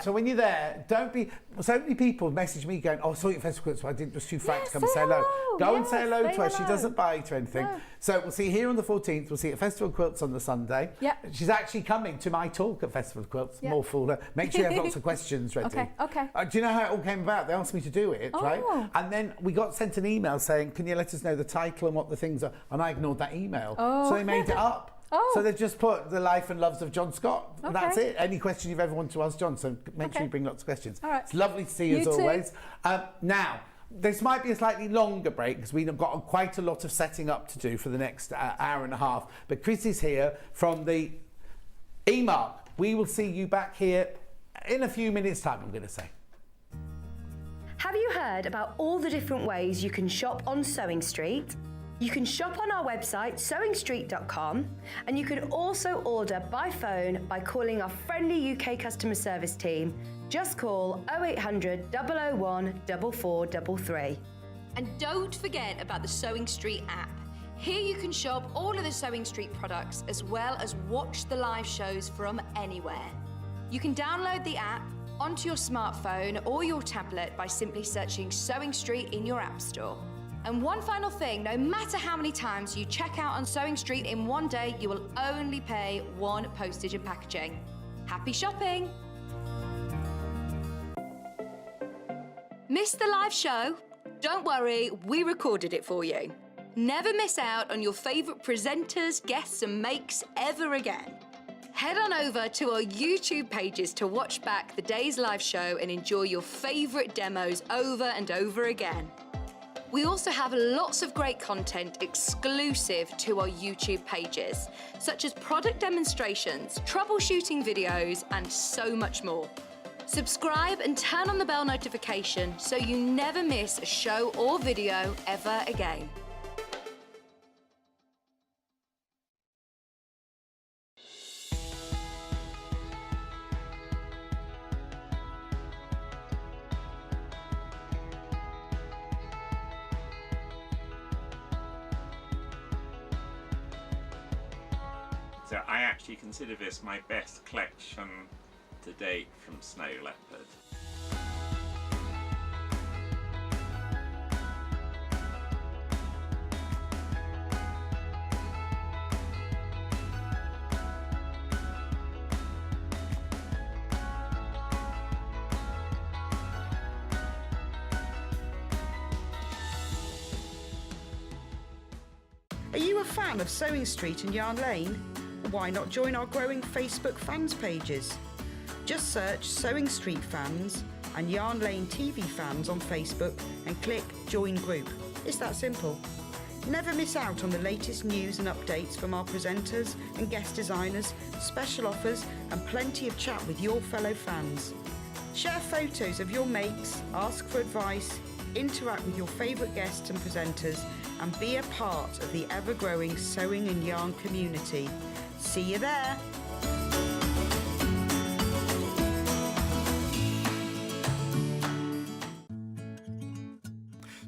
so when you're there, don't be... So many people message me going, oh, I saw you at Festival Quilts, so I was too frightened to come and say hello. Go and say hello to her. She doesn't bite or anything. No. So we'll see here on the 14th. We'll see at Festival Quilts on the Sunday. Yeah. She's actually coming to my talk at Festival Quilts. More fool her. Make sure you have lots of questions ready. Okay. Do you know how it all came about? They asked me to do it, right? And then we got sent an email saying, can you let us know the title and what the things are? And I ignored that email. So they made it up. So they've just put The Life and Loves of John Scott. And that's it. Any question you've ever wanted to ask John, so make sure you bring lots of questions. All right. It's lovely to see you as always. Now, this might be a slightly longer break because we've got quite a lot of setting up to do for the next hour and a half. But Chris is here from the EMARC. We will see you back here in a few minutes' time, I'm going to say. Have you heard about all the different ways you can shop on Sewing Street? You can shop on our website, sewingstreet.com, and you can also order by phone by calling our friendly UK customer service team. Just call 0800 001 4433. And don't forget about the Sewing Street app. Here you can shop all of the Sewing Street products as well as watch the live shows from anywhere. You can download the app onto your smartphone or your tablet by simply searching Sewing Street in your app store. And one final thing, no matter how many times you check out on Sewing Street in one day, you will only pay 1 postage and packaging. Happy shopping! Missed the live show? Don't worry, we recorded it for you. Never miss out on your favourite presenters, guests and makes ever again. Head on over to our YouTube pages to watch back the day's live show and enjoy your favourite demos over and over again. We also have lots of great content exclusive to our YouTube pages, such as product demonstrations, troubleshooting videos, and so much more. Subscribe and turn on the bell notification so you never miss a show or video ever again. So I actually consider this my best collection to date from Snow Leopard. Are you a fan of Sewing Street and Yarn Lane? Why not join our growing Facebook fans pages? Just search Sewing Street Fans and Yarn Lane TV Fans on Facebook and click Join Group. It's that simple. Never miss out on the latest news and updates from our presenters and guest designers, special offers and plenty of chat with your fellow fans. Share photos of your makes, ask for advice, interact with your favourite guests and presenters and be a part of the ever-growing sewing and yarn community. See you there!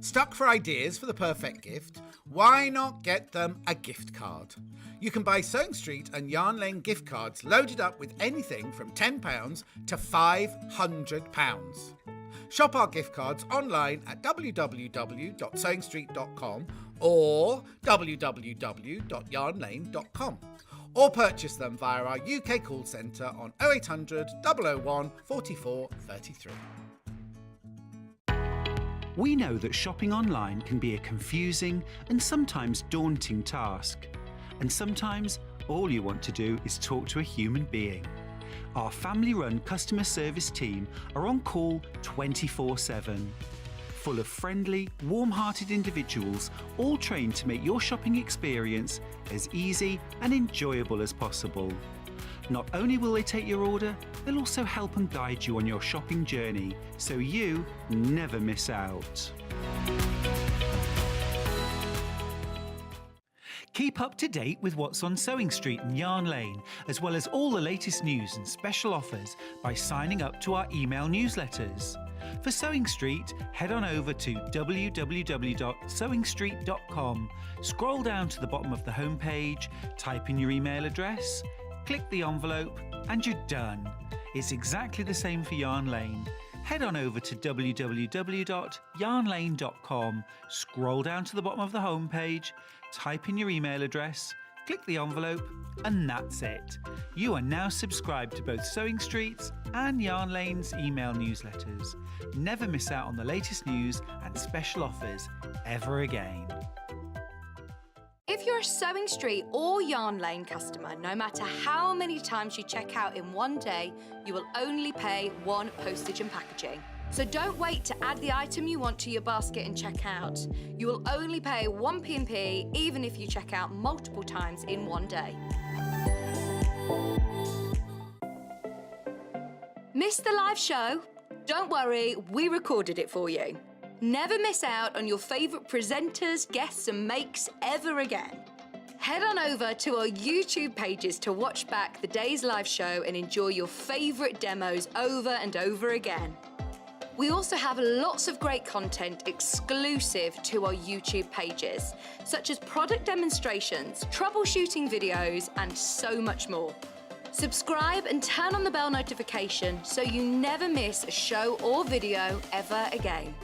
Stuck for ideas for the perfect gift? Why not get them a gift card? You can buy Sewing Street and Yarn Lane gift cards loaded up with anything from £10 to £500. Shop our gift cards online at www.sewingstreet.com or www.yarnlane.com, or purchase them via our UK call centre on 0800 001 44 33. We know that shopping online can be a confusing and sometimes daunting task. And sometimes all you want to do is talk to a human being. Our family-run customer service team are on call 24/7. Full of friendly, warm-hearted individuals, all trained to make your shopping experience as easy and enjoyable as possible. Not only will they take your order, they'll also help and guide you on your shopping journey, so you never miss out. Keep up to date with what's on Sewing Street and Yarn Lane, as well as all the latest news and special offers by signing up to our email newsletters. For Sewing Street, head on over to www.sewingstreet.com, scroll down to the bottom of the homepage, type in your email address, click the envelope, and you're done. It's exactly the same for Yarn Lane. Head on over to www.yarnlane.com, scroll down to the bottom of the homepage, type in your email address, click the envelope, and that's it. You are now subscribed to both Sewing Street's and Yarn Lane's email newsletters. Never miss out on the latest news and special offers ever again. If you're a Sewing Street or Yarn Lane customer, no matter how many times you check out in one day, you will only pay one postage and packaging. So don't wait to add the item you want to your basket and check out. You will only pay one P&P even if you check out multiple times in one day. Missed the live show? Don't worry, we recorded it for you. Never miss out on your favourite presenters, guests and makes ever again. Head on over to our YouTube pages to watch back the day's live show and enjoy your favourite demos over and over again. We also have lots of great content exclusive to our YouTube pages, such as product demonstrations, troubleshooting videos, and so much more. Subscribe and turn on the bell notification so you never miss a show or video ever again.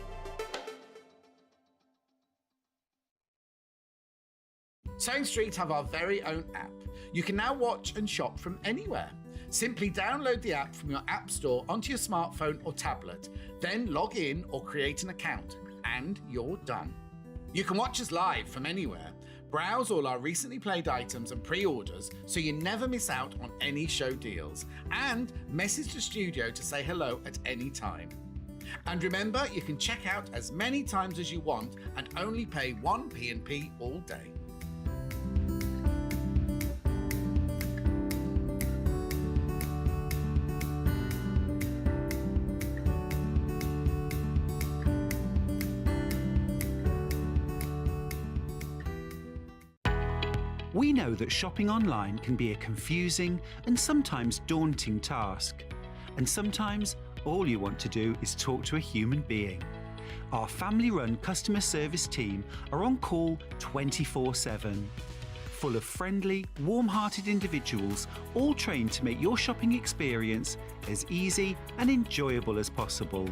Sewing Street have our very own app. You can now watch and shop from anywhere. Simply download the app from your app store onto your smartphone or tablet, then log in or create an account, and you're done. You can watch us live from anywhere, browse all our recently played items and pre-orders so you never miss out on any show deals, and message the studio to say hello at any time. And remember, you can check out as many times as you want and only pay one P&P all day. We know that shopping online can be a confusing and sometimes daunting task. And sometimes all you want to do is talk to a human being. Our family-run customer service team are on call 24/7. Full of friendly, warm-hearted individuals, all trained to make your shopping experience as easy and enjoyable as possible.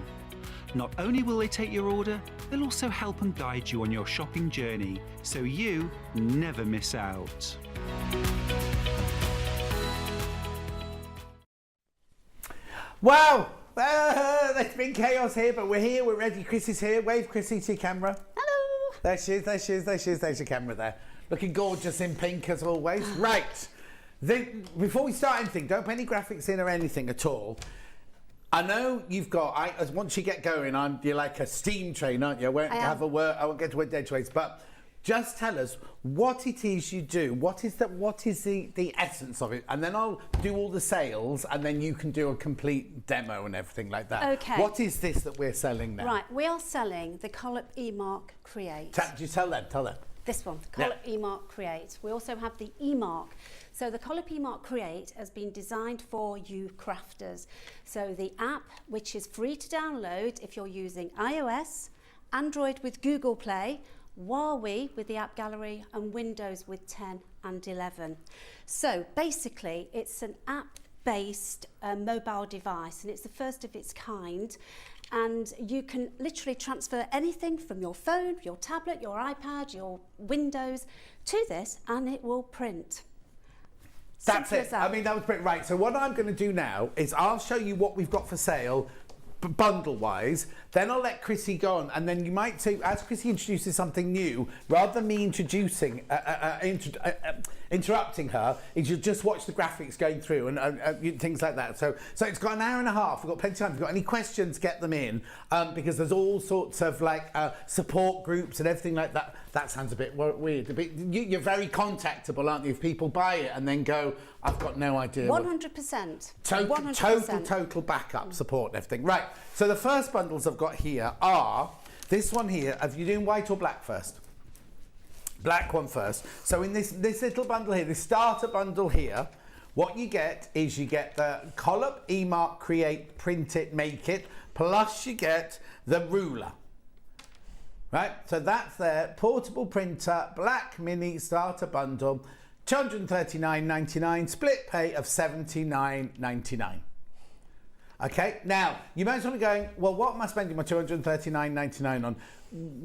Not only will they take your order, they'll also help and guide you on your shopping journey, so you never miss out. Wow! There's been chaos here, but we're here, we're ready. Chrissy's here. Wave Chrissy to your camera. Hello! There she is, there she is, there she is, there's your camera there. Looking gorgeous in pink as always. Right. Before we start anything, don't put any graphics in or anything at all. I know you've got, once you get going, you're like a steam train, aren't you? I won't get to word edgeways, but just tell us what it is you do. What is the essence of it? And then I'll do all the sales, and then you can do a complete demo and everything like that. Okay. What is this that we're selling now? Right, we are selling the Collop eMark Create. Do you tell them? Tell them. This one, the Collop eMark Create. We also have the eMark. So the Collop eMark Create has been designed for you crafters. So the app, which is free to download if you're using iOS, Android with Google Play, Huawei with the App Gallery, and Windows with 10 and 11. So basically, it's an app-based mobile device, and it's the first of its kind. And you can literally transfer anything from your phone, your tablet, your iPad, your Windows to this, and it will print. That's it. I mean, that was pretty right. So what I'm going to do now is I'll show you what we've got for sale bundle-wise, then I'll let Chrissy go on, and then you might say, as Chrissy introduces something new, rather than me interrupting her, is you just watch the graphics going through and things like that. So it's got an hour and a half. We've got plenty of time. If you've got any questions, get them in, because there's all sorts of like support groups and everything like that. That sounds a bit weird. You're very contactable, aren't you? If people buy it and then go, I've got no idea. 100%. Total backup support and everything. Right, so the first bundles I've got here are, this one here, are you doing white or black first? Black one first. So in this little bundle here, this starter bundle here, what you get is you get the Collop, eMark, Create, Print It, Make It, plus you get the ruler. Right, so that's their portable printer, black mini starter bundle, $239.99, split pay of $79.99. Okay, now you might well be going, well, what am I spending my $239.99 on?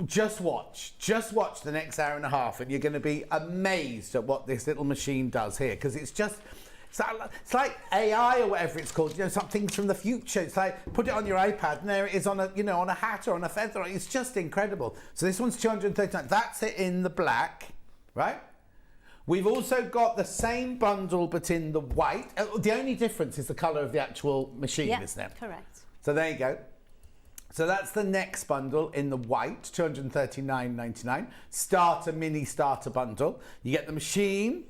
Just watch the next hour and a half, and you're going to be amazed at what this little machine does here, because it's like AI or whatever it's called, you know, some things from the future. It's like, put it on your iPad and there it is on a, you know, on a hat or on a feather. It's just incredible. So this one's $239. That's it in the black, right? We've also got the same bundle but in the white. The only difference is the colour of the actual machine, isn't it? Correct. So there you go. So that's the next bundle in the white, $239.99. Starter, mini starter bundle. You get the machine,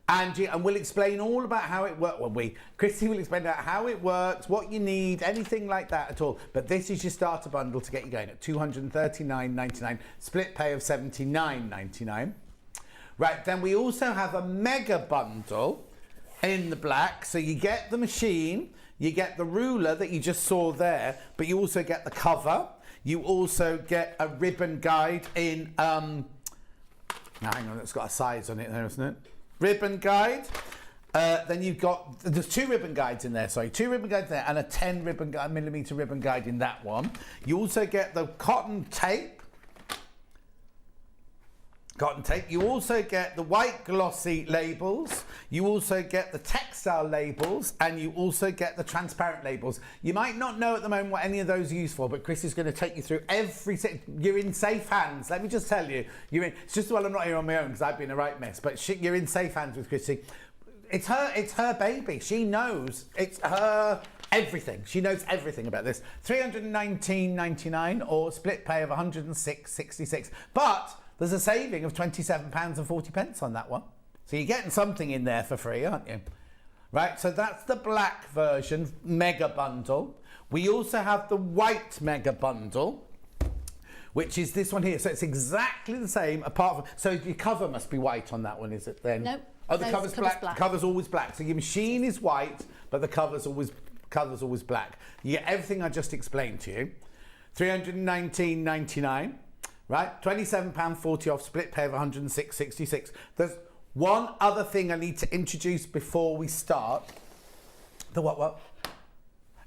and we'll explain all about how it works. Well, Chrissy will explain out how it works, what you need, anything like that at all. But this is your starter bundle to get you going at $239.99, split pay of $79.99. Right, then we also have a mega bundle in the black. So you get the machine, you get the ruler that you just saw there, but you also get the cover. You also get a ribbon guide in, now hang on, it's got a size on it there, isn't it? Ribbon guide. Then you've got, there's two ribbon guides in there, sorry, two ribbon guides there and a 10 millimeter ribbon guide in that one. You also get the cotton tape. You also get the white glossy labels, you also get the textile labels, and you also get the transparent labels. You might not know at the moment what any of those are used for, but Chris is going to take you through you're in safe hands. Let me just tell you, it's just while I'm not here on my own because I've been a right mess, but you're in safe hands with Chrissy. It's her baby. She knows. It's her everything. She knows everything about this. $319.99 or split pay of $106.66. But there's a saving of £27.40 on that one. So you're getting something in there for free, aren't you? Right, so that's the black version, mega bundle. We also have the white mega bundle, which is this one here. So it's exactly the same, apart from, so your cover must be white on that one, is it then? No. Oh, the cover's black. The cover's always black. So your machine is white, but the cover's always black. You get everything I just explained to you. $319.99. Right, £27.40 off, split pay of $106.66. There's one other thing I need to introduce before we start. The what?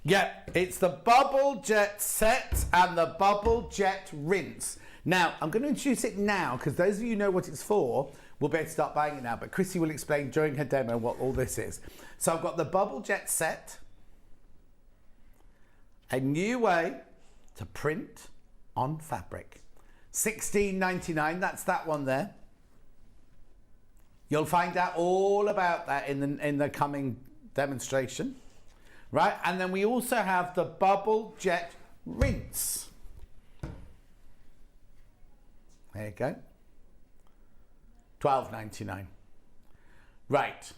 Yeah, it's the Bubble Jet set and the Bubble Jet rinse. Now, I'm going to introduce it now because those of you who know what it's for will be able to start buying it now. But Chrissy will explain during her demo what all this is. So I've got the Bubble Jet set, a new way to print on fabric. $16.99, that's that one there. You'll find out all about that in the coming demonstration, right? And then we also have the Bubble Jet rinse. There you go. $12.99. Right.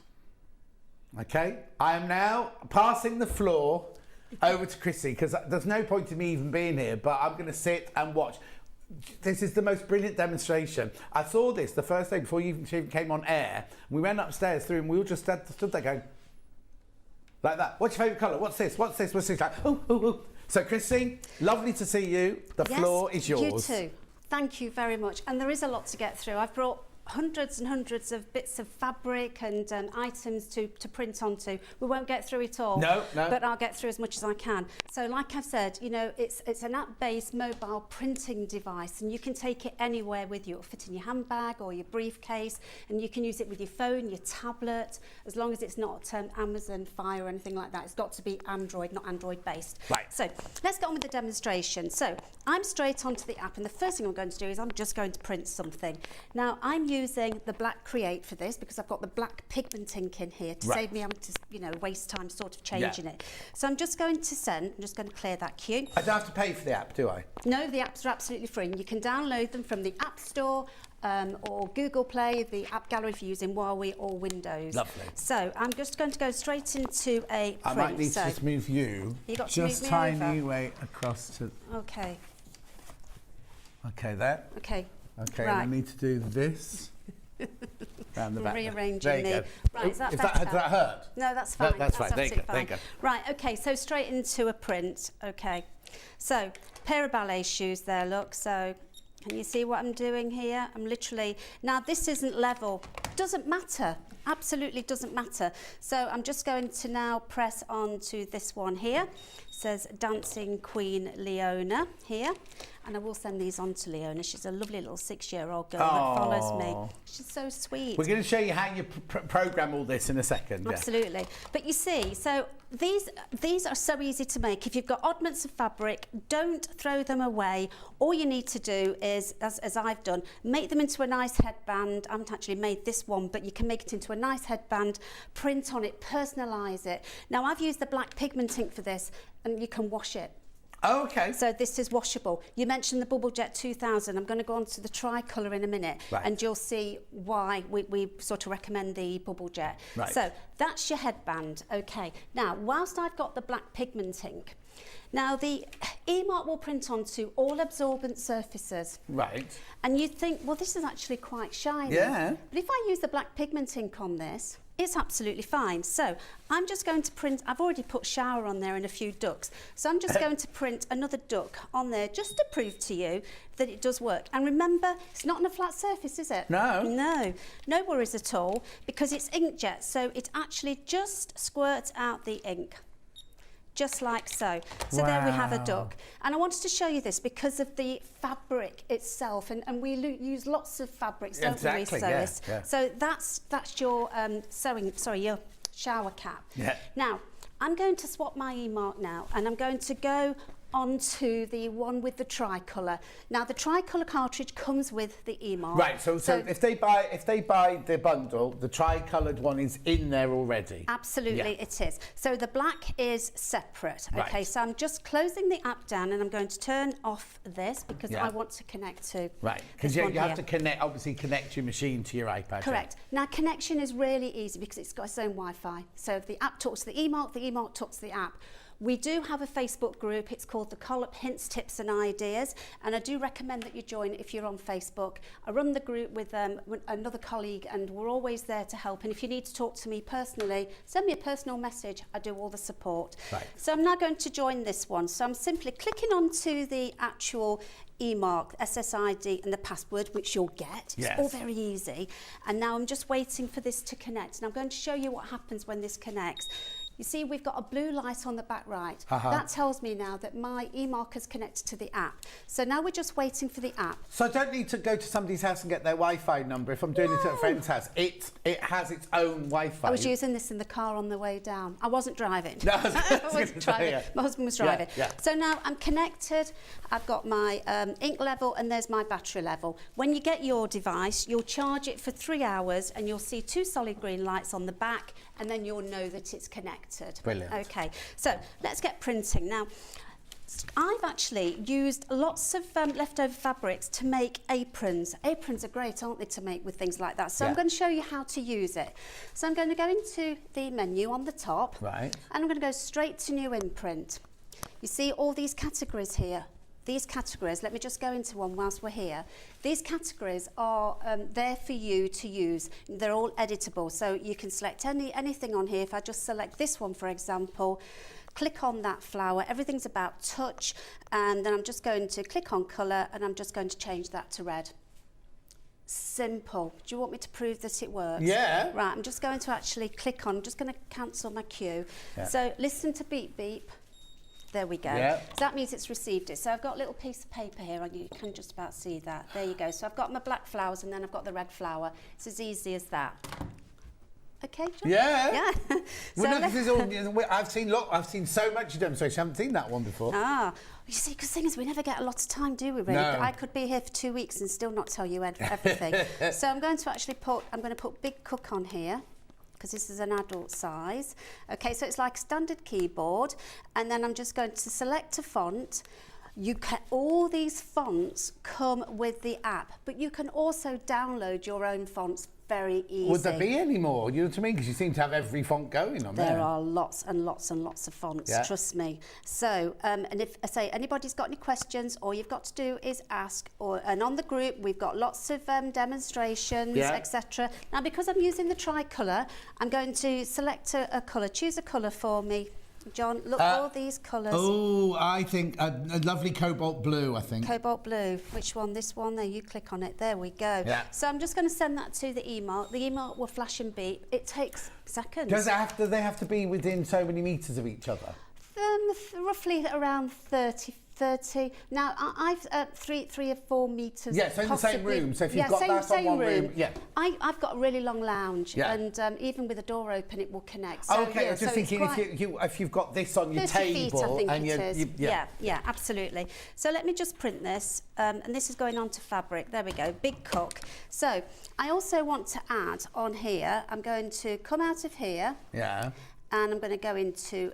Okay, I am now passing the floor over to Chrissy because there's no point in me even being here, but I'm going to sit and watch. This is the most brilliant demonstration. I saw this the first day before you even came on air. We went upstairs through and we all just stood there going, like that. What's your favourite colour? What's this? What's this? What's this? Like, oh. So, Christine, lovely to see you. The floor is yours. You too. Thank you very much. And there is a lot to get through. I've brought hundreds and hundreds of bits of fabric and items to print onto. We won't get through it all, but I'll get through as much as I can. So like I've said, you know, it's an app-based mobile printing device, and you can take it anywhere with you. It'll fit in your handbag or your briefcase, and you can use it with your phone, your tablet, as long as it's not Amazon Fire or anything like that. It's got to be Android, not Android-based. Right. So let's get on with the demonstration. So I'm straight onto the app, and the first thing I'm going to do is I'm just going to print something. Now I'm using the black Create for this because I've got the black pigment ink in here to save me having to, you know, waste time sort of changing it. So I'm just going to send, I'm just going to clear that queue. I don't have to pay for the app, do I? No, the apps are absolutely free. You can download them from the App Store or Google Play, the app gallery if you're using Huawei or Windows. Lovely. So I'm just going to go straight into a print. I might need to just move you just tiny way across to... Okay. Okay, there. Okay. Okay, right. I need to do this. Round the back. Rearranging the... Right, is that does better? that hurt? No, that's fine. That's fine. There you go. Fine. There you go. Right, okay, so straight into a print. Okay. So, pair of ballet shoes there, look. So, can you see what I'm doing here? I'm literally... Now, this isn't level. Doesn't matter. Absolutely doesn't matter. So, I'm just going to now press on to this one here. It says Dancing Queen Leona here. And I will send these on to Leona. She's a lovely little 6-year-old girl that follows me. She's so sweet. We're going to show you how you program all this in a second. Absolutely. Yeah. But you see, so these are so easy to make. If you've got oddments of fabric, don't throw them away. All you need to do is, as I've done, make them into a nice headband. I haven't actually made this one, but you can make it into a nice headband, print on it, personalise it. Now, I've used the black pigment ink for this, and you can wash it. Oh, okay. So this is washable. You mentioned the Bubble Jet 2000. I'm going to go on to the tricolour in a minute, and you'll see why we sort of recommend the Bubble Jet. Right. So that's your headband. Okay. Now, whilst I've got the black pigment ink, now the e-mark will print onto all absorbent surfaces. Right. And you'd think, well, this is actually quite shiny. Yeah. But if I use the black pigment ink on this, it's absolutely fine. So I'm just going to print, I've already put shower on there and a few ducks. So I'm just going to print another duck on there just to prove to you that it does work. And remember, it's not on a flat surface, is it? No. No, no worries at all because it's inkjet. So it actually just squirts out the ink. Just like so. So there we have a duck. And I wanted to show you this because of the fabric itself. And we use lots of fabrics, don't we, sewists? Yeah. So that's your your shower cap. Yeah. Now, I'm going to swap my e-mark now, and I'm going to go onto the one with the tricolour. Now the tricolour cartridge comes with the e-mark. Right, so if they buy the bundle, the tricoloured one is in there already. Absolutely, it is. So the black is separate. Right. Okay, so I'm just closing the app down and I'm going to turn off this because I want to connect to because you have to obviously connect your machine to your iPad. Correct. Now connection is really easy because it's got its own Wi-Fi. So the app talks to the e-mark talks to the app. We do have a Facebook group. It's called the Collop Hints, Tips and Ideas, and I do recommend that you join if you're on Facebook. I run the group with another colleague, and we're always there to help. And if you need to talk to me personally, send me a personal message. I do all the support. Right. So I'm now going to join this one. So I'm simply clicking onto the actual e-mark, SSID and the password, which you'll get. It's all very easy. And now I'm just waiting for this to connect. And I'm going to show you what happens when this connects. You see, we've got a blue light on the back right. That tells me now that my e-mark is connected to the app. So now we're just waiting for the app. So I don't need to go to somebody's house and get their Wi-Fi number. If I'm doing it at a friend's house, it has its own Wi-Fi. I was using this in the car on the way down. I wasn't driving. No, I wasn't driving. My husband was driving. Yeah. So now I'm connected. I've got my ink level and there's my battery level. When you get your device, you'll charge it for 3 hours and you'll see 2 solid green lights on the back, and then you'll know that it's connected. Brilliant. Okay, so let's get printing. Now, I've actually used lots of leftover fabrics to make aprons. Aprons are great, aren't they, to make with things like that? So I'm going to show you how to use it. So I'm going to go into the menu on the top. Right. And I'm going to go straight to new imprint. You see all these categories here. these categories, let me just go into one whilst we're here. These categories are there for you to use. They're all editable, so you can select anything on here. If I just select this one, for example, click on that flower, everything's about touch, and then I'm just going to click on colour, and I'm just going to change that to red. Simple. Do you want me to prove that it works? Yeah. Right, I'm just going to actually click on, I'm just going to cancel my cue. Yeah. So listen to beep beep. There we go. Yeah. So that means it's received it. So I've got a little piece of paper here, and you can just about see that. There you go. So I've got my black flowers, and then I've got the red flower. It's as easy as that. Okay, John? Yeah. Yeah. Well, no, this is all. I've seen so much of demonstration. I haven't seen that one before. Ah, you see, because the thing is, we never get a lot of time, do we? Really? No. I could be here for 2 weeks and still not tell you everything. So I'm going to actually put. I'm going to put Big Cook on here, because this is an adult size. Okay, so it's like a standard keyboard, and then I'm just going to select a font. All these fonts come with the app, but you can also download your own fonts very easy. Would there be any more? You know what I mean? Because you seem to have every font going on there. There are lots and lots and lots of fonts, trust me. So, and if I say anybody's got any questions, all you've got to do is ask. And on the group, we've got lots of demonstrations, etc. Now, because I'm using the tricolour, I'm going to select a colour. Choose a colour for me. John, look at all these colours. Oh, I think a lovely cobalt blue, I think. Cobalt blue. Which one? This one? There, you click on it. There we go. Yeah. So I'm just going to send that to the email. The email will flash and beep. It takes seconds. Do they have to be within so many metres of each other? Roughly around 30. Now, I've 3 or 4 metres. Yeah, so in possibly. The same room. So if you've got that on one room, yeah. I've got a really long lounge, and even with the door open, it will connect. So, okay, I was just thinking if you've got this on your 30 table, feet, I think and it is. yeah, absolutely. So let me just print this, and this is going onto fabric. There we go, Big Cook. So I also want to add on here. I'm going to come out of here. Yeah. And I'm going to go into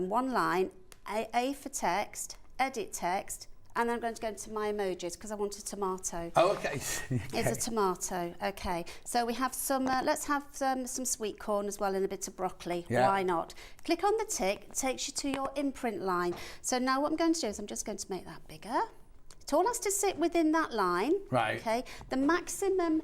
one line, A for text, edit text, and then I'm going to go into my emojis because I want a tomato. Oh, okay. It's a tomato. Okay. So we have some. Let's have some sweet corn as well and a bit of broccoli. Yeah. Why not? Click on the tick. It takes you to your imprint line. So now what I'm going to do is I'm just going to make that bigger. It all has to sit within that line. Right. Okay. The maximum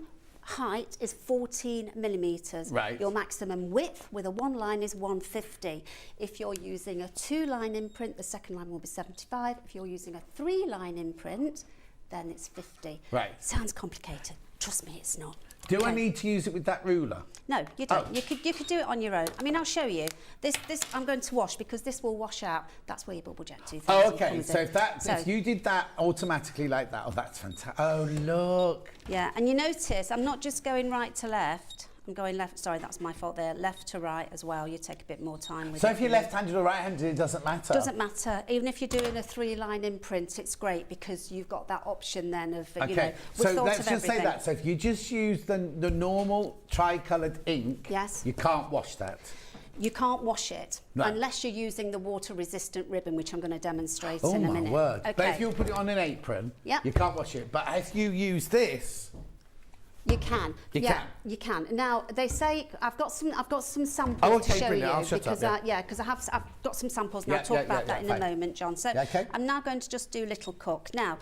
height is 14 millimetres. Right. Your maximum width with a one line is 150. If you're using a 2-line imprint, the second line will be 75. If you're using a 3-line imprint, then it's 50. Right. Sounds complicated. Trust me, it's not. Do I need to use it with that ruler? No, you don't. You could do it on your own. I mean, I'll show you. This I'm going to wash because this will wash out. That's where your bubble jet tooth is. Oh, okay. So if you did that automatically like that, that's fantastic. Oh, look. Yeah, and you notice I'm not just going right to left. I'm going left. Sorry, that's my fault there. Left to right as well. You take a bit more time with it. So if you're left-handed or right-handed, it doesn't matter? Doesn't matter. Even if you're doing a 3-line imprint, it's great because you've got that option then of, okay. you know, so let's just say that. So if you just use the normal tri-coloured ink, yes, you can't wash that. You can't wash it unless you're using the water-resistant ribbon, which I'm going to demonstrate in a minute. Oh, my word. Okay. But if you put it on an apron, you can't wash it. But if you use this... You can. You can. Now they say I've got some samples to show you because I've got some samples and I'll talk about that in a moment, John. So I'm now going to just do Little Cook. Now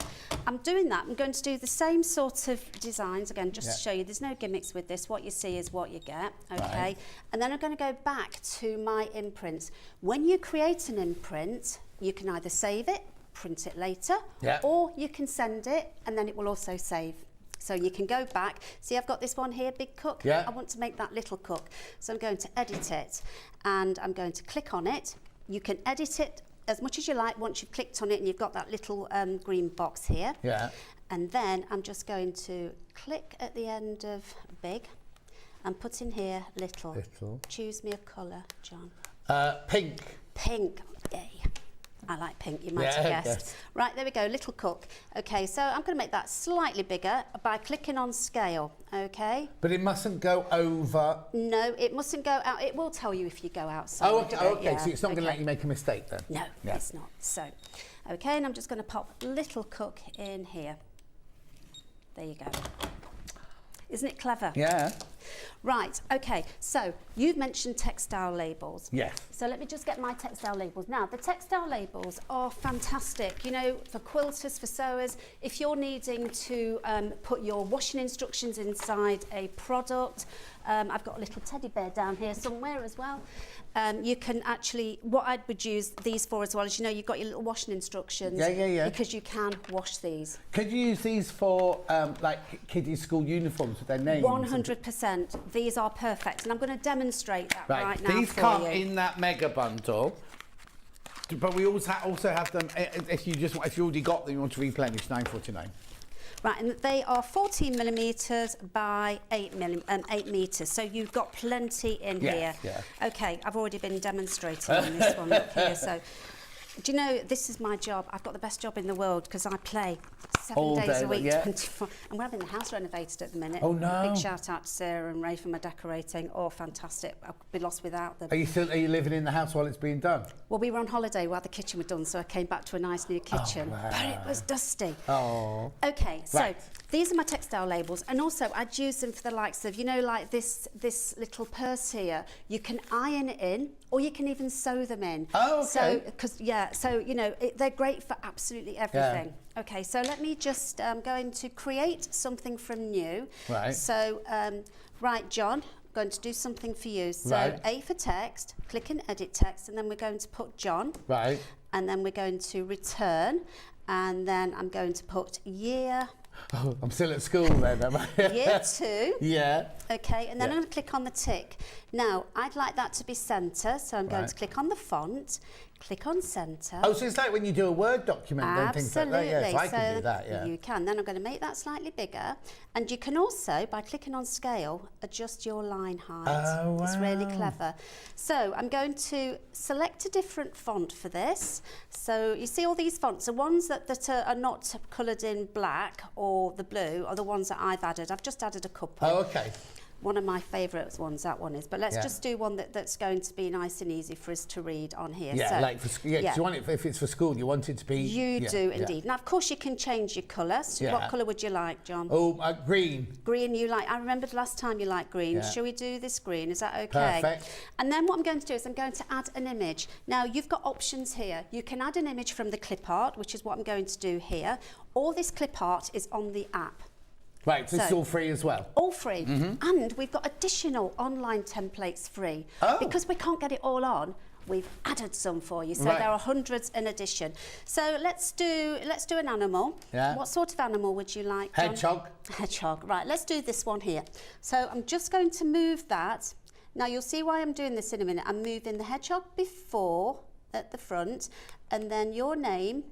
I'm doing that. I'm going to do the same sort of designs again, just to show you. There's no gimmicks with this. What you see is what you get. Okay. Right. And then I'm going to go back to my imprints. When you create an imprint, you can either save it, print it later, or you can send it and then it will also save. So you can go back. See, I've got this one here, Big Cook. Yeah. I want to make that Little Cook. So I'm going to edit it and I'm going to click on it. You can edit it as much as you like once you've clicked on it and you've got that little green box here. Yeah. And then I'm just going to click at the end of Big and put in here Little. Choose me a colour, John. Pink. Pink. Yay. I like pink, you might have guessed. Yes. Right, there we go, Little Cook. Okay, so I'm going to make that slightly bigger by clicking on scale, okay? But it mustn't go over... No, it mustn't go out. It will tell you if you go outside. Oh, okay, so it's not going to let you make a mistake then? No, it's not. So, okay, and I'm just going to pop Little Cook in here. There you go. Isn't it clever? Yeah. Right, okay, so you've mentioned textile labels. Yes. So let me just get my textile labels. Now, the textile labels are fantastic, you know, for quilters, for sewers. If you're needing to put your washing instructions inside a product, I've got a little teddy bear down here somewhere as well. You can actually, what I would use these for as well is, you know, you've got your little washing instructions. Yeah. Because you can wash these. Could you use these for like kiddies' school uniforms with their names? 100%. These are perfect, and I'm going to demonstrate that right now These for come you. in that mega bundle, but we also have them if you already got them, you want to replenish, £9.49. Right, and they are 14 millimetres by 8 metres, so you've got plenty in here. Yeah. Okay, I've already been demonstrating on this one up here, so do you know, this is my job. I've got the best job in the world because I play 7 days a week, 24. And we're having the house renovated at the minute. Oh, no. Big shout out to Sarah and Ray for my decorating. Oh, fantastic. I'd be lost without them. Are you living in the house while it's being done? Well, we were on holiday while the kitchen was done, so I came back to a nice new kitchen. Oh, wow. But it was dusty. Oh. Okay, so Right. these are my textile labels, and also I'd use them for the likes of, you know, like this little purse here. You can iron it in, or you can even sew them in. Oh, okay. So you know, they're great for absolutely everything. Yeah. Okay, so let me just going to create something from new. Right. So, right, John, I'm going to do something for you. So, Right. A for text, click and edit text, and then we're going to put John. Right. And then we're going to return, and then I'm going to put year. Oh, I'm still at school then, am I? Year 2. Yeah. Okay, and then Yeah. I'm going to click on the tick. Now, I'd like that to be centre, so I'm going Right. to click on the font, click on centre. Oh, so it's like when you do a Word document and things like that. Yeah, so I can do that, yeah. You can. Then I'm going to make that slightly bigger. And you can also, by clicking on scale, adjust your line height. Oh, wow. It's really clever. So I'm going to select a different font for this. So you see all these fonts, the ones that are not coloured in black or the blue are the ones that I've added. I've just added a couple. Oh, okay. One of my favourite ones, that one is. But let's Yeah. just do one that's going to be nice and easy for us to read on here. Yeah, so, like for you want it, if it's for school, you want it to be... You yeah, do yeah. indeed. Now, of course, you can change your colour. So Yeah. what colour would you like, John? Oh, green. Green you like. I remember the last time you liked green. Yeah. Shall we do this green? Is that okay? Perfect. And then what I'm going to do is I'm going to add an image. Now, you've got options here. You can add an image from the clip art, which is what I'm going to do here. All this clip art is on the app. Right, so it's all free as well? All free. And we've got additional online templates free. Oh. Because we can't get it all on, we've added some for you. So Right. there are hundreds in addition. So let's do an animal. Yeah. What sort of animal would you like, John? Hedgehog. Hedgehog. Right, let's do this one here. So I'm just going to move that. Now you'll see why I'm doing this in a minute. I'm moving the hedgehog before at the front and then your name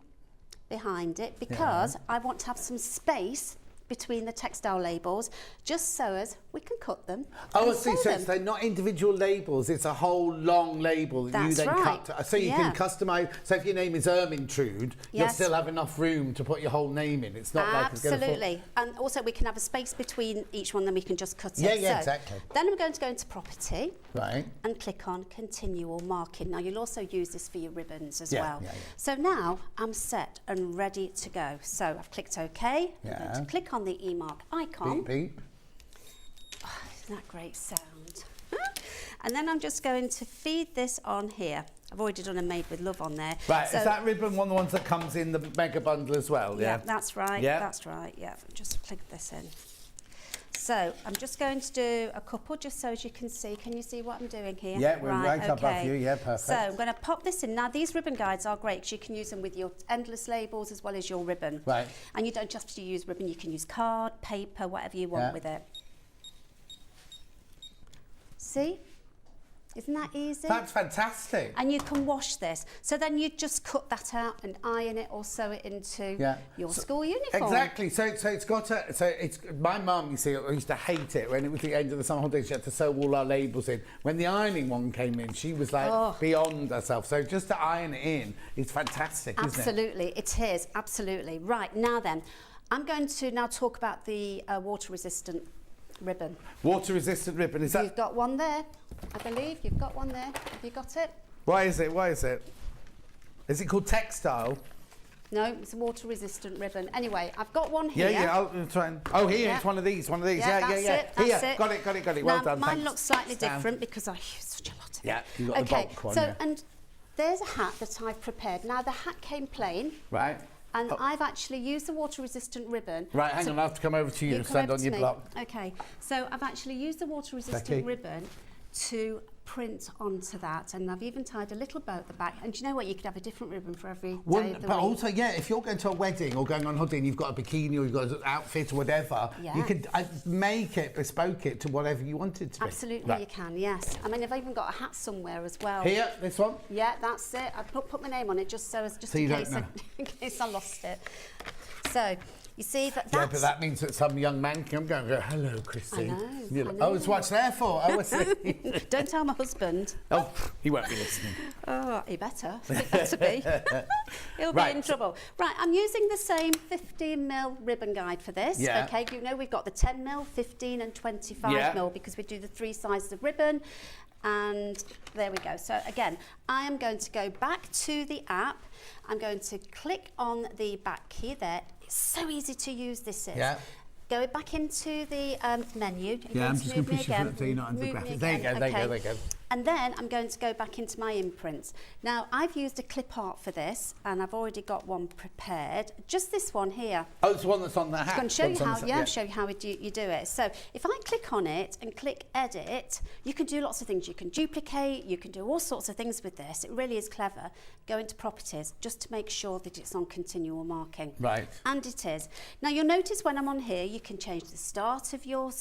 behind it because I want to have some space between the textile labels, just so as we can cut them. Oh, I and see. sew So them. they're not individual labels, it's a whole long label that you That's then right. cut. So you Yeah. can customise. So if your name is Ermintrude, you'll Yes. still have enough room to put your whole name in. It's not like it's going to Absolutely. And also we can have a space between each one, then we can just cut Yeah, it. yeah, So exactly. Then I'm going to go into property. Right. And click on continual marking. Now you'll also use this for your ribbons as Yeah, well. yeah, yeah. So now I'm set and ready to go. So I've clicked OK. I'm Yeah. going to click on the E-mark icon. Beep, beep. Isn't that great sound? And then I'm just going to feed this on here. I've already done a Made with Love on there. Right, So- is that ribbon one of the ones that comes in the mega bundle as well? Yeah, Yeah, that's right. Yeah. That's right. Yeah, just click this in. So I'm just going to do a couple just so as you can see. Can you see what I'm doing here? Yeah, we're right above you. Yeah, perfect. So I'm going to pop this in. Now these ribbon guides are great because you can use them with your endless labels as well as your ribbon. Right. And you don't just have to use ribbon, you can use card, paper, whatever you want Yeah. with it. See? Isn't that easy? That's fantastic. And you can wash this. So then you just cut that out and iron it or sew it into your school uniform. Exactly. So it's got a. So it's my mum. You see, used to hate it when it was the end of the summer holidays. She had to sew all our labels in. When the ironing one came in, she was like beyond herself. So just to iron it in, it's fantastic, isn't it? Absolutely, it is. Absolutely. Right now, then, I'm going to now talk about the water-resistant ribbon. Water-resistant ribbon. Is that? You've got one there, I believe. You've got one there. Have you got it? Why is it? Why is it? Is it called textile? No, it's a water-resistant ribbon. Anyway, I've got one here. Yeah, I'll try and... Oh, here, it's one of these, Yeah, Yeah. that's Here, it. got it. Well now, done, mine thanks. looks slightly Stan. different because I use such a lot of it. Yeah, you've got the bulk one, so, yeah. and there's a hat that I've prepared. Now, the hat came plain. Right. And I've actually used the water-resistant ribbon. Right, hang on, I'll have to come over to you and stand on your block. Okay, so I've actually used the water-resistant ribbon to print onto that, and I've even tied a little bow at the back. And do you know what? You could have a different ribbon for every day of the week. But also, yeah, if you're going to a wedding or going on holiday and you've got a bikini or you've got an outfit or whatever, you could make it, bespoke it to whatever you want it to be. Absolutely, you can, yes. I mean, I've even got a hat somewhere as well. Here, this one? Yeah, that's it. I put my name on it just so in case I lost it. So, you see that's... Yeah, but that means that some young man can come and go, hello, Christine. I know. Oh, it's what's there for. Oh, I see. Don't tell my husband. Oh, he won't be listening. Oh, he better. He better be. He'll be in trouble. Right, I'm using the same 15mm ribbon guide for this. Yeah. Okay, you know we've got the 10mm, 15 and 25mm because we do the 3 sizes of ribbon. And there we go. So again, I am going to go back to the app. I'm going to click on the back key there. It's so easy to use, this is. Yeah. Go back into the menu. Yeah, I'm just going to push you so you're not under the graphics. There you go. And then I'm going to go back into my imprints. Now, I've used a clip art for this, and I've already got one prepared. Just this one here. Oh, it's the one that's on the hat. I'm going to show you how, show you how you do it. So if I click on it and click edit, you can do lots of things. You can duplicate, you can do all sorts of things with this. It really is clever. Go into properties just to make sure that it's on continual marking. Right. And it is. Now, you'll notice when I'm on here, you can change the start of your,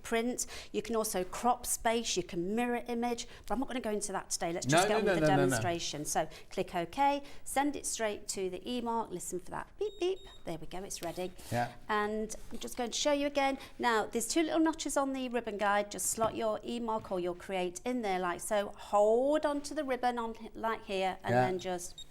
print. You can also crop space. You can mirror image, but I'm not going to go into that today. Let's just get on with the demonstration. So click OK, send it straight to the e-mark, listen for that beep beep. There we go, it's ready. Yeah. And I'm just going to show you again. Now, there's 2 little notches on the ribbon guide. Just slot your e-mark or your create in there like so. Hold onto the ribbon on like here, and then just...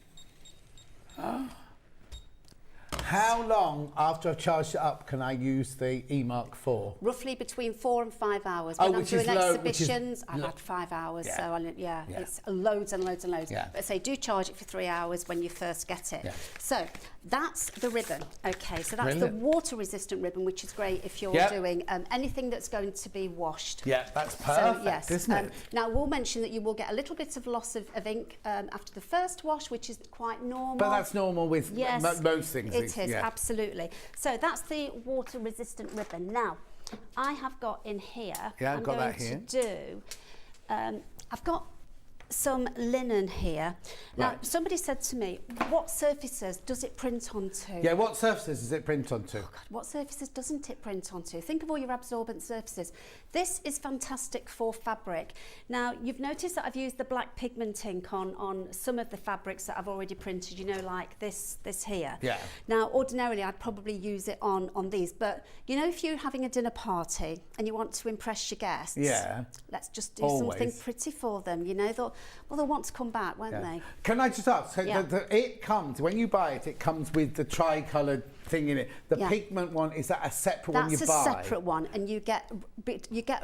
How long after I've charged it up can I use the e-mark for? Roughly between 4 and 5 hours. When I'm doing exhibitions, I've had 5 hours. Yeah. So it's loads and loads and loads. Yeah. But I say do charge it for 3 hours when you first get it. Yeah. So that's the ribbon. Okay, so that's the water-resistant ribbon, which is great if you're doing anything that's going to be washed. Yeah, that's perfect, so, yes. isn't it? Now, we'll mention that you will get a little bit of loss of ink after the first wash, which is quite normal. But that's normal with most things. It is, absolutely. So that's the water-resistant ribbon. Now, I have got in here, I've got that here. I've got some linen here. Now, somebody said to me, what surfaces does it print onto? Yeah, what surfaces does it print onto? Oh God, what surfaces doesn't it print onto? Think of all your absorbent surfaces. This is fantastic for fabric. Now, you've noticed that I've used the black pigment ink on some of the fabrics that I've already printed, you know, like this here. Yeah. Now, ordinarily, I'd probably use it on these, but, you know, if you're having a dinner party and you want to impress your guests, let's just do something pretty for them, you know. They'll want to come back, won't they? Can I just ask, so it comes, when you buy it, it comes with the tri-coloured thing in it. The pigment one, is that a separate one you buy? That's a separate one, and you get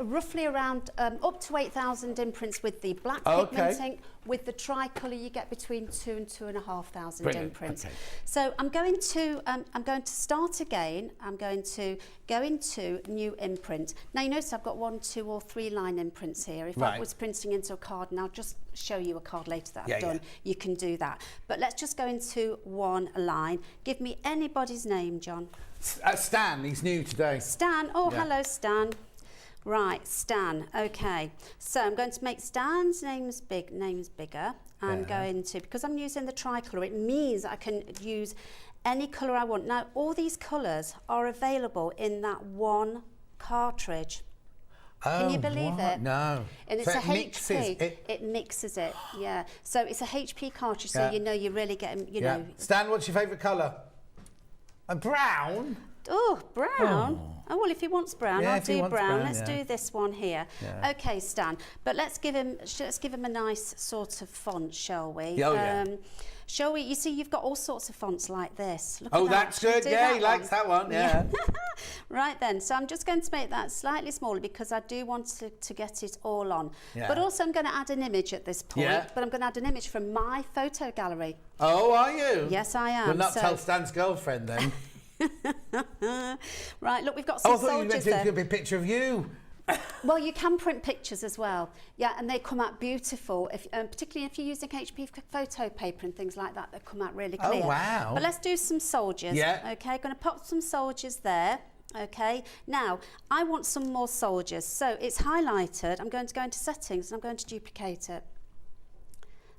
roughly around up to 8,000 imprints with the black pigment ink. With the tri-colour, you get between 2,000 and 2,500 imprints. Okay. So I'm going to start again. I'm going to go into new imprint. Now you notice I've got 1, 2, or 3 line imprints here. If I was printing into a card, and I'll just show you a card later that I've done, you can do that. But let's just go into 1 line. Give me anybody's name, John. Stan, he's new today. Stan, hello Stan. Right, Stan, okay. So I'm going to make Stan's names bigger. I'm going to, because I'm using the tricolour, it means I can use any colour I want. Now, all these colours are available in that one cartridge. Can you believe it? No. And it's so a HP. It mixes it, yeah. So it's a HP cartridge, so you know you're really getting, you know. Stan, what's your favourite colour? A brown? Oh, brown. Oh, well, if he wants brown, Yeah, I'll if he do wants brown. brown, Let's yeah. do this one here. Yeah. Okay, Stan. But let's give him a nice sort of font, shall we? Oh, yeah. Shall we? You see, you've got all sorts of fonts like this. Look Oh, at that. that's Shall we good. do Yeah, that he likes that one. Yeah. Right then, so I'm just going to make that slightly smaller because I do want to get it all on. Yeah. But also I'm going to add an image at this point. Yeah. But I'm going to add an image from my photo gallery. Oh, are you? Yes, I am. Well, not So- tell Stan's girlfriend then. Right, look, we've got some I thought you meant soldiers to there. give me a picture of you. Well, you can print pictures as well. Yeah, and they come out beautiful, particularly if you're using HP photo paper and things like that, they come out really clear. Oh, wow. But let's do some soldiers. Yeah. Okay, going to pop some soldiers there. Okay, now I want some more soldiers. So it's highlighted. I'm going to go into settings and I'm going to duplicate it.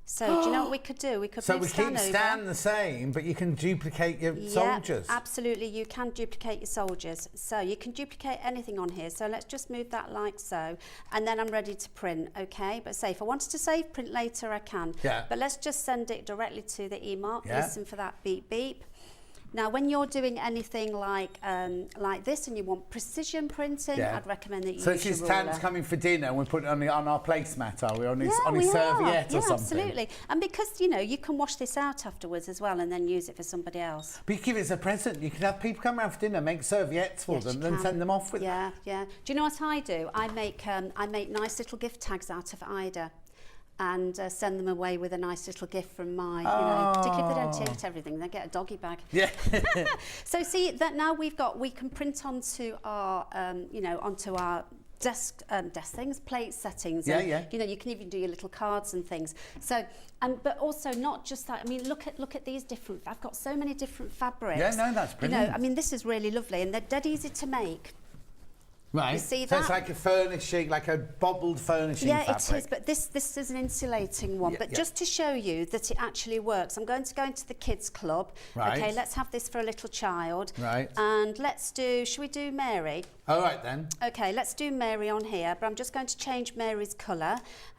So do you know what we could do? We could So move we Stan keep over. Stan the same, but you can duplicate your soldiers. Yeah, absolutely. You can duplicate your soldiers. So you can duplicate anything on here. So let's just move that like so. And then I'm ready to print, okay? But say if I wanted to save print later, I can. Yeah. But let's just send it directly to the e-mark. Yeah. Listen for that beep beep. Now, when you're doing anything like this and you want precision printing, Yeah. I'd recommend that you So use this is your Tan's ruler. coming for dinner and we're putting it on our placemat, are we? On his, Yeah, on his we are. serviette or Yeah, something? absolutely. And because, you know, you can wash this out afterwards as well and then use it for somebody else. But you give it as a present. You can have people come around for dinner, make serviettes for Yes, them, you then can. send them off with Yeah, yeah. Do you know what I do? I make nice little gift tags out of Ida and send them away with a nice little gift from my, you know, particularly if they don't eat everything, they get a doggy bag. Yeah. So see that now we can print onto our, you know, onto our desk things, plate settings. Yeah, and, yeah. You know, you can even do your little cards and things. So, but also not just that. I mean, look at these different. I've got so many different fabrics. Yeah, no, that's brilliant. You know, I mean, this is really lovely, and they're dead easy to make. Right. You see so that? it's like a furnishing, like a bobbled furnishing fabric. It is, but this is an insulating one. Yeah, but yeah. just to show you that it actually works, I'm going to go into the kids club. Right. Okay, let's have this for a little child. Right. And should we do Mary? All right then. Okay, let's do Mary on here, but I'm just going to change Mary's colour.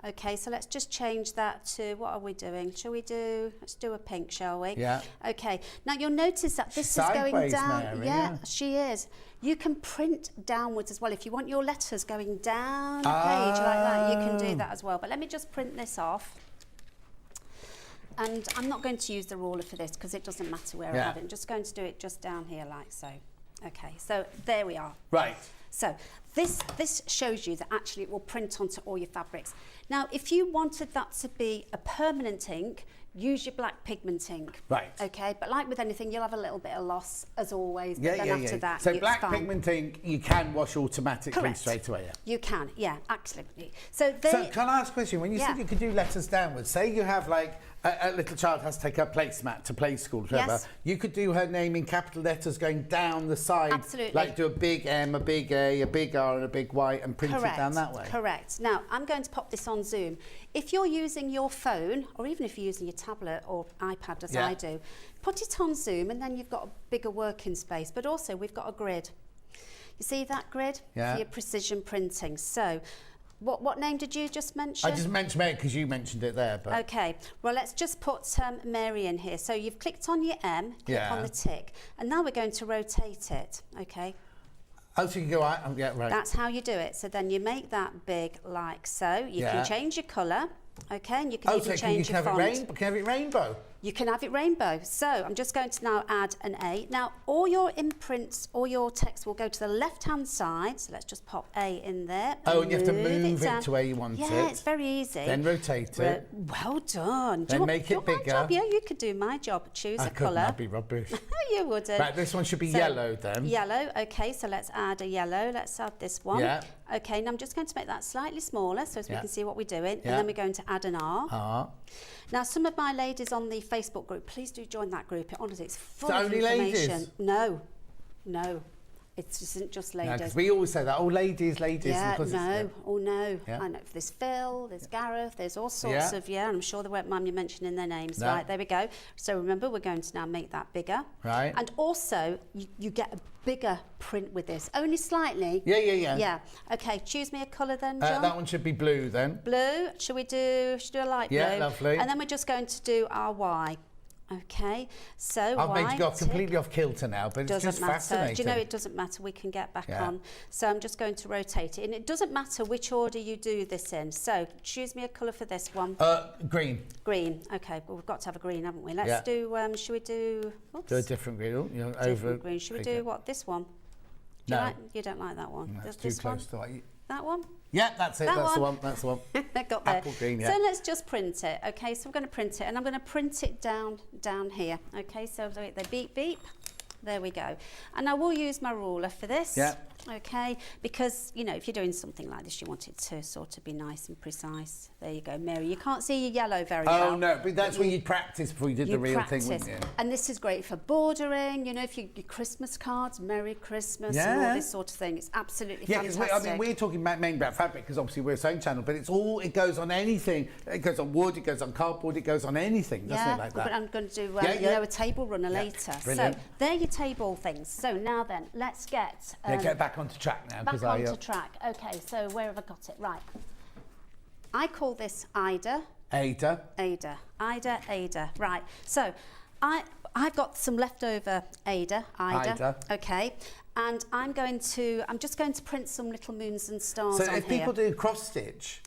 Okay, so let's just change that to, what are we doing? Let's do a pink, shall we? Yeah. Okay, now you'll notice that this is going Sideways, down. Mary, yeah, yeah. she is. You can print downwards as well. If you want your letters going down the page like that, you can do that as well. But let me just print this off. And I'm not going to use the ruler for this because it doesn't matter where I have it. I'm just going to do it just down here like so. Okay, so there we are. Right. So this shows you that actually it will print onto all your fabrics. Now, if you wanted that to be a permanent ink, use your black pigment ink. Right. Okay, but like with anything, you'll have a little bit of loss as always. Yeah, but then yeah, after yeah. that, So it's black fine. pigment ink, you can wash automatically Correct. straight away. Yeah. You can, yeah, absolutely. So So can I ask a question? When you Yeah. said you could do letters downwards, say you have like a little child has to take her placemat to play school, whatever. Yes. You could do her name in capital letters going down the side. Absolutely. Like do a big M, a big A, a big R and a big Y and print Correct. it down that way. Correct. Now, I'm going to pop this on Zoom. If you're using your phone, or even if you're using your tablet or iPad, as Yeah. I do, put it on Zoom and then you've got a bigger working space. But also, we've got a grid. You see that grid? Yeah. For your precision printing. So, what name did you just mention? I just mentioned it because you mentioned it there. But Okay, well, let's just put Mary in here. So you've clicked on your M, click Yeah. on the tick, and now we're going to rotate it, okay? oh, so you can go out. Oh, yeah, right. That's how you do it. So then you make that big like so. You Yeah. can change your colour, okay, and you can Oh, even so change you your can font. have it rainbow. You can have it rainbow. So I'm just going to now add an A. Now all your imprints, all your text will go to the left-hand side. So let's just pop A in there. Oh, and you have to move it down. to where you want it. Yeah, it's very easy. Then rotate it. Well done. Then make it my bigger. job? Yeah, you could do my job. Choose I a couldn't, colour. that'd be rubbish. You wouldn't. Right, this one should be So, yellow then. Yellow, okay, so let's add a yellow. Let's add this one. Yeah. Okay, now I'm just going to make that slightly smaller so as we Yeah. can see what we're doing. Yeah. And then we're going to add an R. Ah. Now, some of my ladies on the Facebook group, please do join that group. Honestly, it's full Is it of only information. ladies? No. It isn't just ladies. Because we always say that, oh, ladies. Yeah, because no, oh no. Yeah. I know there's Phil, there's Gareth, there's all sorts Yeah. of, and I'm sure they won't mind me mentioning their names. No. Right, there we go. So remember, we're going to now make that bigger. Right. And also, you get a bigger print with this, only slightly. Yeah. Yeah. Okay, choose me a colour then, John. That one should be blue then. Blue. Should we do a light blue? Yeah, lovely. And then we're just going to do our Y. Okay, so I've made you go completely off kilter now, but it's just fascinating. Do you know, it doesn't matter, we can get back on. So I'm just going to rotate it, and it doesn't matter which order you do this in. So choose me a colour for this one. Green. Green, okay, well we've got to have a green, haven't we? Let's do, should we do... Oops. Do a different green. Different green. Should we do what, this one? You don't like that one? No, it's too close to that one? Yeah, that's it. That's the one. That's the one. Got there. Apple green, So let's just print it. Okay, so we're going to print it, and I'm going to print it down here. Okay, so they beep beep. There we go. And I will use my ruler for this. Yeah. Okay, because, you know, if you're doing something like this, you want it to sort of be nice and precise. There you go, Mary. You can't see your yellow very well. Oh, no, but that's where you'd practice before you did the real thing, wouldn't you? And this is great for bordering, you know, if your Christmas cards, Merry Christmas, and all this sort of thing. It's absolutely fantastic. I mean, we're talking mainly about fabric because obviously we're a sewing channel, but it goes on anything. It goes on wood, it goes on cardboard, it goes on anything, doesn't it, like that? But I'm going to do, you know, a table runner later. Brilliant. So, there are your table things. So, now then, let's get... get back onto track now. Back onto track. Okay, so where have I got it? Right. I call this Ada. Ada. Right. So I've got some leftover Ada. Okay. And I'm just going to print some little moons and stars on here. So if people do cross stitch,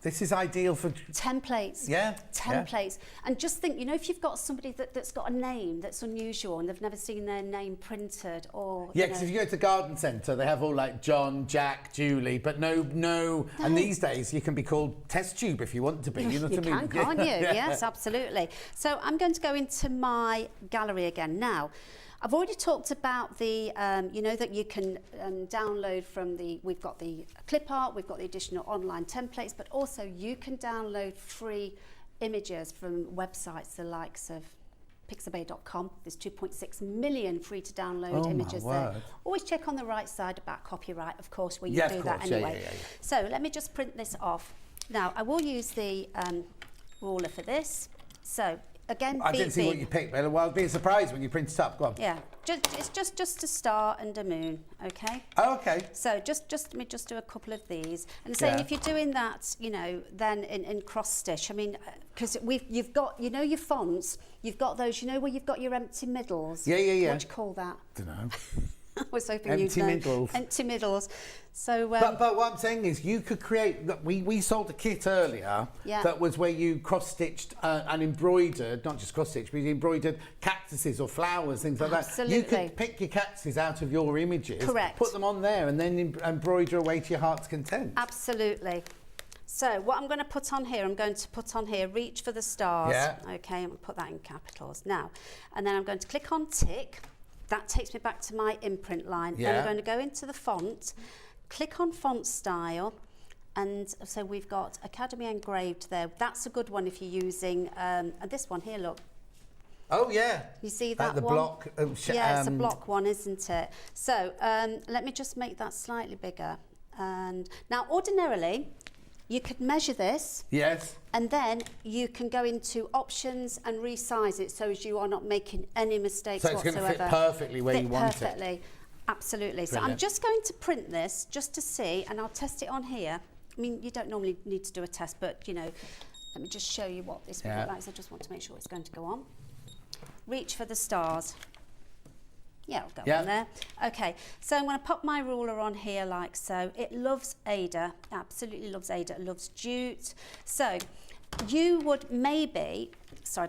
this is ideal for... Templates. Yeah. Templates. And just think, you know, if you've got somebody that's got a name that's unusual and they've never seen their name printed or... Yeah, because if you go to the garden centre, they have all like John, Jack, Julie, but no. And these days you can be called Test Tube if you want to be. You know what I mean? Can't you? Yes, absolutely. So I'm going to go into my gallery again. Now, I've already talked about the, you know, that you can download from we've got the clip art, we've got the additional online templates, but also you can download free images from websites the likes of pixabay.com. There's 2.6 million free to download images there. Always check on the right side about copyright, of course, where you do that anyway. So let me just print this off. Now, I will use the ruler for this. So, again, I didn't see what you picked, Bella. Well, I'd be surprised when you print it up. Go on. Yeah, it's just a star and a moon, okay? Oh, okay. So let me just do a couple of these. And saying if you're doing that, you know, then in cross stitch, I mean, because you've got, you know, your fonts, you've got those, you know, where you've got your empty middles. Yeah. What do you call that? Don't know. I was hoping empty you'd know. middles. Empty middles. So, but what I'm saying is, you could create. We sold a kit earlier that was where you cross stitched and embroidered, not just cross stitched, but you embroidered cactuses or flowers, things like that. You could pick your cactuses out of your images, put them on there, and then embroider away to your heart's content. Absolutely. So what I'm going to put on here, reach for the stars. Yeah. Okay, I'm going to put that in capitals now, and then I'm going to click on tick. That takes me back to my imprint line. Yeah. Then I'm going to go into the font, click on font style, and so we've got Academy Engraved there. That's a good one if you're using this one here, look. Oh, yeah. You see that the one? block. Yeah, it's a block one, isn't it? So let me just make that slightly bigger. And now, ordinarily, you could measure this. Yes. And then you can go into options and resize it so as you are not making any mistakes whatsoever. So it's going to fit perfectly where you want it. Perfectly, absolutely. Brilliant. So I'm just going to print this just to see, and I'll test it on here. I mean, you don't normally need to do a test, but, you know, let me just show you what this would look like. So I just want to make sure it's going to go on. Reach for the stars. Yeah, I'll go on there. Okay, so I'm going to pop my ruler on here like so. It loves Ada, absolutely loves Ada. It loves jute. So you would maybe,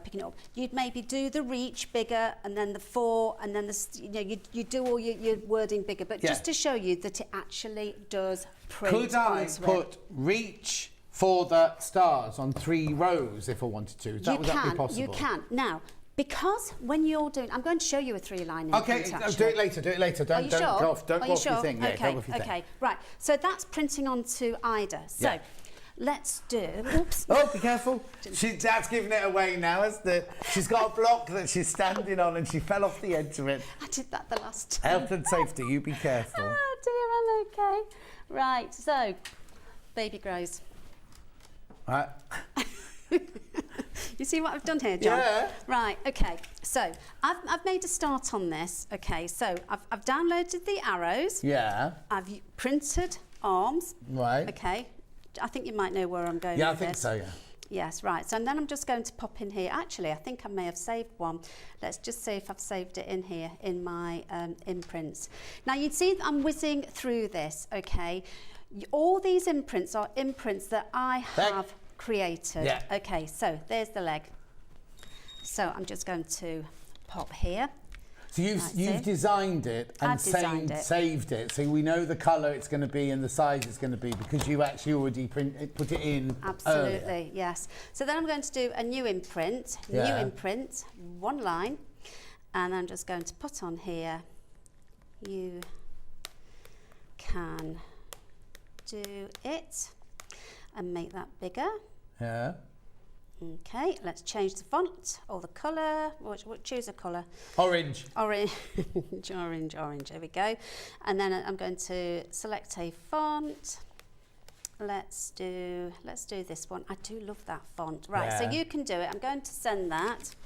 picking it up, you'd maybe do the reach bigger and then the for, and then the, you know, you do all your wording bigger, but just to show you that it actually does print. Could I put reach for the stars on 3 rows if I wanted to? Would that be possible? You can. Now, because when you're doing, I'm going to show you a 3-line imprint. Okay, do it later. Don't go off your thing. Yeah, go off your thing. Okay, right. So that's printing onto Ida. So let's do. Oops. Oh, be careful. Dad's giving it away now, isn't it? She's got a block that she's standing on and she fell off the edge of it. I did that the last time. Health and safety, you be careful. Oh dear, I'm okay. Right, so baby grows. Right. You see what I've done here, John? Yeah. Right, okay. So I've made a start on this. Okay, so I've downloaded the arrows. Yeah. I've printed arms. Right. Okay. I think you might know where I'm going with this. Yeah, I think so, yeah. Yes, right. So and then I'm just going to pop in here. Actually, I think I may have saved one. Let's just see if I've saved it in here in my imprints. Now you'd see that I'm whizzing through this, okay? All these imprints are imprints that I have created. Yeah. Okay, so there's the leg. So I'm just going to pop here. So you've designed it and saved it, so we know the colour it's going to be and the size it's going to be because you actually already put it in. Absolutely, earlier. yes. So then I'm going to do a new imprint, one line, and I'm just going to put on here, you can do it, and make that bigger. Yeah. Okay, let's change the font or the colour. Choose a colour. Orange. Orange, orange. There we go. And then I'm going to select a font. Let's do this one. I do love that font. Right, so you can do it. I'm going to send that.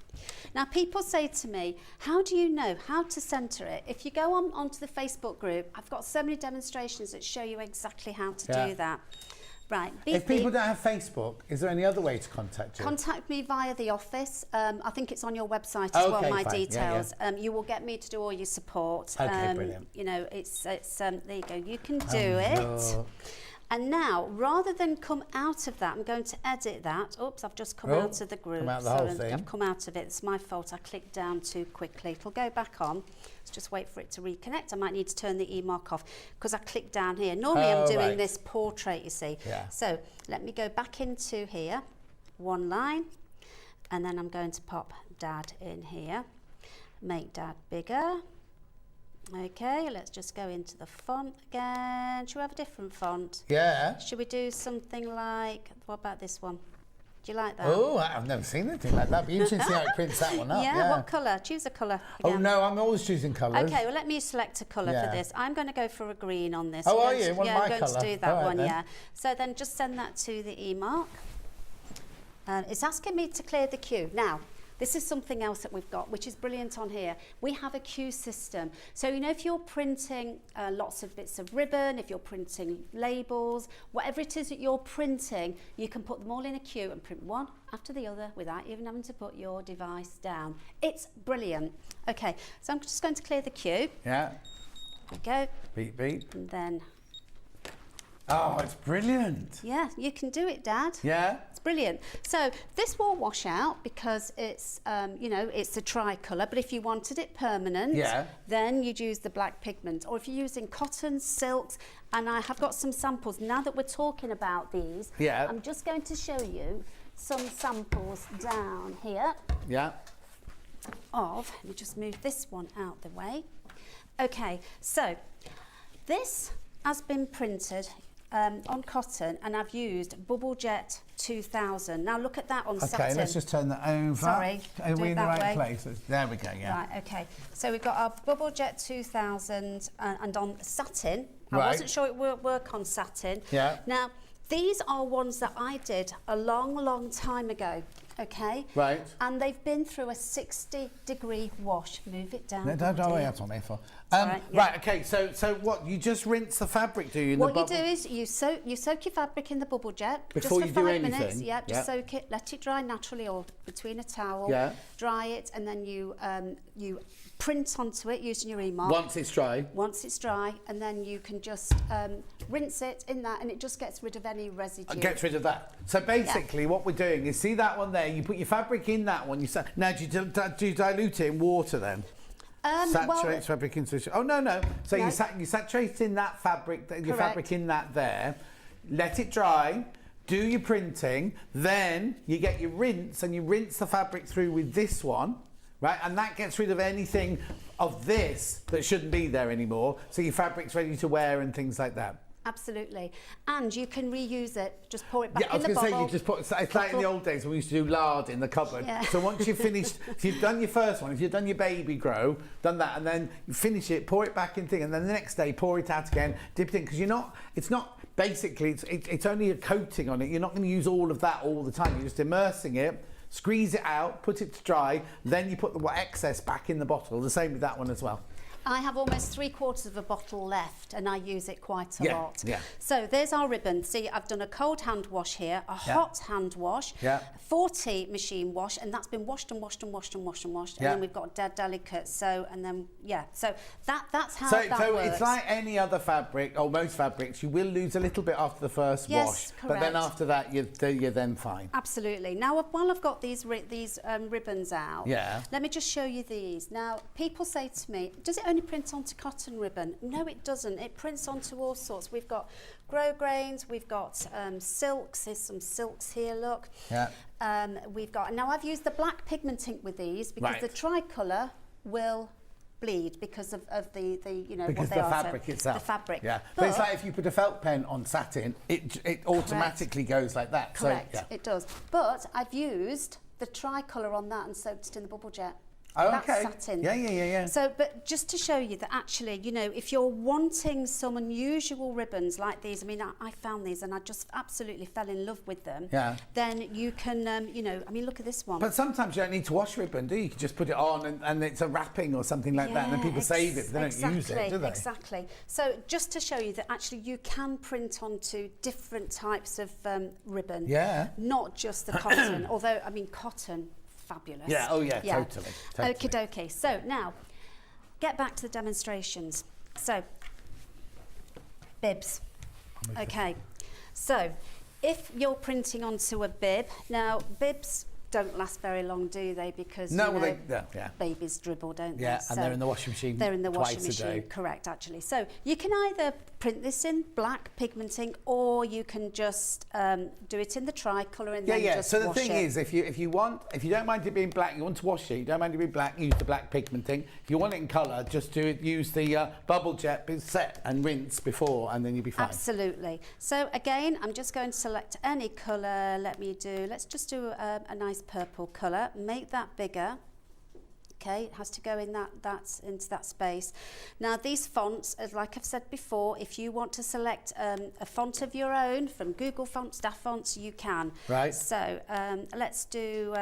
Now, people say to me, how do you know how to centre it? If you go onto the Facebook group, I've got so many demonstrations that show you exactly how to do that. Right. If people don't have Facebook, is there any other way to contact you? Contact me via the office. I think it's on your website as well, my details. You will get me to do all your support. Okay, brilliant. You know, it's there you go. You can do it. And now, rather than come out of that, I'm going to edit that. Oops, I've just come out of the group. Come out the whole thing. I've come out of it. It's my fault. I clicked down too quickly. It'll go back on. Let's just wait for it to reconnect. I might need to turn the E-mark off because I clicked down here. Normally I'm doing this portrait, you see. Yeah. So let me go back into here, one line, and then I'm going to pop Dad in here. Make Dad bigger. Okay, let's just go into the font again. Should we have a different font? Yeah. Should we do something like, what about this one? Do you like that? Oh, I've never seen anything like that. It'd be interesting to see how it prints that one up. Yeah, what colour? Choose a colour. Oh, no, I'm always choosing colours. Okay, well, let me select a colour for this. I'm going to go for a green on this. Oh, are you? One of my I'm going colour. to do that All right, one, then. yeah. So then just send that to the E-mark. It's asking me to clear the queue. Now, this is something else that we've got, which is brilliant on here. We have a queue system. So, you know, if you're printing lots of bits of ribbon, if you're printing labels, whatever it is that you're printing, you can put them all in a queue and print one after the other without even having to put your device down. It's brilliant. Okay, so I'm just going to clear the queue. Yeah. There we go. Beep, beep. And then... Oh, it's brilliant. Yeah, you can do it, Dad. Yeah. It's brilliant. So this will wash out because it's, you know, it's a tricolour, but if you wanted it permanent, then you'd use the black pigment. Or if you're using cotton, silks, and I have got some samples. Now that we're talking about these, I'm just going to show you some samples down here. Yeah. Let me just move this one out the way. Okay, so this has been printed on cotton, and I've used Bubble Jet 2000. Now look at that on satin. Okay, let's just turn that over. Sorry, are we in the right way. place? There we go, yeah. Right, okay. So we've got our Bubble Jet 2000 and on satin. I wasn't sure it would work on satin. Yeah. Now, these are ones that I did a long time ago. Okay. Right. And they've been through a 60-degree wash. Move it down. No, don't worry, that's what I'm here for. Right, okay, so what, you just rinse the fabric, do you? In what the you do is you soak your fabric in the Bubble Jet before just for you do 5 minutes. anything? Yeah, just soak it, let it dry naturally or between a towel. Yeah. Dry it, and then you print onto it using your E-mark. Once it's dry? Once it's dry, and then you can just rinse it in that, and it just gets rid of any residue. Gets rid of that. So basically what we're doing is, see that one there, you put your fabric in that one, now do you dilute it in water then? Saturate fabric into... Oh, no. So you saturate in that fabric, your fabric in that there, let it dry, do your printing, then you get your rinse, and you rinse the fabric through with this one, right? And that gets rid of anything of this that shouldn't be there anymore, so your fabric's ready to wear and things like that. Absolutely. And you can reuse it. Just pour it back in the bottle. Yeah, I was going to say, you just put... It's like in the old days when we used to do lard in the cupboard. Yeah. So once you've finished... if you've done your first one, if you've done your baby grow, done that, and then you finish it, pour it back in thing, and then the next day, pour it out again, dip it in, because you're not... It's not... Basically, it's only a coating on it. You're not going to use all of that all the time. You're just immersing it, squeeze it out, put it to dry, then you put the excess back in the bottle. The same with that one as well. I have almost 3/4 of a bottle left, and I use it quite a lot. Yeah. So there's our ribbon. See, I've done a cold hand wash here, a hot hand wash, 40 machine wash, and that's been washed and washed and washed and washed and washed. And then we've got dead delicate. So, and then, so that's how that works. So it's like any other fabric, or most fabrics, you will lose a little bit after the first wash. Correct. But then after that, you're then fine. Absolutely. Now, while I've got these ribbons out, let me just show you these. Now, people say to me, does it only print onto cotton ribbon? No, it doesn't. It prints onto all sorts. We've got grosgrains, we've got silks. There's some silks here, look. Yeah. We've got, now I've used the black pigment ink with these because the tricolour will bleed because of the because what they the are. fabric So itself. the fabric. Yeah. But it's like if you put a felt pen on satin, it automatically goes like that. Correct. So, It does. But I've used the tricolour on that and soaked it in the bubble jet. Oh, That's okay. satin. Yeah. So, but just to show you that actually, if you're wanting some unusual ribbons like these, I mean, I found these and I just absolutely fell in love with them. Yeah. Then you can, I mean, look at this one. But sometimes you don't need to wash ribbon, do you? You can just put it on and it's a wrapping or something like that, and then people save it, but they don't use it, do they? Exactly. So just to show you that actually you can print onto different types of ribbon. Yeah. Not just the cotton, although, I mean, cotton, fabulous. Yeah, totally. Okie dokie. So now, get back to the demonstrations. So, bibs. Okay. So, if you're printing onto a bib, now bibs don't last very long, do they? Because babies dribble, don't they? Yeah, and they're in the washing machine. They're in the washing twice machine, a day. correct, actually. So you can either print this in black pigment ink, or you can just do it in the tricolour and then just So the wash thing it. is, if you don't mind it being black, you want to wash it, you don't mind it being black, use the black pigment ink. If you want it in colour, just use the bubble jet, set and rinse before, and then you'll be fine. Absolutely. So again, I'm just going to select any colour. Let's just do a nice purple colour. Make that bigger. Okay, it has to go in into that space. Now these fonts, as like I've said before, if you want to select a font of your own from Google Fonts, Staff Fonts, you can. Right. So let's do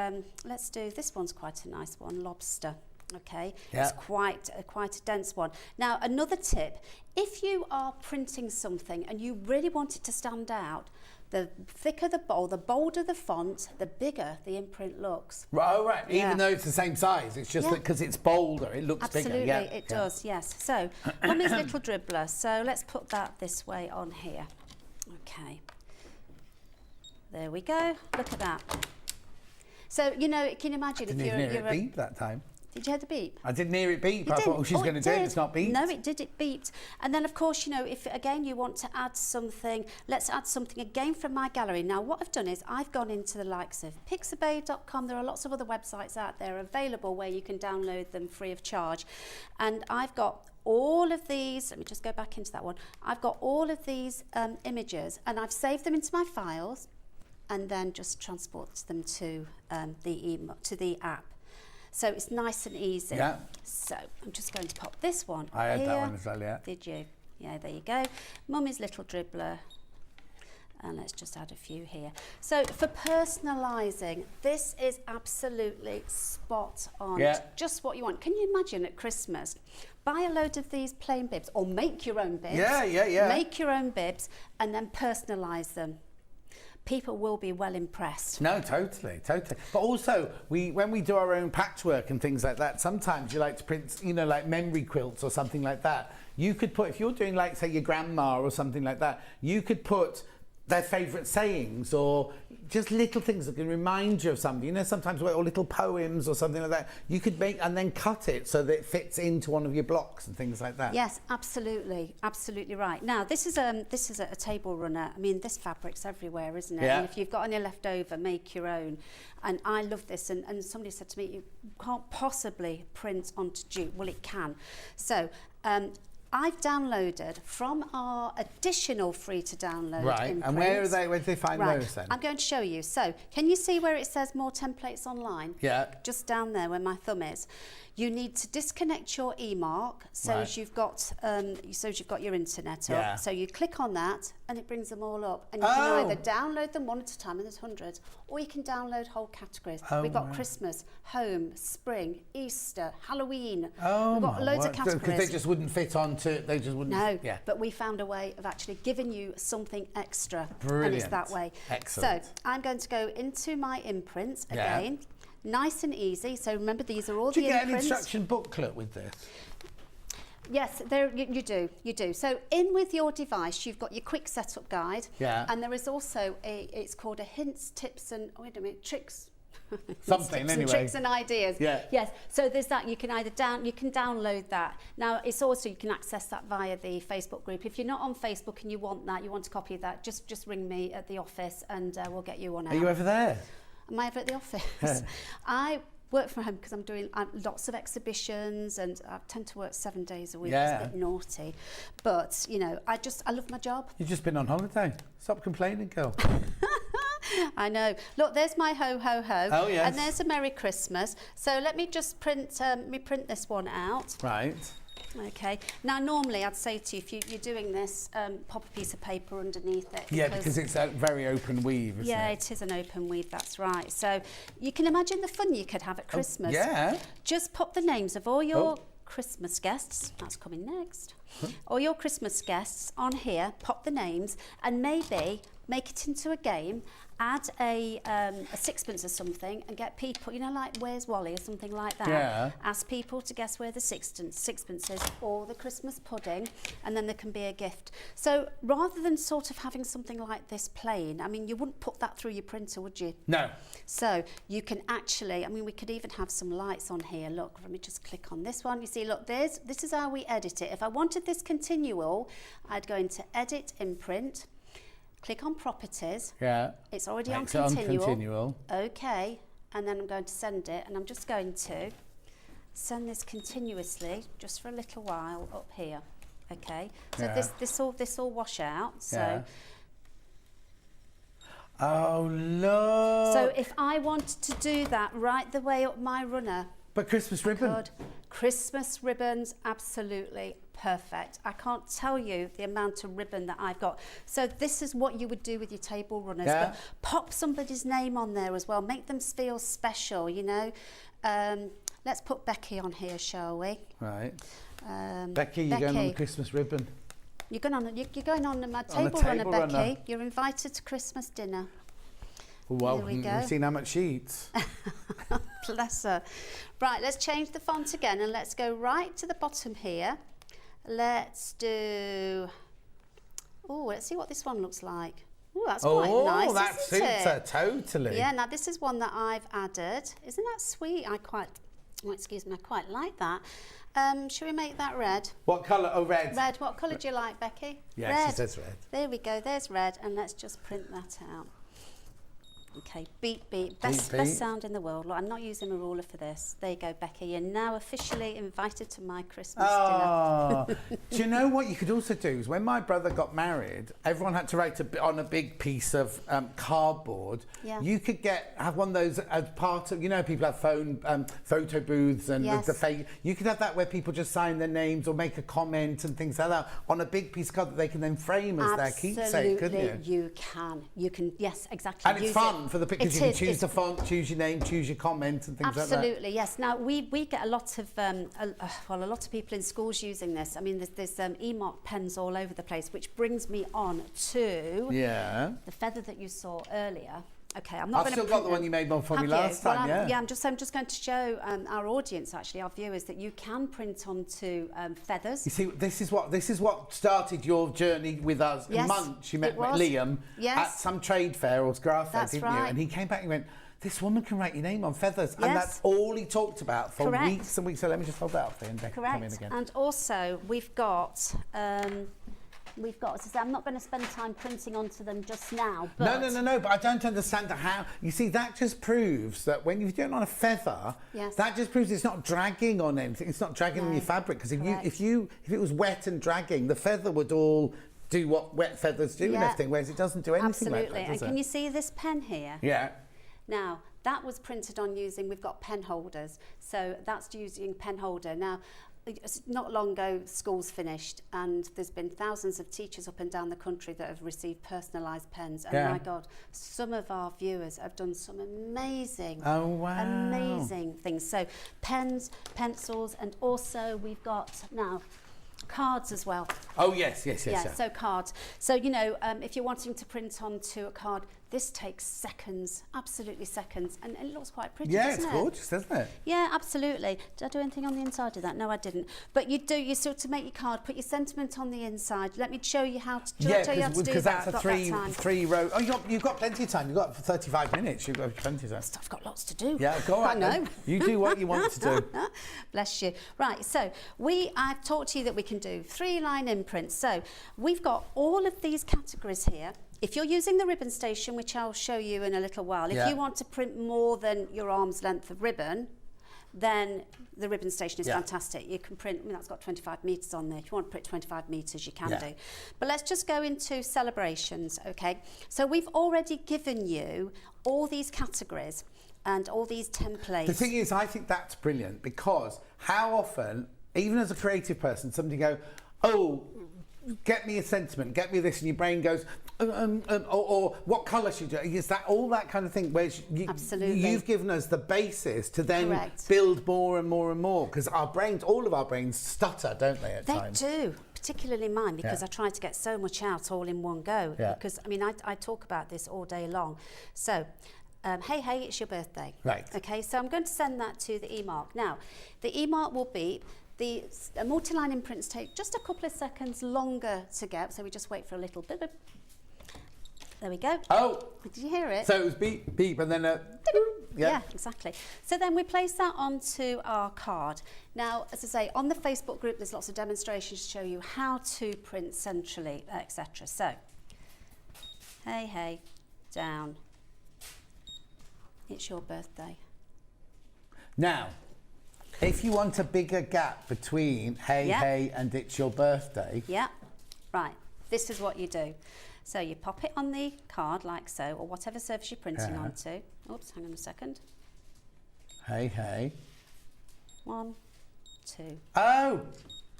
this one's quite a nice one, Lobster. Okay, it's quite a dense one. Now another tip, if you are printing something and you really want it to stand out, the thicker the bolder the font, the bigger the imprint looks. Right. Even though it's the same size, it's just that because it's bolder, it looks bigger. Absolutely, it does, yes. So, Mummy's Little Dribbler. So let's put that this way on here. Okay. There we go. Look at that. So, can you imagine if you're... Didn't hear it beep that time. Did you hear the beep? I didn't hear it beep. I thought, she's going to do it. It's not beeped. No, it did. It beeped. And then, of course, if, again, you want to add something, let's add something again from my gallery. Now, what I've done is I've gone into the likes of pixabay.com. There are lots of other websites out there available where you can download them free of charge. And I've got all of these, let me just go back into that one. I've got all of these images and I've saved them into my files and then just transport them to the app. So it's nice and easy. Yeah. So I'm just going to pop this one I had here. that one as well, yeah. Did you? Yeah, there you go. Mummy's Little Dribbler. And let's just add a few here. So for personalising, this is absolutely spot on. Yeah. Just what you want. Can you imagine at Christmas, buy a load of these plain bibs or make your own bibs. Yeah. Make your own bibs and then personalise them. People will be well impressed. No, totally. But also, when we do our own patchwork and things like that, sometimes you like to print, like memory quilts or something like that. You could put, if you're doing like, say, your grandma or something like that, you could put their favourite sayings or just little things that can remind you of something. Sometimes or little poems or something like that. You could make and then cut it so that it fits into one of your blocks and things like that. Yes, absolutely right. Now this is a table runner. I mean, this fabric's everywhere, isn't it? Yeah. And if you've got any left over, make your own. And I love this. And somebody said to me, you can't possibly print onto jute. Well, it can. So. I've downloaded from our additional free to download imprints. And where do they find those then? I'm going to show you. So, can you see where it says more templates online? Yeah. Just down there where my thumb is. You need to disconnect your eMark so as you've got your internet up. Yeah. So you click on that and it brings them all up. And you can either download them one at a time, and there's hundreds, or you can download whole categories. We've got Christmas, home, spring, Easter, Halloween. We've got loads of categories. Because they just wouldn't fit onto, they just wouldn't. No, but we found a way of actually giving you something extra. Brilliant. And it's that way. Excellent. So I'm going to go into my imprints again. Nice and easy. So remember, these are all the imprints. Do you get an instruction booklet with this? Yes, you do. So in with your device, you've got your quick setup guide. Yeah. And there is also it's called a hints, tips and, tricks. Something anyway. Tricks and ideas. Yeah. Yes. So there's that. You can either download that. Now it's also, you can access that via the Facebook group. If you're not on Facebook and you want a copy of that, just ring me at the office and we'll get you one out. Are you ever there? Am I ever at the office? I work from home because I'm doing lots of exhibitions and I tend to work 7 days a week. It's a bit naughty, but I love my job. You've just been on holiday. Stop complaining, girl. I know. Look, there's my ho ho ho. Oh yes. And there's a Merry Christmas. So let me just print this one out. Right. Okay. Now, normally I'd say to you, if you're doing this, pop a piece of paper underneath it. Yeah, because it's a very open weave, isn't yeah, it? it is an open weave, that's right. So you can imagine the fun you could have at Christmas. Yeah. Just pop the names of all your Christmas guests, that's coming next, all your Christmas guests on here, pop the names, and maybe make it into a game. Add a sixpence or something and get people, like Where's Wally or something like that. Yeah. Ask people to guess where the sixpence is or the Christmas pudding, and then there can be a gift. So rather than sort of having something like this plain, I mean, you wouldn't put that through your printer, would you? No. So you can actually, we could even have some lights on here. Look, let me just click on this one. You see, look, this is how we edit it. If I wanted this continual, I'd go into Edit, Imprint, click on Properties. Yeah. It's already on It's on continual. continual. Okay. And then I'm going to send it, and I'm just going to send this continuously just for a little while up here. Okay. So this all wash out. So. Yeah. Oh look. So if I want to do that right the way up my runner. But Christmas ribbon. Christmas ribbons, absolutely perfect. I can't tell you the amount of ribbon that I've got. So this is what you would do with your table runners. Yeah. But pop somebody's name on there as well. Make them feel special, Let's put Becky on here, shall we? Right. Becky, you're going on the Christmas ribbon. You're going on my table runner, Becky. You're invited to Christmas dinner. Well, there we go. We've seen how much she eats. Bless her. Right, let's change the font again and let's go right to the bottom here. Let's do... let's see what this one looks like. Oh, that's quite nice, that isn't suits it? her totally. Yeah, now this is one that I've added. Isn't that sweet? I quite like that. Shall we make that red? What colour? Oh, red. Red. What colour do you like, Becky? Yeah, red. she says red. There we go. There's red, and let's just print that out. Okay, beep, beep. Best sound in the world. Look, I'm not using a ruler for this. There you go, Becky. You're now officially invited to my Christmas dinner. Do you know what you could also do is when my brother got married, everyone had to write on a big piece of cardboard. Yeah. You could have one of those as part of, people have photo booths and you could have that where people just sign their names or make a comment and things like that on a big piece of card that they can then frame as their keepsake, couldn't you? You can, yes, exactly. And it's fun. For the pictures, you can choose the font, choose your name, choose your comment and things like that. Absolutely, yes. Now, we get a lot of, a lot of people in schools using this. I mean, there's e-mark pens all over the place, which brings me on to the feather that you saw earlier. Okay, I'm not going to. I've still got the one you made one for me last time. I'm just going to show our audience, actually, our viewers, that you can print onto feathers. You see, this is what started your journey with us. Yes, Munch, you met Liam at some trade fair or graph fair, didn't you? And he came back and went, "This woman can write your name on feathers," and that's all he talked about for weeks and weeks. So let me just hold that up for him. Come in again. And also we've got. I'm not going to spend time printing onto them just now. But No, but I don't understand how. You see, that just proves that when you're doing it on a feather, that just proves it's not dragging on anything. It's not dragging on your fabric, because if it was wet and dragging, the feather would all do what wet feathers do and everything, whereas it doesn't do anything like that, does it? Can you see this pen here? Yeah. Now, that was printed on we've got pen holders, so that's using pen holder. Now, not long ago, school's finished, and there's been thousands of teachers up and down the country that have received personalised pens. And my God, some of our viewers have done some amazing, amazing things. So pens, pencils, and also we've got now cards as well. Oh yes. So cards. So you know, if you're wanting to print onto a card, this takes seconds, absolutely seconds, and it looks quite pretty. Yeah, doesn't it's gorgeous, doesn't it? Yeah, absolutely. Did I do anything on the inside of that? No, I didn't. But you sort of make your card, put your sentiment on the inside. Let me show you how to do that. Because that's a three row. Oh, you've got plenty of time. You've got 35 minutes. You've got plenty of time. I've got lots to do. Yeah, go on. I know. Then. You do what you want to do. Bless you. Right, so I've talked to you that we can do 3-line imprints. So we've got all of these categories here. If you're using the ribbon station, which I'll show you in a little while, if you want to print more than your arm's length of ribbon, then the ribbon station is fantastic. You can print, that's got 25 metres on there. If you want to print 25 metres, you can do. But let's just go into celebrations, okay? So we've already given you all these categories and all these templates. The thing is, I think that's brilliant, because how often, even as a creative person, somebody go, oh, get me a sentiment, get me this, and your brain goes, or what colour should you do? Is that all that kind of thing? Where you've given us the basis to then build more and more and more, because our brains, all of our brains, stutter, don't they? At times they do, particularly mine, because I try to get so much out all in one go. Because I mean, I talk about this all day long. So. Hey, it's your birthday. Right. Okay, so I'm going to send that to the e-mark. Now, the e-mark will be. The multi-line imprints take just a couple of seconds longer to get, so we just wait for a little bit of... There we go. Oh! Did you hear it? So it was beep, beep, and then a... Yeah, exactly. So then we place that onto our card. Now, as I say, on the Facebook group, there's lots of demonstrations to show you how to print centrally, etc. So, hey, down. It's your birthday. Now, if you want a bigger gap between hey and it's your birthday. Yeah, right. This is what you do. So you pop it on the card like so, or whatever surface you're printing onto. Oops, hang on a second. Hey. 1, 2. Oh,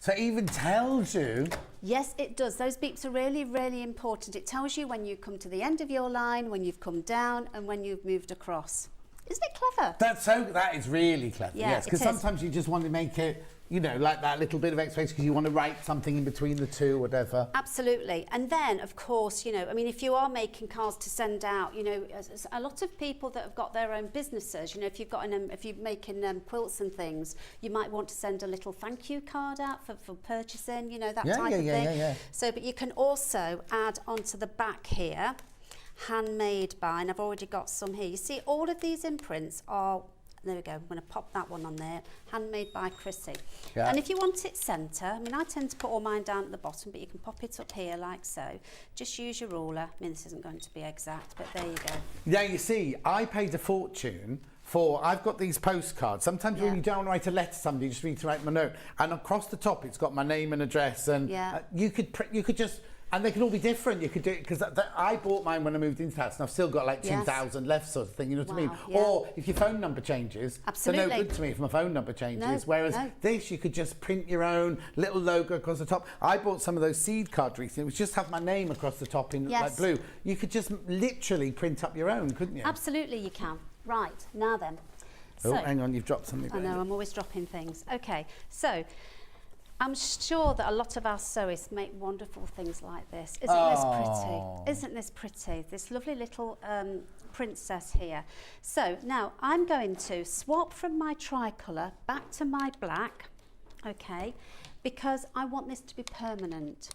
so it even tells you. Yes, it does. Those beeps are really, really important. It tells you when you come to the end of your line, when you've come down, and when you've moved across. Isn't it clever? That is really clever. Yeah, yes, because sometimes you just want to make it, you know, like that little bit of extra space because you want to write something in between the two, whatever. Absolutely. And then, of course, you know, I mean, if you are making cards to send out, you know, a lot of people that have got their own businesses, you know, if you've got if you're making quilts and things, you might want to send a little thank you card out for purchasing, you know, that type of thing. Yeah. So, but you can also add onto the back here, handmade by, and I've already got some here. You see, all of these imprints are, there we go, I'm going to pop that one on there, handmade by Chrissy. Yeah. And if you want it centre, I mean, I tend to put all mine down at the bottom, but you can pop it up here like so. Just use your ruler. I mean, this isn't going to be exact, but there you go. Yeah, you see, I paid a fortune for, I've got these postcards. Sometimes when you don't write a letter to somebody, you just need to write my note. And across the top, it's got my name and address. And you could just... And they can all be different. You could do it because I bought mine when I moved into the house, and I've still got like 2,000 left, sort of thing. You know what I mean? Yeah. Or if your phone number changes, it's no good to me if my phone number changes. Whereas this, you could just print your own little logo across the top. I bought some of those seed cards recently. It was just have my name across the top in like blue. You could just literally print up your own, couldn't you? Absolutely, you can. Right now then. Oh, hang on, you've dropped something. I know, I'm always dropping things. Okay, so. I'm sure that a lot of our sewists make wonderful things like this. Isn't this pretty? Isn't this pretty? This lovely little princess here. So now I'm going to swap from my tricolour back to my black, okay, because I want this to be permanent.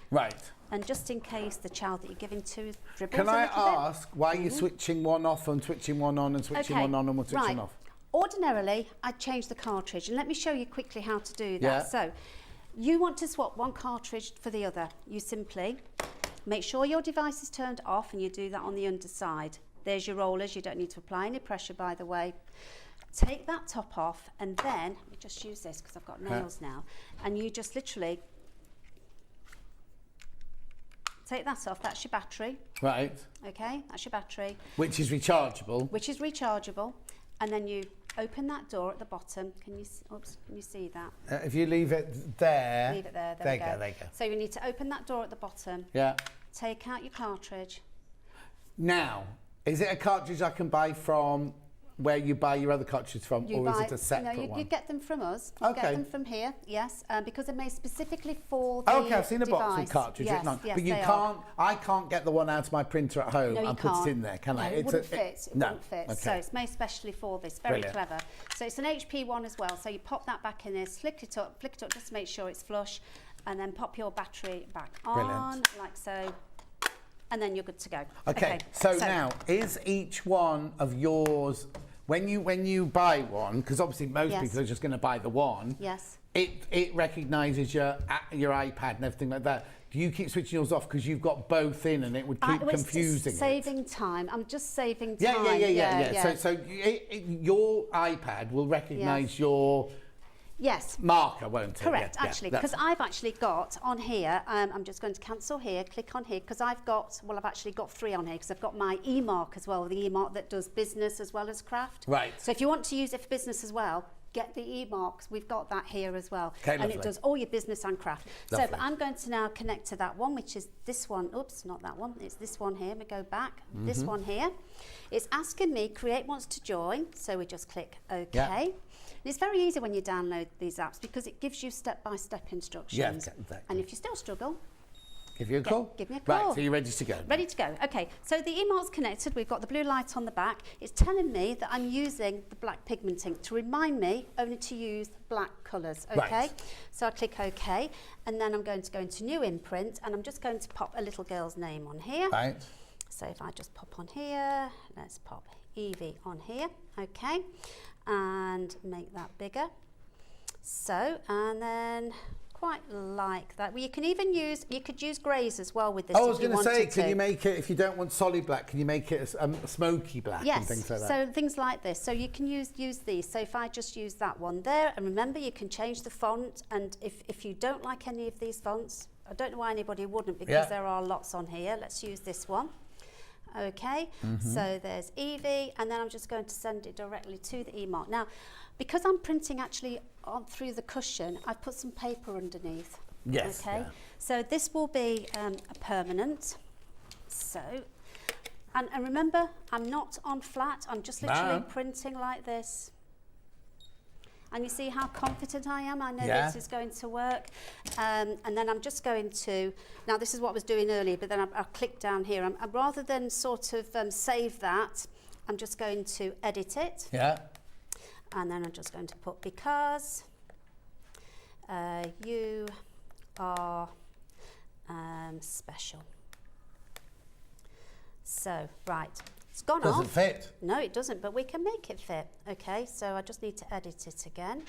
Right. And just in case the child that you're giving to dribbles Can I ask why you're switching one off and switching one on and switching one on and switching off? Ordinarily, I'd change the cartridge, and let me show you quickly how to do that. So, you want to swap one cartridge for the other. You simply make sure your device is turned off, and you do that on the underside. There's your rollers. You don't need to apply any pressure, by the way. Take that top off, and then, let me just use this because I've got nails now, and you just literally take that off. That's your battery. Right. Okay, that's your battery. Which is rechargeable. Which is rechargeable. And then you open that door at the bottom. Can you see that? If you leave it there. Leave it there. There you go. There you go. So you need to open that door at the bottom. Yeah. Take out your cartridge. Now, is it a cartridge I can buy from where you buy your other cartridges from, or is it a separate one? You get them from us. Okay. You get them from here, yes, because they're made specifically for the Okay, I've seen a box with cartridges. Yes, but you can't. I can't get the one out of my printer at home and put it in there, can I? It wouldn't fit. It wouldn't fit. Okay. So it's made specially for this. Very Brilliant. clever. So it's an HP one as well. So you pop that back in there, flick it up just to make sure it's flush, and then pop your battery back on, like so. And then you're good to go. Okay. So now, is each one of yours, when you buy one, because obviously most people are just going to buy the one. Yes. It recognises your iPad and everything like that. Do you keep switching yours off because you've got both in and it would keep confusing it? Saving time. I'm just saving time. Yeah. So your iPad will recognise your marker, won't it? Correct, actually, because I've actually got on here, I'm just going to cancel here, click on here, because I've actually got 3 on here, because I've got my e-mark as well, the e-mark that does business as well as craft. Right. So if you want to use it for business as well, get the e-marks, we've got that here as well. Okay, and it does all your business and craft. Lovely. So but I'm going to now connect to that one, which is this one. Oops, not that one, it's this one here. We go back, this one here. It's asking me, create wants to join, so we just click OK. Yeah. And it's very easy when you download these apps because it gives you step-by-step instructions. Yeah, exactly. And if you still struggle, give you a call. Give me a call. Right, so you're ready to go. Ready to go. Okay, so the email's connected. We've got the blue light on the back. It's telling me that I'm using the black pigmenting to remind me only to use black colours. Okay, Right. so I click OK, and then I'm going to go into new imprint, and I'm just going to pop a little girl's name on here. Right. So if I just pop on here, let's pop Evie on here. Okay, and make that bigger. So, and then quite like that. Well, you can even use, you could use greys as well with this. I was going to say, can you make it, if you don't want solid black, can you make it a smoky black and things like that? So things like this. So you can use these. So if I just use that one there, and remember you can change the font, and if you don't like any of these fonts, I don't know why anybody wouldn't, because there are lots on here. Let's use this one. Okay, so there's Evie, and then I'm just going to send it directly to the e-mark. Now, because I'm printing actually on through the cushion, I've put some paper underneath. Yes. Okay, so this will be a permanent. So, and remember, I'm not on flat. I'm just literally printing like this. And you see how confident I am. I know this is going to work. And then I'm just going to, now this is what I was doing earlier, but then I'll click down here. I'm rather than sort of save that, I'm just going to edit it. Yeah. And then I'm just going to put because you are special. So, right. It's gone off. Doesn't fit. No, it doesn't, but we can make it fit. Okay, so I just need to edit it again.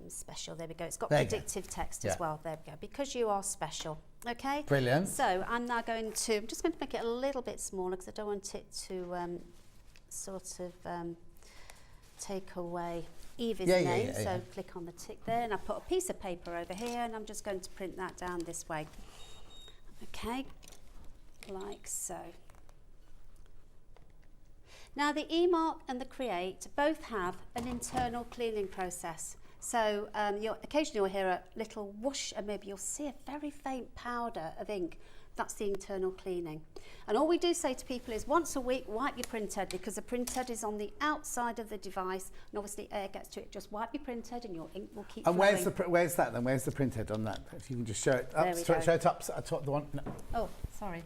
Special, there we go. It's got predictive text as well. There we go. Because you are special. Okay. Brilliant. So I'm now I'm just going to make it a little bit smaller because I don't want it to sort of take away Evie's name. So click on the tick there, and I put a piece of paper over here, and I'm just going to print that down this way. Okay, like so. Now the e-mark and the create both have an internal cleaning process. So occasionally you'll hear a little whoosh, and maybe you'll see a very faint powder of ink. That's the internal cleaning. And all we do say to people is once a week, wipe your printhead, because the printhead is on the outside of the device, and obviously air gets to it. Just wipe your printhead and your ink will keep flowing. And where's that then? Where's the printhead on that? If you can just show it up, show it up, top the one. No. Oh, sorry.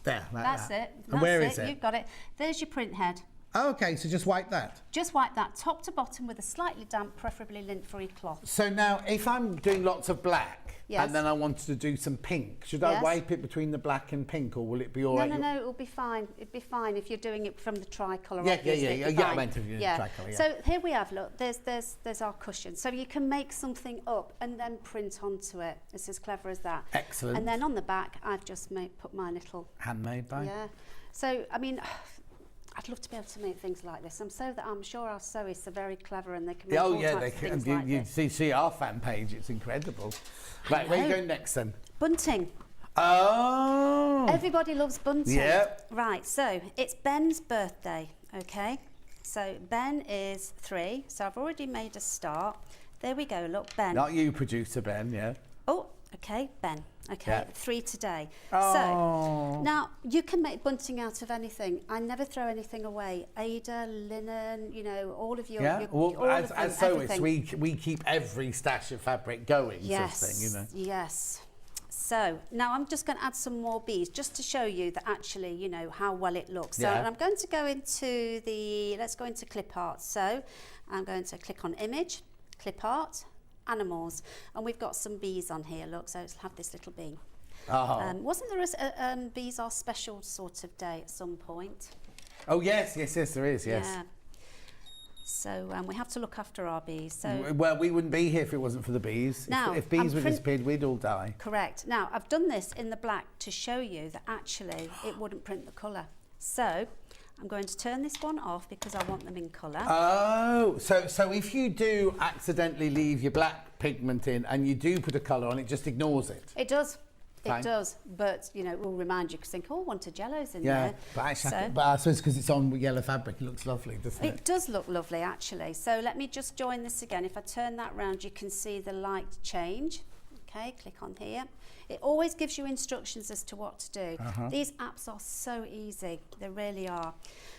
There, like That's that. it. And where is it? You've got it. There's your printhead. Oh, okay, so just wipe that. Just wipe that top to bottom with a slightly damp, preferably lint-free cloth. So now, if I'm doing lots of black, and then I wanted to do some pink, should I wipe it between the black and pink, or will it be all right? No, it'll be fine. It'll be fine if you're doing it from the tricolour. Yeah, I meant to do tricolour, So here we have, look, there's our cushion. So you can make something up and then print onto it. It's as clever as that. Excellent. And then on the back, I've just put my little... Handmade by? Yeah. So, I mean... I'd love to be able to make things like this. I'm sure our sewists are very clever and they can make all types of things like this. You see our fan page, it's incredible. Right, where are you going next then? Bunting. Oh! Everybody loves bunting. Yeah. Right, so it's Ben's birthday, okay? So Ben is 3, so I've already made a start. There we go, look, Ben. Not you, producer Ben, yeah. Oh, okay, Ben. Okay, Yeah. 3 today. Oh. So, now, you can make bunting out of anything. I never throw anything away. Ada, linen, you know, all of your... Yeah, well, all as of them, sewists, everything. we keep every stash of fabric going, Yes, sort of thing, you know. yes. So, now I'm just going to add some more beads, just to show you that actually, you know, how well it looks. So, Yeah. I'm going to go into let's go into clip art. So, I'm going to click on image, clip art, animals, and we've got some bees on here. Look, so let's have this little bee. Oh. Wasn't there a bees are special sort of day at some point? Oh yes, there is, yes. Yeah. So we have to look after our bees. So Well, we wouldn't be here if it wasn't for the bees. Now, if bees would disappeared, we'd all die. correct. Now I've done this in the black to show you that actually it wouldn't print the colour. So I'm going to turn this one off because I want them in colour. Oh, so if you do accidentally leave your black pigment in and you do put a colour on, it just ignores it. It does. Fine. It does, but you know, it will remind you because think, oh, I wanted yellows in Yeah, there. but actually, So- but I suppose because it's on yellow fabric, it looks lovely, doesn't it? It does look lovely, actually. So let me just join this again. If I turn that round, you can see the light change. Okay, click on here. It always gives you instructions as to what to do. These apps are so easy. They really are.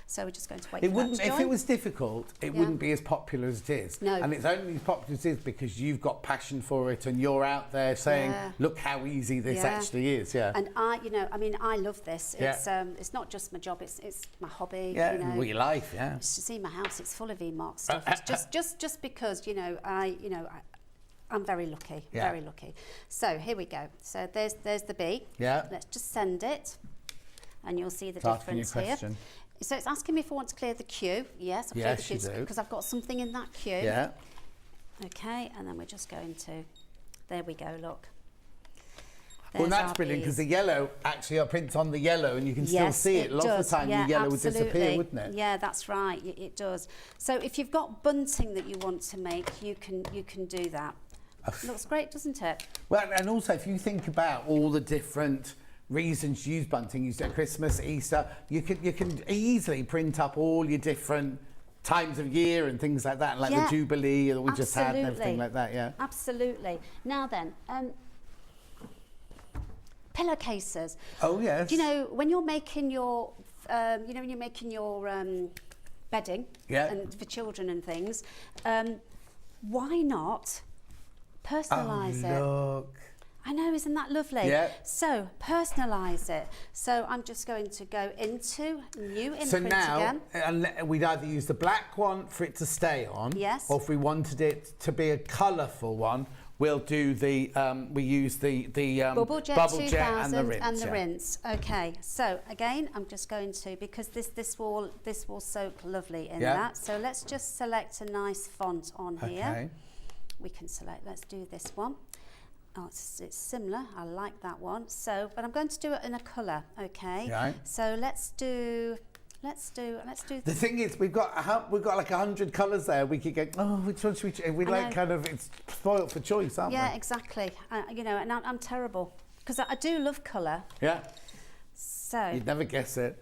So we're just going to wait It for wouldn't, that to if join. it was difficult, it Yeah. wouldn't be as popular as it is. No. And it's only as popular as it is because you've got passion for it and you're out there saying, Yeah. look how easy this Yeah. actually is. Yeah. And I love this. Yeah. It's not just my job. It's my hobby. Yeah, you know. well, your life, yeah. You should see my house. It's full of E-mark stuff. It's just because I'm very lucky. Yeah. Very lucky. So here we go. So there's the bee. Yeah. Let's just send it, and you'll see the It's asking you a difference here. question. So it's asking me if I want to clear the queue. Yes, I'll clear Yes, the you queue do. because I've got something in that queue. Yeah. Okay, and then we're just going to. There we go. Look. Well, There's that's our brilliant because bees. the yellow actually prints on the yellow and you can still see it. Lots does. of the time Yeah, the yellow would disappear, absolutely. wouldn't it? Yeah, that's right. It does. So if you've got bunting that you want to make, you can do that. Looks great, doesn't it? Well, and also if you think about all the different reasons you use bunting, you use it at Christmas, Easter, you can easily print up all your different times of year and things like that, like Yeah, the Jubilee that we just had and everything absolutely. like that, yeah. Absolutely. Now then, pillowcases. Oh yes. Do you know when you're making your, bedding Yeah. and for children and things, why not personalise it? Look. I know, isn't that lovely? Yeah. So personalise it. So I'm just going to go into new imprint So now, again. we'd either use the black one for it to stay on, Yes. or if we wanted it to be a colourful one, we'll do we use the Bubble Jet Bubble 2000 Jet and the rinse. and the yeah. rinse. Okay, so again, I'm just going to, because this will soak lovely in Yeah. that. So let's just select a nice font on here. Okay. We can select, let's do this one. Oh, it's similar, I like that one. So, but I'm going to do it in a colour, okay? Right. So let's do The thing is, we've got like 100 colours there. We could go, oh, which one should we? We I like know. kind of it's spoilt for choice, aren't yeah, we? exactly. And I'm terrible because I do love colour. Yeah. So You'd never guess it.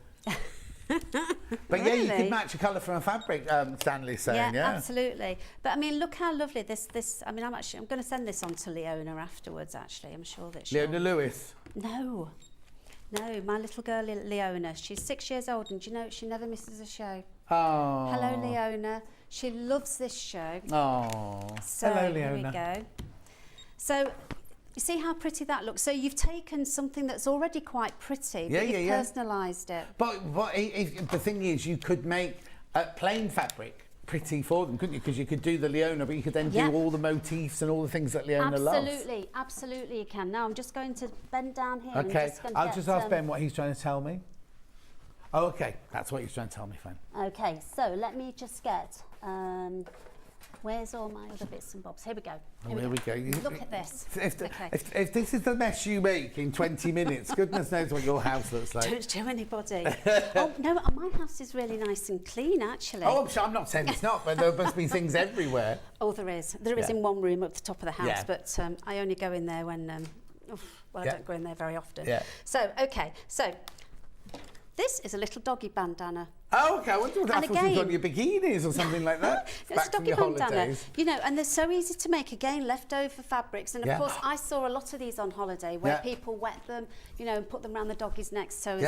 But yeah, you Really? could match a colour from a fabric. Stanley's saying, yeah. absolutely. But I mean, look how lovely this. I mean, I'm going to send this on to Leona afterwards. Actually, I'm sure that she'll. Leona Lewis. No, my little girl Leona. She's 6 years old, and do you know she never misses a show. Oh. Hello, Leona. She loves this show. Oh. So Hello, here Leona. we go. So. You see how pretty that looks? So you've taken something that's already quite pretty, but you've personalised it. But if the thing is, you could make plain fabric pretty for them, couldn't you? Because you could do the Leona, but you could then do all the motifs and all the things that Leona loves. Absolutely you can. Now I'm just going to bend down here. Okay, and just going to I'll get, just ask Ben what he's trying to tell me. Oh, okay, that's what he's trying to tell me, fine. Okay, so let me just get. Where's all my other bits and bobs? Here we go. Here we go. Look at this. If this is the mess you make in 20 minutes, goodness knows what your house looks like. Don't show anybody. Oh no, my house is really nice and clean actually. Oh, I'm not saying it's not, but there must be things everywhere. Oh, there is. There is in one room at the top of the house, Yeah. but I only go in there when. I don't go in there very often. Yeah. So okay, so This is a little doggy bandana. Oh, okay. I thought it was on your bikinis or something like that. It's a doggy bandana. Holidays. You know, and they're so easy to make. Again, leftover fabrics. And of course, I saw a lot of these on holiday where people wet them, you know, and put them around the doggies' necks. So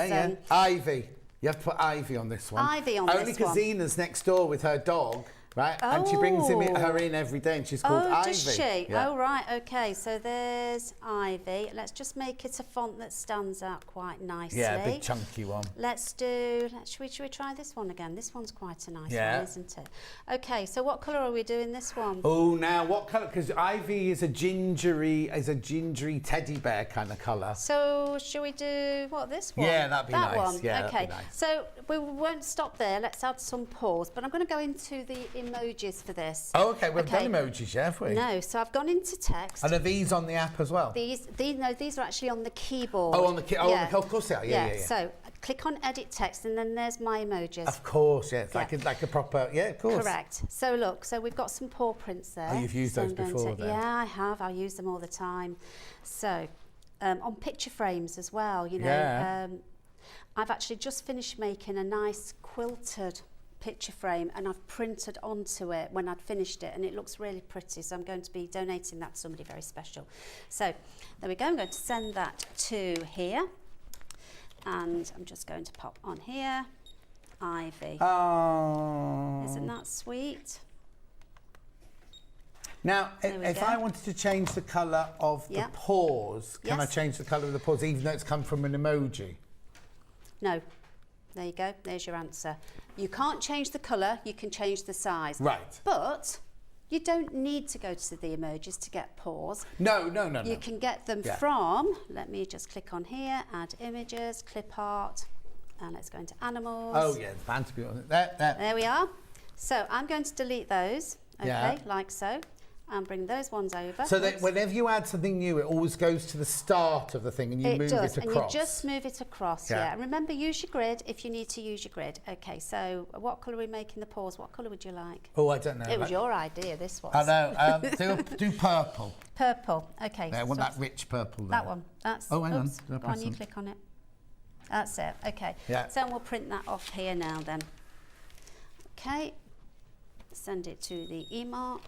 Ivy. You have to put Ivy on this one. Ivy on this one. Only because Zena's next door with her dog. Right, and she brings her in every day, and she's called Ivy. Does she? Yeah. Oh, right, okay. So there's Ivy. Let's just make it a font that stands out quite nicely. Yeah, a big chunky one. Should we try this one again? This one's quite a nice one, isn't it? Okay, so what colour are we doing this one? Oh, now what colour? Because Ivy is a gingery teddy bear kind of colour. So should we do this one? Yeah, that'd be nice. That one. Yeah, okay. that'd be nice. So we won't stop there. Let's add some paws. But I'm going to go into the emojis for this. Oh, okay. We've done emojis, have we? No. So I've gone into text. And are these on the app as well? These are actually on the keyboard. Oh, on the keyboard. Oh, of course they are. Yeah. So click on edit text, and then there's my emojis. Of course, yeah. It's like a proper. Yeah, of course. Correct. So look. So we've got some paw prints there. Oh, you've used those before, then? Yeah, I have. I use them all the time. So on picture frames as well. You know. Yeah. I've actually just finished making a nice quilted picture frame, and I've printed onto it when I'd finished it, and it looks really pretty, so I'm going to be donating that to somebody very special. So there we go. I'm going to send that to here, and I'm just going to pop on here Ivy. Oh, isn't that sweet? Now, if I wanted to change the colour of the paws, can I change the colour of the paws even though it's come from an emoji? No. There you go. There's your answer. You can't change the colour, you can change the size. Right. But you don't need to go to the emojis to get paws. No. You can get them from, let me just click on here, add images, clip art, and let's go into animals. Oh, yeah, it's bound to be on it. There we are. So I'm going to delete those, like so. And bring those ones over. So that whenever you add something new, it always goes to the start of the thing and you move it across. And you just move it across, And remember, use your grid if you need to use your grid. Okay, so what colour are we making the paws? What colour would you like? Oh, I don't know. It was your idea, this one. I know. Do purple. Purple, okay. Yeah, I want that rich purple there. That one. That's. Oh, hang on. Go on, you click on it. That's it, okay. Yeah. So we'll print that off here now then. Okay. Send it to the e-mark.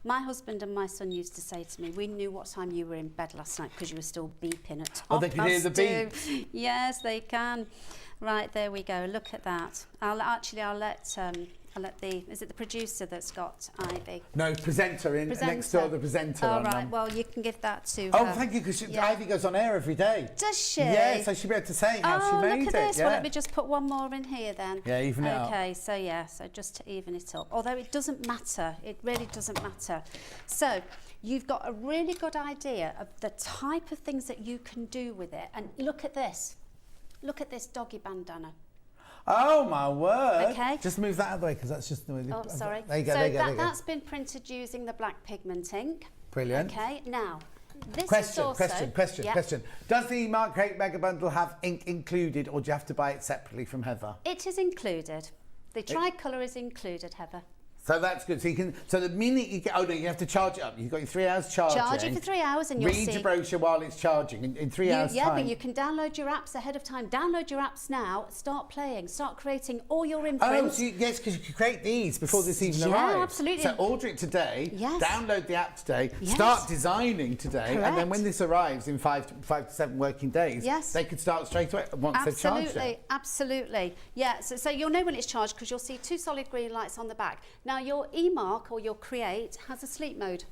My husband and my son used to say to me, we knew what time you were in bed last night because you were still beeping at top. Oh, they can hear the beep. Yes, they can. Right, there we go. Look at that. I'll let is it the producer that's got Ivy? No, presenter next door, the presenter. All right, well, you can give that to Oh, her. thank you, because Ivy goes on air every day. Does she? Yeah, so she'll be able to say how she made it. Look at this. Yeah. Well, let me just put one more in here then. Yeah, even it up. Okay, so so just to even it up. Although it doesn't matter. It really doesn't matter. So you've got a really good idea of the type of things that you can do with it. And look at this. Look at this doggy bandana. Oh, my word. Okay. Just move that out of the way, because that's just the way... Oh, sorry. There you go, So that's been printed using the black pigment ink. Brilliant. Okay, now, this question, is also... Question. Does the Mark 8 Mega Bundle have ink included, or do you have to buy it separately from Heather? It is included. The tricolour is included, Heather. So that's good. So you can. So the minute you get, you have to charge it up. You've got your 3 hours charging. Charge it for 3 hours, and you'll see. Read your brochure while it's charging in 3 hours' time. Yeah, but you can download your apps ahead of time. Download your apps now. Start playing. Start creating all your imprints. Oh, so yes, because you can create these before this even arrives. Yeah, absolutely. So order it today. Yes. Download the app today. Yes. Start designing today, Correct. and then when this arrives in 5 to 7 working days, yes, they could start straight away once they've charged it. Absolutely. Yeah. So you'll know when it's charged because you'll see 2 solid green lights on the back. Now your e-mark or your create has a sleep mode.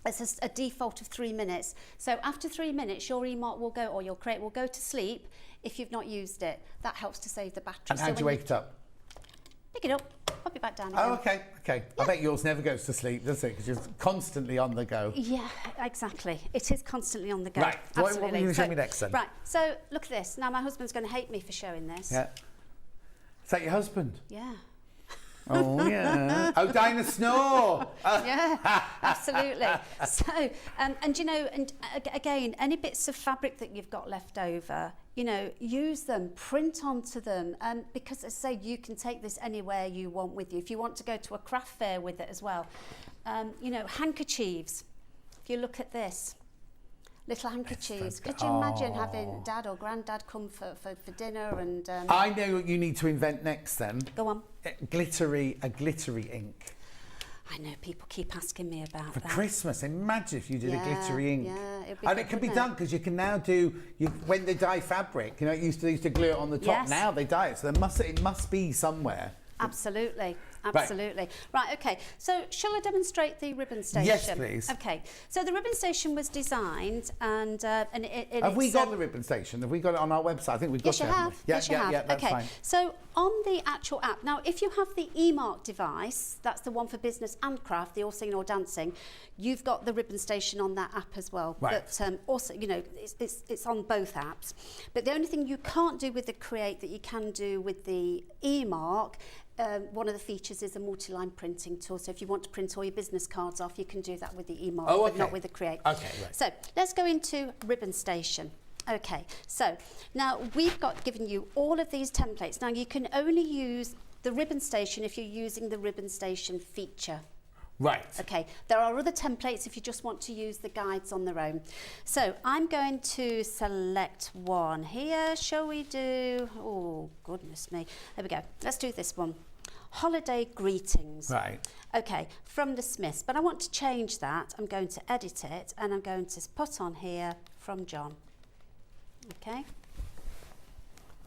It's a default of 3 minutes. So after 3 minutes, your e-mark will go, or your create will go to sleep if you've not used it. That helps to save the battery. And how do you wake it up? Pick it up, pop it back down again. Oh, okay. Yeah. I bet yours never goes to sleep, does it? Because you're constantly on the go. Yeah, exactly. It is constantly on the go. Right. Absolutely. What are you going to show me next then? Right. So look at this. Now my husband's going to hate me for showing this. Yeah. Is that your husband? Yeah. Oh, yeah. Oh, Dinah Snore. Yeah, absolutely. So, and you know, and again, any bits of fabric that you've got left over, you know, use them, print onto them, because as I say, you can take this anywhere you want with you. If you want to go to a craft fair with it as well, you know, handkerchiefs. If you look at this, little handkerchiefs. Could you imagine having Dad or Granddad come for dinner and... I know what you need to invent next then. Go on. A glittery ink. I know, people keep asking me about For that. Christmas, imagine if you did a glittery ink. Yeah, it'd be and good, it can be wouldn't done because you can now do, when they dye fabric, you know, they used to glue it on the top. Yes. Now they dye it, so it must be somewhere. Absolutely. Absolutely. Right, okay. So shall I demonstrate the ribbon station? Yes, please. Okay. So the ribbon station was designed and have we got the ribbon station? Have we got it on our website? I think we've got yes, it. You have. Yes, you have. Yeah, that's okay. fine. So on the actual app, now if you have the eMark device, that's the one for business and craft, the all singing or dancing, you've got the ribbon station on that app as well. Right. But also, you know, it's on both apps. But the only thing you can't do with the Create that you can do with the eMark, one of the features is a multi-line printing tool. So if you want to print all your business cards off, you can do that with the eMark, but not with the Create. Okay, right. So let's go into ribbon station. Okay, so now we've given you all of these templates. Now you can only use the ribbon station if you're using the ribbon station feature. Right. Okay, there are other templates if you just want to use the guides on their own. So I'm going to select one here. Shall we do, oh goodness me, there we go. Let's do this one. Holiday greetings. Right. Okay, from the Smiths, but I want to change that. I'm going to edit it and I'm going to put on here from John. Okay.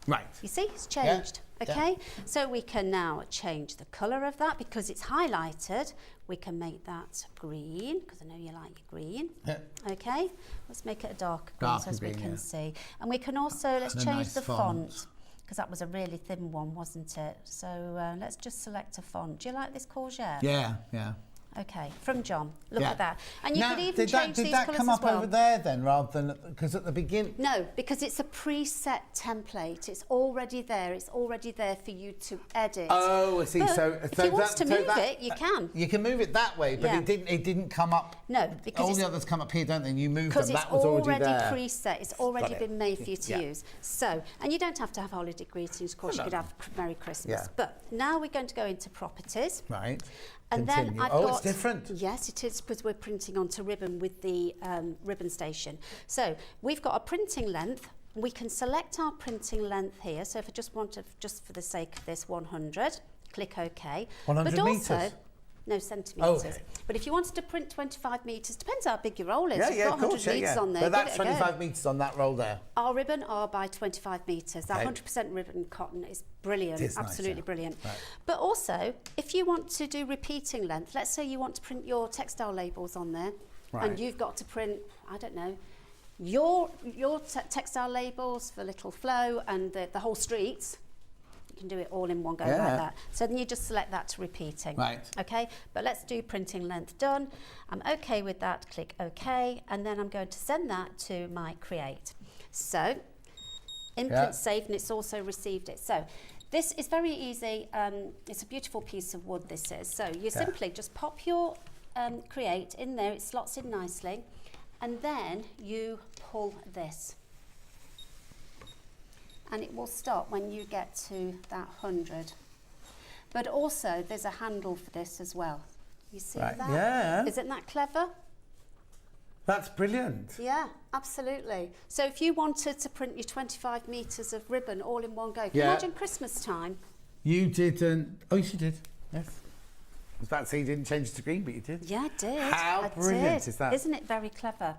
Right. You see, it's changed. Yeah. Okay, so we can now change the colour of that because it's highlighted. We can make that green because I know you like your green. Yeah. Okay, let's make it a darker green so as we can see. And we can also, let's change the font because that was a really thin one, wasn't it? So let's just select a font. Do you like this courgette? Yeah, yeah. Okay, from John. Look at that. And you could even change these colours as well. Did that come up over there then, rather than because at the beginning? No, because it's a preset template. It's already there. It's already there for you to edit. Oh, I see. But so if you want to move it, you can. You can move it that way, but it didn't come up. No, because all the others come up here, don't they? And you move them. Because that was already there. Preset. It's already been made for you to use. So, and you don't have to have holiday greetings. Of course, you could have Merry Christmas. Yeah. But now we're going to go into properties. Right. And Continue. then I've got... it's different. Yes, it is, because we're printing onto ribbon with the ribbon station. So we've got a printing length. We can select our printing length here. So if I just want to, just for the sake of this, 100, click OK. 100 metres? No, centimetres. Okay. But if you wanted to print 25 metres, depends how big your roll is. Yeah, You've yeah, got of course, 100 metres on there. But that's 25 metres on that roll there. Our ribbon are by 25 metres. That 100% ribbon cotton is brilliant, absolutely nice, brilliant. Right. But also, if you want to do repeating length, let's say you want to print your textile labels on there, and you've got to print, I don't know, your textile labels for Little Flow and the whole streets. You can do it all in one go like that. So then you just select that to repeating. Right. Okay, but let's do printing length done. I'm okay with that, click OK, and then I'm going to send that to my Create. So, imprint saved, and it's also received it. So, this is very easy. It's a beautiful piece of wood, this is. So, you simply just pop your Create in there, it slots in nicely, and then you pull this. And it will stop when you get to that 100. But also, there's a handle for this as well. You see that? Yeah. Isn't that clever? That's brilliant. Yeah, absolutely. So if you wanted to print your 25 metres of ribbon all in one go, can you imagine Christmas time? You didn't. Oh, yes, you did. Yes. I was about to say you didn't change the green, but you did. Yeah, I did. How brilliant is that? Isn't it very clever?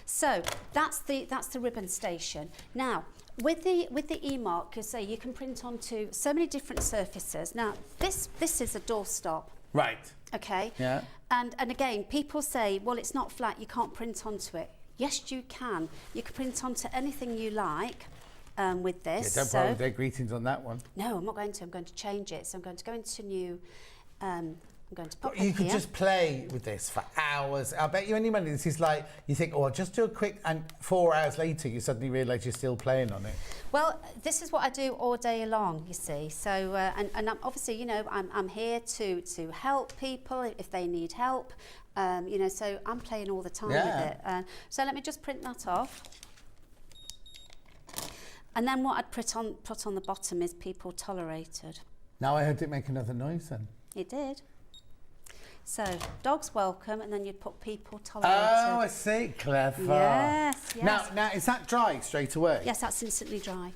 So that's the ribbon station. Now, with the eMark, you say you can print onto so many different surfaces. Now, this is a doorstop. Right. Okay. Yeah. And again, people say, well, it's not flat, you can't print onto it. Yes, you can. You can print onto anything you like with this. Yeah, don't bother with their greetings on that one. No, I'm not going to. I'm going to change it. So I'm going to go into new. I'm going to pop it You could here. just play with this for hours. I bet you any money this is like, you think, oh, I'll just do a quick, and 4 hours later you suddenly realise you're still playing on it. Well, this is what I do all day long, you see. So, and I'm obviously, you know, I'm here to help people if they need help. You know, so I'm playing all the time with it. So let me just print that off. And then what I'd put on the bottom is people tolerated. Now I heard it make another noise then. It did. So dogs welcome, and then you'd put people tolerated. Oh, I see. Clever. Yes, yes. Now, is that dry straight away? Yes, that's instantly dry.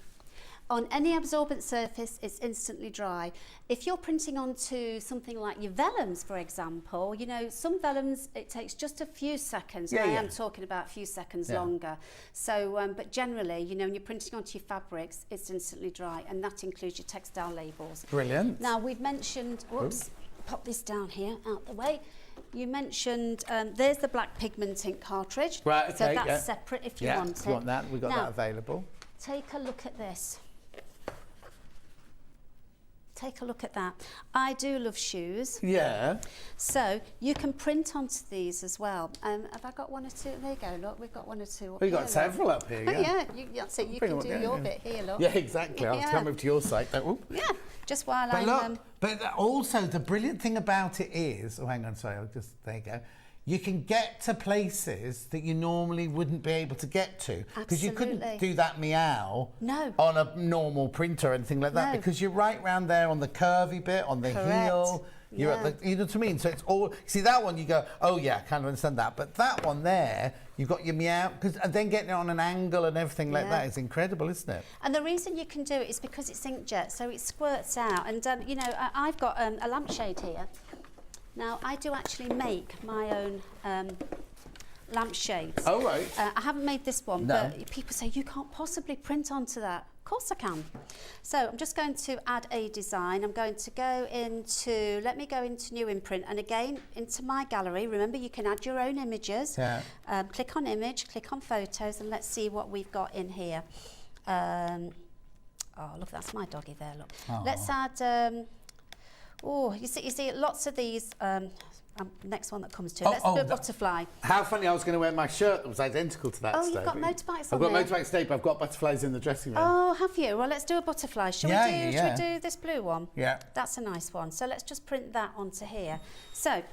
On any absorbent surface, it's instantly dry. If you're printing onto something like your vellums, for example, you know, some vellums, it takes just a few seconds. Yeah, and I yeah. am talking about a few seconds longer. So, but generally, you know, when you're printing onto your fabrics, it's instantly dry, and that includes your textile labels. Brilliant. Now, we've mentioned, whoops, pop this down here, out the way. You mentioned, there's the black pigment ink cartridge. Right, okay, so that's separate if you want it. If you want that, we've got that available. Take a look at this. Take a look at that. I do love shoes. Yeah. So you can print onto these as well. Have I got one or two? There you go, look, we've got one or two up We've here, got several up here, yeah. That's it, you can do your bit here, look. Yeah, exactly. I'll come over to your site. Yeah, just while But I'm... look, but also the brilliant thing about it is, oh, hang on, sorry, there you go. You can get to places that you normally wouldn't be able to get to. Because you couldn't do that meow on a normal printer or anything like that, because you're right round there on the curvy bit, on the heel. You're at the, you know what I mean? So it's all, see that one, you go, oh yeah, I kind of understand that. But that one there, you've got your meow, and then getting it on an angle and everything like that is incredible, isn't it? And the reason you can do it is because it's inkjet, so it squirts out. And, you know, I've got a lampshade here. Now, I do actually make my own lampshades. Oh, right. I haven't made this one, but people say, you can't possibly print onto that. Of course I can. So I'm just going to add a design. I'm going to go into, let me go into new imprint, and again, into my gallery. Remember, you can add your own images. Yeah. Click on image, click on photos, and let's see what we've got in here. Oh, look, that's my doggy there, look. Aww. Let's add... oh, you see, lots of these. Next one that comes to. Let's do a butterfly. How funny! I was going to wear my shirt that was identical to that. Oh, you've got motorbikes on there. I've got motorbikes today, but I've got butterflies in the dressing room. Oh, have you? Well, let's do a butterfly. Shall we do this blue one? Yeah. That's a nice one. So let's just print that onto here. So,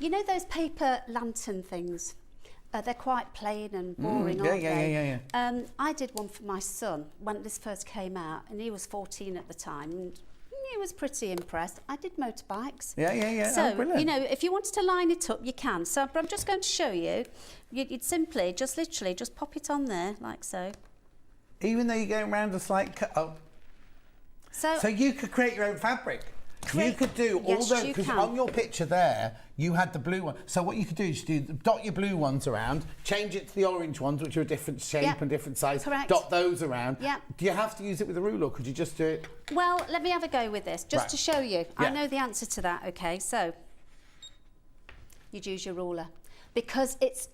you know those paper lantern things? They're quite plain and boring, aren't they? Yeah. I did one for my son when this first came out, and he was 14 at the time. And he was pretty impressed. I did motorbikes. Yeah. So, you know, if you wanted to line it up, you can. So, but I'm just going to show you. You'd simply, literally, just pop it on there, like so. Even though you're going around a slight cut up. So you could create your own fabric. You could do all those, because on your picture there, you had the blue one. So what you could do is dot your blue ones around, change it to the orange ones, which are a different shape and different size. Correct. Dot those around. Yeah. Do you have to use it with a ruler, or could you just do it? Well, let me have a go with this, just to show you. I know the answer to that, okay? So, you'd use your ruler. Because it's,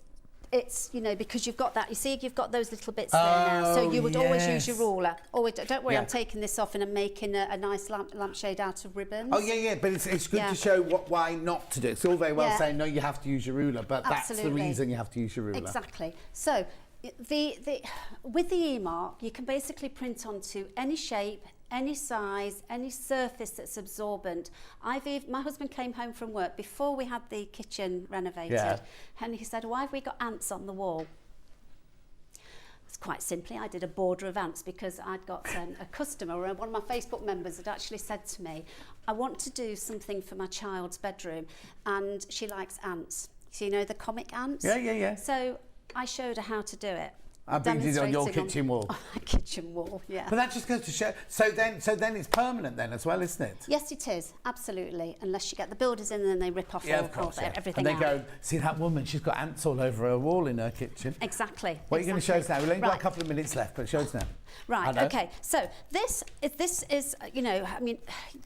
you know, because you've got that, you see, you've got those little bits there now, so you would always use your ruler. Always, don't worry, I'm taking this off and I'm making a nice lampshade out of ribbons. Oh, yeah, but it's good to show why not to do it. It's all very well saying, no, you have to use your ruler, but that's the reason you have to use your ruler. Exactly. So, with the E-mark, you can basically print onto any shape, any size, any surface that's absorbent. My husband came home from work before we had the kitchen renovated, and he said, why have we got ants on the wall? It's quite simply, I did a border of ants because I'd got a customer, or one of my Facebook members had actually said to me, I want to do something for my child's bedroom, and she likes ants. So you know the comic ants? Yeah. So I showed her how to do it. I printed it on your kitchen wall. On my kitchen wall, yeah. But that just goes to show. So then it's permanent then as well, isn't it? Yes, it is, absolutely. Unless you get the builders in and then they rip off everything. And they go, see that woman? She's got ants all over her wall in her kitchen. Exactly. What are you going to show us now? We've only got a couple of minutes left, but show us now. Right. Okay. So this is, you know, I mean,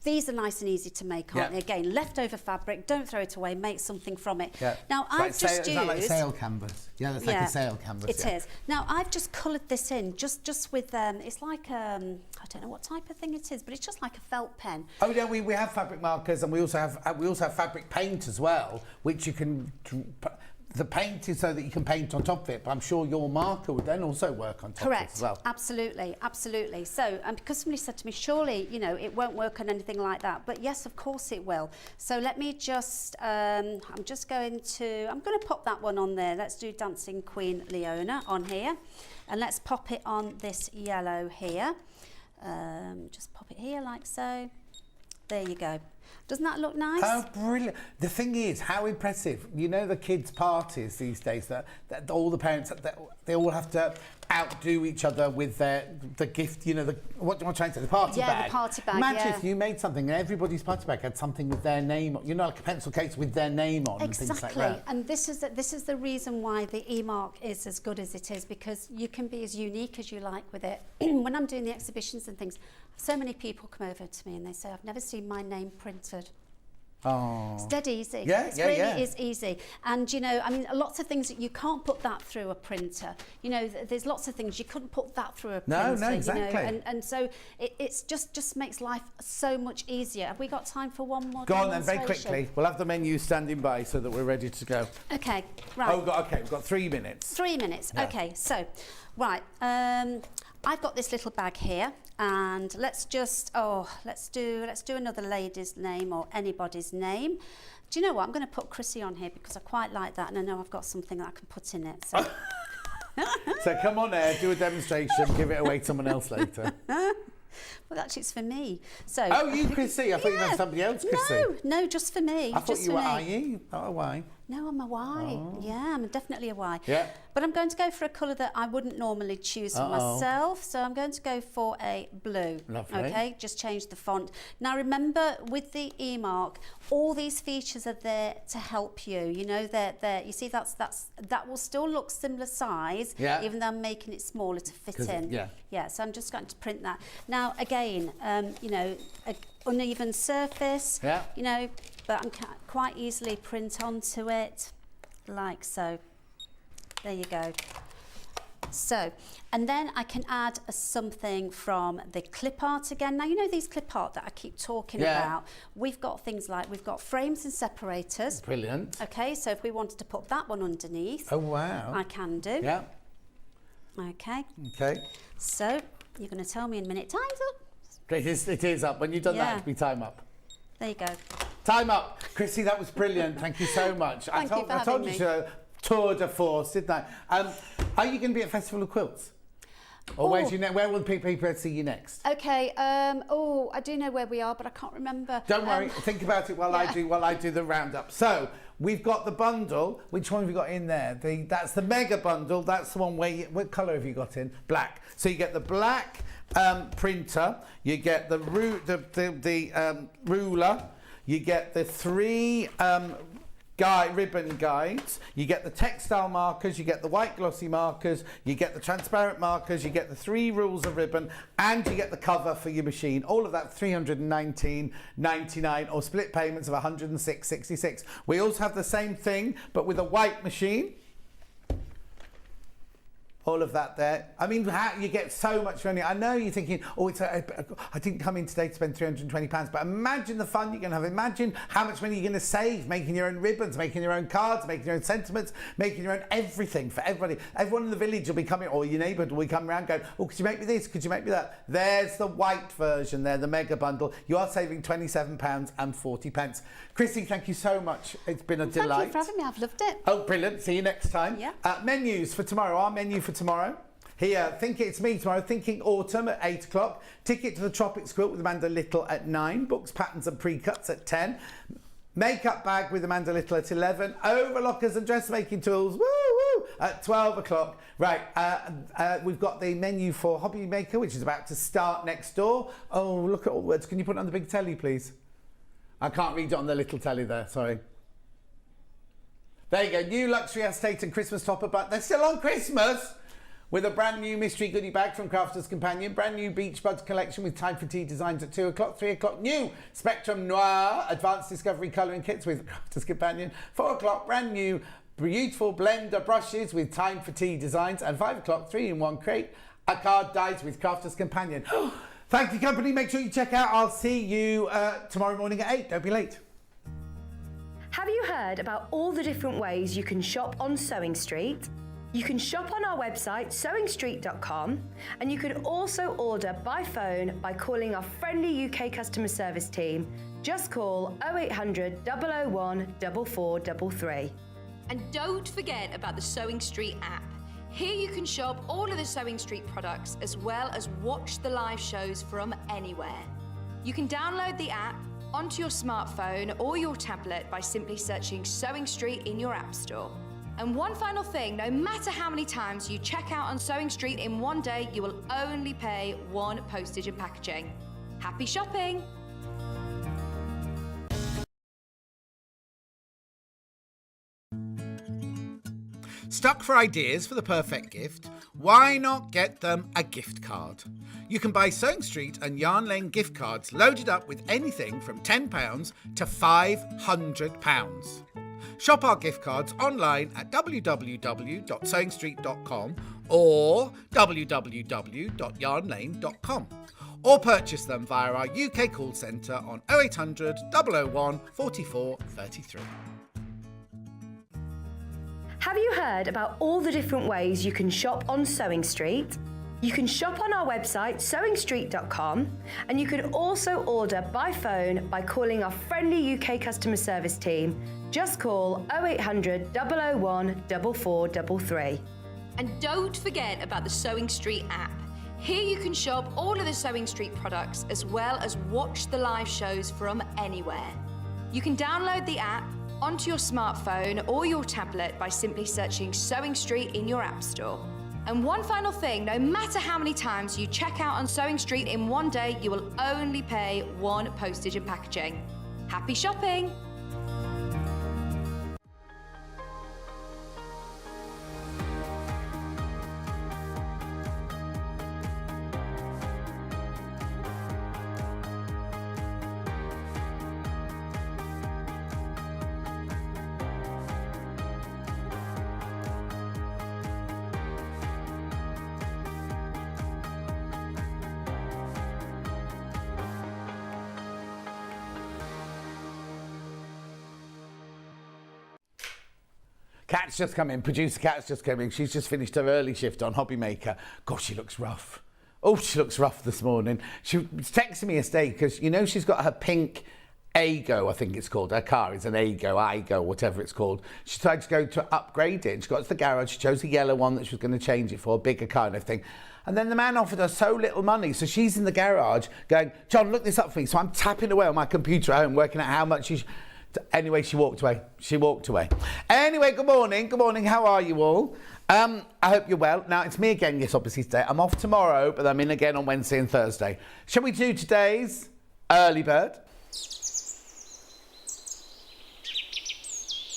these are nice and easy to make, aren't they? Again, leftover fabric. Don't throw it away. Make something from it. Yeah. Now I've just used. Is that like sail canvas? Yeah, that's like a sail canvas. It is. Now I've just coloured this in just with it's like I don't know what type of thing it is, but it's just like a felt pen. Oh yeah, we have fabric markers, and we also have fabric paint as well, which you can. The paint is so that you can paint on top of it, but I'm sure your marker would then also work on top of it as well. Absolutely. So, because somebody said to me, surely, you know, it won't work on anything like that. But yes, of course it will. So let me just, I'm going to pop that one on there. Let's do Dancing Queen Leona on here. And let's pop it on this yellow here. Just pop it here like so. There you go. Doesn't that look nice? Oh, brilliant. The thing is, how impressive. You know the kids' parties these days, that all the parents, they all have to outdo each other with the gift, you know, what am I trying to say, the party bag. Yeah, the party bag, Imagine if you made something and everybody's party bag had something with their name on, you know, like a pencil case with their name on and things like that. And this is the reason why the e-mark is as good as it is, because you can be as unique as you like with it. When I'm doing the exhibitions and things, so many people come over to me and they say, I've never seen my name printed. Oh. It's dead easy. Yeah, it yeah, really yeah. is easy. And, you know, I mean, lots of things that you can't put that through a printer. You know, there's lots of things you couldn't put that through a printer. No, exactly. You know, and so it's just makes life so much easier. Have we got time for one more Go on then, demonstration? very quickly. We'll have the menu standing by so that we're ready to go. Okay, right. Oh, okay, we've got 3 minutes. 3 minutes. Yeah. Okay, so, right. I've got this little bag here, and let's do another lady's name or anybody's name. Do you know what? I'm going to put Chrissy on here because I quite like that, and I know I've got something that I can put in it. So, So come on there, do a demonstration, give it away to someone else later. well, actually, it's for me. So. Oh, you, Chrissy? I thought you meant somebody else, Chrissy. No, just for me. I thought just you were for me. IE, not a Y. No, I'm a Y. Oh. Yeah, I'm definitely a Y. Yeah. But I'm going to go for a colour that I wouldn't normally choose for myself. So I'm going to go for a blue. Lovely. Okay, just change the font. Now remember, with the e-mark, all these features are there to help you. You know, they're you see, that will still look similar size, Yeah. even though I'm making it smaller to fit 'Cause in. Yeah, so I'm just going to print that. Now again, you know, a uneven surface. Yeah. You know, but I can quite easily print onto it, like so. There you go. So, and then I can add something from the clip art again. Now, you know these clip art that I keep talking about? We've got things like, we've got frames and separators. Brilliant. Okay, so if we wanted to put that one underneath, Oh, wow. I can do. Yeah. Okay. Okay. So, you're going to tell me in a minute. Time's up. It is up. When you've done that, it'll be time up. There you go. Time up. Chrissy, that was brilliant. Thank you so much. Thank you for I told having you me. so. Tour de force, didn't I? Are you going to be at Festival of Quilts? Or where will people see you next? Okay, I do know where we are, but I can't remember. Don't worry, think about it while I do the roundup. So we've got the bundle. Which one have you got in there? That's the mega bundle. That's the one where what colour have you got in? Black. So you get the black printer. You get the ruler. You get the 3 ribbon guides, you get the textile markers, you get the white glossy markers, you get the transparent markers, you get the 3 rules of ribbon, and you get the cover for your machine. All of that $319.99 or split payments of $106.66. We also have the same thing, but with a white machine. All of that there. I mean, you get so much money. I know you're thinking, I didn't come in today to spend £320, but imagine the fun you're going to have. Imagine how much money you're going to save making your own ribbons, making your own cards, making your own sentiments, making your own everything for everybody. Everyone in the village will be coming, or your neighbour will be coming around going, could you make me this? Could you make me that? There's the white version there, the mega bundle. You are saving £27.40. Chrissy, thank you so much. It's been a delight. Thank you for having me. I've loved it. Oh, brilliant. See you next time. Yeah. Menus for tomorrow. Our menu for tomorrow. Here, It's Me tomorrow. Thinking Autumn at 8 o'clock. Ticket to the Tropics Quilt with Amanda Little at 9. Books, patterns and pre-cuts at 10. Makeup bag with Amanda Little at 11. Overlockers and dressmaking tools. Woo woo! At 12 o'clock. Right. We've got the menu for Hobby Maker, which is about to start next door. Oh, look at all the words. Can you put it on the big telly, please? I can't read it on the little telly there. Sorry. There you go. New luxury estate and Christmas topper, but they're still on Christmas. With a brand new mystery goodie bag from Crafter's Companion, brand new Beach Buds collection with Time for Tea designs at 2 o'clock, 3 o'clock, new Spectrum Noir Advanced Discovery colouring kits with Crafter's Companion, 4 o'clock, brand new beautiful blender brushes with Time for Tea designs, and 5 o'clock, 3-in-1 crate, a card dies with Crafter's Companion. Thank you, company. Make sure you check out. I'll see you tomorrow morning at 8. Don't be late. Have you heard about all the different ways you can shop on Sewing Street? You can shop on our website, sewingstreet.com, and you can also order by phone by calling our friendly UK customer service team. Just call 0800 001 4433. And don't forget about the Sewing Street app. Here you can shop all of the Sewing Street products as well as watch the live shows from anywhere. You can download the app onto your smartphone or your tablet by simply searching Sewing Street in your app store. And one final thing, no matter how many times you check out on Sewing Street in one day, you will only pay one postage and packaging. Happy shopping! Stuck for ideas for the perfect gift? Why not get them a gift card? You can buy Sewing Street and Yarn Lane gift cards loaded up with anything from £10 to £500. Shop our gift cards online at www.sewingstreet.com or www.yarnlane.com, or purchase them via our UK call centre on 0800 001 44 33. Have you heard about all the different ways you can shop on Sewing Street? You can shop on our website sewingstreet.com, and you can also order by phone by calling our friendly UK customer service team. Just call 0800 001 4433. And don't forget about the Sewing Street app. Here you can shop all of the Sewing Street products as well as watch the live shows from anywhere. You can download the app onto your smartphone or your tablet by simply searching Sewing Street in your app store. And one final thing, no matter how many times you check out on Sewing Street in one day, you will only pay one postage and packaging. Happy shopping! Kat's just come in, producer Kat's just come in. She's just finished her early shift on Hobby Maker. God, she looks rough. Oh, she looks rough this morning. She was texting me yesterday because, you know, she's got her pink Ago, I think it's called. Her car is an Igo, whatever it's called. She tried to go to upgrade it. She got to the garage. She chose the yellow one that she was going to change it for, a bigger car and everything. And then the man offered her so little money. So she's in the garage going, John, look this up for me. So I'm tapping away on my computer at home, working out how much she's... Anyway, she walked away. Anyway, good morning. How are you all? I hope you're well. Now, it's me again, yes, obviously today. I'm off tomorrow, but I'm in again on Wednesday and Thursday. Shall we do today's early bird?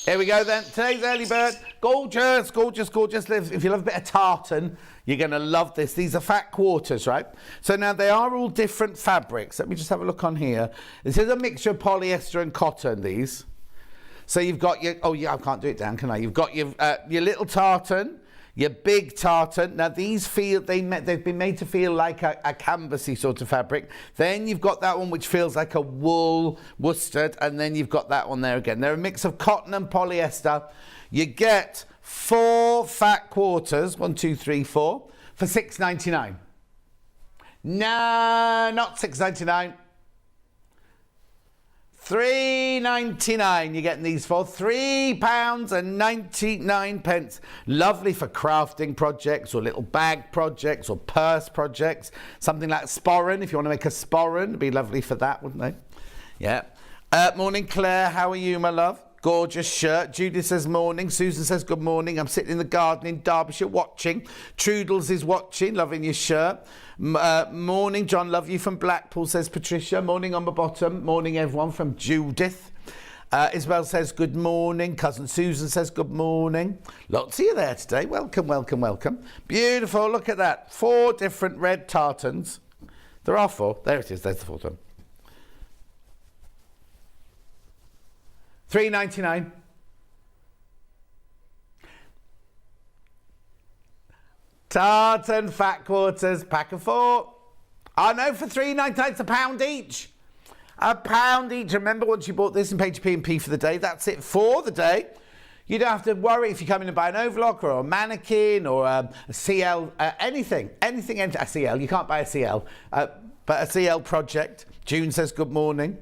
Here we go then. Today's early bird. Gorgeous. If you love a bit of tartan, you're going to love this. These are fat quarters, right? So now they are all different fabrics. Let me just have a look on here. This is a mixture of polyester and cotton, these. So you've got your... Oh, yeah, I can't do it down, can I? You've got your little tartan, your big tartan. Now, these feel... They've been made to feel like a canvasy sort of fabric. Then you've got that one which feels like a wool worsted. And then you've got that one there again. They're a mix of cotton and polyester. You get 4 fat quarters, 1, 2, 3, 4, for £6.99. No, not £6.99. £3.99 you're getting these for. £3.99. Lovely for crafting projects or little bag projects or purse projects. Something like sporran, if you want to make a sporran, it'd be lovely for that, wouldn't they? Yeah. Morning, Claire. How are you, my love? Gorgeous shirt. Judith says morning. Susan says good morning. I'm sitting in the garden in Derbyshire watching. Trudels is watching, loving your shirt. Morning, John, love you from Blackpool, says Patricia. Morning on the bottom. Morning, everyone, from Judith. Isabel says good morning. Cousin Susan says good morning. Lots of you there today. Welcome. Beautiful. Look at that. 4 different red tartans. There are 4. There it is. There's the 4th one. £3.99. Tartan fat quarters, pack of 4. Oh no, for £3.99, it's £1 each. £1 each. Remember, once you bought this and paid your P&P for the day, that's it for the day. You don't have to worry if you come in and buy an overlocker or a mannequin or a CL, anything, a CL. You can't buy a CL, but a CL project. June says good morning.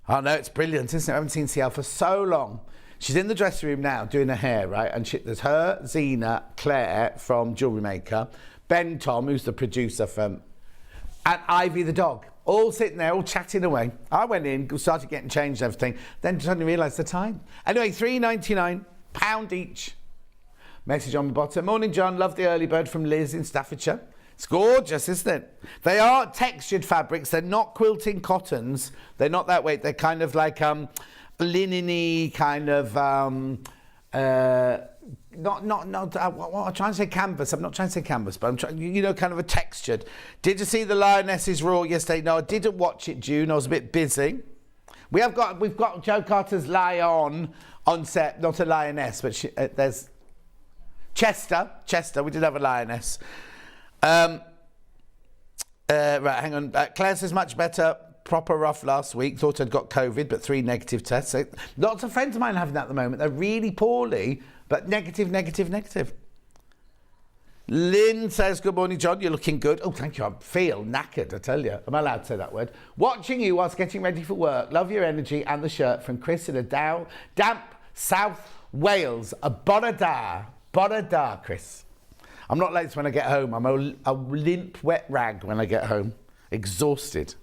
Oh no, it's brilliant, isn't it? I haven't seen CL for so long. She's in the dressing room now doing her hair, right? And there's her, Zena, Claire from Jewellery Maker, Ben Tom, who's the producer from, and Ivy the dog. all sitting there, all chatting away. I went in, started getting changed and everything, then suddenly realised the time. Anyway, £3.99 each. Message on the bottom. Morning, John. Love the early bird from Liz in Staffordshire. It's gorgeous, isn't it? They are textured fabrics. They're not quilting cottons. They're not that way. They're kind of like linen-y, kind of... what I'm trying to say canvas. I'm not trying to say canvas, but I'm trying, you know, kind of a textured. Did you see the Lioness's Raw yesterday? No, I didn't watch it, June. I was a bit busy. We've got Joe Carter's Lion on set, not a lioness, but there's Chester. We did have a lioness. Right, hang on. Claire says much better. Proper rough last week. Thought I'd got COVID, but 3 negative tests. So lots of friends of mine having that at the moment. They're really poorly, but negative. Lynn says, good morning, John. You're looking good. Oh, thank you. I feel knackered, I tell you. Am I allowed to say that word? Watching you whilst getting ready for work. Love your energy and the shirt from Chris in a damp South Wales. A Bodda, Chris. I'm not late when I get home. I'm a limp wet rag when I get home. Exhausted.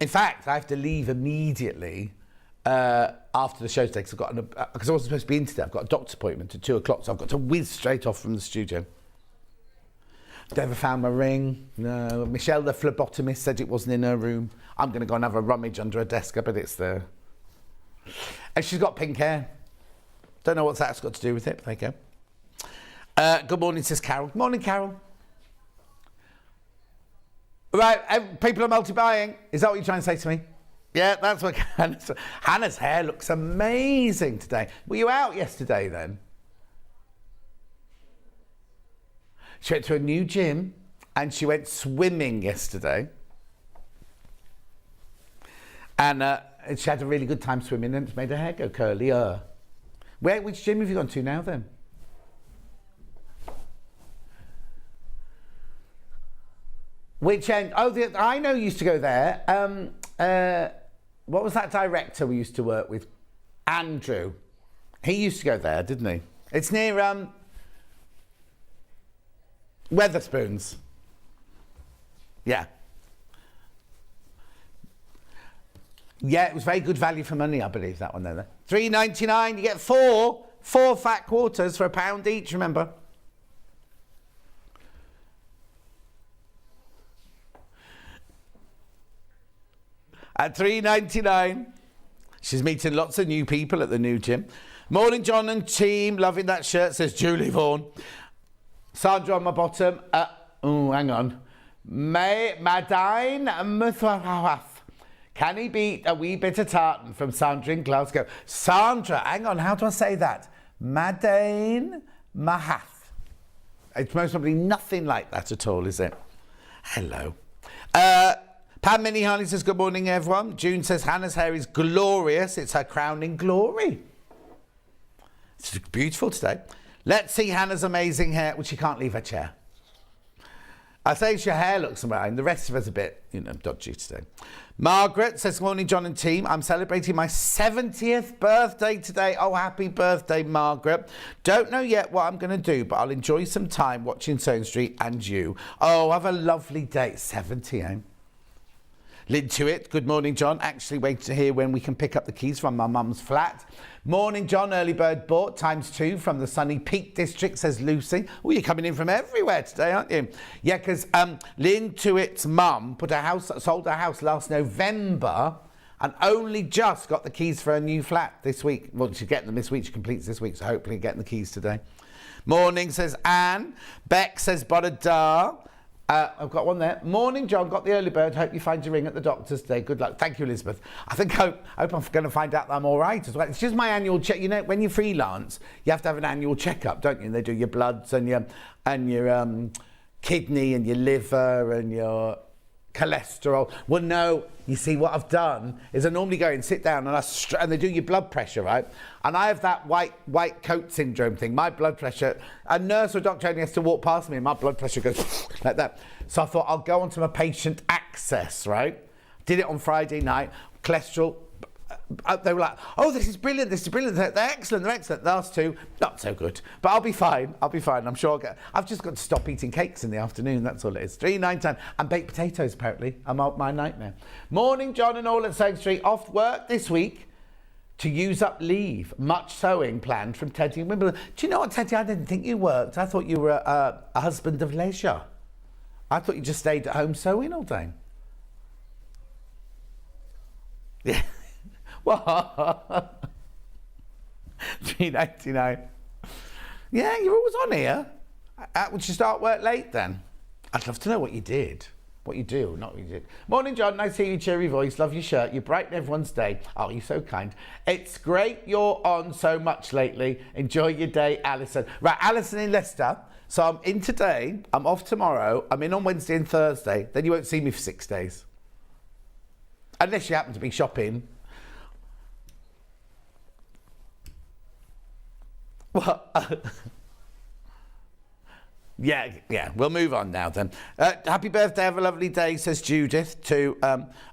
In fact, I have to leave immediately after the show today because I wasn't supposed to be in today. I've got a doctor's appointment at 2 o'clock, so I've got to whiz straight off from the studio. Never found my ring. No. Michelle, the phlebotomist, said it wasn't in her room. I'm going to go and have a rummage under her desk. I bet it's there. And she's got pink hair. Don't know what that's got to do with it, but there you go. Good morning, says Carol. Morning, Carol. Right, people are multi-buying. Is that what you're trying to say to me? Yeah, that's what Hannah's hair looks amazing today. Were you out yesterday then? She went to a new gym and she went swimming yesterday. And she had a really good time swimming and it's made her hair go curlier. Which gym have you gone to now then? Which end? Oh, I know you used to go there. What was that director we used to work with? Andrew. He used to go there, didn't he? It's near Wetherspoons. Yeah. Yeah, it was very good value for money, I believe, that one there. $3.99, you get four fat quarters for £1 each, remember? At $3.99. She's meeting lots of new people at the new gym. Morning, John and team. Loving that shirt, says Julie Vaughan. Sandra on my bottom. Oh, hang on. Madine Muthwahath. Can he beat a wee bit of tartan from Sandra in Glasgow? Sandra, hang on, how do I say that? Madine Mahath. It's most probably nothing like that at all, is it? Hello. Pam Minnie Harley says, good morning, everyone. June says, Hannah's hair is glorious. It's her crowning glory. It's beautiful today. Let's see Hannah's amazing hair. Well, she can't leave her chair. I say your hair looks amazing. The rest of us a bit, dodgy today. Margaret says, morning, John and team. I'm celebrating my 70th birthday today. Oh, happy birthday, Margaret. Don't know yet what I'm going to do, but I'll enjoy some time watching Sewing Street and you. Oh, have a lovely day. 70, eh? Lynn Tuitt, good morning, John. Actually waiting to hear when we can pick up the keys from my mum's flat. Morning, John. Early bird bought ×2 from the sunny Peak District, says Lucy. Oh, you're coming in from everywhere today, aren't you? Yeah, because Lynn Tuitt's mum sold her house last November and only just got the keys for her new flat this week. Well, she's getting them this week. She completes this week, so hopefully getting the keys today. Morning, says Anne. Beck says Bodda. I've got one there. Morning, John. Got the early bird. Hope you find your ring at the doctor's today. Good luck. Thank you, Elizabeth. I hope I'm going to find out that I'm all right as well. It's just my annual check. You know, when you freelance, you have to have an annual checkup, don't you? And they do your bloods and your kidney and your liver and your cholesterol. Well, no. You see, what I've done is I normally go and sit down and they do your blood pressure, right? And I have that white coat syndrome thing. My blood pressure, a nurse or doctor only has to walk past me and my blood pressure goes like that. So I thought I'll go onto my patient access, right? Did it on Friday night. Cholesterol they were like, oh, this is brilliant, they're excellent, they're excellent. The last two, not so good. But I'll be fine, I'm sure I've just got to stop eating cakes in the afternoon, that's all it is. 3, 9, 10, and baked potatoes, apparently, are my nightmare. Morning, John and all at Sewing Street, off work this week to use up leave. Much sewing planned from Teddy and Wimbledon. Do you know what, Teddy, I didn't think you worked. I thought you were a husband of leisure. I thought you just stayed at home sewing all day. Yeah. What? $3.99. Yeah, you're always on here. Would you start work late then? I'd love to know what you did. What you do, not what you did. Morning, John. Nice to hear your cheery voice. Love your shirt. You brighten everyone's day. Oh, you're so kind. It's great you're on so much lately. Enjoy your day, Alison. Right, Alison in Leicester. So I'm in today. I'm off tomorrow. I'm in on Wednesday and Thursday. Then you won't see me for 6 days. Unless you happen to be shopping. What? Yeah, we'll move on now then. Happy birthday, have a lovely day, says Judith to,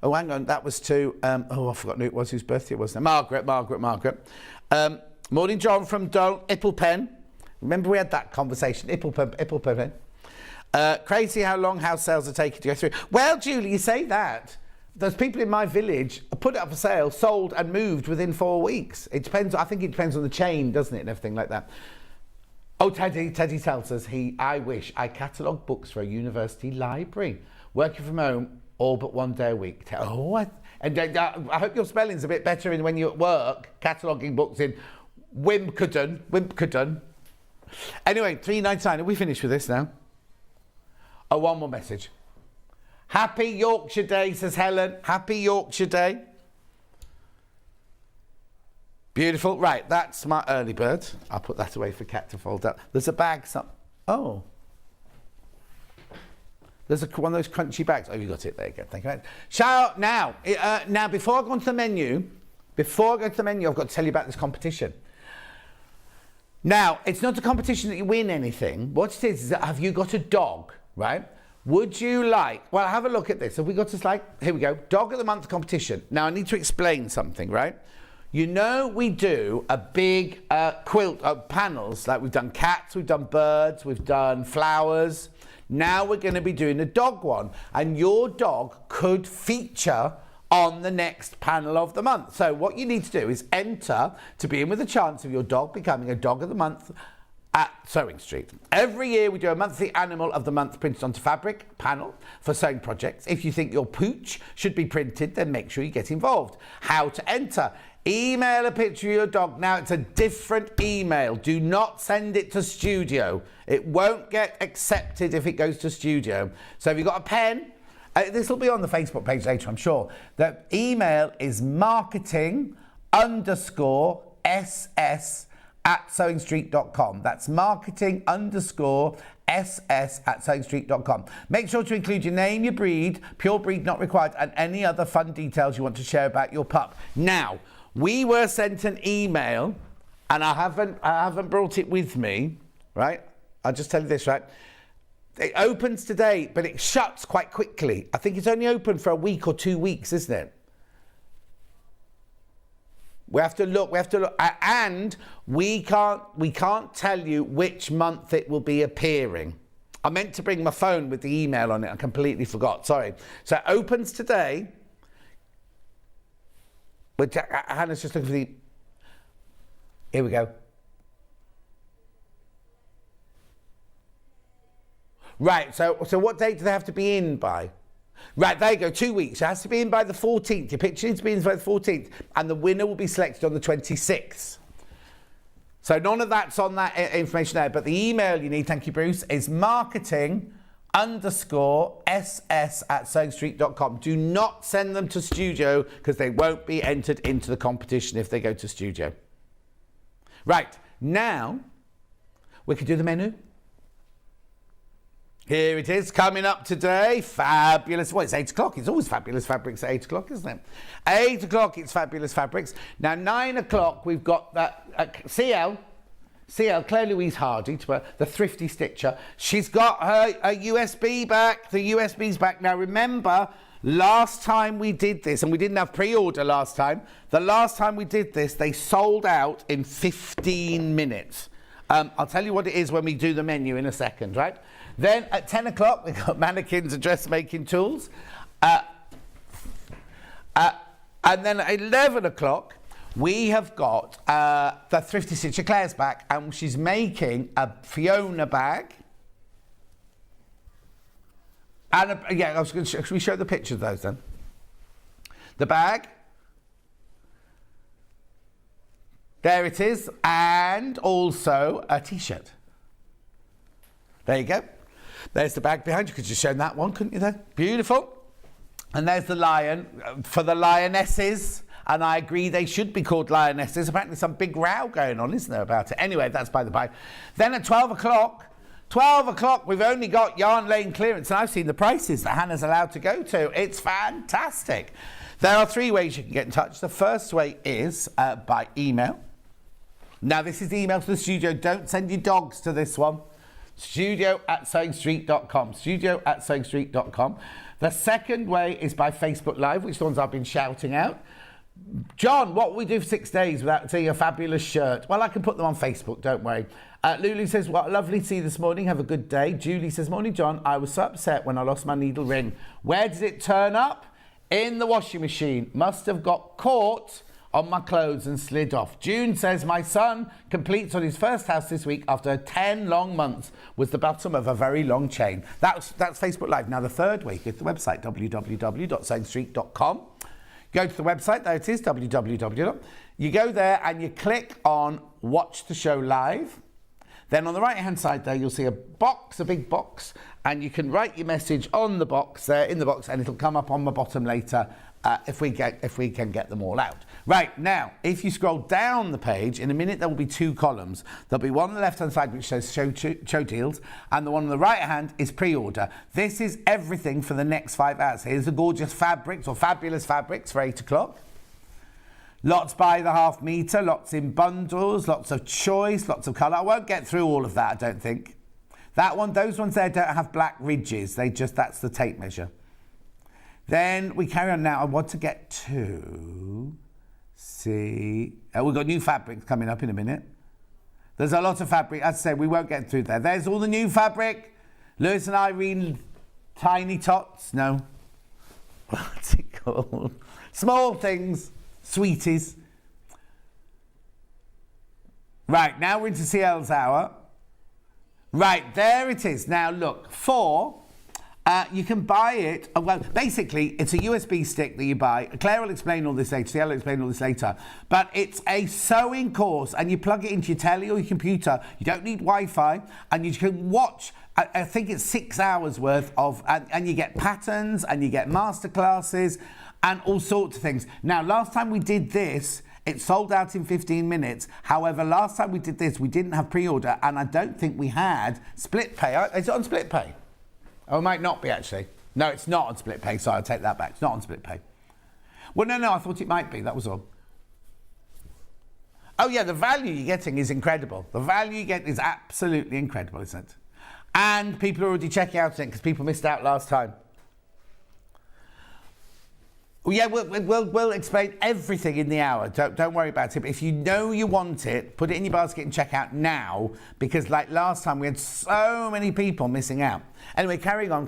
oh, hang on, that was to, oh, I forgot who it was, whose birthday it was now. Margaret. Morning, John from Ipplepen. Remember we had that conversation, Ipplepen. Crazy how long house sales are taking to go through. Well, Julie, you say that. There's people in my village put it up for sale, sold and moved within 4 weeks. It depends, I think it depends on the chain, doesn't it, and everything like that. Oh, Teddy tells us I wish I catalogue books for a university library. Working from home all but 1 day a week. Oh, I hope your spelling's a bit better when you're at work, cataloguing books in Wimbledon. Anyway, $3.99. Are we finished with this now? Oh, one more message. Happy Yorkshire Day, says Helen. Happy Yorkshire Day. Beautiful. Right, that's my early bird. I'll put that away for Kat to fold up. There's a bag. Oh. There's one of those crunchy bags. Oh, you got it. There you go. Thank you. Shout now. Now, before I go on to the menu, I've got to tell you about this competition. Now, it's not a competition that you win anything. What it is that have you got a dog, right? Would you like... Well, have a look at this. Have we got a slide? Here we go. Dog of the Month competition. Now, I need to explain something, right? You know we do a big quilt of panels, like we've done cats, we've done birds, we've done flowers. Now we're going to be doing a dog one, and your dog could feature on the next panel of the month. So what you need to do is enter to be in with a chance of your dog becoming a dog of the month at Sewing Street. Every year we do a monthly animal of the month printed onto fabric panel for sewing projects. If you think your pooch should be printed, then make sure you get involved. How to enter? Email a picture of your dog. Now, it's a different email. Do not send it to studio. It won't get accepted if it goes to studio. So have you got a pen? This will be on the Facebook page later, I'm sure. The email is marketing_ss@sewingstreet.com. That's marketing_ss@sewingstreet.com. Make sure to include your name, your breed, pure breed not required, and any other fun details you want to share about your pup. Now, we were sent an email, and I haven't brought it with me, right? I'll just tell you this, right? It opens today, but it shuts quite quickly. I think it's only open for a week or 2 weeks, isn't it? We have to look, and we can't tell you which month it will be appearing. I meant to bring my phone with the email on it. I completely forgot, sorry. So it opens today. But Hannah's just looking for the... Here we go. Right, so what date do they have to be in by? Right, there you go, 2 weeks. It has to be in by the 14th. Your picture needs to be in by the 14th. And the winner will be selected on the 26th. So none of that's on that information there. But the email you need, thank you, Bruce, is marketing_ss@sewingstreet.com. Do not send them to studio because they won't be entered into the competition if they go to studio. Right, now we can do the menu. Here it is, coming up today. Fabulous. Well, it's 8 o'clock. It's always fabulous fabrics at 8 o'clock, isn't it? 8 o'clock, it's fabulous fabrics. Now, 9 o'clock, we've got that CL. CL, Claire Louise Hardy, the thrifty stitcher. She's got her USB back. The USB's back. Now remember, last time we did this, and we didn't have pre-order last time, the last time we did this, they sold out in 15 minutes. I'll tell you what it is when we do the menu in a second, right? Then at 10 o'clock, we've got mannequins and dressmaking tools. And then at 11 o'clock, we have got the thrifty stitcher. Claire's back, and she's making a Fiona bag. And yeah, I was going to should we show the picture of those then? The bag. There it is, and also a t-shirt. There you go. There's the bag behind you. You could just show that one, couldn't you then? Beautiful. And there's the lion for the lionesses. And I agree they should be called lionesses. Apparently some big row going on, isn't there, about it? Anyway, that's by the by. Then at 12 o'clock, we've only got Yarn Lane clearance. And I've seen the prices that Hannah's allowed to go to. It's fantastic. There are 3 ways you can get in touch. The first way is by email. Now, this is the email to the studio. Don't send your dogs to this one. studio@sewingstreet.com. studio@sewingstreet.com. The second way is by Facebook Live, which is the ones I've been shouting out. John, what will we do for 6 days without seeing a fabulous shirt? Well, I can put them on Facebook, don't worry. Lulu says, what lovely to see you this morning. Have a good day. Julie says, morning, John. I was so upset when I lost my needle ring. Where did it turn up? In the washing machine. Must have got caught on my clothes and slid off. June says, my son completes on his first house this week after 10 long months was the bottom of a very long chain. That's Facebook Live. Now, the third way, go to the website, www.sewingstreet.com. Go to the website, there it is, www. You go there and you click on Watch the Show Live. Then on the right-hand side there, you'll see a box, a big box, and you can write your message on the box there, in the box, and it'll come up on the bottom later if we can get them all out. Right, now, if you scroll down the page, in a minute there will be 2 columns. There'll be one on the left-hand side which says show deals, and the one on the right-hand is pre-order. This is everything for the next 5 hours. Here's the gorgeous fabrics, or fabulous fabrics for 8 o'clock. Lots by the half metre, lots in bundles, lots of choice, lots of colour. I won't get through all of that, I don't think. That one, those ones there don't have black ridges. That's the tape measure. Then we carry on now. I want to get to... we've got new fabrics coming up in a minute. There's a lot of fabric. As I say, we won't get through there. There's all the new fabric. Lewis and Irene, tiny tots. No. What's it called? Small things. Sweeties. Right, now we're into CL's hour. Right, there it is. Now look, you can buy it. Well, basically, it's a USB stick that you buy. Claire will explain all this later. CL will explain all this later. But it's a sewing course, and you plug it into your telly or your computer. You don't need Wi-Fi, and you can watch. I think it's 6 hours worth of, and you get patterns, and you get masterclasses, and all sorts of things. Now, last time we did this, it sold out in 15 minutes. However, last time we did this, we didn't have pre-order, and I don't think we had split pay. Is it on split pay? Oh, it might not be, actually. No, it's not on split pay, so I'll take that back. It's not on split pay. Well, no, I thought it might be. That was all. Oh, yeah, the value you're getting is incredible. The value you get is absolutely incredible, isn't it? And people are already checking out it because people missed out last time. Well, yeah, we'll explain everything in the hour. Don't worry about it. But if you know you want it, put it in your basket and check out now, because like last time, we had so many people missing out. Anyway, carrying on.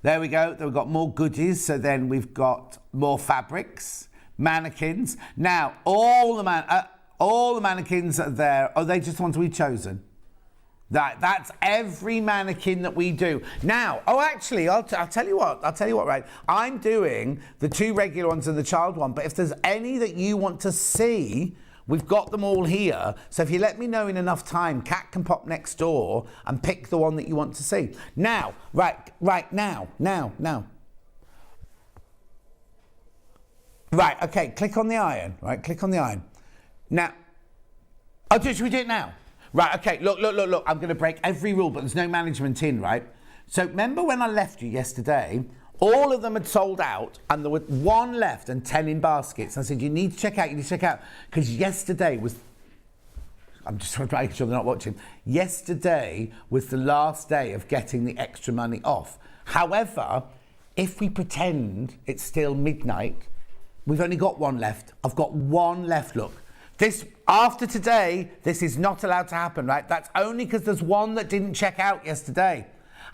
There we go. Then we've got more goodies. So then we've got more fabrics, mannequins. Now, all the mannequins are there. Are they just the ones we've chosen? That's every mannequin that we do. Now, actually, I'll tell you what, right? I'm doing the 2 regular ones and the child one, but if there's any that you want to see, we've got them all here. So if you let me know in enough time, Kat can pop next door and pick the one that you want to see. Now, now. Right, okay, click on the iron, right? Click on the iron. Now, should we do it now? Right, okay, look. I'm going to break every rule, but there's no management in, right? So remember when I left you yesterday, all of them had sold out and there was 1 left and 10 in baskets. I said, you need to check out, because yesterday was I'm just trying to make sure they're not watching. Yesterday was the last day of getting the extra money off. However, if we pretend it's still midnight, we've only got one left. I've got one left, look. This, after today, this is not allowed to happen, right? That's only because there's one that didn't check out yesterday.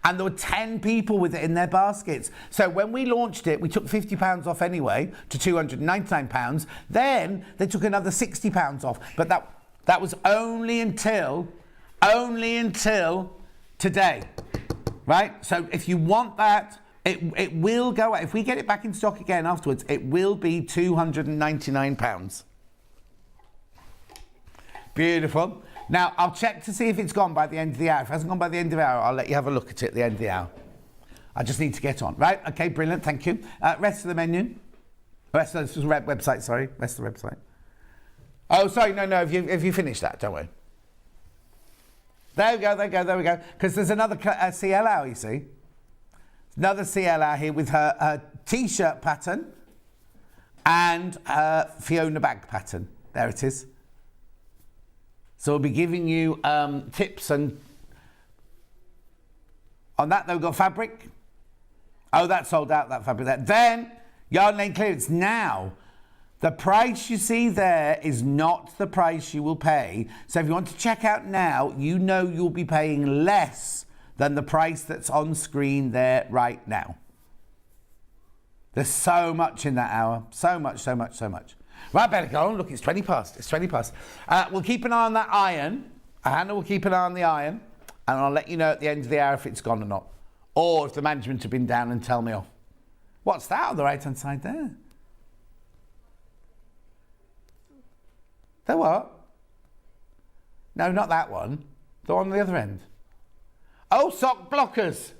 And there were 10 people with it in their baskets. So when we launched it, we took £50 off anyway to £299. Then they took another £60 off. But that was only until today, right? So if you want that, it will go out. If we get it back in stock again afterwards, it will be £299. Beautiful. Now, I'll check to see if it's gone by the end of the hour. If it hasn't gone by the end of the hour, I'll let you have a look at it at the end of the hour. I just need to get on. Right, okay, brilliant, thank you. Rest of the menu. Rest of the website, sorry. Rest of the website. Oh, sorry, no, have you finished that? Don't worry. There we go. Because there's another CL hour, you see. Another CL hour here with her T-shirt pattern and her Fiona bag pattern. There it is. So we'll be giving you tips and on that. We've got fabric. Oh, that's sold out, that fabric there. Then Yarn Lane clearance. Now, the price you see there is not the price you will pay. So if you want to check out now, you know you'll be paying less than the price that's on screen there right now. There's so much in that hour. So much. Right, better go on. Look, it's 20 past. We'll keep an eye on that iron. Hannah will keep an eye on the iron. And I'll let you know at the end of the hour if it's gone or not. Or if the management have been down and tell me off. What's that on the right-hand side there? The what? No, not that one. The one on the other end. Oh, sock blockers.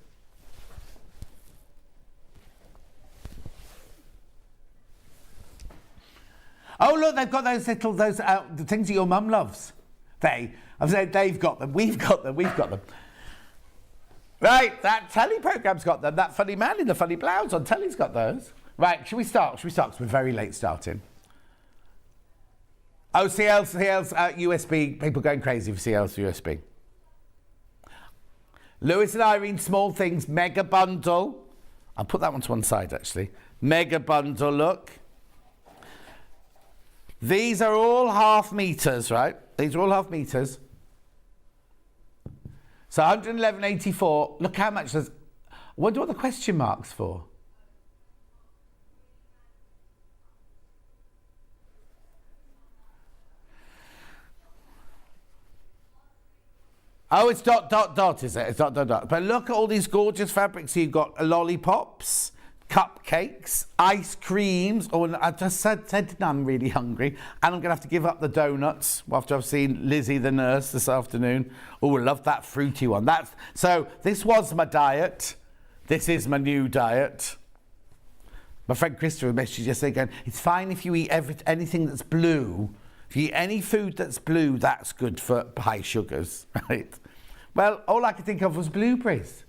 Oh, look, they've got those little, the things that your mum loves. I've said they've got them, we've got them. Right, that telly programme's got them. That funny man in the funny blouse on telly's got those. Right, should we start? Because we're very late starting. Oh, CL's USB. People going crazy for CL's USB. Lewis and Irene, Small Things, mega bundle. I'll put that one to one side, actually. Mega bundle, look. These are all half meters, right? These are all half meters. So 111.84. Look how much there's. I wonder what the question mark's for. Oh, it's dot, is it? It's dot. But look at all these gorgeous fabrics. You've got lollipops, cupcakes, ice creams. Oh, I just said I'm really hungry. And I'm going to have to give up the donuts after I've seen Lizzie the nurse this afternoon. Oh, I love that fruity one. So this was my diet. This is my new diet. My friend Christopher messaged yesterday going, it's fine if you eat anything that's blue. If you eat any food that's blue, that's good for high sugars, right? Well, all I could think of was blueberries.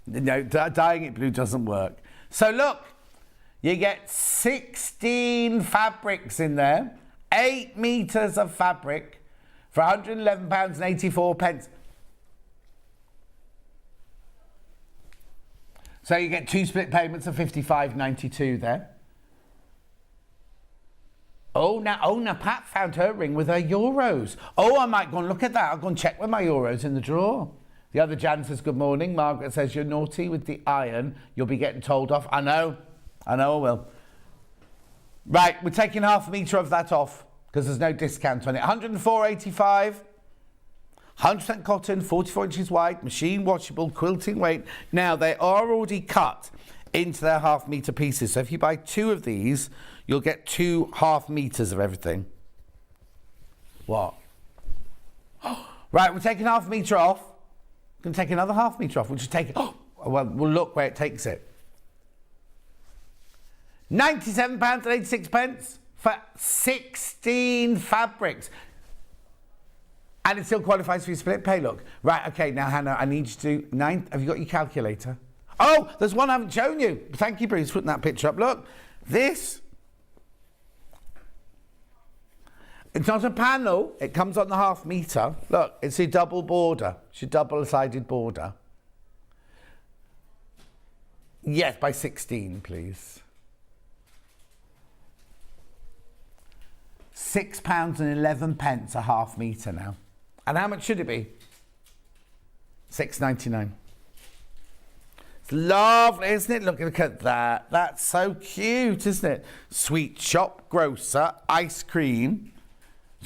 No, dyeing it blue doesn't work. So look, you get 16 fabrics in there, 8 meters of fabric for £111.84. So you get 2 split payments of £55.92 there. Oh, now Pat found her ring with her euros. Oh, I might go and look at that. I'll go and check with my euros in the drawer. The other Jan says, good morning. Margaret says, you're naughty with the iron. You'll be getting told off. I know I will. Right, we're taking half a metre of that off because there's no discount on it. 104.85. 100% cotton, 44 inches wide, machine washable, quilting weight. Now, they are already cut into their half metre pieces. So if you buy 2 of these, you'll get 2 half metres of everything. What? Right, we're taking half a metre off. We're going to take another half metre off. We'll just take it. Oh, well, we'll look where it takes it. £97.86 for 16 fabrics. And it still qualifies for your split pay, look. Right, okay, now, Hannah, I need you to do 9... Have you got your calculator? Oh, there's one I haven't shown you. Thank you, Bruce, for putting that picture up. Look, this It's not a panel. It comes on the ½ metre. Look, it's a double border. It's a double-sided border. Yes, by 16, please. £6.11 a ½ metre now. And how much should it be? £6.99. It's lovely, isn't it? Look at that. That's so cute, isn't it? Sweet shop, grocer, ice cream.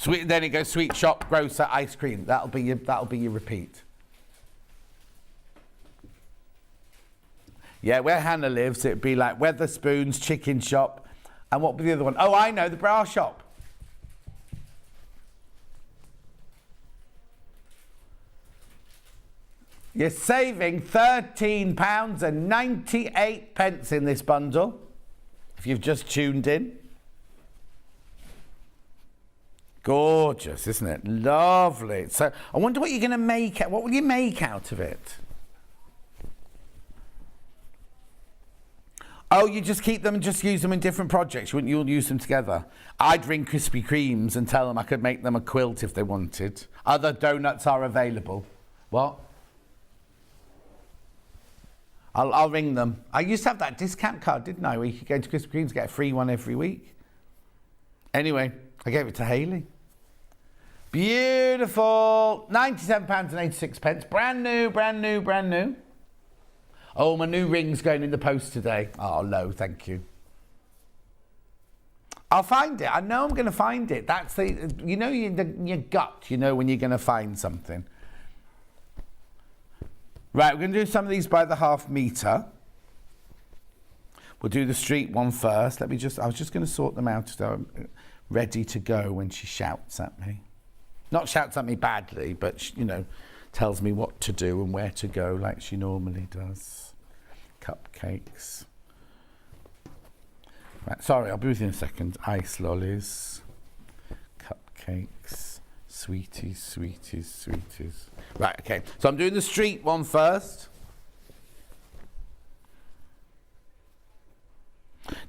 Then it goes sweet shop, grocer, ice cream. That'll be your repeat. Yeah, where Hannah lives, it'd be like Weatherspoon's chicken shop. And what would be the other one? Oh, I know, the bra shop. You're saving £13.98 in this bundle, if you've just tuned in. Gorgeous, isn't it? Lovely. So I wonder what you're going to make. What will you make out of it? Oh, you just keep them and just use them in different projects. You'll use them together. I'd ring Krispy Kremes and tell them I could make them a quilt if they wanted. Other donuts are available. What? I'll ring them. I used to have that discount card, didn't I? Where you could go to Krispy Kremes and get a free one every week. Anyway, I gave it to Hayley. Beautiful. £97.86. Brand new, brand new, brand new. Oh, my new ring's going in the post today. Oh, no, thank you. I'll find it. I know I'm going to find it. That's the, you know, your gut, you know when you're going to find something. Right, we're going to do some of these by the ½ metre. We'll do the street one first. I was just going to sort them out so I'm ready to go when she shouts at me. Not shouts at me badly, but, you know, tells me what to do and where to go like she normally does. Cupcakes. Right, sorry, I'll be with you in a second. Ice lollies. Cupcakes. Sweeties, sweeties, sweeties. Right, okay. So I'm doing the street one first.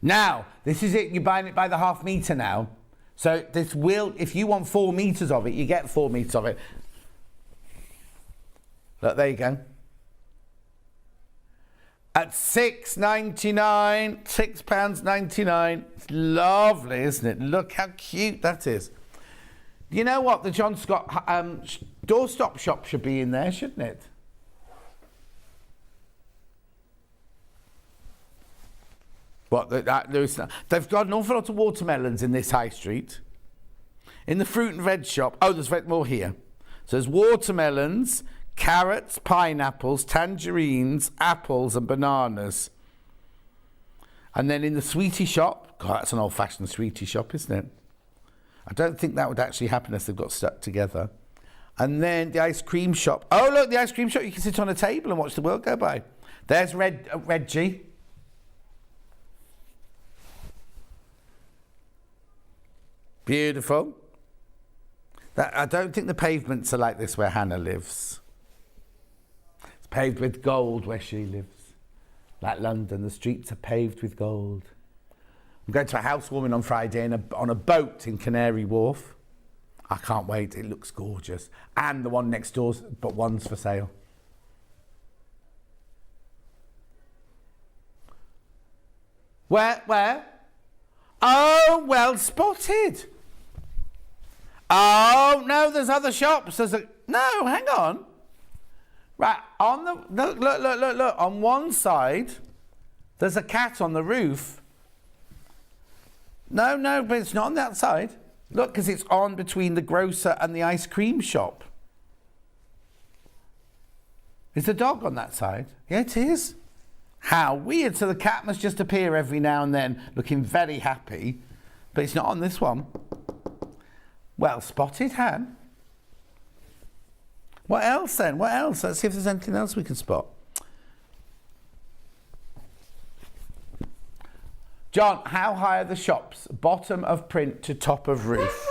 Now, this is it. You're buying it by the ½ metre now. So this will, if you want 4 metres of it, you get 4 metres of it. Look, there you go. At £6.99, £6.99. It's lovely, isn't it? Look how cute that is. You know what? The John Scott doorstop shop should be in there, shouldn't it? What? They've got an awful lot of watermelons in this high street. In the fruit and veg shop, oh, there's more here. So there's watermelons, carrots, pineapples, tangerines, apples and bananas. And then in the sweetie shop, God, that's an old-fashioned sweetie shop, isn't it? I don't think that would actually happen unless they've got stuck together. And then the ice cream shop. Oh, look, the ice cream shop. You can sit on a table and watch the world go by. There's Reggie. Beautiful. I don't think the pavements are like this where Hannah lives. It's paved with gold where she lives. Like London, the streets are paved with gold. I'm going to a housewarming on Friday on a boat in Canary Wharf. I can't wait. It looks gorgeous. And the one next door, but one's for sale. Where? Oh, well spotted. Oh, no, there's other shops. No, hang on. Right, on look. On one side, there's a cat on the roof. No, but it's not on that side. Look, because it's on between the grocer and the ice cream shop. Is the dog on that side? Yeah, it is. How weird. So the cat must just appear every now and then, looking very happy. But it's not on this one. Well spotted, Han. What else then? What else? Let's see if there's anything else we can spot. John, how high are the shops? Bottom of print to top of roof.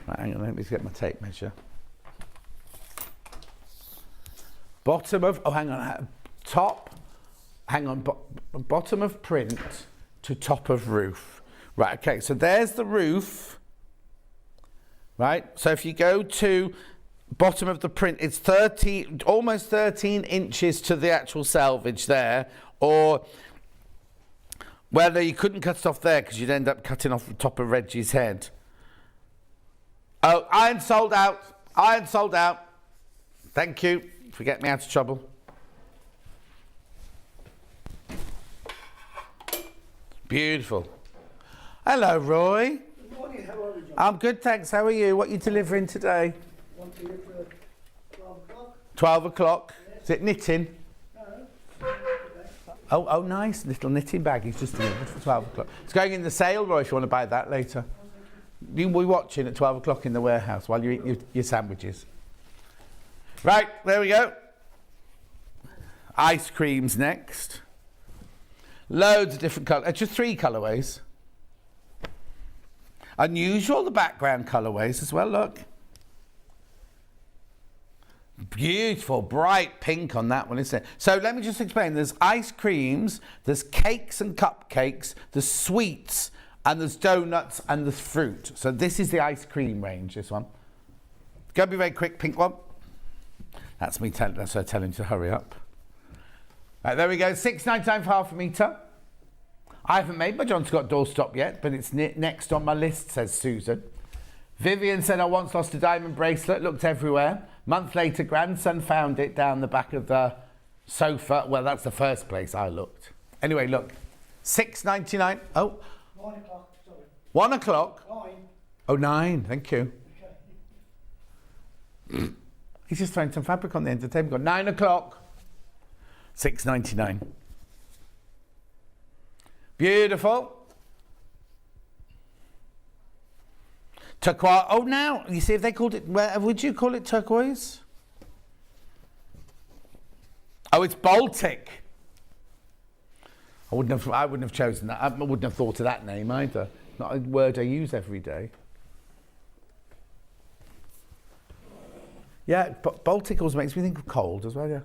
Right, hang on, let me get my tape measure. Bottom of, oh, hang on, bottom of print to top of roof. Right, okay, so there's the roof. Right, so if you go to bottom of the print, it's almost 13 inches to the actual selvage there, or whether you couldn't cut it off there because you'd end up cutting off the top of Reggie's head. Oh, iron sold out. Iron sold out. Thank you for getting me out of trouble. Beautiful. Hello, Roy. Good morning, how are you, John? I'm good, thanks. How are you? What are you delivering today? Want to leave for 12 o'clock? 12 o'clock. Yes. Is it knitting? No. Oh, nice. Little knitting bag he's just delivered for 12 o'clock. It's going in the sale, Roy, if you want to buy that later. You'll be watching at 12 o'clock in the warehouse while you eat your sandwiches. Right, there we go. Ice creams next. Loads of different colours. Just 3 colourways. Unusual, the background colourways as well, look. Beautiful, bright pink on that one, isn't it? So let me just explain. There's ice creams, there's cakes and cupcakes, there's sweets, and there's donuts, and there's fruit. So this is the ice cream range, this one. Go be very quick, pink one. That's me telling him to hurry up. Right, there we go, £6.99 for half a metre. I haven't made my John Scott doorstop yet, but it's next on my list, says Susan. Vivian said, I once lost a diamond bracelet, looked everywhere. Month later, grandson found it down the back of the sofa. Well, that's the first place I looked. Anyway, look, £6.99. Oh. 1 o'clock, sorry. 1 o'clock? 9. Oh, 9, thank you. He's just throwing some fabric on the end of the table. Got 9 o'clock. £6.99. Beautiful. Turquoise. Oh, now, you see if they called it, would you call it turquoise? Oh, it's Baltic. I wouldn't have chosen that. I wouldn't have thought of that name either. Not a word I use every day. Yeah, but Baltic also makes me think of cold as well, yeah.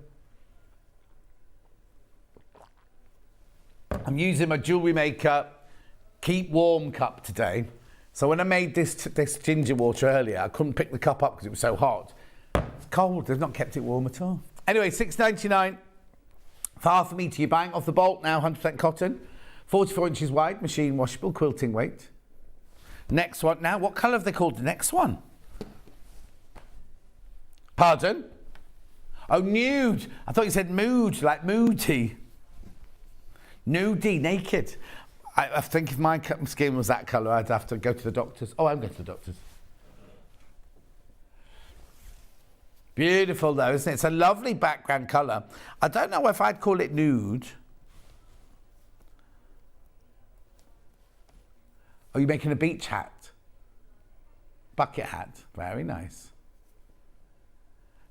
I'm using my jewellery maker Keep Warm cup today. So when I made this ginger water earlier, I couldn't pick the cup up because it was so hot. It's cold, they've not kept it warm at all. Anyway, £6.99 for half a metre. You're buying off the bolt now, 100% cotton. 44 inches wide, machine washable, quilting weight. Next one. Now, what colour have they called the next one? Pardon? Oh, nude. I thought you said mood, like moody. Nudie, naked. I think if my skin was that colour, I'd have to go to the doctors. Oh, I'm going to the doctors. Beautiful, though, isn't it? It's a lovely background colour. I don't know if I'd call it nude. Oh, you're making a beach hat? Bucket hat. Very nice.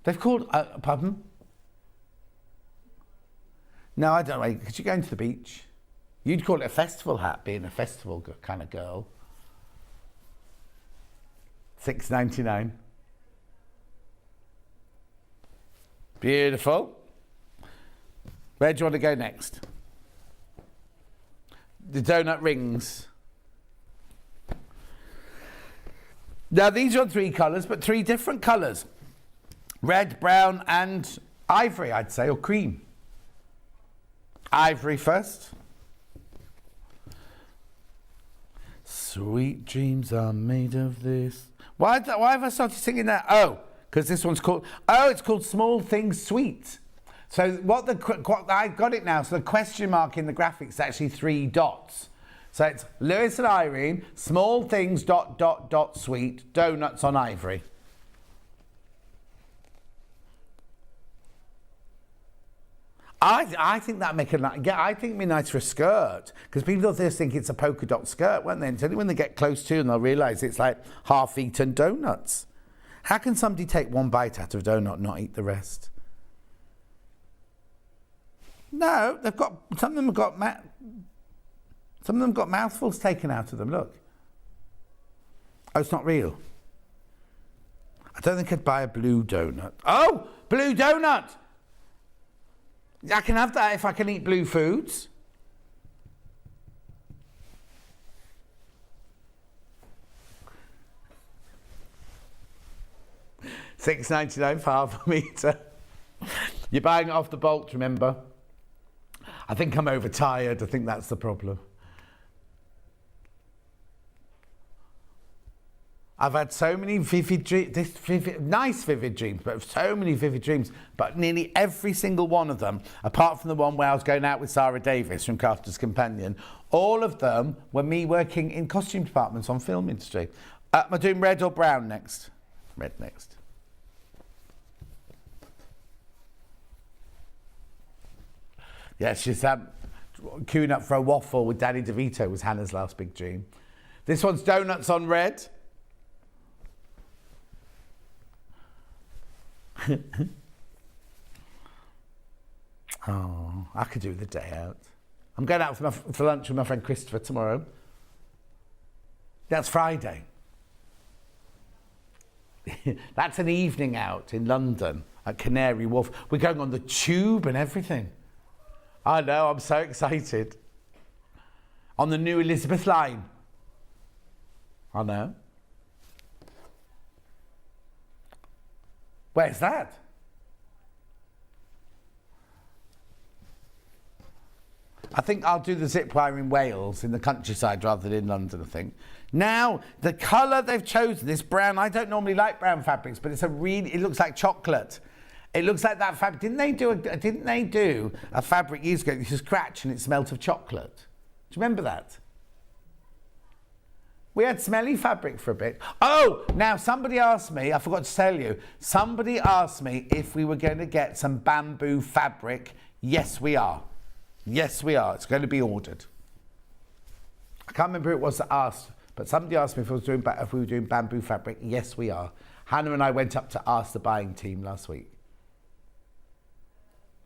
They've called... pardon? No, I don't know. Because you're going to the beach. You'd call it a festival hat, being a festival kind of girl. £6.99. Beautiful. Where do you want to go next? The donut rings. Now, these are 3 colours, but 3 different colours. Red, brown, and ivory, I'd say, or cream. Ivory first. Sweet dreams are made of this. Why have I started singing that? Oh, because this one's called... Oh, it's called Small Things Sweet. So I got it now. So the question mark in the graphics is actually 3 dots. So it's Lewis and Irene, small things, ... sweet, donuts on ivory. I think that'd make I think it'd be nice for a skirt, because people just think it's a polka dot skirt, won't they? It's only when they get close to and they'll realise it's like half-eaten donuts. How can somebody take one bite out of a donut and not eat the rest? No, they've got some of them have got mouthfuls taken out of them. Look. Oh, it's not real. I don't think I'd buy a blue donut. Oh, blue donut. I can have that if I can eat blue foods. $6.99 for half a metre. You're buying it off the bolt, remember? I think I'm overtired. I think that's the problem. I've had so many vivid dreams, nice vivid dreams, but so many vivid dreams. But nearly every single one of them, apart from the one where I was going out with Sarah Davis from Crafter's Companion, all of them were me working in costume departments on film industry. Am I doing red or brown next? Red next. Yeah, she's queuing up for a waffle with Danny DeVito was Hannah's last big dream. This one's donuts on red. Oh, I could do the day out. I'm going out for lunch with my friend Christopher tomorrow. That's Friday. That's an evening out in London at Canary Wharf. We're going on the tube and everything. I know, I'm so excited. On the new Elizabeth line. I know. Where's that? I think I'll do the zip wire in Wales, in the countryside, rather than in London, I think. Now, the colour they've chosen, this brown, I don't normally like brown fabrics, but it looks like chocolate. It looks like that fabric. Didn't they do a fabric years ago, you scratch and it smelt of chocolate? Do you remember that? We had smelly fabric for a bit. Oh, now somebody asked me, I forgot to tell you, somebody asked me if we were going to get some bamboo fabric. Yes, we are. Yes, we are. It's going to be ordered. I can't remember who it was that asked, but somebody asked me if we were doing bamboo fabric. Yes, we are. Hannah and I went up to ask the buying team last week.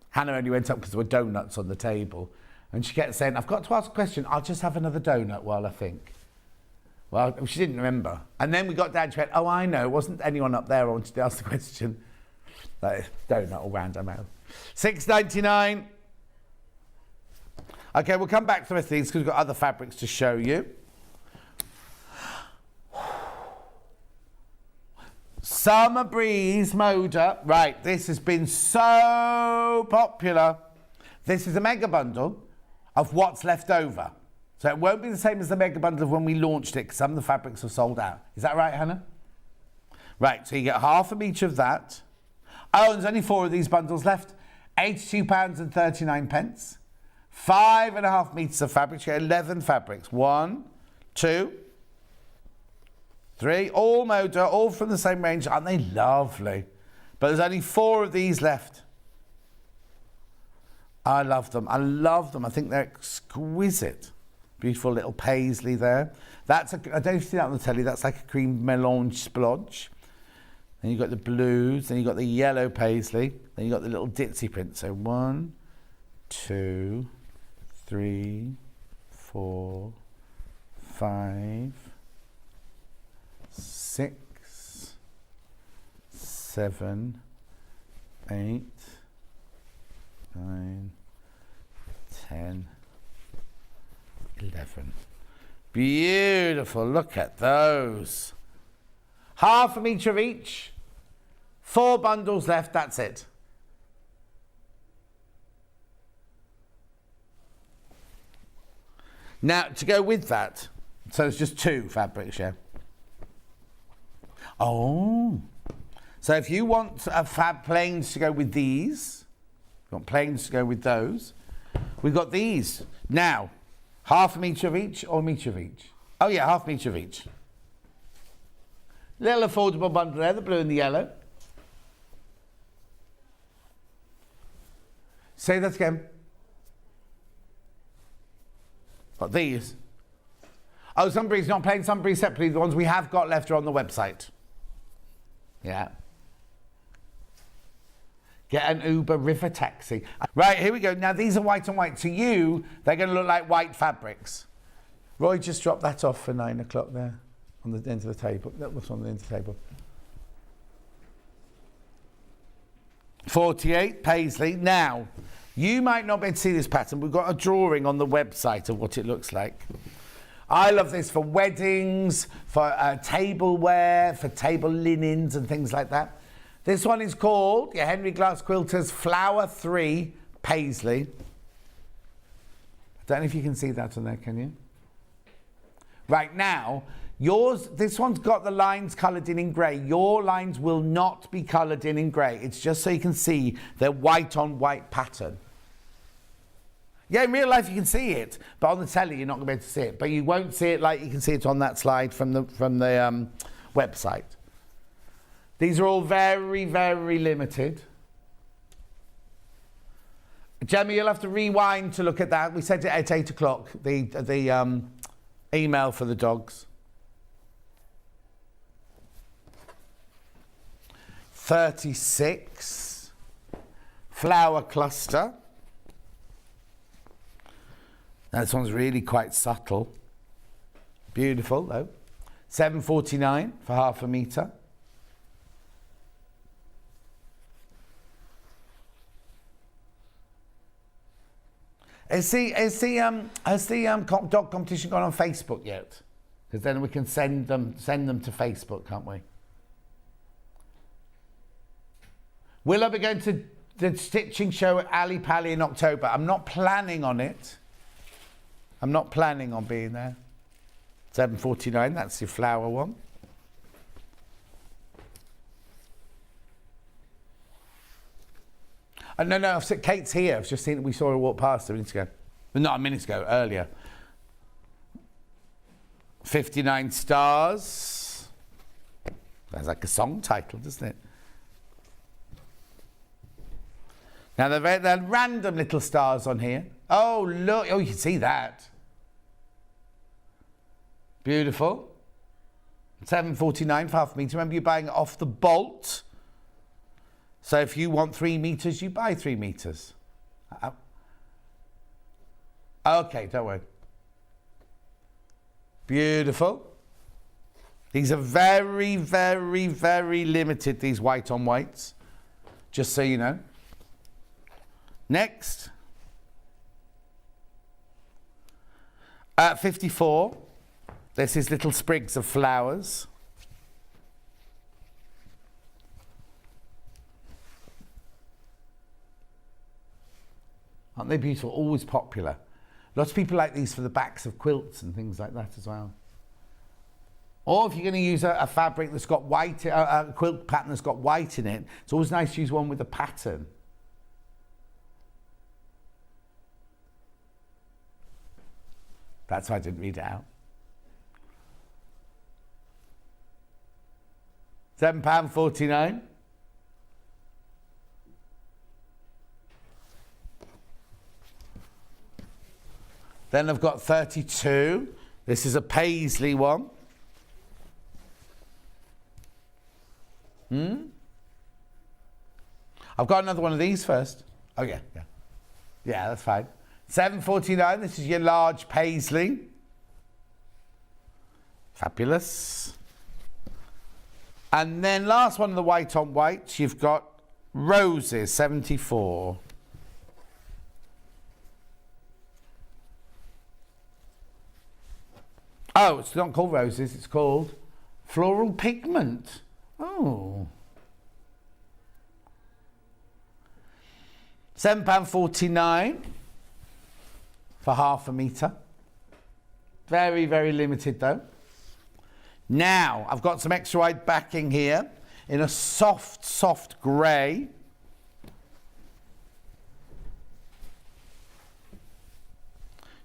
Hannah only went up because there were donuts on the table. And she kept saying, I've got to ask a question. I'll just have another donut while I think. Well, she didn't remember. And then we got down, she went, oh, I know. Wasn't anyone up there I wanted to ask the question? Like, donut all round her mouth. $6.99. Okay, we'll come back to the rest of these because we've got other fabrics to show you. Summer Breeze Moda. Right, this has been so popular. This is a mega bundle of what's left over. So it won't be the same as the mega bundle of when we launched it, because some of the fabrics are sold out. Is that right, Hannah? Right, so you get half a each of that. Oh, and there's only 4 of these bundles left. £82.39. 5.5 meters of fabric. You get 11 fabrics. 1, 2, 3. All Moda, all from the same range. Aren't they lovely? But there's only 4 of these left. I love them. I love them. I think they're exquisite. Beautiful little paisley there. I don't know if you see that on the telly. That's like a cream melange splodge. Then you've got the blues. Then you've got the yellow paisley. Then you've got the little ditzy print. So 1, 2, 3, 4, 5, 6, 7, 8, 9, 10, 11. Beautiful. Look at those. Half a metre of each. 4 bundles left. That's it. Now, to go with that, so it's just 2 fabrics, yeah? Oh. So if you want plains to go with these, you want plains to go with those, we've got these. Now, half a metre of each or a metre of each? Oh, yeah, half a metre of each. Little affordable bundle there, the blue and the yellow. Say that again. Got these. Oh, Sunbury's not playing Sunbury separately. The ones we have got left are on the website. Yeah. Get an Uber River taxi. Right, here we go. Now, these are white and white. To you, they're going to look like white fabrics. Roy, just drop that off for 9 o'clock there on the end of the table. That was on the end of the table. 48 paisley. Now, you might not be able to see this pattern. We've got a drawing on the website of what it looks like. I love this for weddings, for tableware, for table linens and things like that. This one is called, Henry Glass Quilters Flower 3 Paisley. I don't know if you can see that on there, can you? Right now, yours, this one's got the lines coloured in grey. Your lines will not be coloured in grey. It's just so you can see the white on white pattern. Yeah, in real life you can see it, but on the telly you're not going to be able to see it. But you won't see it like you can see it on that slide from the website. These are all very, very limited. Gemma, you'll have to rewind to look at that. We said it at 8 o'clock, the email for the dogs. 36. Flower cluster. Now this one's really quite subtle. Beautiful though. £7.49 for half a metre. Has the dog competition gone on Facebook yet? Because then we can send them to Facebook, can't we? Will I be going to the stitching show at Ali Pally in October? I'm not planning on it. I'm not planning on being there. £7.49, that's your flower one. No, I've said Kate's here. I've just seen that we saw her walk past a minute ago. Well, not a minute ago, earlier. 59 stars. That's like a song title, doesn't it? Now, they're random little stars on here. Oh, look. Oh, you can see that. Beautiful. £7.49 for half a metre. Remember, you're buying it off the bolt. So if you want 3 metres, you buy 3 metres. Okay, don't worry. Beautiful. These are very, very, very limited, these white on whites. Just so you know. Next. At 54, this is little sprigs of flowers. Aren't they beautiful? Always popular. Lots of people like these for the backs of quilts and things like that as well. Or if you're going to use a fabric that's got white, a quilt pattern that's got white in it, it's always nice to use one with a pattern. That's why I didn't read it out. £7.49. Then I've got 32. This is a paisley one. I've got another one of these first. Oh, yeah. Yeah, that's fine. £7.49. This is your large paisley. Fabulous. And then last one of the white on white, you've got roses, 74. Oh, it's not called roses, it's called floral pigment. Oh. £7.49 for half a metre. Very, very limited though. Now, I've got some extra wide backing here in a soft, soft grey.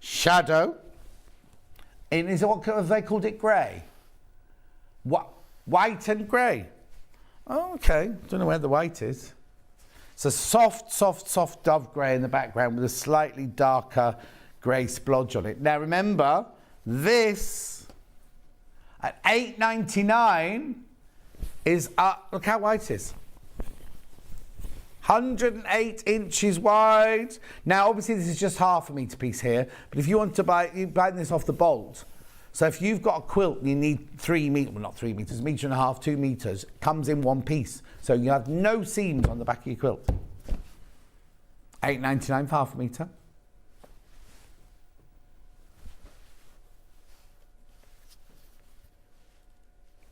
Shadow. And is it, what have they called it, grey? What? White and grey. Oh, okay, don't know where the white is. It's a soft, soft, soft dove grey in the background with a slightly darker grey splodge on it. Now remember, this at £8.99 is look how wide it is. 108 inches wide. Now, obviously, this is just half a metre piece here, but if you want to buy this off the bolt. So if you've got a quilt and you need 3 metres, well, not 3 metres, 1.5 metres, 2 metres, it comes in one piece. So you have no seams on the back of your quilt. £8.99 for half a metre.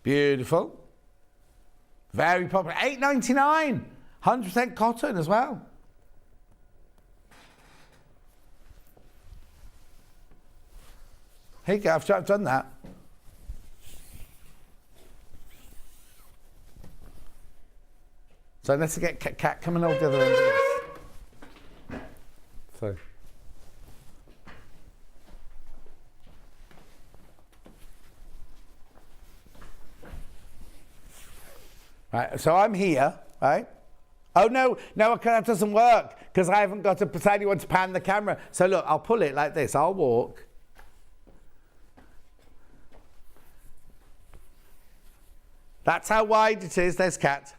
Beautiful. Very popular. $8.99. 100% cotton as well. Here you go, I've done that. So let's get Cat coming over the other end of this. So. Right, so I'm here, right? Oh no, that doesn't work because I haven't got anyone to pan the camera. So look, I'll pull it like this. I'll walk. That's how wide it is. There's Cat.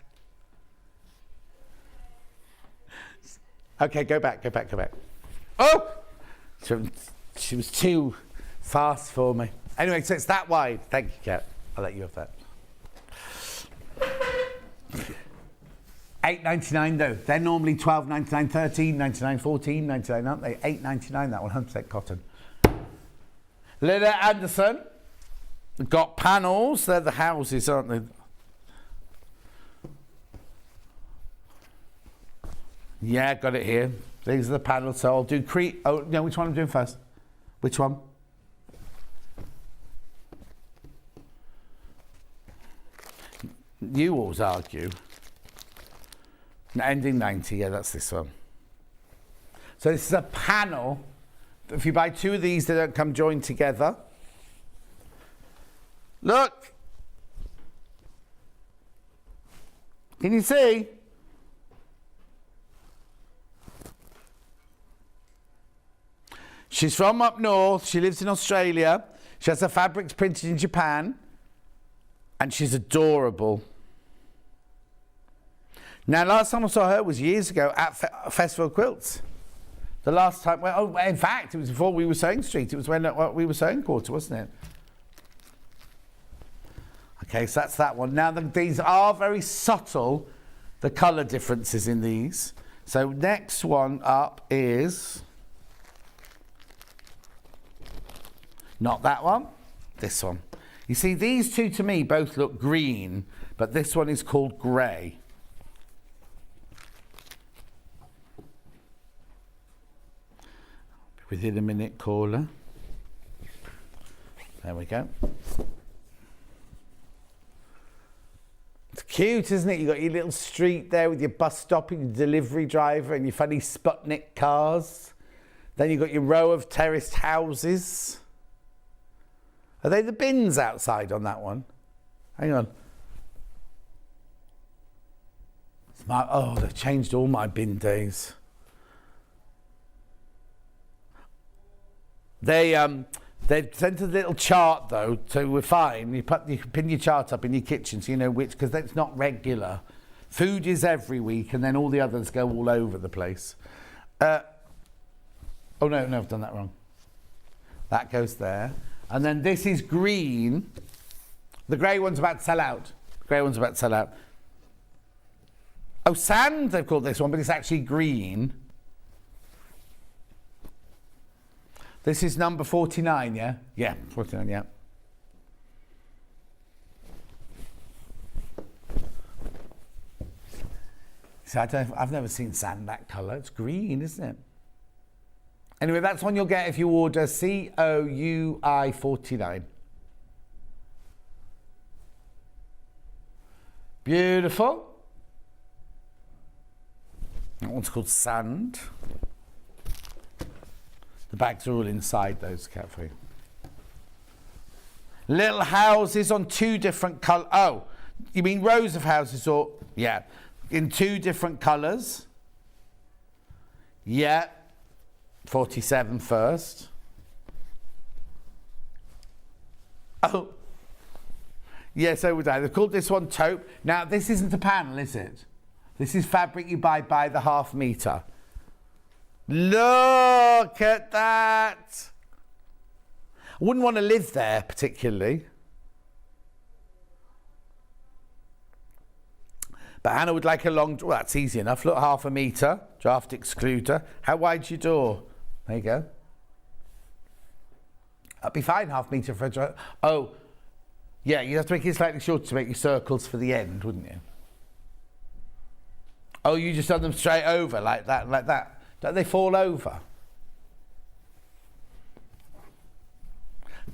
Okay, go back. Oh! She was too fast for me. Anyway, so it's that wide. Thank you, Cat. I'll let you have that. $8.99 though. They're normally $12.99, $13.99, $14.99, aren't they? $8.99, that 100% cotton. Linda Anderson. Got panels. They're the houses, aren't they? Yeah, got it here. These are the panels. So I'll do oh no, which one I'm doing first? Which one? You always argue. Ending 90, yeah, that's this one. So this is a panel. If you buy two of these, they don't come joined together. Look. Can you see? She's from up north. She lives in Australia. She has her fabrics printed in Japan. And she's adorable. Now, last time I saw her was years ago at Festival of Quilts. The last time, well, in fact, it was before we were Sewing Street. It was when we were Sewing Quarter, wasn't it? Okay, so that's that one. Now, these are very subtle, the colour differences in these. So next one up is... not that one, this one. You see, these two to me both look green, but this one is called grey. Within a minute, caller. There we go. It's cute, isn't it? You've got your little street there with your bus stop and your delivery driver and your funny Sputnik cars. Then you've got your row of terraced houses. Are they the bins outside on that one? Hang on. Oh, they've changed all my bin days. They've sent a little chart though, so we're fine. You can pin your chart up in your kitchen so you know which, because it's not regular. Food is every week, and then all the others go all over the place. Oh no, I've done that wrong. That goes there. And then this is green. The grey one's about to sell out. Oh, sand, they've called this one, but it's actually green. This is number 49, yeah? Yeah, 49, yeah. See, I've never seen sand that colour. It's green, isn't it? Anyway, that's one you'll get if you order COUI 49. Beautiful. That one's called sand. The bags are all inside those, Cat, for you. Little houses on two different colours. Oh, you mean rows of houses or... yeah. In two different colours. Yeah. 47 first. Oh. Yeah, so would I. They've called this one taupe. Now, this isn't a panel, is it? This is fabric you buy by the half metre. Look at that. I wouldn't want to live there particularly. But Hannah would like a long... well, that's easy enough. Look, half a metre. Draft excluder. How wide's your door? There you go. That'd be fine, half metre for a draft. Oh, yeah, you'd have to make it slightly shorter to make your circles for the end, wouldn't you? Oh, you just done them straight over like that, like that. Don't they fall over?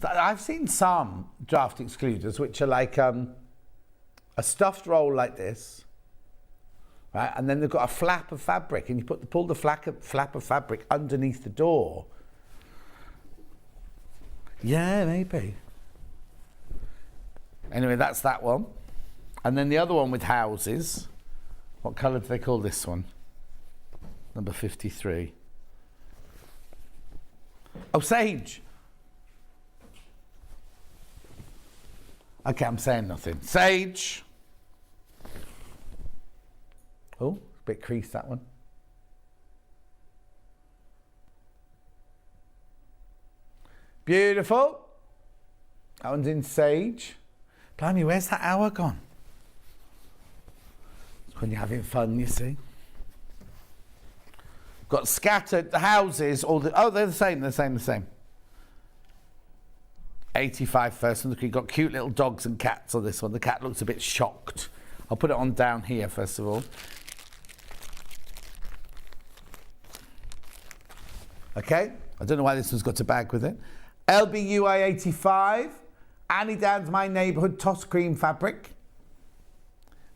I've seen some draft excluders which are like a stuffed roll like this, right? And then they've got a flap of fabric, and you pull the flap of fabric underneath the door. Yeah, maybe. Anyway, that's that one. And then the other one with houses. What colour do they call this one? Number 53. Oh, sage. Okay, I'm saying nothing. Sage. Oh, it's a bit creased, that one. Beautiful. That one's in sage. Blimey, where's that hour gone? It's when you're having fun, you see. Got scattered, the houses, all the... Oh, they're the same, the same. 85 first, and look, you've got cute little dogs and cats on this one. The cat looks a bit shocked. I'll put it on down here, first of all. Okay, I don't know why this one's got a bag with it. LBUI 85, Annie Down's My Neighbourhood Toss Cream fabric.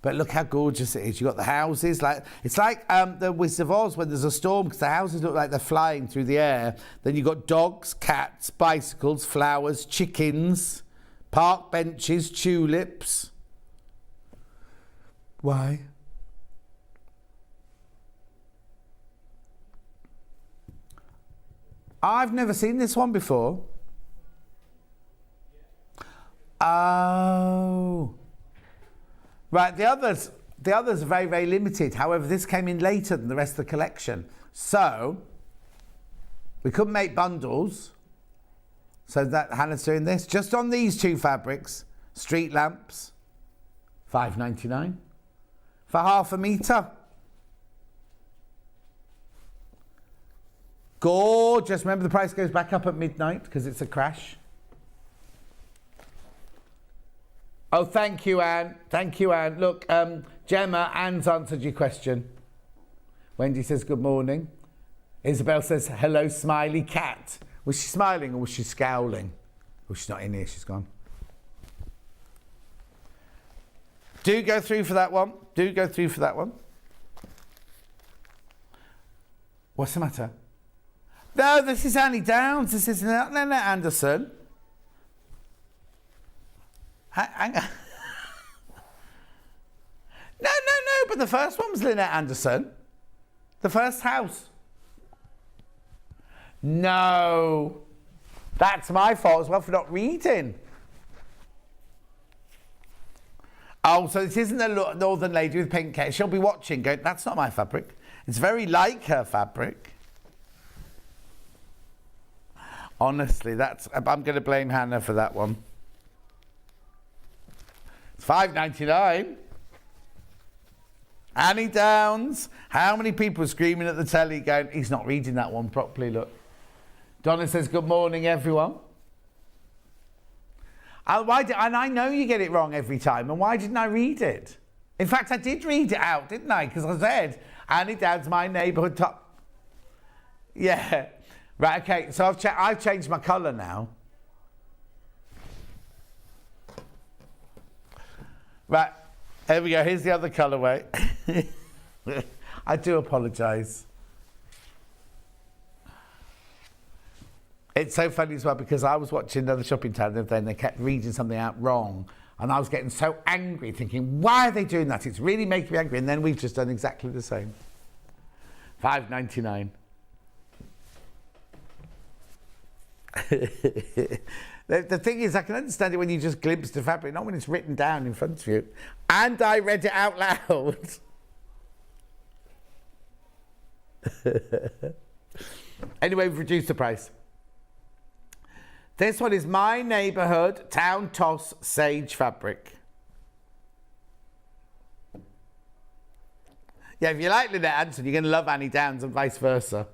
But look how gorgeous it is. You've got the houses, like it's like the Wizard of Oz when there's a storm, because the houses look like they're flying through the air. Then you've got dogs, cats, bicycles, flowers, chickens, park benches, tulips. Why? I've never seen this one before. Oh. Right, the others are very, very limited. However, this came in later than the rest of the collection. So, we couldn't make bundles. So that Hannah's doing this. Just on these two fabrics, street lamps, $5.99 for half a metre. Gorgeous. Remember, the price goes back up at midnight because it's a crash. Oh, thank you, Anne. Thank you, Anne. Look, Gemma, Anne's answered your question. Wendy says good morning. Isabel says hello, smiley cat. Was she smiling or was she scowling? Oh, she's not in here, she's gone. Do go through for that one. Do go through for that one. What's the matter? No, this is Annie Downs. This is Lynette Anderson. Hang on. No, but the first one was Lynette Anderson. The first house. No. That's my fault as well for not reading. Oh, so this isn't the northern lady with pink hair. She'll be watching going, that's not my fabric. It's very like her fabric. Honestly, I'm going to blame Hannah for that one. It's $5.99. Annie Downs. How many people are screaming at the telly going, he's not reading that one properly, look. Donna says, good morning, everyone. And I know you get it wrong every time, and why didn't I read it? In fact, I did read it out, didn't I? Because I said, Annie Downs, My Neighbourhood Top. Yeah. Right, okay, so I've changed my colour now. Right, here we go. Here's the other colourway. I do apologise. It's so funny as well because I was watching another shopping town the other day and they kept reading something out wrong. And I was getting so angry thinking, why are they doing that? It's really making me angry. And then we've just done exactly the same. $5.99. The thing is, I can understand it when you just glimpse the fabric, not when it's written down in front of you. And I read it out loud. Anyway, we've reduced the price. This one is My Neighbourhood Town Toss Sage fabric. Yeah, if you like Lynette Anderson, you're going to love Annie Downs and vice versa.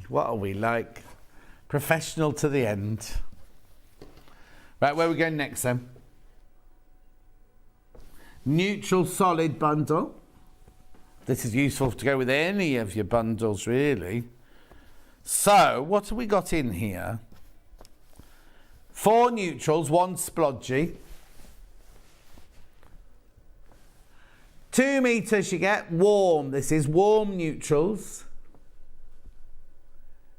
What are we like? Professional to the end. Right, where are we going next then? neutral solid bundle. This is useful to go with any of your bundles, really. So, what have we got in here? 4 neutrals, 1 splodgy. 2 meters you get warm. This is warm neutrals.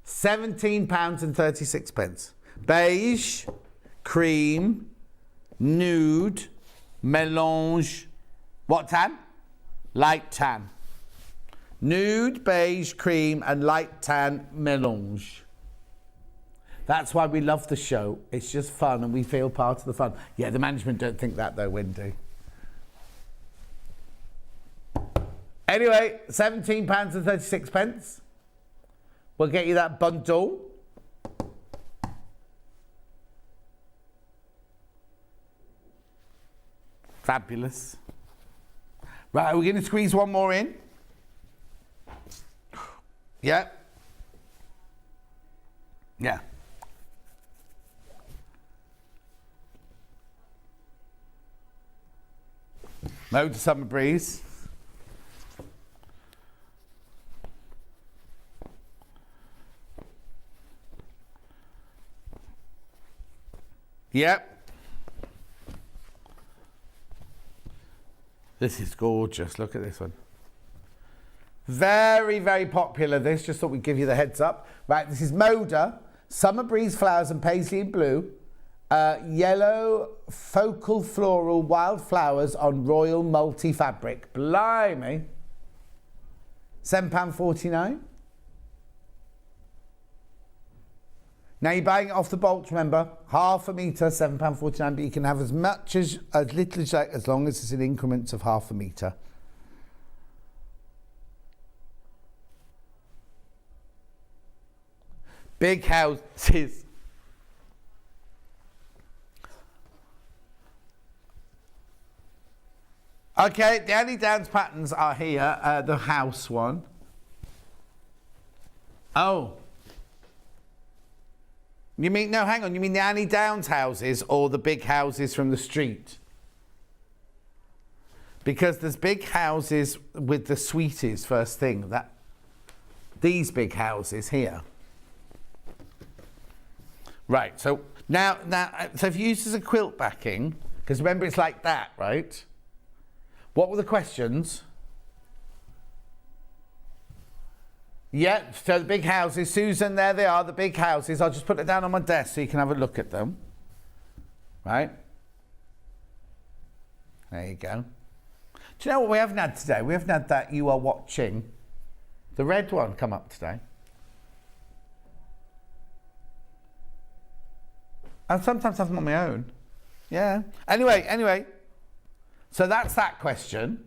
£17.36. Beige, cream, nude, melange. What tan? Light tan. Nude, beige, cream, and light tan melange. That's why we love the show. It's just fun and we feel part of the fun. Yeah, the management don't think that though, Wendy. Anyway, £17.36. We'll get you that bundle. Fabulous. Right, are we going to squeeze one more in? Yeah. Yeah. Mode to Summer Breeze. Yep. This is gorgeous. Look at this one. Very, very popular, this. Just thought we'd give you the heads up. Right, this is Moda, Summer Breeze Flowers and Paisley in Blue. Yellow focal floral wildflowers on royal multi fabric. Blimey. £7.49. Now you're buying it off the bolt, remember, half a metre, £7.49, but you can have as much as little as you like, as long as it's in increments of half a metre. Big houses. Okay, the Annie Downs patterns are here, the house one. Oh. You mean, no, hang on, you mean the Annie Downs houses or the big houses from the street? Because there's big houses with the sweeties first thing, these big houses here. Right, so now, so if you use this as a quilt backing, because remember it's like that, right? What were the questions? Yeah, so the big houses. Susan, there they are, the big houses. I'll just put it down on my desk so you can have a look at them. Right? There you go. Do you know what we haven't had today? We haven't had that you are watching. The red one come up today. I sometimes have them on my own. Yeah. Anyway. So that's that question.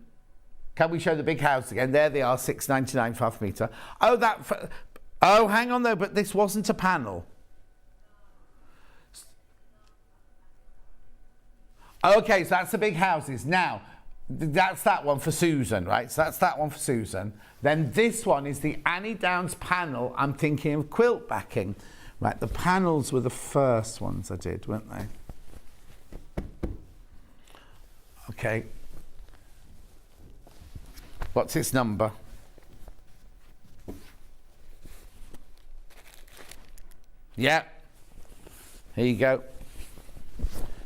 Can we show the big house again? There they are, £6.99 for half a metre. Oh, hang on though, but this wasn't a panel. Okay, so that's the big houses. Now, that's that one for Susan, right? So that's that one for Susan. Then this one is the Annie Downs panel. I'm thinking of quilt backing. Right, the panels were the first ones I did, weren't they? Okay. What's its number? Yeah. Here you go.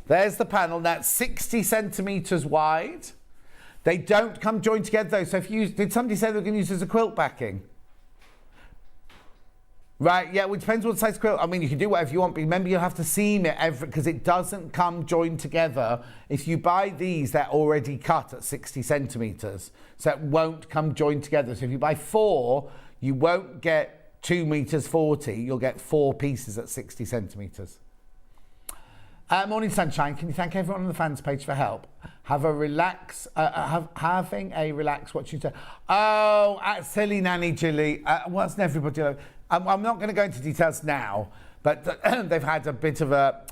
There's the panel. That's 60 centimetres wide. They don't come joined together though. So if you did somebody say they were going to use it as a quilt backing? Right, yeah, well, it depends what size quilt. I mean, you can do whatever you want, but remember you'll have to seam it because it doesn't come joined together. If you buy these, they're already cut at 60 centimetres, so it won't come joined together. So if you buy 4, you won't get 2 meters 40, you'll get 4 pieces at 60 centimetres. Morning Sunshine, can you thank everyone on the fans page for help? Having a relax watching. Oh, silly nanny Jilly. Wasn't everybody? I'm not going to go into details now, but they've had a bit of a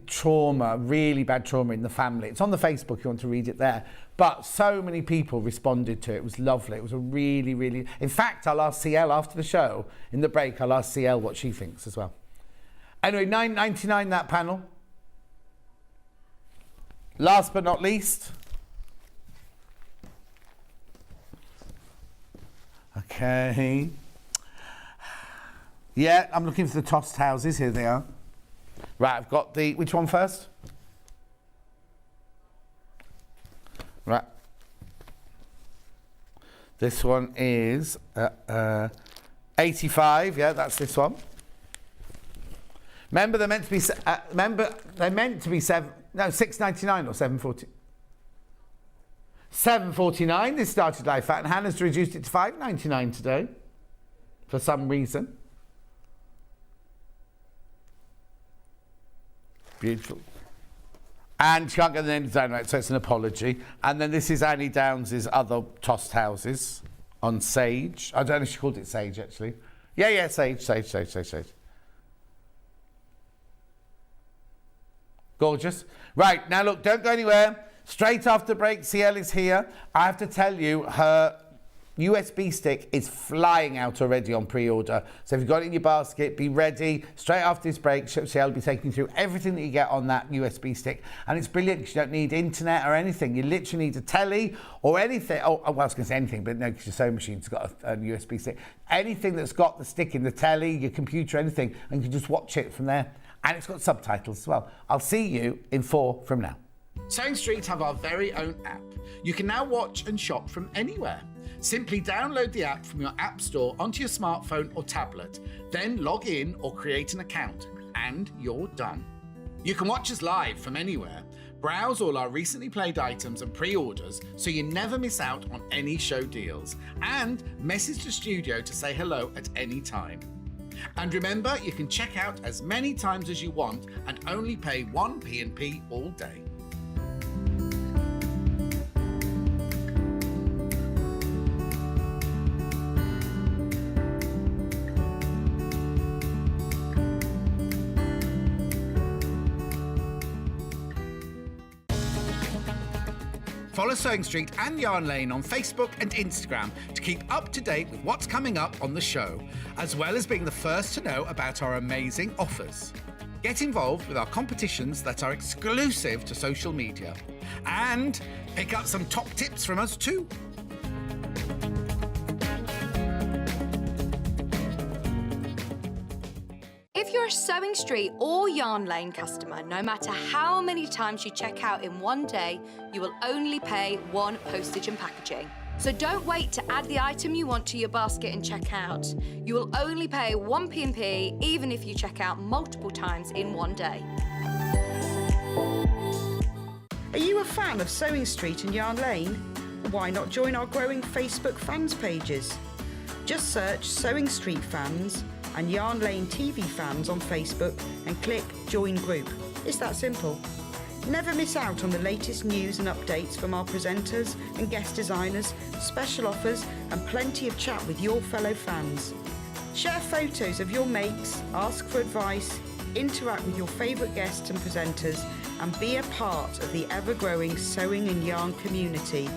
trauma, really bad trauma in the family. It's on the Facebook if you want to read it there. But so many people responded to it. It was lovely. It was a really, really... In fact, I'll ask CL after the show, in the break, I'll ask CL what she thinks as well. Anyway, £9.99 that panel. Last but not least, Okay. Yeah, I'm looking for the tossed houses. Here they are. Right, I've got the... Which one first? Right. This one is 85. Yeah, that's this one. Remember, they're meant to be... they're meant to be $6.99 or $7.40. $7.49. This started life at, and Hannah's reduced it to $5.99 today, for some reason. Beautiful. And she can't get the name design right, so it's an apology. And then this is Annie Downs' other tossed houses on Sage. I don't know if she called it Sage, actually. Yeah, Sage. Gorgeous. Right, now look, don't go anywhere. Straight after break, CL is here. I have to tell you, her USB stick is flying out already on pre-order. So if you've got it in your basket, be ready. Straight after this break, CL will be taking you through everything that you get on that USB stick. And it's brilliant because you don't need internet or anything. You literally need a telly or anything. Oh, well, I was going to say anything, but no, because your sewing machine's got a USB stick. Anything that's got the stick in the telly, your computer, anything, and you can just watch it from there. And it's got subtitles as well. I'll see you in 4 from now. Sewing Street have our very own app. You can now watch and shop from anywhere. Simply download the app from your app store onto your smartphone or tablet, then log in or create an account, and you're done. You can watch us live from anywhere, browse all our recently played items and pre-orders so you never miss out on any show deals, and message the studio to say hello at any time. And remember, you can check out as many times as you want and only pay 1 P&P all day. Follow Sewing Street and Yarn Lane on Facebook and Instagram to keep up to date with what's coming up on the show, as well as being the first to know about our amazing offers. Get involved with our competitions that are exclusive to social media, and pick up some top tips from us too. If you're a Sewing Street or Yarn Lane customer, no matter how many times you check out in one day, you will only pay 1 postage and packaging. So don't wait to add the item you want to your basket and check out. You will only pay 1 P&P even if you check out multiple times in one day. Are you a fan of Sewing Street and Yarn Lane? Why not join our growing Facebook fans pages? Just search Sewing Street Fans and Yarn Lane TV Fans on Facebook and click Join Group. It's that simple. Never miss out on the latest news and updates from our presenters and guest designers, special offers and plenty of chat with your fellow fans. Share photos of your makes, ask for advice, interact with your favourite guests and presenters and be a part of the ever-growing sewing and yarn community.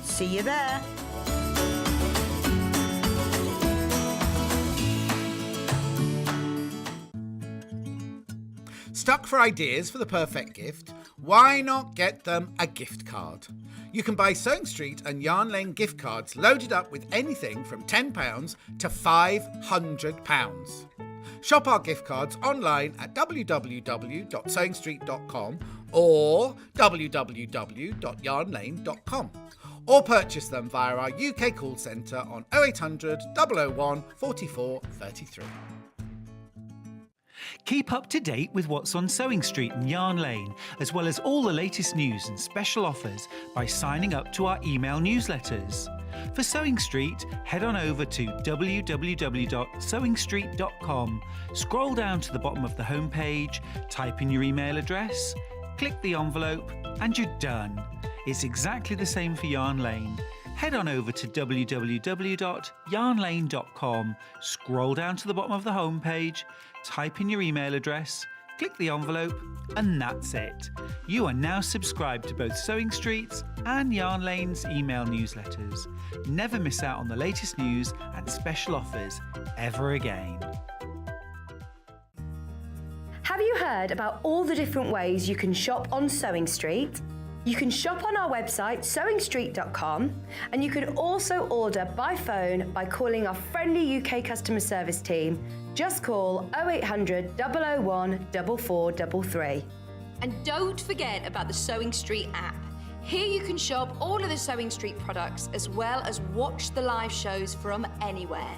See you there! Stuck for ideas for the perfect gift? Why not get them a gift card? You can buy Sewing Street and Yarn Lane gift cards loaded up with anything from £10 to £500. Shop our gift cards online at www.sewingstreet.com or www.yarnlane.com, or purchase them via our UK call centre on 0800 001 44 33. Keep up to date with what's on Sewing Street and Yarn Lane, as well as all the latest news and special offers by signing up to our email newsletters. For Sewing Street, head on over to www.sewingstreet.com, scroll down to the bottom of the homepage, type in your email address, click the envelope, and you're done. It's exactly the same for Yarn Lane. Head on over to www.yarnlane.com, scroll down to the bottom of the homepage, type in your email address, click the envelope, and that's it. You are now subscribed to both Sewing Street's and Yarn Lane's email newsletters. Never miss out on the latest news and special offers ever again. Have you heard about all the different ways you can shop on Sewing Street? You can shop on our website, sewingstreet.com, and you can also order by phone by calling our friendly UK customer service team. Just call 0800 001 4433. And don't forget about the Sewing Street app. Here you can shop all of the Sewing Street products as well as watch the live shows from anywhere.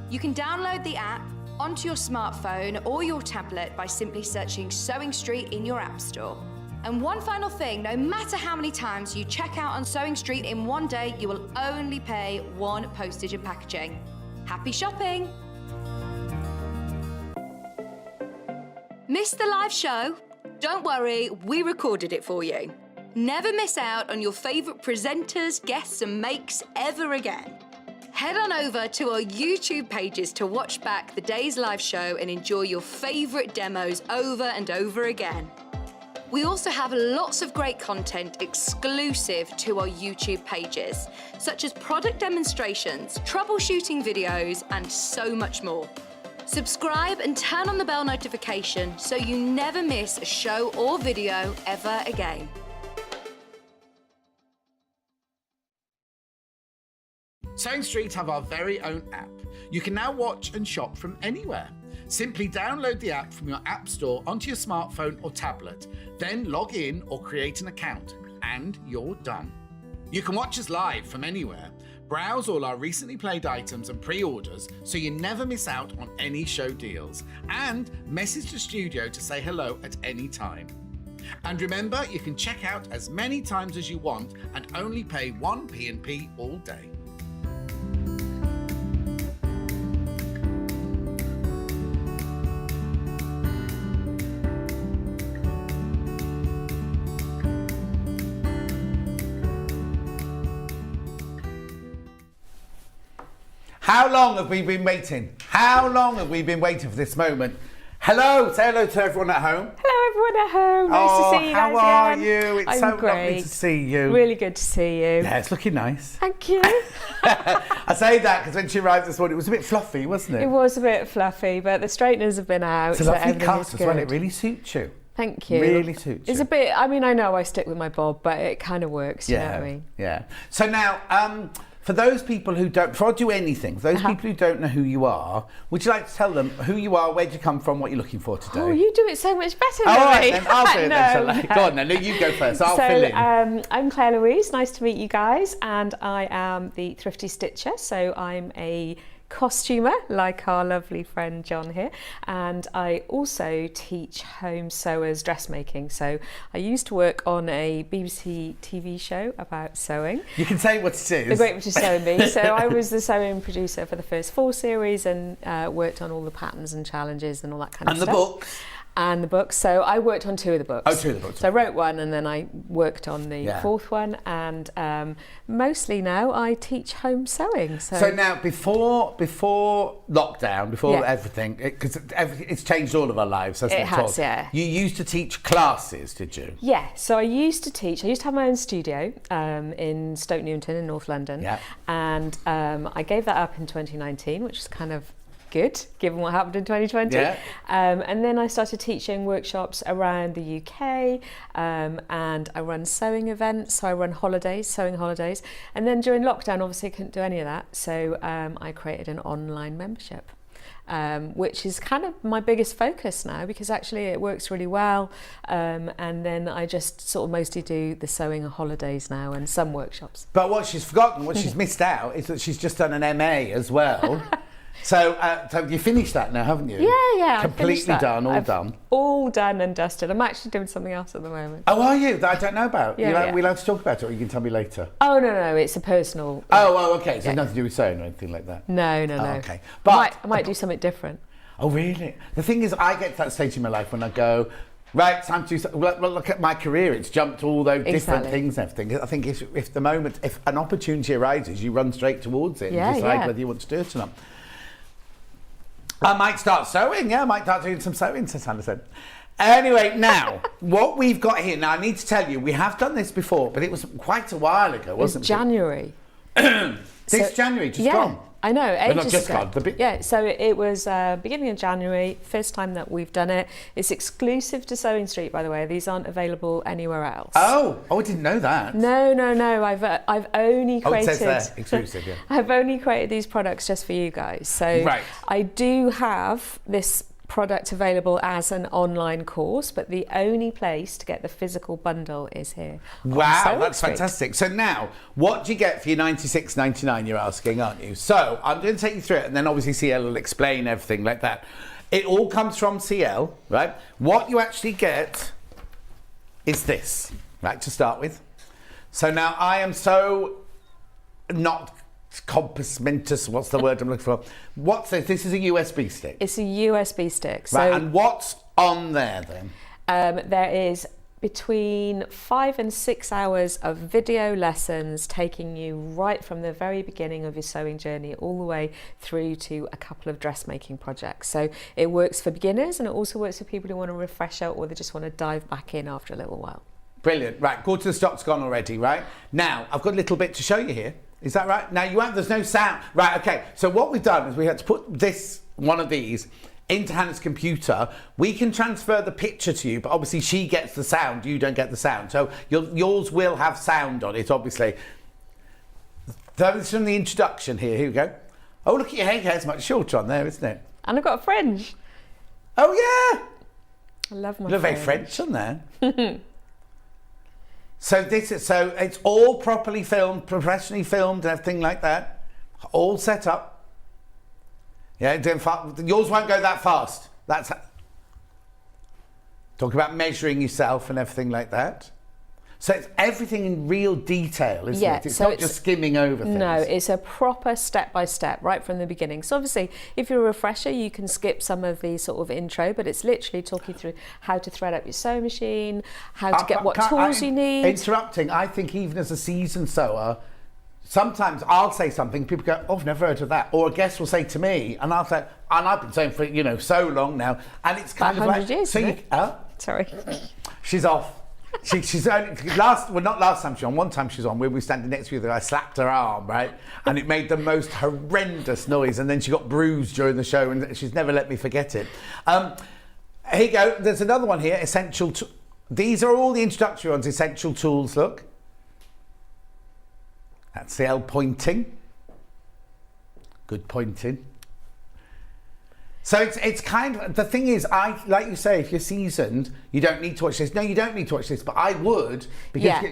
You can download the app onto your smartphone or your tablet by simply searching Sewing Street in your app store. And one final thing, no matter how many times you check out on Sewing Street in one day, you will only pay one postage and packaging. Happy shopping! Missed the live show? Don't worry, we recorded it for you. Never miss out on your favourite presenters, guests and makes ever again. Head on over to our YouTube pages to watch back the day's live show and enjoy your favourite demos over and over again. We also have lots of great content exclusive to our YouTube pages, such as product demonstrations, troubleshooting videos, and so much more. Subscribe and turn on the bell notification so you never miss a show or video ever again. Sewing Street have our very own app. You can now watch and shop from anywhere. Simply download the app from your app store onto your smartphone or tablet, then log in or create an account, and you're done. You can watch us live from anywhere, browse all our recently played items and pre-orders so you never miss out on any show deals, and message the studio to say hello at any time. And remember, you can check out as many times as you want and only pay one P&P all day. How long have we been waiting? How long have we been waiting for this moment? Hello, say hello to everyone at home. Hello everyone at home. Nice to see you guys. How are you? It's I'm so great. lovely to see you. Really good to see you. Yeah, it's looking nice. Thank you. I say that because when she arrived this morning, it was a bit fluffy, wasn't it? It was a bit fluffy, but the straighteners have been out. It's a lovely cut as well. It really suits you. Thank you. Really suits you. It's a bit, I mean, I know I stick with my bob, but it kind of works, you know what I mean? Yeah. So now, for those people who don't, before I do anything, for those people who don't know who you are, would you like to tell them who you are, where do you come from, what you're looking for today? Oh, you do it so much better All than right, me. then I'll do it then, shall I? Go on then, you go first, I'll fill in. I'm Claire Louise, nice to meet you guys, and I am the Thrifty Stitcher, so I'm a costumer like our lovely friend John here, and I also teach home sewers dressmaking. So I used to work on a BBC TV show about sewing. You can say what it is. The Great British Sewing Bee. So I was the sewing producer for the first 4 series and worked on all the patterns and challenges and all that kind of stuff. And the books. And the books. So I worked on 2 of the books. Oh, 2 of the books. So I wrote one and then I worked on the 4th one, and mostly now I teach home sewing. So now before lockdown, before everything, because it's changed all of our lives, hasn't it? It has, yeah. You used to teach classes, did you? Yeah, so I used to have my own studio in Stoke Newington in North London. Yeah. And I gave that up in 2019, which is kind of good given what happened in 2020. Yeah. And then I started teaching workshops around the UK, and I run sewing events, so I run sewing holidays. And then during lockdown, obviously I couldn't do any of that, so I created an online membership, which is kind of my biggest focus now, because actually it works really well. And then I just sort of mostly do the sewing holidays now and some workshops. But what she's forgotten, what she's missed out, is that she's just done an MA as well. So you finished that now, haven't you? Yeah. Completely done, done. All done and dusted. I'm actually doing something else at the moment. Oh, are you? That I don't know about. Yeah, We're allowed to talk about it, or you can tell me later? Oh, no, it's a personal... Oh, okay. So nothing to do with sewing or anything like that? No. Oh, okay. But I might do something different. Oh, really? The thing is, I get to that stage in my life when I go, right, time to do something. Well, look at my career. It's jumped to all those different things and everything. I think if an opportunity arises, you run straight towards it and decide whether you want to do it or not. I might start sewing, I might start doing some sewing, says Anderson. Anyway, now, what we've got here, now I need to tell you, we have done this before, but it was quite a while ago, wasn't it? January. This January, just gone. I know, ages not just ago. gone. Yeah, so it was beginning of January, first time that we've done it. It's exclusive to Sewing Street, by the way. These aren't available anywhere else. Oh, I didn't know that. No. I've only created. Oh, it says there, exclusive. Yeah. I've only created these products just for you guys. So I do have this product available as an online course, but the only place to get the physical bundle is here. Wow, that's fantastic. So now, what do you get for your $96.99, you're asking, aren't you? So I'm going to take you through it, and then obviously CL will explain everything like that. It all comes from CL, right? What you actually get is this, right, to start with. So now I am so not compass mentis, what's the word I'm looking for? What's this? This is a USB stick. It's a USB stick. So right, and what's on there then? There is between 5 and 6 hours of video lessons taking you right from the very beginning of your sewing journey all the way through to a couple of dressmaking projects. So it works for beginners, and it also works for people who want to refresh out or they just want to dive back in after a little while. Brilliant. Right, go to the stock's gone already, right? Now, I've got a little bit to show you here. Is that right? Now, there's no sound. Right, okay. So what we've done is we had to put one of these into Hannah's computer. We can transfer the picture to you, but obviously she gets the sound, you don't get the sound. So yours will have sound on it, obviously. So this is from the introduction here. Here we go. Oh, look at your hair's much shorter on there, isn't it? And I've got a fringe. Oh, yeah. I love my fringe. Look very French on there. So it's all properly filmed, professionally filmed, and everything like that. All set up. Yeah, yours won't go that fast. Talk about measuring yourself and everything like that. So it's everything in real detail, isn't it? It's not just skimming over things. No, it's a proper step-by-step right from the beginning. So obviously, if you're a refresher, you can skip some of the sort of intro, but it's literally talking through how to thread up your sewing machine, how to get what tools you need. Interrupting, I think even as a seasoned sewer, sometimes I'll say something, people go, oh, I've never heard of that. Or a guest will say to me, and I'll say, and I've been sewing for, so long now, and it's kind of like... years, so Sorry. She's off. She's only not last time she was on. One time she was on, we were standing next to her. I slapped her arm, right, and it made the most horrendous noise. And then she got bruised during the show, and she's never let me forget it. Here you go. There's another one here. Essential. These are all the introductory ones. Essential tools. Look, that's the L pointing. Good pointing. So it's kind of, the thing is, like you say, if you're seasoned, you don't need to watch this. No, you don't need to watch this, but I would, because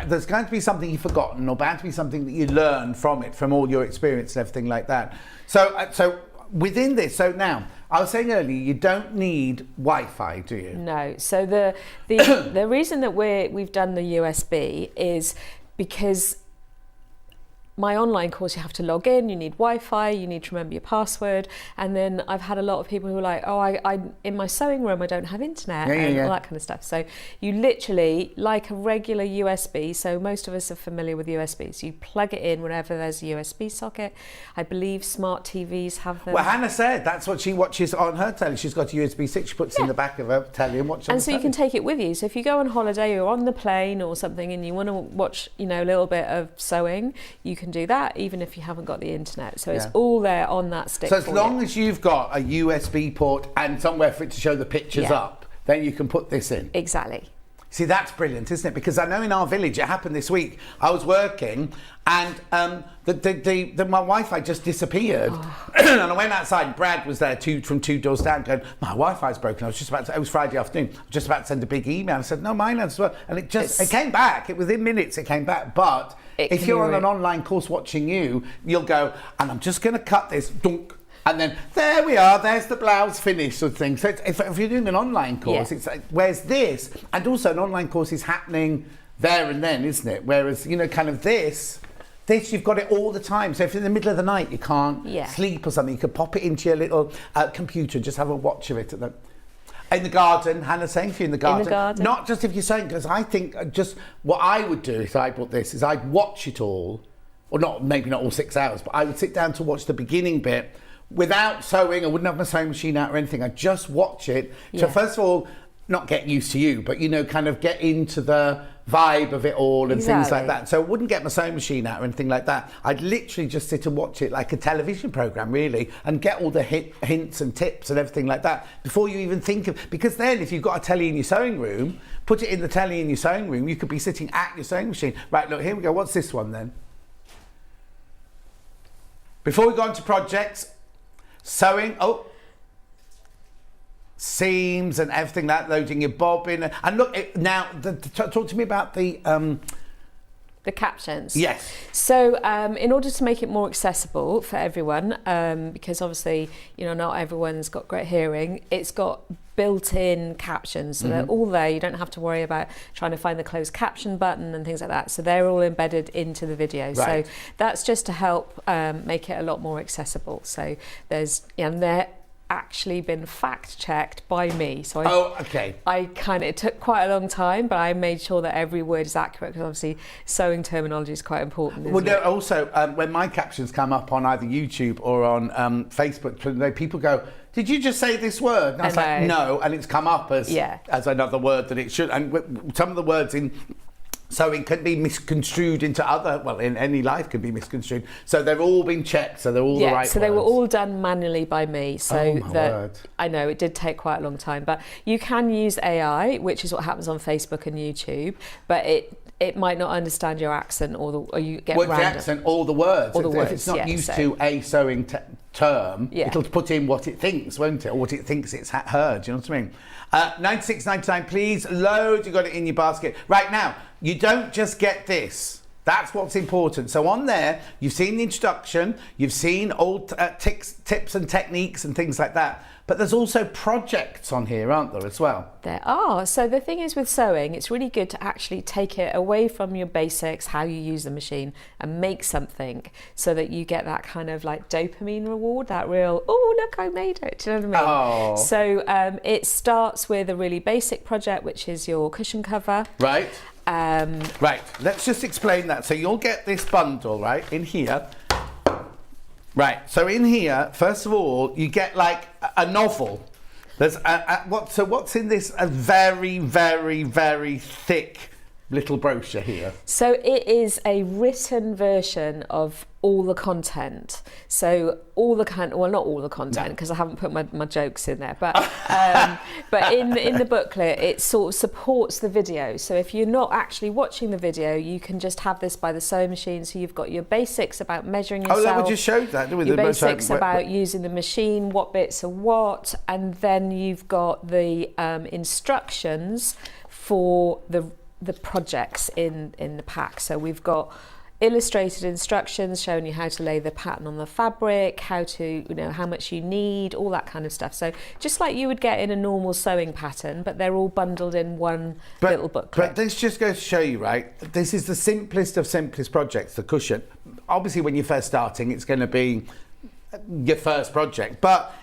there's going to be something you've forgotten, or bound to be something that you learn from it, from all your experience and everything like that. So within this, so now, I was saying earlier, you don't need Wi-Fi, do you? No. So the reason that we've done the USB is because my online course, you have to log in, you need Wi-Fi, you need to remember your password. And then I've had a lot of people who are like, oh, I in my sewing room, I don't have internet and all that kind of stuff. So you literally, like a regular USB, so most of us are familiar with USBs, you plug it in whenever there's a USB socket. I believe smart TVs have them. Well, Hannah said that's what she watches on her telly. She's got a USB stick, she puts it in the back of her telly and watches. And so you can take it with you. So if you go on holiday or on the plane or something and you want to watch, a little bit of sewing, you can do that even if you haven't got the internet. So it's all there on that stick. So as long as you've got a USB port and somewhere for it to show the pictures up, then you can put this in. Exactly. See, that's brilliant, isn't it? Because I know in our village, it happened this week. I was working and my Wi-Fi just disappeared. And I went outside, Brad was there from two doors down going, my Wi-Fi's broken. It was Friday afternoon, I was just about to send a big email. I said, no, mine as well. And it came back. Within minutes, it came back. But if you're on an online course watching you'll go, and I'm just going to cut this, dunk. And then there we are, there's the blouse finished sort of thing. So if you're doing an online course, it's like, where's this? And also an online course is happening there and then, isn't it? Whereas, kind of this, you've got it all the time. So if in the middle of the night you can't sleep or something, you could pop it into your little computer and just have a watch of it. In the garden, Hannah's saying, if you're in the garden. Not just if you're saying, because I think just what I would do if I bought this is I'd watch it all, or maybe not all 6 hours, but I would sit down to watch the beginning bit, without sewing. I wouldn't have my sewing machine out or anything. I'd just watch it. So first of all, not get used to you, but, you know, kind of get into the vibe of it all and things like that. So I wouldn't get my sewing machine out or anything like that. I'd literally just sit and watch it like a television program, really, and get all the hints and tips and everything like that before you even think of, because then if you've got a telly in your sewing room, put it in the telly in your sewing room, you could be sitting at your sewing machine. Right, look, here we go. What's this one then? Before we go on to projects, sewing, seams and everything like that, loading your bobbin. And look, now, talk to me about the captions. Yes. So in order to make it more accessible for everyone, because obviously, you know, not everyone's got great hearing, it's got built-in captions, so they're all there. You don't have to worry about trying to find the closed caption button and things like that. So they're all embedded into the video. Right. So that's just to help make it a lot more accessible. So there's, and they're actually been fact-checked by me. So it took quite a long time, but I made sure that every word is accurate, because obviously sewing terminology is quite important. Well, no, also, when my captions come up on either YouTube or on Facebook, people go, did you just say this word? And I was like, no, and it's come up as another word that it should. And some of the words in sewing can be misconstrued into other, well, in any life can be misconstrued. So they've all been checked, so they're all the right so words. They were all done manually by me. So word. I know it did take quite a long time, but you can use AI, which is what happens on Facebook and YouTube, but it might not understand your accent or you get random. The accent, all the words. If it's not used to a sewing term, it'll put in what it thinks, won't it? Or what it thinks it's heard, you know what I mean? 96.99, please load, you got it in your basket. Right now, you don't just get this. That's what's important. So on there, you've seen the introduction, you've seen all tips and techniques and things like that. But there's also projects on here, aren't there, as well? There are. So the thing is with sewing, it's really good to actually take it away from your basics, how you use the machine, and make something so that you get that kind of like dopamine reward, that real, oh, look, I made it. Do you know what I mean? So it starts with a really basic project, which is your cushion cover. Right. Right, let's just explain that. So you'll get this bundle, right, in here. Right, so in here, first of all, you get like a novel. There's what's in this? A very, very, very thick little brochure here. So it is a written version of all the content. So all the well, not all the content, because I haven't put my jokes in there, but in the booklet, it sort of supports the video. So if you're not actually watching the video, you can just have this by the sewing machine. So you've got your basics about measuring yourself. Oh, we just showed that, didn't we? Your basics about using the machine, what bits are what, and then you've got the instructions for the projects in the pack. So we've got illustrated instructions showing you how to lay the pattern on the fabric, how to, how much you need, all that kind of stuff. So just like you would get in a normal sewing pattern, but they're all bundled in one little booklet. But this just goes to show you, right, this is the simplest of simplest projects, the cushion. Obviously, when you're first starting, it's going to be your first project, but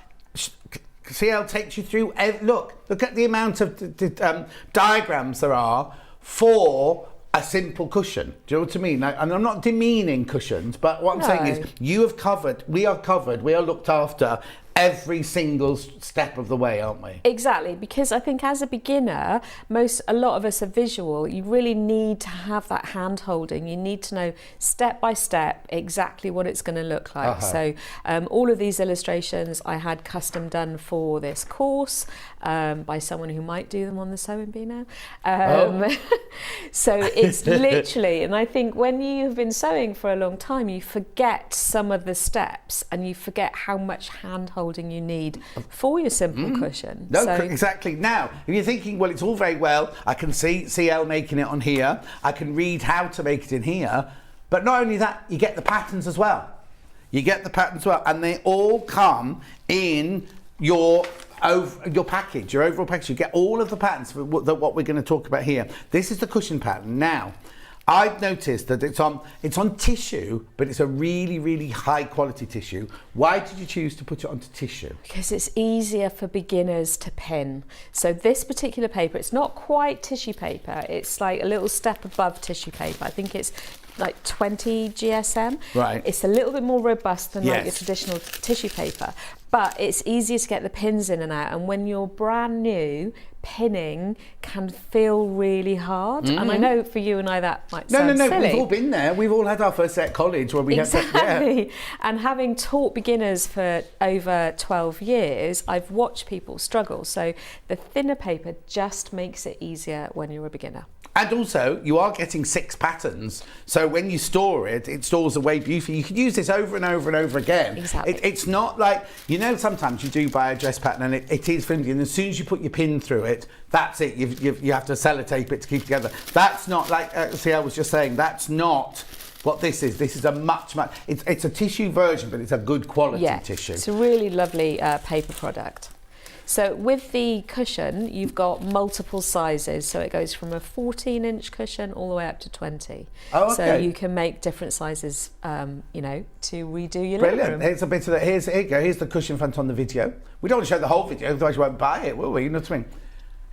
CL takes you through, look at the amount of diagrams there are for a simple cushion. Do you know what I mean? And I'm not demeaning cushions, but what I'm saying is we are covered, we are looked after every single step of the way, aren't we? Exactly, because I think as a beginner, a lot of us are visual. You really need to have that hand holding. You need to know step by step exactly what it's going to look like. So all of these illustrations I had custom done for this course by someone who might do them on the sewing bee now. So it's literally, and I think when you've been sewing for a long time, you forget some of the steps and you forget how much hand holding you need for your simple cushion. No, exactly. Now, if you're thinking, well, it's all very well, I can see CL making it on here, I can read how to make it in here, but not only that, you get the patterns as well. And they all come in your package, your overall package. You get all of the patterns for what we're going to talk about here. This is the cushion pattern. Now, I've noticed that it's on tissue, but it's a really, really high quality tissue. Why did you choose to put it onto tissue? Because it's easier for beginners to pin. So this particular paper, it's not quite tissue paper. It's like a little step above tissue paper. I think it's like 20 GSM. Right. It's a little bit more robust than like your Yes. traditional tissue paper, but it's easier to get the pins in and out. And when you're brand new, pinning can feel really hard. And I know for you and I that might sound silly. We've all been there. We've all had our first day at college where we had Exactly. And having taught beginners for over 12 years, I've watched people struggle. So the thinner paper just makes it easier when you're a beginner. And also, you are getting 6 patterns, so when you store it, it stores away beautifully. You can use this over and over and over again. Exactly. It's not like, you know, sometimes you do buy a dress pattern and it is flimsy, and as soon as you put your pin through it, that's it. You have to sellotape it to keep together. That's not like, see, I was just saying, that's not what this is. This is a much, it's a tissue version, but it's a good quality tissue. It's a really lovely paper product. So with the cushion, you've got multiple sizes. So it goes from a 14-inch cushion all the way up to 20. Oh, okay. So you can make different sizes, you know, to redo your Brilliant. living room. Here's a bit of that. Here you go. Here's the cushion front on the video. We don't want to show the whole video, otherwise you won't buy it, will we? You know what I mean?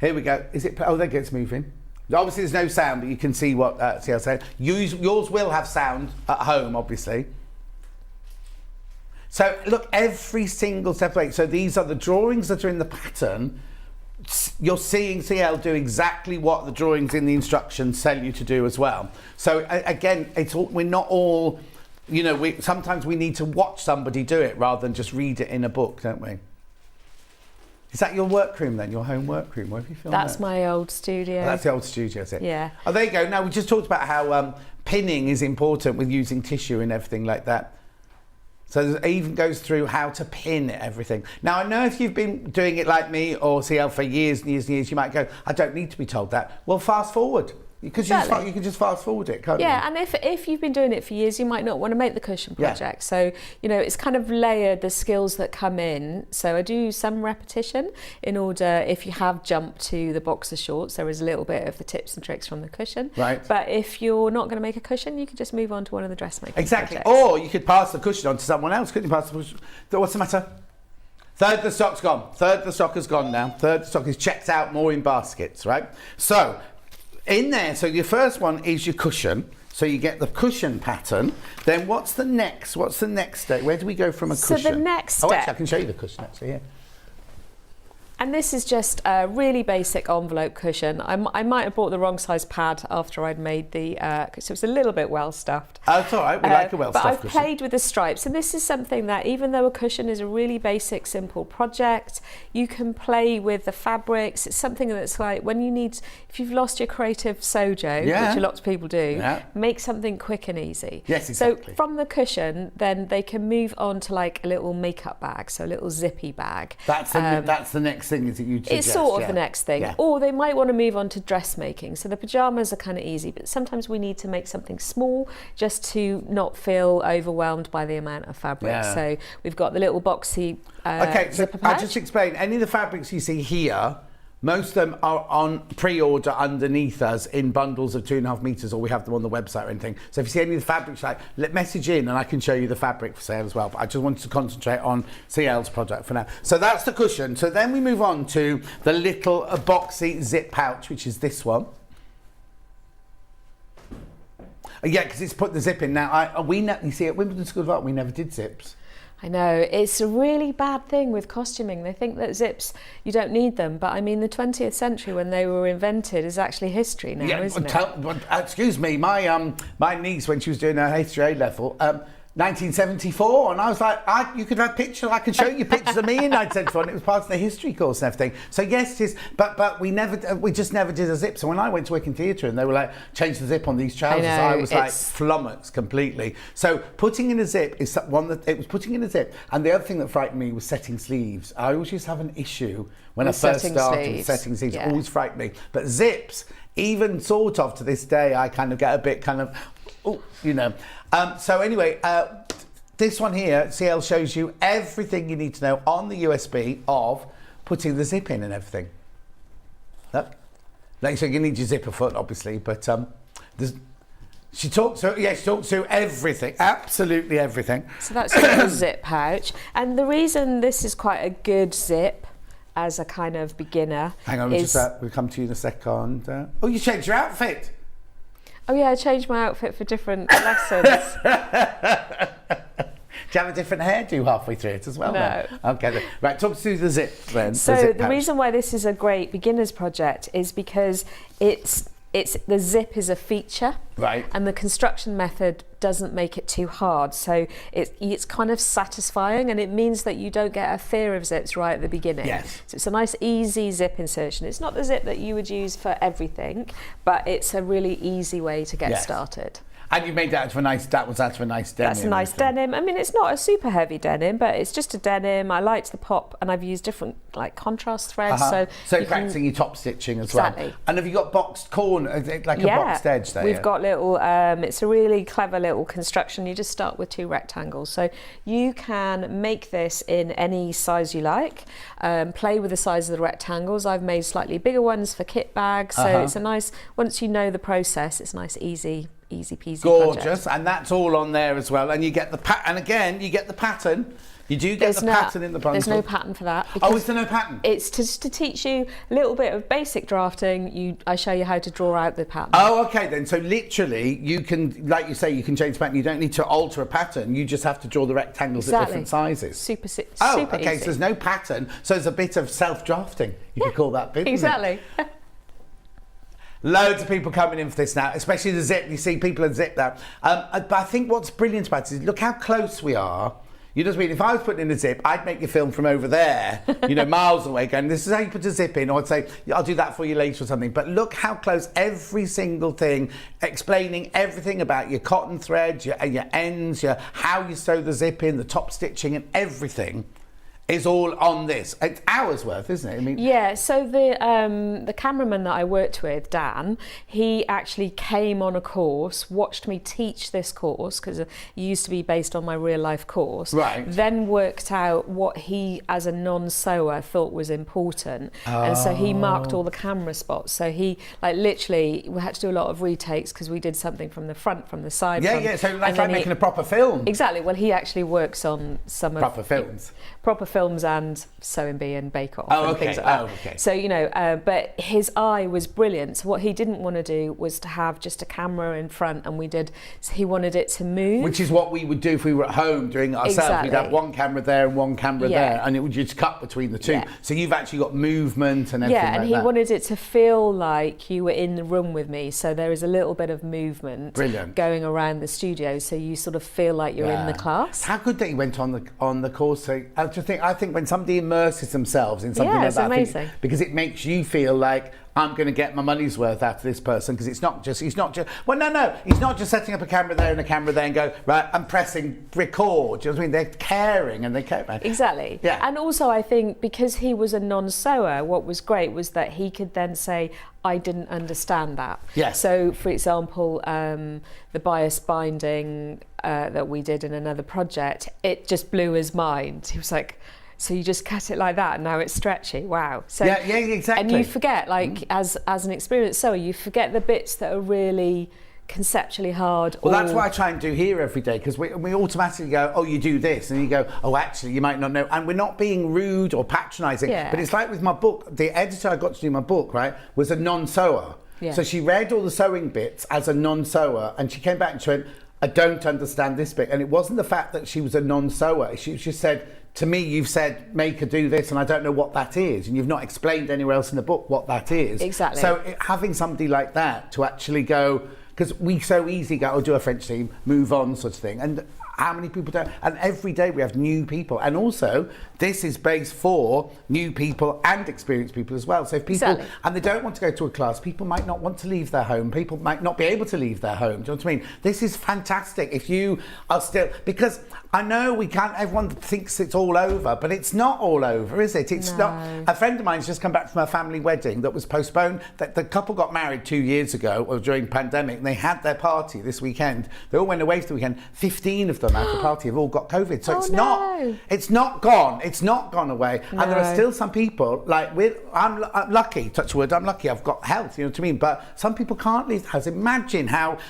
Here we go. Is it? Oh, there it's moving. Obviously, there's no sound, but you can see what CL said. Yours will have sound at home, obviously. So look, every single step away. So these are the drawings that are in the pattern. You're seeing CL do exactly what the drawings in the instructions tell you to do as well. So again, we're not all, you know, sometimes we need to watch somebody do it rather than just read it in a book, don't we? Is that your workroom then, your home workroom? Where have you filmed that? That's my old studio. Oh, that's the old studio, is it? Yeah. Oh, there you go. Now, we just talked about how pinning is important with using tissue and everything like that. So it even goes through how to pin everything. Now, I know if you've been doing it like me or CL for years and years and years, you might go, I don't need to be told that. Well, fast forward. Because you can just fast forward it, can't you? Yeah, and if you've been doing it for years, you might not want to make the cushion project. So, you know, it's kind of layered the skills that come in. So I do some repetition in order, if you have jumped to the boxer shorts, there is a little bit of the tips and tricks from the cushion. Right. But if you're not going to make a cushion, you could just move on to one of the dressmaking Exactly. projects. Or you could pass the cushion on to someone else, couldn't you? Pass the cushion. What's the matter? Third the stock's gone. Third the stock has gone now. Third the stock is checked out, more in baskets, right? So, in there, so your first one is your cushion. So you get the cushion pattern. Then what's the next step? Where do we go from a cushion? So the next Oh, step. actually, I can show you the cushion actually, yeah. And this is just a really basic envelope cushion. I might have bought the wrong size pad after I'd made the, because it was a little bit well stuffed. Oh, it's all right, we like a well stuffed But I've cushion. played with the stripes, and this is something that, even though a cushion is a really basic, simple project, you can play with the fabrics. It's something that's like, when you need, if you've lost your creative sojo, which a lot of people do, make something quick and easy. Yes, exactly. So from the cushion, then they can move on to like a little makeup bag, so a little zippy bag. That's the next thing, is that you suggest, it's sort of the next thing. Yeah. Or they might want to move on to dressmaking. So the pyjamas are kind of easy, but sometimes we need to make something small just to not feel overwhelmed by the amount of fabric. Yeah. So we've got the little boxy Okay, so zipper patch. I'll just explain. Any of the fabrics you see here, most of them are on pre-order underneath us in bundles of 2.5 meters, or we have them on the website or anything. So if you see any of the fabrics, like, message in and I can show you the fabric for sale as well. But I just wanted to concentrate on CL's product for now. So that's the cushion. So then we move on to the little boxy zip pouch, which is this one. Yeah, because it's put the zip in. Now, you see, at Wimbledon School of Art, we never did zips. I know, it's a really bad thing with costuming. They think that zips, you don't need them, but I mean, the 20th century when they were invented is actually history now, isn't it? Excuse me, my niece, when she was doing her history A level, 1974, and I was like, you could have pictures, I could show you pictures of me in 1974, and it was part of the history course and everything. So yes, it is, but we just never did a zip. So when I went to work in theatre and they were like, change the zip on these trousers, I was like flummoxed completely. So putting in a zip is one that, it was putting in a zip, and the other thing that frightened me was setting sleeves. I always used to have an issue when I first started with setting sleeves, it always frightened me. But zips, even sort of to this day, I kind of get a bit kind of, you know. So anyway, this one here, CL shows you everything you need to know on the USB of putting the zip in and everything. Look. So you need your zipper foot, obviously, but she talks through everything, absolutely everything. So that's a zip pouch. And the reason this is quite a good zip as a kind of beginner Hang on, we'll come to you in a second. Oh, you changed your outfit. Oh yeah, I changed my outfit for different lessons. Do you have a different hairdo halfway through it as well? No. Then? Okay, then. Right, talk us through the zip then. So the reason why this is a great beginner's project is because the zip is a feature, right? And the construction method doesn't make it too hard, so it's kind of satisfying, and it means that you don't get a fear of zips right at the beginning. Yes. So it's a nice easy zip insertion. It's not the zip that you would use for everything, but it's a really easy way to get started. And you made that out of a nice. That was out of a nice denim. That's a nice denim. I mean, it's not a super heavy denim, but it's just a denim. I liked the pop, and I've used different like contrast threads. So practicing your top stitching as well. And have you got boxed corner, like a boxed edge there? We've got little. It's a really clever little construction. You just start with 2 rectangles, so you can make this in any size you like. Play with the size of the rectangles. I've made slightly bigger ones for kit bags, so it's a nice. Once you know the process, it's nice, easy peasy gorgeous project. And that's all on there as well, and you get the and again you get the pattern. You do get the pattern in the bundle. There's no pattern for that. Oh, is there no pattern? It's just to teach you a little bit of basic drafting. I show you how to draw out the pattern. Oh, okay then. So literally you can, like you say, you can change the pattern. You don't need to alter a pattern. You just have to draw the rectangles at different sizes. Super okay, easy. so there's no pattern. So there's a bit of self-drafting. You could call that bit, exactly. Loads of people coming in for this now, especially the zip. You see people have zipped that. But I think what's brilliant about it is look how close we are. You know what I mean? If I was putting in a zip, I'd make you film from over there, miles away, going, this is how you put a zip in. Or I'd say, I'll do that for you later or something. But look how close every single thing, explaining everything about your cotton threads, your ends, how you sew the zip in, the top stitching and everything is all on this. It's hours worth, isn't it? I mean, yeah. So the cameraman that I worked with, Dan, he actually came on a course, watched me teach this course because it used to be based on my real life course. Right. Then worked out what he, as a non-sewer, thought was important, and so he marked all the camera spots. So he literally we had to do a lot of retakes because we did something from the front, from the side. Yeah. So like making a proper film. Exactly. Well, he actually works on some proper films. Proper films and Sewing Bee and Bake Off and things like that. Okay. So, but his eye was brilliant. So what he didn't want to do was to have just a camera in front, and he wanted it to move. Which is what we would do if we were at home doing it ourselves. Exactly. We'd have one camera there and one camera there, and it would just cut between the two. Yeah. So you've actually got movement and everything and he wanted it to feel like you were in the room with me. So there is a little bit of movement going around the studio, so you sort of feel like you're in the class. How good that he went on the course. So I think when somebody immerses themselves in something like that, amazing. Because it makes you feel like I'm going to get my money's worth out of this person, because he's not just he's not just setting up a camera there and a camera there and go, right, I'm pressing record. Do you know what I mean? They're caring and they care. Exactly. Yeah. And also I think because he was a non-sewer, what was great was that he could then say, I didn't understand that. Yes. So for example, the bias binding that we did in another project, it just blew his mind. He was like, so you just cut it like that and now it's stretchy. Wow. So yeah, exactly. And you forget, as an experienced sewer, you forget the bits that are really conceptually hard. Well, that's what I try and do here every day, because we automatically go, oh, you do this, and you go, oh, actually, you might not know. And we're not being rude or patronising, but it's like with my book, the editor I got to do my book, right, was a non-sewer. Yeah. So she read all the sewing bits as a non-sewer, and she came back and she went, I don't understand this bit. And it wasn't the fact that she was a non-sewer. She said, to me, you've said, make her do this, and I don't know what that is. And you've not explained anywhere else in the book what that is. Exactly. So having somebody like that to actually go, because we so easily go, oh, do a French team, move on, sort of thing. And how many people don't? And every day we have new people. And also, this is based for new people and experienced people as well. So if people, and they don't want to go to a class, people might not want to leave their home. People might not be able to leave their home. Do you know what I mean? This is fantastic. If you are still, because I know we can't, everyone thinks it's all over, but it's not all over, is it? It's not. A friend of mine's just come back from a family wedding that was postponed. That the couple got married 2 years ago, or during pandemic, and they had their party this weekend. They all went away for the weekend. 15 of them at the party have all got COVID. So it's not gone. It's not gone away. No. And there are still some people, like I'm lucky, touch wood, I'm lucky I've got health, you know what I mean? But some people can't leave the house. Imagine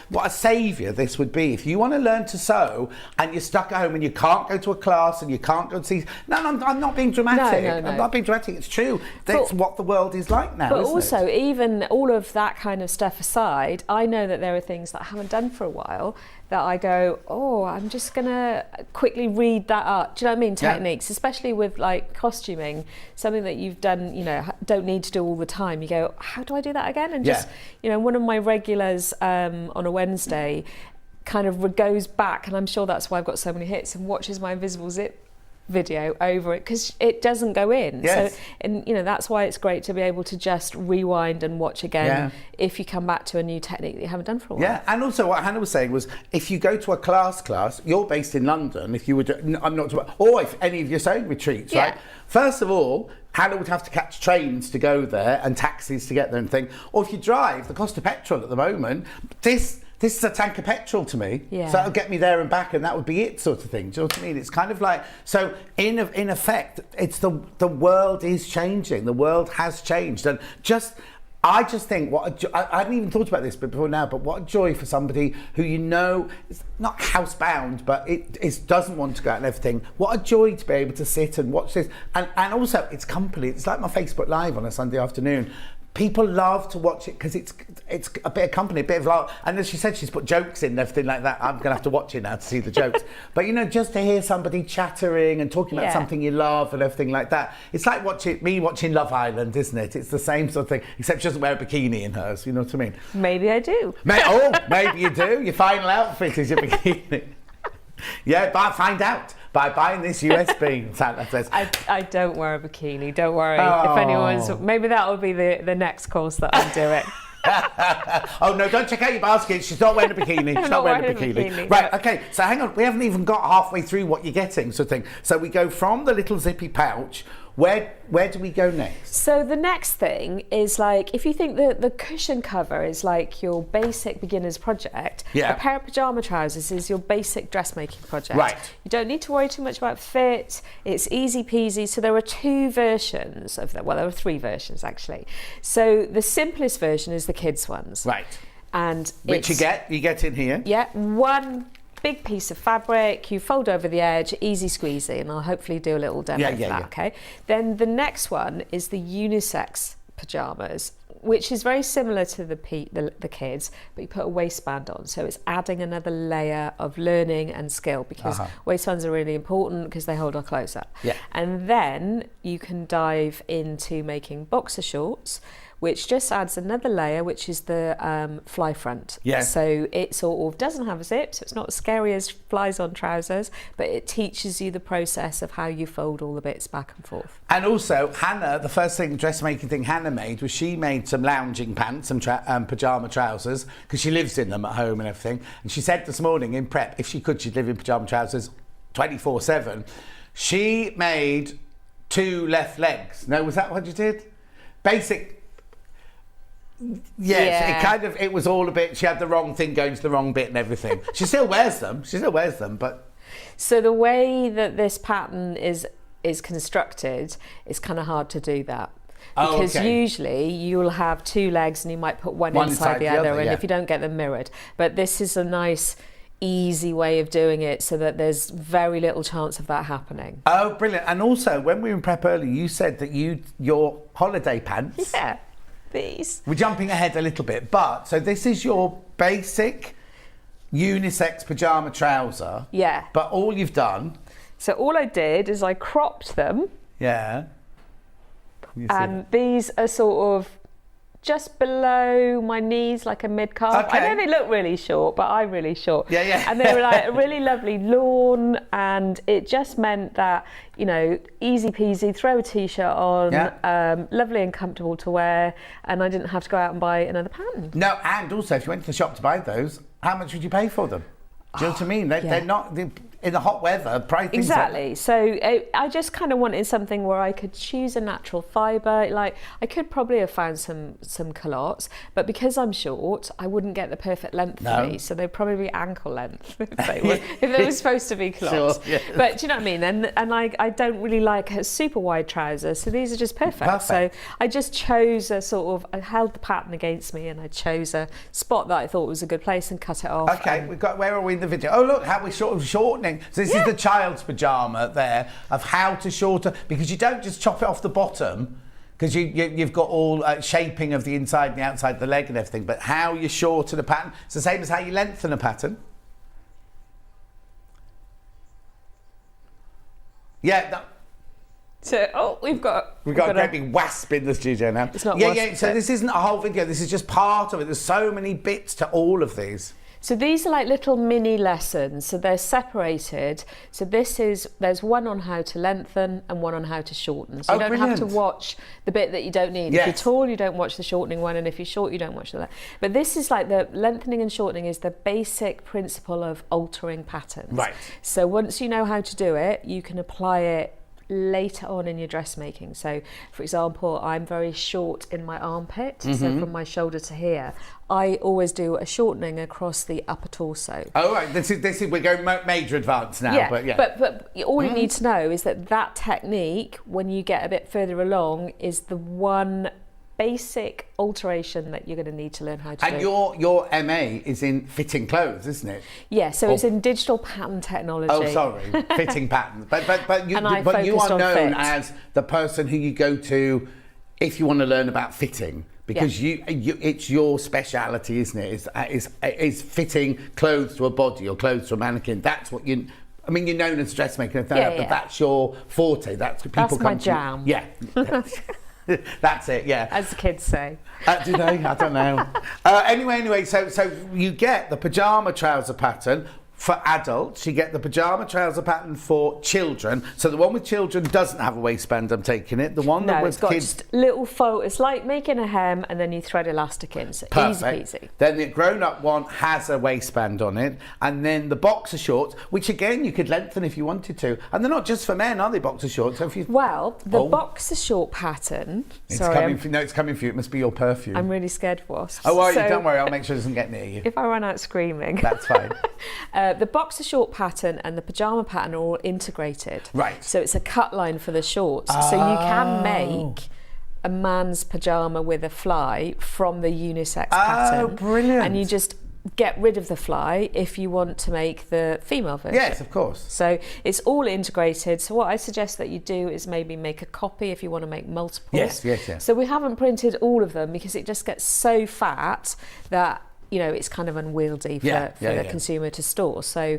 what a saviour this would be. If you want to learn to sew and you're stuck at home home and you can't go to a class and you can't go to see. No, I'm not being dramatic. No. I'm not being dramatic. It's true. That's what the world is like now. But also, even all of that kind of stuff aside, I know that there are things that I haven't done for a while that I go, oh, I'm just gonna quickly read that up. Do you know what I mean? Techniques, especially with like costuming, something that you've done, you know, don't need to do all the time. You go, how do I do that again? And just, you know, one of my regulars on a Wednesday kind of goes back, and I'm sure that's why I've got so many hits, and watches my invisible zip video over it because it doesn't go in. Yes. So, and you know, that's why it's great to be able to just rewind and watch again if you come back to a new technique that you haven't done for a while. Yeah, and also what Hannah was saying was, if you go to a class, you're based in London, if you would, I'm not, or if any of your sewing retreats, right? First of all, Hannah would have to catch trains to go there and taxis to get there and thing. Or if you drive, the cost of petrol at the moment, this is a tank of petrol to me, so that'll get me there and back, and that would be it, sort of thing. Do you know what I mean? It's kind of like, so in effect, it's the world is changing. The world has changed, and I just think I hadn't even thought about this before now, but what a joy for somebody who, you know, is not housebound, but it doesn't want to go out and everything. What a joy to be able to sit and watch this, and also it's company. It's like my Facebook Live on a Sunday afternoon. People love to watch it because it's a bit of company, a bit of laugh. And as she said, she's put jokes in and everything like that. I'm going to have to watch it now to see the jokes. But, you know, just to hear somebody chattering and talking about something you love and everything like that. It's like me watching Love Island, isn't it? It's the same sort of thing, except she doesn't wear a bikini in hers, you know what I mean? Maybe I do. Maybe you do. Your final outfit is your bikini. But find out by buying this USB. Santa says. I don't wear a bikini, don't worry. If anyone's, maybe that will be the next course that I'm doing. Oh no, don't check out your basket. She's not wearing a bikini. She's not wearing a bikini. Right, okay, so hang on. We haven't even got halfway through what you're getting, sort of thing. So we go from the little zippy pouch. Where do we go next? So the next thing is, like, if you think that the cushion cover is like your basic beginner's project, a pair of pyjama trousers is your basic dressmaking project. Right. You don't need to worry too much about fit. It's easy peasy. So there are two versions of that. Well, there are three versions actually. So the simplest version is the kids' ones. Right. And which you get in here. Yeah, one big piece of fabric, you fold over the edge, easy squeezy, and I'll hopefully do a little demo of that, okay? Then the next one is the unisex pyjamas, which is very similar to the kids, but you put a waistband on, so it's adding another layer of learning and skill, because waistbands are really important because they hold our clothes up. And then you can dive into making boxer shorts, which just adds another layer, which is the fly front. So it sort of doesn't have a zip, so it's not as scary as flies on trousers, but it teaches you the process of how you fold all the bits back and forth. And also, Hannah, the first dressmaking thing Hannah made was she made some lounging pants, some pyjama trousers, because she lives in them at home and everything. And she said this morning in prep, if she could, she'd live in pyjama trousers 24/7. She made 2 left legs. No, was that what you did? Basic. Yes, it was all a bit, she had the wrong thing going to the wrong bit and everything. She still wears them, but... So the way that this pattern is constructed, it's kind of hard to do that. Because usually you'll have 2 legs and you might put one inside the other, and if you don't get them mirrored. But this is a nice, easy way of doing it so that there's very little chance of that happening. Oh, brilliant. And also, when we were in prep earlier, you said that your holiday pants... Yeah. These. We're jumping ahead a little bit, but so this is your basic unisex pyjama trouser. Yeah. But all you've done. So all I did is I cropped them. Yeah. And these are sort of just below my knees, like a mid-calf. I know they look really short, but I'm really short. Yeah. And they were like a really lovely lawn, and it just meant that, you know, easy peasy, throw a t-shirt on, lovely and comfortable to wear, and I didn't have to go out and buy another pattern. No, and also if you went to the shop to buy those, how much would you pay for them? Do you know what I mean? They're not... in the hot weather, probably things exactly. So I just kind of wanted something where I could choose a natural fibre. Like, I could probably have found some culottes, but because I'm short, I wouldn't get the perfect length for me. So they'd probably be ankle length if they were supposed to be culottes. Sure, but do you know what I mean? And I don't really like a super wide trouser, so these are just perfect. So I just chose a sort of, I held the pattern against me, and I chose a spot that I thought was a good place and cut it off. Okay, we've got, where are we in the video? Oh look, how we're sort of shortening shortening. So this is the child's pyjama there of how to shorten, because you don't just chop it off the bottom, because you've got all shaping of the inside and the outside of the leg and everything, but how you shorten a pattern, it's the same as how you lengthen a pattern. Yeah. So, we've got a great big wasp in the studio now. It's not Yeah, so this isn't a whole video, this is just part of it. There's so many bits to all of these. So these are like little mini lessons, so they're separated. So there's one on how to lengthen and one on how to shorten. So you don't have to watch the bit that you don't need. If you're tall, you don't watch the shortening one, and if you're short, you don't watch the But this is like the lengthening and shortening is the basic principle of altering patterns. Right. So once you know how to do it, you can apply it later on in your dressmaking. So for example, I'm very short in my armpit, so from my shoulder to here. I always do a shortening across the upper torso. Oh right, this is we're going major advanced now. Yeah, but all you need to know is that technique, when you get a bit further along, is the one basic alteration that you're going to need to learn how to do. And your MA is in fitting clothes, isn't it? Yeah, so it's in digital pattern technology. Oh, sorry, fitting patterns. But you are known as the person who you go to if you want to learn about fitting. Because it's your speciality, isn't it? Is fitting clothes to a body or clothes to a mannequin. That's what you. I mean, you're known as a dressmaker, but that's your forte. That's what people come my jam. Yeah. That's it, yeah. As the kids say. Do they? I don't know. Anyway, so you get the pyjama trouser pattern for adults, you get the pyjama trouser pattern for children. So the one with children doesn't have a waistband, I'm taking it. The one that with got kids... just little fold. It's like making a hem and then you thread elastic in. So Perfect. Easy peasy. Then the grown-up one has a waistband on it. And then the boxer shorts, which again, you could lengthen if you wanted to. And they're not just for men, are they, boxer shorts? So if you... Well, the boxer short pattern... It's coming for you. It must be your perfume. I'm really scared of wasps. Oh, are you? Don't worry. I'll make sure it doesn't get near you. If I run out screaming. That's fine. The boxer short pattern and the pyjama pattern are all integrated. Right. So it's a cut line for the shorts. So you can make a man's pyjama with a fly from the unisex pattern. Oh, brilliant. And you just get rid of the fly if you want to make the female version. Yes, of course. So it's all integrated. So what I suggest that you do is maybe make a copy if you want to make multiples. Yes. So we haven't printed all of them because it just gets so fat that it's kind of unwieldy for the consumer to store. So,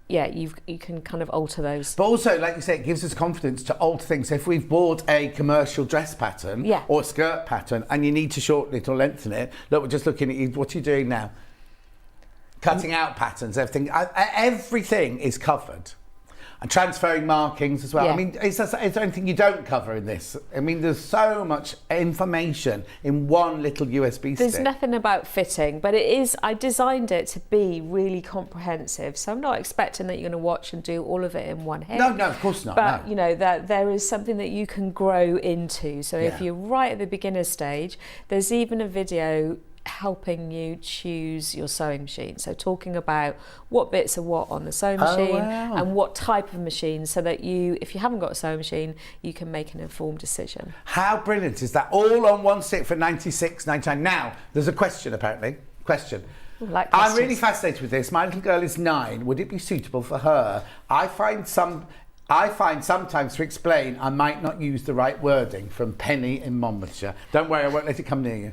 you can kind of alter those. But also, like you say, it gives us confidence to alter things. So if we've bought a commercial dress pattern or a skirt pattern and you need to shorten it or lengthen it, look, we're just looking at you. What are you doing now? Cutting out patterns, everything. Everything is covered. And transferring markings as well. I mean, is there anything you don't cover in this? I mean, there's so much information in one little USB stick. There's nothing about fitting, but I designed it to be really comprehensive. So I'm not expecting that you're going to watch and do all of it in one hit. No, of course not. But, that there is something that you can grow into. So if you're right at the beginner stage, there's even a video helping you choose your sewing machine. So talking about what bits are what on the sewing machine and what type of machine, so that if you haven't got a sewing machine, you can make an informed decision. How brilliant is that? All on one stick for $96.99. Now, there's a question apparently. I'm really fascinated with this. My little girl is 9. Would it be suitable for her? I find sometimes to explain I might not use the right wording, from Penny in Monmouthshire. Don't worry, I won't let it come near you.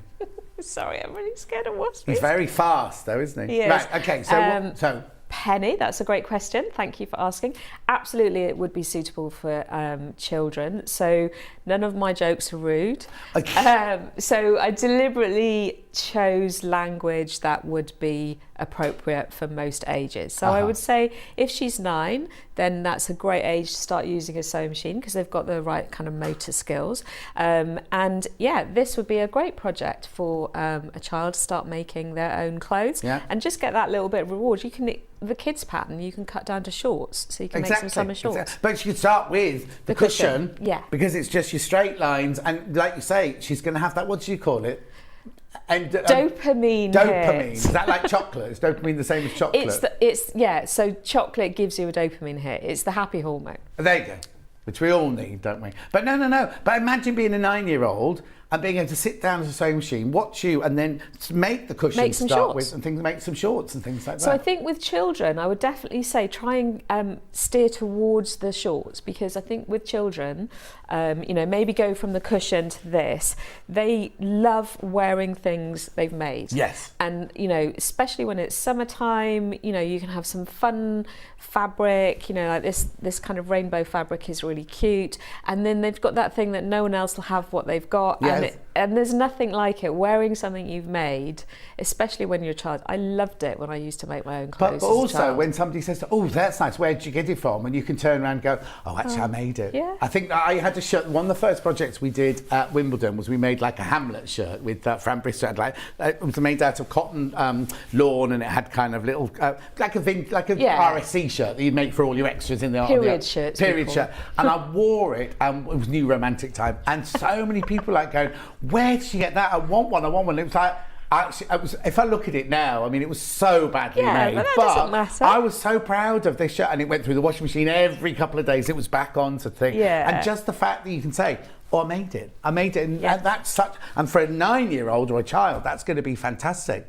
Sorry, I'm really scared of wasps. He's very fast though, isn't he? Yes. Right, okay, so Penny, that's a great question. Thank you for asking. Absolutely, it would be suitable for children. So none of my jokes are rude. Okay. So I deliberately chose language that would be appropriate for most ages. So I would say if she's 9, then that's a great age to start using a sewing machine because they've got the right kind of motor skills. And this would be a great project for a child to start making their own clothes and just get that little bit of reward. The kids pattern you can cut down to shorts, so you can make some summer shorts. Exactly. But you could start with the cushion, because it's just your straight lines, and like you say, she's going to have that. What do you call it? And dopamine. Dopamine. Is that like chocolate? Is dopamine the same as chocolate? So chocolate gives you a dopamine hit. It's the happy hormone. There you go. Which we all need, don't we? But no. But imagine being a 9-year-old and being able to sit down at a sewing machine, watch you, and then make the cushion Make to some start shorts. with, and things, make some shorts and things like that. So I think with children, I would definitely say try and steer towards the shorts, because I think with children, you know, maybe go from the cushion to this. They love wearing things they've made. Yes. And, you know, especially when it's summertime, you know, you can have some fun fabric, you know, like this kind of rainbow fabric is really cute. And then they've got that thing that no one else will have what they've got. Yes. And there's nothing like it, wearing something you've made, especially when you're a child. I loved it when I used to make my own clothes. But also when somebody says, oh, that's nice, where did you get it from? And you can turn around and go, oh, actually, I made it. Yeah. I think that I had a shirt, one of the first projects we did at Wimbledon was we made like a Hamlet shirt with Fran Bristow. It was made out of cotton lawn, and it had kind of little, like a RSC shirt that you make for all your extras in the period shirts. Period shirt. And I wore it, and it was New Romantic Time. And so many people like going, where did you get that? I want one. It was like, actually, if I look at it now, I mean, it was so badly made. But that doesn't matter. I was so proud of this shirt, and it went through the washing machine every couple of days. It was back on to thing. Yeah. And just the fact that you can say, oh, I made it. And that's such, and for a 9-year-old or a child, that's going to be fantastic.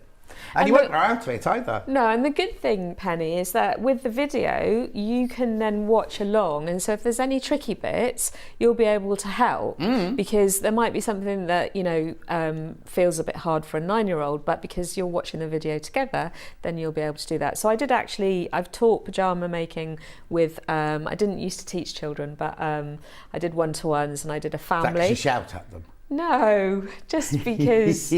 And you won't grow out of it either. No, and the good thing, Penny, is that with the video, you can then watch along. And so if there's any tricky bits, you'll be able to help, because there might be something that, you know, feels a bit hard for a 9-year-old, but because you're watching the video together, then you'll be able to do that. So I've taught pyjama making with, I didn't used to teach children, but I did one-to-ones, and I did a family. Actually shout at them. No, just because...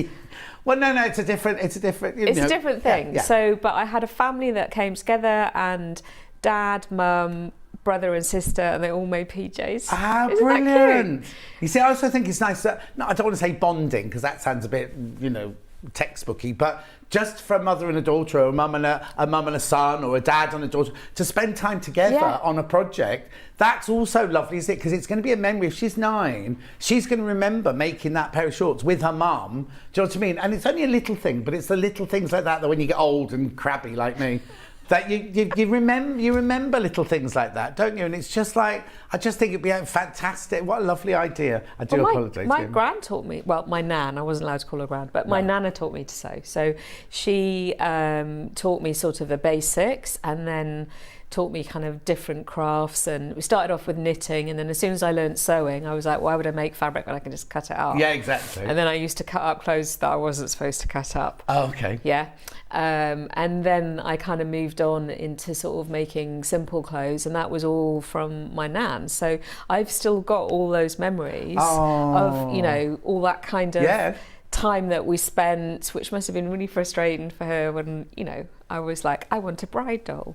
Well, no, it's a different. It's a different thing. Yeah. So, but I had a family that came together, and dad, mum, brother and sister, and they all made PJs. Ah, Isn't that brilliant! cute? You see, I also think it's nice that, no, I don't want to say bonding, because that sounds a bit, you know, textbooky, but just for a mother and a daughter, or a mum and a son, or a dad and a daughter, to spend time together on a project, that's also lovely, isn't it? Because it's going to be a memory. If she's 9, she's going to remember making that pair of shorts with her mum. Do you know what I mean? And it's only a little thing, but it's the little things like that when you get old and crabby like me, that you remember little things like that, don't you? And it's just like, I just think it'd be fantastic. What a lovely idea. I do apologise. My gran taught me, well, my nan, I wasn't allowed to call her gran, but my nana taught me to sew. So she taught me sort of the basics, and then taught me kind of different crafts. And we started off with knitting, and then as soon as I learned sewing, I was like, why would I make fabric when I can just cut it up? Yeah, exactly. And then I used to cut up clothes that I wasn't supposed to cut up. Oh, okay. Yeah. And then I kind of moved on into sort of making simple clothes, and that was all from my nan. So I've still got all those memories of, you know, all that kind of time that we spent, which must have been really frustrating for her when, you know, I was like, I want a bride doll.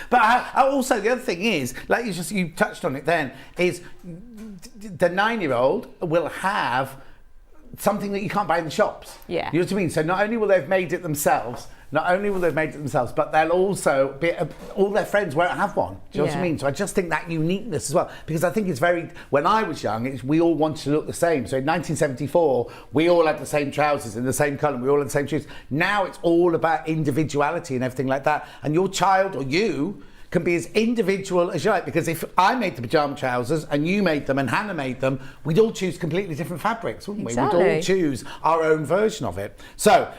But also the other thing is, like you touched on it then, is the 9-year-old will have something that you can't buy in the shops. Yeah. You know what I mean? So not only will they have made it themselves, but they'll also be, all their friends won't have one. Do you know what I mean? So I just think that uniqueness as well, because I think it's very, when I was young, we all wanted to look the same. So in 1974, we all had the same trousers in the same colour, we all had the same shoes. Now it's all about individuality and everything like that. And your child, or you, can be as individual as you like, because if I made the pyjama trousers and you made them and Hannah made them, we'd all choose completely different fabrics, wouldn't we? Exactly. We'd all choose our own version of it. So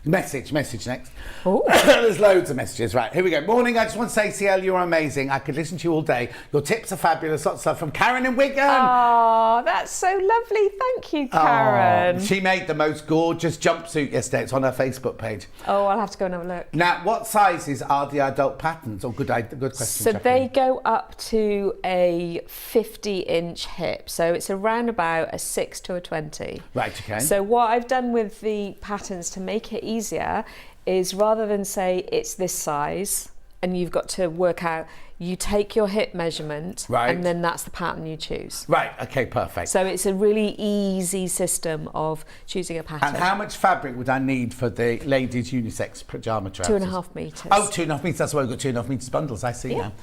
message next. There's loads of messages. Right, here we go. Morning, I just want to say, CL, you're amazing. I could listen to you all day. Your tips are fabulous. Lots of stuff from Karen in Wigan. Oh, that's so lovely. Thank you, Karen. She made the most gorgeous jumpsuit yesterday. It's on her Facebook page. Oh, I'll have to go and have a look. Now, what sizes are the adult patterns? Oh, good question. So they go up to a 50-inch hip. So it's around about a 6 to a 20. Right, okay. So what I've done with the patterns to make it easier is, rather than say it's this size and you've got to work out, you take your hip measurement, and then that's the pattern you choose. Right, okay, perfect. So it's a really easy system of choosing a pattern. And how much fabric would I need for the ladies' unisex pyjama trousers? 2.5 metres. Oh, 2.5 metres, that's why we've got 2.5 metres bundles, I see now.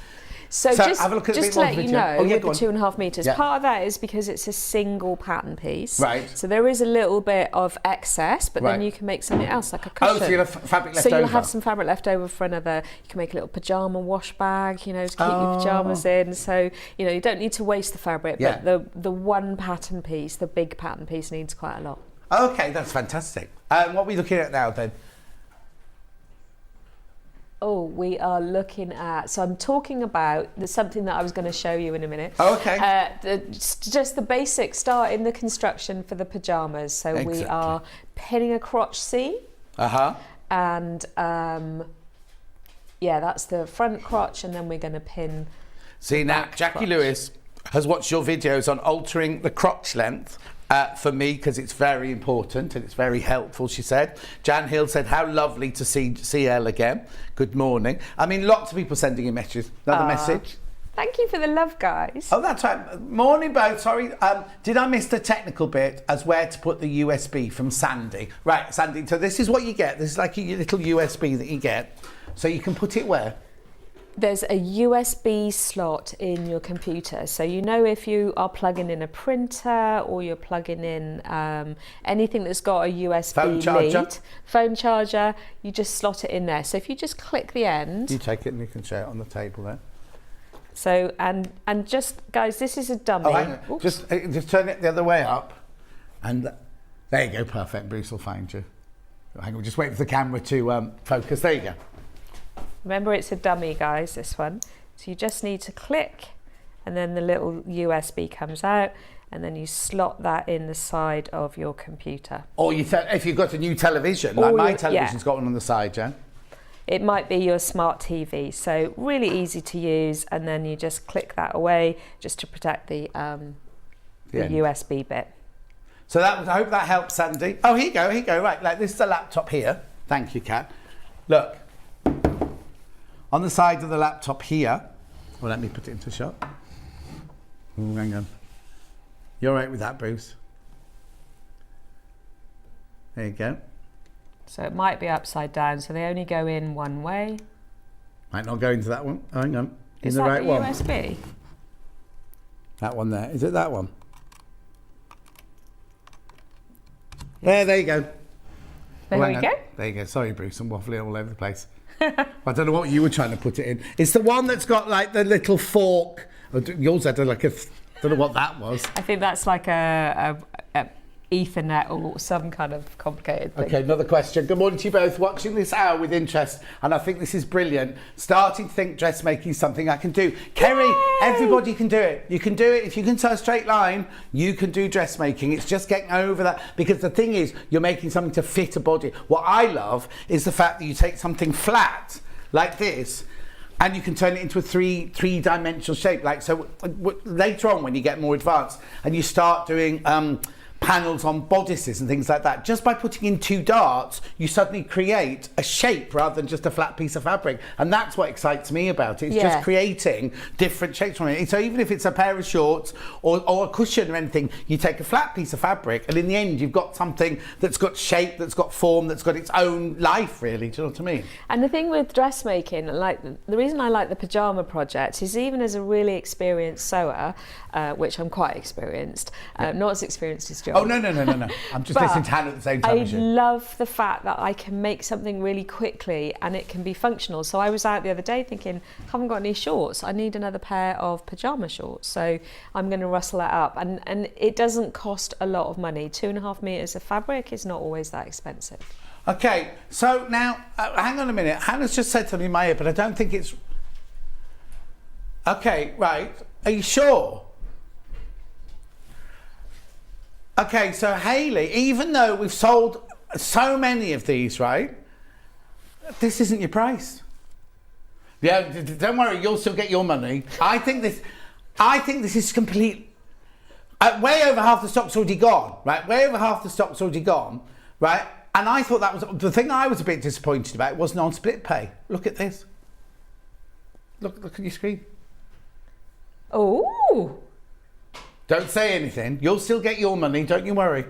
So just, have a look at just a bit to more let you video. know, Oh, yeah, with go the on. 2.5 metres, Yeah. part of that is because it's a single pattern piece. Right. So there is a little bit of excess, but then you can make something else, like a cushion. Oh, so you'll have fabric left So you'll over. have some fabric left over for another, you can make a little pyjama wash bag, you know, to keep your pyjamas in. So, you know, you don't need to waste the fabric, but the one pattern piece, the big pattern piece, needs quite a lot. Okay, that's fantastic. What are we looking at now then? Oh, we are looking at, so I'm talking about something that I was going to show you in a minute. Oh, okay. Just the basic start in the construction for the pyjamas. So we are pinning a crotch seam. And yeah, that's the front crotch, and then we're going to pin. See, now Jackie Lewis has watched your videos on altering the crotch length. For me, because it's very important and it's very helpful, she said. Jan Hill said, how lovely to see CL again. Good morning. I mean, lots of people sending in messages. Another message. Thank you for the love, guys. Oh, that's right. Morning, both. Sorry. Did I miss the technical bit as where to put the USB from Sandy? Right, Sandy. So this is what you get. This is like a little USB that you get. So you can put it where? There's a USB slot in your computer. So you know if you are plugging in a printer or you're plugging in anything that's got a USB lead, phone charger, you just slot it in there. So if you just click the end. You take it and you can share it on the table there. So, and just, guys, this is a dummy. Oh, hang on. Just turn it the other way up. And there you go, perfect. Bruce will find you. Hang on, just wait for the camera to focus. There you go. Remember, it's a dummy, guys, this one. So you just need to click, and then the little USB comes out, and then you slot that in the side of your computer. Or if you've got a new television, like my television's got one on the side, Jan. It might be your smart TV, so really easy to use, and then you just click that away just to protect the USB bit. So I hope that helps, Sandy. Oh, here you go. Right, like this is the laptop here. Thank you, Kat. Look. On the side of the laptop here, well, let me put it into shot. Oh, hang on. You're all right with that, Bruce? There you go. So it might be upside down, so they only go in one way. Might not go into that one. Oh, hang on. Is that the USB? That one there. Is it that one? Yes. There you go. There we go. There you go. Sorry, Bruce, I'm waffling all over the place. I don't know what you were trying to put it in. It's the one that's got like the little fork. Yours had like don't know what that was. I think that's like a Ethernet or some kind of complicated thing. Okay, another question. Good morning to you both. Watching this hour with interest, and I think this is brilliant. Starting to think dressmaking is something I can do. Kerry, everybody can do it. You can do it. If you can sew a straight line, you can do dressmaking. It's just getting over that, because the thing is, you're making something to fit a body. What I love is the fact that you take something flat, like this, and you can turn it into a three-dimensional shape. Like, so later on, when you get more advanced, and you start doing panels on bodices and things like that, just by putting in two darts, you suddenly create a shape rather than just a flat piece of fabric. And that's what excites me about it. It's just creating different shapes from it. So even if it's a pair of shorts or a cushion or anything, you take a flat piece of fabric, and in the end, you've got something that's got shape, that's got form, that's got its own life, really. Do you know what I mean? And the thing with dressmaking, like the reason I like the pyjama project is, even as a really experienced sewer, which I'm quite experienced, not as experienced as John. Oh, no. I'm just listening to Hannah at the same time as you. I love the fact that I can make something really quickly and it can be functional. So I was out the other day thinking, I haven't got any shorts. I need another pair of pyjama shorts. So I'm going to rustle that up. And it doesn't cost a lot of money. 2.5 meters of fabric is not always that expensive. Okay, so now, hang on a minute. Hannah's just said something in my ear, but I don't think it's... Okay, right. Are you sure? Okay, so Hayley, even though we've sold so many of these, right, this isn't your price. Yeah, don't worry, you'll still get your money. I think this is complete. Way over half the stock's already gone, right? Way over half the stock's already gone, right? And I thought that was the thing I was a bit disappointed about. It wasn't on split pay. Look at this. Look at your screen. Oh. Don't say anything. You'll still get your money. Don't you worry.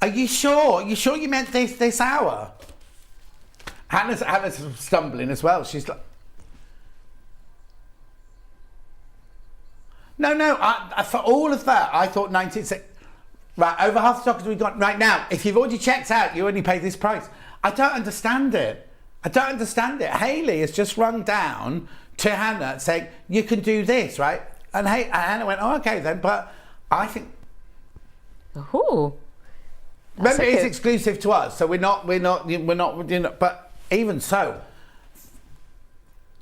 Are you sure? You sure you meant this hour? Hannah's stumbling as well. She's like, No. For all of that, I thought 96. Right, over half the stockers we've got right now. If you've already checked out, you only pay this price. I don't understand it. Hayley has just rung down to Hannah saying, you can do this, right? And Hannah went, oh, okay then, but I think... Ooh. Remember, it's exclusive to us, so we're not, but even so,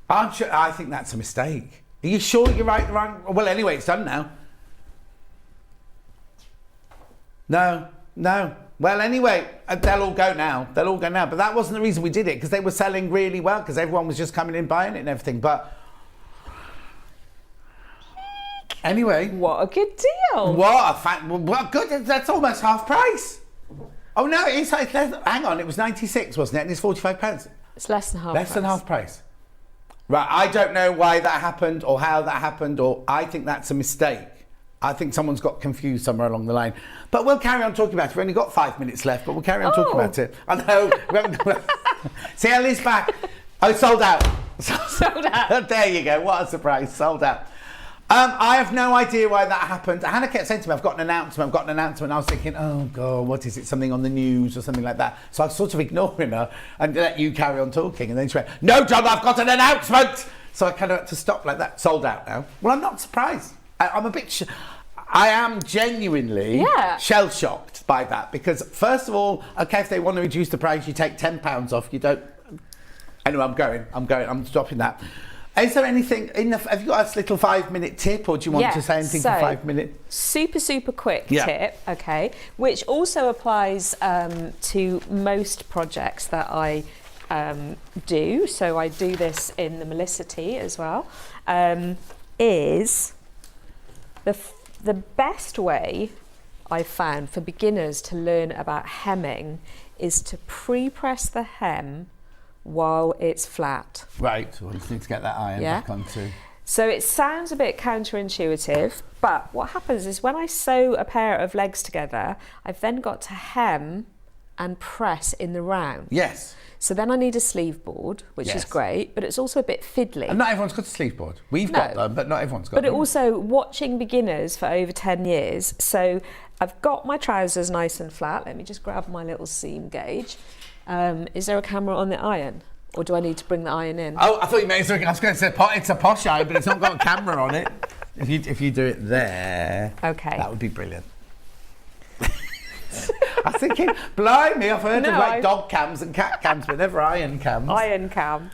I'm sure, I think that's a mistake. Are you sure you're right? Well, anyway, it's done now. No. Well, anyway, they'll all go now. But that wasn't the reason we did it, because they were selling really well, because everyone was just coming in, buying it and everything. But anyway. What a good deal. What good. That's almost half price. Oh, no, it's hang on. It was 96, wasn't it? And it's £45. It's less than half price. Less than half price. Right, I don't know why that happened or how that happened, or I think that's a mistake. I think someone's got confused somewhere along the line. But we'll carry on talking about it. We've only got 5 minutes left, but we'll carry on talking about it. I know. See, Ellie's back. Oh, sold out. Sold out. There you go. What a surprise. Sold out. I have no idea why that happened. Hannah kept saying to me, I've got an announcement. I was thinking, oh, God, what is it? Something on the news or something like that. So I was sort of ignoring her and let you carry on talking. And then she went, no, John, I've got an announcement. So I kind of had to stop like that. Sold out now. Well, I'm not surprised. I'm a bit... I am genuinely shell-shocked by that, because first of all, okay, if they want to reduce the price, you take £10 off. You don't... Anyway, I'm stopping that. Is there anything have you got a little 5-minute tip, or do you want to say anything for 5 minutes? Super quick tip, okay, which also applies to most projects that I do. So I do this in the Melissa tea as well. Is the best way I've found for beginners to learn about hemming is to pre-press the hem while it's flat. Right, well, you need to get that iron back onto. So it sounds a bit counterintuitive, but what happens is when I sew a pair of legs together, I've then got to hem and press in the round. Yes. So then I need a sleeve board, which is great, but it's also a bit fiddly. And not everyone's got a sleeve board. We've got them, but not everyone's got them. But also watching beginners for over 10 years. So I've got my trousers nice and flat. Let me just grab my little seam gauge. Is there a camera on the iron? Or do I need to bring the iron in? Oh, I thought you meant, I was going to say it's a posh iron, but it's not got a camera on it. If you do it there, that would be brilliant. I was thinking, blimey, I've heard of dog cams and cat cams, but never iron cams. Iron cam.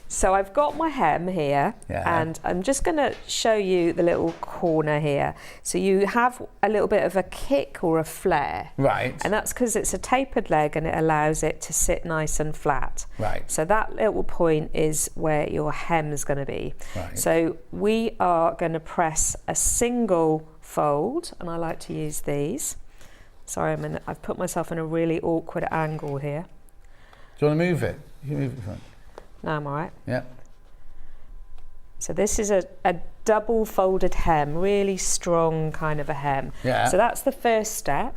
So I've got my hem here, and I'm just going to show you the little corner here. So you have a little bit of a kick or a flare. Right. And that's because it's a tapered leg and it allows it to sit nice and flat. Right. So that little point is where your hem is going to be. Right. So we are going to press a single fold, and I like to use these. Sorry, I've put myself in a really awkward angle here. Do you want to move it? You can move it front. No, I'm all right. Yeah. So this is a double folded hem, really strong kind of a hem. Yeah. So that's the first step.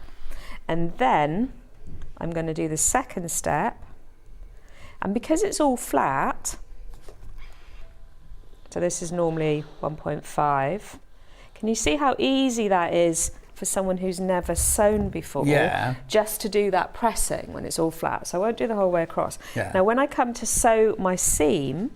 And then I'm going to do the second step. And because it's all flat, so this is normally 1.5, can you see how easy that is for someone who's never sewn before, just to do that pressing when it's all flat? So I won't do the whole way across. Now when I come to sew my seam,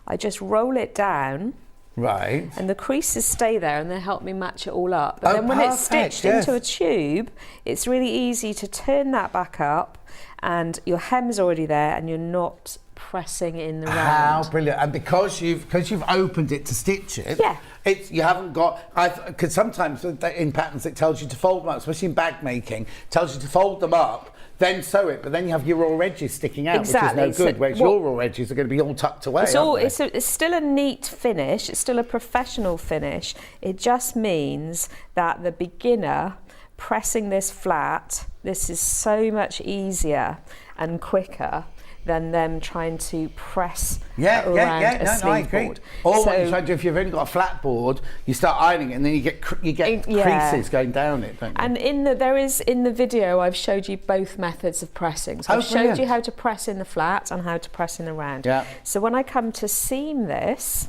I just roll it down, and the creases stay there and they help me match it all up. But then when it's stitched into a tube, it's really easy to turn that back up, and your hem's already there and you're not pressing in the round. How brilliant. And because you've opened it to stitch it, you haven't got, because sometimes in patterns it tells you to fold them up, especially in bag making, tells you to fold them up, then sew it, but then you have your raw edges sticking out, which is no good, whereas your raw edges are going to be all tucked away, it's still a neat finish, it's still a professional finish. It just means that the beginner pressing this flat, this is so much easier and quicker than them trying to press around a sleeve board. Or what you try to do, if you've only got a flat board, you start ironing it and then you get creases going down it, don't you? And in the video, I've showed you both methods of pressing. So I've showed you how to press in the flat and how to press in the round. So when I come to seam this,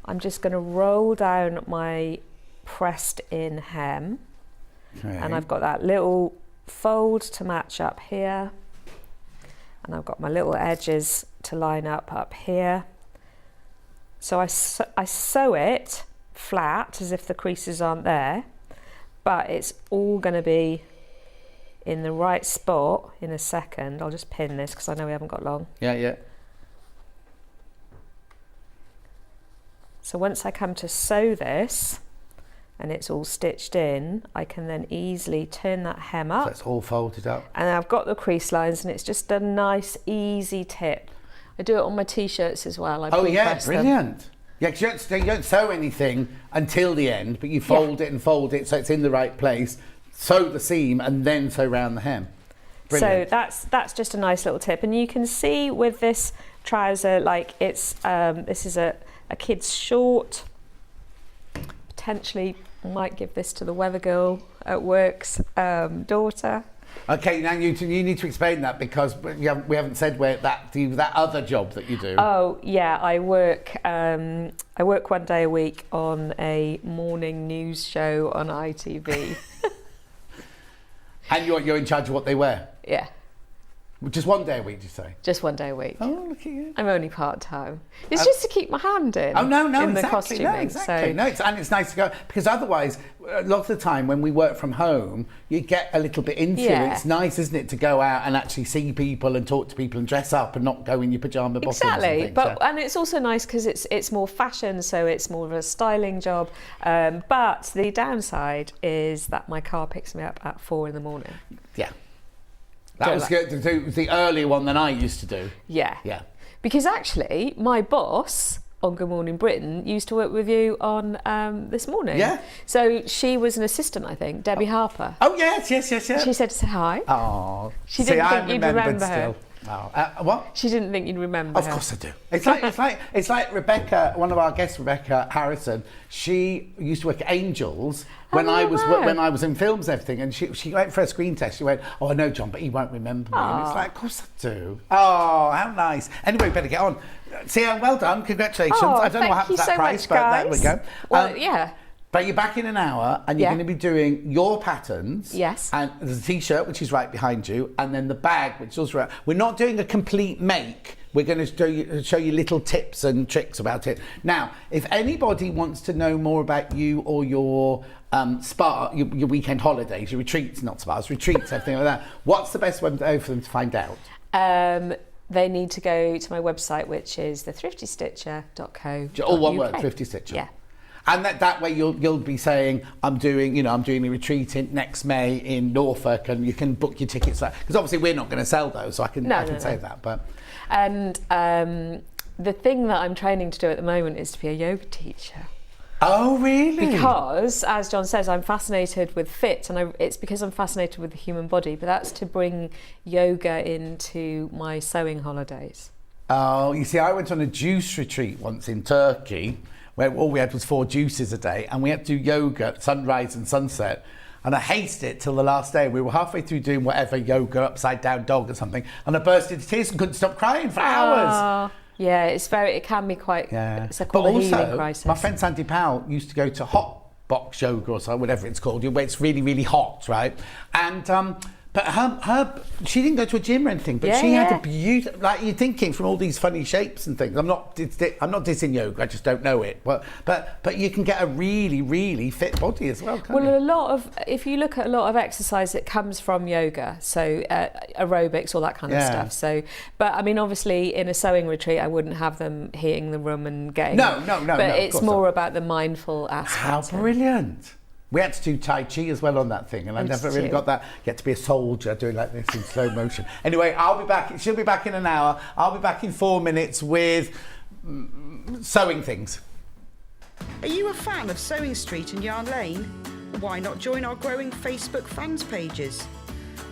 I'm just going to roll down my pressed in hem. Okay. And I've got that little fold to match up here. And I've got my little edges to line up here. So I sew it flat as if the creases aren't there, but it's all going to be in the right spot in a second. I'll just pin this because I know we haven't got long. Yeah, yeah. So once I come to sew this and it's all stitched in, I can then easily turn that hem up. So it's all folded up. And I've got the crease lines, and it's just a nice, easy tip. I do it on my t-shirts as well. Oh yeah, brilliant. Yeah, because you don't sew anything until the end, but you fold it and fold it so it's in the right place, sew the seam and then sew around the hem. Brilliant. So that's just a nice little tip. And you can see with this trouser, like it's, this is a kid's short. Potentially might give this to the weather girl at work's daughter. Okay, now you need to explain that because we haven't said where that other job that you do. Oh yeah, I work 1 day a week on a morning news show on ITV. And you're in charge of what they wear? Yeah. Just 1 day a week, did you say? Just 1 day a week. Oh, look at you. I'm only part-time. It's just to keep my hand in. Oh, no, in exactly. the costuming. No, exactly. So. No, it's nice to go, because otherwise, a lot of the time when we work from home, you get a little bit into it. It's nice, isn't it, to go out and actually see people and talk to people and dress up and not go in your pyjama bottoms. Exactly. And it's also nice because it's more fashion, so it's more of a styling job. But the downside is that my car picks me up at 4 in the morning. Yeah. That was good to do the earlier one than I used to do. Yeah. Yeah. Because actually, my boss on Good Morning Britain used to work with you on This Morning. Yeah. So she was an assistant, I think, Debbie Harper. Oh yes. She said to say hi. Oh. She didn't think you'd remember her. Oh, what? She didn't think you'd remember her. Of course I do. It's like Rebecca, one of our guests, Rebecca Harrison. She used to work at Angels when I was in films and everything, and she went for a screen test. She went, "Oh, I know John, but he won't remember me." And it's like, of course I do. Oh, how nice. Anyway, better get on. See, well done. Congratulations. I don't know what happened to that prize, but there we go. Well, yeah. But you're back in an hour and you're going to be doing your patterns. Yes. And there's a t-shirt, which is right behind you, and then the bag, which is also right. We're not doing a complete make. We're going to show you little tips and tricks about it. Now, if anybody wants to know more about you or your spa, your weekend holidays, your retreats, not spas, retreats, everything like that, what's the best way for them to find out? They need to go to my website, which is thethriftystitcher.co.uk. All one word, Thrifty Stitcher. Yeah. And that way you'll be saying, I'm doing a retreat next May in Norfolk, and you can book your tickets there. Because obviously we're not going to sell those, so I can say that. But and the thing that I'm training to do at the moment is to be a yoga teacher. Oh, really? Because, as John says, I'm fascinated with fit, and it's because I'm fascinated with the human body, but that's to bring yoga into my sewing holidays. Oh, you see, I went on a juice retreat once in Turkey, where all we had was 4 juices a day, and we had to do yoga at sunrise and sunset. And I hated it till the last day. We were halfway through doing whatever, yoga, upside down dog or something, and I burst into tears and couldn't stop crying for hours. Yeah, it can be quite, it's a healing crisis. My friend Sandy Powell used to go to hot box yoga or so, whatever it's called, where it's really, really hot, right? And but she didn't go to a gym or anything, but she had a beautiful, like you're thinking from all these funny shapes and things. I'm not dissing yoga, I just don't know it. But you can get a really, really fit body as well, can't you? If you look at a lot of exercise, it comes from yoga, so aerobics, all that kind of stuff. So, but I mean, obviously in a sewing retreat, I wouldn't have them hitting the room and getting... No. But it's more about the mindful aspect. How brilliant. We had to do Tai Chi as well on that thing, and I never really got that. Get to be a soldier doing like this in slow motion. Anyway, I'll be back. She'll be back in an hour. I'll be back in 4 minutes with sewing things. Are you a fan of Sewing Street and Yarn Lane? Why not join our growing Facebook fans pages?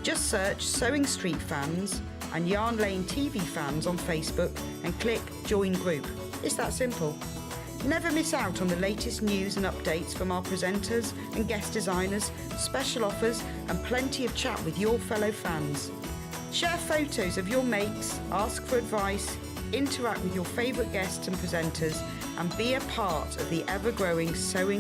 Just search Sewing Street Fans and Yarn Lane TV Fans on Facebook and click Join Group. It's that simple. Never miss out on the latest news and updates from our presenters and guest designers, special offers and plenty of chat with your fellow fans. Share photos of your makes, ask for advice, interact with your favourite guests and presenters and be a part of the ever-growing sewing